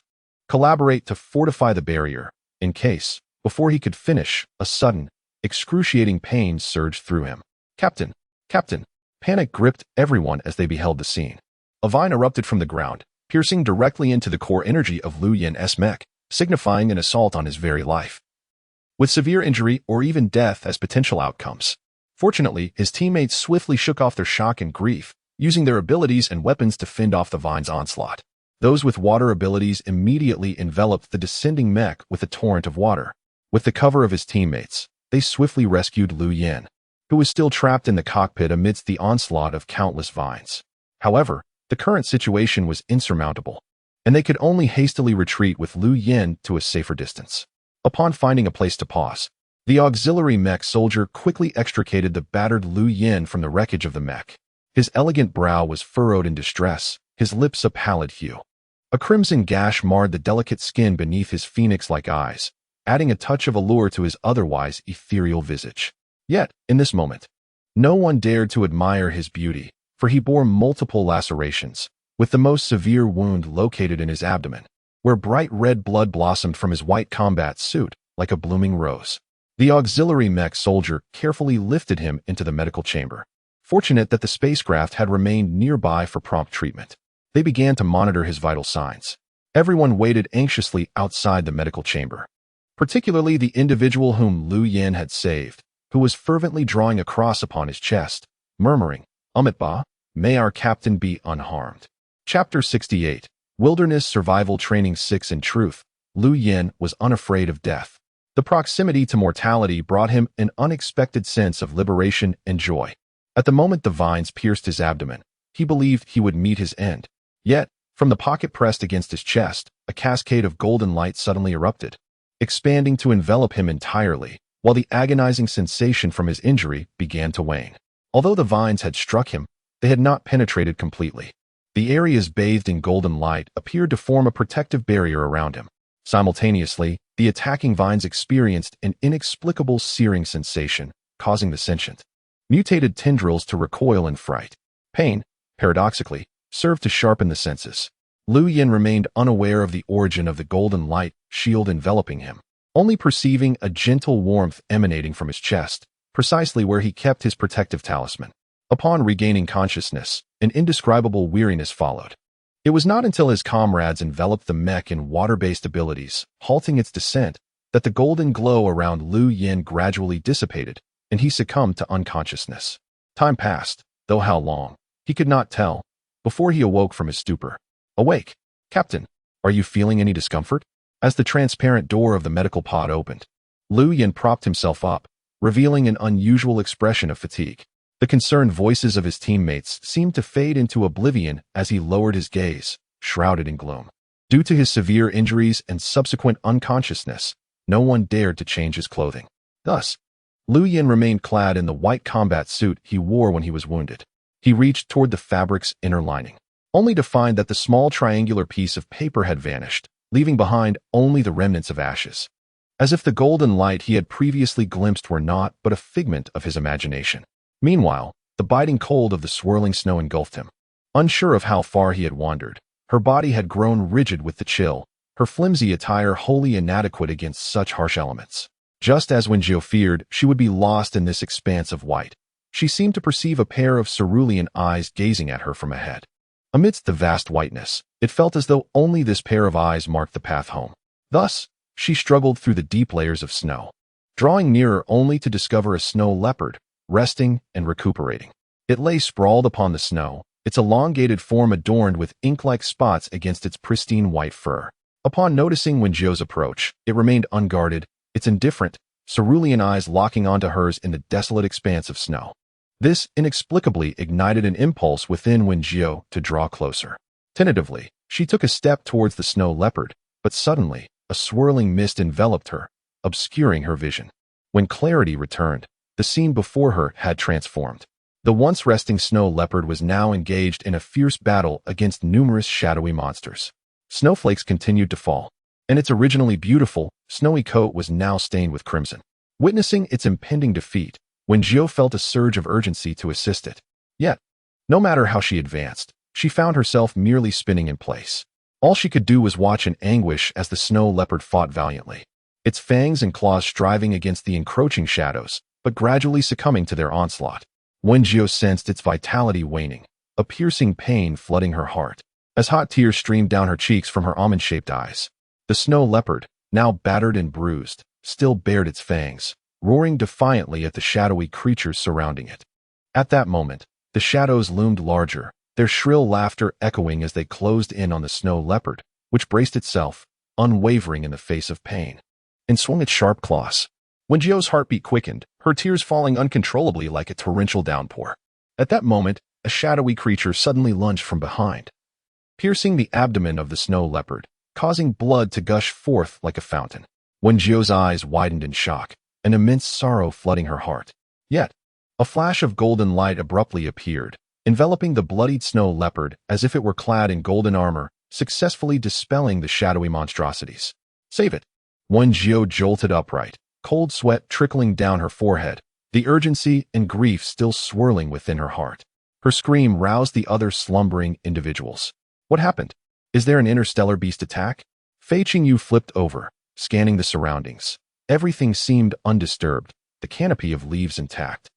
collaborate to fortify the barrier, in case, before he could finish, a sudden, excruciating pain surged through him. Captain! Captain! Panic gripped everyone as they beheld the scene. A vine erupted from the ground, piercing directly into the core energy of Lu Yan's mech, signifying an assault on his very life, with severe injury or even death as potential outcomes. Fortunately, his teammates swiftly shook off their shock and grief, using their abilities and weapons to fend off the vine's onslaught. Those with water abilities immediately enveloped the descending mech with a torrent of water. With the cover of his teammates, they swiftly rescued Lu Yan, who was still trapped in the cockpit amidst the onslaught of countless vines. However, the current situation was insurmountable, and they could only hastily retreat with Lu Yan to a safer distance. Upon finding a place to pause, the auxiliary mech soldier quickly extricated the battered Lu Yan from the wreckage of the mech. His elegant brow was furrowed in distress, his lips a pallid hue. A crimson gash marred the delicate skin beneath his phoenix-like eyes, adding a touch of allure to his otherwise ethereal visage. Yet, in this moment, no one dared to admire his beauty, for he bore multiple lacerations, with the most severe wound located in his abdomen, where bright red blood blossomed from his white combat suit like a blooming rose. The auxiliary mech soldier carefully lifted him into the medical chamber. fortunate that the spacecraft had remained nearby for prompt treatment. They began to monitor his vital signs. Everyone waited anxiously outside the medical chamber, particularly the individual whom Liu Yin had saved, who was fervently drawing a cross upon his chest, murmuring, "Amitabha, may our captain be unharmed." Chapter 68, Wilderness Survival Training 6. In truth, Liu Yin was unafraid of death. The proximity to mortality brought him an unexpected sense of liberation and joy. At the moment the vines pierced his abdomen, he believed he would meet his end. Yet, from the pocket pressed against his chest, a cascade of golden light suddenly erupted, expanding to envelop him entirely, while the agonizing sensation from his injury began to wane. Although the vines had struck him, they had not penetrated completely. The areas bathed in golden light appeared to form a protective barrier around him. Simultaneously, the attacking vines experienced an inexplicable searing sensation, causing the sentient, mutated tendrils to recoil in fright. Pain, paradoxically, served to sharpen the senses. Liu Yin remained unaware of the origin of the golden light shield enveloping him, only perceiving a gentle warmth emanating from his chest, precisely where he kept his protective talisman. Upon regaining consciousness, an indescribable weariness followed. It was not until his comrades enveloped the mech in water-based abilities, halting its descent, that the golden glow around Liu Yin gradually dissipated, and he succumbed to unconsciousness. Time passed, though how long, he could not tell, before he awoke from his stupor. "Awake, Captain. Are you feeling any discomfort?" As the transparent door of the medical pod opened, Liu Yin propped himself up, revealing an unusual expression of fatigue. The concerned voices of his teammates seemed to fade into oblivion as he lowered his gaze, shrouded in gloom. Due to his severe injuries and subsequent unconsciousness, no one dared to change his clothing. Thus, Liu Yin remained clad in the white combat suit he wore when he was wounded. He reached toward the fabric's inner lining, only to find that the small triangular piece of paper had vanished, leaving behind only the remnants of ashes. As if the golden light he had previously glimpsed were not but a figment of his imagination. Meanwhile, the biting cold of the swirling snow engulfed him. Unsure of how far he had wandered, her body had grown rigid with the chill, her flimsy attire wholly inadequate against such harsh elements. Just as Wen Jiu feared she would be lost in this expanse of white, she seemed to perceive a pair of cerulean eyes gazing at her from ahead. Amidst the vast whiteness, it felt as though only this pair of eyes marked the path home. Thus, she struggled through the deep layers of snow, drawing nearer only to discover a snow leopard, resting and recuperating. It lay sprawled upon the snow, its elongated form adorned with ink-like spots against its pristine white fur. Upon noticing Wen Jiu's approach, it remained unguarded, its indifferent, cerulean eyes locking onto hers in the desolate expanse of snow. This inexplicably ignited an impulse within Wen Jiu to draw closer. Tentatively, she took a step towards the snow leopard, but suddenly, a swirling mist enveloped her, obscuring her vision. When clarity returned, the scene before her had transformed. The once resting snow leopard was now engaged in a fierce battle against numerous shadowy monsters. Snowflakes continued to fall, and its originally beautiful, snowy coat was now stained with crimson. Witnessing its impending defeat, Wen Jiu felt a surge of urgency to assist it. Yet, no matter how she advanced, she found herself merely spinning in place. All she could do was watch in anguish as the snow leopard fought valiantly, its fangs and claws striving against the encroaching shadows, but gradually succumbing to their onslaught. Wen Jiu sensed its vitality waning, a piercing pain flooding her heart, as hot tears streamed down her cheeks from her almond-shaped eyes. The snow leopard, now battered and bruised, still bared its fangs, roaring defiantly at the shadowy creatures surrounding it. At that moment, the shadows loomed larger, their shrill laughter echoing as they closed in on the snow leopard, which braced itself, unwavering in the face of pain, and swung its sharp claws. Wen Jiu's heartbeat quickened, her tears falling uncontrollably like a torrential downpour. At that moment, a shadowy creature suddenly lunged from behind, piercing the abdomen of the snow leopard, causing blood to gush forth like a fountain. Wen Jiu's eyes widened in shock, an immense sorrow flooding her heart. Yet, a flash of golden light abruptly appeared, enveloping the bloodied snow leopard as if it were clad in golden armor, successfully dispelling the shadowy monstrosities. "Save it!" Wen Jiu jolted upright, cold sweat trickling down her forehead, the urgency and grief still swirling within her heart. Her scream roused the other slumbering individuals. "What happened? Is there an interstellar beast attack?" Fei Qingyu flipped over, scanning the surroundings. Everything seemed undisturbed, the canopy of leaves intact.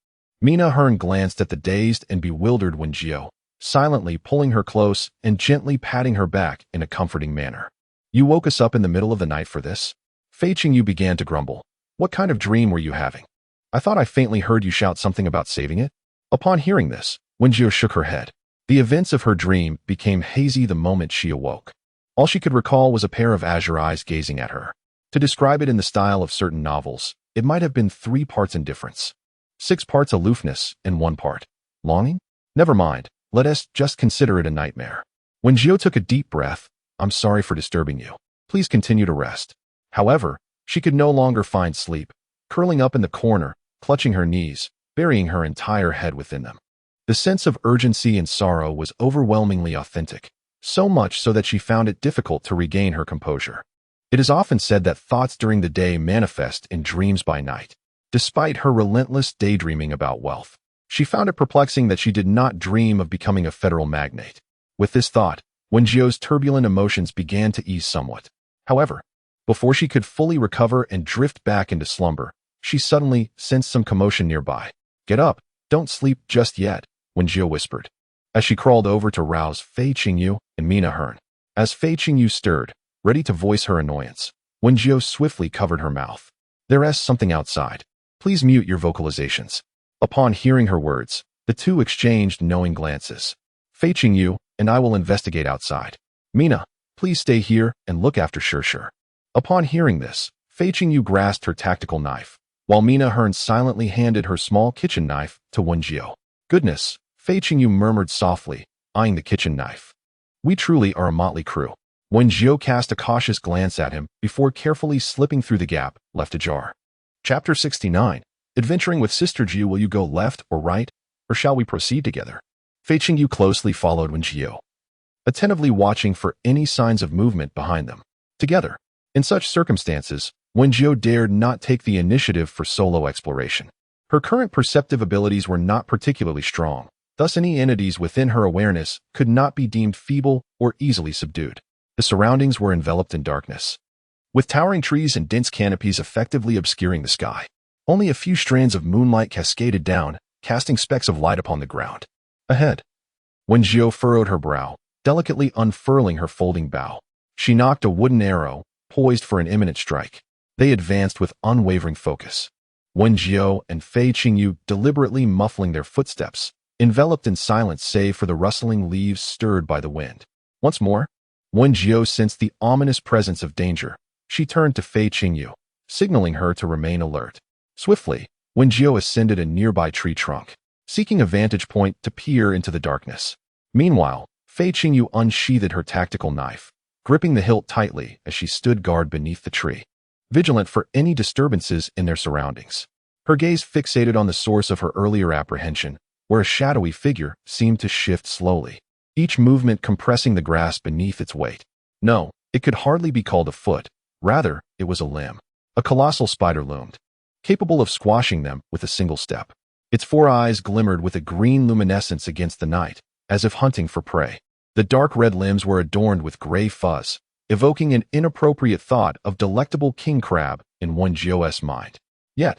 Mina Hearn glanced at the dazed and bewildered Wen Jiu, silently pulling her close and gently patting her back in a comforting manner. You woke us up in the middle of the night for this? Fei Qingyu began to grumble. What kind of dream were you having? I thought I faintly heard you shout something about saving it. Upon hearing this, Wen Jiu shook her head. The events of her dream became hazy the moment she awoke. All she could recall was a pair of azure eyes gazing at her. To describe it in the style of certain novels, it might have been 3 parts indifference, 6 parts aloofness, and 1 part longing? Never mind, let us just consider it a nightmare. When Jiu took a deep breath, I'm sorry for disturbing you. Please continue to rest. However, she could no longer find sleep, curling up in the corner, clutching her knees, burying her entire head within them. The sense of urgency and sorrow was overwhelmingly authentic, so much so that she found it difficult to regain her composure. It is often said that thoughts during the day manifest in dreams by night. Despite her relentless daydreaming about wealth, she found it perplexing that she did not dream of becoming a federal magnate. With this thought, Wen Jiu's turbulent emotions began to ease somewhat. However, before she could fully recover and drift back into slumber, she suddenly sensed some commotion nearby. Get up, don't sleep just yet, Wen Jiu whispered, as she crawled over to rouse Fei Qingyu and Mina Hearn. As Fei Qingyu stirred, ready to voice her annoyance, Wen Jiu swiftly covered her mouth. There is something outside. Please mute your vocalizations. Upon hearing her words, the two exchanged knowing glances. Fei Qingyu and I will investigate outside. Mina, please stay here and look after Shir. Upon hearing this, Fei Qingyu grasped her tactical knife, while Mina Hearn silently handed her small kitchen knife to Wen Jiu. Goodness, Fei Qingyu murmured softly, eyeing the kitchen knife. We truly are a motley crew. Wen Jiu cast a cautious glance at him before carefully slipping through the gap left ajar. Chapter 69. Adventuring with Sister Jiu, will you go left or right, or shall we proceed together? Fei Qingyu closely followed Wen Jiu, attentively watching for any signs of movement behind them. Together, in such circumstances, Wen Jiu dared not take the initiative for solo exploration. Her current perceptive abilities were not particularly strong, thus any entities within her awareness could not be deemed feeble or easily subdued. The surroundings were enveloped in darkness, with towering trees and dense canopies effectively obscuring the sky. Only a few strands of moonlight cascaded down, casting specks of light upon the ground. Ahead, Wen Jiu furrowed her brow, delicately unfurling her folding bow. She knocked a wooden arrow, poised for an imminent strike. They advanced with unwavering focus. Wen Jiu and Fei Qingyu deliberately muffling their footsteps, enveloped in silence save for the rustling leaves stirred by the wind. Once more, Wen Jiu sensed the ominous presence of danger. She turned to Fei Qingyu, signaling her to remain alert. Swiftly, Wen Jiu ascended a nearby tree trunk, seeking a vantage point to peer into the darkness. Meanwhile, Fei Qingyu unsheathed her tactical knife, gripping the hilt tightly as she stood guard beneath the tree, vigilant for any disturbances in their surroundings. Her gaze fixated on the source of her earlier apprehension, where a shadowy figure seemed to shift slowly, each movement compressing the grass beneath its weight. No, it could hardly be called a foot. Rather, it was a limb. A colossal spider loomed, capable of squashing them with a single step. Its 4 eyes glimmered with a green luminescence against the night, as if hunting for prey. The dark red limbs were adorned with gray fuzz, evoking an inappropriate thought of delectable king crab in Wen Jiu's mind. Yet,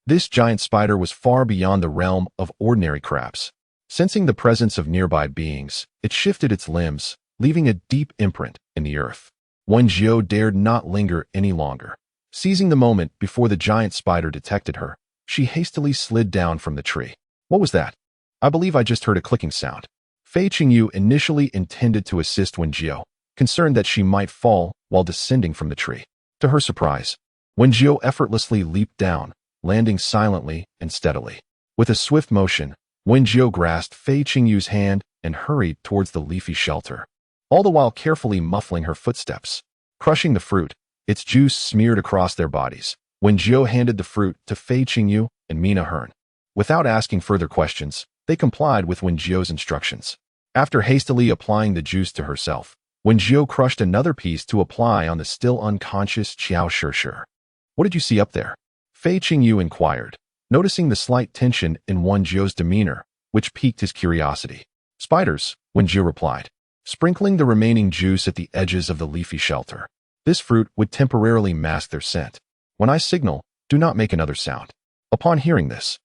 this giant spider was far beyond the realm of ordinary crabs. Sensing the presence of nearby beings, it shifted its limbs, leaving a deep imprint in the earth. Wen Jiu dared not linger any longer. Seizing the moment before the giant spider detected her, she hastily slid down from the tree. What was that? I believe I just heard a clicking sound. Fei Qingyu initially intended to assist Wen Jiu, concerned that she might fall while descending from the tree. To her surprise, Wen Jiu effortlessly leaped down, landing silently and steadily. With a swift motion, Wen Jiu grasped Fei Qingyu's hand and hurried towards the leafy shelter, all the while carefully muffling her footsteps. Crushing the fruit, its juice smeared across their bodies, Wen Jiu handed the fruit to Fei Qingyu and Mina Hearn. Without asking further questions, they complied with Wen Jiu's instructions. After hastily applying the juice to herself, Wen Jiu crushed another piece to apply on the still unconscious Qiao Shir. What did you see up there? Fei Qingyu inquired, noticing the slight tension in Wen Jiu's demeanor, which piqued his curiosity. Spiders, Wen Jiu replied, sprinkling the remaining juice at the edges of the leafy shelter. This fruit would temporarily mask their scent. When I signal, do not make another sound. Upon hearing this,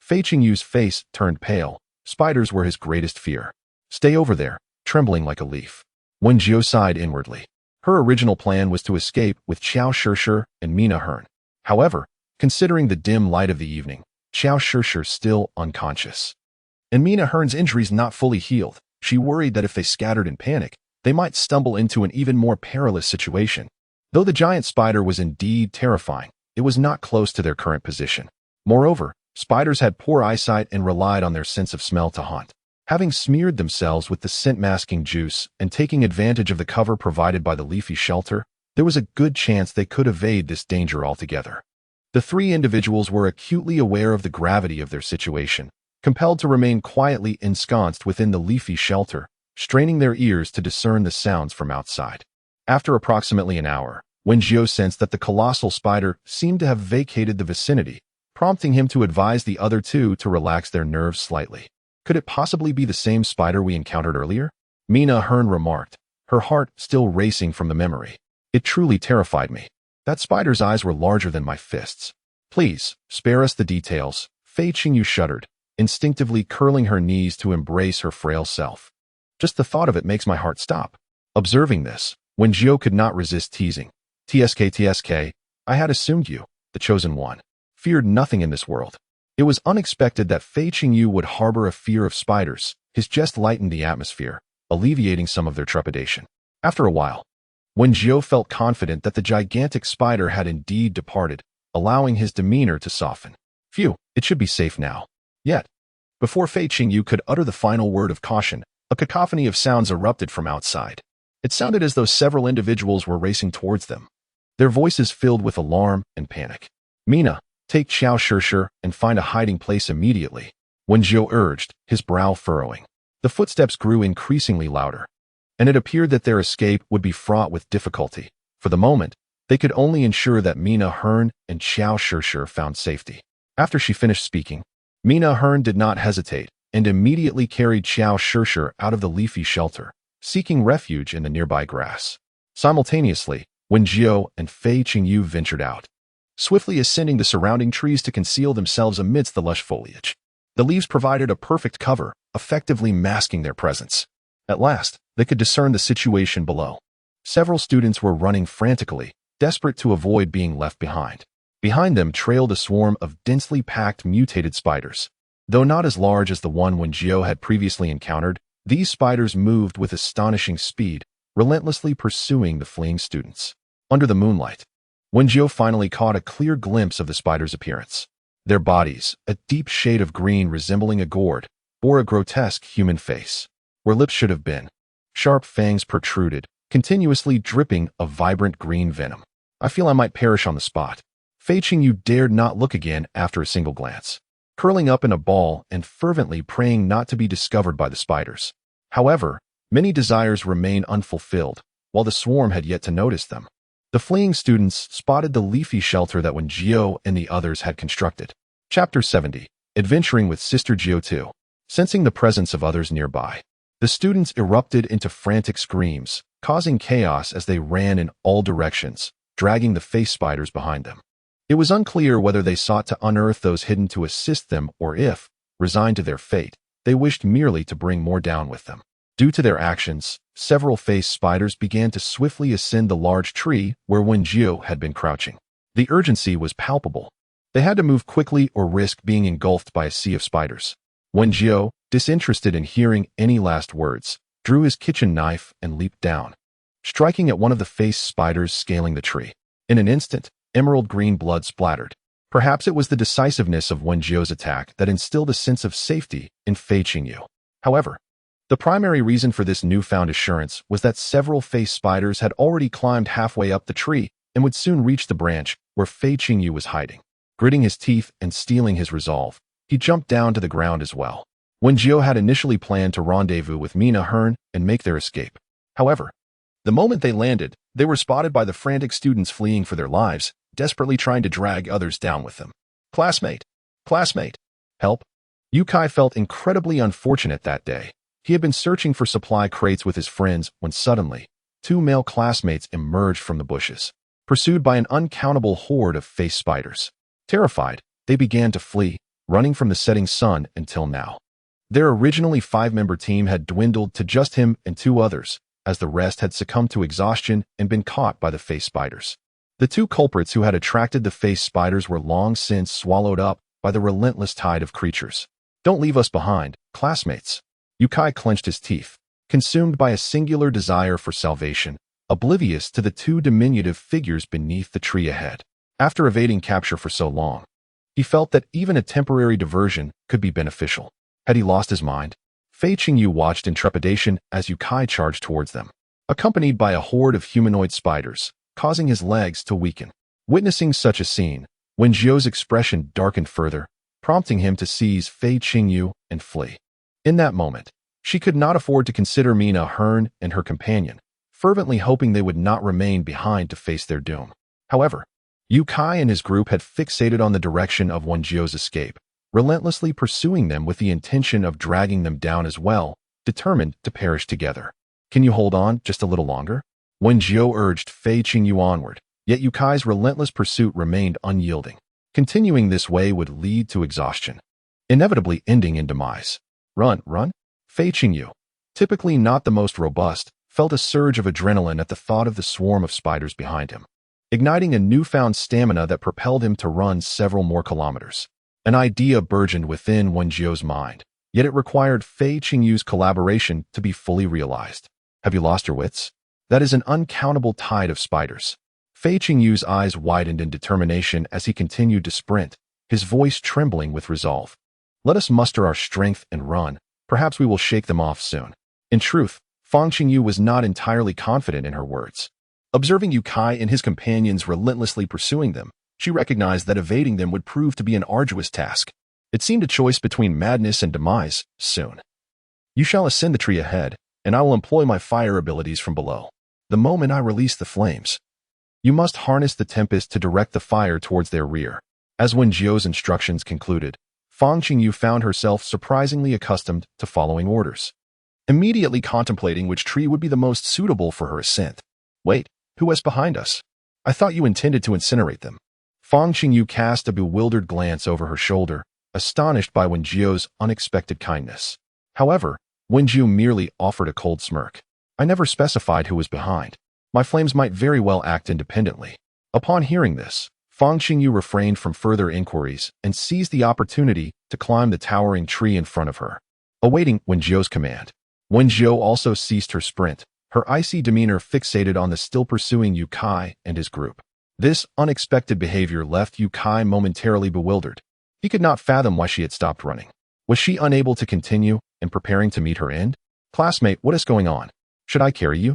Fei Qingyu's face turned pale. Spiders were his greatest fear. Stay over there, trembling like a leaf. Wen Jiu sighed inwardly. Her original plan was to escape with Qiao Shishir and Mina Hearn. However, considering the dim light of the evening, Qiao Shishir still unconscious, and Mina Hearn's injuries not fully healed, she worried that if they scattered in panic, they might stumble into an even more perilous situation. Though the giant spider was indeed terrifying, it was not close to their current position. Moreover, spiders had poor eyesight and relied on their sense of smell to hunt. Having smeared themselves with the scent-masking juice and taking advantage of the cover provided by the leafy shelter, there was a good chance they could evade this danger altogether. The three individuals were acutely aware of the gravity of their situation, compelled to remain quietly ensconced within the leafy shelter, straining their ears to discern the sounds from outside. After approximately an hour, Wen Jiu sensed that the colossal spider seemed to have vacated the vicinity, prompting him to advise the other two to relax their nerves slightly. Could it possibly be the same spider we encountered earlier? Mina Hearn remarked, her heart still racing from the memory. It truly terrified me. That spider's eyes were larger than my fists. Please, spare us the details. Fei Qingyu shuddered, instinctively curling her knees to embrace her frail self. Just the thought of it makes my heart stop. Observing this, Wen Jiu could not resist teasing. TSK, I had assumed you, the chosen one, feared nothing in this world. It was unexpected that Fei Qingyu would harbor a fear of spiders. His jest lightened the atmosphere, alleviating some of their trepidation. After a while, Wen Jiu felt confident that the gigantic spider had indeed departed, allowing his demeanor to soften. Phew, it should be safe now. Yet, before Fei Qingyu could utter the final word of caution, a cacophony of sounds erupted from outside. It sounded as though several individuals were racing towards them, their voices filled with alarm and panic. Mina, take Qiao Shishir and find a hiding place immediately, Wen Jiu urged, his brow furrowing. The footsteps grew increasingly louder, and it appeared that their escape would be fraught with difficulty. For the moment, they could only ensure that Mina Hearn and Qiao Shishir found safety. After she finished speaking, Mina Hearn did not hesitate and immediately carried Qiao Shishir out of the leafy shelter, seeking refuge in the nearby grass. Simultaneously, Wen Jiu and Fei Qingyu ventured out, swiftly ascending the surrounding trees to conceal themselves amidst the lush foliage. The leaves provided a perfect cover, effectively masking their presence. At last, they could discern the situation below. Several students were running frantically, desperate to avoid being left behind. Behind them trailed a swarm of densely packed mutated spiders. Though not as large as the one Wen Jiu had previously encountered, these spiders moved with astonishing speed, relentlessly pursuing the fleeing students. Under the moonlight, Wen Jiu finally caught a clear glimpse of the spiders' appearance. Their bodies, a deep shade of green resembling a gourd, bore a grotesque human face. Where lips should have been, sharp fangs protruded, continuously dripping of vibrant green venom. I feel I might perish on the spot. Fei Qingyu dared not look again after a single glance, curling up in a ball and fervently praying not to be discovered by the spiders. However, many desires remained unfulfilled, while the swarm had yet to notice them. The fleeing students spotted the leafy shelter that Wen Jiu and the others had constructed. Chapter 70. Adventuring with Sister Jiu 2. Sensing the presence of others nearby, the students erupted into frantic screams, causing chaos as they ran in all directions, dragging the face spiders behind them. It was unclear whether they sought to unearth those hidden to assist them or if, resigned to their fate, they wished merely to bring more down with them. Due to their actions, several face spiders began to swiftly ascend the large tree where Wen Jiu had been crouching. The urgency was palpable. They had to move quickly or risk being engulfed by a sea of spiders. Wen Jiu, disinterested in hearing any last words, drew his kitchen knife and leaped down, striking at one of the face spiders scaling the tree. In an instant, emerald green blood splattered. Perhaps it was the decisiveness of Wen Jiu's attack that instilled a sense of safety in Fei Qingyu. However, the primary reason for this newfound assurance was that several face spiders had already climbed halfway up the tree and would soon reach the branch where Fei Qingyu was hiding. Gritting his teeth and steeling his resolve, he jumped down to the ground as well. Wen Jiu had initially planned to rendezvous with Mina Hearn and make their escape. However, the moment they landed, they were spotted by the frantic students fleeing for their lives, desperately trying to drag others down with them. Classmate! Classmate! Help! Yukai felt incredibly unfortunate that day. He had been searching for supply crates with his friends when suddenly, two male classmates emerged from the bushes, pursued by an uncountable horde of face spiders. Terrified, they began to flee, running from the setting sun until now. Their originally 5-member team had dwindled to just him and 2 others, as the rest had succumbed to exhaustion and been caught by the face spiders. The 2 culprits who had attracted the face spiders were long since swallowed up by the relentless tide of creatures. Don't leave us behind, classmates. Yukai clenched his teeth, consumed by a singular desire for salvation, oblivious to the 2 diminutive figures beneath the tree ahead. After evading capture for so long, he felt that even a temporary diversion could be beneficial. Had he lost his mind? Fei Qingyu watched in trepidation as Yukai charged towards them, accompanied by a horde of humanoid spiders, causing his legs to weaken. Witnessing such a scene, Wen Jiu's expression darkened further, prompting him to seize Fei Qingyu and flee. In that moment, she could not afford to consider Mina Hearn and her companion, fervently hoping they would not remain behind to face their doom. However, Yukai and his group had fixated on the direction of Wen Jiu's escape, relentlessly pursuing them with the intention of dragging them down as well, determined to perish together. Can you hold on just a little longer? Wen Jiu urged Fei Qingyu onward, yet Yukai's relentless pursuit remained unyielding. Continuing this way would lead to exhaustion, inevitably ending in demise. Run, run! Fei Qingyu, typically not the most robust, felt a surge of adrenaline at the thought of the swarm of spiders behind him, igniting a newfound stamina that propelled him to run several more kilometers. An idea burgeoned within Wen Jiu's mind, yet it required Fei Qingyu's collaboration to be fully realized. Have you lost your wits? That is an uncountable tide of spiders. Fei Qingyu's eyes widened in determination as he continued to sprint, his voice trembling with resolve. Let us muster our strength and run. Perhaps we will shake them off soon. In truth, Fang Qingyu was not entirely confident in her words. Observing Yukai and his companions relentlessly pursuing them, she recognized that evading them would prove to be an arduous task. It seemed a choice between madness and demise, soon. You shall ascend the tree ahead, and I will employ my fire abilities from below. The moment I release the flames, you must harness the tempest to direct the fire towards their rear. As Wen Jiu's instructions concluded, Fang Qingyu found herself surprisingly accustomed to following orders, immediately contemplating which tree would be the most suitable for her ascent. Wait, who was behind us? I thought you intended to incinerate them. Fang Qingyu cast a bewildered glance over her shoulder, astonished by Wen Jiu's unexpected kindness. However, Wen Jiu merely offered a cold smirk. I never specified who was behind. My flames might very well act independently. Upon hearing this, Fang Qingyu refrained from further inquiries and seized the opportunity to climb the towering tree in front of her, awaiting Wen Jiu's command. Wen Jiu also ceased her sprint, her icy demeanor fixated on the still pursuing Yukai and his group. This unexpected behavior left Yukai momentarily bewildered. He could not fathom why she had stopped running. Was she unable to continue and preparing to meet her end? Classmate, what is going on? Should I carry you?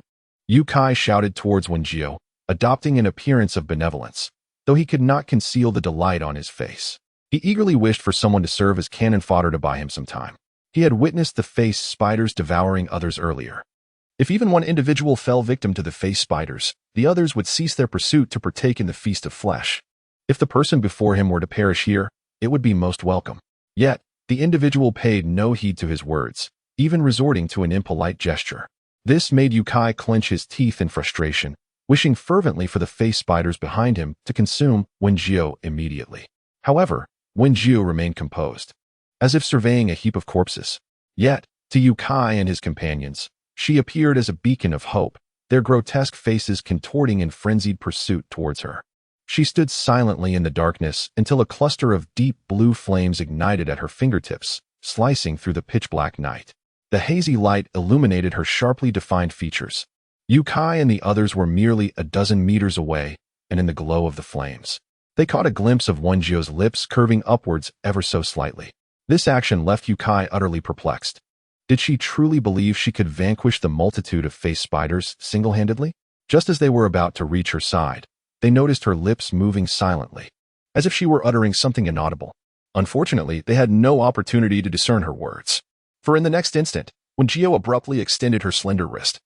Yukai shouted towards Wen Jiu, adopting an appearance of benevolence, though he could not conceal the delight on his face. He eagerly wished for someone to serve as cannon fodder to buy him some time. He had witnessed the face spiders devouring others earlier. If even one individual fell victim to the face spiders, the others would cease their pursuit to partake in the feast of flesh. If the person before him were to perish here, it would be most welcome. Yet, the individual paid no heed to his words, even resorting to an impolite gesture. This made Yukai clench his teeth in frustration, wishing fervently for the face spiders behind him to consume Wen Jiu immediately. However, Wen Jiu remained composed, as if surveying a heap of corpses. Yet, to Yukai and his companions, she appeared as a beacon of hope, their grotesque faces contorting in frenzied pursuit towards her. She stood silently in the darkness until a cluster of deep blue flames ignited at her fingertips, slicing through the pitch-black night. The hazy light illuminated her sharply defined features. Yukai and the others were merely a dozen meters away, and in the glow of the flames, they caught a glimpse of Wen Jiu's lips curving upwards ever so slightly. This action left Yukai utterly perplexed. Did she truly believe she could vanquish the multitude of face spiders single-handedly? Just as they were about to reach her side, they noticed her lips moving silently, as if she were uttering something inaudible. Unfortunately, they had no opportunity to discern her words, for in the next instant, Wen Jiu abruptly extended her slender wrist,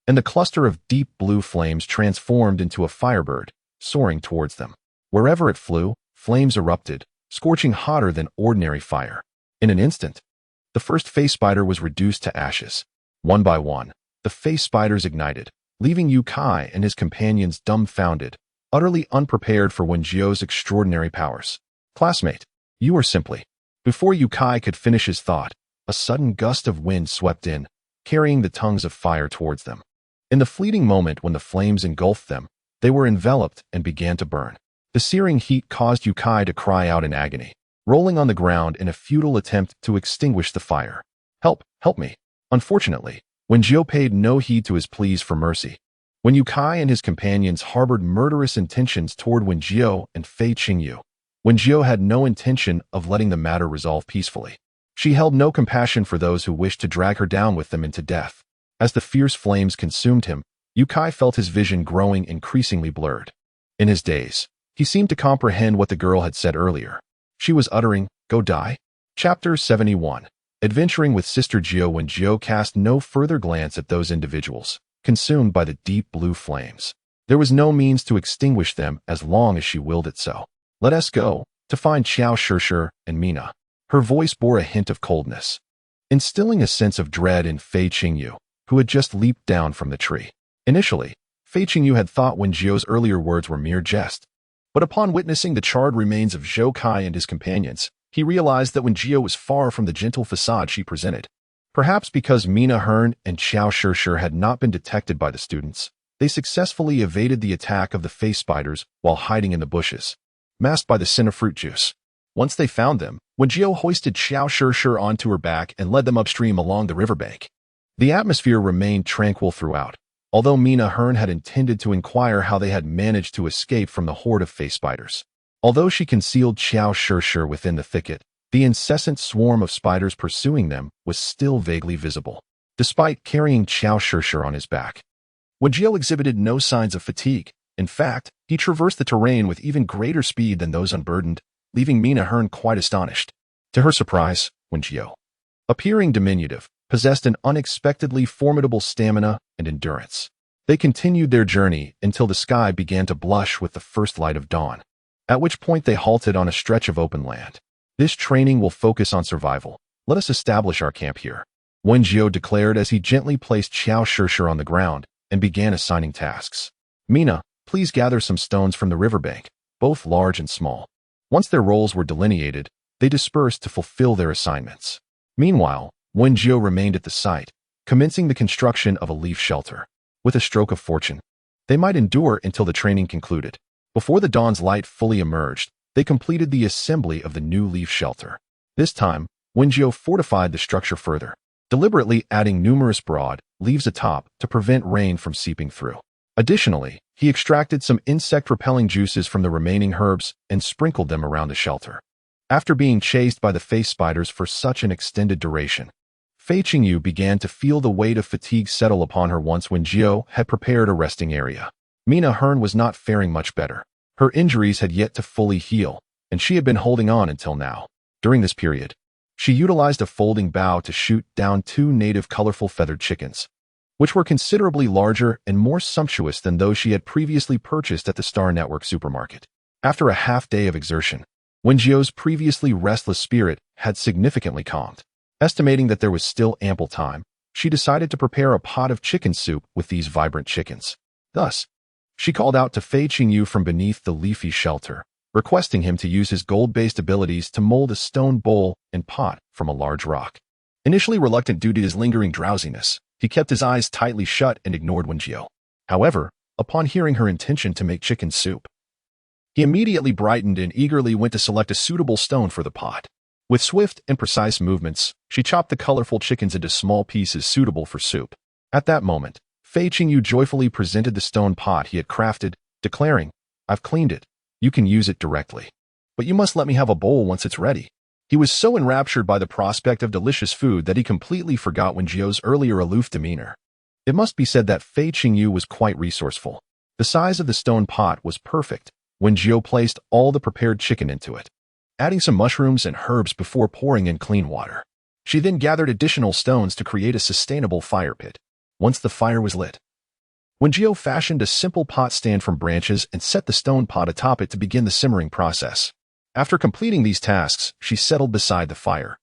and the cluster of deep blue flames transformed into a firebird, soaring towards them. Wherever it flew, flames erupted, scorching hotter than ordinary fire. In an instant, the first face spider was reduced to ashes. One by one, the face spiders ignited, leaving Yukai and his companions dumbfounded, utterly unprepared for Wen Jiu's extraordinary powers. Classmate, you are simply Before Yukai could finish his thought, a sudden gust of wind swept in, carrying the tongues of fire towards them. In the fleeting moment when the flames engulfed them, they were enveloped and began to burn. The searing heat caused Yukai to cry out in agony, rolling on the ground in a futile attempt to extinguish the fire. "Help! Help me!" Unfortunately, Wen Jiu paid no heed to his pleas for mercy. When Yukai and his companions harbored murderous intentions toward Wen Jiu and Fei Qingyu, Wen Jiu had no intention of letting the matter resolve peacefully. She held no compassion for those who wished to drag her down with them into death. As the fierce flames consumed him, Yukai felt his vision growing increasingly blurred. In his daze, he seemed to comprehend what the girl had said earlier. She was uttering, "Go die." Chapter 71. Adventuring with Sister Jiu. Wen Jiu cast no further glance at those individuals, consumed by the deep blue flames. There was no means to extinguish them as long as she willed it so. "Let us go, to find Xiao Shishir and Mina." Her voice bore a hint of coldness, instilling a sense of dread in Fei Qingyu, who had just leaped down from the tree. Initially, Fei Qingyu had thought Wen Jiu's earlier words were mere jest, but upon witnessing the charred remains of Zhou Kai and his companions, he realized that Wen Jiu was far from the gentle facade she presented. Perhaps because Mina Hearn and Xiao Shishir had not been detected by the students, they successfully evaded the attack of the face spiders while hiding in the bushes, masked by the scent of fruit juice. Once they found them, Wen Jiu hoisted Xiao Shishir onto her back and led them upstream along the riverbank. The atmosphere remained tranquil throughout, although Mina Hearn had intended to inquire how they had managed to escape from the horde of face spiders. Although she concealed Xiao Shishir within the thicket, the incessant swarm of spiders pursuing them was still vaguely visible. Despite carrying Xiao Shishir on his back, Wen Jiu exhibited no signs of fatigue. In fact, he traversed the terrain with even greater speed than those unburdened, leaving Mina Hearn quite astonished. To her surprise, Wen Jiu, appearing diminutive, possessed an unexpectedly formidable stamina and endurance. They continued their journey until the sky began to blush with the first light of dawn, at which point they halted on a stretch of open land. "This training will focus on survival. Let us establish our camp here," Wen Jiu declared as he gently placed Xiao Shishir on the ground and began assigning tasks. "Mina, please gather some stones from the riverbank, both large and small." Once their roles were delineated, they dispersed to fulfill their assignments. Meanwhile, Wen Jiu remained at the site, commencing the construction of a leaf shelter. With a stroke of fortune, they might endure until the training concluded. Before the dawn's light fully emerged, they completed the assembly of the new leaf shelter. This time, Wen Jiu fortified the structure further, deliberately adding numerous broad leaves atop to prevent rain from seeping through. Additionally, he extracted some insect-repelling juices from the remaining herbs and sprinkled them around the shelter. After being chased by the face spiders for such an extended duration, Fei Qingyu began to feel the weight of fatigue settle upon her once Wen Jiu had prepared a resting area. Mina Hearn was not faring much better. Her injuries had yet to fully heal, and she had been holding on until now. During this period, she utilized a folding bough to shoot down 2 native colorful feathered chickens, which were considerably larger and more sumptuous than those she had previously purchased at the Star Network supermarket. After a half-day of exertion, Wen Jiu's previously restless spirit had significantly calmed. Estimating that there was still ample time, she decided to prepare a pot of chicken soup with these vibrant chickens. Thus, she called out to Fei Qingyu from beneath the leafy shelter, requesting him to use his gold-based abilities to mold a stone bowl and pot from a large rock. Initially reluctant due to his lingering drowsiness, he kept his eyes tightly shut and ignored Wen Jiu. However, upon hearing her intention to make chicken soup, he immediately brightened and eagerly went to select a suitable stone for the pot. With swift and precise movements, she chopped the colorful chickens into small pieces suitable for soup. At that moment, Fei Qingyu joyfully presented the stone pot he had crafted, declaring, "I've cleaned it. You can use it directly. But you must let me have a bowl once it's ready." He was so enraptured by the prospect of delicious food that he completely forgot Wen Jiu's earlier aloof demeanor. It must be said that Fei Qingyu was quite resourceful. The size of the stone pot was perfect. Wen Jiu placed all the prepared chicken into it, adding some mushrooms and herbs before pouring in clean water. She then gathered additional stones to create a sustainable fire pit. Once the fire was lit, Wen Jiu fashioned a simple pot stand from branches and set the stone pot atop it to begin the simmering process. After completing these tasks, she settled beside the fire,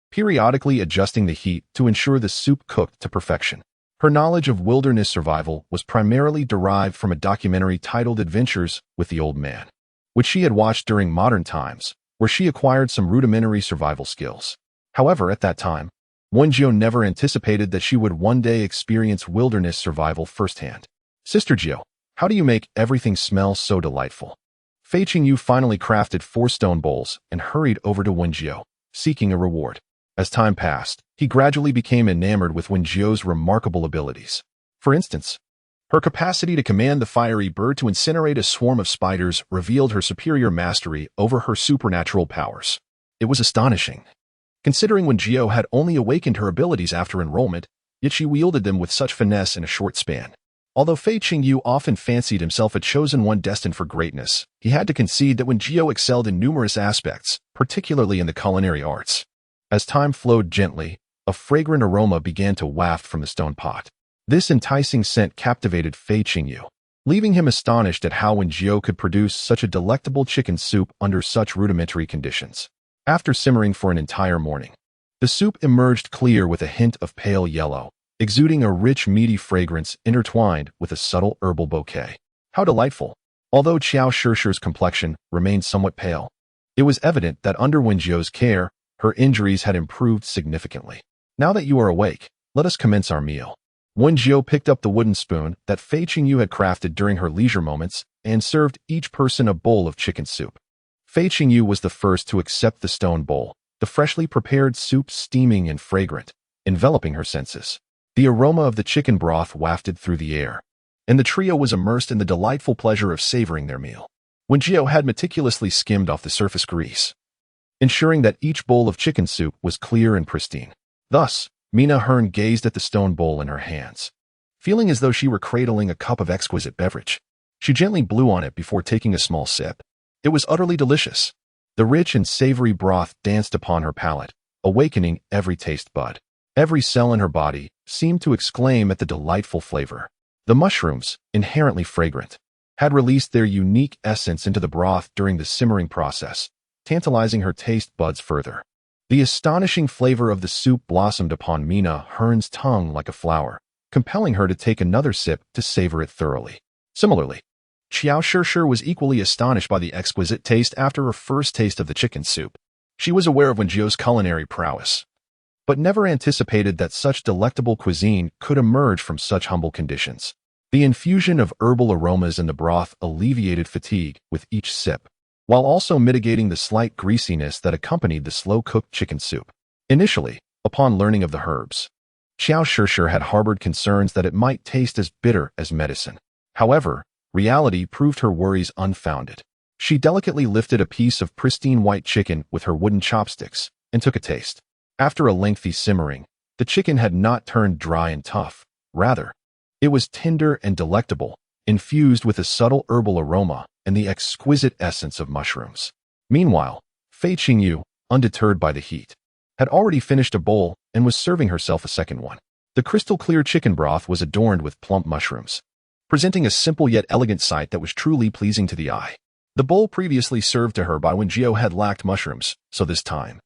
periodically adjusting the heat to ensure the soup cooked to perfection. Her knowledge of wilderness survival was primarily derived from a documentary titled Adventures with the Old Man, which she had watched during modern times, where she acquired some rudimentary survival skills. However, at that time, Wen Jiu never anticipated that she would one day experience wilderness survival firsthand. Sister Jiu, how do you make everything smell so delightful? Fei Qingyu finally crafted 4 stone bowls and hurried over to Wen Jiu, seeking a reward. As time passed, he gradually became enamored with Wen Jiu's remarkable abilities. For instance, her capacity to command the fiery bird to incinerate a swarm of spiders revealed her superior mastery over her supernatural powers. It was astonishing. Considering Wen Jiu had only awakened her abilities after enrollment, yet she wielded them with such finesse in a short span. Although Fei Qingyu often fancied himself a chosen one destined for greatness, he had to concede that Wen Jiu excelled in numerous aspects, particularly in the culinary arts. As time flowed gently, a fragrant aroma began to waft from the stone pot. This enticing scent captivated Fei Qingyu, leaving him astonished at how Wen Jiu could produce such a delectable chicken soup under such rudimentary conditions. After simmering for an entire morning, the soup emerged clear with a hint of pale yellow, exuding a rich, meaty fragrance intertwined with a subtle herbal bouquet. How delightful! Although Qiao Shishir's complexion remained somewhat pale, it was evident that under Wen Jiu's care, her injuries had improved significantly. Now that you are awake, let us commence our meal. Wen Jiu picked up the wooden spoon that Fei Qingyu had crafted during her leisure moments and served each person a bowl of chicken soup. Fei Qingyu was the first to accept the stone bowl, the freshly prepared soup steaming and fragrant, enveloping her senses. The aroma of the chicken broth wafted through the air, and the trio was immersed in the delightful pleasure of savoring their meal. Wen Jiu had meticulously skimmed off the surface grease, ensuring that each bowl of chicken soup was clear and pristine. Thus, Mina Hearn gazed at the stone bowl in her hands, feeling as though she were cradling a cup of exquisite beverage. She gently blew on it before taking a small sip. It was utterly delicious. The rich and savory broth danced upon her palate, awakening every taste bud. Every cell in her body seemed to exclaim at the delightful flavor. The mushrooms, inherently fragrant, had released their unique essence into the broth during the simmering process, tantalizing her taste buds further. The astonishing flavor of the soup blossomed upon Mina Hearn's tongue like a flower, compelling her to take another sip to savor it thoroughly. Similarly, Qiao Shishir was equally astonished by the exquisite taste after her first taste of the chicken soup. She was aware of Wen Jiu's culinary prowess, but never anticipated that such delectable cuisine could emerge from such humble conditions. The infusion of herbal aromas in the broth alleviated fatigue with each sip, while also mitigating the slight greasiness that accompanied the slow-cooked chicken soup. Initially, upon learning of the herbs, Qiao Shishir had harbored concerns that it might taste as bitter as medicine. However, reality proved her worries unfounded. She delicately lifted a piece of pristine white chicken with her wooden chopsticks and took a taste. After a lengthy simmering, the chicken had not turned dry and tough. Rather, it was tender and delectable, infused with a subtle herbal aroma and the exquisite essence of mushrooms. Meanwhile, Fei Qingyu, undeterred by the heat, had already finished a bowl and was serving herself a second one. The crystal-clear chicken broth was adorned with plump mushrooms, presenting a simple yet elegant sight that was truly pleasing to the eye. The bowl previously served to her by Wen Jiu had lacked mushrooms, so this time,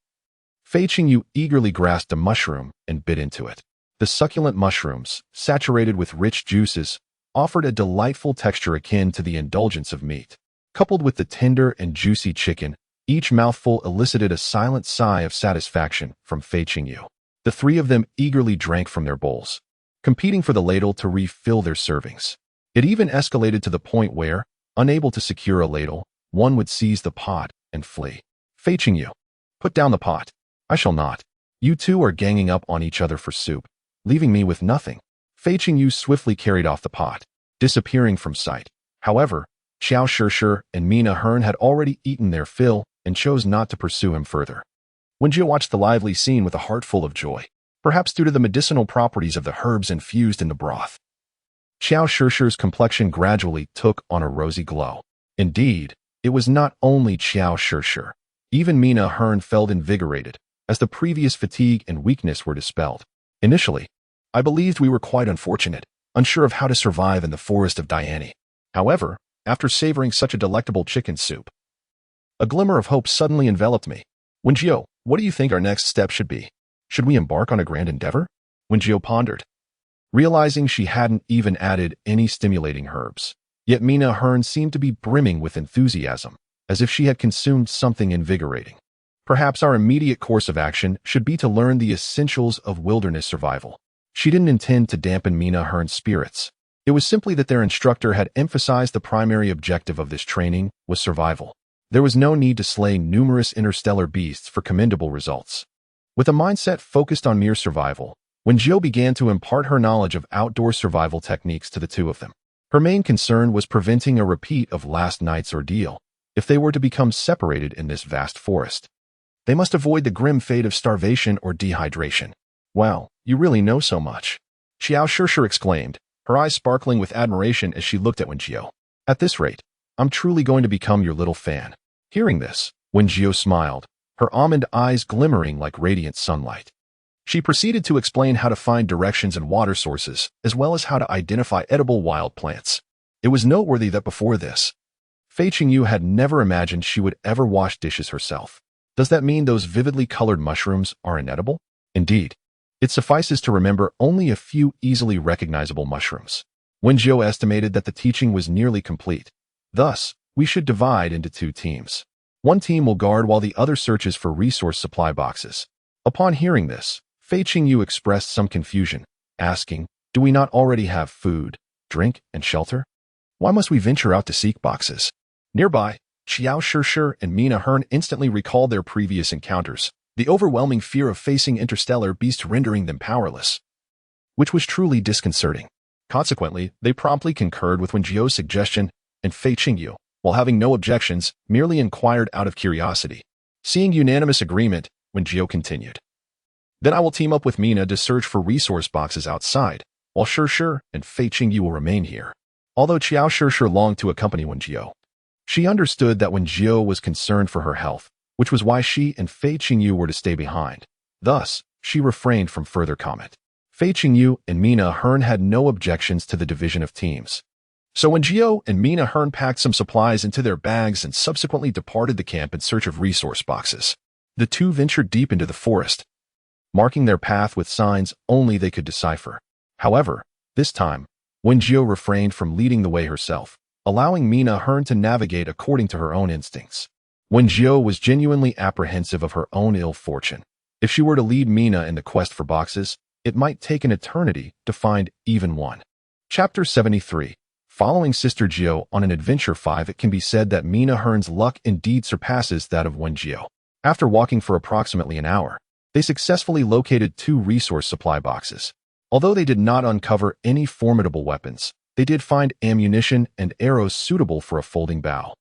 Fei Qingyu eagerly grasped a mushroom and bit into it. The succulent mushrooms, saturated with rich juices, offered a delightful texture akin to the indulgence of meat. Coupled with the tender and juicy chicken, each mouthful elicited a silent sigh of satisfaction from Fei Qingyu. The three of them eagerly drank from their bowls, competing for the ladle to refill their servings. It even escalated to the point where, unable to secure a ladle, one would seize the pot and flee. Fei Qingyu, put down the pot. I shall not. You two are ganging up on each other for soup, leaving me with nothing. Fei Qingyu swiftly carried off the pot, disappearing from sight. However, Qiao Shishir and Mina Hearn had already eaten their fill and chose not to pursue him further. Wen Jiu watched the lively scene with a heart full of joy, perhaps due to the medicinal properties of the herbs infused in the broth. Qiao Shishir's complexion gradually took on a rosy glow. Indeed, it was not only Qiao Shishir. Even Mina Hearn felt invigorated, as the previous fatigue and weakness were dispelled. Initially, I believed we were quite unfortunate, unsure of how to survive in the forest of Diani. However, after savoring such a delectable chicken soup, a glimmer of hope suddenly enveloped me. Wen Jiu, what do you think our next step should be? Should we embark on a grand endeavor? Wen Jiu pondered, realizing she hadn't even added any stimulating herbs. Yet Mina Hearn seemed to be brimming with enthusiasm. as if she had consumed something invigorating. Perhaps our immediate course of action should be to learn the essentials of wilderness survival. She didn't intend to dampen Mina Hearn's spirits. It was simply that their instructor had emphasized the primary objective of this training was survival. There was no need to slay numerous interstellar beasts for commendable results. With a mindset focused on mere survival, Wen Jiu began to impart her knowledge of outdoor survival techniques to the two of them. Her main concern was preventing a repeat of last night's ordeal if they were to become separated in this vast forest. They must avoid the grim fate of starvation or dehydration. Wow, you really know so much, Xiao Shishir exclaimed, her eyes sparkling with admiration as she looked at Wen Jiu. At this rate, I'm truly going to become your little fan. Hearing this, Wen Jiu smiled, her almond eyes glimmering like radiant sunlight. She proceeded to explain how to find directions and water sources, as well as how to identify edible wild plants. It was noteworthy that before this, Fei Qingyu had never imagined she would ever wash dishes herself. Does that mean those vividly colored mushrooms are inedible? Indeed. It suffices to remember only a few easily recognizable mushrooms. Wen Jiu estimated that the teaching was nearly complete. Thus, we should divide into two teams. One team will guard while the other searches for resource supply boxes. Upon hearing this, Fei Qingyu expressed some confusion, asking, do we not already have food, drink, and shelter? Why must we venture out to seek boxes? Nearby, Xiao Shishir and Mina Hearn instantly recalled their previous encounters, the overwhelming fear of facing interstellar beasts rendering them powerless, which was truly disconcerting. Consequently, they promptly concurred with Wen Jiu's suggestion, and Fei Qingyu, while having no objections, merely inquired out of curiosity. Seeing unanimous agreement, Wen Jiu continued. Then I will team up with Mina to search for resource boxes outside, while Shishir and Fei Qingyu will remain here. Although Xiao Shishir longed to accompany Wen Jiu, she understood that Wen Jiu was concerned for her health, which was why she and Fei Qingyu were to stay behind. Thus, she refrained from further comment. Fei Qingyu and Mina Hearn had no objections to the division of teams. So Wen Jiu and Mina Hearn packed some supplies into their bags and subsequently departed the camp in search of resource boxes. The two ventured deep into the forest, marking their path with signs only they could decipher. However, this time, Wen Jiu refrained from leading the way herself, allowing Mina Hearn to navigate according to her own instincts. Wen Jiu was genuinely apprehensive of her own ill fortune. If she were to lead Mina in the quest for boxes, it might take an eternity to find even one. Chapter 73. Following Sister Jiu on an adventure 5, it can be said that Mina Hearn's luck indeed surpasses that of Wen Jiu. After walking for approximately an hour, they successfully located 2 resource supply boxes. Although they did not uncover any formidable weapons, they did find ammunition and arrows suitable for a folding bow,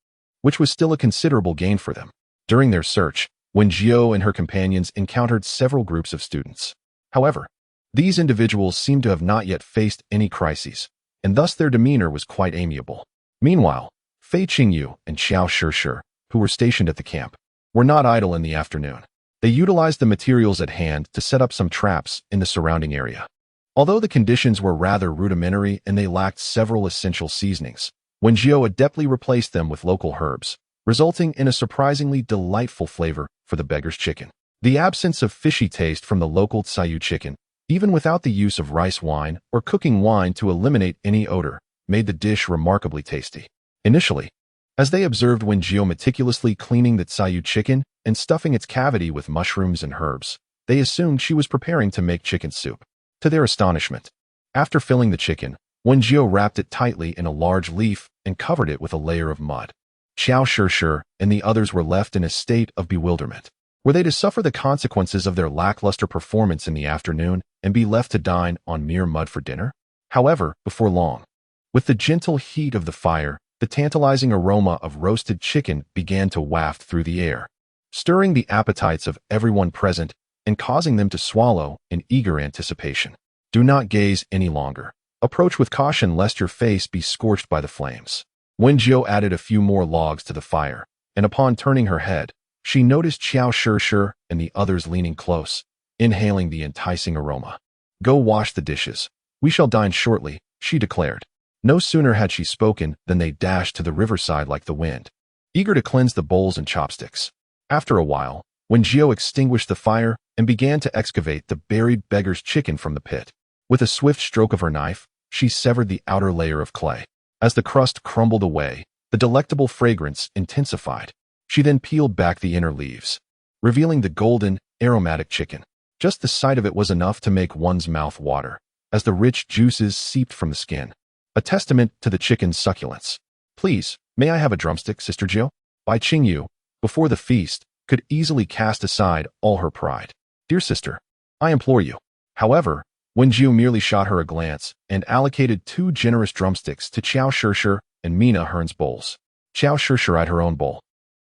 which was still a considerable gain for them. During their search, Wen Jiu and her companions encountered several groups of students. However, these individuals seemed to have not yet faced any crises, and thus their demeanor was quite amiable. Meanwhile, Fei Qingyu and Xiao Shishir, who were stationed at the camp, were not idle in the afternoon. They utilized the materials at hand to set up some traps in the surrounding area. Although the conditions were rather rudimentary and they lacked several essential seasonings, Wen Jiu adeptly replaced them with local herbs, resulting in a surprisingly delightful flavor for the beggar's chicken. The absence of fishy taste from the local tsayu chicken, even without the use of rice wine or cooking wine to eliminate any odor, made the dish remarkably tasty. Initially, as they observed Wen Jiu meticulously cleaning the tsayu chicken and stuffing its cavity with mushrooms and herbs, they assumed she was preparing to make chicken soup. To their astonishment, after filling the chicken, Wen Jiu wrapped it tightly in a large leaf and covered it with a layer of mud. Xiao Shishir and the others were left in a state of bewilderment. Were they to suffer the consequences of their lackluster performance in the afternoon and be left to dine on mere mud for dinner? However, before long, with the gentle heat of the fire, the tantalizing aroma of roasted chicken began to waft through the air, stirring the appetites of everyone present and causing them to swallow in eager anticipation. Do not gaze any longer. Approach with caution lest your face be scorched by the flames. Wen Jiu added a few more logs to the fire, and upon turning her head, she noticed Xiao Shishir and the others leaning close, inhaling the enticing aroma. Go wash the dishes. We shall dine shortly, she declared. No sooner had she spoken than they dashed to the riverside like the wind, eager to cleanse the bowls and chopsticks. After a while, Wen Jiu extinguished the fire and began to excavate the buried beggar's chicken from the pit. With a swift stroke of her knife, she severed the outer layer of clay. As the crust crumbled away, the The delectable fragrance intensified. She then peeled back the inner leaves, revealing the golden, aromatic chicken. Just the sight of it was enough to make one's mouth water, as the rich juices seeped from the skin, a testament to the chicken's succulence. "Please, may I have a drumstick, Sister Jiu?" Bai Qingyu, before the feast, could easily cast aside all her pride. "Dear sister, I implore you." However, Wen Jiu merely shot her a glance and allocated 2 generous drumsticks to Qiao Shishir and Mina Hearn's bowls. Qiao Shishir eyed her own bowl,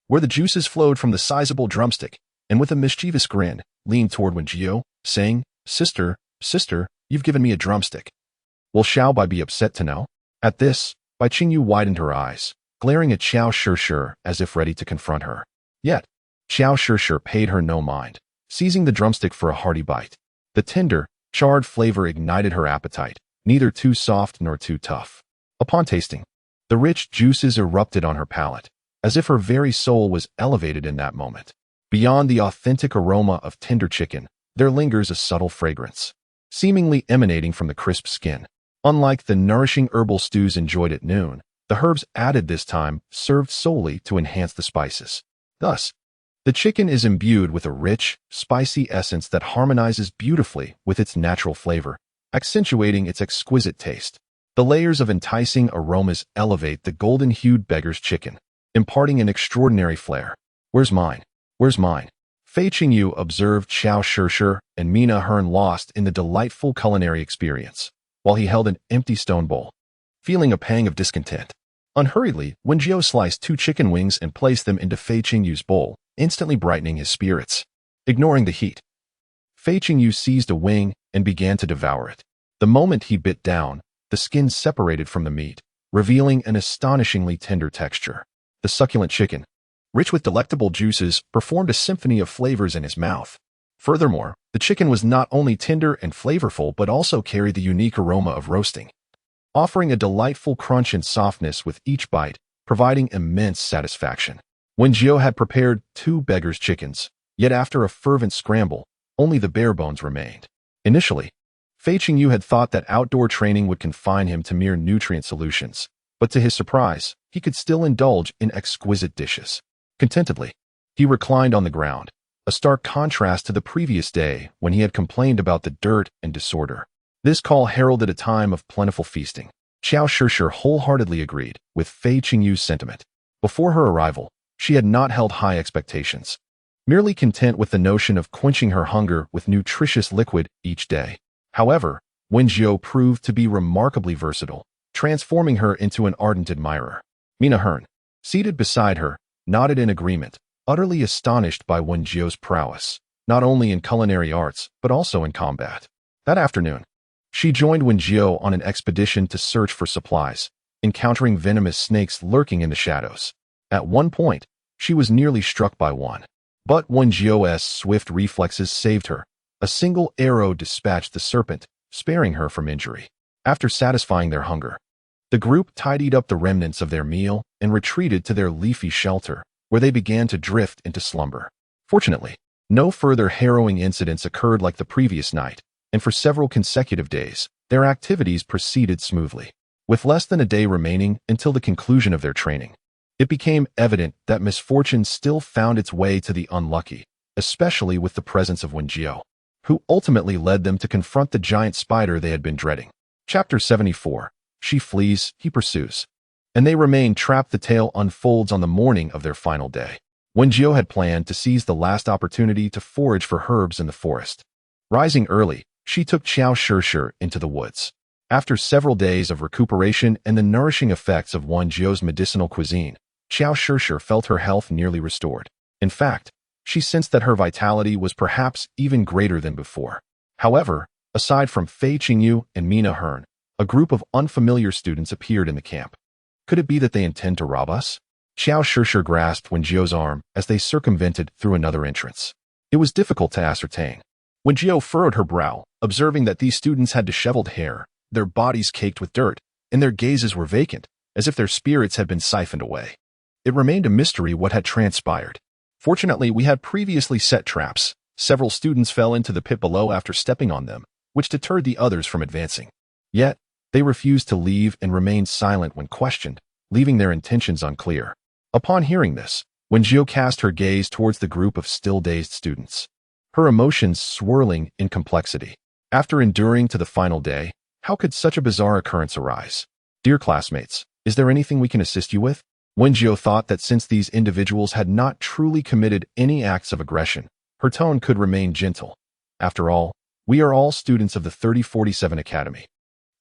where the juices flowed from the sizable drumstick, and with a mischievous grin, leaned toward Wen Jiu, saying, Sister, you've given me a drumstick. Will Xiao Bai be upset to know?" At this, Bai Qingyu widened her eyes, glaring at Qiao Shishir as if ready to confront her. Yet, Qiao Shishir paid her no mind, seizing the drumstick for a hearty bite. The tender, charred flavor ignited her appetite, neither too soft nor too tough. Upon tasting, the rich juices erupted on her palate, as if her very soul was elevated in that moment. Beyond the authentic aroma of tender chicken, there lingers a subtle fragrance, seemingly emanating from the crisp skin. Unlike the nourishing herbal stews enjoyed at noon, the herbs added this time served solely to enhance the spices. Thus, the chicken is imbued with a rich, spicy essence that harmonizes beautifully with its natural flavor, accentuating its exquisite taste. The layers of enticing aromas elevate the golden-hued beggar's chicken, imparting an extraordinary flair. "Where's mine? Where's mine?" Fei Qingyu observed Qiao Shishir and Mina Hearn lost in the delightful culinary experience, while he held an empty stone bowl, feeling a pang of discontent. Unhurriedly, Wen Jiu sliced 2 chicken wings and placed them into Fei Qingyu's bowl, instantly brightening his spirits. Ignoring the heat, Fei Qingyu seized a wing and began to devour it. The moment he bit down, the skin separated from the meat, revealing an astonishingly tender texture. The succulent chicken, rich with delectable juices, performed a symphony of flavors in his mouth. Furthermore, the chicken was not only tender and flavorful but also carried the unique aroma of roasting, offering a delightful crunch and softness with each bite, providing immense satisfaction. Wen Jiu had prepared 2 beggar's chickens, yet after a fervent scramble, only the bare bones remained. Initially, Fei Qingyu had thought that outdoor training would confine him to mere nutrient solutions, but to his surprise, he could still indulge in exquisite dishes. Contentedly, he reclined on the ground, a stark contrast to the previous day when he had complained about the dirt and disorder. This call heralded a time of plentiful feasting. Qiao Shishir wholeheartedly agreed with Fei Qingyu's sentiment. Before her arrival, she had not held high expectations, merely content with the notion of quenching her hunger with nutritious liquid each day. However, Wen Jiu proved to be remarkably versatile, transforming her into an ardent admirer. Mina Hearn, seated beside her, nodded in agreement, utterly astonished by Wen Jiu's prowess, not only in culinary arts but also in combat. That afternoon, she joined Wen Jiu on an expedition to search for supplies, encountering venomous snakes lurking in the shadows. At one point, she was nearly struck by one, but Wen Jiu's swift reflexes saved her. A single arrow dispatched the serpent, sparing her from injury. After satisfying their hunger, the group tidied up the remnants of their meal and retreated to their leafy shelter, where they began to drift into slumber. Fortunately, no further harrowing incidents occurred like the previous night, and for several consecutive days, their activities proceeded smoothly. With less than a day remaining until the conclusion of their training, it became evident that misfortune still found its way to the unlucky, especially with the presence of Wen Jiu, who ultimately led them to confront the giant spider they had been dreading. Chapter 74. She flees, he pursues. And they remain trapped. The tale unfolds on the morning of their final day. Wen Jiu had planned to seize the last opportunity to forage for herbs in the forest. Rising early, she took Qiao Shishir into the woods. After several days of recuperation and the nourishing effects of Wen Jiu's medicinal cuisine, Qiao Shishir felt her health nearly restored. In fact, she sensed that her vitality was perhaps even greater than before. However, aside from Fei Qingyu and Mina Hearn, a group of unfamiliar students appeared in the camp. Could it be that they intend to rob us? Qiao Shishir grasped Wen Jiu's arm as they circumvented through another entrance. It was difficult to ascertain. Wen Jiu furrowed her brow, observing that these students had disheveled hair, their bodies caked with dirt, and their gazes were vacant, as if their spirits had been siphoned away. It remained a mystery what had transpired. Fortunately, we had previously set traps. Several students fell into the pit below after stepping on them, which deterred the others from advancing. Yet, they refused to leave and remained silent when questioned, leaving their intentions unclear. Upon hearing this, Wen Jiu cast her gaze towards the group of still dazed students, her emotions swirling in complexity. After enduring to the final day, how could such a bizarre occurrence arise? Dear classmates, is there anything we can assist you with? Wen Jiu thought that since these individuals had not truly committed any acts of aggression, her tone could remain gentle. After all, we are all students of the 3047 Academy,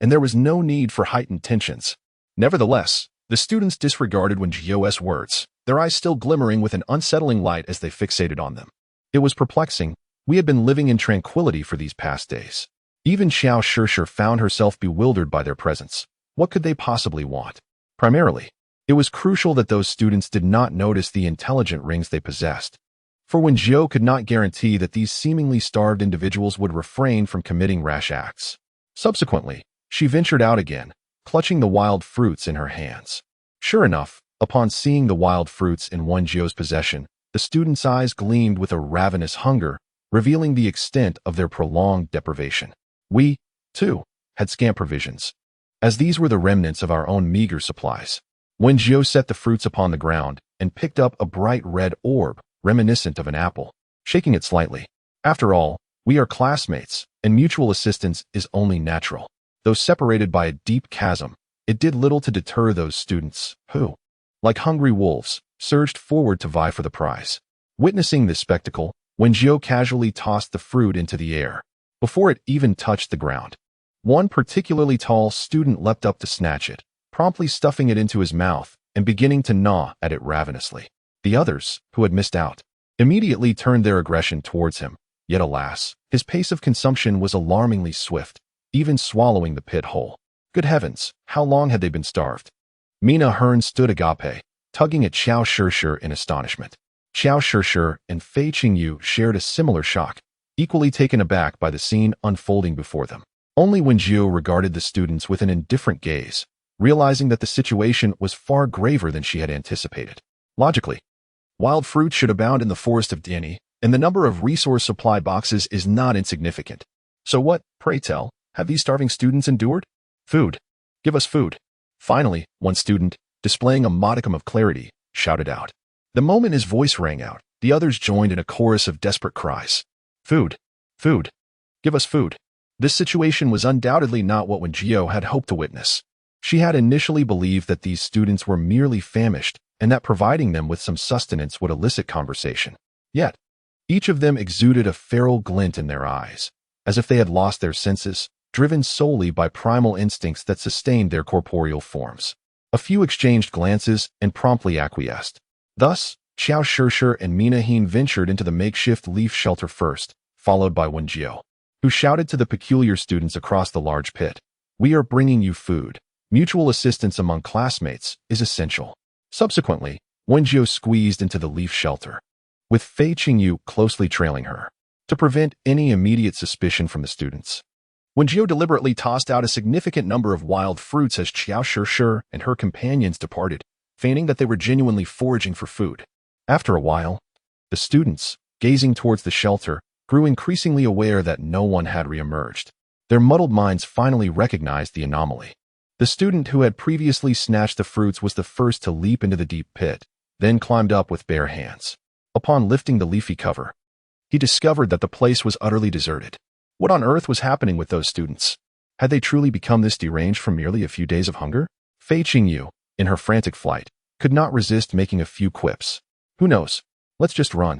and there was no need for heightened tensions. Nevertheless, the students disregarded Wen Jiu's words, their eyes still glimmering with an unsettling light as they fixated on them. It was perplexing. We had been living in tranquility for these past days. Even Xiao Shishir found herself bewildered by their presence. What could they possibly want? Primarily, it was crucial that those students did not notice the intelligent rings they possessed. For Wen Jiu could not guarantee that these seemingly starved individuals would refrain from committing rash acts. Subsequently, she ventured out again, clutching the wild fruits in her hands. Sure enough, upon seeing the wild fruits in Wen Jiu's possession, the students' eyes gleamed with a ravenous hunger, revealing the extent of their prolonged deprivation. We, too, had scant provisions, as these were the remnants of our own meager supplies. Wen Jiu set the fruits upon the ground and picked up a bright red orb, reminiscent of an apple, shaking it slightly. After all, we are classmates, and mutual assistance is only natural. Though separated by a deep chasm, it did little to deter those students who, like hungry wolves, surged forward to vie for the prize. Witnessing this spectacle, Wen Jiu casually tossed the fruit into the air, before it even touched the ground. One particularly tall student leapt up to snatch it, promptly stuffing it into his mouth and beginning to gnaw at it ravenously. The others, who had missed out, immediately turned their aggression towards him. Yet alas, his pace of consumption was alarmingly swift, even swallowing the pit whole. Good heavens, how long had they been starved? Mina Hearn stood agape, tugging at Xiao Shishir in astonishment. Xiao Shishir and Fei Qingyu shared a similar shock, equally taken aback by the scene unfolding before them. Only Wen Jiu regarded the students with an indifferent gaze, realizing that the situation was far graver than she had anticipated. Logically, wild fruit should abound in the forest of Diani, and the number of resource supply boxes is not insignificant. So what, pray tell, have these starving students endured? Food. Give us food. Finally, one student, displaying a modicum of clarity, shouted out. The moment his voice rang out, the others joined in a chorus of desperate cries. Food. Food. Give us food. This situation was undoubtedly not what Wen Jiu had hoped to witness. She had initially believed that these students were merely famished and that providing them with some sustenance would elicit conversation. Yet, each of them exuded a feral glint in their eyes, as if they had lost their senses, driven solely by primal instincts that sustained their corporeal forms. A few exchanged glances and promptly acquiesced. Thus, Xiao Shishir and Mina Heen ventured into the makeshift leaf shelter first, followed by Wen Jiu, who shouted to the peculiar students across the large pit, "We are bringing you food. Mutual assistance among classmates is essential." Subsequently, Wen Jiu squeezed into the leaf shelter, with Fei Qingyu closely trailing her, to prevent any immediate suspicion from the students. Wen Jiu deliberately tossed out a significant number of wild fruits as Xiao Shishir and her companions departed, feigning that they were genuinely foraging for food. After a while, the students, gazing towards the shelter, grew increasingly aware that no one had reemerged. Their muddled minds finally recognized the anomaly. The student who had previously snatched the fruits was the first to leap into the deep pit, then climbed up with bare hands. Upon lifting the leafy cover, he discovered that the place was utterly deserted. What on earth was happening with those students? Had they truly become this deranged from merely a few days of hunger? Fei Qingyu, in her frantic flight, could not resist making a few quips. Who knows? Let's just run.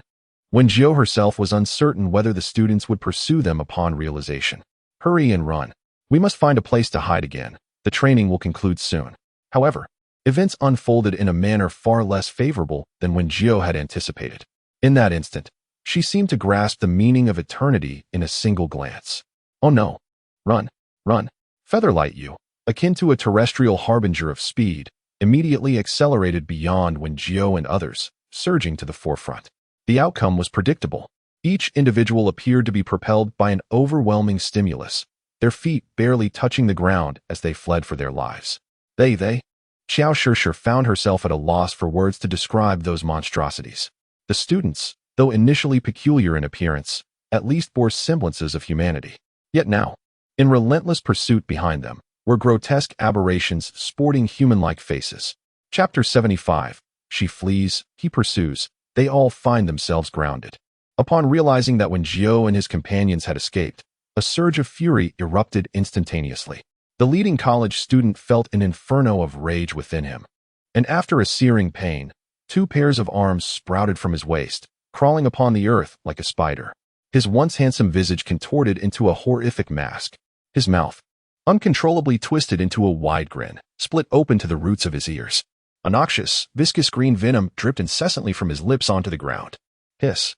Wen Jiu herself was uncertain whether the students would pursue them upon realization. Hurry and run. We must find a place to hide again. The training will conclude soon. However, events unfolded in a manner far less favorable than Wen Jiu had anticipated. In that instant, she seemed to grasp the meaning of eternity in a single glance. Oh no. Run. Run. Featherlight you, akin to a terrestrial harbinger of speed, immediately accelerated beyond Wen Jiu and others, surging to the forefront. The outcome was predictable. Each individual appeared to be propelled by an overwhelming stimulus, their feet barely touching the ground as they fled for their lives. Xiao Shishir found herself at a loss for words to describe those monstrosities. The students, though initially peculiar in appearance, at least bore semblances of humanity. Yet now, in relentless pursuit behind them, were grotesque aberrations sporting human-like faces. Chapter 75. She flees, he pursues. They all find themselves grounded. Upon realizing that Wen Jiu and his companions had escaped, a surge of fury erupted instantaneously. The leading college student felt an inferno of rage within him. And after a searing pain, 2 pairs of arms sprouted from his waist, crawling upon the earth like a spider. His once handsome visage contorted into a horrific mask. His mouth, uncontrollably twisted into a wide grin, split open to the roots of his ears. A noxious, viscous green venom dripped incessantly from his lips onto the ground. Hiss.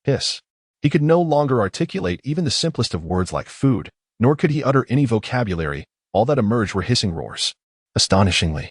Hiss. He could no longer articulate even the simplest of words like food, nor could he utter any vocabulary. All that emerged were hissing roars. Astonishingly,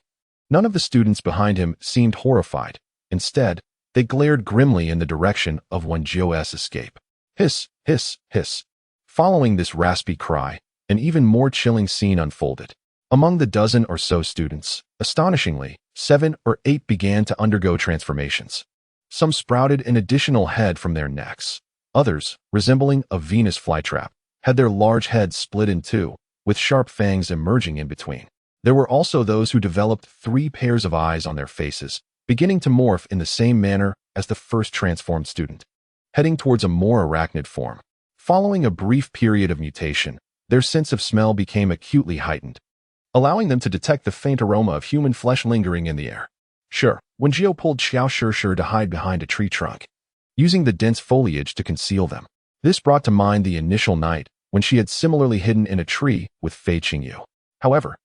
none of the students behind him seemed horrified. Instead, they glared grimly in the direction of Wen Jiu's escape. Hiss, hiss, hiss. Following this raspy cry, an even more chilling scene unfolded. Among the dozen or so students, astonishingly, 7 or 8 began to undergo transformations. Some sprouted an additional head from their necks. Others, resembling a Venus flytrap, had their large heads split in 2, with sharp fangs emerging in between. There were also those who developed 3 pairs of eyes on their faces, beginning to morph in the same manner as the first transformed student, heading towards a more arachnid form. Following a brief period of mutation, their sense of smell became acutely heightened, allowing them to detect the faint aroma of human flesh lingering in the air. Sure, Wen Jiu pulled Xiao Shishir to hide behind a tree trunk, using the dense foliage to conceal them. This brought to mind the initial night when she had similarly hidden in a tree with Fei Qingyu. However,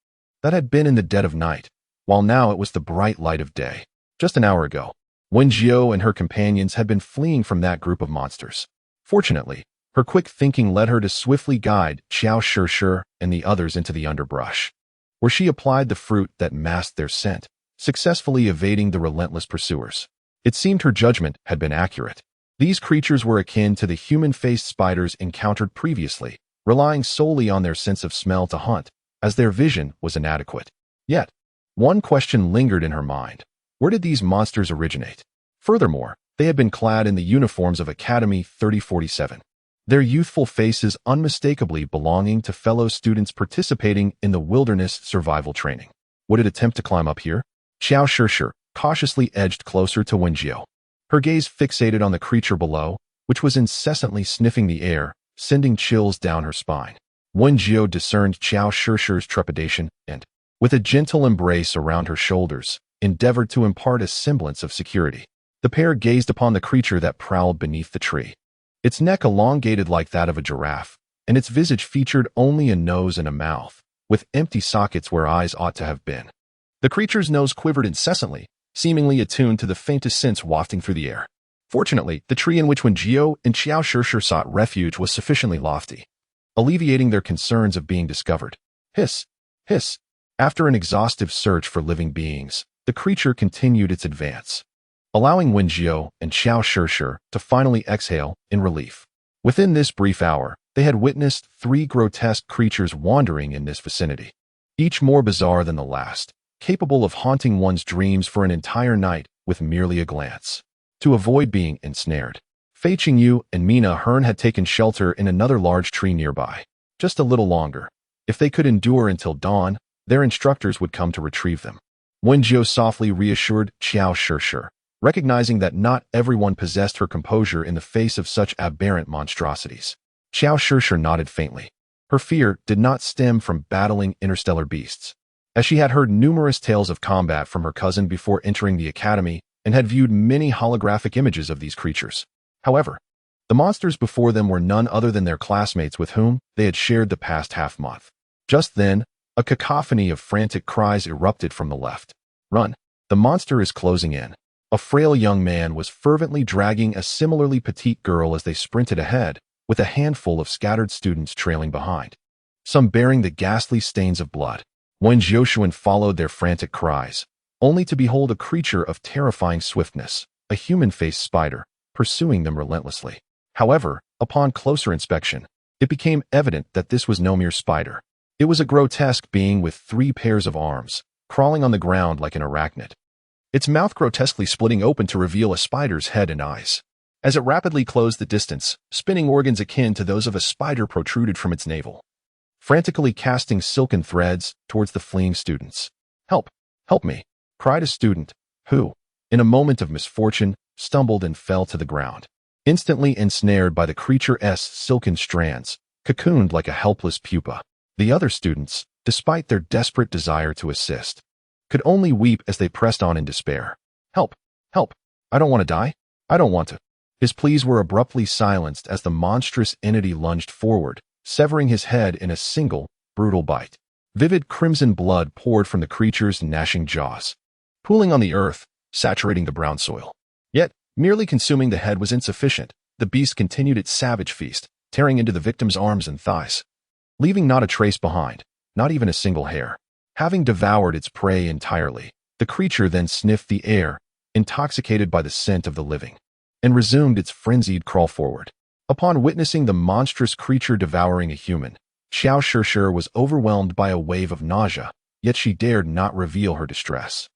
that had been in the dead of night, while now it was the bright light of day. Just an hour ago, Wen Jiu and her companions had been fleeing from that group of monsters. Fortunately, her quick thinking led her to swiftly guide Xiao Shishir and the others into the underbrush, where she applied the fruit that masked their scent, successfully evading the relentless pursuers. It seemed her judgment had been accurate. These creatures were akin to the human-faced spiders encountered previously, relying solely on their sense of smell to hunt, as their vision was inadequate. Yet, one question lingered in her mind. Where did these monsters originate? Furthermore, they had been clad in the uniforms of Academy 3047, their youthful faces unmistakably belonging to fellow students participating in the wilderness survival training. Would it attempt to climb up here? Xiao Shishir cautiously edged closer to Wen Jiu, her gaze fixated on the creature below, which was incessantly sniffing the air, sending chills down her spine. Wen Jiu discerned Xiao Shishir's trepidation and, with a gentle embrace around her shoulders, endeavored to impart a semblance of security. The pair gazed upon the creature that prowled beneath the tree. Its neck elongated like that of a giraffe, and its visage featured only a nose and a mouth, with empty sockets where eyes ought to have been. The creature's nose quivered incessantly, seemingly attuned to the faintest scents wafting through the air. Fortunately, the tree in which Wen Jiu and Xiao Shishir sought refuge was sufficiently lofty, alleviating their concerns of being discovered. Hiss, hiss. After an exhaustive search for living beings, the creature continued its advance, allowing Wen Jiu and Xiao Shishir to finally exhale in relief. Within this brief hour, they had witnessed 3 grotesque creatures wandering in this vicinity, each more bizarre than the last, capable of haunting one's dreams for an entire night with merely a glance. To avoid being ensnared, Fei Qingyu and Mina Hearn had taken shelter in another large tree nearby. Just a little longer. If they could endure until dawn, their instructors would come to retrieve them. Wen Jiu softly reassured Xiao Shishir, recognizing that not everyone possessed her composure in the face of such aberrant monstrosities. Xiao Shishir nodded faintly. Her fear did not stem from battling interstellar beasts, as she had heard numerous tales of combat from her cousin before entering the academy and had viewed many holographic images of these creatures. However, the monsters before them were none other than their classmates with whom they had shared the past half-month. Just then, a cacophony of frantic cries erupted from the left. Run! The monster is closing in. A frail young man was fervently dragging a similarly petite girl as they sprinted ahead, with a handful of scattered students trailing behind, some bearing the ghastly stains of blood. Wen Jiu followed their frantic cries, only to behold a creature of terrifying swiftness, a human-faced spider, pursuing them relentlessly. However, upon closer inspection, it became evident that this was no mere spider. It was a grotesque being with 3 pairs of arms, crawling on the ground like an arachnid, its mouth grotesquely splitting open to reveal a spider's head and eyes. As it rapidly closed the distance, spinning organs akin to those of a spider protruded from its navel, frantically casting silken threads towards the fleeing students. Help! Help me! cried a student, who, in a moment of misfortune, stumbled and fell to the ground. Instantly ensnared by the creature's silken strands, cocooned like a helpless pupa. The other students, despite their desperate desire to assist, could only weep as they pressed on in despair. Help! Help! I don't want to die. I don't want to. His pleas were abruptly silenced as the monstrous entity lunged forward, severing his head in a single, brutal bite. Vivid crimson blood poured from the creature's gnashing jaws, pooling on the earth, saturating the brown soil. Yet, merely consuming the head was insufficient. The beast continued its savage feast, tearing into the victim's arms and thighs, leaving not a trace behind, not even a single hair. Having devoured its prey entirely, the creature then sniffed the air, intoxicated by the scent of the living, and resumed its frenzied crawl forward. Upon witnessing the monstrous creature devouring a human, Xiao Shishir was overwhelmed by a wave of nausea, yet she dared not reveal her distress,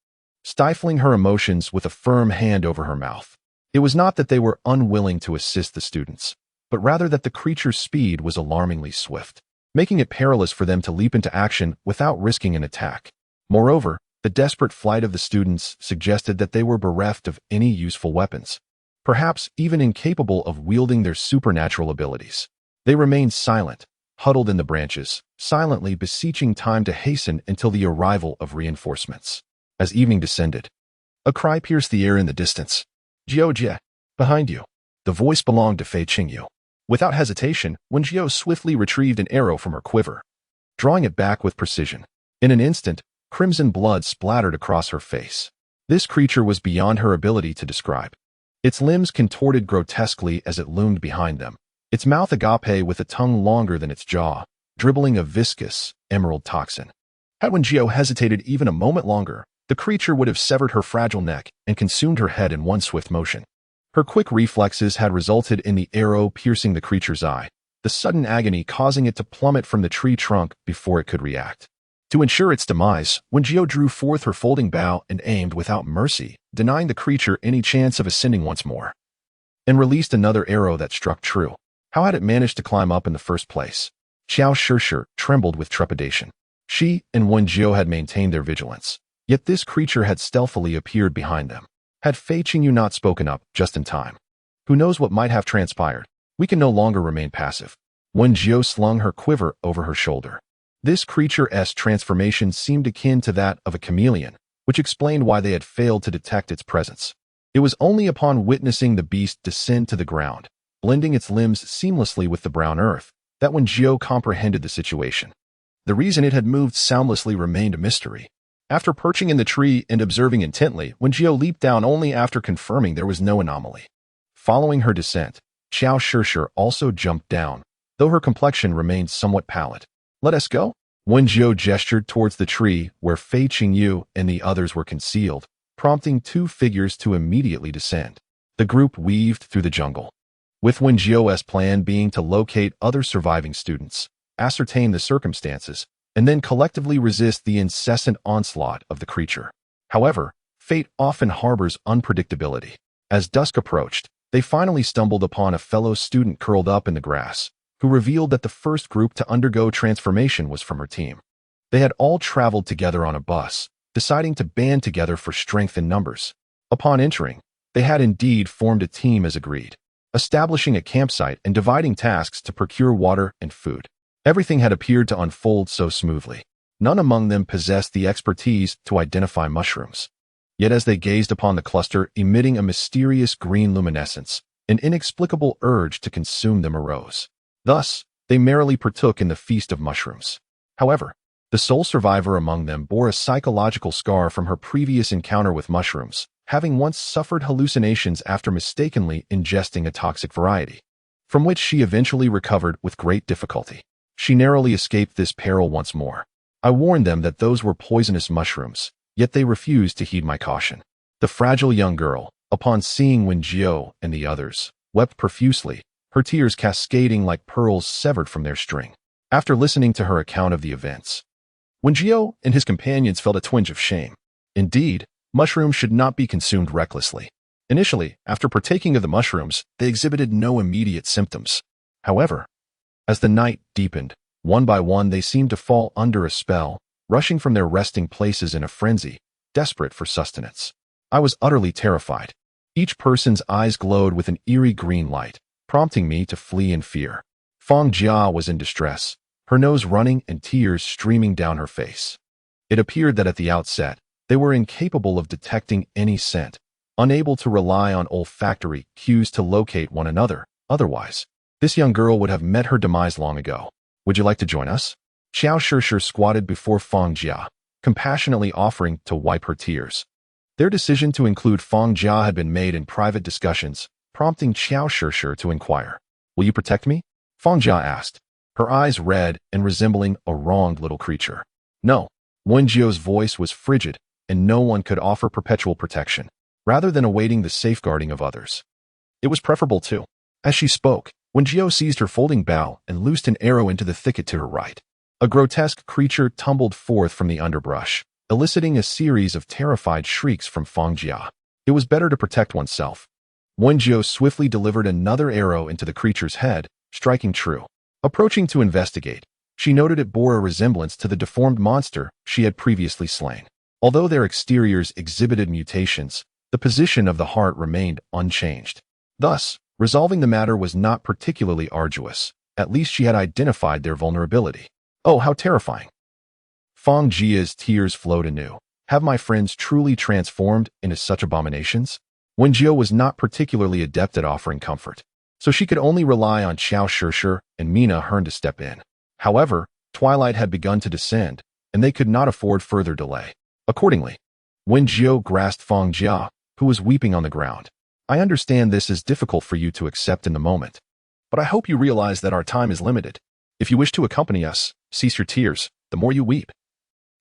stifling her emotions with a firm hand over her mouth. It was not that they were unwilling to assist the students, but rather that the creature's speed was alarmingly swift, making it perilous for them to leap into action without risking an attack. Moreover, the desperate flight of the students suggested that they were bereft of any useful weapons, perhaps even incapable of wielding their supernatural abilities. They remained silent, huddled in the branches, silently beseeching time to hasten until the arrival of reinforcements. As evening descended, a cry pierced the air in the distance. "Jiu Jie, behind you." The voice belonged to Fei Qingyu. Without hesitation, Wen Jiu swiftly retrieved an arrow from her quiver, drawing it back with precision. In an instant, crimson blood splattered across her face. This creature was beyond her ability to describe. Its limbs contorted grotesquely as it loomed behind them, its mouth agape with a tongue longer than its jaw, dribbling a viscous, emerald toxin. Had Wen Jiu hesitated even a moment longer, the creature would have severed her fragile neck and consumed her head in one swift motion. Her quick reflexes had resulted in the arrow piercing the creature's eye, the sudden agony causing it to plummet from the tree trunk before it could react. To ensure its demise, Wen Jiu drew forth her folding bow and aimed without mercy, denying the creature any chance of ascending once more, and released another arrow that struck true. How had it managed to climb up in the first place? Xiao Shishir trembled with trepidation. She and Wen Jiu had maintained their vigilance, yet this creature had stealthily appeared behind them. Had Fei Qingyu not spoken up just in time, who knows what might have transpired? We can no longer remain passive. Wen Jiu slung her quiver over her shoulder. This creature's transformation seemed akin to that of a chameleon, which explained why they had failed to detect its presence. It was only upon witnessing the beast descend to the ground, blending its limbs seamlessly with the brown earth, that Wen Jiu comprehended the situation. The reason it had moved soundlessly remained a mystery. After perching in the tree and observing intently, Wen Jiu leaped down only after confirming there was no anomaly. Following her descent, Xiao Shishir also jumped down, though her complexion remained somewhat pallid. "Let us go?" Wen Jiu gestured towards the tree where Fei Qingyu and the others were concealed, prompting two figures to immediately descend. The group weaved through the jungle, with Wen Jiu's plan being to locate other surviving students, ascertain the circumstances, and then collectively resist the incessant onslaught of the creature. However, fate often harbors unpredictability. As dusk approached, they finally stumbled upon a fellow student curled up in the grass, who revealed that the first group to undergo transformation was from her team. They had all traveled together on a bus, deciding to band together for strength in numbers. Upon entering, they had indeed formed a team as agreed, establishing a campsite and dividing tasks to procure water and food. Everything had appeared to unfold so smoothly. None among them possessed the expertise to identify mushrooms. Yet as they gazed upon the cluster emitting a mysterious green luminescence, an inexplicable urge to consume them arose. Thus, they merrily partook in the feast of mushrooms. However, the sole survivor among them bore a psychological scar from her previous encounter with mushrooms, having once suffered hallucinations after mistakenly ingesting a toxic variety, from which she eventually recovered with great difficulty. She narrowly escaped this peril once more. I warned them that those were poisonous mushrooms, yet they refused to heed my caution. The fragile young girl, upon seeing Wen Jiu and the others, wept profusely, her tears cascading like pearls severed from their string. After listening to her account of the events, Wen Jiu and his companions felt a twinge of shame. Indeed, mushrooms should not be consumed recklessly. Initially, after partaking of the mushrooms, they exhibited no immediate symptoms. However, as the night deepened, one by one they seemed to fall under a spell, rushing from their resting places in a frenzy, desperate for sustenance. I was utterly terrified. Each person's eyes glowed with an eerie green light, prompting me to flee in fear. Feng Jia was in distress, her nose running and tears streaming down her face. It appeared that at the outset, they were incapable of detecting any scent, unable to rely on olfactory cues to locate one another. Otherwise, this young girl would have met her demise long ago. Would you like to join us? Xiao Shishir squatted before Feng Jia, compassionately offering to wipe her tears. Their decision to include Feng Jia had been made in private discussions, prompting Xiao Shishir to inquire. Will you protect me? Feng Jia asked, her eyes red and resembling a wronged little creature. No. Wen Jiu's voice was frigid, and no one could offer perpetual protection, rather than awaiting the safeguarding of others. It was preferable too. As she spoke, Wen Jiu seized her folding bow and loosed an arrow into the thicket to her right. A grotesque creature tumbled forth from the underbrush, eliciting a series of terrified shrieks from Feng Jia. It was better to protect oneself. Wen Jiu swiftly delivered another arrow into the creature's head, striking true. Approaching to investigate, she noted it bore a resemblance to the deformed monster she had previously slain. Although their exteriors exhibited mutations, the position of the heart remained unchanged. Thus, resolving the matter was not particularly arduous. At least she had identified their vulnerability. Oh, how terrifying. Feng Jia's tears flowed anew. Have my friends truly transformed into such abominations? Wen Jiu was not particularly adept at offering comfort, so she could only rely on Xiao Shishir and Mina Hearn to step in. However, twilight had begun to descend, and they could not afford further delay. Accordingly, Wen Jiu grasped Feng Jia, who was weeping on the ground. I understand this is difficult for you to accept in the moment, but I hope you realize that our time is limited. If you wish to accompany us, cease your tears. The more you weep,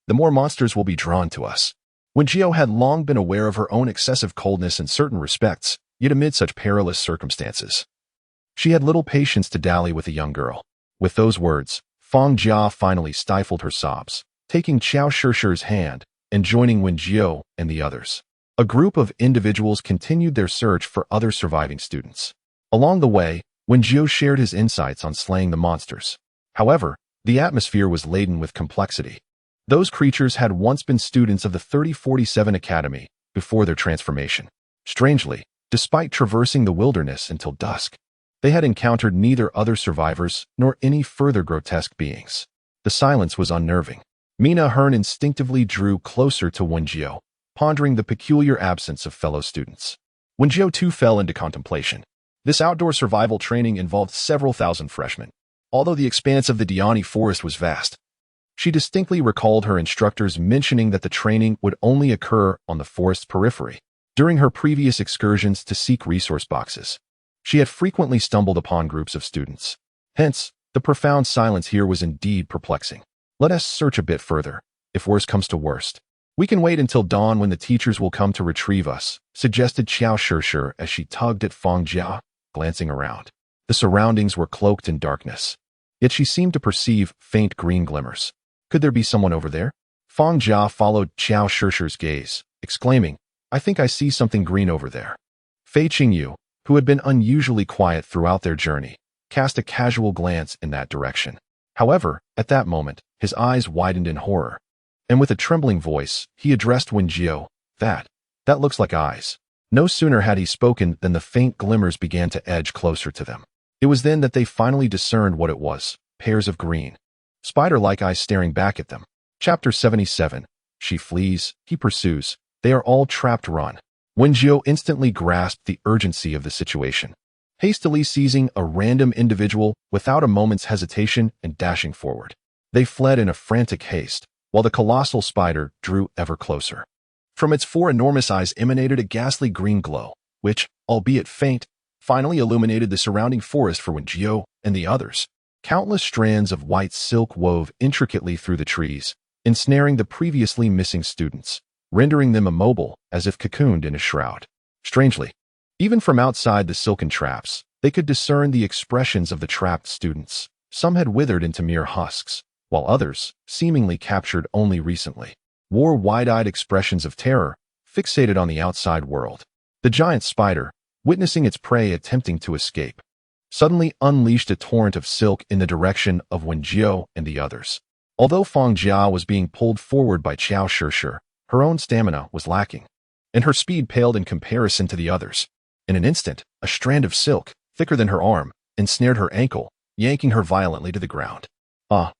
the more monsters will be drawn to us. Wen Jiu had long been aware of her own excessive coldness in certain respects, yet amid such perilous circumstances, she had little patience to dally with a young girl. With those words, Feng Jia finally stifled her sobs, taking Xiao Shishir's hand and joining Wen Jiu and the others. A group of individuals continued their search for other surviving students. Along the way, Wen Jiu shared his insights on slaying the monsters. However, the atmosphere was laden with complexity. Those creatures had once been students of the 3047 Academy before their transformation. Strangely, despite traversing the wilderness until dusk, they had encountered neither other survivors nor any further grotesque beings. The silence was unnerving. Mina Hearn instinctively drew closer to Wen Jiu, pondering the peculiar absence of fellow students. Wen Jiu too fell into contemplation. This outdoor survival training involved several thousand freshmen. Although the expanse of the Diani forest was vast, she distinctly recalled her instructors mentioning that the training would only occur on the forest's periphery. During her previous excursions to seek resource boxes, she had frequently stumbled upon groups of students. Hence, the profound silence here was indeed perplexing. Let us search a bit further. If worst comes to worst, we can wait until dawn when the teachers will come to retrieve us, suggested Xiao Shishir as she tugged at Feng Jia, glancing around. The surroundings were cloaked in darkness, yet she seemed to perceive faint green glimmers. Could there be someone over there? Feng Jia followed Xiao Shishir's gaze, exclaiming, I think I see something green over there. Fei Qingyu, who had been unusually quiet throughout their journey, cast a casual glance in that direction. However, at that moment, his eyes widened in horror, and with a trembling voice, he addressed Wen Jiu. That looks like eyes. No sooner had he spoken than the faint glimmers began to edge closer to them. It was then that they finally discerned what it was, pairs of green, spider-like eyes staring back at them. Chapter 77. She flees, he pursues. They are all trapped. Run. Wen Jiu instantly grasped the urgency of the situation, hastily seizing a random individual without a moment's hesitation and dashing forward. They fled in a frantic haste, while the colossal spider drew ever closer. From its four enormous eyes emanated a ghastly green glow, which, albeit faint, finally illuminated the surrounding forest for Wen Jiu and the others. Countless strands of white silk wove intricately through the trees, ensnaring the previously missing students, rendering them immobile as if cocooned in a shroud. Strangely, even from outside the silken traps, they could discern the expressions of the trapped students. Some had withered into mere husks, while others, seemingly captured only recently, wore wide-eyed expressions of terror, fixated on the outside world. The giant spider, witnessing its prey attempting to escape, suddenly unleashed a torrent of silk in the direction of Wen Jiu and the others. Although Feng Jia was being pulled forward by Xiao Shishir, Her own stamina was lacking, and her speed paled in comparison to the others. In an instant, a strand of silk, thicker than her arm, ensnared her ankle, yanking her violently to the ground. Ah,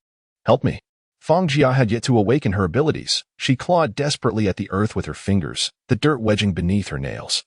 help me. Fang Jia had yet to awaken her abilities. She clawed desperately at the earth with her fingers, the dirt wedging beneath her nails.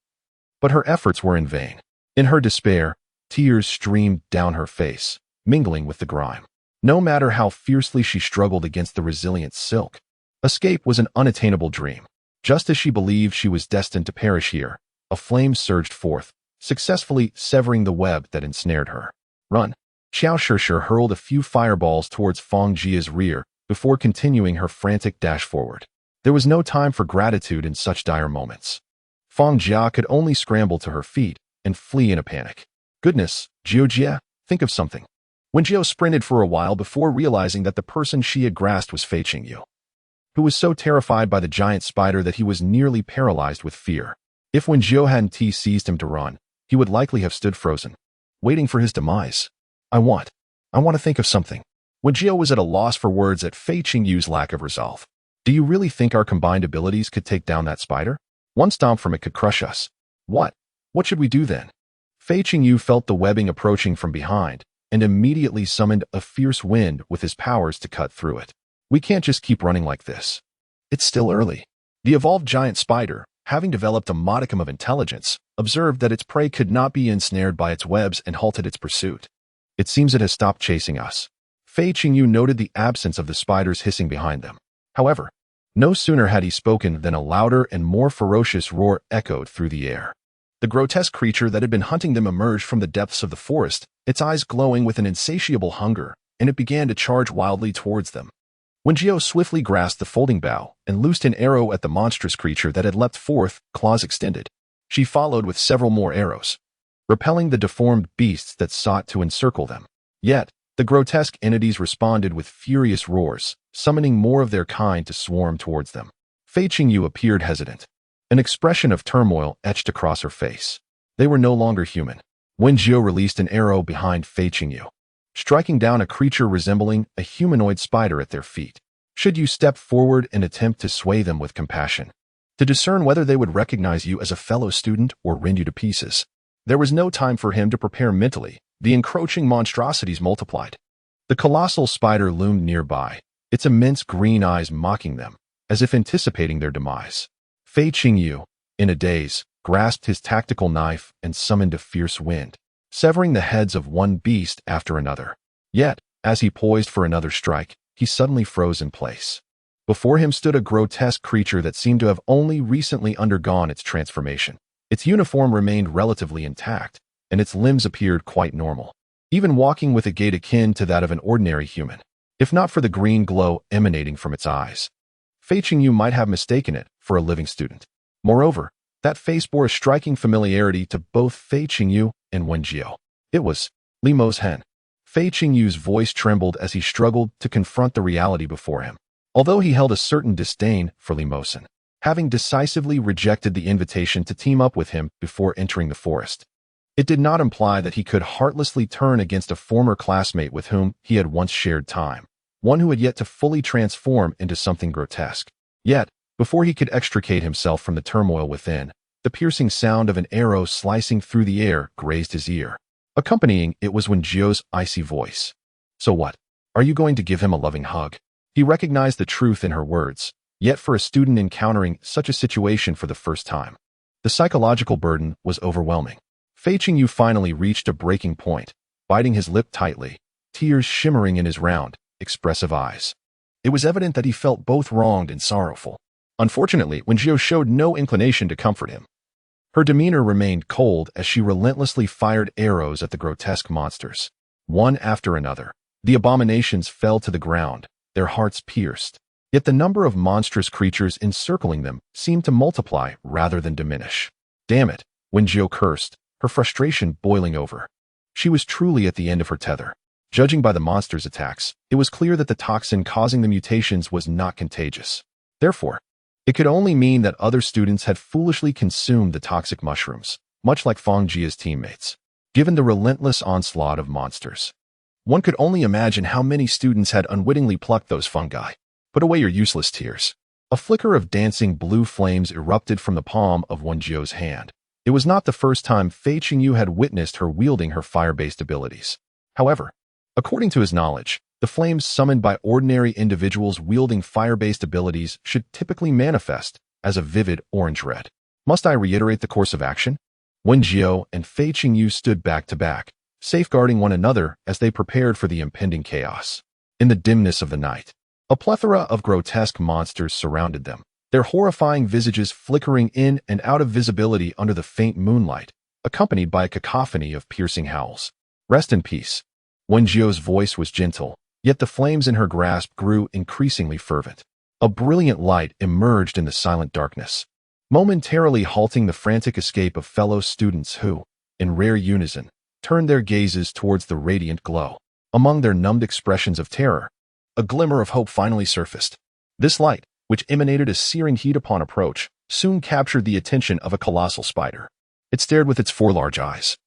But her efforts were in vain. In her despair, tears streamed down her face, mingling with the grime. No matter how fiercely she struggled against the resilient silk, escape was an unattainable dream. Just as she believed she was destined to perish here, a flame surged forth, successfully severing the web that ensnared her. Run! Xiao Shishir hurled a few fireballs towards Fang Jia's rear before continuing her frantic dash forward. There was no time for gratitude in such dire moments. Fang Jia could only scramble to her feet and flee in a panic. Goodness, Jiu Jia, think of something. Wen Jiu sprinted for a while before realizing that the person she had grasped was Fei Qingyu, who was so terrified by the giant spider that he was nearly paralyzed with fear. If Wen Jiu hadn't seized him to run, he would likely have stood frozen, waiting for his demise. I want to think of something. Wen Jiu was at a loss for words at Fei Qingyu's lack of resolve. Do you really think our combined abilities could take down that spider? One stomp from it could crush us. What? What should we do then? Fei Qingyu felt the webbing approaching from behind and immediately summoned a fierce wind with his powers to cut through it. We can't just keep running like this. It's still early. The evolved giant spider, having developed a modicum of intelligence, observed that its prey could not be ensnared by its webs and halted its pursuit. It seems it has stopped chasing us. Fei Qingyu noted the absence of the spiders hissing behind them. However, no sooner had he spoken than a louder and more ferocious roar echoed through the air. The grotesque creature that had been hunting them emerged from the depths of the forest, its eyes glowing with an insatiable hunger, and it began to charge wildly towards them. Wen Jiu swiftly grasped the folding bough and loosed an arrow at the monstrous creature that had leapt forth, claws extended. She followed with several more arrows, repelling the deformed beasts that sought to encircle them. Yet, the grotesque entities responded with furious roars, summoning more of their kind to swarm towards them. Fei Qingyu appeared hesitant. An expression of turmoil etched across her face. They were no longer human. Wen Jiu released an arrow behind Fei Qingyu, striking down a creature resembling a humanoid spider at their feet. Should you step forward and attempt to sway them with compassion, to discern whether they would recognize you as a fellow student or rend you to pieces? There was no time for him to prepare mentally. The encroaching monstrosities multiplied. The colossal spider loomed nearby, its immense green eyes mocking them, as if anticipating their demise. Fei Qingyu, in a daze, grasped his tactical knife and summoned a fierce wind, severing the heads of one beast after another. Yet, as he poised for another strike, he suddenly froze in place. Before him stood a grotesque creature that seemed to have only recently undergone its transformation. Its uniform remained relatively intact, and its limbs appeared quite normal, even walking with a gait akin to that of an ordinary human. If not for the green glow emanating from its eyes, Fei Qingyu might have mistaken it for a living student. Moreover, that face bore a striking familiarity to both Fei Qingyu and Wen Jiu. It was Li Mo's hen. Fei Qingyu's voice trembled as he struggled to confront the reality before him. Although he held a certain disdain for Li Mosen, having decisively rejected the invitation to team up with him before entering the forest, it did not imply that he could heartlessly turn against a former classmate with whom he had once shared time, one who had yet to fully transform into something grotesque. Yet, before he could extricate himself from the turmoil within, the piercing sound of an arrow slicing through the air grazed his ear. Accompanying it was Wen Jiu's icy voice. So what? Are you going to give him a loving hug? He recognized the truth in her words, yet for a student encountering such a situation for the first time, the psychological burden was overwhelming. Fei Qingyu finally reached a breaking point, biting his lip tightly, tears shimmering in his round, expressive eyes. It was evident that he felt both wronged and sorrowful. Unfortunately, Wen Jiu showed no inclination to comfort him. Her demeanor remained cold as she relentlessly fired arrows at the grotesque monsters. One after another, the abominations fell to the ground, their hearts pierced. Yet the number of monstrous creatures encircling them seemed to multiply rather than diminish. Damn it, Wen Jiu cursed, her frustration boiling over. She was truly at the end of her tether. Judging by the monster's attacks, it was clear that the toxin causing the mutations was not contagious. Therefore, it could only mean that other students had foolishly consumed the toxic mushrooms, much like Fang Jia's teammates. Given the relentless onslaught of monsters, one could only imagine how many students had unwittingly plucked those fungi. Put away your useless tears. A flicker of dancing blue flames erupted from the palm of Wen Jiu's hand. It was not the first time Fei Qingyu had witnessed her wielding her fire-based abilities. However, according to his knowledge, the flames summoned by ordinary individuals wielding fire-based abilities should typically manifest as a vivid orange-red. Must I reiterate the course of action? Wen Jiu and Fei Qingyu stood back to back, safeguarding one another as they prepared for the impending chaos. In the dimness of the night, a plethora of grotesque monsters surrounded them, their horrifying visages flickering in and out of visibility under the faint moonlight, accompanied by a cacophony of piercing howls. Rest in peace. Wen Jiu's voice was gentle, yet the flames in her grasp grew increasingly fervent. A brilliant light emerged in the silent darkness, momentarily halting the frantic escape of fellow students who, in rare unison, turned their gazes towards the radiant glow. Among their numbed expressions of terror, a glimmer of hope finally surfaced. This light, which emanated a searing heat upon approach, soon captured the attention of a colossal spider. It stared with its 4 large eyes,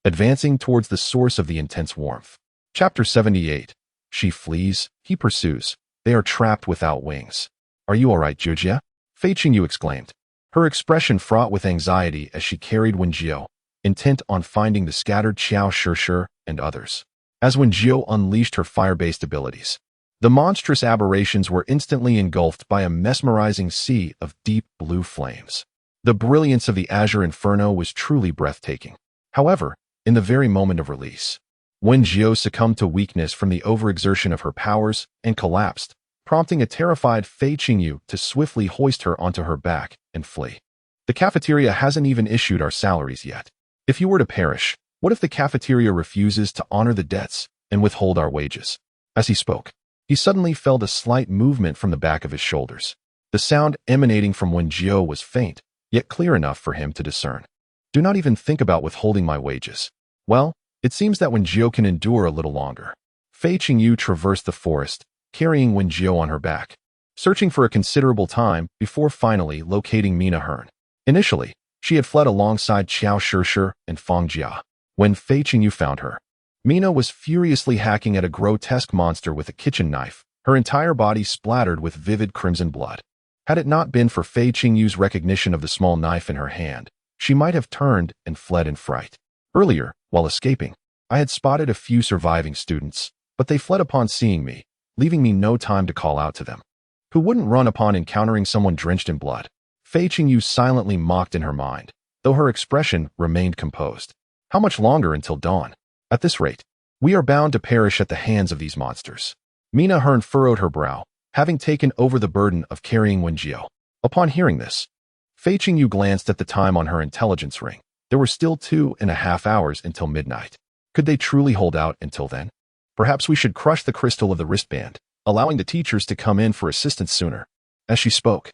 advancing towards the source of the intense warmth. Chapter 78. She flees, he pursues. They are trapped without wings. Are you all right, Jiujia? Fei Qingyu exclaimed, her expression fraught with anxiety as she carried Wen Jiu, intent on finding the scattered Qiao Shishir and others. As Wen Jiu unleashed her fire-based abilities, the monstrous aberrations were instantly engulfed by a mesmerizing sea of deep blue flames. The brilliance of the azure inferno was truly breathtaking. However, in the very moment of release, Wen Jiu succumbed to weakness from the overexertion of her powers and collapsed, prompting a terrified Fei Qingyu to swiftly hoist her onto her back and flee. The cafeteria hasn't even issued our salaries yet. If you were to perish, what if the cafeteria refuses to honor the debts and withhold our wages? As he spoke, he suddenly felt a slight movement from the back of his shoulders. The sound emanating from Wen Jiu was faint, yet clear enough for him to discern. Do not even think about withholding my wages. Well, it seems that Wen Jiu can endure a little longer. Fei Qingyu traversed the forest, carrying Wen Jiu on her back, searching for a considerable time before finally locating Mina Hearn. Initially, she had fled alongside Qiao Shishir and Fang Jia. When Fei Qingyu found her, Mina was furiously hacking at a grotesque monster with a kitchen knife, her entire body splattered with vivid crimson blood. Had it not been for Fei Qingyu's recognition of the small knife in her hand, she might have turned and fled in fright. Earlier, while escaping, I had spotted a few surviving students, but they fled upon seeing me, leaving me no time to call out to them. Who wouldn't run upon encountering someone drenched in blood? Fei Qingyu silently mocked in her mind, though her expression remained composed. How much longer until dawn? At this rate, we are bound to perish at the hands of these monsters. Mina Hearn furrowed her brow, having taken over the burden of carrying Wen Jiu. Upon hearing this, Fei Qingyu glanced at the time on her intelligence ring. There were still 2.5 hours until midnight. Could they truly hold out until then? Perhaps we should crush the crystal of the wristband, allowing the teachers to come in for assistance sooner. As she spoke,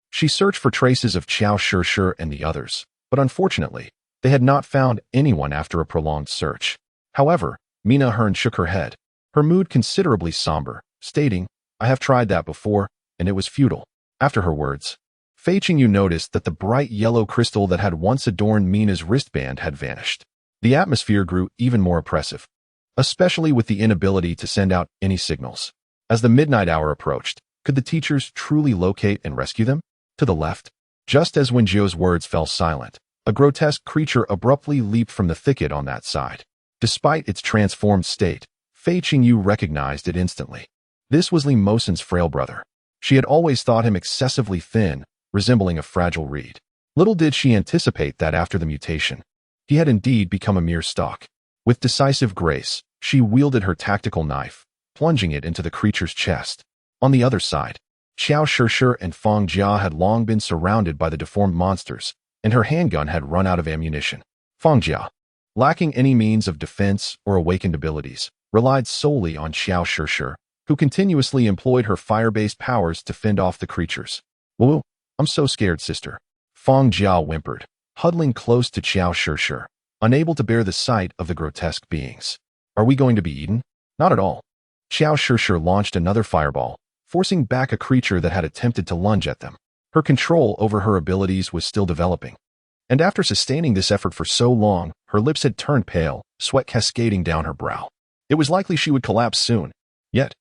she searched for traces of Qiao Shishir and the others, but unfortunately, they had not found anyone after a prolonged search. However, Mina Hearn shook her head, her mood considerably somber, stating, I have tried that before, and it was futile. After her words, Fei Qingyu noticed that the bright yellow crystal that had once adorned Mina's wristband had vanished. The atmosphere grew even more oppressive, especially with the inability to send out any signals. As the midnight hour approached, could the teachers truly locate and rescue them? To the left, just as Wen Jiu's words fell silent, a grotesque creature abruptly leaped from the thicket on that side. Despite its transformed state, Fei Qingyu recognized it instantly. This was Li Mosen's frail brother. She had always thought him excessively thin, resembling a fragile reed. Little did she anticipate that after the mutation, he had indeed become a mere stalk. With decisive grace, she wielded her tactical knife, plunging it into the creature's chest. On the other side, Qiao Shishir and Fang Jia had long been surrounded by the deformed monsters, and her handgun had run out of ammunition. Fang Jia, lacking any means of defense or awakened abilities, relied solely on Qiao Shishir, who continuously employed her fire-based powers to fend off the creatures. Woo, I'm so scared, sister. Fang Jia whimpered, huddling close to Qiao Shishir, unable to bear the sight of the grotesque beings. Are we going to be eaten? Not at all. Qiao Shishir launched another fireball, forcing back a creature that had attempted to lunge at them. Her control over her abilities was still developing, and after sustaining this effort for so long, her lips had turned pale, sweat cascading down her brow. It was likely she would collapse soon. Yet,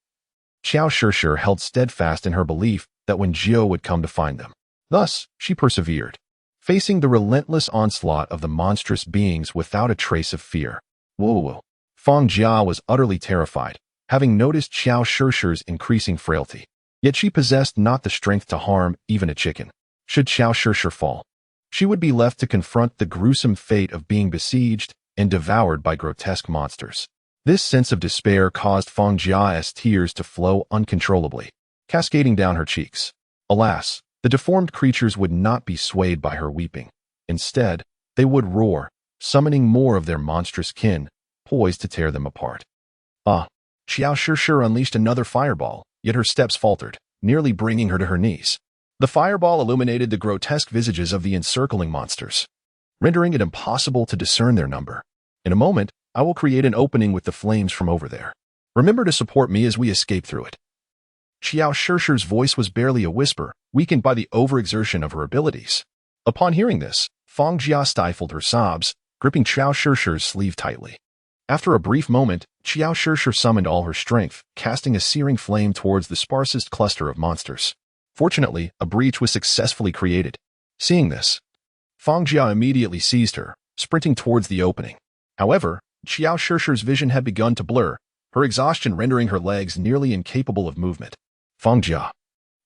Qiao Shishir held steadfast in her belief that Wen Jiu would come to find them. Thus, she persevered, facing the relentless onslaught of the monstrous beings without a trace of fear. Whoa! Fang Jia was utterly terrified, having noticed Xiao Shishi's increasing frailty. Yet she possessed not the strength to harm even a chicken. Should Xiao Shishi fall, she would be left to confront the gruesome fate of being besieged and devoured by grotesque monsters. This sense of despair caused Fang Jia's tears to flow uncontrollably, cascading down her cheeks. Alas, the deformed creatures would not be swayed by her weeping. Instead, they would roar, summoning more of their monstrous kin, poised to tear them apart. Xiao Shishi unleashed another fireball, yet her steps faltered, nearly bringing her to her knees. The fireball illuminated the grotesque visages of the encircling monsters, rendering it impossible to discern their number. In a moment, I will create an opening with the flames from over there. Remember to support me as we escape through it. Xiao Shishi's voice was barely a whisper, weakened by the overexertion of her abilities. Upon hearing this, Fang Jia stifled her sobs, gripping Xiao Shishi's sleeve tightly. After a brief moment, Xiao Shishi summoned all her strength, casting a searing flame towards the sparsest cluster of monsters. Fortunately, a breach was successfully created. Seeing this, Fang Jia immediately seized her, sprinting towards the opening. However, Xiao Shishi's vision had begun to blur, her exhaustion rendering her legs nearly incapable of movement. Fang Jia,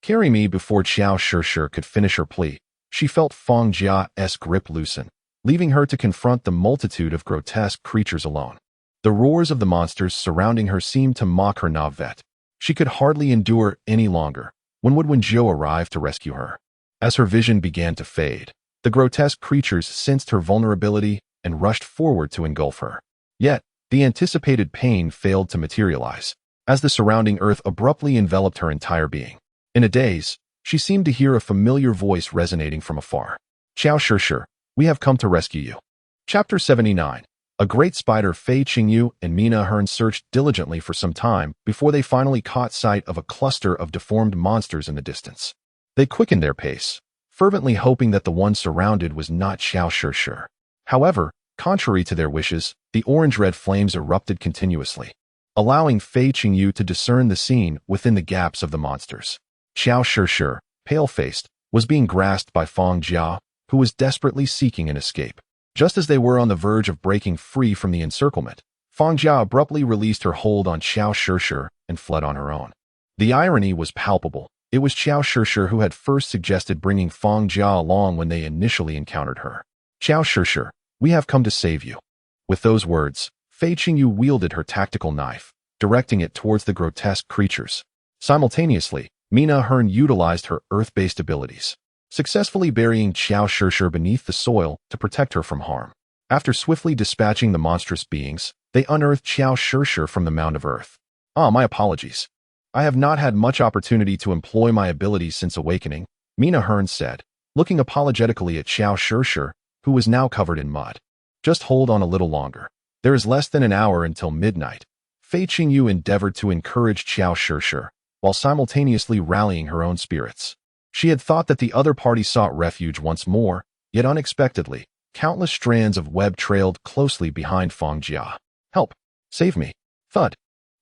carry me before Xiao Shishi could finish her plea. She felt Fang Jia's grip loosen, leaving her to confront the multitude of grotesque creatures alone. The roars of the monsters surrounding her seemed to mock her navet. She could hardly endure any longer. When would Wen Jiu arrive to rescue her? As her vision began to fade, the grotesque creatures sensed her vulnerability and rushed forward to engulf her. Yet, the anticipated pain failed to materialize, as the surrounding earth abruptly enveloped her entire being. In a daze, she seemed to hear a familiar voice resonating from afar. Xiao Shishi, we have come to rescue you. Chapter 79. A great spider Fei Qingyu and Mina Hearn searched diligently for some time before they finally caught sight of a cluster of deformed monsters in the distance. They quickened their pace, fervently hoping that the one surrounded was not Xiao Shishi. However, contrary to their wishes, the orange-red flames erupted continuously, allowing Fei Qingyu to discern the scene within the gaps of the monsters. Xiao Shishi, pale-faced, was being grasped by Fang Jia, who was desperately seeking an escape. Just as they were on the verge of breaking free from the encirclement, Fang Jia abruptly released her hold on Xiao Shishi and fled on her own. The irony was palpable. It was Xiao Shishi who had first suggested bringing Fang Jia along when they initially encountered her. Xiao Shishi, we have come to save you. With those words, Fei Qingyu wielded her tactical knife, directing it towards the grotesque creatures. Simultaneously, Mina Hearn utilized her earth-based abilities, successfully burying Xiao Shishi beneath the soil to protect her from harm. After swiftly dispatching the monstrous beings, they unearthed Xiao Shishi from the mound of earth. My apologies. I have not had much opportunity to employ my abilities since awakening, Mina Hearn said, looking apologetically at Xiao Shishi, who was now covered in mud. Just hold on a little longer. There is less than an hour until midnight. Fei Qingyu endeavored to encourage Xiao Shishi, while simultaneously rallying her own spirits. She had thought that the other party sought refuge once more, yet unexpectedly, countless strands of web trailed closely behind Fang Jia. Help! Save me! Thud!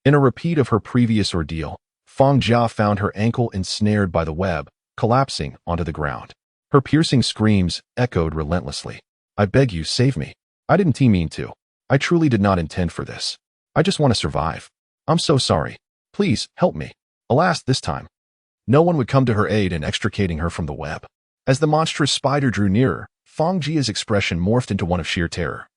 In a repeat of her previous ordeal, Fang Jia found her ankle ensnared by the web, collapsing onto the ground. Her piercing screams echoed relentlessly. I beg you, save me. I didn't mean to. I truly did not intend for this. I just want to survive. I'm so sorry. Please, help me. Alas, this time, no one would come to her aid in extricating her from the web. As the monstrous spider drew nearer, Fang Jia's expression morphed into one of sheer terror,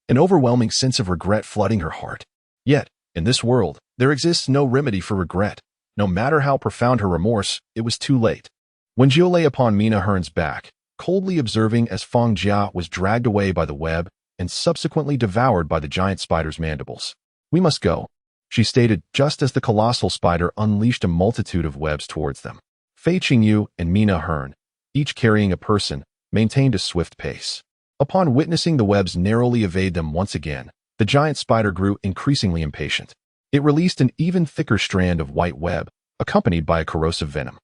an overwhelming sense of regret flooding her heart. Yet, in this world, there exists no remedy for regret. No matter how profound her remorse, it was too late. Wen Jiu lay upon Mina Hearn's back, coldly observing as Fang Jia was dragged away by the web and subsequently devoured by the giant spider's mandibles. We must go, she stated just as the colossal spider unleashed a multitude of webs towards them. Fei Qingyu and Mina Hearn, each carrying a person, maintained a swift pace. Upon witnessing the webs narrowly evade them once again, the giant spider grew increasingly impatient. It released an even thicker strand of white web, accompanied by a corrosive venom.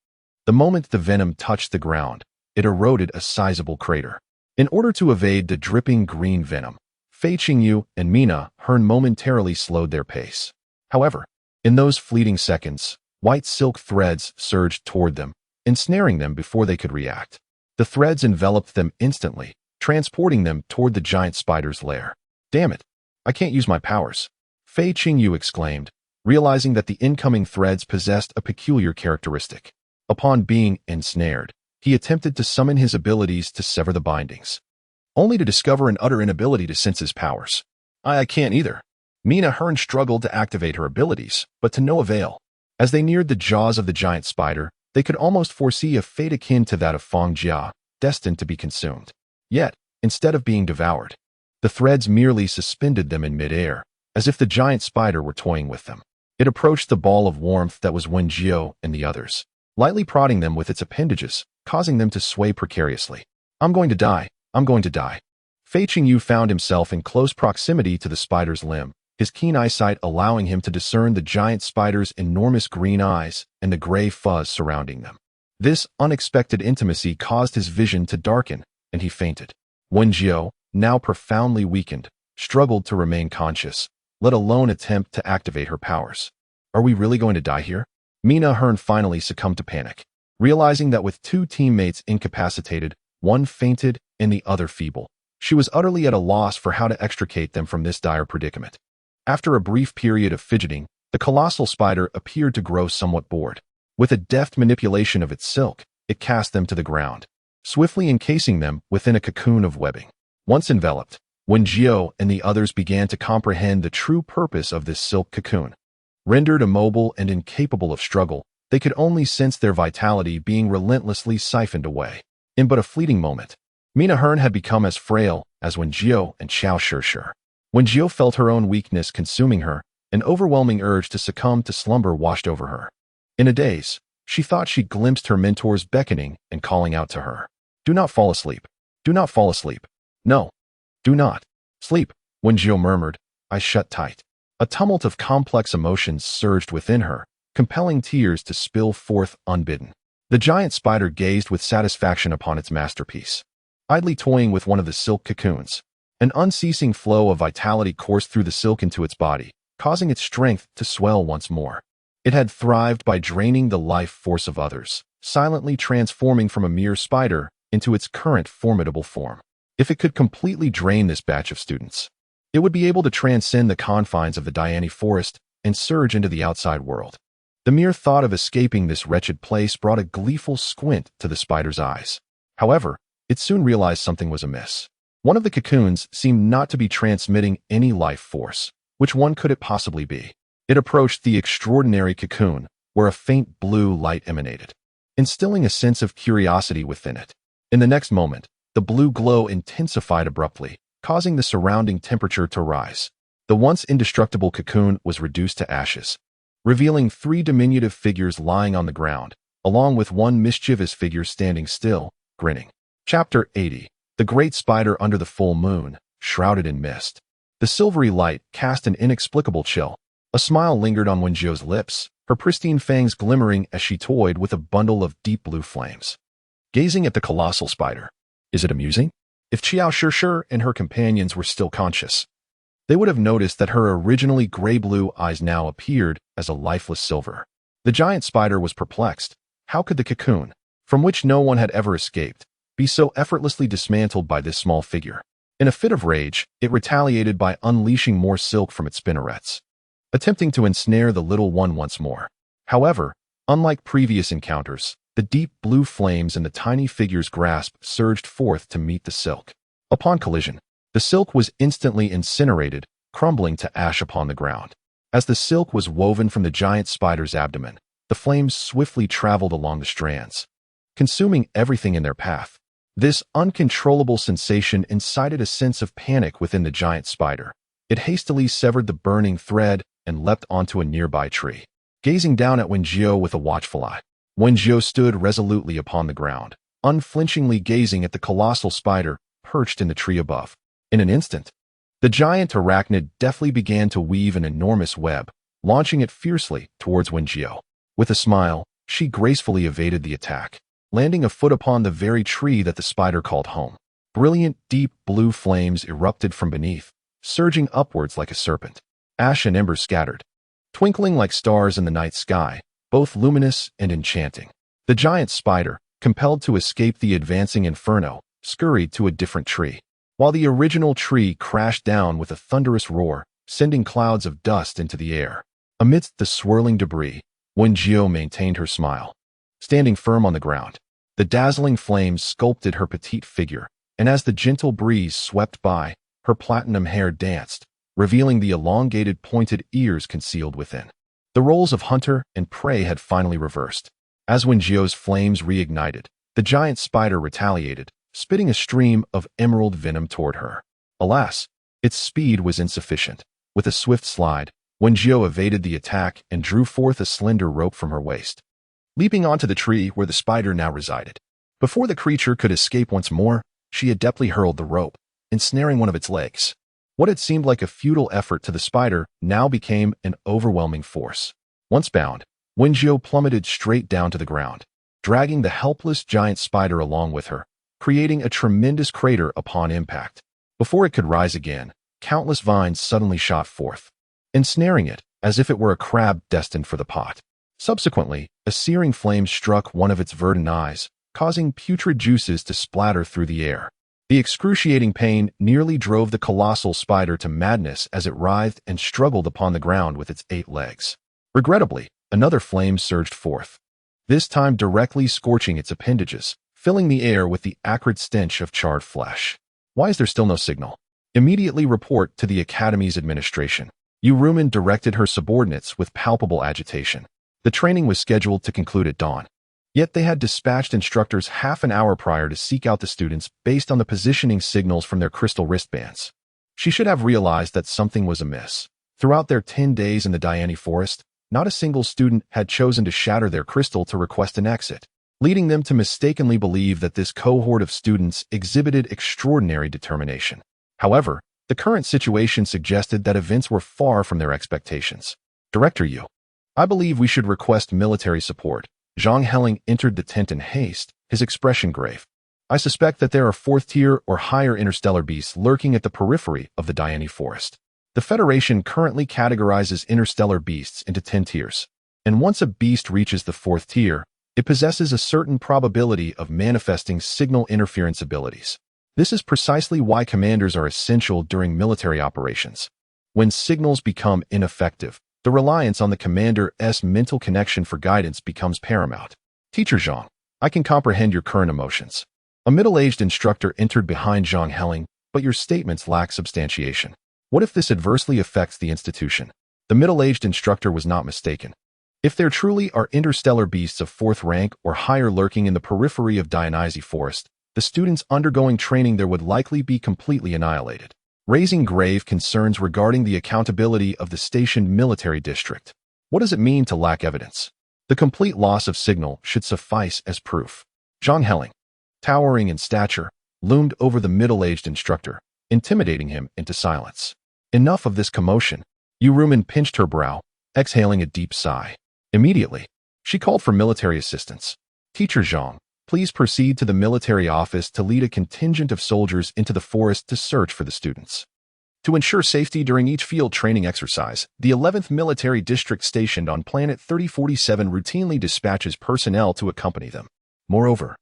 The moment the venom touched the ground, it eroded a sizable crater. In order to evade the dripping green venom, Fei Qingyu and Mina Hearn momentarily slowed their pace. However, in those fleeting seconds, white silk threads surged toward them, ensnaring them before they could react. The threads enveloped them instantly, transporting them toward the giant spider's lair. Damn it! I can't use my powers, Fei Qingyu exclaimed, realizing that the incoming threads possessed a peculiar characteristic. Upon being ensnared, he attempted to summon his abilities to sever the bindings, only to discover an utter inability to sense his powers. I can't either. Mina Hearn struggled to activate her abilities, but to no avail. As they neared the jaws of the giant spider, they could almost foresee a fate akin to that of Feng Jia, destined to be consumed. Yet, instead of being devoured, the threads merely suspended them in midair, as if the giant spider were toying with them. It approached the ball of warmth that was Wen Jiu and the others, lightly prodding them with its appendages, causing them to sway precariously. I'm going to die. I'm going to die. Fei Qingyu found himself in close proximity to the spider's limb, his keen eyesight allowing him to discern the giant spider's enormous green eyes and the gray fuzz surrounding them. This unexpected intimacy caused his vision to darken, and he fainted. Wen Jiu, now profoundly weakened, struggled to remain conscious, let alone attempt to activate her powers. Are we really going to die here? Mina Hearn finally succumbed to panic, realizing that with two teammates incapacitated, one fainted and the other feeble. She was utterly at a loss for how to extricate them from this dire predicament. After a brief period of fidgeting, the colossal spider appeared to grow somewhat bored. With a deft manipulation of its silk, it cast them to the ground, swiftly encasing them within a cocoon of webbing. Once enveloped, Wen Jiu and the others began to comprehend the true purpose of this silk cocoon. Rendered immobile and incapable of struggle, they could only sense their vitality being relentlessly siphoned away. In but a fleeting moment, Mina Hearn had become as frail as Wen Jiu and Xiao Shishir. Wen Jiu felt her own weakness consuming her, an overwhelming urge to succumb to slumber washed over her. In a daze, she thought she glimpsed her mentors beckoning and calling out to her. Do not fall asleep. Do not fall asleep. No. Do not. Sleep, Wen Jiu murmured, eyes shut tight. A tumult of complex emotions surged within her, compelling tears to spill forth unbidden. The giant spider gazed with satisfaction upon its masterpiece, idly toying with one of the silk cocoons. An unceasing flow of vitality coursed through the silk into its body, causing its strength to swell once more. It had thrived by draining the life force of others, silently transforming from a mere spider into its current formidable form. If it could completely drain this batch of students, it would be able to transcend the confines of the Diani forest and surge into the outside world. The mere thought of escaping this wretched place brought a gleeful squint to the spider's eyes. However, it soon realized something was amiss. One of the cocoons seemed not to be transmitting any life force. Which one could it possibly be? It approached the extraordinary cocoon, where a faint blue light emanated, instilling a sense of curiosity within it. In the next moment, the blue glow intensified abruptly, causing the surrounding temperature to rise. The once indestructible cocoon was reduced to ashes, revealing three diminutive figures lying on the ground, along with one mischievous figure standing still, grinning. Chapter 80. The Great Spider Under the Full Moon, Shrouded in Mist. The silvery light cast an inexplicable chill. A smile lingered on Wen Jiu's lips, her pristine fangs glimmering as she toyed with a bundle of deep blue flames. Gazing at the colossal spider. Is it amusing? If Xiao Shishir and her companions were still conscious, they would have noticed that her originally gray-blue eyes now appeared as a lifeless silver. The giant spider was perplexed. How could the cocoon, from which no one had ever escaped, be so effortlessly dismantled by this small figure? In a fit of rage, it retaliated by unleashing more silk from its spinnerets, attempting to ensnare the little one once more. However, unlike previous encounters, the deep blue flames in the tiny figure's grasp surged forth to meet the silk. Upon collision, the silk was instantly incinerated, crumbling to ash upon the ground. As the silk was woven from the giant spider's abdomen, the flames swiftly traveled along the strands, consuming everything in their path. This uncontrollable sensation incited a sense of panic within the giant spider. It hastily severed the burning thread and leapt onto a nearby tree. Gazing down at Wen Jiu with a watchful eye, Wen Jiu stood resolutely upon the ground, unflinchingly gazing at the colossal spider perched in the tree above. In an instant, the giant arachnid deftly began to weave an enormous web, launching it fiercely towards Wen Jiu. With a smile, she gracefully evaded the attack, landing a foot upon the very tree that the spider called home. Brilliant, deep blue flames erupted from beneath, surging upwards like a serpent. Ash and embers scattered, twinkling like stars in the night sky, both luminous and enchanting. The giant spider, compelled to escape the advancing inferno, scurried to a different tree, while the original tree crashed down with a thunderous roar, sending clouds of dust into the air. Amidst the swirling debris, Wen Jiu maintained her smile. Standing firm on the ground, the dazzling flames sculpted her petite figure, and as the gentle breeze swept by, her platinum hair danced, revealing the elongated pointed ears concealed within. The roles of hunter and prey had finally reversed. As Wen Jiu's flames reignited, the giant spider retaliated, spitting a stream of emerald venom toward her. Alas, its speed was insufficient. With a swift slide, Wen Jiu evaded the attack and drew forth a slender rope from her waist, leaping onto the tree where the spider now resided. Before the creature could escape once more, she adeptly hurled the rope, ensnaring one of its legs. What had seemed like a futile effort to the spider now became an overwhelming force. Once bound, Wen Jiu plummeted straight down to the ground, dragging the helpless giant spider along with her, creating a tremendous crater upon impact. Before it could rise again, countless vines suddenly shot forth, ensnaring it as if it were a crab destined for the pot. Subsequently, a searing flame struck one of its verdant eyes, causing putrid juices to splatter through the air. The excruciating pain nearly drove the colossal spider to madness as it writhed and struggled upon the ground with its 8 legs. Regrettably, another flame surged forth, this time directly scorching its appendages, filling the air with the acrid stench of charred flesh. Why is there still no signal? Immediately report to the Academy's administration. Yuruman directed her subordinates with palpable agitation. The training was scheduled to conclude at dawn. Yet they had dispatched instructors half an hour prior to seek out the students based on the positioning signals from their crystal wristbands. She should have realized that something was amiss. Throughout their 10 days in the Diani Forest, not a single student had chosen to shatter their crystal to request an exit, leading them to mistakenly believe that this cohort of students exhibited extraordinary determination. However, the current situation suggested that events were far from their expectations. Director Yu, I believe we should request military support. Zhang Heling entered the tent in haste, his expression grave. I suspect that there are 4th-tier or higher interstellar beasts lurking at the periphery of the Diani Forest. The Federation currently categorizes interstellar beasts into 10 tiers, and once a beast reaches the 4th tier, it possesses a certain probability of manifesting signal interference abilities. This is precisely why commanders are essential during military operations. When signals become ineffective, the reliance on the commander's mental connection for guidance becomes paramount. Teacher Zhang, I can comprehend your current emotions. A middle-aged instructor entered behind Zhang Heling, but your statements lack substantiation. What if this adversely affects the institution? The middle-aged instructor was not mistaken. If there truly are interstellar beasts of 4th rank or higher lurking in the periphery of Dionysi Forest, the students undergoing training there would likely be completely annihilated, raising grave concerns regarding the accountability of the stationed military district. What does it mean to lack evidence? The complete loss of signal should suffice as proof. Zhang Heling, towering in stature, loomed over the middle-aged instructor, intimidating him into silence. Enough of this commotion. Yuruman pinched her brow, exhaling a deep sigh. Immediately, she called for military assistance. Teacher Zhang, please proceed to the military office to lead a contingent of soldiers into the forest to search for the students. To ensure safety during each field training exercise, the 11th Military District stationed on Planet 3047 routinely dispatches personnel to accompany them. Moreover,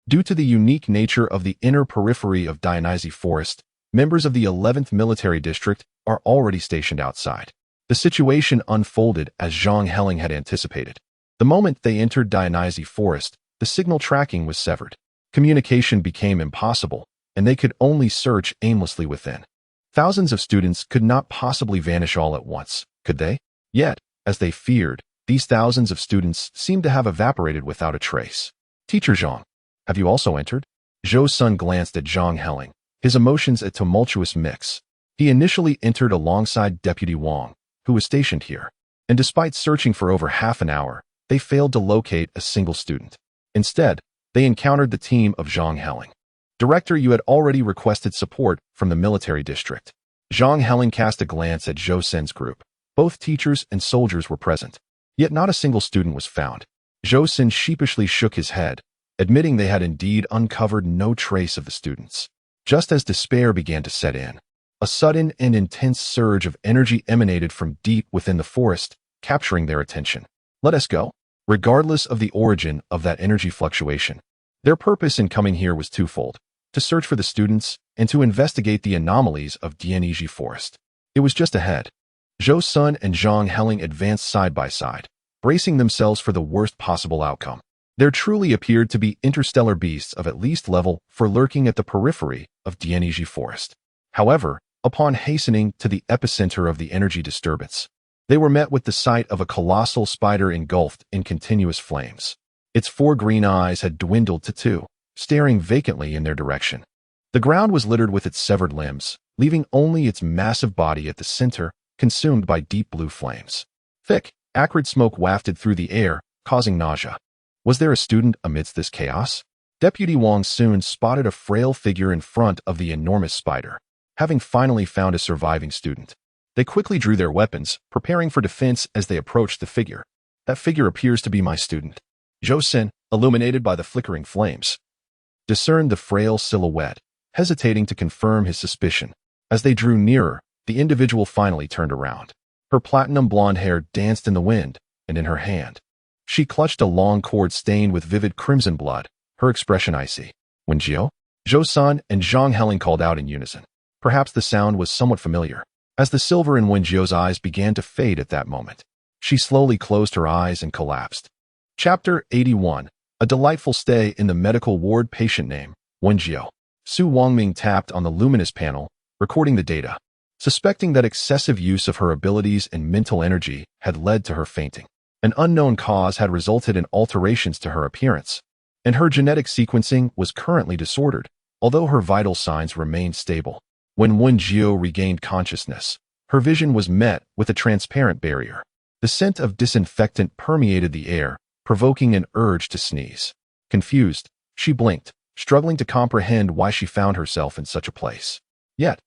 due to the unique nature of the inner periphery of Dionysi Forest, members of the 11th Military District are already stationed outside. The situation unfolded as Zhang Heling had anticipated. The moment they entered Dionysi Forest, the signal tracking was severed. Communication became impossible, and they could only search aimlessly within. Thousands of students could not possibly vanish all at once, could they? Yet, as they feared, these thousands of students seemed to have evaporated without a trace. Teacher Zhang, have you also entered? Zhou Sun glanced at Zhang Heling, his emotions a tumultuous mix. He initially entered alongside Deputy Wang, who was stationed here, and despite searching for over half an hour, they failed to locate a single student. Instead, they encountered the team of Zhang Heling. Director, you had already requested support from the military district. Zhang Heling cast a glance at Zhou Sen's group. Both teachers and soldiers were present, yet not a single student was found. Zhou Sen sheepishly shook his head, admitting they had indeed uncovered no trace of the students. Just as despair began to set in, a sudden and intense surge of energy emanated from deep within the forest, capturing their attention. Let us go. regardless of the origin of that energy fluctuation. Their purpose in coming here was twofold: to search for the students and to investigate the anomalies of Dianji Forest. It was just ahead. Zhou Sun and Zhang Heling advanced side by side, bracing themselves for the worst possible outcome. There truly appeared to be interstellar beasts of at least level for lurking at the periphery of Dianji Forest. However, upon hastening to the epicenter of the energy disturbance, they were met with the sight of a colossal spider engulfed in continuous flames. Its 4 green eyes had dwindled to 2, staring vacantly in their direction. The ground was littered with its severed limbs, leaving only its massive body at the center, consumed by deep blue flames. Thick, acrid smoke wafted through the air, causing nausea. Was there a student amidst this chaos? Deputy Wang soon spotted a frail figure in front of the enormous spider. Having finally found a surviving student, they quickly drew their weapons, preparing for defense as they approached the figure. That figure appears to be my student. Zhou Sun, illuminated by the flickering flames, discerned the frail silhouette, hesitating to confirm his suspicion. As they drew nearer, the individual finally turned around. Her platinum blonde hair danced in the wind, and in her hand, she clutched a long cord stained with vivid crimson blood, her expression icy. Wen Jiu? Zhou Sun and Zhang Heling called out in unison. Perhaps the sound was somewhat familiar. As the silver in Wen Jiu's eyes began to fade at that moment, she slowly closed her eyes and collapsed. Chapter 81. A delightful stay in the medical ward. Patient name, Wen Jiu. Su Wangming tapped on the luminous panel, recording the data, suspecting that excessive use of her abilities and mental energy had led to her fainting. An unknown cause had resulted in alterations to her appearance, and her genetic sequencing was currently disordered, although her vital signs remained stable. When Wen Jiu regained consciousness, her vision was met with a transparent barrier. The scent of disinfectant permeated the air, provoking an urge to sneeze. Confused, she blinked, struggling to comprehend why she found herself in such a place. Yet,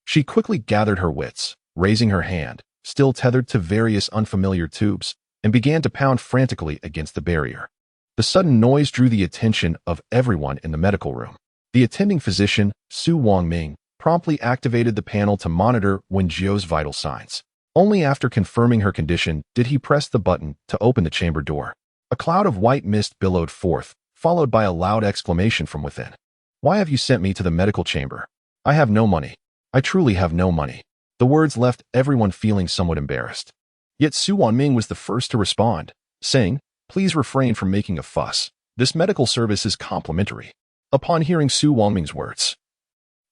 she quickly gathered her wits, raising her hand, still tethered to various unfamiliar tubes, and began to pound frantically against the barrier. The sudden noise drew the attention of everyone in the medical room. The attending physician, Su Wangming, promptly activated the panel to monitor Wen Jiu's vital signs. Only after confirming her condition did he press the button to open the chamber door. A cloud of white mist billowed forth, followed by a loud exclamation from within. "Why have you sent me to the medical chamber? I have no money. I truly have no money." The words left everyone feeling somewhat embarrassed. Yet Su Wangming was the first to respond, saying, "Please refrain from making a fuss. This medical service is complimentary." Upon hearing Su Wangming's words,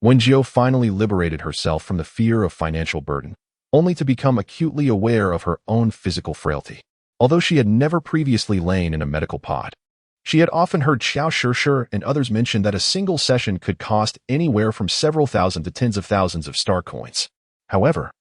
Wen Jiu finally liberated herself from the fear of financial burden, only to become acutely aware of her own physical frailty. Although she had never previously lain in a medical pod, she had often heard Xiao Shishir and others mention that a single session could cost anywhere from several thousand to tens of thousands of star coins. However,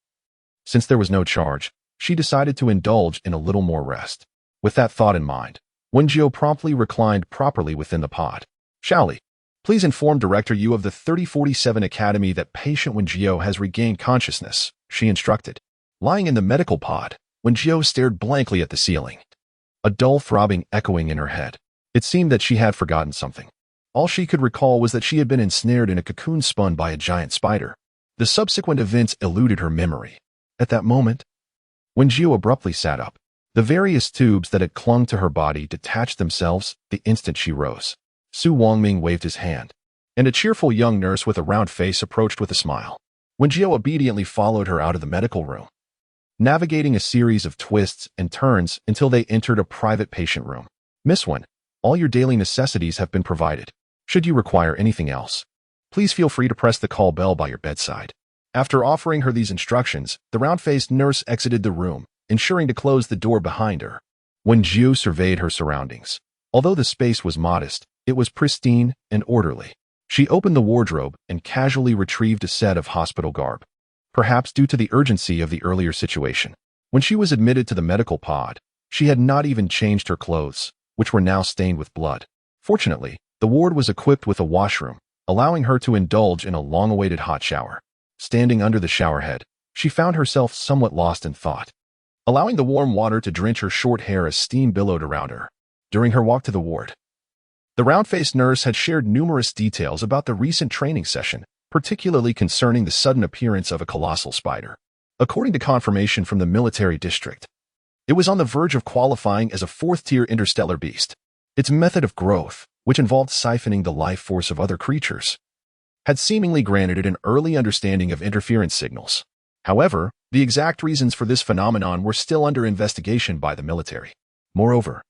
since there was no charge, she decided to indulge in a little more rest. With that thought in mind, Wen Jiu promptly reclined properly within the pod. "Shaoli, please inform Director Yu of the 3047 Academy that patient Wen Jiu has regained consciousness," she instructed. Lying in the medical pod, Wen Jiu stared blankly at the ceiling, a dull throbbing echoing in her head. It seemed that she had forgotten something. All she could recall was that she had been ensnared in a cocoon spun by a giant spider. The subsequent events eluded her memory. At that moment, Wen Jiu abruptly sat up. The various tubes that had clung to her body detached themselves the instant she rose. Su Wangming waved his hand, and a cheerful young nurse with a round face approached with a smile. Wen Jiu obediently followed her out of the medical room, navigating a series of twists and turns until they entered a private patient room. "Miss Wen, all your daily necessities have been provided. Should you require anything else, please feel free to press the call bell by your bedside." After offering her these instructions, the round-faced nurse exited the room, ensuring to close the door behind her. Wen Jiu surveyed her surroundings. Although the space was modest, it was pristine and orderly. She opened the wardrobe and casually retrieved a set of hospital garb, perhaps due to the urgency of the earlier situation. When she was admitted to the medical pod, she had not even changed her clothes, which were now stained with blood. Fortunately, the ward was equipped with a washroom, allowing her to indulge in a long-awaited hot shower. Standing under the showerhead, she found herself somewhat lost in thought, allowing the warm water to drench her short hair as steam billowed around her. During her walk to the ward, the round-faced nurse had shared numerous details about the recent training session, particularly concerning the sudden appearance of a colossal spider. According to confirmation from the military district, It was on the verge of qualifying as a fourth-tier interstellar beast. Its method of growth, which involved siphoning the life force of other creatures, had seemingly granted it an early understanding of interference signals. However, the exact reasons for this phenomenon were still under investigation by the military. Moreover,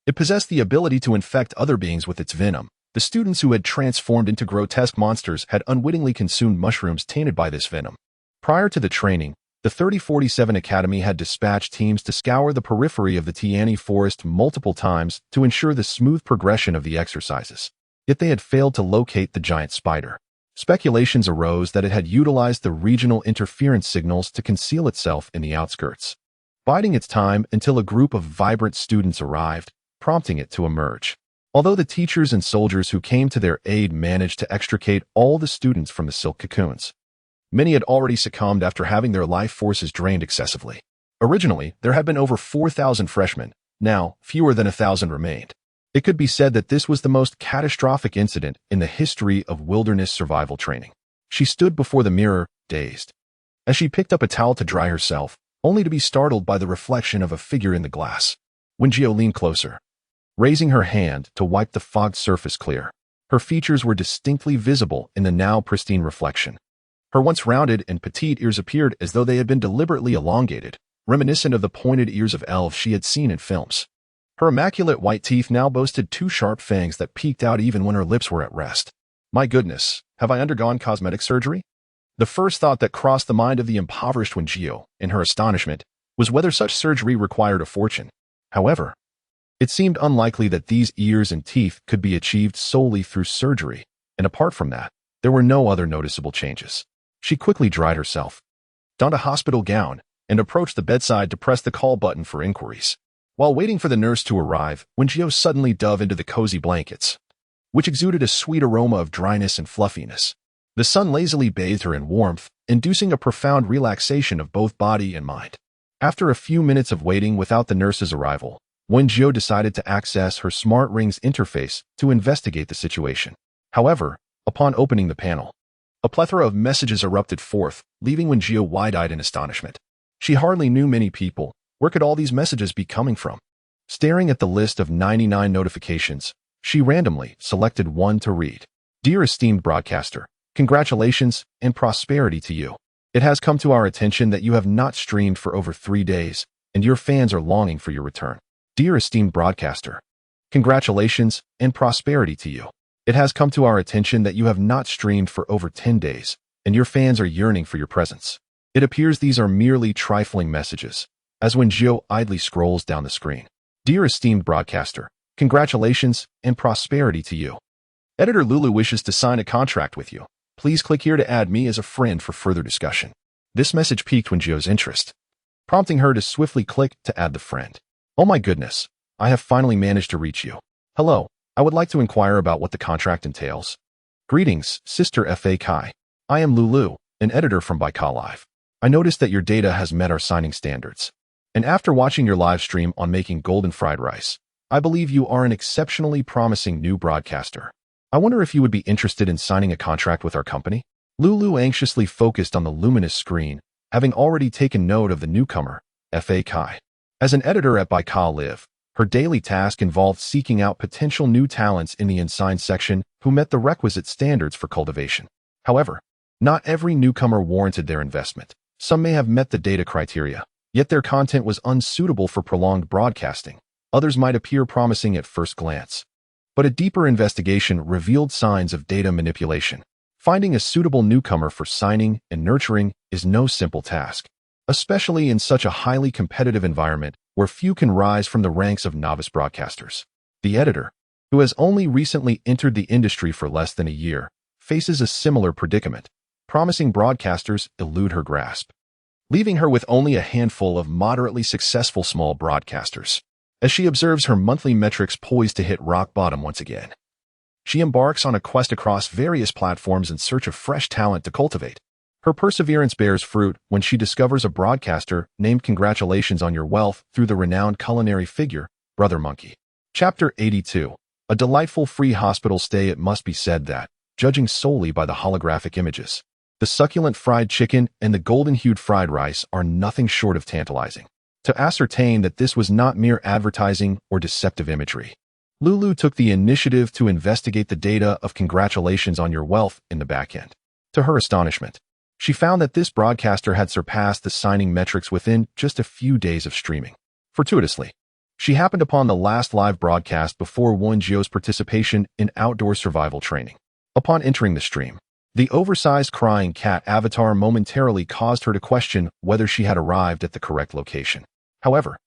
it possessed the ability to infect other beings with its venom. The students who had transformed into grotesque monsters had unwittingly consumed mushrooms tainted by this venom. Prior to the training, the 3047 Academy had dispatched teams to scour the periphery of the Tiani forest multiple times to ensure the smooth progression of the exercises. Yet they had failed to locate the giant spider. Speculations arose that it had utilized the regional interference signals to conceal itself in the outskirts, biding its time until a group of vibrant students arrived, prompting it to emerge. Although the teachers and soldiers who came to their aid managed to extricate all the students from the silk cocoons, many had already succumbed after having their life forces drained excessively. Originally, there had been over 4,000 freshmen. Now, fewer than 1,000 remained. It could be said that this was the most catastrophic incident in the history of wilderness survival training. She stood before the mirror, dazed, as she picked up a towel to dry herself, only to be startled by the reflection of a figure in the glass. Wen Jiu leaned closer, raising her hand to wipe the fogged surface clear. Her features were distinctly visible in the now pristine reflection. Her once rounded and petite ears appeared as though they had been deliberately elongated, reminiscent of the pointed ears of elves she had seen in films. Her immaculate white teeth now boasted two sharp fangs that peeked out even when her lips were at rest. My goodness, have I undergone cosmetic surgery? The first thought that crossed the mind of the impoverished Wen Jiu, in her astonishment, was whether such surgery required a fortune. However, it seemed unlikely that these ears and teeth could be achieved solely through surgery, and apart from that, there were no other noticeable changes. She quickly dried herself, donned a hospital gown, and approached the bedside to press the call button for inquiries. While waiting for the nurse to arrive, Wen Jiu suddenly dove into the cozy blankets, which exuded a sweet aroma of dryness and fluffiness. The sun lazily bathed her in warmth, inducing a profound relaxation of both body and mind. After a few minutes of waiting without the nurse's arrival, Wen Jiu decided to access her smart ring's interface to investigate the situation. However, upon opening the panel, a plethora of messages erupted forth, leaving Wen Jiu wide-eyed in astonishment. She hardly knew many people. Where could all these messages be coming from? Staring at the list of 99 notifications, she randomly selected one to read. Dear esteemed broadcaster, congratulations and prosperity to you. It has come to our attention that you have not streamed for over 3 days, and your fans are longing for your return. Dear esteemed broadcaster, congratulations and prosperity to you. It has come to our attention that you have not streamed for over 10 days, and your fans are yearning for your presence. It appears these are merely trifling messages, as Wen Jiu idly scrolls down the screen. Dear esteemed broadcaster, congratulations and prosperity to you. Editor Lulu wishes to sign a contract with you. Please click here to add me as a friend for further discussion. This message piqued Wen Jiu's interest, prompting her to swiftly click to add the friend. Oh my goodness, I have finally managed to reach you. Hello, I would like to inquire about what the contract entails. Greetings, Sister Fa Kai. I am Lulu, an editor from Baikal Live. I noticed that your data has met our signing standards. And after watching your live stream on making golden fried rice, I believe you are an exceptionally promising new broadcaster. I wonder if you would be interested in signing a contract with our company? Lulu anxiously focused on the luminous screen, having already taken note of the newcomer, Fa Kai. As an editor at Baikal Live, her daily task involved seeking out potential new talents in the unsigned section who met the requisite standards for cultivation. However, not every newcomer warranted their investment. Some may have met the data criteria, yet their content was unsuitable for prolonged broadcasting. Others might appear promising at first glance, but a deeper investigation revealed signs of data manipulation. Finding a suitable newcomer for signing and nurturing is no simple task, especially in such a highly competitive environment where few can rise from the ranks of novice broadcasters. The editor, who has only recently entered the industry for less than a year, faces a similar predicament. Promising broadcasters elude her grasp, leaving her with only a handful of moderately successful small broadcasters. As she observes her monthly metrics poised to hit rock bottom once again, she embarks on a quest across various platforms in search of fresh talent to cultivate. Her perseverance bears fruit when she discovers a broadcaster named Congratulations on Your Wealth through the renowned culinary figure, Brother Monkey. Chapter 82. A delightful free hospital stay. It must be said that, judging solely by the holographic images, the succulent fried chicken and the golden-hued fried rice are nothing short of tantalizing. to ascertain that this was not mere advertising or deceptive imagery. Lulu took the initiative to investigate the data of congratulations on your wealth in the backend. To her astonishment, she found that this broadcaster had surpassed the signing metrics within just a few days of streaming. Fortuitously, she happened upon the last live broadcast before Wen Jiu's participation in outdoor survival training. Upon entering the stream, the oversized crying cat avatar momentarily caused her to question whether she had arrived at the correct location. However,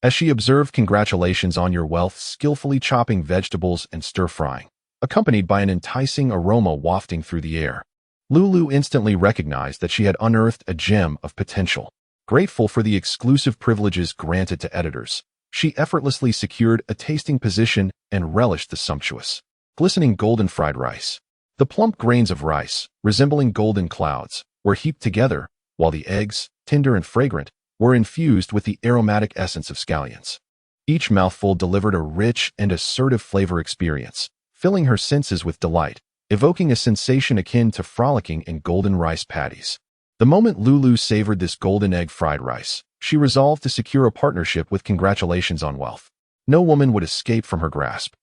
as she observed congratulations on your wealth skillfully chopping vegetables and stir-frying, accompanied by an enticing aroma wafting through the air, Lulu instantly recognized that she had unearthed a gem of potential. Grateful for the exclusive privileges granted to editors, she effortlessly secured a tasting position and relished the sumptuous, glistening golden fried rice. The plump grains of rice, resembling golden clouds, were heaped together, while the eggs, tender and fragrant, were infused with the aromatic essence of scallions. Each mouthful delivered a rich and assertive flavor experience, filling her senses with delight, evoking a sensation akin to frolicking in golden rice patties. The moment Lulu savored this golden egg fried rice, she resolved to secure a partnership with congratulations on wealth. No woman would escape from her grasp.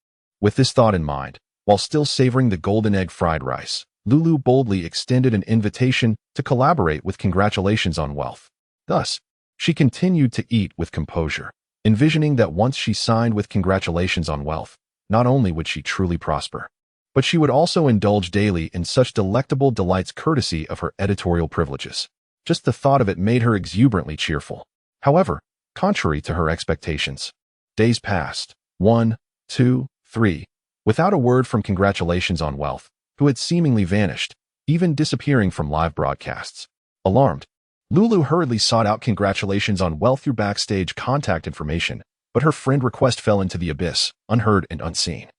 With this thought in mind, while still savoring the golden egg fried rice, Lulu boldly extended an invitation to collaborate with congratulations on wealth. Thus, she continued to eat with composure, envisioning that once she signed with congratulations on wealth, not only would she truly prosper, but she would also indulge daily in such delectable delights courtesy of her editorial privileges. Just the thought of it made her exuberantly cheerful. However, contrary to her expectations, days passed, 1, 2, 3, without a word from congratulations on wealth, who had seemingly vanished, even disappearing from live broadcasts. Alarmed, Lulu hurriedly sought out congratulations on wealth through backstage contact information, but her friend request fell into the abyss, unheard and unseen.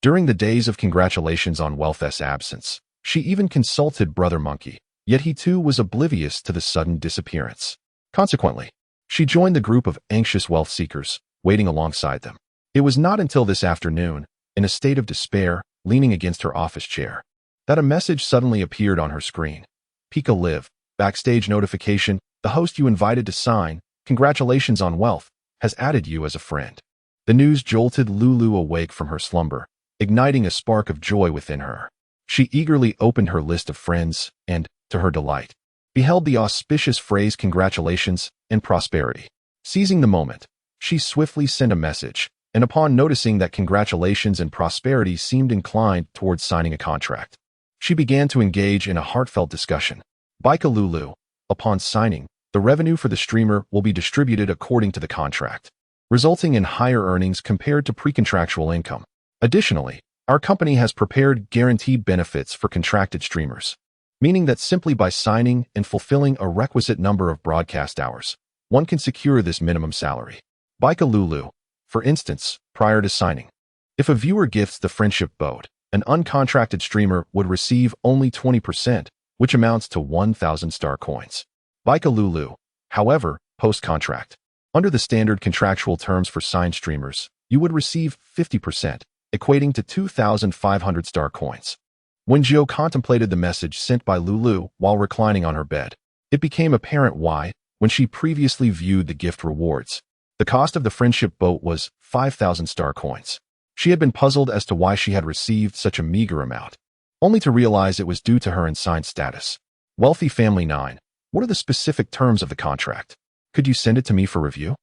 During the days of congratulations on wealth's absence, she even consulted Brother Monkey, yet he too was oblivious to the sudden disappearance. Consequently, she joined the group of anxious wealth seekers, waiting alongside them. It was not until this afternoon, in a state of despair, leaning against her office chair, that a message suddenly appeared on her screen. Pika Live, backstage notification, the host you invited to sign, congratulations on wealth, has added you as a friend. The news jolted Lulu awake from her slumber, igniting a spark of joy within her. She eagerly opened her list of friends and, to her delight, beheld the auspicious phrase congratulations and prosperity. Seizing the moment, she swiftly sent a message, and upon noticing that congratulations and prosperity seemed inclined towards signing a contract, she began to engage in a heartfelt discussion. Bika Lulu, upon signing, the revenue for the streamer will be distributed according to the contract, resulting in higher earnings compared to pre-contractual income. Additionally, our company has prepared guaranteed benefits for contracted streamers, meaning that simply by signing and fulfilling a requisite number of broadcast hours, one can secure this minimum salary. Bika Lulu, for instance, prior to signing, if a viewer gifts the friendship boat, an uncontracted streamer would receive only 20%, which amounts to 1,000 star coins. Bika Lulu, however, post-contract, under the standard contractual terms for signed streamers, you would receive 50%, equating to 2,500 star coins. When Jiu contemplated the message sent by Lulu while reclining on her bed, it became apparent why, when she previously viewed the gift rewards, the cost of the friendship boat was 5,000 star coins. She had been puzzled as to why she had received such a meager amount, only to realize it was due to her unsigned status. Wealthy Family 9, what are the specific terms of the contract? Could you send it to me for review?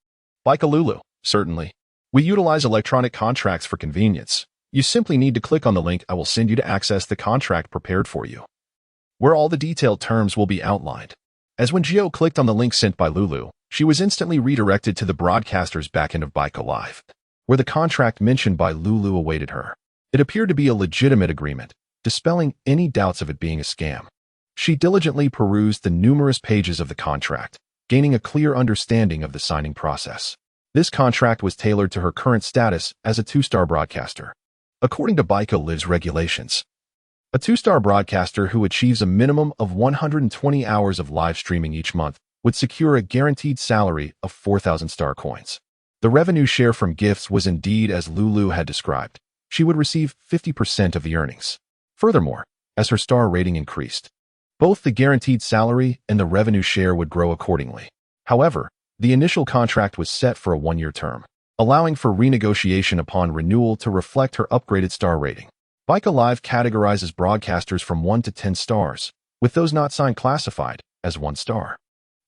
Bika Lulu, certainly. We utilize electronic contracts for convenience. You simply need to click on the link I will send you to access the contract prepared for you, where all the detailed terms will be outlined. As when Jiu clicked on the link sent by Lulu, she was instantly redirected to the broadcaster's backend of Bika Live, where the contract mentioned by Lulu awaited her. It appeared to be a legitimate agreement, dispelling any doubts of it being a scam. She diligently perused the numerous pages of the contract, gaining a clear understanding of the signing process. This contract was tailored to her current status as a 2-star broadcaster. According to Bika Live's regulations, a 2-star broadcaster who achieves a minimum of 120 hours of live streaming each month would secure a guaranteed salary of 4,000 star coins. The revenue share from gifts was indeed as Lulu had described. She would receive 50% of the earnings. Furthermore, as her star rating increased, both the guaranteed salary and the revenue share would grow accordingly. However, The initial contract was set for a 1-year term, allowing for renegotiation upon renewal to reflect her upgraded star rating. Bike Alive categorizes broadcasters from 1 to 10 stars, with those not signed classified as 1 star.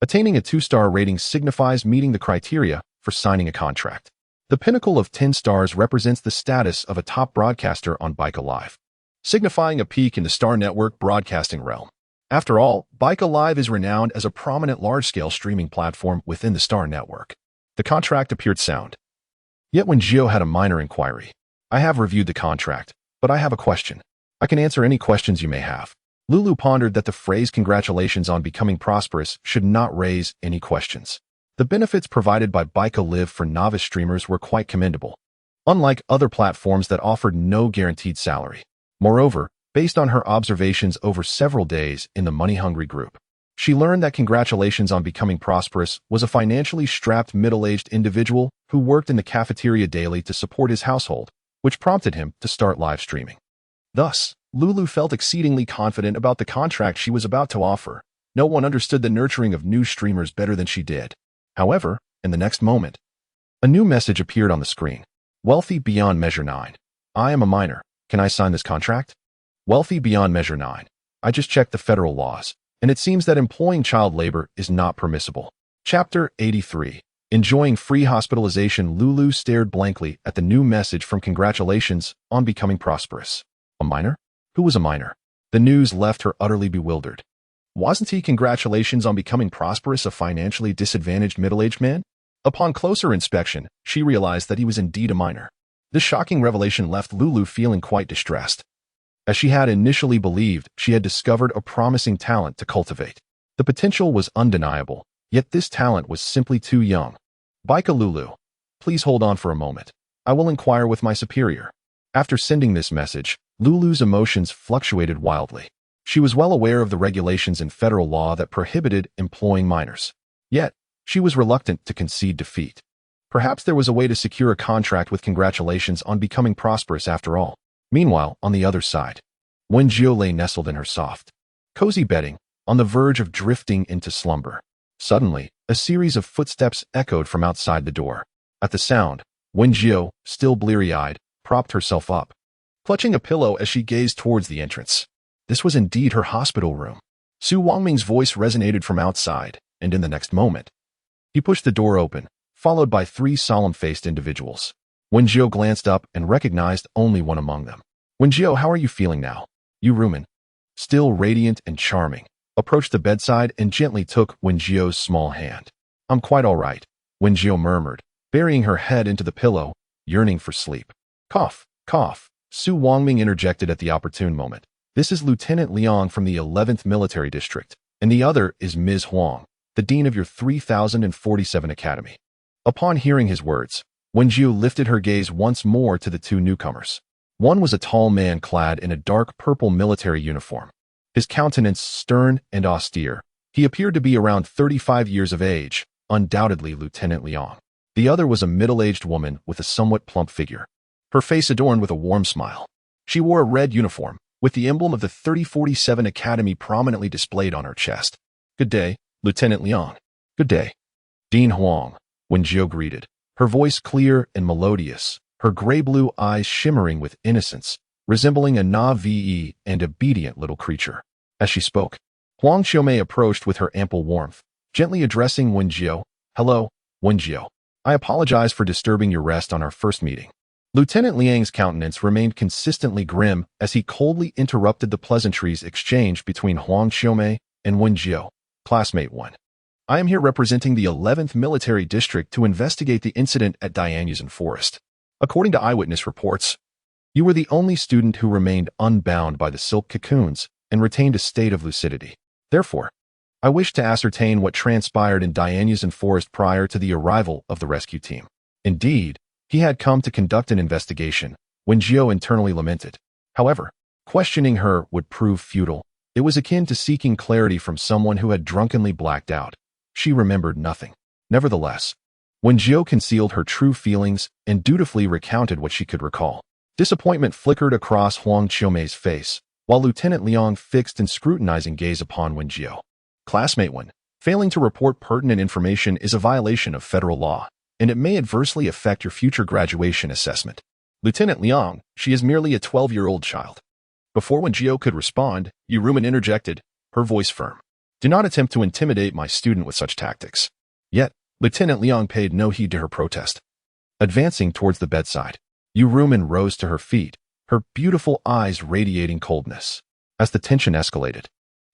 Attaining a 2-star rating signifies meeting the criteria for signing a contract. The pinnacle of 10 stars represents the status of a top broadcaster on Bike Alive, signifying a peak in the Star Network broadcasting realm. After all, Bike Alive is renowned as a prominent large-scale streaming platform within the Star Network. The contract appeared sound. Yet Wen Jiu had a minor inquiry. I have reviewed the contract, but I have a question. I can answer any questions you may have. Lulu pondered that the phrase "congratulations on becoming prosperous" should not raise any questions. The benefits provided by Bike Alive for novice streamers were quite commendable, unlike other platforms that offered no guaranteed salary. Moreover, based on her observations over several days in the money-hungry group, she learned that congratulations on becoming prosperous was a financially strapped middle-aged individual who worked in the cafeteria daily to support his household, which prompted him to start live streaming. Thus, Lulu felt exceedingly confident about the contract she was about to offer. No one understood the nurturing of new streamers better than she did. However, in the next moment, a new message appeared on the screen. Wealthy beyond measure 9. I am a minor. Can I sign this contract? Wealthy beyond measure 9. I just checked the federal laws, and it seems that employing child labor is not permissible. Chapter 83. Enjoying free hospitalization. Lulu stared blankly at the new message from congratulations on becoming prosperous. A minor? Who was a minor? The news left her utterly bewildered. Wasn't he congratulations on becoming prosperous a financially disadvantaged middle-aged man? Upon closer inspection, she realized that he was indeed a minor. This shocking revelation left Lulu feeling quite distressed. As she had initially believed, she had discovered a promising talent to cultivate. The potential was undeniable, yet this talent was simply too young. Bika Lulu, please hold on for a moment. I will inquire with my superior. After sending this message, Lulu's emotions fluctuated wildly. She was well aware of the regulations in federal law that prohibited employing minors. Yet, she was reluctant to concede defeat. Perhaps there was a way to secure a contract with congratulations on becoming prosperous after all. Meanwhile, on the other side, Wen Jiu lay nestled in her soft, cozy bedding, on the verge of drifting into slumber. Suddenly, a series of footsteps echoed from outside the door. At the sound, Wen Jiu, still bleary-eyed, propped herself up, clutching a pillow as she gazed towards the entrance. This was indeed her hospital room. Su Wangming's voice resonated from outside, and in the next moment, he pushed the door open, followed by 3 solemn-faced individuals. Wen Jiu glanced up and recognized only one among them. Wen Jiu, how are you feeling now? Yu Rumen, still radiant and charming, approached the bedside and gently took Wen Jiu's small hand. I'm quite all right, Wen Jiu murmured, burying her head into the pillow, yearning for sleep. Cough, cough. Su Wangming interjected at the opportune moment. This is Lieutenant Liang from the 11th Military District, and the other is Ms. Huang, the dean of your 3047 Academy. Upon hearing his words, Wen Jiu lifted her gaze once more to the 2 newcomers. One was a tall man clad in a dark purple military uniform. His countenance stern and austere. He appeared to be around 35 years of age, undoubtedly Lieutenant Liang. The other was a middle-aged woman with a somewhat plump figure, her face adorned with a warm smile. She wore a red uniform, with the emblem of the 3047 Academy prominently displayed on her chest. Good day, Lieutenant Liang. Good day. Dean Huang, Wen Jiu greeted, her voice clear and melodious, her gray-blue eyes shimmering with innocence, resembling a naive and obedient little creature. As she spoke, Huang Xiaomei approached with her ample warmth, gently addressing Wen Jiu. Hello, Wen Jiu. I apologize for disturbing your rest on our first meeting. Lieutenant Liang's countenance remained consistently grim as he coldly interrupted the pleasantries exchanged between Huang Xiaomei and Wen Jiu. Classmate 1. I am here representing the 11th Military District to investigate the incident at Dianyusan Forest. According to eyewitness reports, you were the only student who remained unbound by the silk cocoons and retained a state of lucidity. Therefore, I wish to ascertain what transpired in Dianyusan Forest prior to the arrival of the rescue team. Indeed, he had come to conduct an investigation, Wen Jiu internally lamented. However, questioning her would prove futile. It was akin to seeking clarity from someone who had drunkenly blacked out. She remembered nothing. Nevertheless, Wen Jiu concealed her true feelings and dutifully recounted what she could recall. Disappointment flickered across Huang Xiaomei's face, while Lieutenant Liang fixed and scrutinizing gaze upon Wen Jiu. Classmate 1. Failing to report pertinent information is a violation of federal law, and it may adversely affect your future graduation assessment. Lieutenant Liang, she is merely a 12-year-old child. Before Wen Jiu could respond, Yuruman interjected, her voice firm. Do not attempt to intimidate my student with such tactics. Yet, Lieutenant Liang paid no heed to her protest. Advancing towards the bedside, Yuruman rose to her feet, her beautiful eyes radiating coldness. As the tension escalated,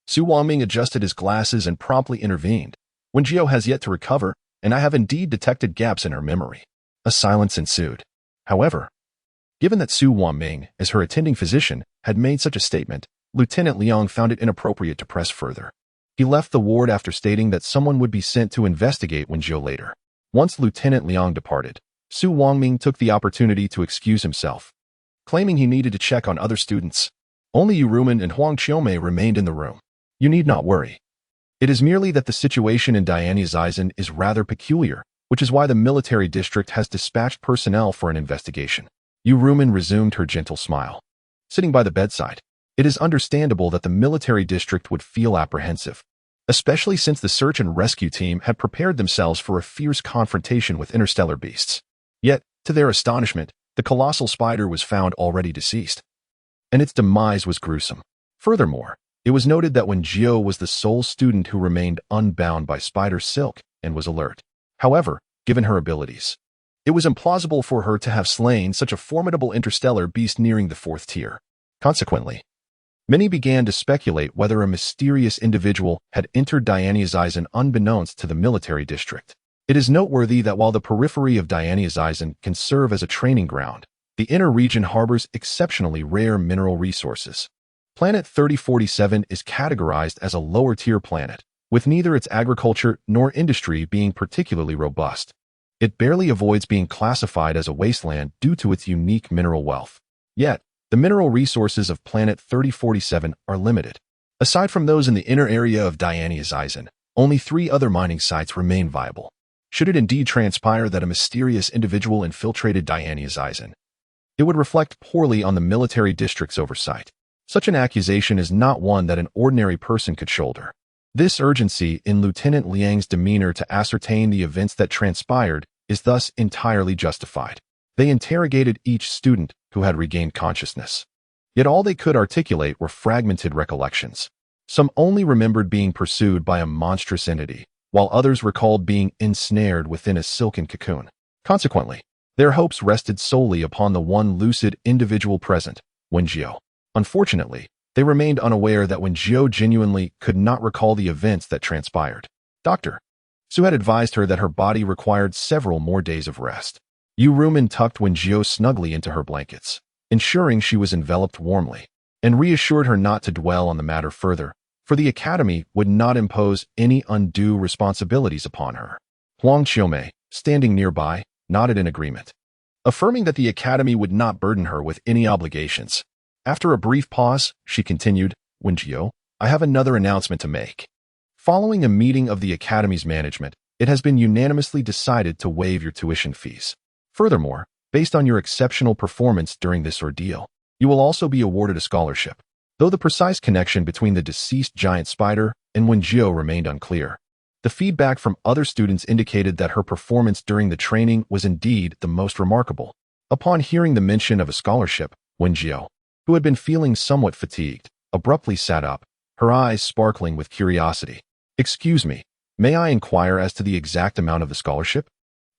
Su Wangming adjusted his glasses and promptly intervened. Wen Jiu has yet to recover, and I have indeed detected gaps in her memory. A silence ensued. However, given that Su Wangming, as her attending physician, had made such a statement, Lieutenant Liang found it inappropriate to press further. He left the ward after stating that someone would be sent to investigate Wen Jiu later. Once Lieutenant Liang departed, Su Wangming took the opportunity to excuse himself, claiming he needed to check on other students. Only Yuruman and Huang Qiumei remained in the room. You need not worry. It is merely that the situation in Dianysiazen is rather peculiar, which is why the military district has dispatched personnel for an investigation. Yuruman resumed her gentle smile. Sitting by the bedside, it is understandable that the military district would feel apprehensive, especially since the search and rescue team had prepared themselves for a fierce confrontation with interstellar beasts. Yet, to their astonishment, the colossal spider was found already deceased, and its demise was gruesome. Furthermore, it was noted that Wen Jiu was the sole student who remained unbound by spider silk and was alert. However, given her abilities, it was implausible for her to have slain such a formidable interstellar beast nearing the 4th tier. Consequently, many began to speculate whether a mysterious individual had entered Dianysiazen unbeknownst to the military district. It is noteworthy that while the periphery of Dianysiazen can serve as a training ground, the inner region harbors exceptionally rare mineral resources. Planet 3047 is categorized as a lower-tier planet, with neither its agriculture nor industry being particularly robust. It barely avoids being classified as a wasteland due to its unique mineral wealth. Yet, the mineral resources of Planet 3047 are limited. Aside from those in the inner area of Dianysiazen, only 3 other mining sites remain viable. Should it indeed transpire that a mysterious individual infiltrated Dianysiazen, it would reflect poorly on the military district's oversight. Such an accusation is not one that an ordinary person could shoulder. This urgency in Lieutenant Liang's demeanor to ascertain the events that transpired is thus entirely justified. They interrogated each student who had regained consciousness. Yet all they could articulate were fragmented recollections. Some only remembered being pursued by a monstrous entity, while others recalled being ensnared within a silken cocoon. Consequently, their hopes rested solely upon the one lucid individual present, Wen Jiu. Unfortunately, they remained unaware that Wen Jiu genuinely could not recall the events that transpired. Dr. Su had advised her that her body required several more days of rest. Yuruman tucked Wen Jiu snugly into her blankets, ensuring she was enveloped warmly, and reassured her not to dwell on the matter further, for the academy would not impose any undue responsibilities upon her. Huang Qiumei, standing nearby, nodded in agreement, affirming that the academy would not burden her with any obligations. After a brief pause, she continued, Wen Jiu, I have another announcement to make. Following a meeting of the academy's management, it has been unanimously decided to waive your tuition fees. Furthermore, based on your exceptional performance during this ordeal, you will also be awarded a scholarship. Though the precise connection between the deceased giant spider and Wen Jiu remained unclear, the feedback from other students indicated that her performance during the training was indeed the most remarkable. Upon hearing the mention of a scholarship, Wen Jiu, who had been feeling somewhat fatigued, abruptly sat up, her eyes sparkling with curiosity. Excuse me, may I inquire as to the exact amount of the scholarship?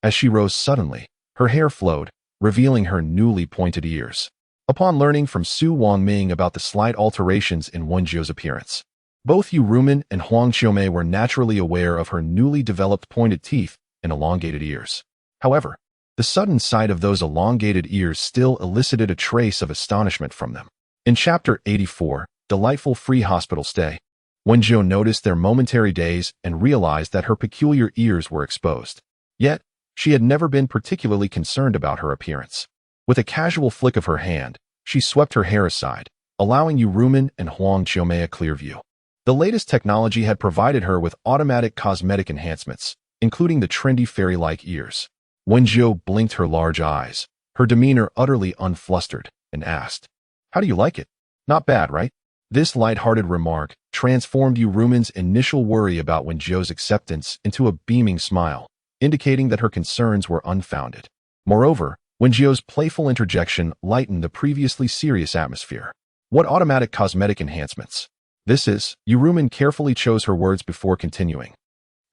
As she rose suddenly, her hair flowed, revealing her newly pointed ears. Upon learning from Su Wangming about the slight alterations in Wen Jiu's appearance, both Yuruman and Huang Qiumei were naturally aware of her newly developed pointed teeth and elongated ears. However, the sudden sight of those elongated ears still elicited a trace of astonishment from them. In Chapter 84, Delightful Free Hospital Stay, Wen Jiu noticed their momentary daze and realized that her peculiar ears were exposed. Yet, she had never been particularly concerned about her appearance. With a casual flick of her hand, she swept her hair aside, allowing Yuruman and Huang Qiumei a clear view. The latest technology had provided her with automatic cosmetic enhancements, including the trendy fairy-like ears. Wen Jiu blinked her large eyes, her demeanor utterly unflustered, and asked, How do you like it? Not bad, right? This light-hearted remark transformed Yu Rumin's initial worry about Wen Jiu's acceptance into a beaming smile, indicating that her concerns were unfounded. Moreover, Wen Jiu's playful interjection lightened the previously serious atmosphere. What automatic cosmetic enhancements? This is, Yu Rumin carefully chose her words before continuing.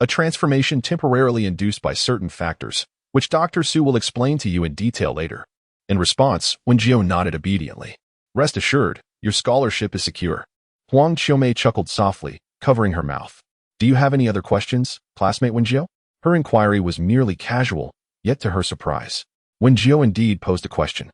A transformation temporarily induced by certain factors, which Dr. Su will explain to you in detail later. In response, Wen Jiu nodded obediently. Rest assured, your scholarship is secure. Huang Qiumei chuckled softly, covering her mouth. Do you have any other questions, classmate Wen Jiu? Her inquiry was merely casual, yet to her surprise, Wen Jiu indeed posed a question.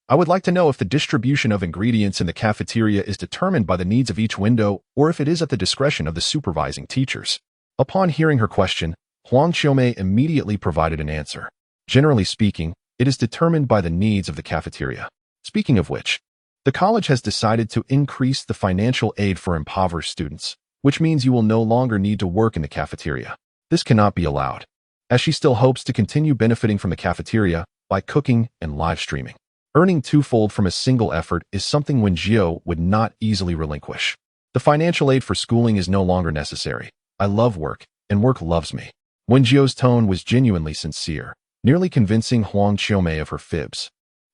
I would like to know if the distribution of ingredients in the cafeteria is determined by the needs of each window or if it is at the discretion of the supervising teachers. Upon hearing her question, Huang Qiumei immediately provided an answer. Generally speaking, it is determined by the needs of the cafeteria. Speaking of which, the college has decided to increase the financial aid for impoverished students, which means you will no longer need to work in the cafeteria. This cannot be allowed, as she still hopes to continue benefiting from the cafeteria by cooking and live streaming. Earning twofold from a single effort is something Wen Jiu would not easily relinquish. The financial aid for schooling is no longer necessary. I love work, and work loves me. Wen Jiu's tone was genuinely sincere, nearly convincing Huang Qiumei of her fibs,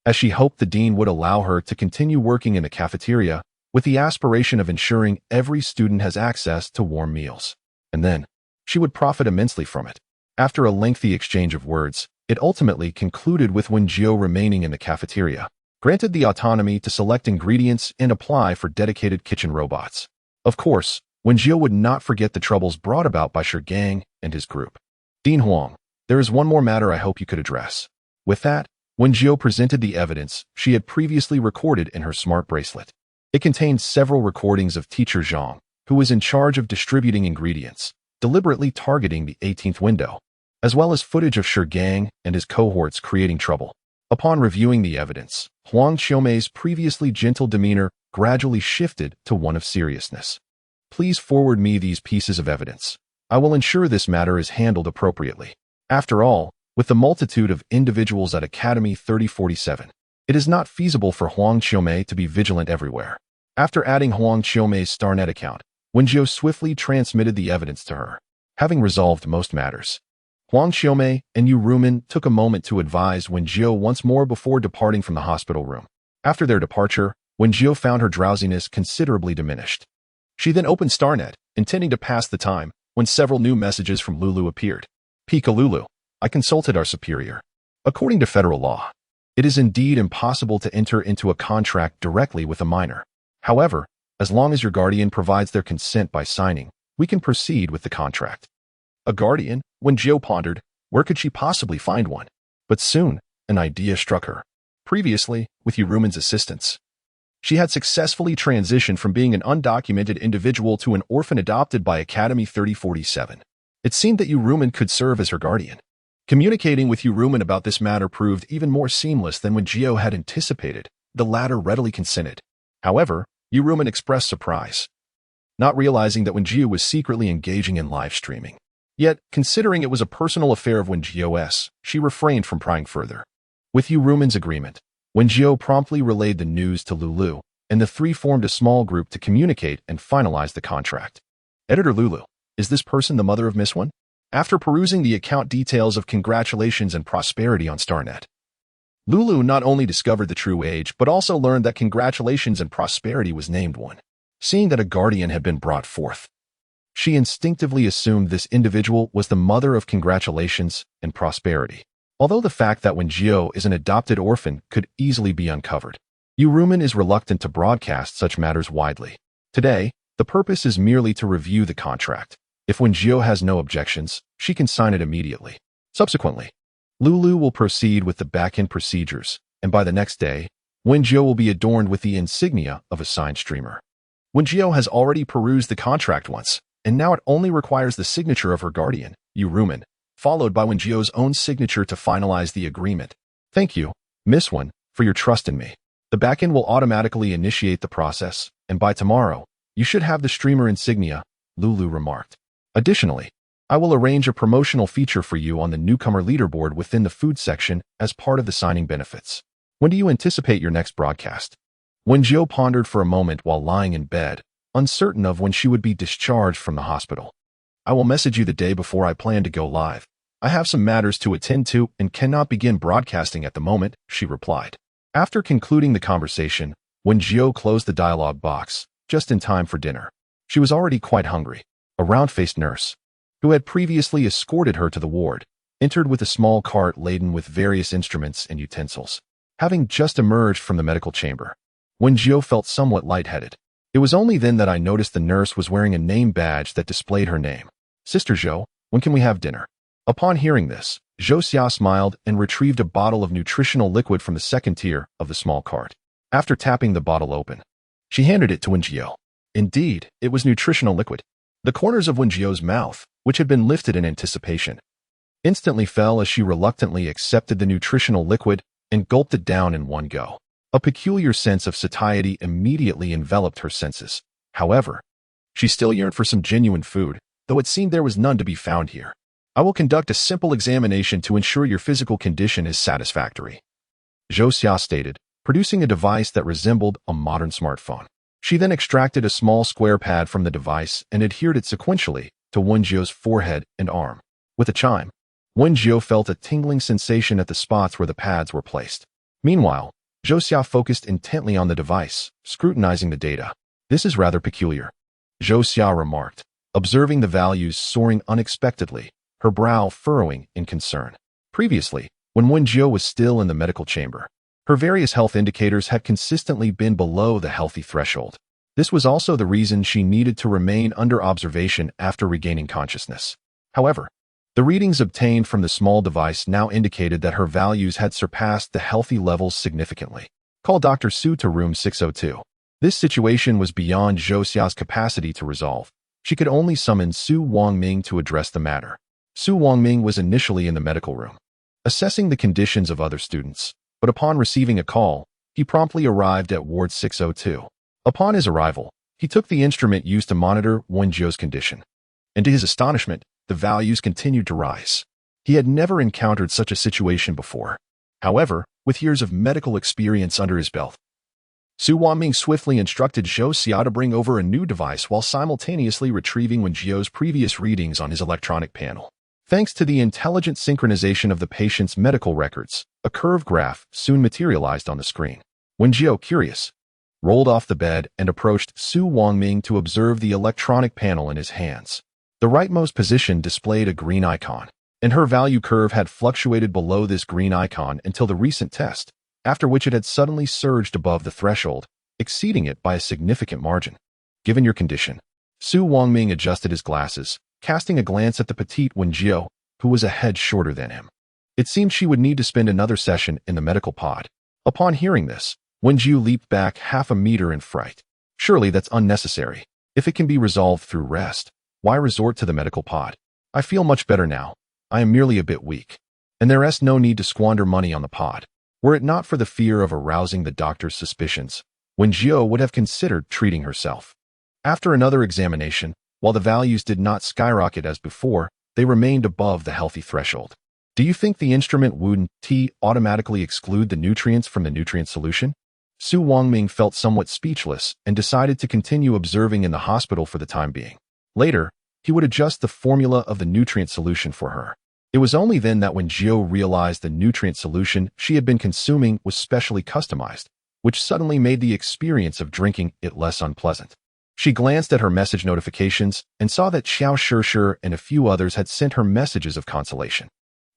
as she hoped the dean would allow her to continue working in the cafeteria with the aspiration of ensuring every student has access to warm meals. And then, she would profit immensely from it. After a lengthy exchange of words, it ultimately concluded with Wen Jiu remaining in the cafeteria, granted the autonomy to select ingredients and apply for dedicated kitchen robots. Of course, Wen Jiu would not forget the troubles brought about by Shi Gang and his group. Dean Huang, there is one more matter I hope you could address. With that, Wen Jiu presented the evidence she had previously recorded in her smart bracelet. It contained several recordings of teacher Zhang, who was in charge of distributing ingredients, deliberately targeting the 18th window, as well as footage of Shi Gang and his cohorts creating trouble. Upon reviewing the evidence, Huang Qiumei's previously gentle demeanor gradually shifted to one of seriousness. Please forward me these pieces of evidence. I will ensure this matter is handled appropriately. After all, with the multitude of individuals at Academy 3047, it is not feasible for Huang Qiumei to be vigilant everywhere. After adding Huang Qiumei's StarNet account, Wen Jiu swiftly transmitted the evidence to her. Having resolved most matters, Huang Qiumei and Yu Rumin took a moment to advise Wen Jiu once more before departing from the hospital room. After their departure, Wen Jiu found her drowsiness considerably diminished. She then opened StarNet, intending to pass the time, when several new messages from Lulu appeared. Pika Lulu, I consulted our superior. According to federal law, it is indeed impossible to enter into a contract directly with a minor. However, as long as your guardian provides their consent by signing, we can proceed with the contract. A guardian? Wen Jiu pondered, where could she possibly find one? But soon, an idea struck her. Previously, with Yu Rumin's assistance, she had successfully transitioned from being an undocumented individual to an orphan adopted by Academy 3047. It seemed that Yu Rumin could serve as her guardian. Communicating with Yu Rumin about this matter proved even more seamless than Wen Jiu had anticipated. The latter readily consented. However, Yu Rumin expressed surprise, not realizing that Wen Jiu was secretly engaging in live streaming. Yet, considering it was a personal affair of Wen Jiu's, she refrained from prying further. With Yu Rumin's agreement, Wen Jiu promptly relayed the news to Lulu, and the three formed a small group to communicate and finalize the contract. Editor Lulu, is this person the mother of Miss Wen? After perusing the account details of congratulations and prosperity on StarNet, Lulu not only discovered the true age, but also learned that congratulations and prosperity was named one. Seeing that a guardian had been brought forth, she instinctively assumed this individual was the mother of congratulations and prosperity. Although the fact that Wen Jiu is an adopted orphan could easily be uncovered, Yu Rumin is reluctant to broadcast such matters widely. Today, the purpose is merely to review the contract. If Wen Jiu has no objections, she can sign it immediately. Subsequently, Lulu will proceed with the back-end procedures, and by the next day, Wen Jiu will be adorned with the insignia of a signed streamer. Wen Jiu has already perused the contract once, and now it only requires the signature of her guardian, Yu Rumin, followed by Wen Jiu's own signature to finalize the agreement. Thank you, Miss Wen, for your trust in me. The backend will automatically initiate the process, and by tomorrow, you should have the streamer insignia, Lulu remarked. Additionally, I will arrange a promotional feature for you on the newcomer leaderboard within the food section as part of the signing benefits. When do you anticipate your next broadcast? Wen Jiu pondered for a moment while lying in bed, uncertain of when she would be discharged from the hospital. I will message you the day before I plan to go live. I have some matters to attend to and cannot begin broadcasting at the moment, she replied. After concluding the conversation, Wen Jiu closed the dialogue box, just in time for dinner. She was already quite hungry. A round-faced nurse, who had previously escorted her to the ward, entered with a small cart laden with various instruments and utensils. Having just emerged from the medical chamber, Wen Jiu felt somewhat lightheaded. It was only then that I noticed the nurse was wearing a name badge that displayed her name. Sister Zhou, when can we have dinner? Upon hearing this, Zhou Xia smiled and retrieved a bottle of nutritional liquid from the second tier of the small cart. After tapping the bottle open, she handed it to Wen Jiu. Indeed, it was nutritional liquid. The corners of Wen Jiu's mouth, which had been lifted in anticipation, instantly fell as she reluctantly accepted the nutritional liquid and gulped it down in one go. A peculiar sense of satiety immediately enveloped her senses. However, she still yearned for some genuine food, though it seemed there was none to be found here. I will conduct a simple examination to ensure your physical condition is satisfactory, Zhou Xia stated, producing a device that resembled a modern smartphone. She then extracted a small square pad from the device and adhered it sequentially to Wen Jiu's forehead and arm. With a chime, Wen Jiu felt a tingling sensation at the spots where the pads were placed. Meanwhile, Zhou Xia focused intently on the device, scrutinizing the data. This is rather peculiar, Zhou Xia remarked, observing the values soaring unexpectedly, her brow furrowing in concern. Previously, when Wen Jiu was still in the medical chamber, her various health indicators had consistently been below the healthy threshold. This was also the reason she needed to remain under observation after regaining consciousness. However, the readings obtained from the small device now indicated that her values had surpassed the healthy levels significantly. Call Dr. Su to room 602. This situation was beyond Zhou Xia's capacity to resolve. She could only summon Su Wangming to address the matter. Su Wangming was initially in the medical room, assessing the conditions of other students, but upon receiving a call, he promptly arrived at Ward 602. Upon his arrival, he took the instrument used to monitor Wen Jiu's condition, and to his astonishment, the values continued to rise. He had never encountered such a situation before. However, with years of medical experience under his belt, Su Wangming swiftly instructed Zhou Xia to bring over a new device while simultaneously retrieving Wen Jiu's previous readings on his electronic panel. Thanks to the intelligent synchronization of the patient's medical records, a curved graph soon materialized on the screen. Wen Jiu, curious, rolled off the bed and approached Su Wangming to observe the electronic panel in his hands. The rightmost position displayed a green icon, and her value curve had fluctuated below this green icon until the recent test, after which it had suddenly surged above the threshold, exceeding it by a significant margin. Given your condition, Su Wangming adjusted his glasses, casting a glance at the petite Wen Jiu, who was a head shorter than him. It seemed she would need to spend another session in the medical pod. Upon hearing this, Wen Jiu leaped back half a meter in fright. Surely that's unnecessary. If it can be resolved through rest, why resort to the medical pod? I feel much better now. I am merely a bit weak. And there is no need to squander money on the pod. Were it not for the fear of arousing the doctor's suspicions, Wen Jiu would have considered treating herself. After another examination, while the values did not skyrocket as before, they remained above the healthy threshold. Do you think the instrument would automatically exclude the nutrients from the nutrient solution? Su Wangming felt somewhat speechless and decided to continue observing in the hospital for the time being. Later, he would adjust the formula of the nutrient solution for her. It was only then that Wen Jiu realized the nutrient solution she had been consuming was specially customized, which suddenly made the experience of drinking it less unpleasant. She glanced at her message notifications and saw that Xiao Shishir and a few others had sent her messages of consolation.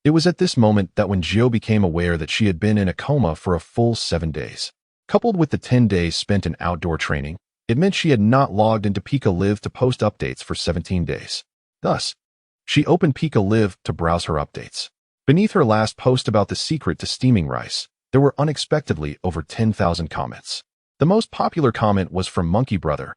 It was at this moment that Wen Jiu became aware that she had been in a coma for a full 7 days. Coupled with the 10 days spent in outdoor training, it meant she had not logged into Pika Live to post updates for 17 days. Thus, she opened Pika Live to browse her updates. Beneath her last post about the secret to steaming rice, there were unexpectedly over 10,000 comments. The most popular comment was from Monkey Brother,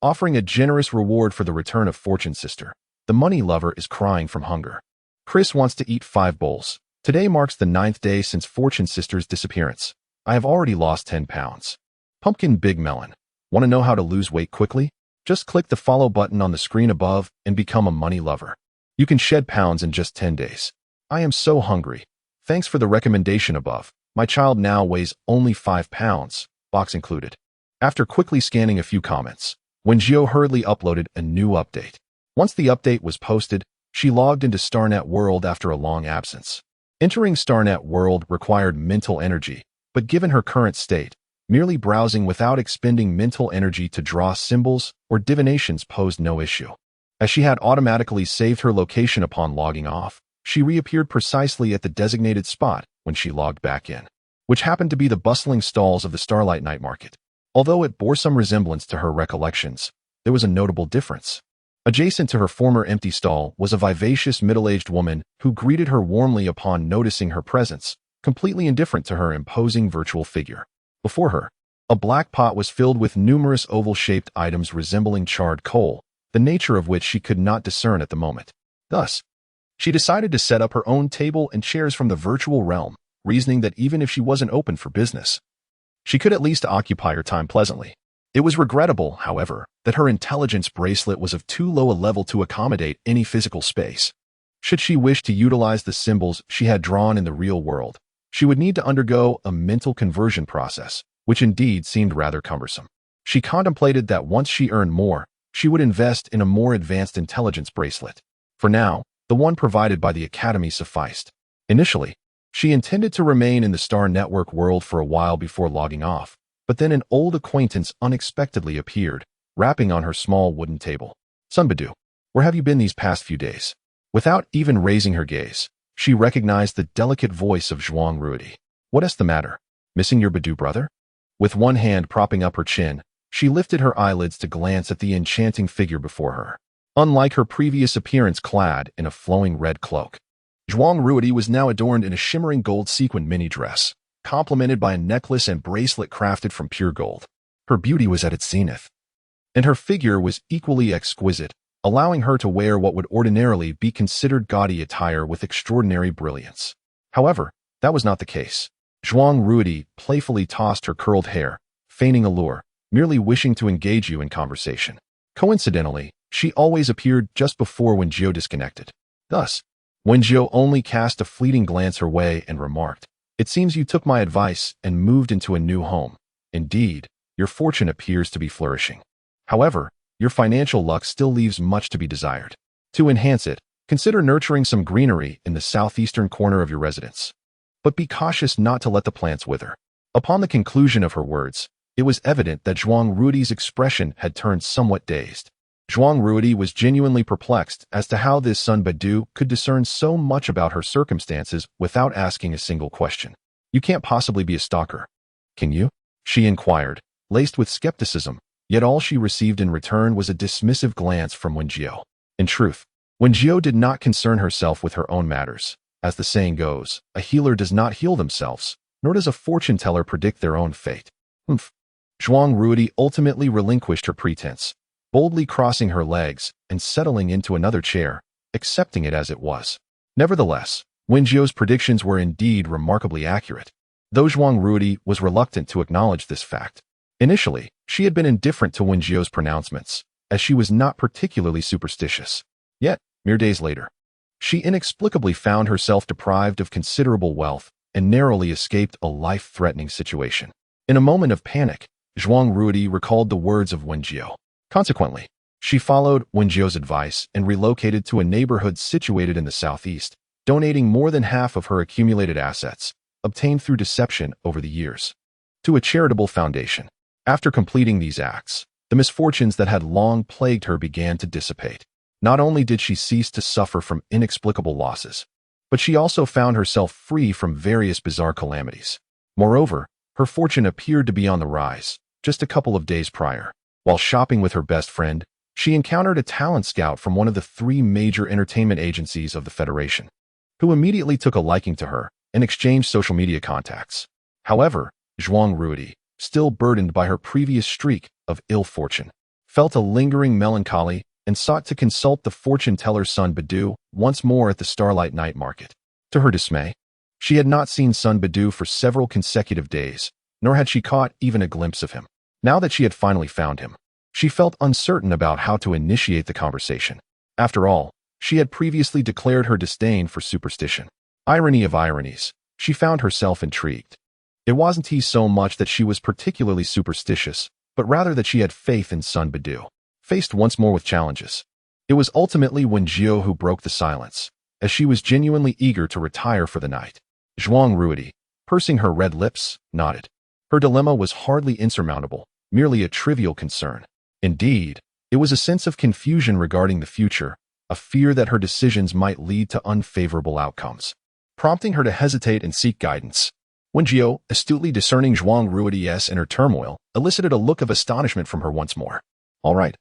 offering a generous reward for the return of Fortune Sister. The money lover is crying from hunger. Chris wants to eat 5 bowls. Today marks the 9th day since Fortune Sister's disappearance. I have already lost 10 pounds. Pumpkin Big Melon. Want to know how to lose weight quickly? Just click the follow button on the screen above and become a money lover. You can shed pounds in just 10 days. I am so hungry. Thanks for the recommendation above. My child now weighs only 5 pounds. box included. After quickly scanning a few comments, Wen Jiu hurriedly uploaded a new update. Once the update was posted, she logged into StarNet World after a long absence. Entering StarNet World required mental energy, but given her current state, merely browsing without expending mental energy to draw symbols or divinations posed no issue. As she had automatically saved her location upon logging off, she reappeared precisely at the designated spot when she logged back in, which happened to be the bustling stalls of the Starlight Night Market. Although it bore some resemblance to her recollections, there was a notable difference. Adjacent to her former empty stall was a vivacious middle-aged woman who greeted her warmly upon noticing her presence, completely indifferent to her imposing virtual figure. Before her, a black pot was filled with numerous oval-shaped items resembling charred coal, the nature of which she could not discern at the moment. Thus, she decided to set up her own table and chairs from the virtual realm, reasoning that even if she wasn't open for business, she could at least occupy her time pleasantly. It was regrettable, however, that her intelligence bracelet was of too low a level to accommodate any physical space. Should she wish to utilize the symbols she had drawn in the real world, she would need to undergo a mental conversion process, which indeed seemed rather cumbersome. She contemplated that once she earned more, she would invest in a more advanced intelligence bracelet. For now, the one provided by the Academy sufficed. Initially, she intended to remain in the Star Network world for a while before logging off, but then an old acquaintance unexpectedly appeared, rapping on her small wooden table. "Sun Badu, where have you been these past few days?" Without even raising her gaze, she recognized the delicate voice of Zhuang Ruodi. "What's the matter? Missing your Badu brother?" With one hand propping up her chin, she lifted her eyelids to glance at the enchanting figure before her. Unlike her previous appearance clad in a flowing red cloak, Zhuang Ruodi was now adorned in a shimmering gold sequined mini-dress, complemented by a necklace and bracelet crafted from pure gold. Her beauty was at its zenith, and her figure was equally exquisite, allowing her to wear what would ordinarily be considered gaudy attire with extraordinary brilliance. However, that was not the case. Zhuang Ruodi playfully tossed her curled hair, feigning allure, merely wishing to engage you in conversation. Coincidentally, she always appeared just before Wen Jiu disconnected. Thus, Wen Jiu only cast a fleeting glance her way and remarked, "It seems you took my advice and moved into a new home. Indeed, your fortune appears to be flourishing. However, your financial luck still leaves much to be desired. To enhance it, consider nurturing some greenery in the southeastern corner of your residence. But be cautious not to let the plants wither." Upon the conclusion of her words, it was evident that Zhuang Ruodi's expression had turned somewhat dazed. Zhuang Ruodi was genuinely perplexed as to how this Sun Badu could discern so much about her circumstances without asking a single question. "You can't possibly be a stalker, can you?" she inquired, laced with skepticism, yet all she received in return was a dismissive glance from Wen Jiu. In truth, Wen Jiu did not concern herself with her own matters. As the saying goes, a healer does not heal themselves, nor does a fortune teller predict their own fate. Zhuang Ruodi ultimately relinquished her pretense, boldly crossing her legs and settling into another chair, accepting it as it was. Nevertheless, Wen Jiu's predictions were indeed remarkably accurate, though Zhuang Ruodi was reluctant to acknowledge this fact. Initially, she had been indifferent to Wen Jiu's pronouncements, as she was not particularly superstitious. Yet, mere days later, she inexplicably found herself deprived of considerable wealth and narrowly escaped a life-threatening situation. In a moment of panic, Zhuang Ruodi recalled the words of Wen Jiu. Consequently, she followed Wen Jiu's advice and relocated to a neighborhood situated in the southeast, donating more than half of her accumulated assets, obtained through deception over the years, to a charitable foundation. After completing these acts, the misfortunes that had long plagued her began to dissipate. Not only did she cease to suffer from inexplicable losses, but she also found herself free from various bizarre calamities. Moreover, her fortune appeared to be on the rise. Just a couple of days prior, while shopping with her best friend, she encountered a talent scout from one of the 3 major entertainment agencies of the Federation, who immediately took a liking to her and exchanged social media contacts. However, Zhuang Ruodi, still burdened by her previous streak of ill fortune, felt a lingering melancholy and sought to consult the fortune teller Sun Badu once more at the Starlight Night Market. To her dismay, she had not seen Sun Badu for several consecutive days, nor had she caught even a glimpse of him. Now that she had finally found him, she felt uncertain about how to initiate the conversation. After all, she had previously declared her disdain for superstition. Irony of ironies, she found herself intrigued. It wasn't he so much that she was particularly superstitious, but rather that she had faith in Sun Badu. Faced once more with challenges, it was ultimately Wen Jiu who broke the silence, as she was genuinely eager to retire for the night. Zhuang Ruidi, pursing her red lips, nodded. Her dilemma was hardly insurmountable, merely a trivial concern. Indeed, it was a sense of confusion regarding the future, a fear that her decisions might lead to unfavorable outcomes, prompting her to hesitate and seek guidance. Wen Jiu, astutely discerning Zhuang Ruidi's inner turmoil, elicited a look of astonishment from her once more. All right.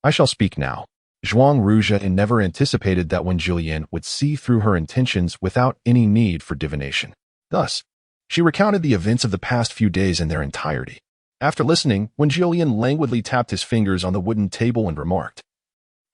I shall speak now. Zhuang Ruja never anticipated that Wen Jiu would see through her intentions without any need for divination. Thus, she recounted the events of the past few days in their entirety. After listening, Wen Jiu languidly tapped his fingers on the wooden table and remarked,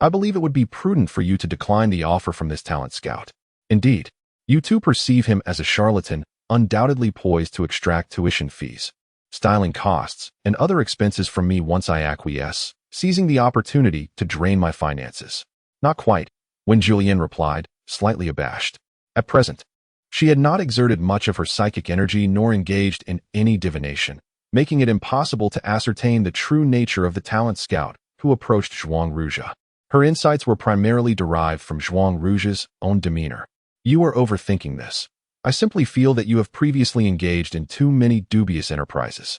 I believe it would be prudent for you to decline the offer from this talent scout. Indeed, you too perceive him as a charlatan, undoubtedly poised to extract tuition fees, styling costs, and other expenses from me once I acquiesce, seizing the opportunity to drain my finances. Not quite, Wen Jiu replied, slightly abashed. At present, she had not exerted much of her psychic energy nor engaged in any divination, making it impossible to ascertain the true nature of the talent scout who approached Zhuang Ruja. Her insights were primarily derived from Zhuang Ruja's own demeanor. You are overthinking this. I simply feel that you have previously engaged in too many dubious enterprises.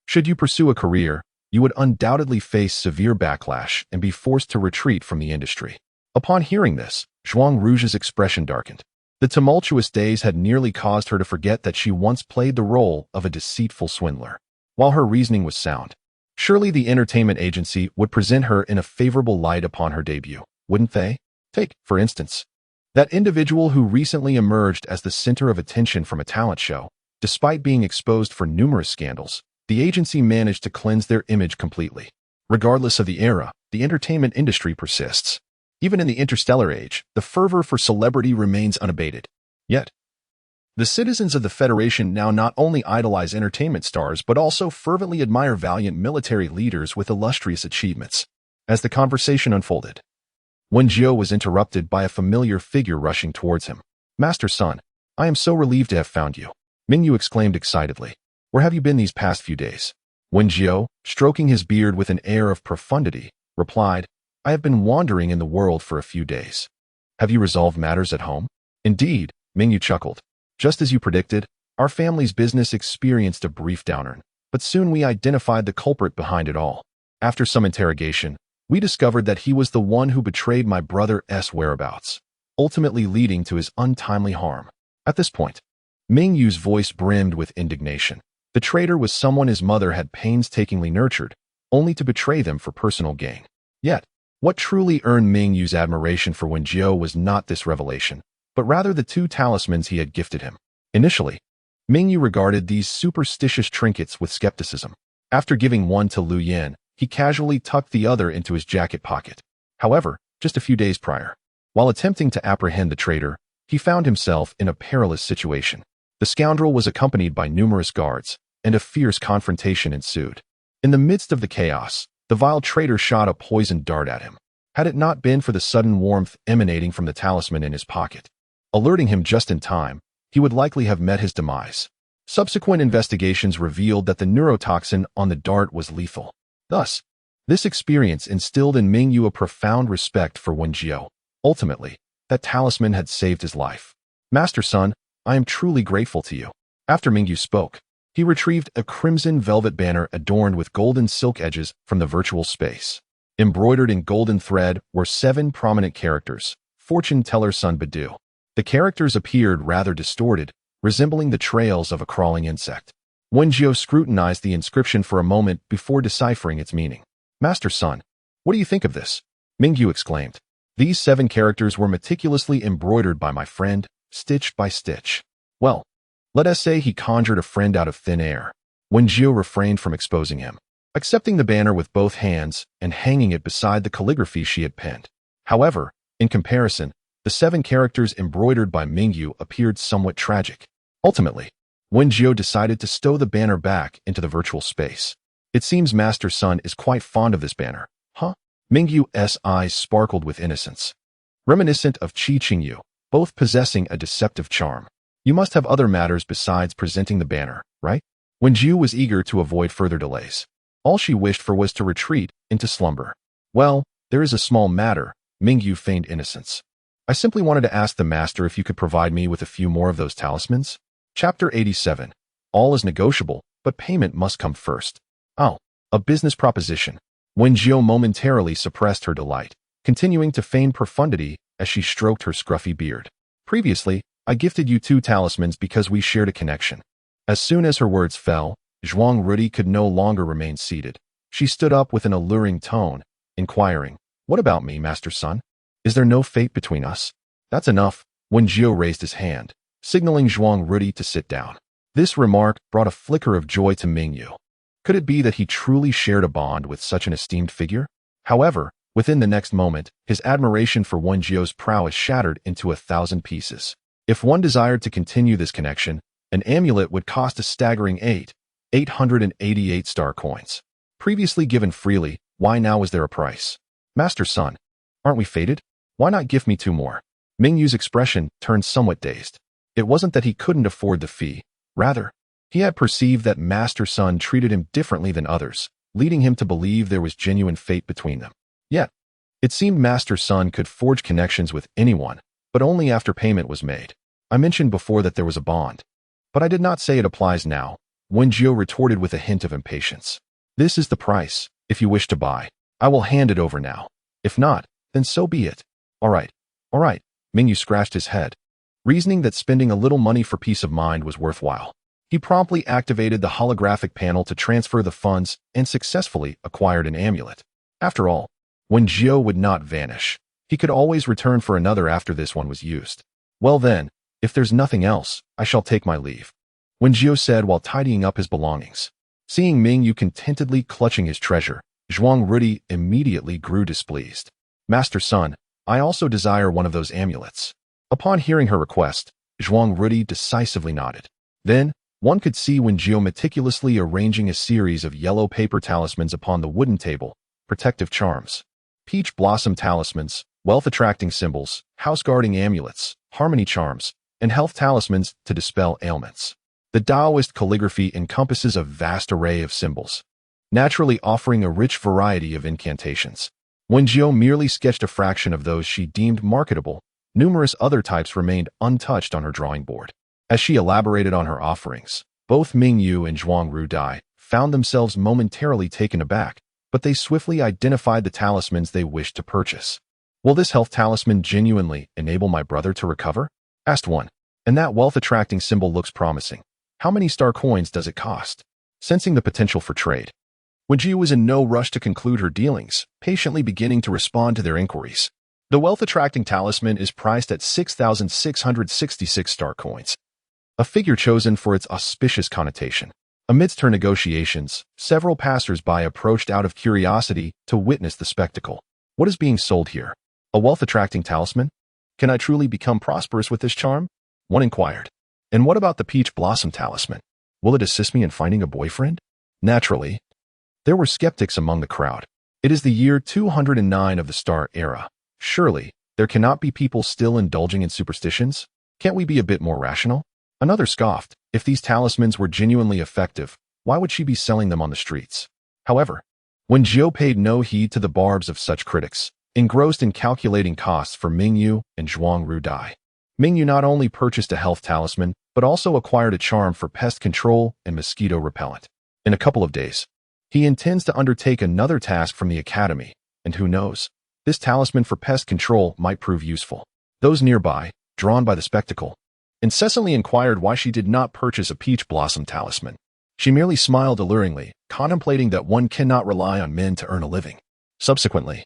Should you pursue a career, you would undoubtedly face severe backlash and be forced to retreat from the industry. Upon hearing this, Zhuang Ruja's expression darkened. The tumultuous days had nearly caused her to forget that she once played the role of a deceitful swindler. While her reasoning was sound, surely the entertainment agency would present her in a favorable light upon her debut, wouldn't they? Take, for instance, that individual who recently emerged as the center of attention from a talent show. Despite being exposed for numerous scandals, the agency managed to cleanse their image completely. Regardless of the era, the entertainment industry persists. Even in the interstellar age, the fervor for celebrity remains unabated. Yet, the citizens of the Federation now not only idolize entertainment stars but also fervently admire valiant military leaders with illustrious achievements. As the conversation unfolded, Wen Jiu was interrupted by a familiar figure rushing towards him. Master Sun, I am so relieved to have found you, Mingyu exclaimed excitedly. Where have you been these past few days? Wen Jiu, stroking his beard with an air of profundity, replied, I have been wandering in the world for a few days. Have you resolved matters at home? Indeed, Mingyu chuckled. Just as you predicted, our family's business experienced a brief downturn, but soon we identified the culprit behind it all. After some interrogation, we discovered that he was the one who betrayed my brother's whereabouts, ultimately leading to his untimely harm. At this point, Mingyu's voice brimmed with indignation. The traitor was someone his mother had painstakingly nurtured, only to betray them for personal gain. Yet, what truly earned Mingyu's admiration for Wen Jiu was not this revelation, but rather the two talismans he had gifted him. Initially, Mingyu regarded these superstitious trinkets with skepticism. After giving one to Lu Yin, he casually tucked the other into his jacket pocket. However, just a few days prior, while attempting to apprehend the traitor, he found himself in a perilous situation. The scoundrel was accompanied by numerous guards, and a fierce confrontation ensued. In the midst of the chaos, the vile traitor shot a poisoned dart at him. Had it not been for the sudden warmth emanating from the talisman in his pocket, alerting him just in time, he would likely have met his demise. Subsequent investigations revealed that the neurotoxin on the dart was lethal. Thus, this experience instilled in Mingyu a profound respect for Wen Jiu. Ultimately, that talisman had saved his life. Master Sun, I am truly grateful to you. After Mingyu spoke, he retrieved a crimson velvet banner adorned with golden silk edges from the virtual space. Embroidered in golden thread were 7 prominent characters, fortune teller Sun Badu. The characters appeared rather distorted, resembling the trails of a crawling insect. Wen Jiu scrutinized the inscription for a moment before deciphering its meaning. Master Sun, what do you think of this? Mingyu exclaimed. These 7 characters were meticulously embroidered by my friend, stitch by stitch. Well, let us say he conjured a friend out of thin air. Wen Jiu refrained from exposing him, accepting the banner with both hands and hanging it beside the calligraphy she had penned. However, in comparison, the 7 characters embroidered by Mingyu appeared somewhat tragic. Ultimately, Wen Jiu decided to stow the banner back into the virtual space. It seems Master Sun is quite fond of this banner, huh? Mingyu's eyes sparkled with innocence, reminiscent of Qi Qingyu, both possessing a deceptive charm. You must have other matters besides presenting the banner, right? Wen Jiu was eager to avoid further delays. All she wished for was to retreat into slumber. Well, there is a small matter, Mingyu feigned innocence. I simply wanted to ask the master if you could provide me with a few more of those talismans. Chapter 87. All is negotiable, but payment must come first. Oh, a business proposition. Wen Jiu momentarily suppressed her delight, continuing to feign profundity as she stroked her scruffy beard. Previously, I gifted you 2 talismans because we shared a connection. As soon as her words fell, Zhuang Rudi could no longer remain seated. She stood up with an alluring tone, inquiring, "What about me, Master Sun? Is there no fate between us?" "That's enough." Wen Jiu raised his hand, signaling Zhuang Rudi to sit down. This remark brought a flicker of joy to Mingyu. Could it be that he truly shared a bond with such an esteemed figure? However, within the next moment, his admiration for Wen Jiu's prowess shattered into 1,000 pieces. If one desired to continue this connection, an amulet would cost a staggering 888 star coins. Previously given freely, why now is there a price? Master Sun, aren't we fated? Why not gift me 2 more? Mingyu's expression turned somewhat dazed. It wasn't that he couldn't afford the fee. Rather, he had perceived that Master Sun treated him differently than others, leading him to believe there was genuine fate between them. Yet, it seemed Master Sun could forge connections with anyone, but only after payment was made. I mentioned before that there was a bond, but I did not say it applies now, Wen Jiu retorted with a hint of impatience. This is the price. If you wish to buy, I will hand it over now. If not, then so be it. All right, Mingyu scratched his head, reasoning that spending a little money for peace of mind was worthwhile. He promptly activated the holographic panel to transfer the funds and successfully acquired an amulet. After all, Wen Jiu would not vanish. He could always return for another after this one was used. Well then, if there's nothing else, I shall take my leave, Wen Jiu said while tidying up his belongings. Seeing Mingyu contentedly clutching his treasure, Zhuang Rudi immediately grew displeased. Master Sun, I also desire one of those amulets. Upon hearing her request, Zhuang Rudi decisively nodded. Then, one could see Wen Jiu meticulously arranging a series of yellow paper talismans upon the wooden table, protective charms, peach blossom talismans, wealth-attracting symbols, house-guarding amulets, harmony charms, and health talismans to dispel ailments. The Taoist calligraphy encompasses a vast array of symbols, naturally offering a rich variety of incantations. Wen Jiu merely sketched a fraction of those she deemed marketable. Numerous other types remained untouched on her drawing board. As she elaborated on her offerings, both Mingyu and Zhuang Rudi found themselves momentarily taken aback, but they swiftly identified the talismans they wished to purchase. Will this health talisman genuinely enable my brother to recover? Asked one. And that wealth-attracting symbol looks promising. How many star coins does it cost? Sensing the potential for trade, Wen Jiu was in no rush to conclude her dealings, patiently beginning to respond to their inquiries. The wealth-attracting talisman is priced at 6,666 star coins, a figure chosen for its auspicious connotation. Amidst her negotiations, several passers-by approached out of curiosity to witness the spectacle. What is being sold here? A wealth-attracting talisman? Can I truly become prosperous with this charm? One inquired. And what about the peach blossom talisman? Will it assist me in finding a boyfriend? Naturally, there were skeptics among the crowd. It is the year 209 of the Star Era. Surely, there cannot be people still indulging in superstitions? Can't we be a bit more rational? Another scoffed. If these talismans were genuinely effective, why would she be selling them on the streets? However, Wen Jiu paid no heed to the barbs of such critics, engrossed in calculating costs for Mingyu and Zhuang Rudi. Mingyu not only purchased a health talisman, but also acquired a charm for pest control and mosquito repellent. In a couple of days, he intends to undertake another task from the academy, and who knows, this talisman for pest control might prove useful. Those nearby, drawn by the spectacle, incessantly inquired why she did not purchase a peach blossom talisman. She merely smiled alluringly, contemplating that one cannot rely on men to earn a living. Subsequently,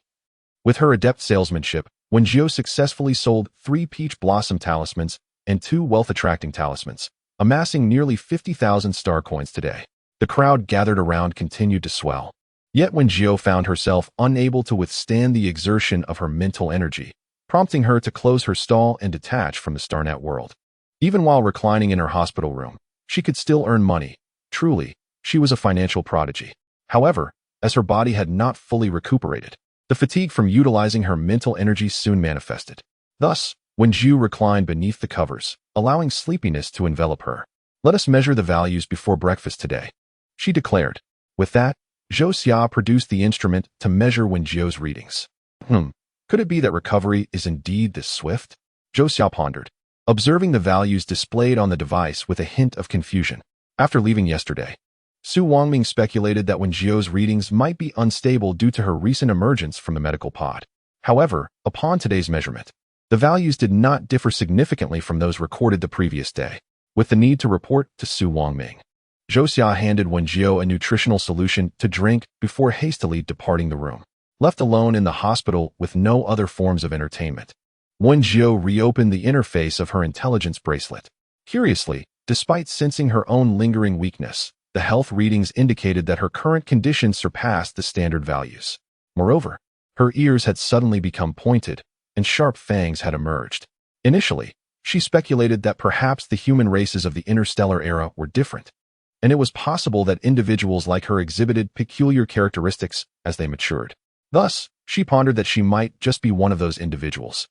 with her adept salesmanship, Wen Jiu successfully sold 3 peach blossom talismans and 2 wealth-attracting talismans, amassing nearly 50,000 star coins today. The crowd gathered around continued to swell. Yet Wen Jiu found herself unable to withstand the exertion of her mental energy, prompting her to close her stall and detach from the Starnet world. Even while reclining in her hospital room, she could still earn money. Truly, she was a financial prodigy. However, as her body had not fully recuperated, the fatigue from utilizing her mental energy soon manifested. Thus, Wen Jiu reclined beneath the covers, allowing sleepiness to envelop her. "Let us measure the values before breakfast today," she declared. With that, Zhou Xia produced the instrument to measure Wen Jiu's readings. Could it be that recovery is indeed this swift? Zhou Xia pondered, observing the values displayed on the device with a hint of confusion. After leaving yesterday, Su Wangming speculated that Wen Jiu's readings might be unstable due to her recent emergence from the medical pod. However, upon today's measurement, the values did not differ significantly from those recorded the previous day. With the need to report to Su Wangming, Zhou Xia handed Wen Jiu a nutritional solution to drink before hastily departing the room. Left alone in the hospital with no other forms of entertainment, Wen Jiu reopened the interface of her intelligence bracelet. Curiously, despite sensing her own lingering weakness, the health readings indicated that her current condition surpassed the standard values. Moreover, her ears had suddenly become pointed, and sharp fangs had emerged. Initially, she speculated that perhaps the human races of the interstellar era were different, and it was possible that individuals like her exhibited peculiar characteristics as they matured. Thus, she pondered that she might just be one of those individuals.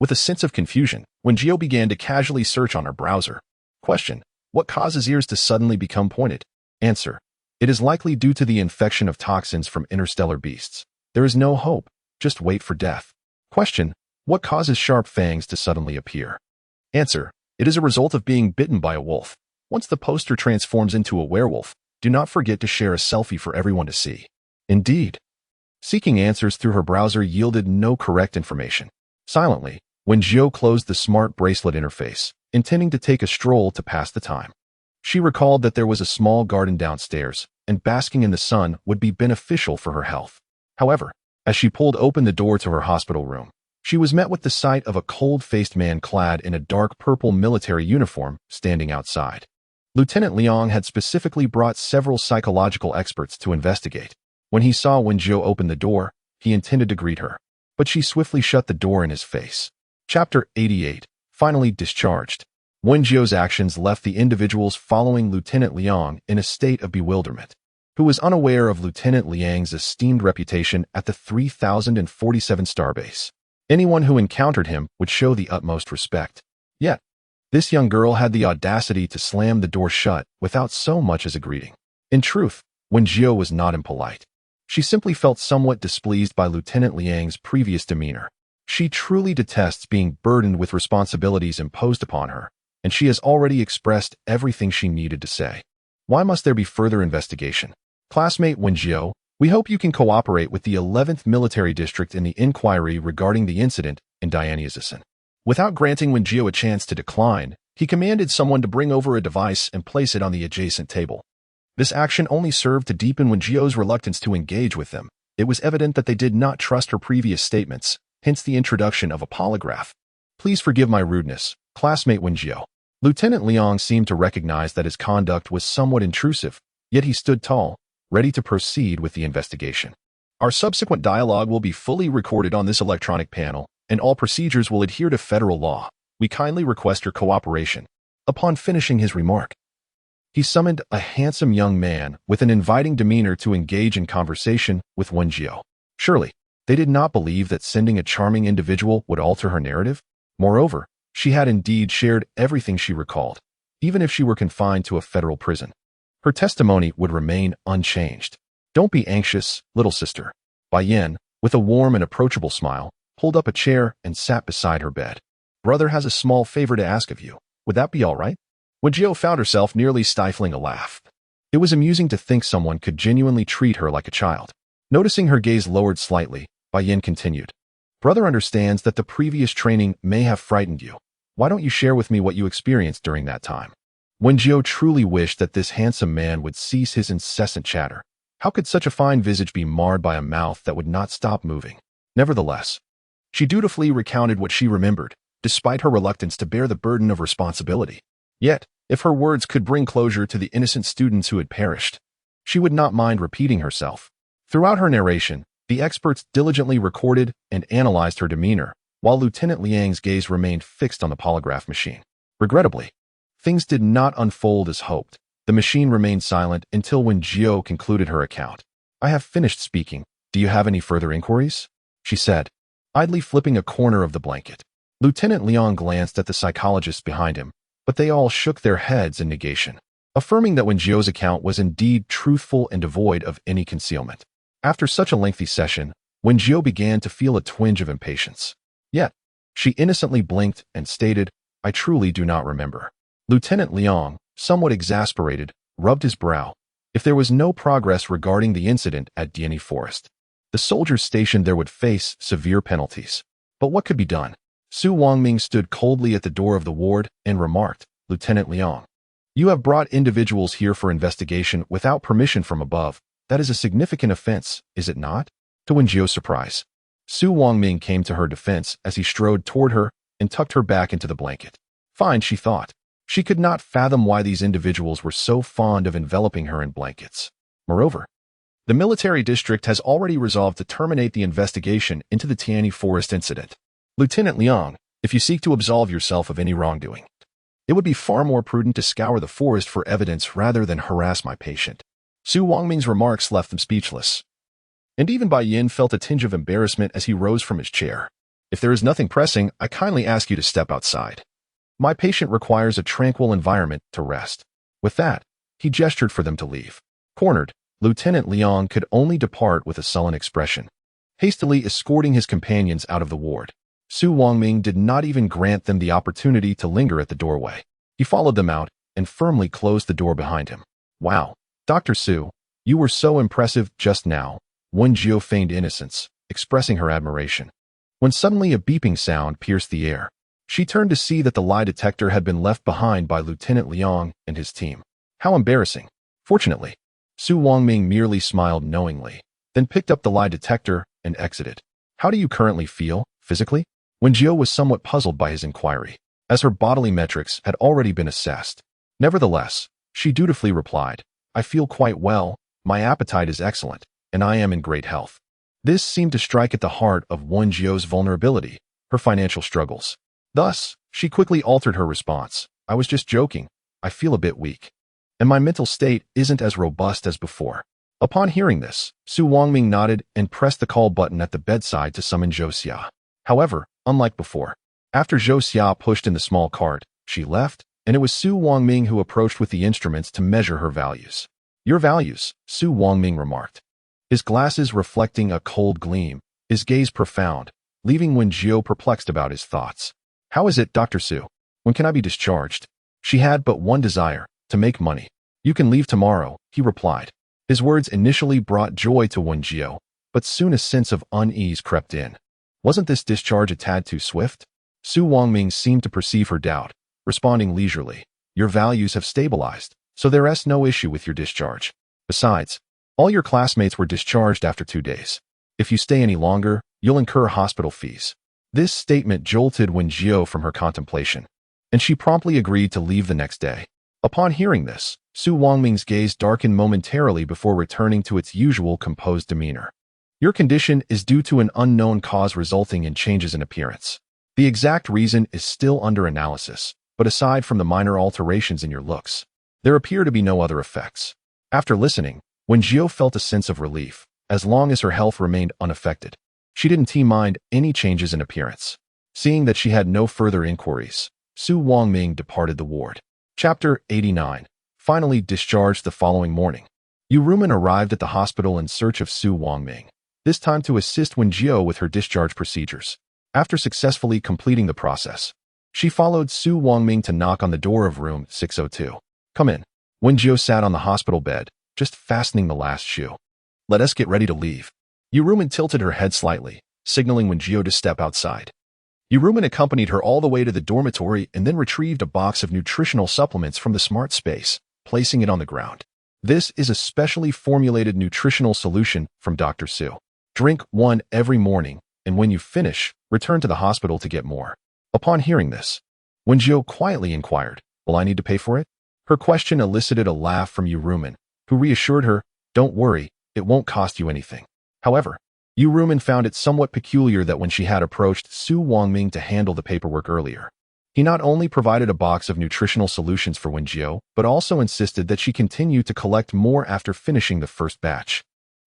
With a sense of confusion, Wen Jiu began to casually search on her browser. Question: what causes ears to suddenly become pointed? Answer: it is likely due to the infection of toxins from interstellar beasts. There is no hope, just wait for death. Question: what causes sharp fangs to suddenly appear? Answer: it is a result of being bitten by a wolf. Once the poster transforms into a werewolf, do not forget to share a selfie for everyone to see. Indeed. Seeking answers through her browser yielded no correct information. Silently, Wen Jiu closed the smart bracelet interface, intending to take a stroll to pass the time. She recalled that there was a small garden downstairs, and basking in the sun would be beneficial for her health. However, as she pulled open the door to her hospital room, she was met with the sight of a cold-faced man clad in a dark purple military uniform standing outside. Lieutenant Liang had specifically brought several psychological experts to investigate. When he saw Wen Jiu open the door, he intended to greet her, but she swiftly shut the door in his face. Chapter 88. Finally discharged. Wen Jiu's actions left the individuals following Lieutenant Liang in a state of bewilderment, who was unaware of Lieutenant Liang's esteemed reputation at the 3047 starbase. Anyone who encountered him would show the utmost respect. Yet, this young girl had the audacity to slam the door shut without so much as a greeting. In truth, Wen Jiu was not impolite. She simply felt somewhat displeased by Lieutenant Liang's previous demeanor. She truly detests being burdened with responsibilities imposed upon her, and she has already expressed everything she needed to say. Why must there be further investigation? Classmate Wen Jiu, we hope you can cooperate with the 11th Military District in the inquiry regarding the incident in Dionysian. Without granting Wen Jiu a chance to decline, he commanded someone to bring over a device and place it on the adjacent table. This action only served to deepen Wen Jiu's reluctance to engage with them. It was evident that they did not trust her previous statements, hence the introduction of a polygraph. Please forgive my rudeness, classmate Wen Jiu. Lieutenant Liang seemed to recognize that his conduct was somewhat intrusive, yet he stood tall, ready to proceed with the investigation. Our subsequent dialogue will be fully recorded on this electronic panel, and all procedures will adhere to federal law. We kindly request your cooperation. Upon finishing his remark, he summoned a handsome young man with an inviting demeanor to engage in conversation with Wen Jiu. Surely, they did not believe that sending a charming individual would alter her narrative. Moreover, she had indeed shared everything she recalled, even if she were confined to a federal prison. Her testimony would remain unchanged. Don't be anxious, little sister. Bai Yan, with a warm and approachable smile, pulled up a chair and sat beside her bed. Brother has a small favor to ask of you. Would that be all right? Wen Jiu found herself nearly stifling a laugh. It was amusing to think someone could genuinely treat her like a child. Noticing her gaze lowered slightly, Bai Yan continued. Brother understands that the previous training may have frightened you. Why don't you share with me what you experienced during that time? Wen Jiu truly wished that this handsome man would cease his incessant chatter. How could such a fine visage be marred by a mouth that would not stop moving? Nevertheless, she dutifully recounted what she remembered, despite her reluctance to bear the burden of responsibility. Yet, if her words could bring closure to the innocent students who had perished, she would not mind repeating herself. Throughout her narration, the experts diligently recorded and analyzed her demeanor, while Lieutenant Liang's gaze remained fixed on the polygraph machine. Regrettably, things did not unfold as hoped. The machine remained silent until Wen Jiu concluded her account. I have finished speaking. Do you have any further inquiries? She said, idly flipping a corner of the blanket. Lieutenant Leon glanced at the psychologists behind him, but they all shook their heads in negation, affirming that Wen Jiu's account was indeed truthful and devoid of any concealment. After such a lengthy session, Wen Jiu began to feel a twinge of impatience. Yet, she innocently blinked and stated, "I truly do not remember." Lieutenant Leon, somewhat exasperated, rubbed his brow. If there was no progress regarding the incident at Diany Forest, the soldiers stationed there would face severe penalties. But what could be done? Su Wangming stood coldly at the door of the ward and remarked, "Lieutenant Leon, you have brought individuals here for investigation without permission from above. That is a significant offense, is it not?" To Wen Jiu's surprise, Su Wangming came to her defense as he strode toward her and tucked her back into the blanket. Fine, she thought. She could not fathom why these individuals were so fond of enveloping her in blankets. Moreover, the military district has already resolved to terminate the investigation into the Diany Forest incident. Lieutenant Leon, if you seek to absolve yourself of any wrongdoing, it would be far more prudent to scour the forest for evidence rather than harass my patient. Su Wangming's remarks left them speechless. And even Bai Yin felt a tinge of embarrassment as he rose from his chair. "If there is nothing pressing, I kindly ask you to step outside. My patient requires a tranquil environment to rest." With that, he gestured for them to leave. Cornered, Lieutenant Leon could only depart with a sullen expression. Hastily escorting his companions out of the ward, Su Wangming did not even grant them the opportunity to linger at the doorway. He followed them out and firmly closed the door behind him. "Wow, Dr. Su, you were so impressive just now," Wen Jiu feigned innocence, expressing her admiration. When suddenly a beeping sound pierced the air, she turned to see that the lie detector had been left behind by Lieutenant Liang and his team. How embarrassing. Fortunately, Su Wangming merely smiled knowingly, then picked up the lie detector and exited. "How do you currently feel, physically?" Wen Jiu was somewhat puzzled by his inquiry, as her bodily metrics had already been assessed. Nevertheless, she dutifully replied, "I feel quite well, my appetite is excellent, and I am in great health." This seemed to strike at the heart of Wen Jiu's vulnerability, her financial struggles. Thus, she quickly altered her response. "I was just joking. I feel a bit weak, and my mental state isn't as robust as before." Upon hearing this, Su Wangming nodded and pressed the call button at the bedside to summon Zhou Xia. However, unlike before, after Zhou Xia pushed in the small cart, she left, and it was Su Wangming who approached with the instruments to measure her values. "Your values," Su Wangming remarked, his glasses reflecting a cold gleam, his gaze profound, leaving Wen Jiu perplexed about his thoughts. "How is it, Dr. Su? When can I be discharged?" She had but one desire, to make money. "You can leave tomorrow," he replied. His words initially brought joy to Wen Jiu, but soon a sense of unease crept in. Wasn't this discharge a tad too swift? Su Wangming seemed to perceive her doubt, responding leisurely, "Your values have stabilized, so there is no issue with your discharge. Besides, all your classmates were discharged after 2 days. If you stay any longer, you'll incur hospital fees." This statement jolted Wen Jiu from her contemplation, and she promptly agreed to leave the next day. Upon hearing this, Su Wangming's gaze darkened momentarily before returning to its usual composed demeanor. "Your condition is due to an unknown cause resulting in changes in appearance. The exact reason is still under analysis, but aside from the minor alterations in your looks, there appear to be no other effects." After listening, Wen Jiu felt a sense of relief, as long as her health remained unaffected. She didn't mind any changes in appearance. Seeing that she had no further inquiries, Su Wangming departed the ward. Chapter 89. Finally discharged the following morning. Yu Rumen arrived at the hospital in search of Su Wangming, this time to assist Wen Jiu with her discharge procedures. After successfully completing the process, she followed Su Wangming to knock on the door of room 602. "Come in." Wen Jiu sat on the hospital bed, just fastening the last shoe. "Let us get ready to leave." Yu Rumen tilted her head slightly, signaling Wen Jiu to step outside. Yu Rumen accompanied her all the way to the dormitory and then retrieved a box of nutritional supplements from the smart space, placing it on the ground. "This is a specially formulated nutritional solution from Dr. Su. Drink one every morning, and when you finish, return to the hospital to get more." Upon hearing this, Wen Jiu quietly inquired, "Will I need to pay for it?" Her question elicited a laugh from Yu Rumen, who reassured her, "Don't worry, it won't cost you anything." However, Yu Rumen found it somewhat peculiar that when she had approached Su Wangming to handle the paperwork earlier, he not only provided a box of nutritional solutions for Wen Jiu, but also insisted that she continue to collect more after finishing the first batch.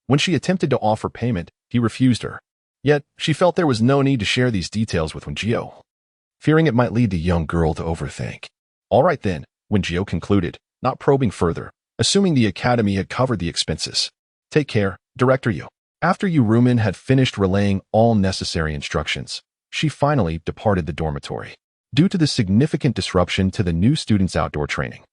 When she attempted to offer payment, he refused her. Yet, she felt there was no need to share these details with Wen Jiu. fearing it might lead the young girl to overthink. All right then, Wen Jiu concluded, not probing further, assuming the academy had covered the expenses. Take care, Director Yu. After Yu Rumin had finished relaying all necessary instructions, she finally departed the dormitory. Due to the significant disruption to the new students' outdoor training,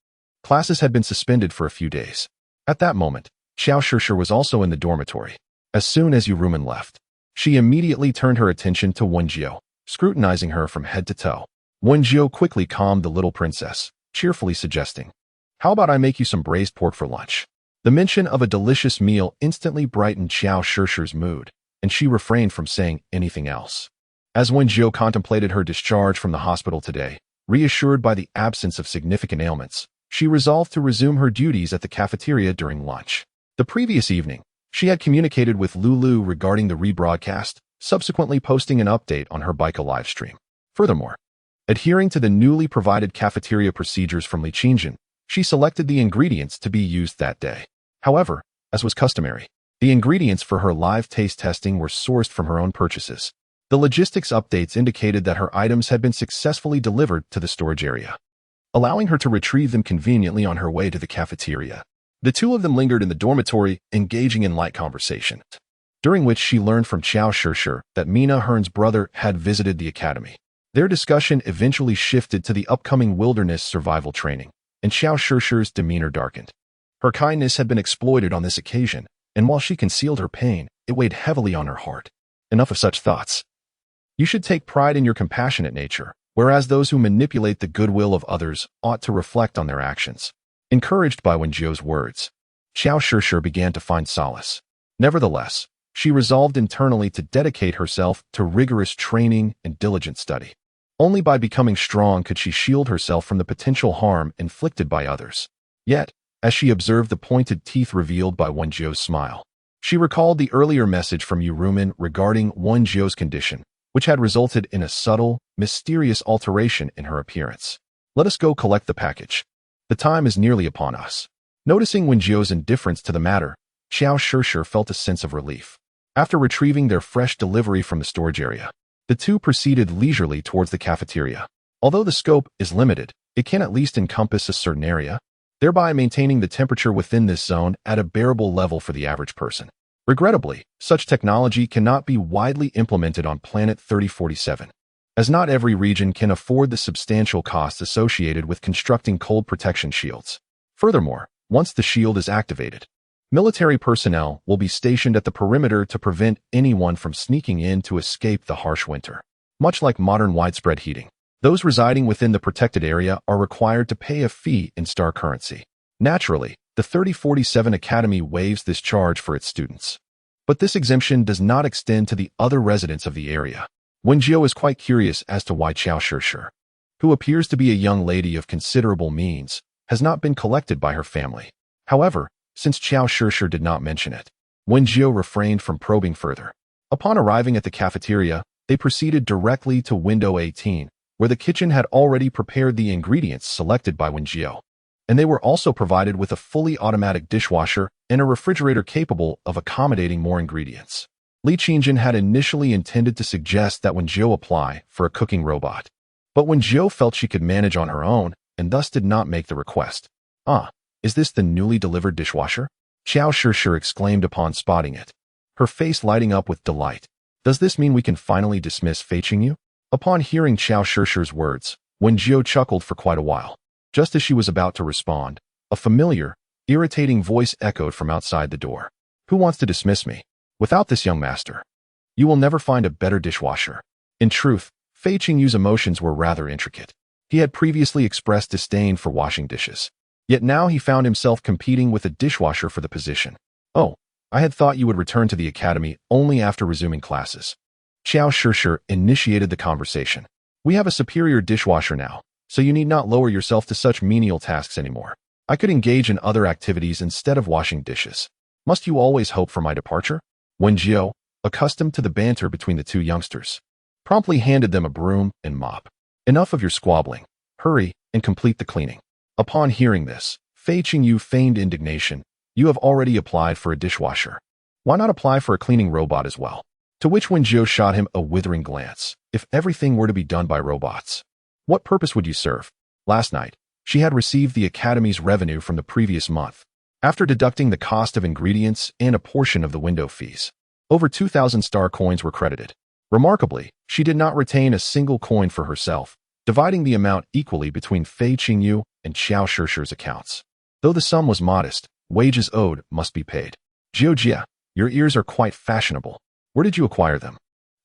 classes had been suspended for a few days. At that moment, Xiao Shishir was also in the dormitory. As soon as Yu Rumin left, she immediately turned her attention to Wen Jiu, scrutinizing her from head to toe. Wen Jiu quickly calmed the little princess, cheerfully suggesting, "How about I make you some braised pork for lunch?" The mention of a delicious meal instantly brightened Xiao Shishir's mood, and she refrained from saying anything else. As Wen Jiu contemplated her discharge from the hospital today, reassured by the absence of significant ailments, she resolved to resume her duties at the cafeteria during lunch. The previous evening, she had communicated with Lulu regarding the rebroadcast, subsequently posting an update on her Bika livestream. Furthermore, adhering to the newly provided cafeteria procedures from Li Qingjin, she selected the ingredients to be used that day. However, as was customary, the ingredients for her live taste testing were sourced from her own purchases. The logistics updates indicated that her items had been successfully delivered to the storage area, allowing her to retrieve them conveniently on her way to the cafeteria. The two of them lingered in the dormitory, engaging in light conversation, during which she learned from Xiao Shishir that Mina Hearn's brother had visited the academy. Their discussion eventually shifted to the upcoming wilderness survival training, and Xiao Shishir's demeanor darkened. Her kindness had been exploited on this occasion, and while she concealed her pain, it weighed heavily on her heart. Enough of such thoughts. You should take pride in your compassionate nature, whereas those who manipulate the goodwill of others ought to reflect on their actions. Encouraged by Wen Jiu's words, Xiao Shishir began to find solace. Nevertheless, she resolved internally to dedicate herself to rigorous training and diligent study. Only by becoming strong could she shield herself from the potential harm inflicted by others. Yet, as she observed the pointed teeth revealed by Wen Jiu's smile, she recalled the earlier message from Yu Rumin regarding Wen Jiu's condition, which had resulted in a subtle, mysterious alteration in her appearance. Let us go collect the package. The time is nearly upon us. Noticing Wen Jiu's indifference to the matter, Xiao Shishir felt a sense of relief. After retrieving their fresh delivery from the storage area, the two proceeded leisurely towards the cafeteria. Although the scope is limited, it can at least encompass a certain area, thereby maintaining the temperature within this zone at a bearable level for the average person. Regrettably, such technology cannot be widely implemented on Planet 3047, as not every region can afford the substantial costs associated with constructing cold protection shields. Furthermore, once the shield is activated, military personnel will be stationed at the perimeter to prevent anyone from sneaking in to escape the harsh winter. Much like modern widespread heating, those residing within the protected area are required to pay a fee in star currency. Naturally, the 3047 Academy waives this charge for its students. But this exemption does not extend to the other residents of the area. Wen Jiu is quite curious as to why Xiao Shishir, who appears to be a young lady of considerable means, has not been collected by her family. However, since Xiao Shishir did not mention it, Wen Jiu refrained from probing further. Upon arriving at the cafeteria, they proceeded directly to window 18, where the kitchen had already prepared the ingredients selected by Wen Jiu, and they were also provided with a fully automatic dishwasher and a refrigerator capable of accommodating more ingredients. Li Qingjin had initially intended to suggest that Wen Jiu apply for a cooking robot, but Wen Jiu felt she could manage on her own and thus did not make the request. "Ah, is this the newly delivered dishwasher?" Xiao Shishir exclaimed upon spotting it, her face lighting up with delight. "Does this mean we can finally dismiss Fei Qingyu?" Upon hearing Xiao Shishir's words, Wen Jiu chuckled for quite a while. Just as she was about to respond, a familiar, irritating voice echoed from outside the door. "Who wants to dismiss me? Without this young master, you will never find a better dishwasher." In truth, Fei Qingyu's emotions were rather intricate. He had previously expressed disdain for washing dishes, yet now he found himself competing with a dishwasher for the position. "Oh, I had thought you would return to the academy only after resuming classes." Xiao Shishir initiated the conversation. "We have a superior dishwasher now, so you need not lower yourself to such menial tasks anymore. I could engage in other activities instead of washing dishes. Must you always hope for my departure?" Wen Jiu, accustomed to the banter between the two youngsters, promptly handed them a broom and mop. "Enough of your squabbling. Hurry and complete the cleaning." Upon hearing this, Fei Qingyu feigned indignation. "You have already applied for a dishwasher. Why not apply for a cleaning robot as well?" To which Wen Jiu shot him a withering glance. If everything were to be done by robots, what purpose would you serve? Last night, she had received the Academy's revenue from the previous month. After deducting the cost of ingredients and a portion of the window fees, over 2,000 star coins were credited. Remarkably, she did not retain a single coin for herself, dividing the amount equally between Fei Qingyu and Xiao Shishi's accounts. Though the sum was modest, wages owed must be paid. Jiujia, your ears are quite fashionable. Where did you acquire them?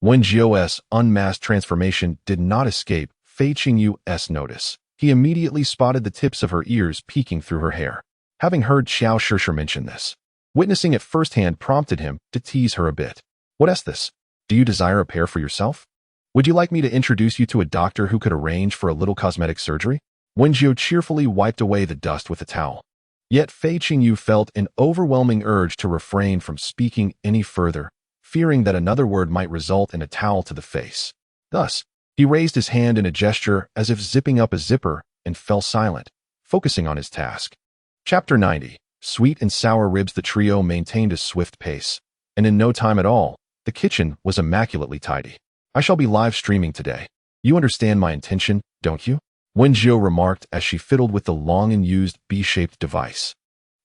Wen Jiu's unmasked transformation did not escape Fei Qingyu's notice. He immediately spotted the tips of her ears peeking through her hair. Having heard Xiao Shishi mention this, witnessing it firsthand prompted him to tease her a bit. What is this? Do you desire a pair for yourself? Would you like me to introduce you to a doctor who could arrange for a little cosmetic surgery? Wen Jiu cheerfully wiped away the dust with a towel. Yet Fei Qingyu felt an overwhelming urge to refrain from speaking any further, fearing that another word might result in a towel to the face. Thus, he raised his hand in a gesture as if zipping up a zipper and fell silent, focusing on his task. Chapter 90. Sweet and sour ribs. The trio maintained a swift pace, and in no time at all, the kitchen was immaculately tidy. I shall be live streaming today. You understand my intention, don't you? Wen Jiu remarked as she fiddled with the long and used B-shaped device,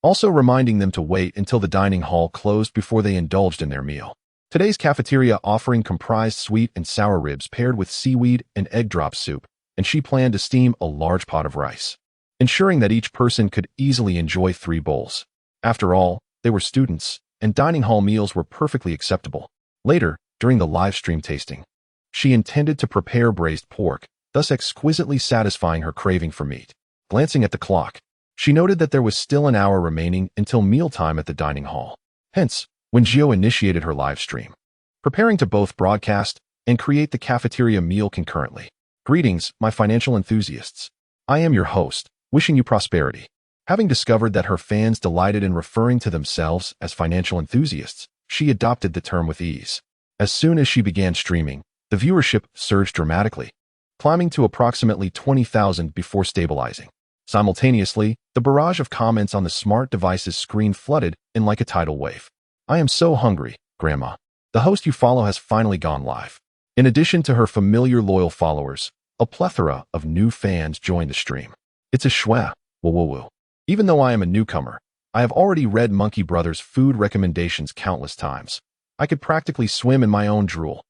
also reminding them to wait until the dining hall closed before they indulged in their meal. Today's cafeteria offering comprised sweet and sour ribs paired with seaweed and egg drop soup, and she planned to steam a large pot of rice, ensuring that each person could easily enjoy 3 bowls. After all, they were students, and dining hall meals were perfectly acceptable. Later, during the live stream tasting, she intended to prepare braised pork, thus exquisitely satisfying her craving for meat. Glancing at the clock, she noted that there was still an hour remaining until mealtime at the dining hall. Hence, Wen Jiu initiated her live stream, preparing to both broadcast and create the cafeteria meal concurrently. Greetings, my financial enthusiasts. I am your host, wishing you prosperity. Having discovered that her fans delighted in referring to themselves as financial enthusiasts, she adopted the term with ease. As soon as she began streaming, the viewership surged dramatically, climbing to approximately 20,000 before stabilizing. Simultaneously, the barrage of comments on the smart device's screen flooded in like a tidal wave. I am so hungry, Grandma. The host you follow has finally gone live. In addition to her familiar loyal followers, a plethora of new fans joined the stream. It's a schwa, woo. Even though I am a newcomer, I have already read Monkey Brothers' food recommendations countless times. I could practically swim in my own drool.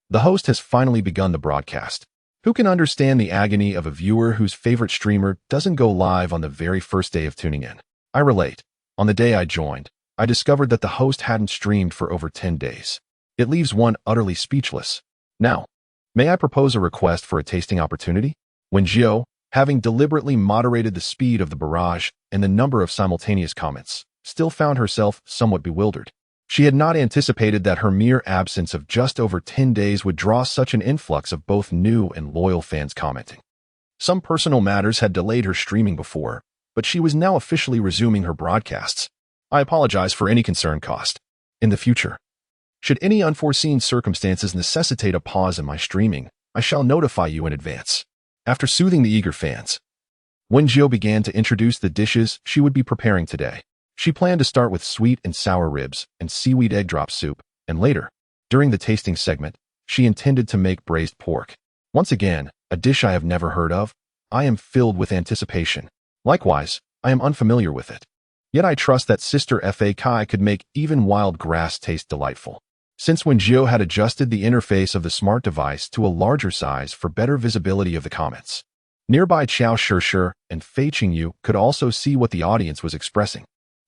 The host has finally begun the broadcast. Who can understand the agony of a viewer whose favorite streamer doesn't go live on the very first day of tuning in? I relate. On the day I joined, I discovered that the host hadn't streamed for over 10 days. It leaves one utterly speechless. Now, may I propose a request for a tasting opportunity? Wen Jiu, having deliberately moderated the speed of the barrage and the number of simultaneous comments, still found herself somewhat bewildered. She had not anticipated that her mere absence of just over 10 days would draw such an influx of both new and loyal fans commenting. Some personal matters had delayed her streaming before, but she was now officially resuming her broadcasts. I apologize for any concern caused. In the future, should any unforeseen circumstances necessitate a pause in my streaming, I shall notify you in advance. After soothing the eager fans, Wen Jiu began to introduce the dishes she would be preparing today. She planned to start with sweet and sour ribs and seaweed egg drop soup, and later, during the tasting segment, she intended to make braised pork. Once again, a dish I have never heard of. I am filled with anticipation. Likewise, I am unfamiliar with it. Yet I trust that Sister Fa Kai could make even wild grass taste delightful. Since Wen Jiu had adjusted the interface of the smart device to a larger size for better visibility of the comments, nearby Xiao Shishi and Fei Qingyu could also see what the audience was expressing.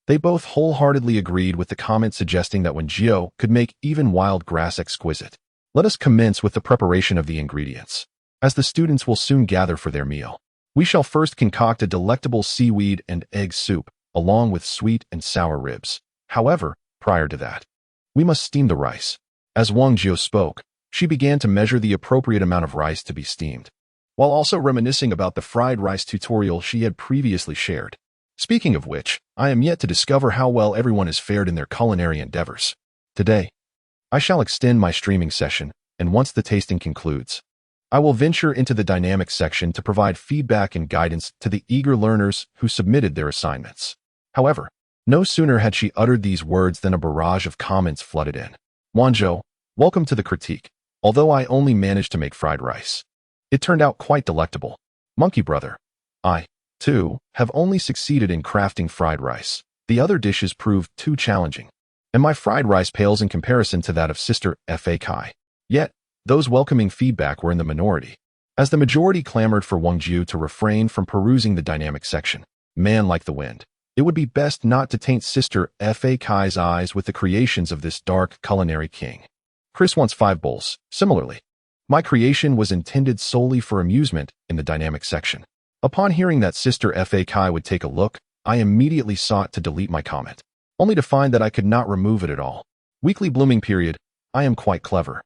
They both wholeheartedly agreed with the comment suggesting that Wen Jiu could make even wild grass exquisite. Let us commence with the preparation of the ingredients. As the students will soon gather for their meal, we shall first concoct a delectable seaweed and egg soup, along with sweet and sour ribs. However, prior to that, we must steam the rice. As Wen Jiu spoke, she began to measure the appropriate amount of rice to be steamed, while also reminiscing about the fried rice tutorial she had previously shared. Speaking of which, I am yet to discover how well everyone has fared in their culinary endeavors. Today, I shall extend my streaming session, and once the tasting concludes, I will venture into the dynamics section to provide feedback and guidance to the eager learners who submitted their assignments. However, no sooner had she uttered these words than a barrage of comments flooded in. Wen Jiu, Welcome to the critique. Although I only managed to make fried rice, it turned out quite delectable. Monkey brother. I, too, have only succeeded in crafting fried rice. The other dishes proved too challenging, and my fried rice pales in comparison to that of sister Fa Kai. Yet, those welcoming feedback were in the minority, as the majority clamored for Wen Jiu to refrain from perusing the dynamic section. Man like the wind. It would be best not to taint sister Fa Kai's eyes with the creations of this dark culinary king. Chris wants 5 bowls. Similarly, my creation was intended solely for amusement in the dynamic section. Upon hearing that sister Fa Kai would take a look, I immediately sought to delete my comment, only to find that I could not remove it at all. Weekly blooming period. I am quite clever.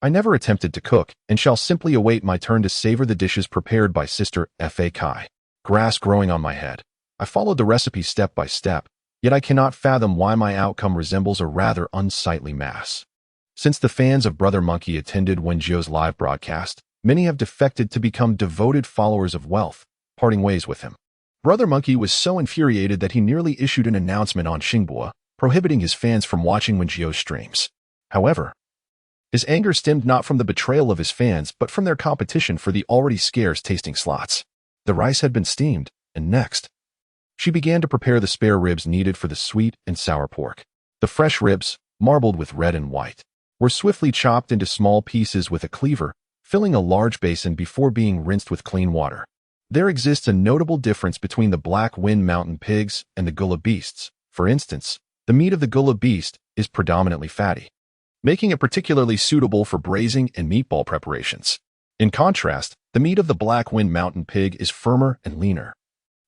I never attempted to cook, and shall simply await my turn to savor the dishes prepared by sister Fa Kai. Grass growing on my head. I followed the recipe step by step, yet I cannot fathom why my outcome resembles a rather unsightly mass. Since the fans of Brother Monkey attended Wen Jiu's live broadcast, many have defected to become devoted followers of wealth, parting ways with him. Brother Monkey was so infuriated that he nearly issued an announcement on Xinghua, prohibiting his fans from watching Wen Jiu's streams. However, his anger stemmed not from the betrayal of his fans, but from their competition for the already scarce tasting slots. The rice had been steamed, and next, she began to prepare the spare ribs needed for the sweet and sour pork. The fresh ribs, marbled with red and white, were swiftly chopped into small pieces with a cleaver, filling a large basin before being rinsed with clean water. There exists a notable difference between the black Wen mountain pigs and the gullah beasts. For instance, the meat of the gullah beast is predominantly fatty, making it particularly suitable for braising and meatball preparations. In contrast, the meat of the black Wen mountain pig is firmer and leaner,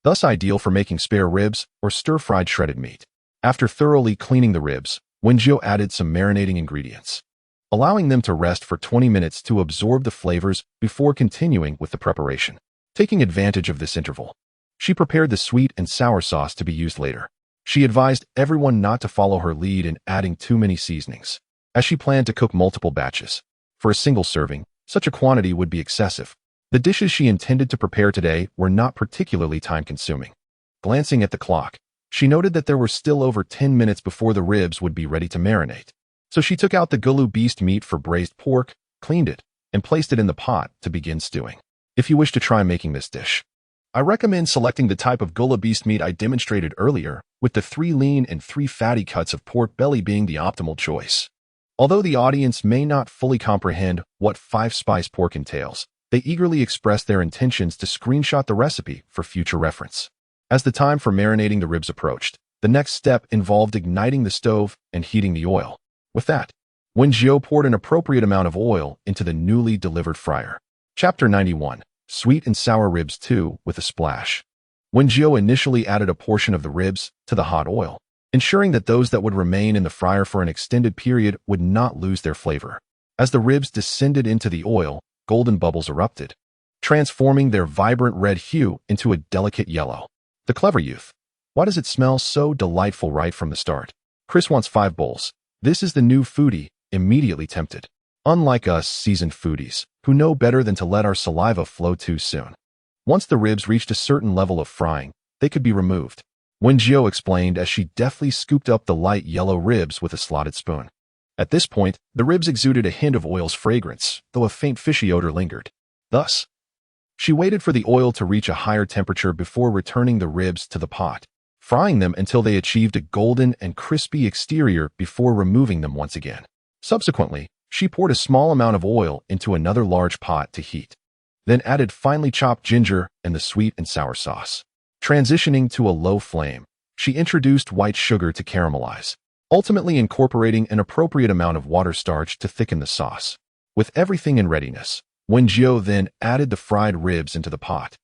thus ideal for making spare ribs or stir-fried shredded meat. After thoroughly cleaning the ribs, Wen Jiu added some marinating ingredients, allowing them to rest for 20 minutes to absorb the flavors before continuing with the preparation. Taking advantage of this interval, she prepared the sweet and sour sauce to be used later. She advised everyone not to follow her lead in adding too many seasonings, as she planned to cook multiple batches. For a single serving, such a quantity would be excessive. The dishes she intended to prepare today were not particularly time-consuming. Glancing at the clock, she noted that there were still over 10 minutes before the ribs would be ready to marinate. So she took out the gullah beast meat for braised pork, cleaned it, and placed it in the pot to begin stewing. If you wish to try making this dish, I recommend selecting the type of gullah beast meat I demonstrated earlier, with the 3 lean and 3 fatty cuts of pork belly being the optimal choice. Although the audience may not fully comprehend what 5-spice pork entails, they eagerly express their intentions to screenshot the recipe for future reference. As the time for marinating the ribs approached, the next step involved igniting the stove and heating the oil. With that, Wen Jiu poured an appropriate amount of oil into the newly delivered fryer. Chapter 91. Sweet and sour ribs 2 with a splash. Wen Jiu initially added a portion of the ribs to the hot oil, ensuring that those that would remain in the fryer for an extended period would not lose their flavor. As the ribs descended into the oil, golden bubbles erupted, transforming their vibrant red hue into a delicate yellow. The clever youth. Why does it smell so delightful right from the start? Chris wants 5 bowls. This is the new foodie, immediately tempted. Unlike us seasoned foodies, who know better than to let our saliva flow too soon. Once the ribs reached a certain level of frying, they could be removed. Wen Jiu explained as she deftly scooped up the light yellow ribs with a slotted spoon. At this point, the ribs exuded a hint of oil's fragrance, though a faint fishy odor lingered. Thus, she waited for the oil to reach a higher temperature before returning the ribs to the pot, frying them until they achieved a golden and crispy exterior before removing them once again. Subsequently, she poured a small amount of oil into another large pot to heat, then added finely chopped ginger and the sweet and sour sauce. Transitioning to a low flame, she introduced white sugar to caramelize, ultimately incorporating an appropriate amount of water starch to thicken the sauce. With everything in readiness, Wen Jiu then added the fried ribs into the pot,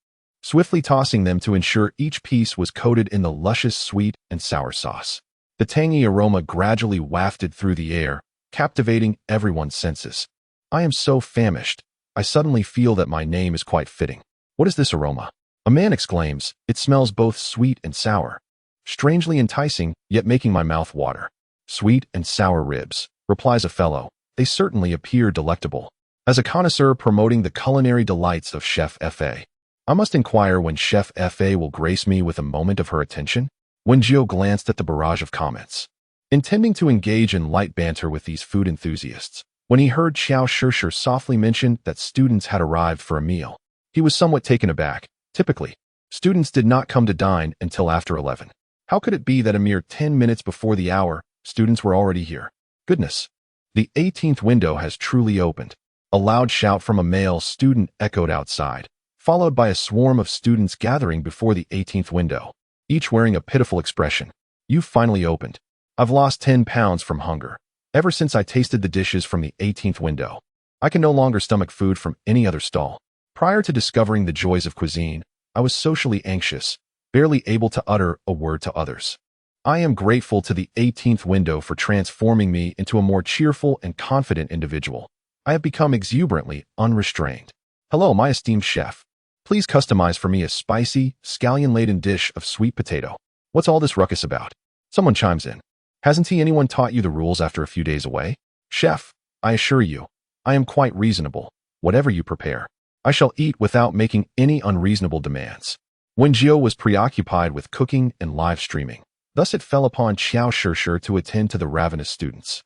swiftly tossing them to ensure each piece was coated in the luscious sweet and sour sauce. The tangy aroma gradually wafted through the air, captivating everyone's senses. I am so famished, I suddenly feel that my name is quite fitting. What is this aroma? A man exclaims, it smells both sweet and sour. Strangely enticing, yet making my mouth water. Sweet and sour ribs, replies a fellow. They certainly appear delectable. As a connoisseur promoting the culinary delights of Chef Fa, I must inquire when Chef Fa will grace me with a moment of her attention. Wen Jiu glanced at the barrage of comments. Intending to engage in light banter with these food enthusiasts, When he heard Xiao Shishir softly mention that students had arrived for a meal, he was somewhat taken aback. Typically, students did not come to dine until after 11. How could it be that a mere 10 minutes before the hour, students were already here? Goodness! The 18th window has truly opened. A loud shout from a male student echoed outside, followed by a swarm of students gathering before the 18th window, each wearing a pitiful expression. "You've finally opened. I've lost 10 pounds from hunger. Ever since I tasted the dishes from the 18th window, I can no longer stomach food from any other stall. Prior to discovering the joys of cuisine, I was socially anxious, barely able to utter a word to others. I am grateful to the 18th window for transforming me into a more cheerful and confident individual. I have become exuberantly unrestrained. Hello, my esteemed chef. Please customize for me a spicy, scallion-laden dish of sweet potato. What's all this ruckus about?" Someone chimes in. "Hasn't anyone taught you the rules after a few days away? Chef, I assure you, I am quite reasonable. Whatever you prepare, I shall eat without making any unreasonable demands." Wen Jiu was preoccupied with cooking and live streaming. Thus it fell upon Xiao Shishir to attend to the ravenous students.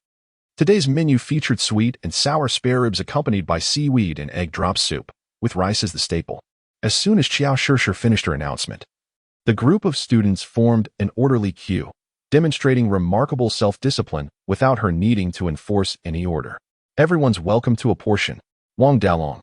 Today's menu featured sweet and sour spare ribs accompanied by seaweed and egg drop soup, with rice as the staple. As soon as Xiao Shishir finished her announcement, the group of students formed an orderly queue, demonstrating remarkable self-discipline without her needing to enforce any order. Everyone's welcome to a portion. Wang Dalong,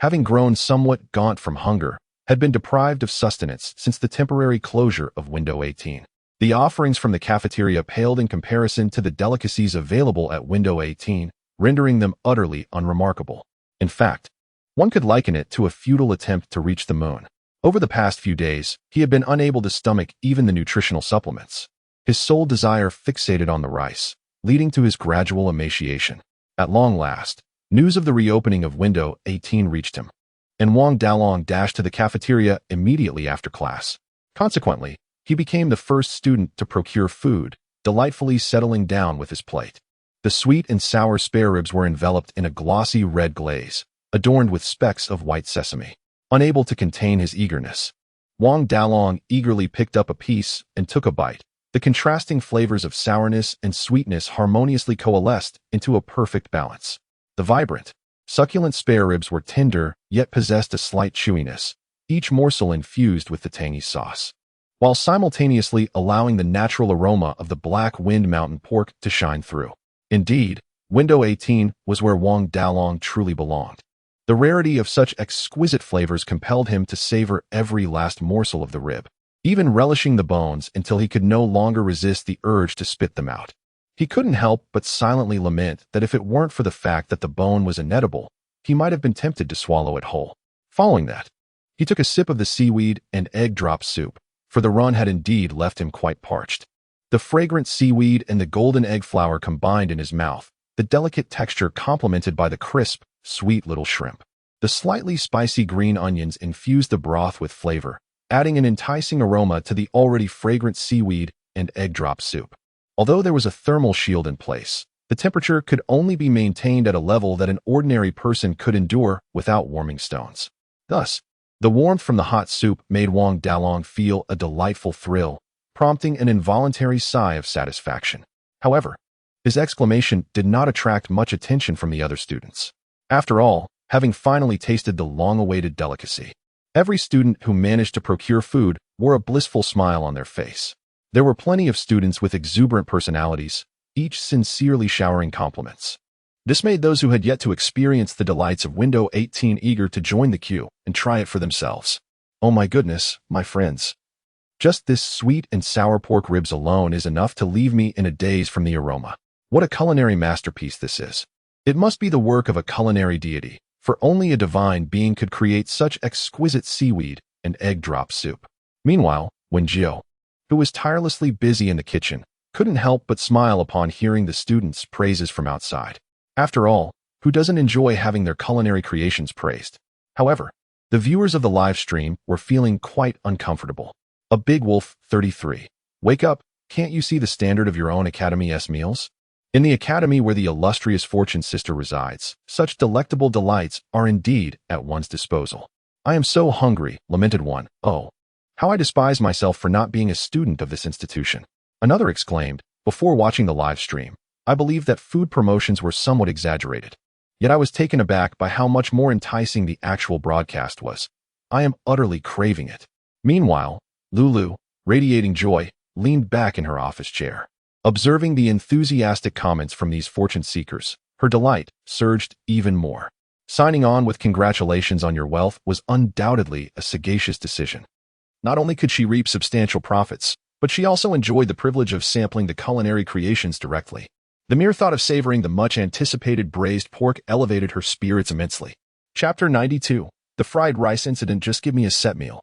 having grown somewhat gaunt from hunger, had been deprived of sustenance since the temporary closure of Window 18. The offerings from the cafeteria paled in comparison to the delicacies available at Window 18, rendering them utterly unremarkable. In fact, one could liken it to a futile attempt to reach the moon. Over the past few days, he had been unable to stomach even the nutritional supplements. His sole desire fixated on the rice, leading to his gradual emaciation. At long last, news of the reopening of Window 18 reached him, and Wang Dalong dashed to the cafeteria immediately after class. Consequently, he became the first student to procure food, delightfully settling down with his plate. The sweet and sour spare ribs were enveloped in a glossy red glaze, adorned with specks of white sesame. Unable to contain his eagerness, Wang Dalong eagerly picked up a piece and took a bite. The contrasting flavors of sourness and sweetness harmoniously coalesced into a perfect balance. The vibrant, succulent spare ribs were tender, yet possessed a slight chewiness, each morsel infused with the tangy sauce, while simultaneously allowing the natural aroma of the Black Wind Mountain pork to shine through. Indeed, Window 18 was where Wang Dalong truly belonged. The rarity of such exquisite flavors compelled him to savor every last morsel of the rib, even relishing the bones until he could no longer resist the urge to spit them out. He couldn't help but silently lament that if it weren't for the fact that the bone was inedible, he might have been tempted to swallow it whole. Following that, he took a sip of the seaweed and egg drop soup, for the run had indeed left him quite parched. The fragrant seaweed and the golden egg flour combined in his mouth, the delicate texture complemented by the crisp, sweet little shrimp. The slightly spicy green onions infused the broth with flavor, adding an enticing aroma to the already fragrant seaweed and egg drop soup. Although there was a thermal shield in place, the temperature could only be maintained at a level that an ordinary person could endure without warming stones. Thus, the warmth from the hot soup made Wang Dalong feel a delightful thrill, prompting an involuntary sigh of satisfaction. However, his exclamation did not attract much attention from the other students. After all, having finally tasted the long-awaited delicacy, every student who managed to procure food wore a blissful smile on their face. There were plenty of students with exuberant personalities, each sincerely showering compliments. This made those who had yet to experience the delights of Window 18 eager to join the queue and try it for themselves. Oh my goodness, my friends. Just this sweet and sour pork ribs alone is enough to leave me in a daze from the aroma. What a culinary masterpiece this is. It must be the work of a culinary deity, for only a divine being could create such exquisite seaweed and egg drop soup. Meanwhile, Wen Jiu, who was tirelessly busy in the kitchen, couldn't help but smile upon hearing the students' praises from outside. After all, who doesn't enjoy having their culinary creations praised? However, the viewers of the live stream were feeling quite uncomfortable. A Big Wolf, 33. Wake up, can't you see the standard of your own Academy's meals? In the academy where the illustrious Fortune sister resides, such delectable delights are indeed at one's disposal. I am so hungry, lamented one. Oh, how I despise myself for not being a student of this institution. Another exclaimed, before watching the live stream, I believe that food promotions were somewhat exaggerated. Yet I was taken aback by how much more enticing the actual broadcast was. I am utterly craving it. Meanwhile, Lulu, radiating joy, leaned back in her office chair. Observing the enthusiastic comments from these fortune seekers, her delight surged even more. Signing on with congratulations on your wealth was undoubtedly a sagacious decision. Not only could she reap substantial profits, but she also enjoyed the privilege of sampling the culinary creations directly. The mere thought of savoring the much-anticipated braised pork elevated her spirits immensely. Chapter 92. The fried rice incident. Just give me a set meal,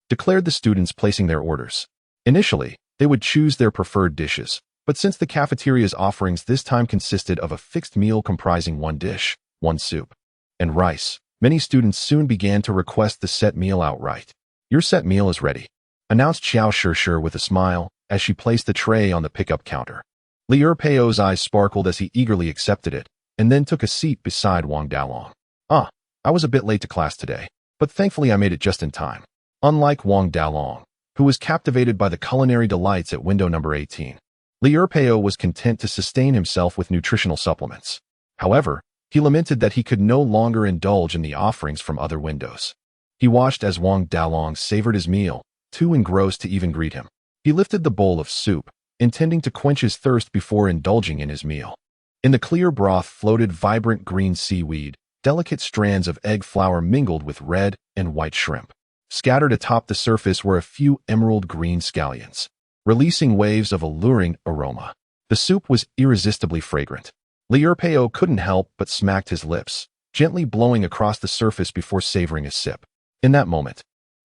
declared the students placing their orders. Initially, they would choose their preferred dishes, but since the cafeteria's offerings this time consisted of a fixed meal comprising one dish, one soup, and rice, many students soon began to request the set meal outright. Your set meal is ready, announced Xiao Shishir with a smile as she placed the tray on the pickup counter. Liu Peio's eyes sparkled as he eagerly accepted it, and then took a seat beside Wang Dalong. I was a bit late to class today, but thankfully I made it just in time. Unlike Wang Dalong, who was captivated by the culinary delights at window number 18, Liu Peio was content to sustain himself with nutritional supplements. However, he lamented that he could no longer indulge in the offerings from other windows. He watched as Wang Dalong savored his meal, too engrossed to even greet him. He lifted the bowl of soup, intending to quench his thirst before indulging in his meal. In the clear broth floated vibrant green seaweed, delicate strands of egg flour mingled with red and white shrimp. Scattered atop the surface were a few emerald green scallions, releasing waves of alluring aroma. The soup was irresistibly fragrant. Liu Peio couldn't help but smacked his lips, gently blowing across the surface before savoring a sip. In that moment,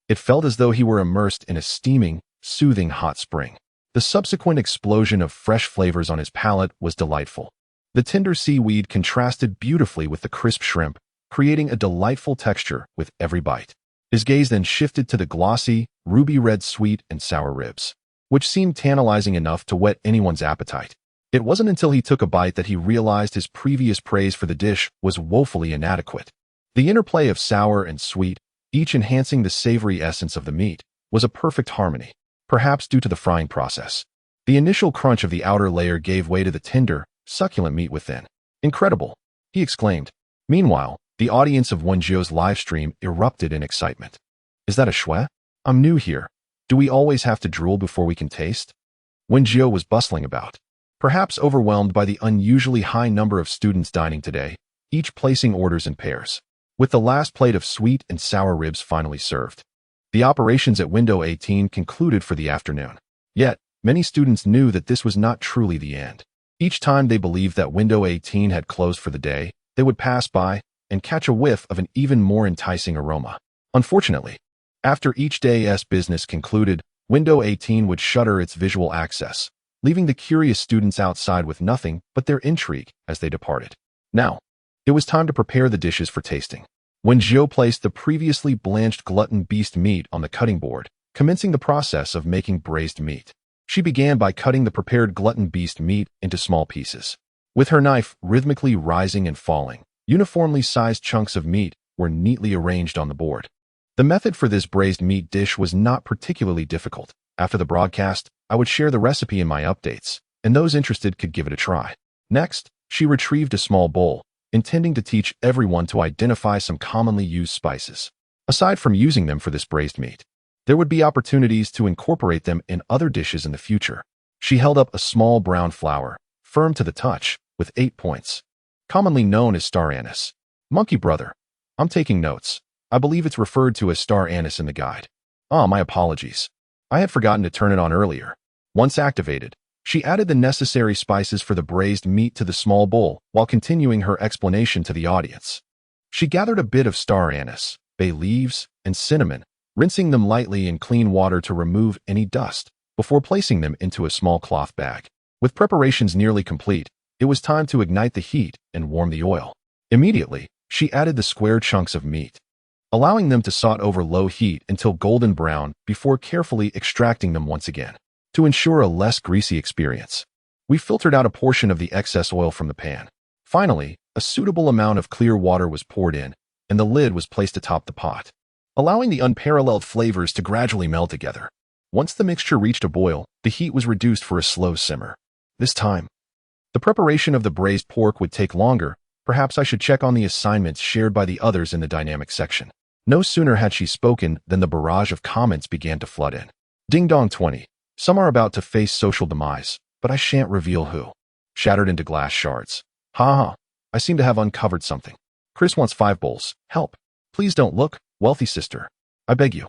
it felt as though he were immersed in a steaming, soothing hot spring. The subsequent explosion of fresh flavors on his palate was delightful. The tender seaweed contrasted beautifully with the crisp shrimp, creating a delightful texture with every bite. His gaze then shifted to the glossy, ruby-red sweet and sour ribs, which seemed tantalizing enough to whet anyone's appetite. It wasn't until he took a bite that he realized his previous praise for the dish was woefully inadequate. The interplay of sour and sweet, each enhancing the savory essence of the meat, was a perfect harmony, perhaps due to the frying process. The initial crunch of the outer layer gave way to the tender, succulent meat within. Incredible, he exclaimed. Meanwhile, the audience of Wen Jiu's live stream erupted in excitement. Is that a shui? I'm new here. Do we always have to drool before we can taste? Wen Jiu was bustling about, perhaps overwhelmed by the unusually high number of students dining today, each placing orders in pairs. With the last plate of sweet and sour ribs finally served, the operations at window 18 concluded for the afternoon. Yet, many students knew that this was not truly the end. Each time they believed that window 18 had closed for the day, they would pass by and catch a whiff of an even more enticing aroma. Unfortunately, after each day's business concluded, window 18 would shutter its visual access, leaving the curious students outside with nothing but their intrigue as they departed. Now, it was time to prepare the dishes for tasting. Wen Jiu placed the previously blanched glutton beast meat on the cutting board, commencing the process of making braised meat. She began by cutting the prepared glutton beast meat into small pieces. With her knife rhythmically rising and falling, uniformly sized chunks of meat were neatly arranged on the board. The method for this braised meat dish was not particularly difficult. After the broadcast, I would share the recipe in my updates, and those interested could give it a try. Next, she retrieved a small bowl, intending to teach everyone to identify some commonly used spices. Aside from using them for this braised meat, there would be opportunities to incorporate them in other dishes in the future. She held up a small brown flower, firm to the touch, with 8 points, commonly known as star anise. Monkey brother, I'm taking notes. I believe it's referred to as star anise in the guide. My apologies. I had forgotten to turn it on earlier. Once activated, she added the necessary spices for the braised meat to the small bowl while continuing her explanation to the audience. She gathered a bit of star anise, bay leaves, and cinnamon, rinsing them lightly in clean water to remove any dust, before placing them into a small cloth bag. With preparations nearly complete, it was time to ignite the heat and warm the oil. Immediately, she added the square chunks of meat, allowing them to saute over low heat until golden brown before carefully extracting them once again. To ensure a less greasy experience, we filtered out a portion of the excess oil from the pan. Finally, a suitable amount of clear water was poured in, and the lid was placed atop the pot, allowing the unparalleled flavors to gradually meld together. Once the mixture reached a boil, the heat was reduced for a slow simmer. This time, the preparation of the braised pork would take longer, Perhaps I should check on the assignments shared by the others in the dynamic section. No sooner had she spoken than the barrage of comments began to flood in. Ding dong 20. Some are about to face social demise, but I shan't reveal who. Shattered into glass shards. Ha ha. I seem to have uncovered something. Chris wants 5 bowls. Help. Please don't look, wealthy sister. I beg you.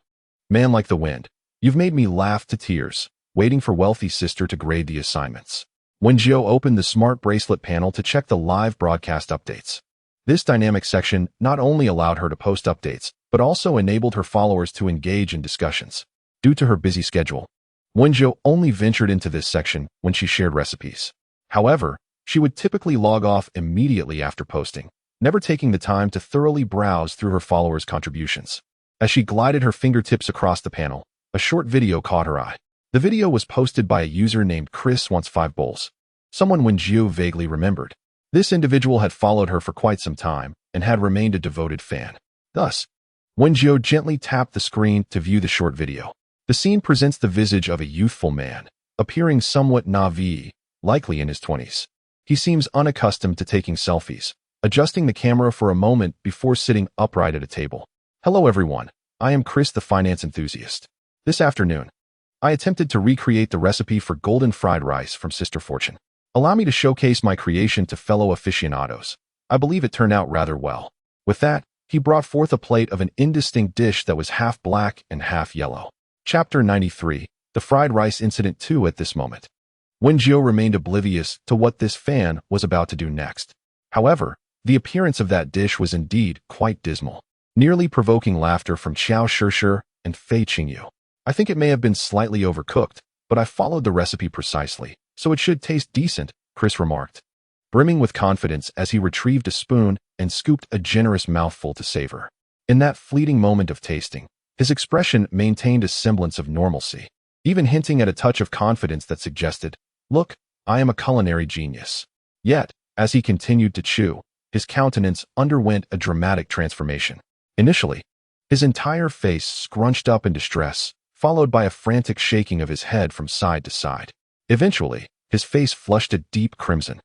Man like the wind. You've made me laugh to tears, waiting for wealthy sister to grade the assignments. Wen Jiu opened the smart bracelet panel to check the live broadcast updates. This dynamic section not only allowed her to post updates, but also enabled her followers to engage in discussions. Due to her busy schedule, Wen Jiu only ventured into this section when she shared recipes. However, she would typically log off immediately after posting, never taking the time to thoroughly browse through her followers' contributions. As she glided her fingertips across the panel, a short video caught her eye. The video was posted by a user named Chris Wants 5 Bowls, someone Wen Jiu vaguely remembered. This individual had followed her for quite some time and had remained a devoted fan. Thus, Wen Jiu gently tapped the screen to view the short video. The scene presents the visage of a youthful man, appearing somewhat naive, likely in his 20s. He seems unaccustomed to taking selfies, adjusting the camera for a moment before sitting upright at a table. Hello everyone, I am Chris the finance enthusiast. This afternoon, I attempted to recreate the recipe for golden fried rice from Sister Fortune. Allow me to showcase my creation to fellow aficionados. I believe it turned out rather well. With that, he brought forth a plate of an indistinct dish that was half black and half yellow. Chapter 93, The Fried Rice Incident 2. At this moment, Wen Jiu remained oblivious to what this fan was about to do next. However, the appearance of that dish was indeed quite dismal, nearly provoking laughter from Xiao Shishir and Fei Qingyu. I think it may have been slightly overcooked, but I followed the recipe precisely, so it should taste decent, Chris remarked, brimming with confidence as he retrieved a spoon and scooped a generous mouthful to savor. In that fleeting moment of tasting, his expression maintained a semblance of normalcy, even hinting at a touch of confidence that suggested, "Look, I am a culinary genius." Yet, as he continued to chew, his countenance underwent a dramatic transformation. Initially, his entire face scrunched up in distress, followed by a frantic shaking of his head from side to side. Eventually, his face flushed a deep crimson,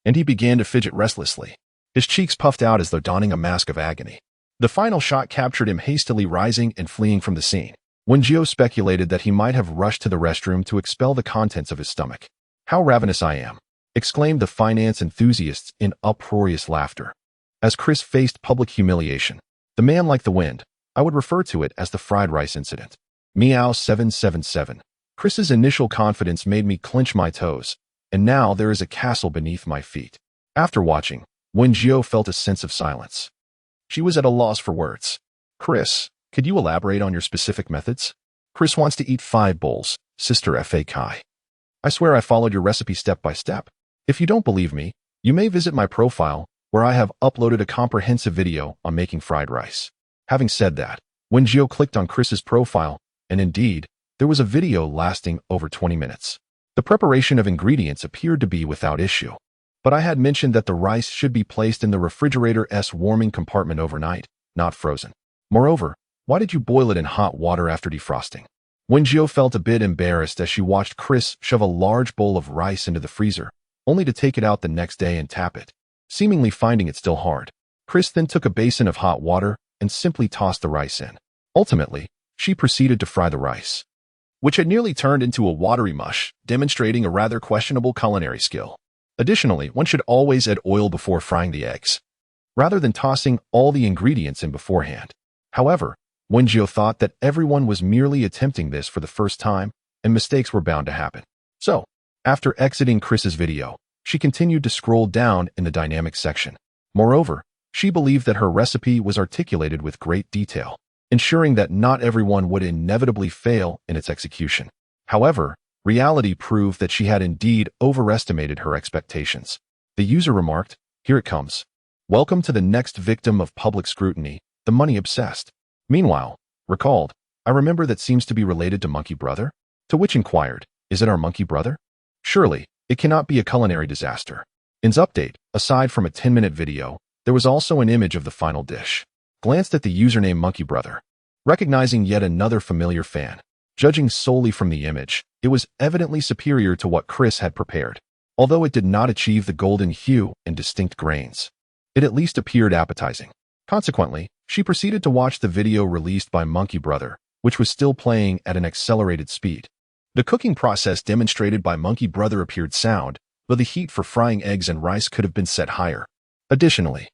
and he began to fidget restlessly. His cheeks puffed out as though donning a mask of agony. The final shot captured him hastily rising and fleeing from the scene. Wen Jiu speculated that he might have rushed to the restroom to expel the contents of his stomach. "How ravenous I am!" exclaimed the finance enthusiasts in uproarious laughter. As Chris faced public humiliation, the man like the wind, I would refer to it as the fried rice incident. Meow 777. Chris's initial confidence made me clench my toes, and now there is a castle beneath my feet. After watching, Wen Jiu felt a sense of silence. She was at a loss for words. "Chris, could you elaborate on your specific methods?" "Chris wants to eat 5 bowls, Sister Fa Kai. I swear I followed your recipe step by step. If you don't believe me, you may visit my profile, where I have uploaded a comprehensive video on making fried rice." Having said that, Wen Jiu clicked on Chris's profile, and indeed, there was a video lasting over 20 minutes. The preparation of ingredients appeared to be without issue, but I had mentioned that the rice should be placed in the refrigerator's warming compartment overnight, not frozen. Moreover, why did you boil it in hot water after defrosting? Wen Jiu felt a bit embarrassed as she watched Chris shove a large bowl of rice into the freezer, only to take it out the next day and tap it, seemingly finding it still hard. Chris then took a basin of hot water and simply tossed the rice in. Ultimately, she proceeded to fry the rice, which had nearly turned into a watery mush, demonstrating a rather questionable culinary skill. Additionally, one should always add oil before frying the eggs, rather than tossing all the ingredients in beforehand. However, Wen Jiu thought that everyone was merely attempting this for the first time, and mistakes were bound to happen. So, after exiting Chris's video, she continued to scroll down in the dynamic section. Moreover, she believed that her recipe was articulated with great detail, ensuring that not everyone would inevitably fail in its execution. However, reality proved that she had indeed overestimated her expectations. The user remarked, "Here it comes. Welcome to the next victim of public scrutiny, the money-obsessed." Meanwhile, recalled, "I remember that seems to be related to Monkey Brother?" To which inquired, "Is it our Monkey Brother?" Surely, it cannot be a culinary disaster. In's update, aside from a 10-minute video, there was also an image of the final dish. Glanced at the username Monkey Brother, recognizing yet another familiar fan. Judging solely from the image, it was evidently superior to what Chris had prepared, although it did not achieve the golden hue and distinct grains. It at least appeared appetizing. Consequently, she proceeded to watch the video released by Monkey Brother, which was still playing at an accelerated speed. The cooking process demonstrated by Monkey Brother appeared sound, though the heat for frying eggs and rice could have been set higher. Additionally,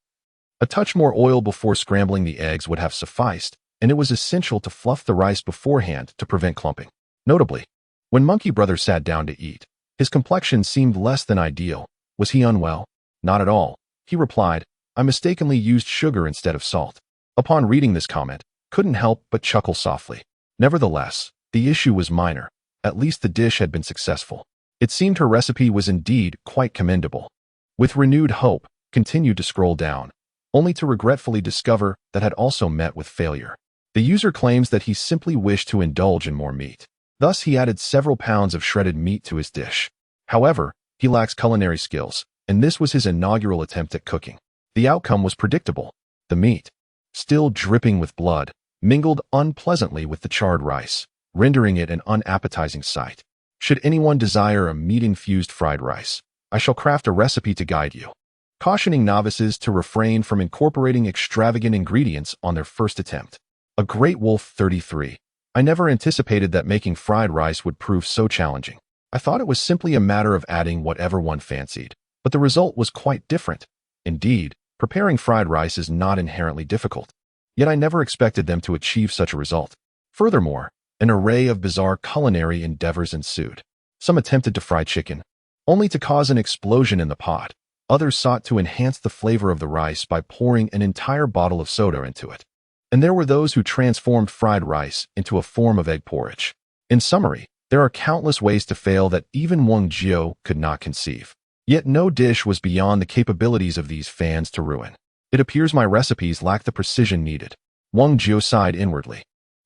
a touch more oil before scrambling the eggs would have sufficed, and it was essential to fluff the rice beforehand to prevent clumping. Notably, when Monkey Brother sat down to eat, his complexion seemed less than ideal. Was he unwell? Not at all. He replied, I mistakenly used sugar instead of salt. Upon reading this comment, couldn't help but chuckle softly. Nevertheless, the issue was minor. At least the dish had been successful. It seemed her recipe was indeed quite commendable. With renewed hope, continued to scroll down, only to regretfully discover that had also met with failure. The user claims that he simply wished to indulge in more meat. Thus, he added several pounds of shredded meat to his dish. However, he lacks culinary skills, and this was his inaugural attempt at cooking. The outcome was predictable. The meat, still dripping with blood, mingled unpleasantly with the charred rice, rendering it an unappetizing sight. Should anyone desire a meat-infused fried rice, I shall craft a recipe to guide you, cautioning novices to refrain from incorporating extravagant ingredients on their first attempt. A Great Wolf 33. I never anticipated that making fried rice would prove so challenging. I thought it was simply a matter of adding whatever one fancied, but the result was quite different. Indeed, preparing fried rice is not inherently difficult, yet I never expected them to achieve such a result. Furthermore, an array of bizarre culinary endeavors ensued. Some attempted to fry chicken, only to cause an explosion in the pot. Others sought to enhance the flavor of the rice by pouring an entire bottle of soda into it. And there were those who transformed fried rice into a form of egg porridge. In summary, there are countless ways to fail that even Wen Jiu could not conceive. Yet no dish was beyond the capabilities of these fans to ruin. It appears my recipes lack the precision needed. Wen Jiu sighed inwardly,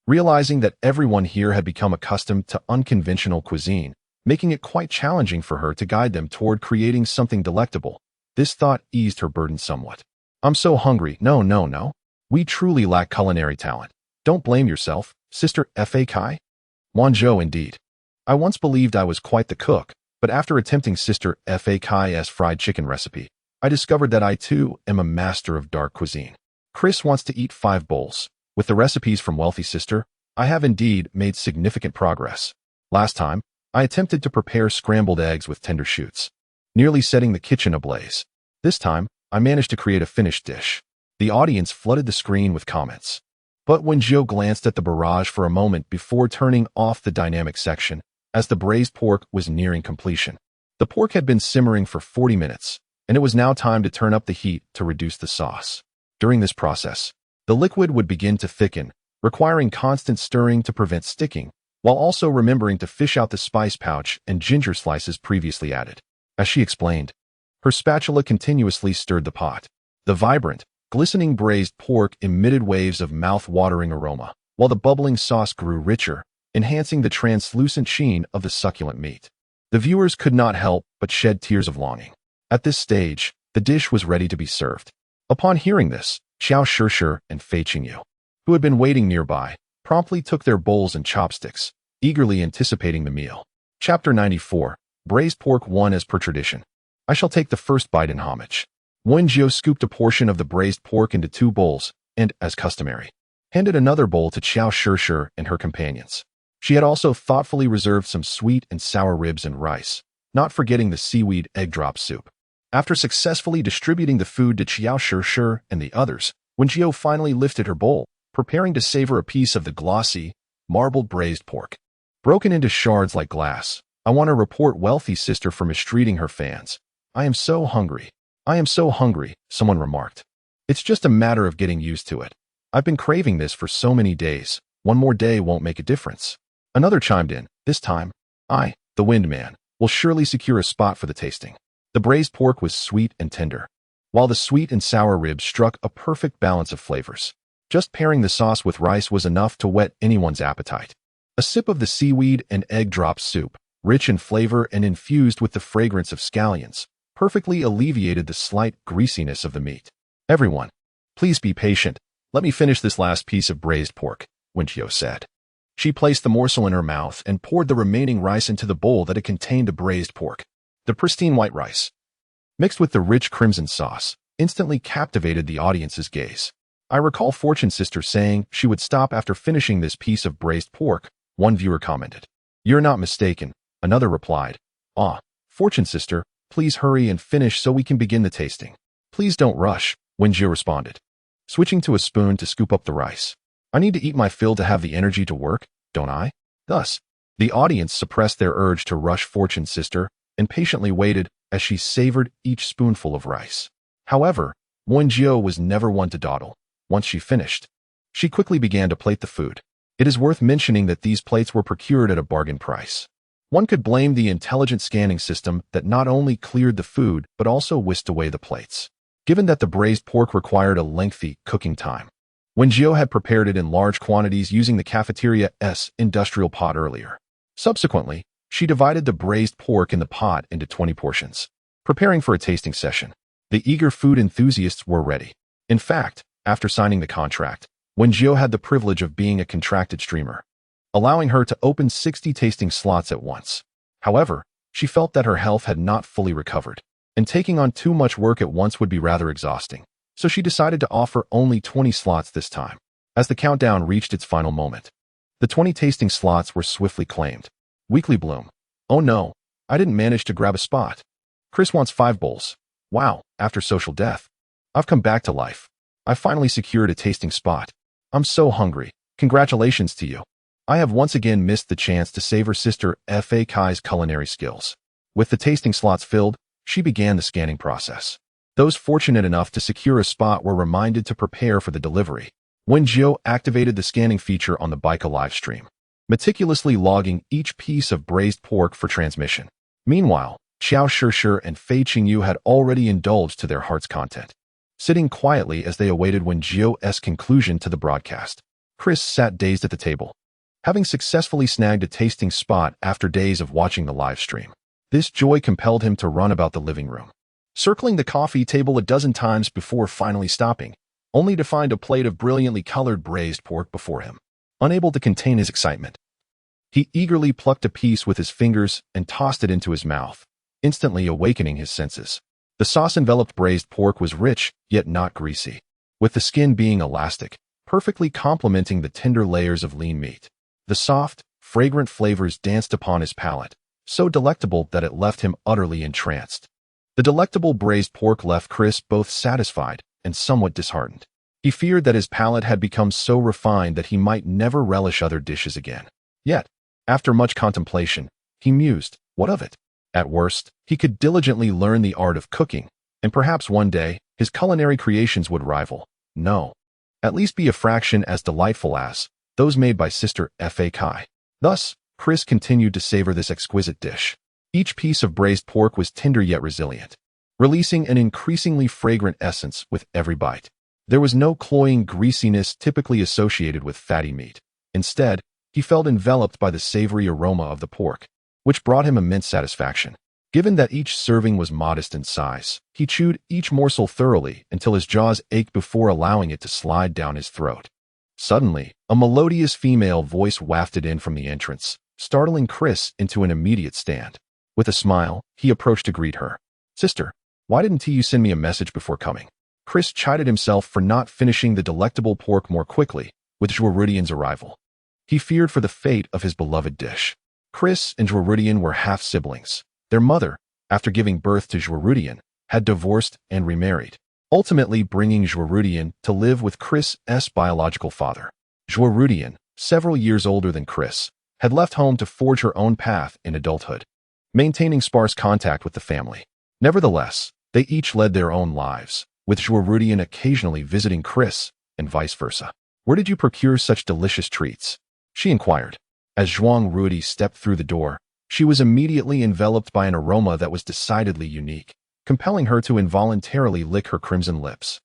realizing that everyone here had become accustomed to unconventional cuisine, making it quite challenging for her to guide them toward creating something delectable. This thought eased her burden somewhat. I'm so hungry. No. We truly lack culinary talent. Don't blame yourself, Sister Fa Kai. Wen Jiu indeed. I once believed I was quite the cook, but after attempting Sister Fa Kai's fried chicken recipe, I discovered that I too am a master of dark cuisine. Chris wants to eat 5 bowls. With the recipes from Wealthy Sister, I have indeed made significant progress. Last time, I attempted to prepare scrambled eggs with tender shoots, nearly setting the kitchen ablaze. This time, I managed to create a finished dish. The audience flooded the screen with comments. But when Jiu glanced at the barrage for a moment before turning off the dynamic section, as the braised pork was nearing completion. The pork had been simmering for 40 minutes, and it was now time to turn up the heat to reduce the sauce. During this process, the liquid would begin to thicken, requiring constant stirring to prevent sticking, while also remembering to fish out the spice pouch and ginger slices previously added. As she explained, her spatula continuously stirred the pot. The vibrant, glistening braised pork emitted waves of mouth-watering aroma, while the bubbling sauce grew richer, enhancing the translucent sheen of the succulent meat. The viewers could not help but shed tears of longing. At this stage, the dish was ready to be served. Upon hearing this, Xiao Shishir and Fei Qingyu, who had been waiting nearby, promptly took their bowls and chopsticks, eagerly anticipating the meal. Chapter 94. Braised Pork 1. As per tradition, I shall take the first bite in homage. Wen Jiu scooped a portion of the braised pork into 2 bowls and, as customary, handed another bowl to Xiao Shishir and her companions. She had also thoughtfully reserved some sweet and sour ribs and rice, not forgetting the seaweed egg drop soup. After successfully distributing the food to Xiao Shishir and the others, Wen Jiu finally lifted her bowl, preparing to savor a piece of the glossy, marbled braised pork. Broken into shards like glass, I want to report Wealthy Sister for mistreating her fans. I am so hungry, someone remarked. It's just a matter of getting used to it. I've been craving this for so many days. One more day won't make a difference. Another chimed in. This time, I, the Wind Man, will surely secure a spot for the tasting. The braised pork was sweet and tender, while the sweet and sour ribs struck a perfect balance of flavors. Just pairing the sauce with rice was enough to whet anyone's appetite. A sip of the seaweed and egg drop soup, rich in flavor and infused with the fragrance of scallions, perfectly alleviated the slight greasiness of the meat. Everyone, please be patient. Let me finish this last piece of braised pork, Wen Jiu said. She placed the morsel in her mouth and poured the remaining rice into the bowl that had contained the braised pork. The pristine white rice, mixed with the rich crimson sauce, instantly captivated the audience's gaze. I recall Fortune Sister saying she would stop after finishing this piece of braised pork, one viewer commented. You're not mistaken, another replied. Ah, Fortune Sister, please hurry and finish so we can begin the tasting. Please don't rush, Wen Jiu responded, switching to a spoon to scoop up the rice. I need to eat my fill to have the energy to work, don't I? Thus, the audience suppressed their urge to rush Fortune Sister and patiently waited as she savored each spoonful of rice. However, Wen Jiu was never one to dawdle. Once she finished, she quickly began to plate the food. It is worth mentioning that these plates were procured at a bargain price. One could blame the intelligent scanning system that not only cleared the food but also whisked away the plates. Given that the braised pork required a lengthy cooking time, Wen Jiu had prepared it in large quantities using the cafeteria's industrial pot earlier. Subsequently, she divided the braised pork in the pot into 20 portions. Preparing for a tasting session, the eager food enthusiasts were ready. In fact, after signing the contract, Wen Jiu had the privilege of being a contracted streamer, allowing her to open 60 tasting slots at once. However, she felt that her health had not fully recovered, and taking on too much work at once would be rather exhausting, so she decided to offer only 20 slots this time. As the countdown reached its final moment, the 20 tasting slots were swiftly claimed. Weekly Bloom. Oh no, I didn't manage to grab a spot. Chris wants 5 bowls. Wow, after social death, I've come back to life. I finally secured a tasting spot. I'm so hungry. Congratulations to you. I have once again missed the chance to savor Sister Fa Kai's culinary skills. With the tasting slots filled, she began the scanning process. Those fortunate enough to secure a spot were reminded to prepare for the delivery. Wen Jiu activated the scanning feature on the Baika live stream, meticulously logging each piece of braised pork for transmission. Meanwhile, Xiao Shishir and Fei Qingyu had already indulged to their heart's content, sitting quietly as they awaited Wen Jiu's conclusion to the broadcast. Chris sat dazed at the table, having successfully snagged a tasting spot after days of watching the live stream. This joy compelled him to run about the living room, circling the coffee table a dozen times before finally stopping, only to find a plate of brilliantly colored braised pork before him. Unable to contain his excitement, he eagerly plucked a piece with his fingers and tossed it into his mouth, instantly awakening his senses. The sauce-enveloped braised pork was rich, yet not greasy, with the skin being elastic, perfectly complementing the tender layers of lean meat. The soft, fragrant flavors danced upon his palate, so delectable that it left him utterly entranced. The delectable braised pork left Chris both satisfied and somewhat disheartened. He feared that his palate had become so refined that he might never relish other dishes again. Yet, after much contemplation, he mused, what of it? At worst, he could diligently learn the art of cooking, and perhaps one day, his culinary creations would rival, no, at least be a fraction as delightful as those made by Sister Fa Kai. Thus, Chris continued to savor this exquisite dish. Each piece of braised pork was tender yet resilient, releasing an increasingly fragrant essence with every bite. There was no cloying greasiness typically associated with fatty meat. Instead, he felt enveloped by the savory aroma of the pork, which brought him immense satisfaction. Given that each serving was modest in size, he chewed each morsel thoroughly until his jaws ached before allowing it to slide down his throat. Suddenly, a melodious female voice wafted in from the entrance, startling Chris into an immediate stand. With a smile, he approached to greet her. Sister, why didn't you send me a message before coming? Chris chided himself for not finishing the delectable pork more quickly with Zhuorudian's arrival. He feared for the fate of his beloved dish. Chris and Zhuorudian were half-siblings. Their mother, after giving birth to Zhuorudian, had divorced and remarried, ultimately bringing Zhuorudian to live with Chris's biological father. Zhuorudian, several years older than Chris, had left home to forge her own path in adulthood, maintaining sparse contact with the family. Nevertheless, they each led their own lives, with Zhuorudian occasionally visiting Chris, and vice versa. Where did you procure such delicious treats? She inquired. As Zhuang Ruodi stepped through the door, she was immediately enveloped by an aroma that was decidedly unique, compelling her to involuntarily lick her crimson lips.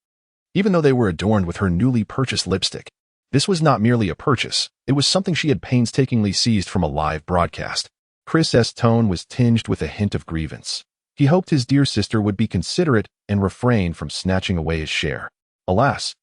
Even though they were adorned with her newly purchased lipstick, this was not merely a purchase, it was something she had painstakingly seized from a live broadcast. Chris's tone was tinged with a hint of grievance. He hoped his dear sister would be considerate and refrain from snatching away his share. Alas,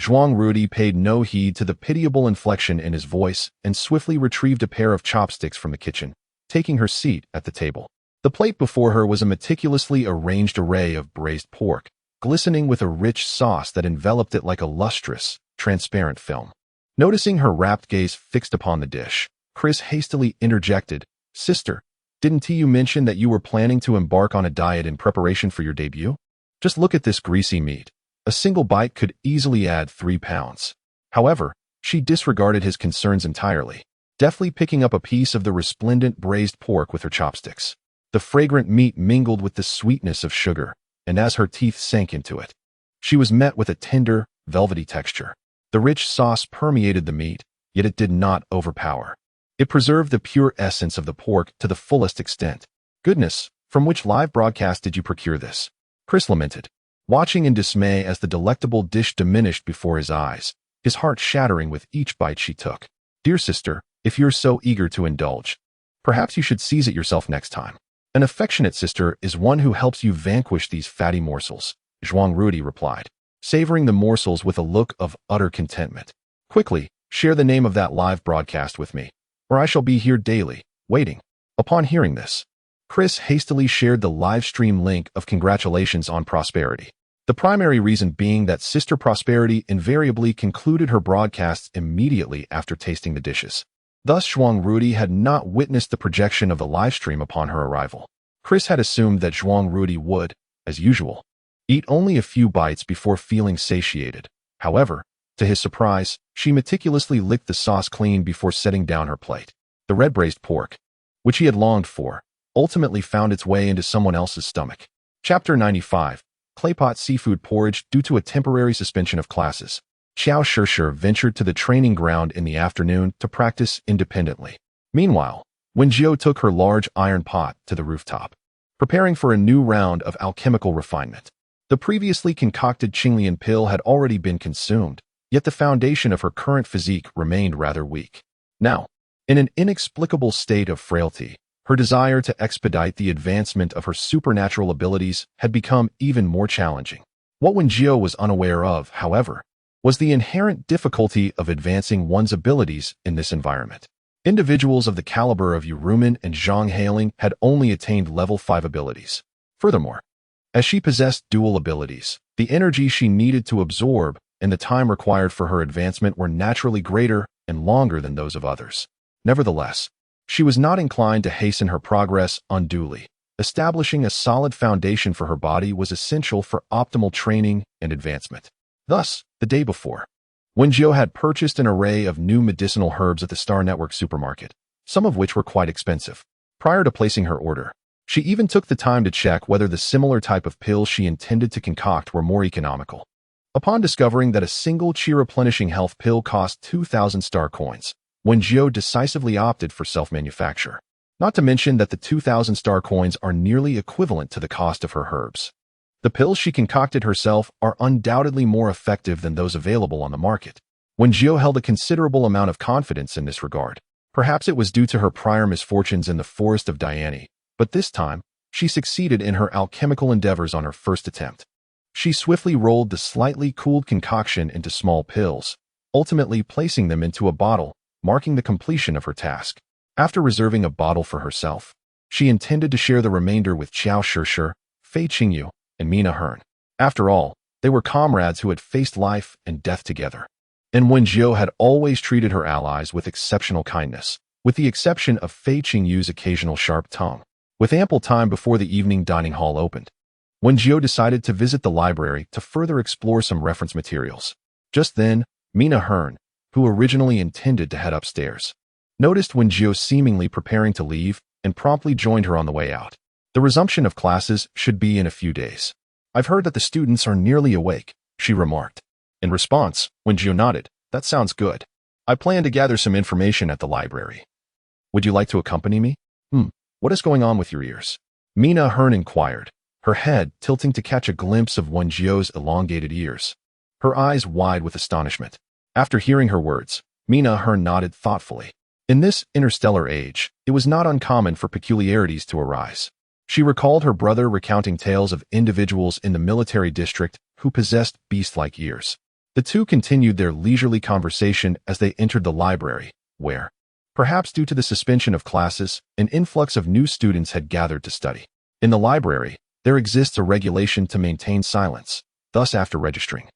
Zhuang Ruodi paid no heed to the pitiable inflection in his voice and swiftly retrieved a pair of chopsticks from the kitchen, taking her seat at the table. The plate before her was a meticulously arranged array of braised pork, glistening with a rich sauce that enveloped it like a lustrous, transparent film. Noticing her rapt gaze fixed upon the dish, Chris hastily interjected, "Sister, didn't you mention that you were planning to embark on a diet in preparation for your debut? Just look at this greasy meat. A single bite could easily add 3 pounds." However, she disregarded his concerns entirely, deftly picking up a piece of the resplendent braised pork with her chopsticks. The fragrant meat mingled with the sweetness of sugar, and as her teeth sank into it, she was met with a tender, velvety texture. The rich sauce permeated the meat, yet it did not overpower. It preserved the pure essence of the pork to the fullest extent. "Goodness, from which live broadcast did you procure this?" Chris lamented, watching in dismay as the delectable dish diminished before his eyes, his heart shattering with each bite she took. "Dear sister, if you're so eager to indulge, perhaps you should seize it yourself next time. An affectionate sister is one who helps you vanquish these fatty morsels," Zhuang Rudy replied, savoring the morsels with a look of utter contentment. "Quickly, share the name of that live broadcast with me, or I shall be here daily, waiting." Upon hearing this, Chris hastily shared the live stream link of congratulations on Prosperity. The primary reason being that Sister Prosperity invariably concluded her broadcasts immediately after tasting the dishes. Thus, Zhuang Rudy had not witnessed the projection of the live stream upon her arrival. Chris had assumed that Zhuang Rudy would, as usual, eat only a few bites before feeling satiated. However, to his surprise, she meticulously licked the sauce clean before setting down her plate. The red braised pork, which he had longed for, ultimately found its way into someone else's stomach. Chapter 95. Claypot Seafood Porridge. Due to a temporary suspension of classes, Xiao Shishir ventured to the training ground in the afternoon to practice independently. Meanwhile, Wen Jiu took her large iron pot to the rooftop, preparing for a new round of alchemical refinement. The previously concocted Qinglian pill had already been consumed, yet the foundation of her current physique remained rather weak. Now, in an inexplicable state of frailty, her desire to expedite the advancement of her supernatural abilities had become even more challenging. What Wen Jiu was unaware of, however, was the inherent difficulty of advancing one's abilities in this environment. Individuals of the caliber of Yuruman and Zhang Hailing had only attained level 5 abilities. Furthermore, as she possessed dual abilities, the energy she needed to absorb and the time required for her advancement were naturally greater and longer than those of others. Nevertheless, she was not inclined to hasten her progress unduly. Establishing a solid foundation for her body was essential for optimal training and advancement. Thus, the day before, Wen Jiu had purchased an array of new medicinal herbs at the Star Network supermarket, some of which were quite expensive. Prior to placing her order, she even took the time to check whether the similar type of pills she intended to concoct were more economical. Upon discovering that a single chi-replenishing health pill cost 2,000 star coins, Wen Jiu decisively opted for self-manufacture. Not to mention that the 2,000 star coins are nearly equivalent to the cost of her herbs. The pills she concocted herself are undoubtedly more effective than those available on the market. Wen Jiu held a considerable amount of confidence in this regard. Perhaps it was due to her prior misfortunes in the forest of Diane, but this time, she succeeded in her alchemical endeavors on her first attempt. She swiftly rolled the slightly cooled concoction into small pills, ultimately placing them into a bottle, marking the completion of her task. After reserving a bottle for herself, she intended to share the remainder with Xiao Shishir, Fei Qingyu, and Mina Hearn. After all, they were comrades who had faced life and death together. And Wen Jiu had always treated her allies with exceptional kindness, with the exception of Fei Qingyu's occasional sharp tongue. With ample time before the evening dining hall opened, Wen Jiu decided to visit the library to further explore some reference materials. Just then, Mina Hearn, who originally intended to head upstairs, noticed Wen Jiu seemingly preparing to leave and promptly joined her on the way out. The resumption of classes should be in a few days. "I've heard that the students are nearly awake," she remarked. In response, Wen Jiu nodded. "That sounds good. I plan to gather some information at the library. Would you like to accompany me?" What is going on with your ears?" Mina Hearn inquired, her head tilting to catch a glimpse of Wen Jiu's elongated ears, her eyes wide with astonishment. After hearing her words, Mina Hearn nodded thoughtfully. In this interstellar age, it was not uncommon for peculiarities to arise. She recalled her brother recounting tales of individuals in the military district who possessed beast-like ears. The two continued their leisurely conversation as they entered the library, where, perhaps due to the suspension of classes, an influx of new students had gathered to study. In the library, there exists a regulation to maintain silence, thus after registering,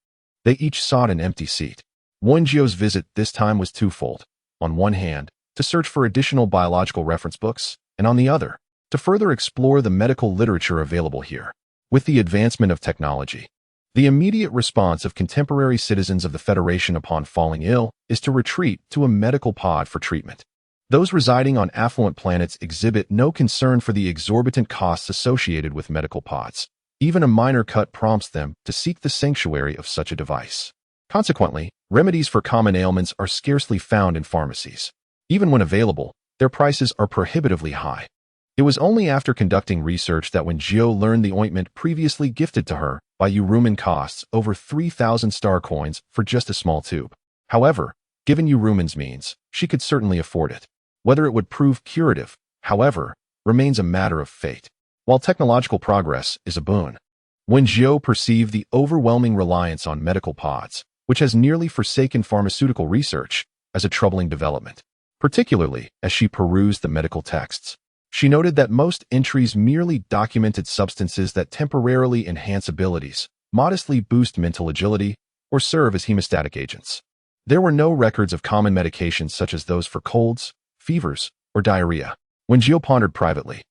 they each sought an empty seat. Wen Jiu's visit this time was twofold. On one hand, to search for additional biological reference books, and on the other, to further explore the medical literature available here. With the advancement of technology, the immediate response of contemporary citizens of the Federation upon falling ill is to retreat to a medical pod for treatment. Those residing on affluent planets exhibit no concern for the exorbitant costs associated with medical pods. Even a minor cut prompts them to seek the sanctuary of such a device. Consequently, remedies for common ailments are scarcely found in pharmacies. Even when available, their prices are prohibitively high. It was only after conducting research that Wen Jiu learned the ointment previously gifted to her by Uruman costs over 3,000 star coins for just a small tube. However, given Uruman's means, she could certainly afford it. Whether it would prove curative, however, remains a matter of fate. While technological progress is a boon, Wen Jiu perceived the overwhelming reliance on medical pods, which has nearly forsaken pharmaceutical research, as a troubling development. Particularly as she perused the medical texts, she noted that most entries merely documented substances that temporarily enhance abilities, modestly boost mental agility, or serve as hemostatic agents. There were no records of common medications such as those for colds, fevers, or diarrhea. Wen Jiu pondered privately,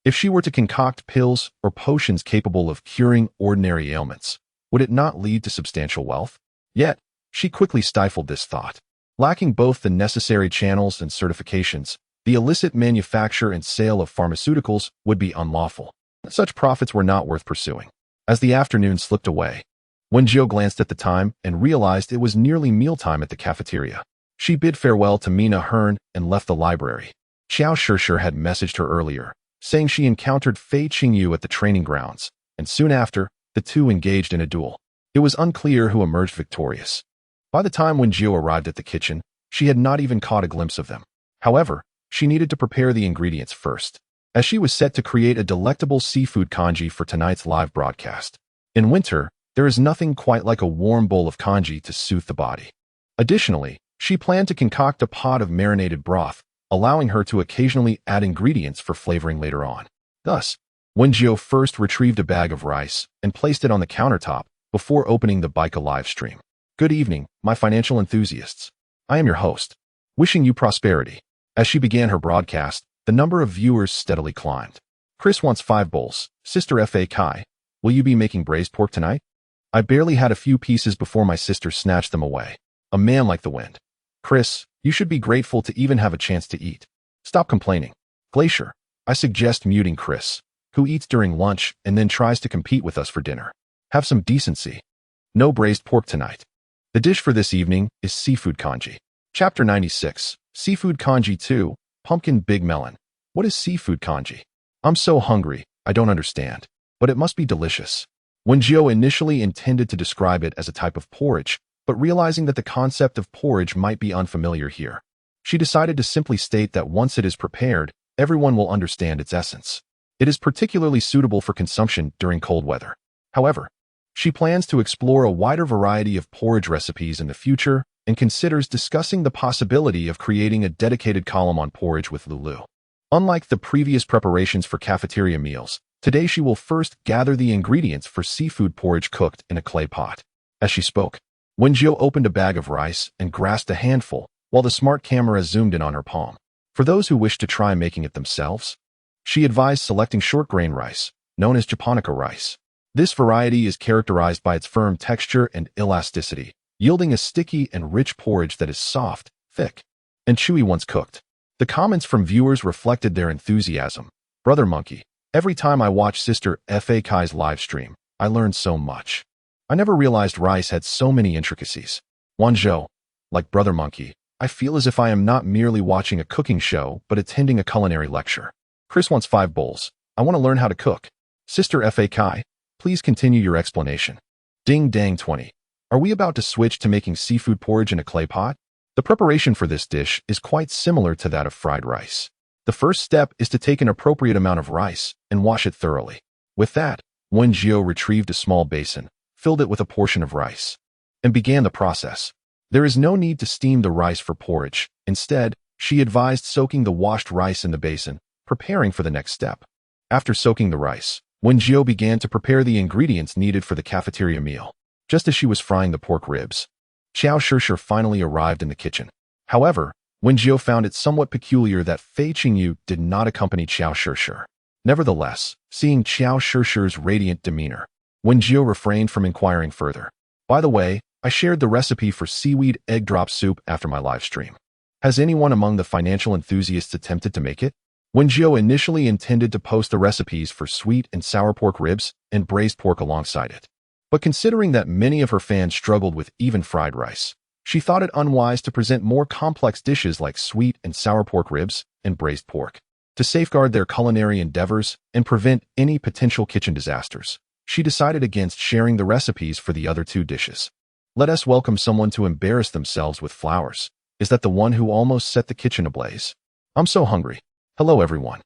if she were to concoct pills or potions capable of curing ordinary ailments, would it not lead to substantial wealth? Yet, she quickly stifled this thought. Lacking both the necessary channels and certifications, the illicit manufacture and sale of pharmaceuticals would be unlawful. Such profits were not worth pursuing. As the afternoon slipped away, Wen Jiu glanced at the time and realized it was nearly mealtime at the cafeteria. She bid farewell to Mina Hearn and left the library. Xiao Shishir had messaged her earlier, saying she encountered Fei Qingyu at the training grounds, and soon after, the two engaged in a duel. It was unclear who emerged victorious. By the time Wen Jiu arrived at the kitchen, she had not even caught a glimpse of them. However, she needed to prepare the ingredients first, as she was set to create a delectable seafood congee for tonight's live broadcast. In winter, there is nothing quite like a warm bowl of congee to soothe the body. Additionally, she planned to concoct a pot of marinated broth, allowing her to occasionally add ingredients for flavoring later on. Thus, Wen Jiu first retrieved a bag of rice and placed it on the countertop before opening the Bika live stream. Good evening, my financial enthusiasts. I am your host, wishing you prosperity. As she began her broadcast, the number of viewers steadily climbed. Chris wants 5 bowls. Sister F.A. Kai, will you be making braised pork tonight? I barely had a few pieces before my sister snatched them away. A man like the wind. Chris, you should be grateful to even have a chance to eat. Stop complaining. Glacier, I suggest muting Chris, who eats during lunch and then tries to compete with us for dinner. Have some decency. No braised pork tonight. The dish for this evening is seafood congee. Chapter 96, Seafood Congee 2, Pumpkin Big Melon. What is seafood congee? I'm so hungry, I don't understand. But it must be delicious. Wen Jiu initially intended to describe it as a type of porridge, but realizing that the concept of porridge might be unfamiliar here, she decided to simply state that once it is prepared, everyone will understand its essence. It is particularly suitable for consumption during cold weather. However, she plans to explore a wider variety of porridge recipes in the future and considers discussing the possibility of creating a dedicated column on porridge with Lulu. Unlike the previous preparations for cafeteria meals, today she will first gather the ingredients for seafood porridge cooked in a clay pot. As she spoke, Wen Jiu opened a bag of rice and grasped a handful while the smart camera zoomed in on her palm. For those who wish to try making it themselves, she advised selecting short grain rice, known as japonica rice. This variety is characterized by its firm texture and elasticity, yielding a sticky and rich porridge that is soft, thick, and chewy once cooked. The comments from viewers reflected their enthusiasm. Brother Monkey, every time I watch Sister F.A. Kai's live stream, I learn so much. I never realized rice had so many intricacies. Wen Jiu, like Brother Monkey, I feel as if I am not merely watching a cooking show, but attending a culinary lecture. Chris wants 5 bowls. I want to learn how to cook. Sister F.A. Kai, please continue your explanation. Ding dang 20. Are we about to switch to making seafood porridge in a clay pot? The preparation for this dish is quite similar to that of fried rice. The first step is to take an appropriate amount of rice and wash it thoroughly. With that, Wen Jiu retrieved a small basin, filled it with a portion of rice, and began the process. There is no need to steam the rice for porridge. Instead, she advised soaking the washed rice in the basin, preparing for the next step. After soaking the rice, Wen Jiu began to prepare the ingredients needed for the cafeteria meal. just as she was frying the pork ribs. Xiao Shishir finally arrived in the kitchen. However, Wen Jiu found it somewhat peculiar that Fei Qingyu did not accompany Xiao Shishir. Nevertheless, seeing Xiao Shishir's radiant demeanor, Wen Jiu refrained from inquiring further. By the way, I shared the recipe for seaweed egg drop soup after my live stream. Has anyone among the financial enthusiasts attempted to make it? Wen Jiu initially intended to post the recipes for sweet and sour pork ribs and braised pork alongside it. But considering that many of her fans struggled with even fried rice, she thought it unwise to present more complex dishes like sweet and sour pork ribs and braised pork. To safeguard their culinary endeavors and prevent any potential kitchen disasters, she decided against sharing the recipes for the other two dishes. Let us welcome someone to embarrass themselves with flowers. Is that the one who almost set the kitchen ablaze? I'm so hungry. Hello everyone.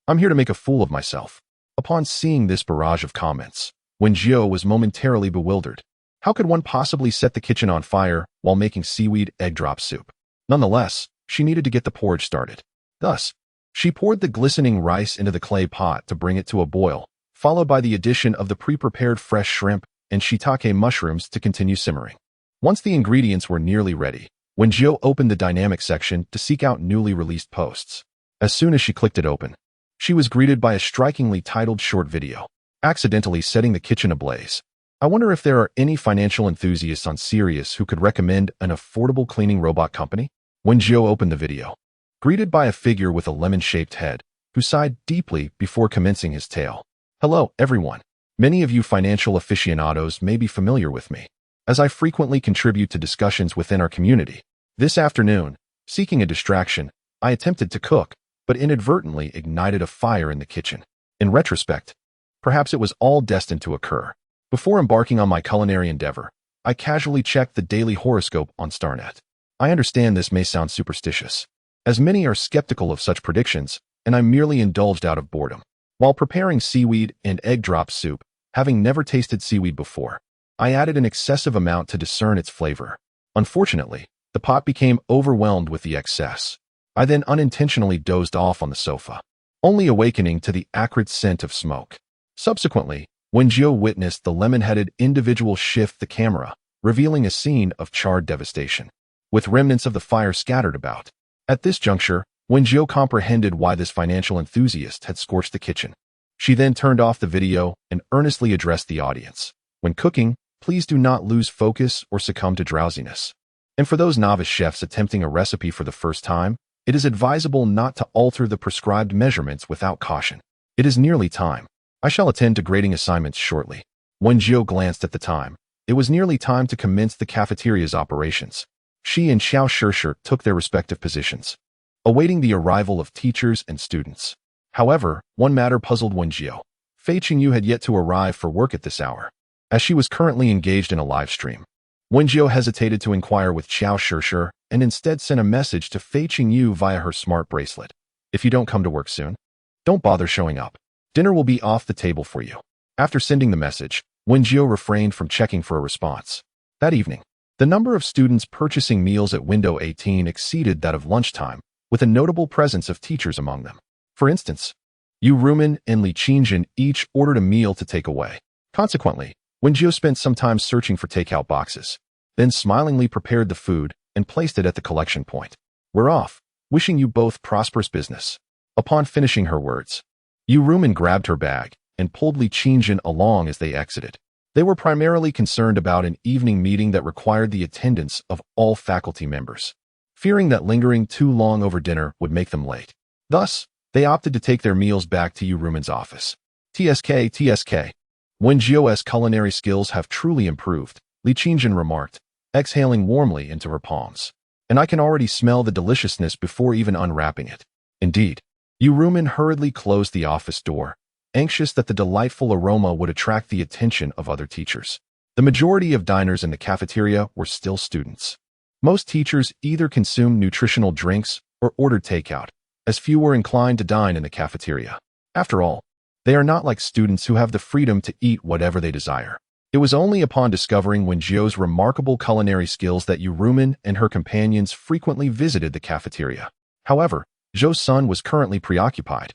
I'm here to make a fool of myself. Upon seeing this barrage of comments, Wen Jiu was momentarily bewildered. How could one possibly set the kitchen on fire while making seaweed egg drop soup? Nonetheless, she needed to get the porridge started. Thus, she poured the glistening rice into the clay pot to bring it to a boil, followed by the addition of the pre-prepared fresh shrimp and shiitake mushrooms to continue simmering. Once the ingredients were nearly ready, Wen Jiu opened the dynamic section to seek out newly released posts. As soon as she clicked it open, she was greeted by a strikingly titled short video, accidentally setting the kitchen ablaze. I wonder if there are any financial enthusiasts on Sirius who could recommend an affordable cleaning robot company? Wen Jiu opened the video, greeted by a figure with a lemon-shaped head, who sighed deeply before commencing his tale. Hello, everyone. Many of you financial aficionados may be familiar with me, as I frequently contribute to discussions within our community. This afternoon, seeking a distraction, I attempted to cook, but inadvertently ignited a fire in the kitchen. In retrospect, perhaps it was all destined to occur. Before embarking on my culinary endeavor, I casually checked the daily horoscope on Starnet. I understand this may sound superstitious, as many are skeptical of such predictions, and I merely indulged out of boredom. While preparing seaweed and egg drop soup, having never tasted seaweed before, I added an excessive amount to discern its flavor. Unfortunately, the pot became overwhelmed with the excess. I then unintentionally dozed off on the sofa, only awakening to the acrid scent of smoke. Subsequently, Wen Jiu witnessed the lemon-headed individual shift the camera, revealing a scene of charred devastation, with remnants of the fire scattered about. At this juncture, Wen Jiu comprehended why this financial enthusiast had scorched the kitchen. She then turned off the video and earnestly addressed the audience. When cooking, please do not lose focus or succumb to drowsiness. And for those novice chefs attempting a recipe for the first time, it is advisable not to alter the prescribed measurements without caution. It is nearly time. I shall attend to grading assignments shortly. Wen Jiu glanced at the time. It was nearly time to commence the cafeteria's operations. She and Xiao Shishir took their respective positions, awaiting the arrival of teachers and students. However, one matter puzzled Wen Jiu. Fei Qingyu had yet to arrive for work at this hour, as she was currently engaged in a live stream. Wen Jiu hesitated to inquire with Xiao Shishir and instead sent a message to Fei Qingyu via her smart bracelet. If you don't come to work soon, don't bother showing up. Dinner will be off the table for you. After sending the message, Wen Jiu refrained from checking for a response. That evening, the number of students purchasing meals at window 18 exceeded that of lunchtime, with a notable presence of teachers among them. For instance, Yu Rumen and Li Qingjin each ordered a meal to take away. Consequently, Wen Jiu spent some time searching for takeout boxes, then smilingly prepared the food and placed it at the collection point. We're off, wishing you both prosperous business. Upon finishing her words, Yu Rumen grabbed her bag and pulled Li Qingjin along as they exited. They were primarily concerned about an evening meeting that required the attendance of all faculty members, fearing that lingering too long over dinner would make them late. Thus, they opted to take their meals back to Yu Rumen's office. TSK. Wen Jiu's culinary skills have truly improved, Li Qingjin remarked, exhaling warmly into her palms. And I can already smell the deliciousness before even unwrapping it. Indeed, Yu Rumen hurriedly closed the office door, anxious that the delightful aroma would attract the attention of other teachers. The majority of diners in the cafeteria were still students. Most teachers either consumed nutritional drinks or ordered takeout, as few were inclined to dine in the cafeteria. After all, they are not like students who have the freedom to eat whatever they desire. It was only upon discovering Wen Jiu's remarkable culinary skills that Yu Rumen and her companions frequently visited the cafeteria. However, Zhou Sun was currently preoccupied,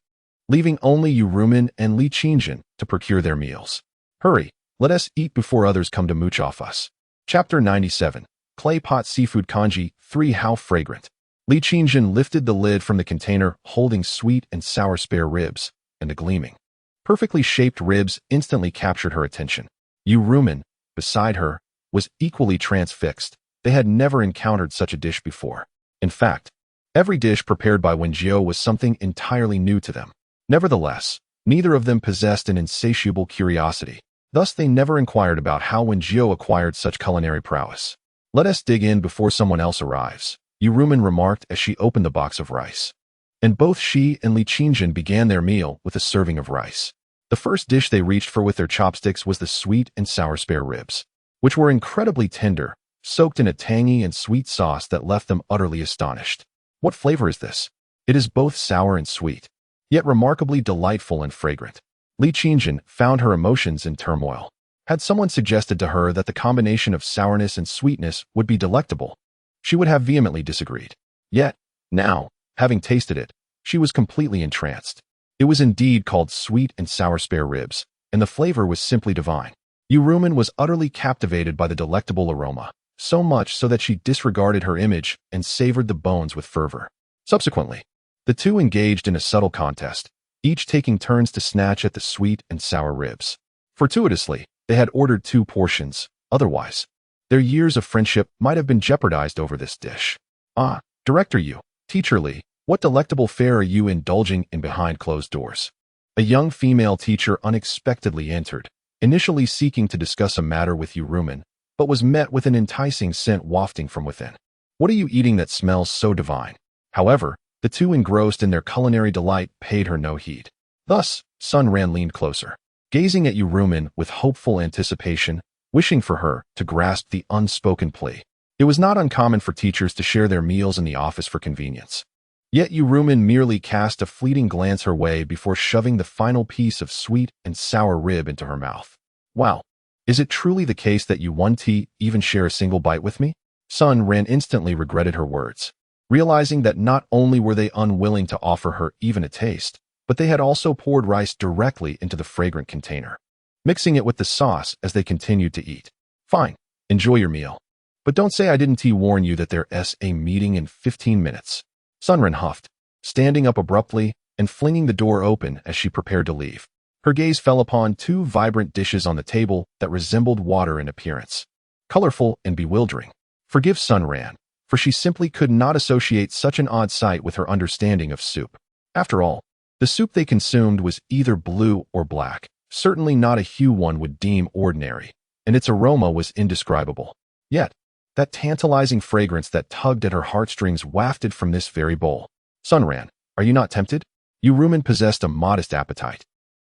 leaving only Yu Rumen and Li Qingjin to procure their meals. Hurry, Let us eat before others come to mooch off us. Chapter 97. Clay Pot Seafood Congee 3. How fragrant. Li Qingjin lifted the lid from the container holding sweet and sour spare ribs, and the gleaming, perfectly shaped ribs instantly captured her attention. Yu Rumen, beside her, was equally transfixed. They had never encountered such a dish before. In fact, every dish prepared by Wen Jiu was something entirely new to them. Nevertheless, neither of them possessed an insatiable curiosity. Thus they never inquired about how Wen Jiu acquired such culinary prowess. Let us dig in before someone else arrives, Yu Rumen remarked as she opened the box of rice. And both she and Li Qingjin began their meal with a serving of rice. The first dish they reached for with their chopsticks was the sweet and sour spare ribs, which were incredibly tender, soaked in a tangy and sweet sauce that left them utterly astonished. What flavor is this? It is both sour and sweet, yet remarkably delightful and fragrant. Li Qingjin found her emotions in turmoil. Had someone suggested to her that the combination of sourness and sweetness would be delectable, she would have vehemently disagreed. Yet, now, having tasted it, she was completely entranced. It was indeed called sweet and sour spare ribs, and the flavor was simply divine. Yu Rumen was utterly captivated by the delectable aroma, so much so that she disregarded her image and savored the bones with fervor. Subsequently, the two engaged in a subtle contest, each taking turns to snatch at the sweet and sour ribs. Fortuitously, they had ordered 2 portions, otherwise, their years of friendship might have been jeopardized over this dish. Ah, Director Yu, Teacher Li, what delectable fare are you indulging in behind closed doors? A young female teacher unexpectedly entered, initially seeking to discuss a matter with Yu Rumen, but was met with an enticing scent wafting from within. What are you eating that smells so divine? However, the two engrossed in their culinary delight paid her no heed. Thus, Sun Ran leaned closer, gazing at Yu Rumen with hopeful anticipation, wishing for her to grasp the unspoken plea. It was not uncommon for teachers to share their meals in the office for convenience. Yet Yu Rumen merely cast a fleeting glance her way before shoving the final piece of sweet and sour rib into her mouth. Wow, is it truly the case that you won't even share a single bite with me? Sun Ran instantly regretted her words, realizing that not only were they unwilling to offer her even a taste, but they had also poured rice directly into the fragrant container, mixing it with the sauce as they continued to eat. Fine, enjoy your meal. But don't say I didn't warn you that there's a meeting in 15 minutes. Sunren huffed, standing up abruptly and flinging the door open as she prepared to leave. Her gaze fell upon 2 vibrant dishes on the table that resembled water in appearance, colorful and bewildering. Forgive Sunran, for she simply could not associate such an odd sight with her understanding of soup. After all, the soup they consumed was either blue or black, certainly not a hue one would deem ordinary, and its aroma was indescribable. Yet, that tantalizing fragrance that tugged at her heartstrings wafted from this very bowl. Sunran, are you not tempted? Yu Rumen possessed a modest appetite.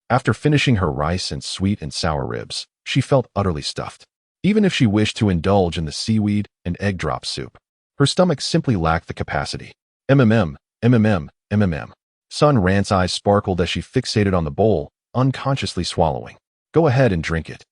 After finishing her rice and sweet and sour ribs, she felt utterly stuffed. Even if she wished to indulge in the seaweed and egg drop soup, her stomach simply lacked the capacity. MMM. Sun Ran's eyes sparkled as she fixated on the bowl, unconsciously swallowing. Go ahead and drink it.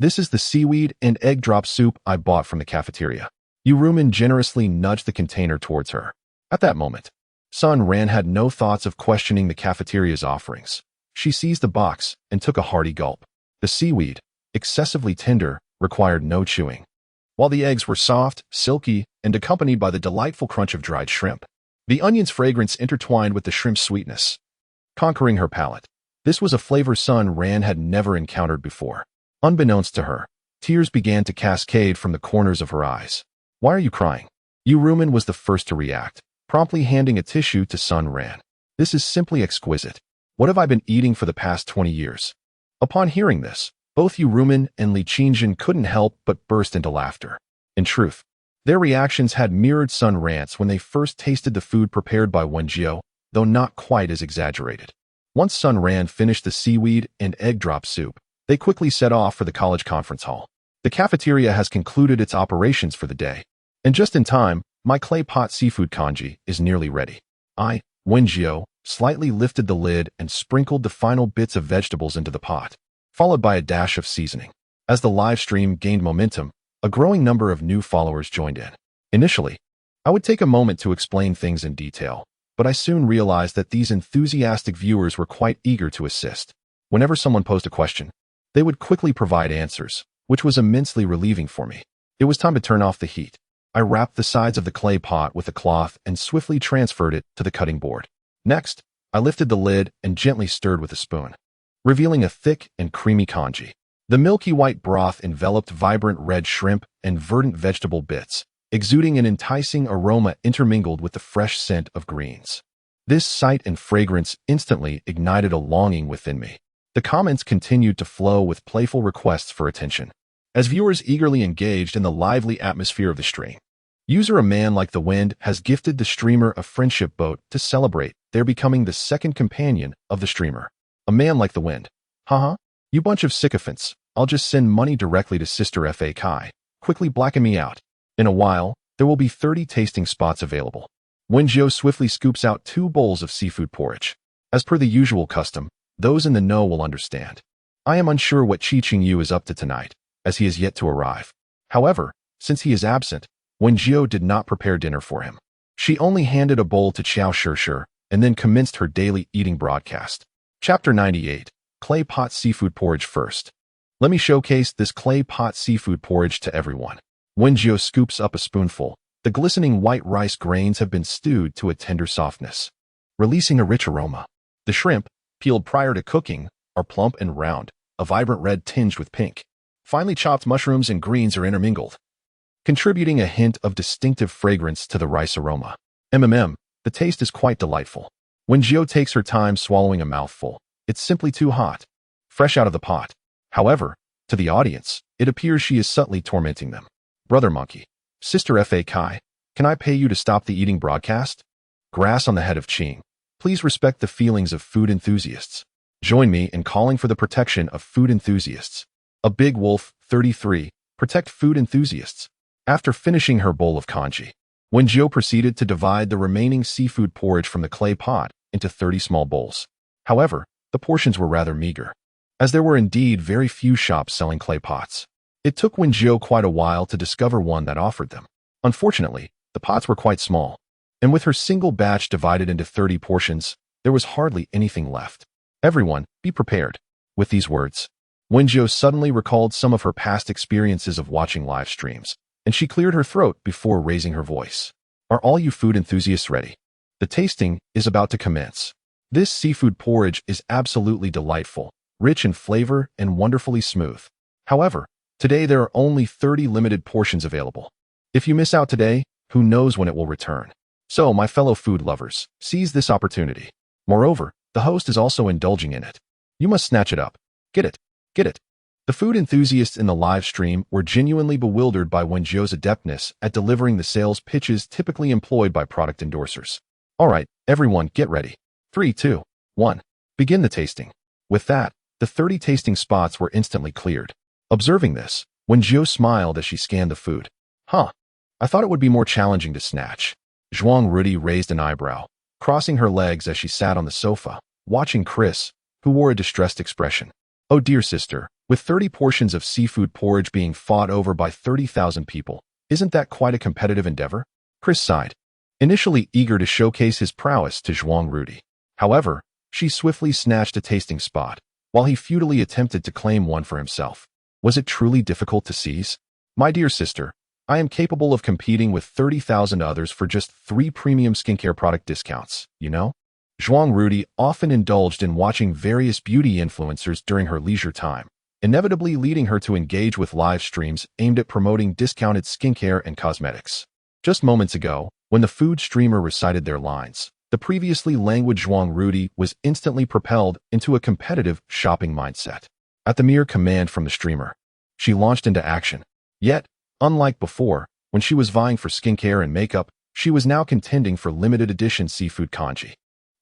This is the seaweed and egg drop soup I bought from the cafeteria. Yu Rumen generously nudged the container towards her. At that moment, Sun Ran had no thoughts of questioning the cafeteria's offerings. She seized the box and took a hearty gulp. The seaweed, excessively tender, required no chewing, while the eggs were soft, silky, and accompanied by the delightful crunch of dried shrimp. The onion's fragrance intertwined with the shrimp's sweetness, conquering her palate. This was a flavor Sun Ran had never encountered before. Unbeknownst to her, tears began to cascade from the corners of her eyes. Why are you crying? Yu Rumen was the first to react, promptly handing a tissue to Sun Ran. This is simply exquisite. What have I been eating for the past 20 years? Upon hearing this, both Yu Rumen and Li Qingjin couldn't help but burst into laughter. In truth, their reactions had mirrored Sun Ran's when they first tasted the food prepared by Wen Jiu, though not quite as exaggerated. Once Sun Ran finished the seaweed and egg drop soup, they quickly set off for the college conference hall. The cafeteria has concluded its operations for the day, and just in time, my clay pot seafood congee is nearly ready. Wen Jiu, slightly lifted the lid and sprinkled the final bits of vegetables into the pot, followed by a dash of seasoning. As the live stream gained momentum, a growing number of new followers joined in. Initially, I would take a moment to explain things in detail, but I soon realized that these enthusiastic viewers were quite eager to assist. Whenever someone posed a question, They would quickly provide answers, which was immensely relieving for me. It was time to turn off the heat. I wrapped the sides of the clay pot with a cloth and swiftly transferred it to the cutting board. Next, I lifted the lid and gently stirred with a spoon, revealing a thick and creamy congee. The milky white broth enveloped vibrant red shrimp and verdant vegetable bits, exuding an enticing aroma intermingled with the fresh scent of greens. This sight and fragrance instantly ignited a longing within me. The comments continued to flow with playful requests for attention, as viewers eagerly engaged in the lively atmosphere of the stream. User A Man Like the Wind has gifted the streamer a friendship boat to celebrate their becoming the second companion of the streamer. A man like the wind. Haha. You bunch of sycophants. I'll just send money directly to Sister Fa Kai. Quickly blacken me out. In a while, there will be 30 tasting spots available. Wen Jiu swiftly scoops out 2 bowls of seafood porridge. As per the usual custom, those in the know will understand. I am unsure what Chi Ching Yu is up to tonight, as he is yet to arrive. However, since he is absent, Wen Jiu did not prepare dinner for him. She only handed a bowl to Qiao Shishir and then commenced her daily eating broadcast. Chapter 98. Clay Pot Seafood Porridge First. Let me showcase this clay pot seafood porridge to everyone. Wen Jiu scoops up a spoonful. The glistening white rice grains have been stewed to a tender softness, releasing a rich aroma. The shrimp, peeled prior to cooking, are plump and round, a vibrant red tinged with pink. Finely chopped mushrooms and greens are intermingled, contributing a hint of distinctive fragrance to the rice aroma. The taste is quite delightful. When Jiu takes her time swallowing a mouthful, it's simply too hot, fresh out of the pot. However, to the audience, it appears she is subtly tormenting them. Brother Monkey, Sister Fa Kai, can I pay you to stop the eating broadcast? Grass on the head of Qing. Please respect the feelings of food enthusiasts. Join me in calling for the protection of food enthusiasts. A Big Wolf, 33, protect food enthusiasts. After finishing her bowl of congee, Wen Jiu proceeded to divide the remaining seafood porridge from the clay pot into 30 small bowls. However, the portions were rather meager, as there were indeed very few shops selling clay pots. It took Wen Jiu quite a while to discover one that offered them. Unfortunately, the pots were quite small, and with her single batch divided into 30 portions, there was hardly anything left. Everyone, be prepared. With these words, Wen Jiu suddenly recalled some of her past experiences of watching live streams, and she cleared her throat before raising her voice. Are all you food enthusiasts ready? The tasting is about to commence. This seafood porridge is absolutely delightful, rich in flavor and wonderfully smooth. However, today there are only 30 limited portions available. If you miss out today, who knows when it will return. So, my fellow food lovers, seize this opportunity. Moreover, the host is also indulging in it. You must snatch it up. Get it. Get it. The food enthusiasts in the live stream were genuinely bewildered by Wen Jiu's adeptness at delivering the sales pitches typically employed by product endorsers. Alright, everyone get ready. 3, 2, 1. Begin the tasting. With that, the 30 tasting spots were instantly cleared. Observing this, Wen Jiu smiled as she scanned the food. Huh. I thought it would be more challenging to snatch. Zhuang Rudy raised an eyebrow, crossing her legs as she sat on the sofa, watching Chris, who wore a distressed expression. Oh dear sister, with 30 portions of seafood porridge being fought over by 30,000 people, isn't that quite a competitive endeavor? Chris sighed, initially eager to showcase his prowess to Zhuang Rudy. However, she swiftly snatched a tasting spot, while he futilely attempted to claim one for himself. Was it truly difficult to seize? My dear sister, I am capable of competing with 30,000 others for just 3 premium skincare product discounts, you know? Zhuang Rudy often indulged in watching various beauty influencers during her leisure time, inevitably leading her to engage with live streams aimed at promoting discounted skincare and cosmetics. Just moments ago, when the food streamer recited their lines, the previously languid Zhuang Rudy was instantly propelled into a competitive shopping mindset. At the mere command from the streamer, she launched into action. Yet, unlike before, when she was vying for skincare and makeup, she was now contending for limited edition seafood congee.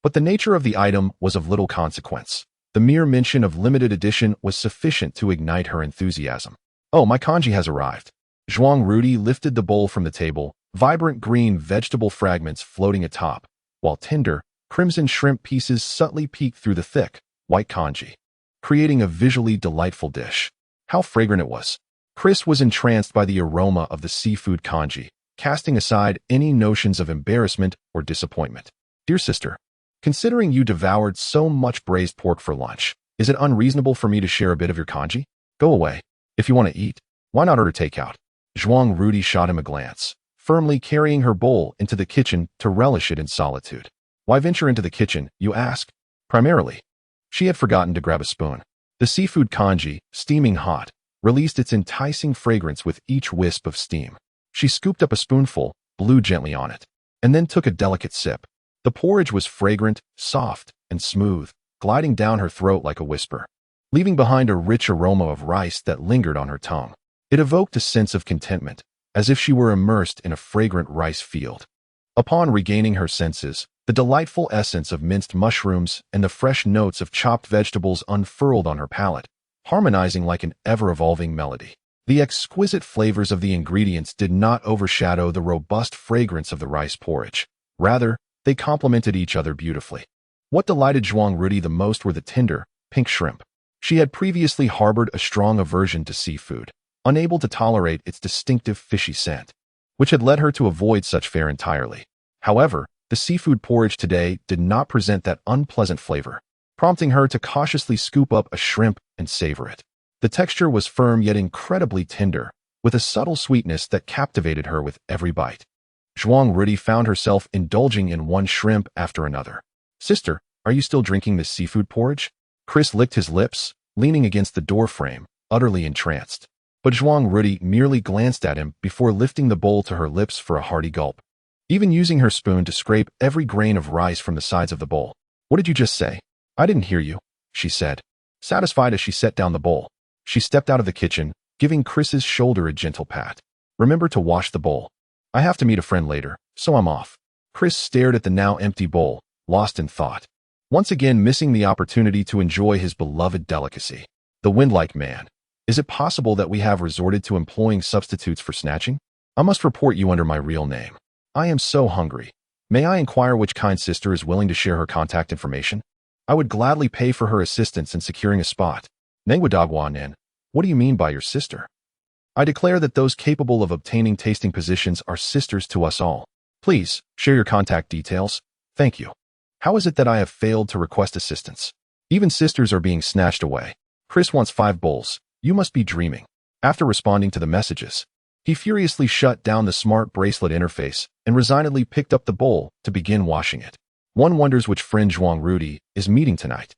But the nature of the item was of little consequence. The mere mention of limited edition was sufficient to ignite her enthusiasm. Oh, my congee has arrived. Zhuang Rudy lifted the bowl from the table, vibrant green vegetable fragments floating atop, while tender, crimson shrimp pieces subtly peeked through the thick, white congee, creating a visually delightful dish. How fragrant it was. Chris was entranced by the aroma of the seafood congee, casting aside any notions of embarrassment or disappointment. Dear sister, considering you devoured so much braised pork for lunch, Is it unreasonable for me to share a bit of your kanji? Go away. If you want to eat, why not order takeout? Zhuang Rudy shot him a glance, firmly carrying her bowl into the kitchen to relish it in solitude. Why venture into the kitchen, you ask? Primarily, she had forgotten to grab a spoon. The seafood kanji, steaming hot, released its enticing fragrance with each wisp of steam. She scooped up a spoonful, blew gently on it, and then took a delicate sip. The porridge was fragrant, soft, and smooth, gliding down her throat like a whisper, leaving behind a rich aroma of rice that lingered on her tongue. It evoked a sense of contentment, as if she were immersed in a fragrant rice field. Upon regaining her senses, the delightful essence of minced mushrooms and the fresh notes of chopped vegetables unfurled on her palate, harmonizing like an ever-evolving melody. The exquisite flavors of the ingredients did not overshadow the robust fragrance of the rice porridge. Rather, they complemented each other beautifully. What delighted Zhuang Rudy the most were the tender, pink shrimp. She had previously harbored a strong aversion to seafood, unable to tolerate its distinctive fishy scent, which had led her to avoid such fare entirely. However, the seafood porridge today did not present that unpleasant flavor, prompting her to cautiously scoop up a shrimp and savor it. The texture was firm yet incredibly tender, with a subtle sweetness that captivated her with every bite. Zhuang Rudy found herself indulging in one shrimp after another. Sister, are you still drinking this seafood porridge? Chris licked his lips, leaning against the doorframe, utterly entranced. But Zhuang Rudy merely glanced at him before lifting the bowl to her lips for a hearty gulp, even using her spoon to scrape every grain of rice from the sides of the bowl. What did you just say? I didn't hear you, she said. Satisfied as she set down the bowl, she stepped out of the kitchen, giving Chris's shoulder a gentle pat. Remember to wash the bowl. I have to meet a friend later, so I'm off. Chris stared at the now empty bowl, lost in thought, once again missing the opportunity to enjoy his beloved delicacy. The wind-like man. Is it possible that we have resorted to employing substitutes for snatching? I must report you under my real name. I am so hungry. May I inquire which kind sister is willing to share her contact information? I would gladly pay for her assistance in securing a spot. Nengwadagwanen, what do you mean by your sister? I declare that those capable of obtaining tasting positions are sisters to us all. Please, share your contact details. Thank you. How is it that I have failed to request assistance? Even sisters are being snatched away. Chris wants 5 bowls. You must be dreaming. After responding to the messages, he furiously shut down the smart bracelet interface and resignedly picked up the bowl to begin washing it. One wonders which friend Zhuang Rudy is meeting tonight.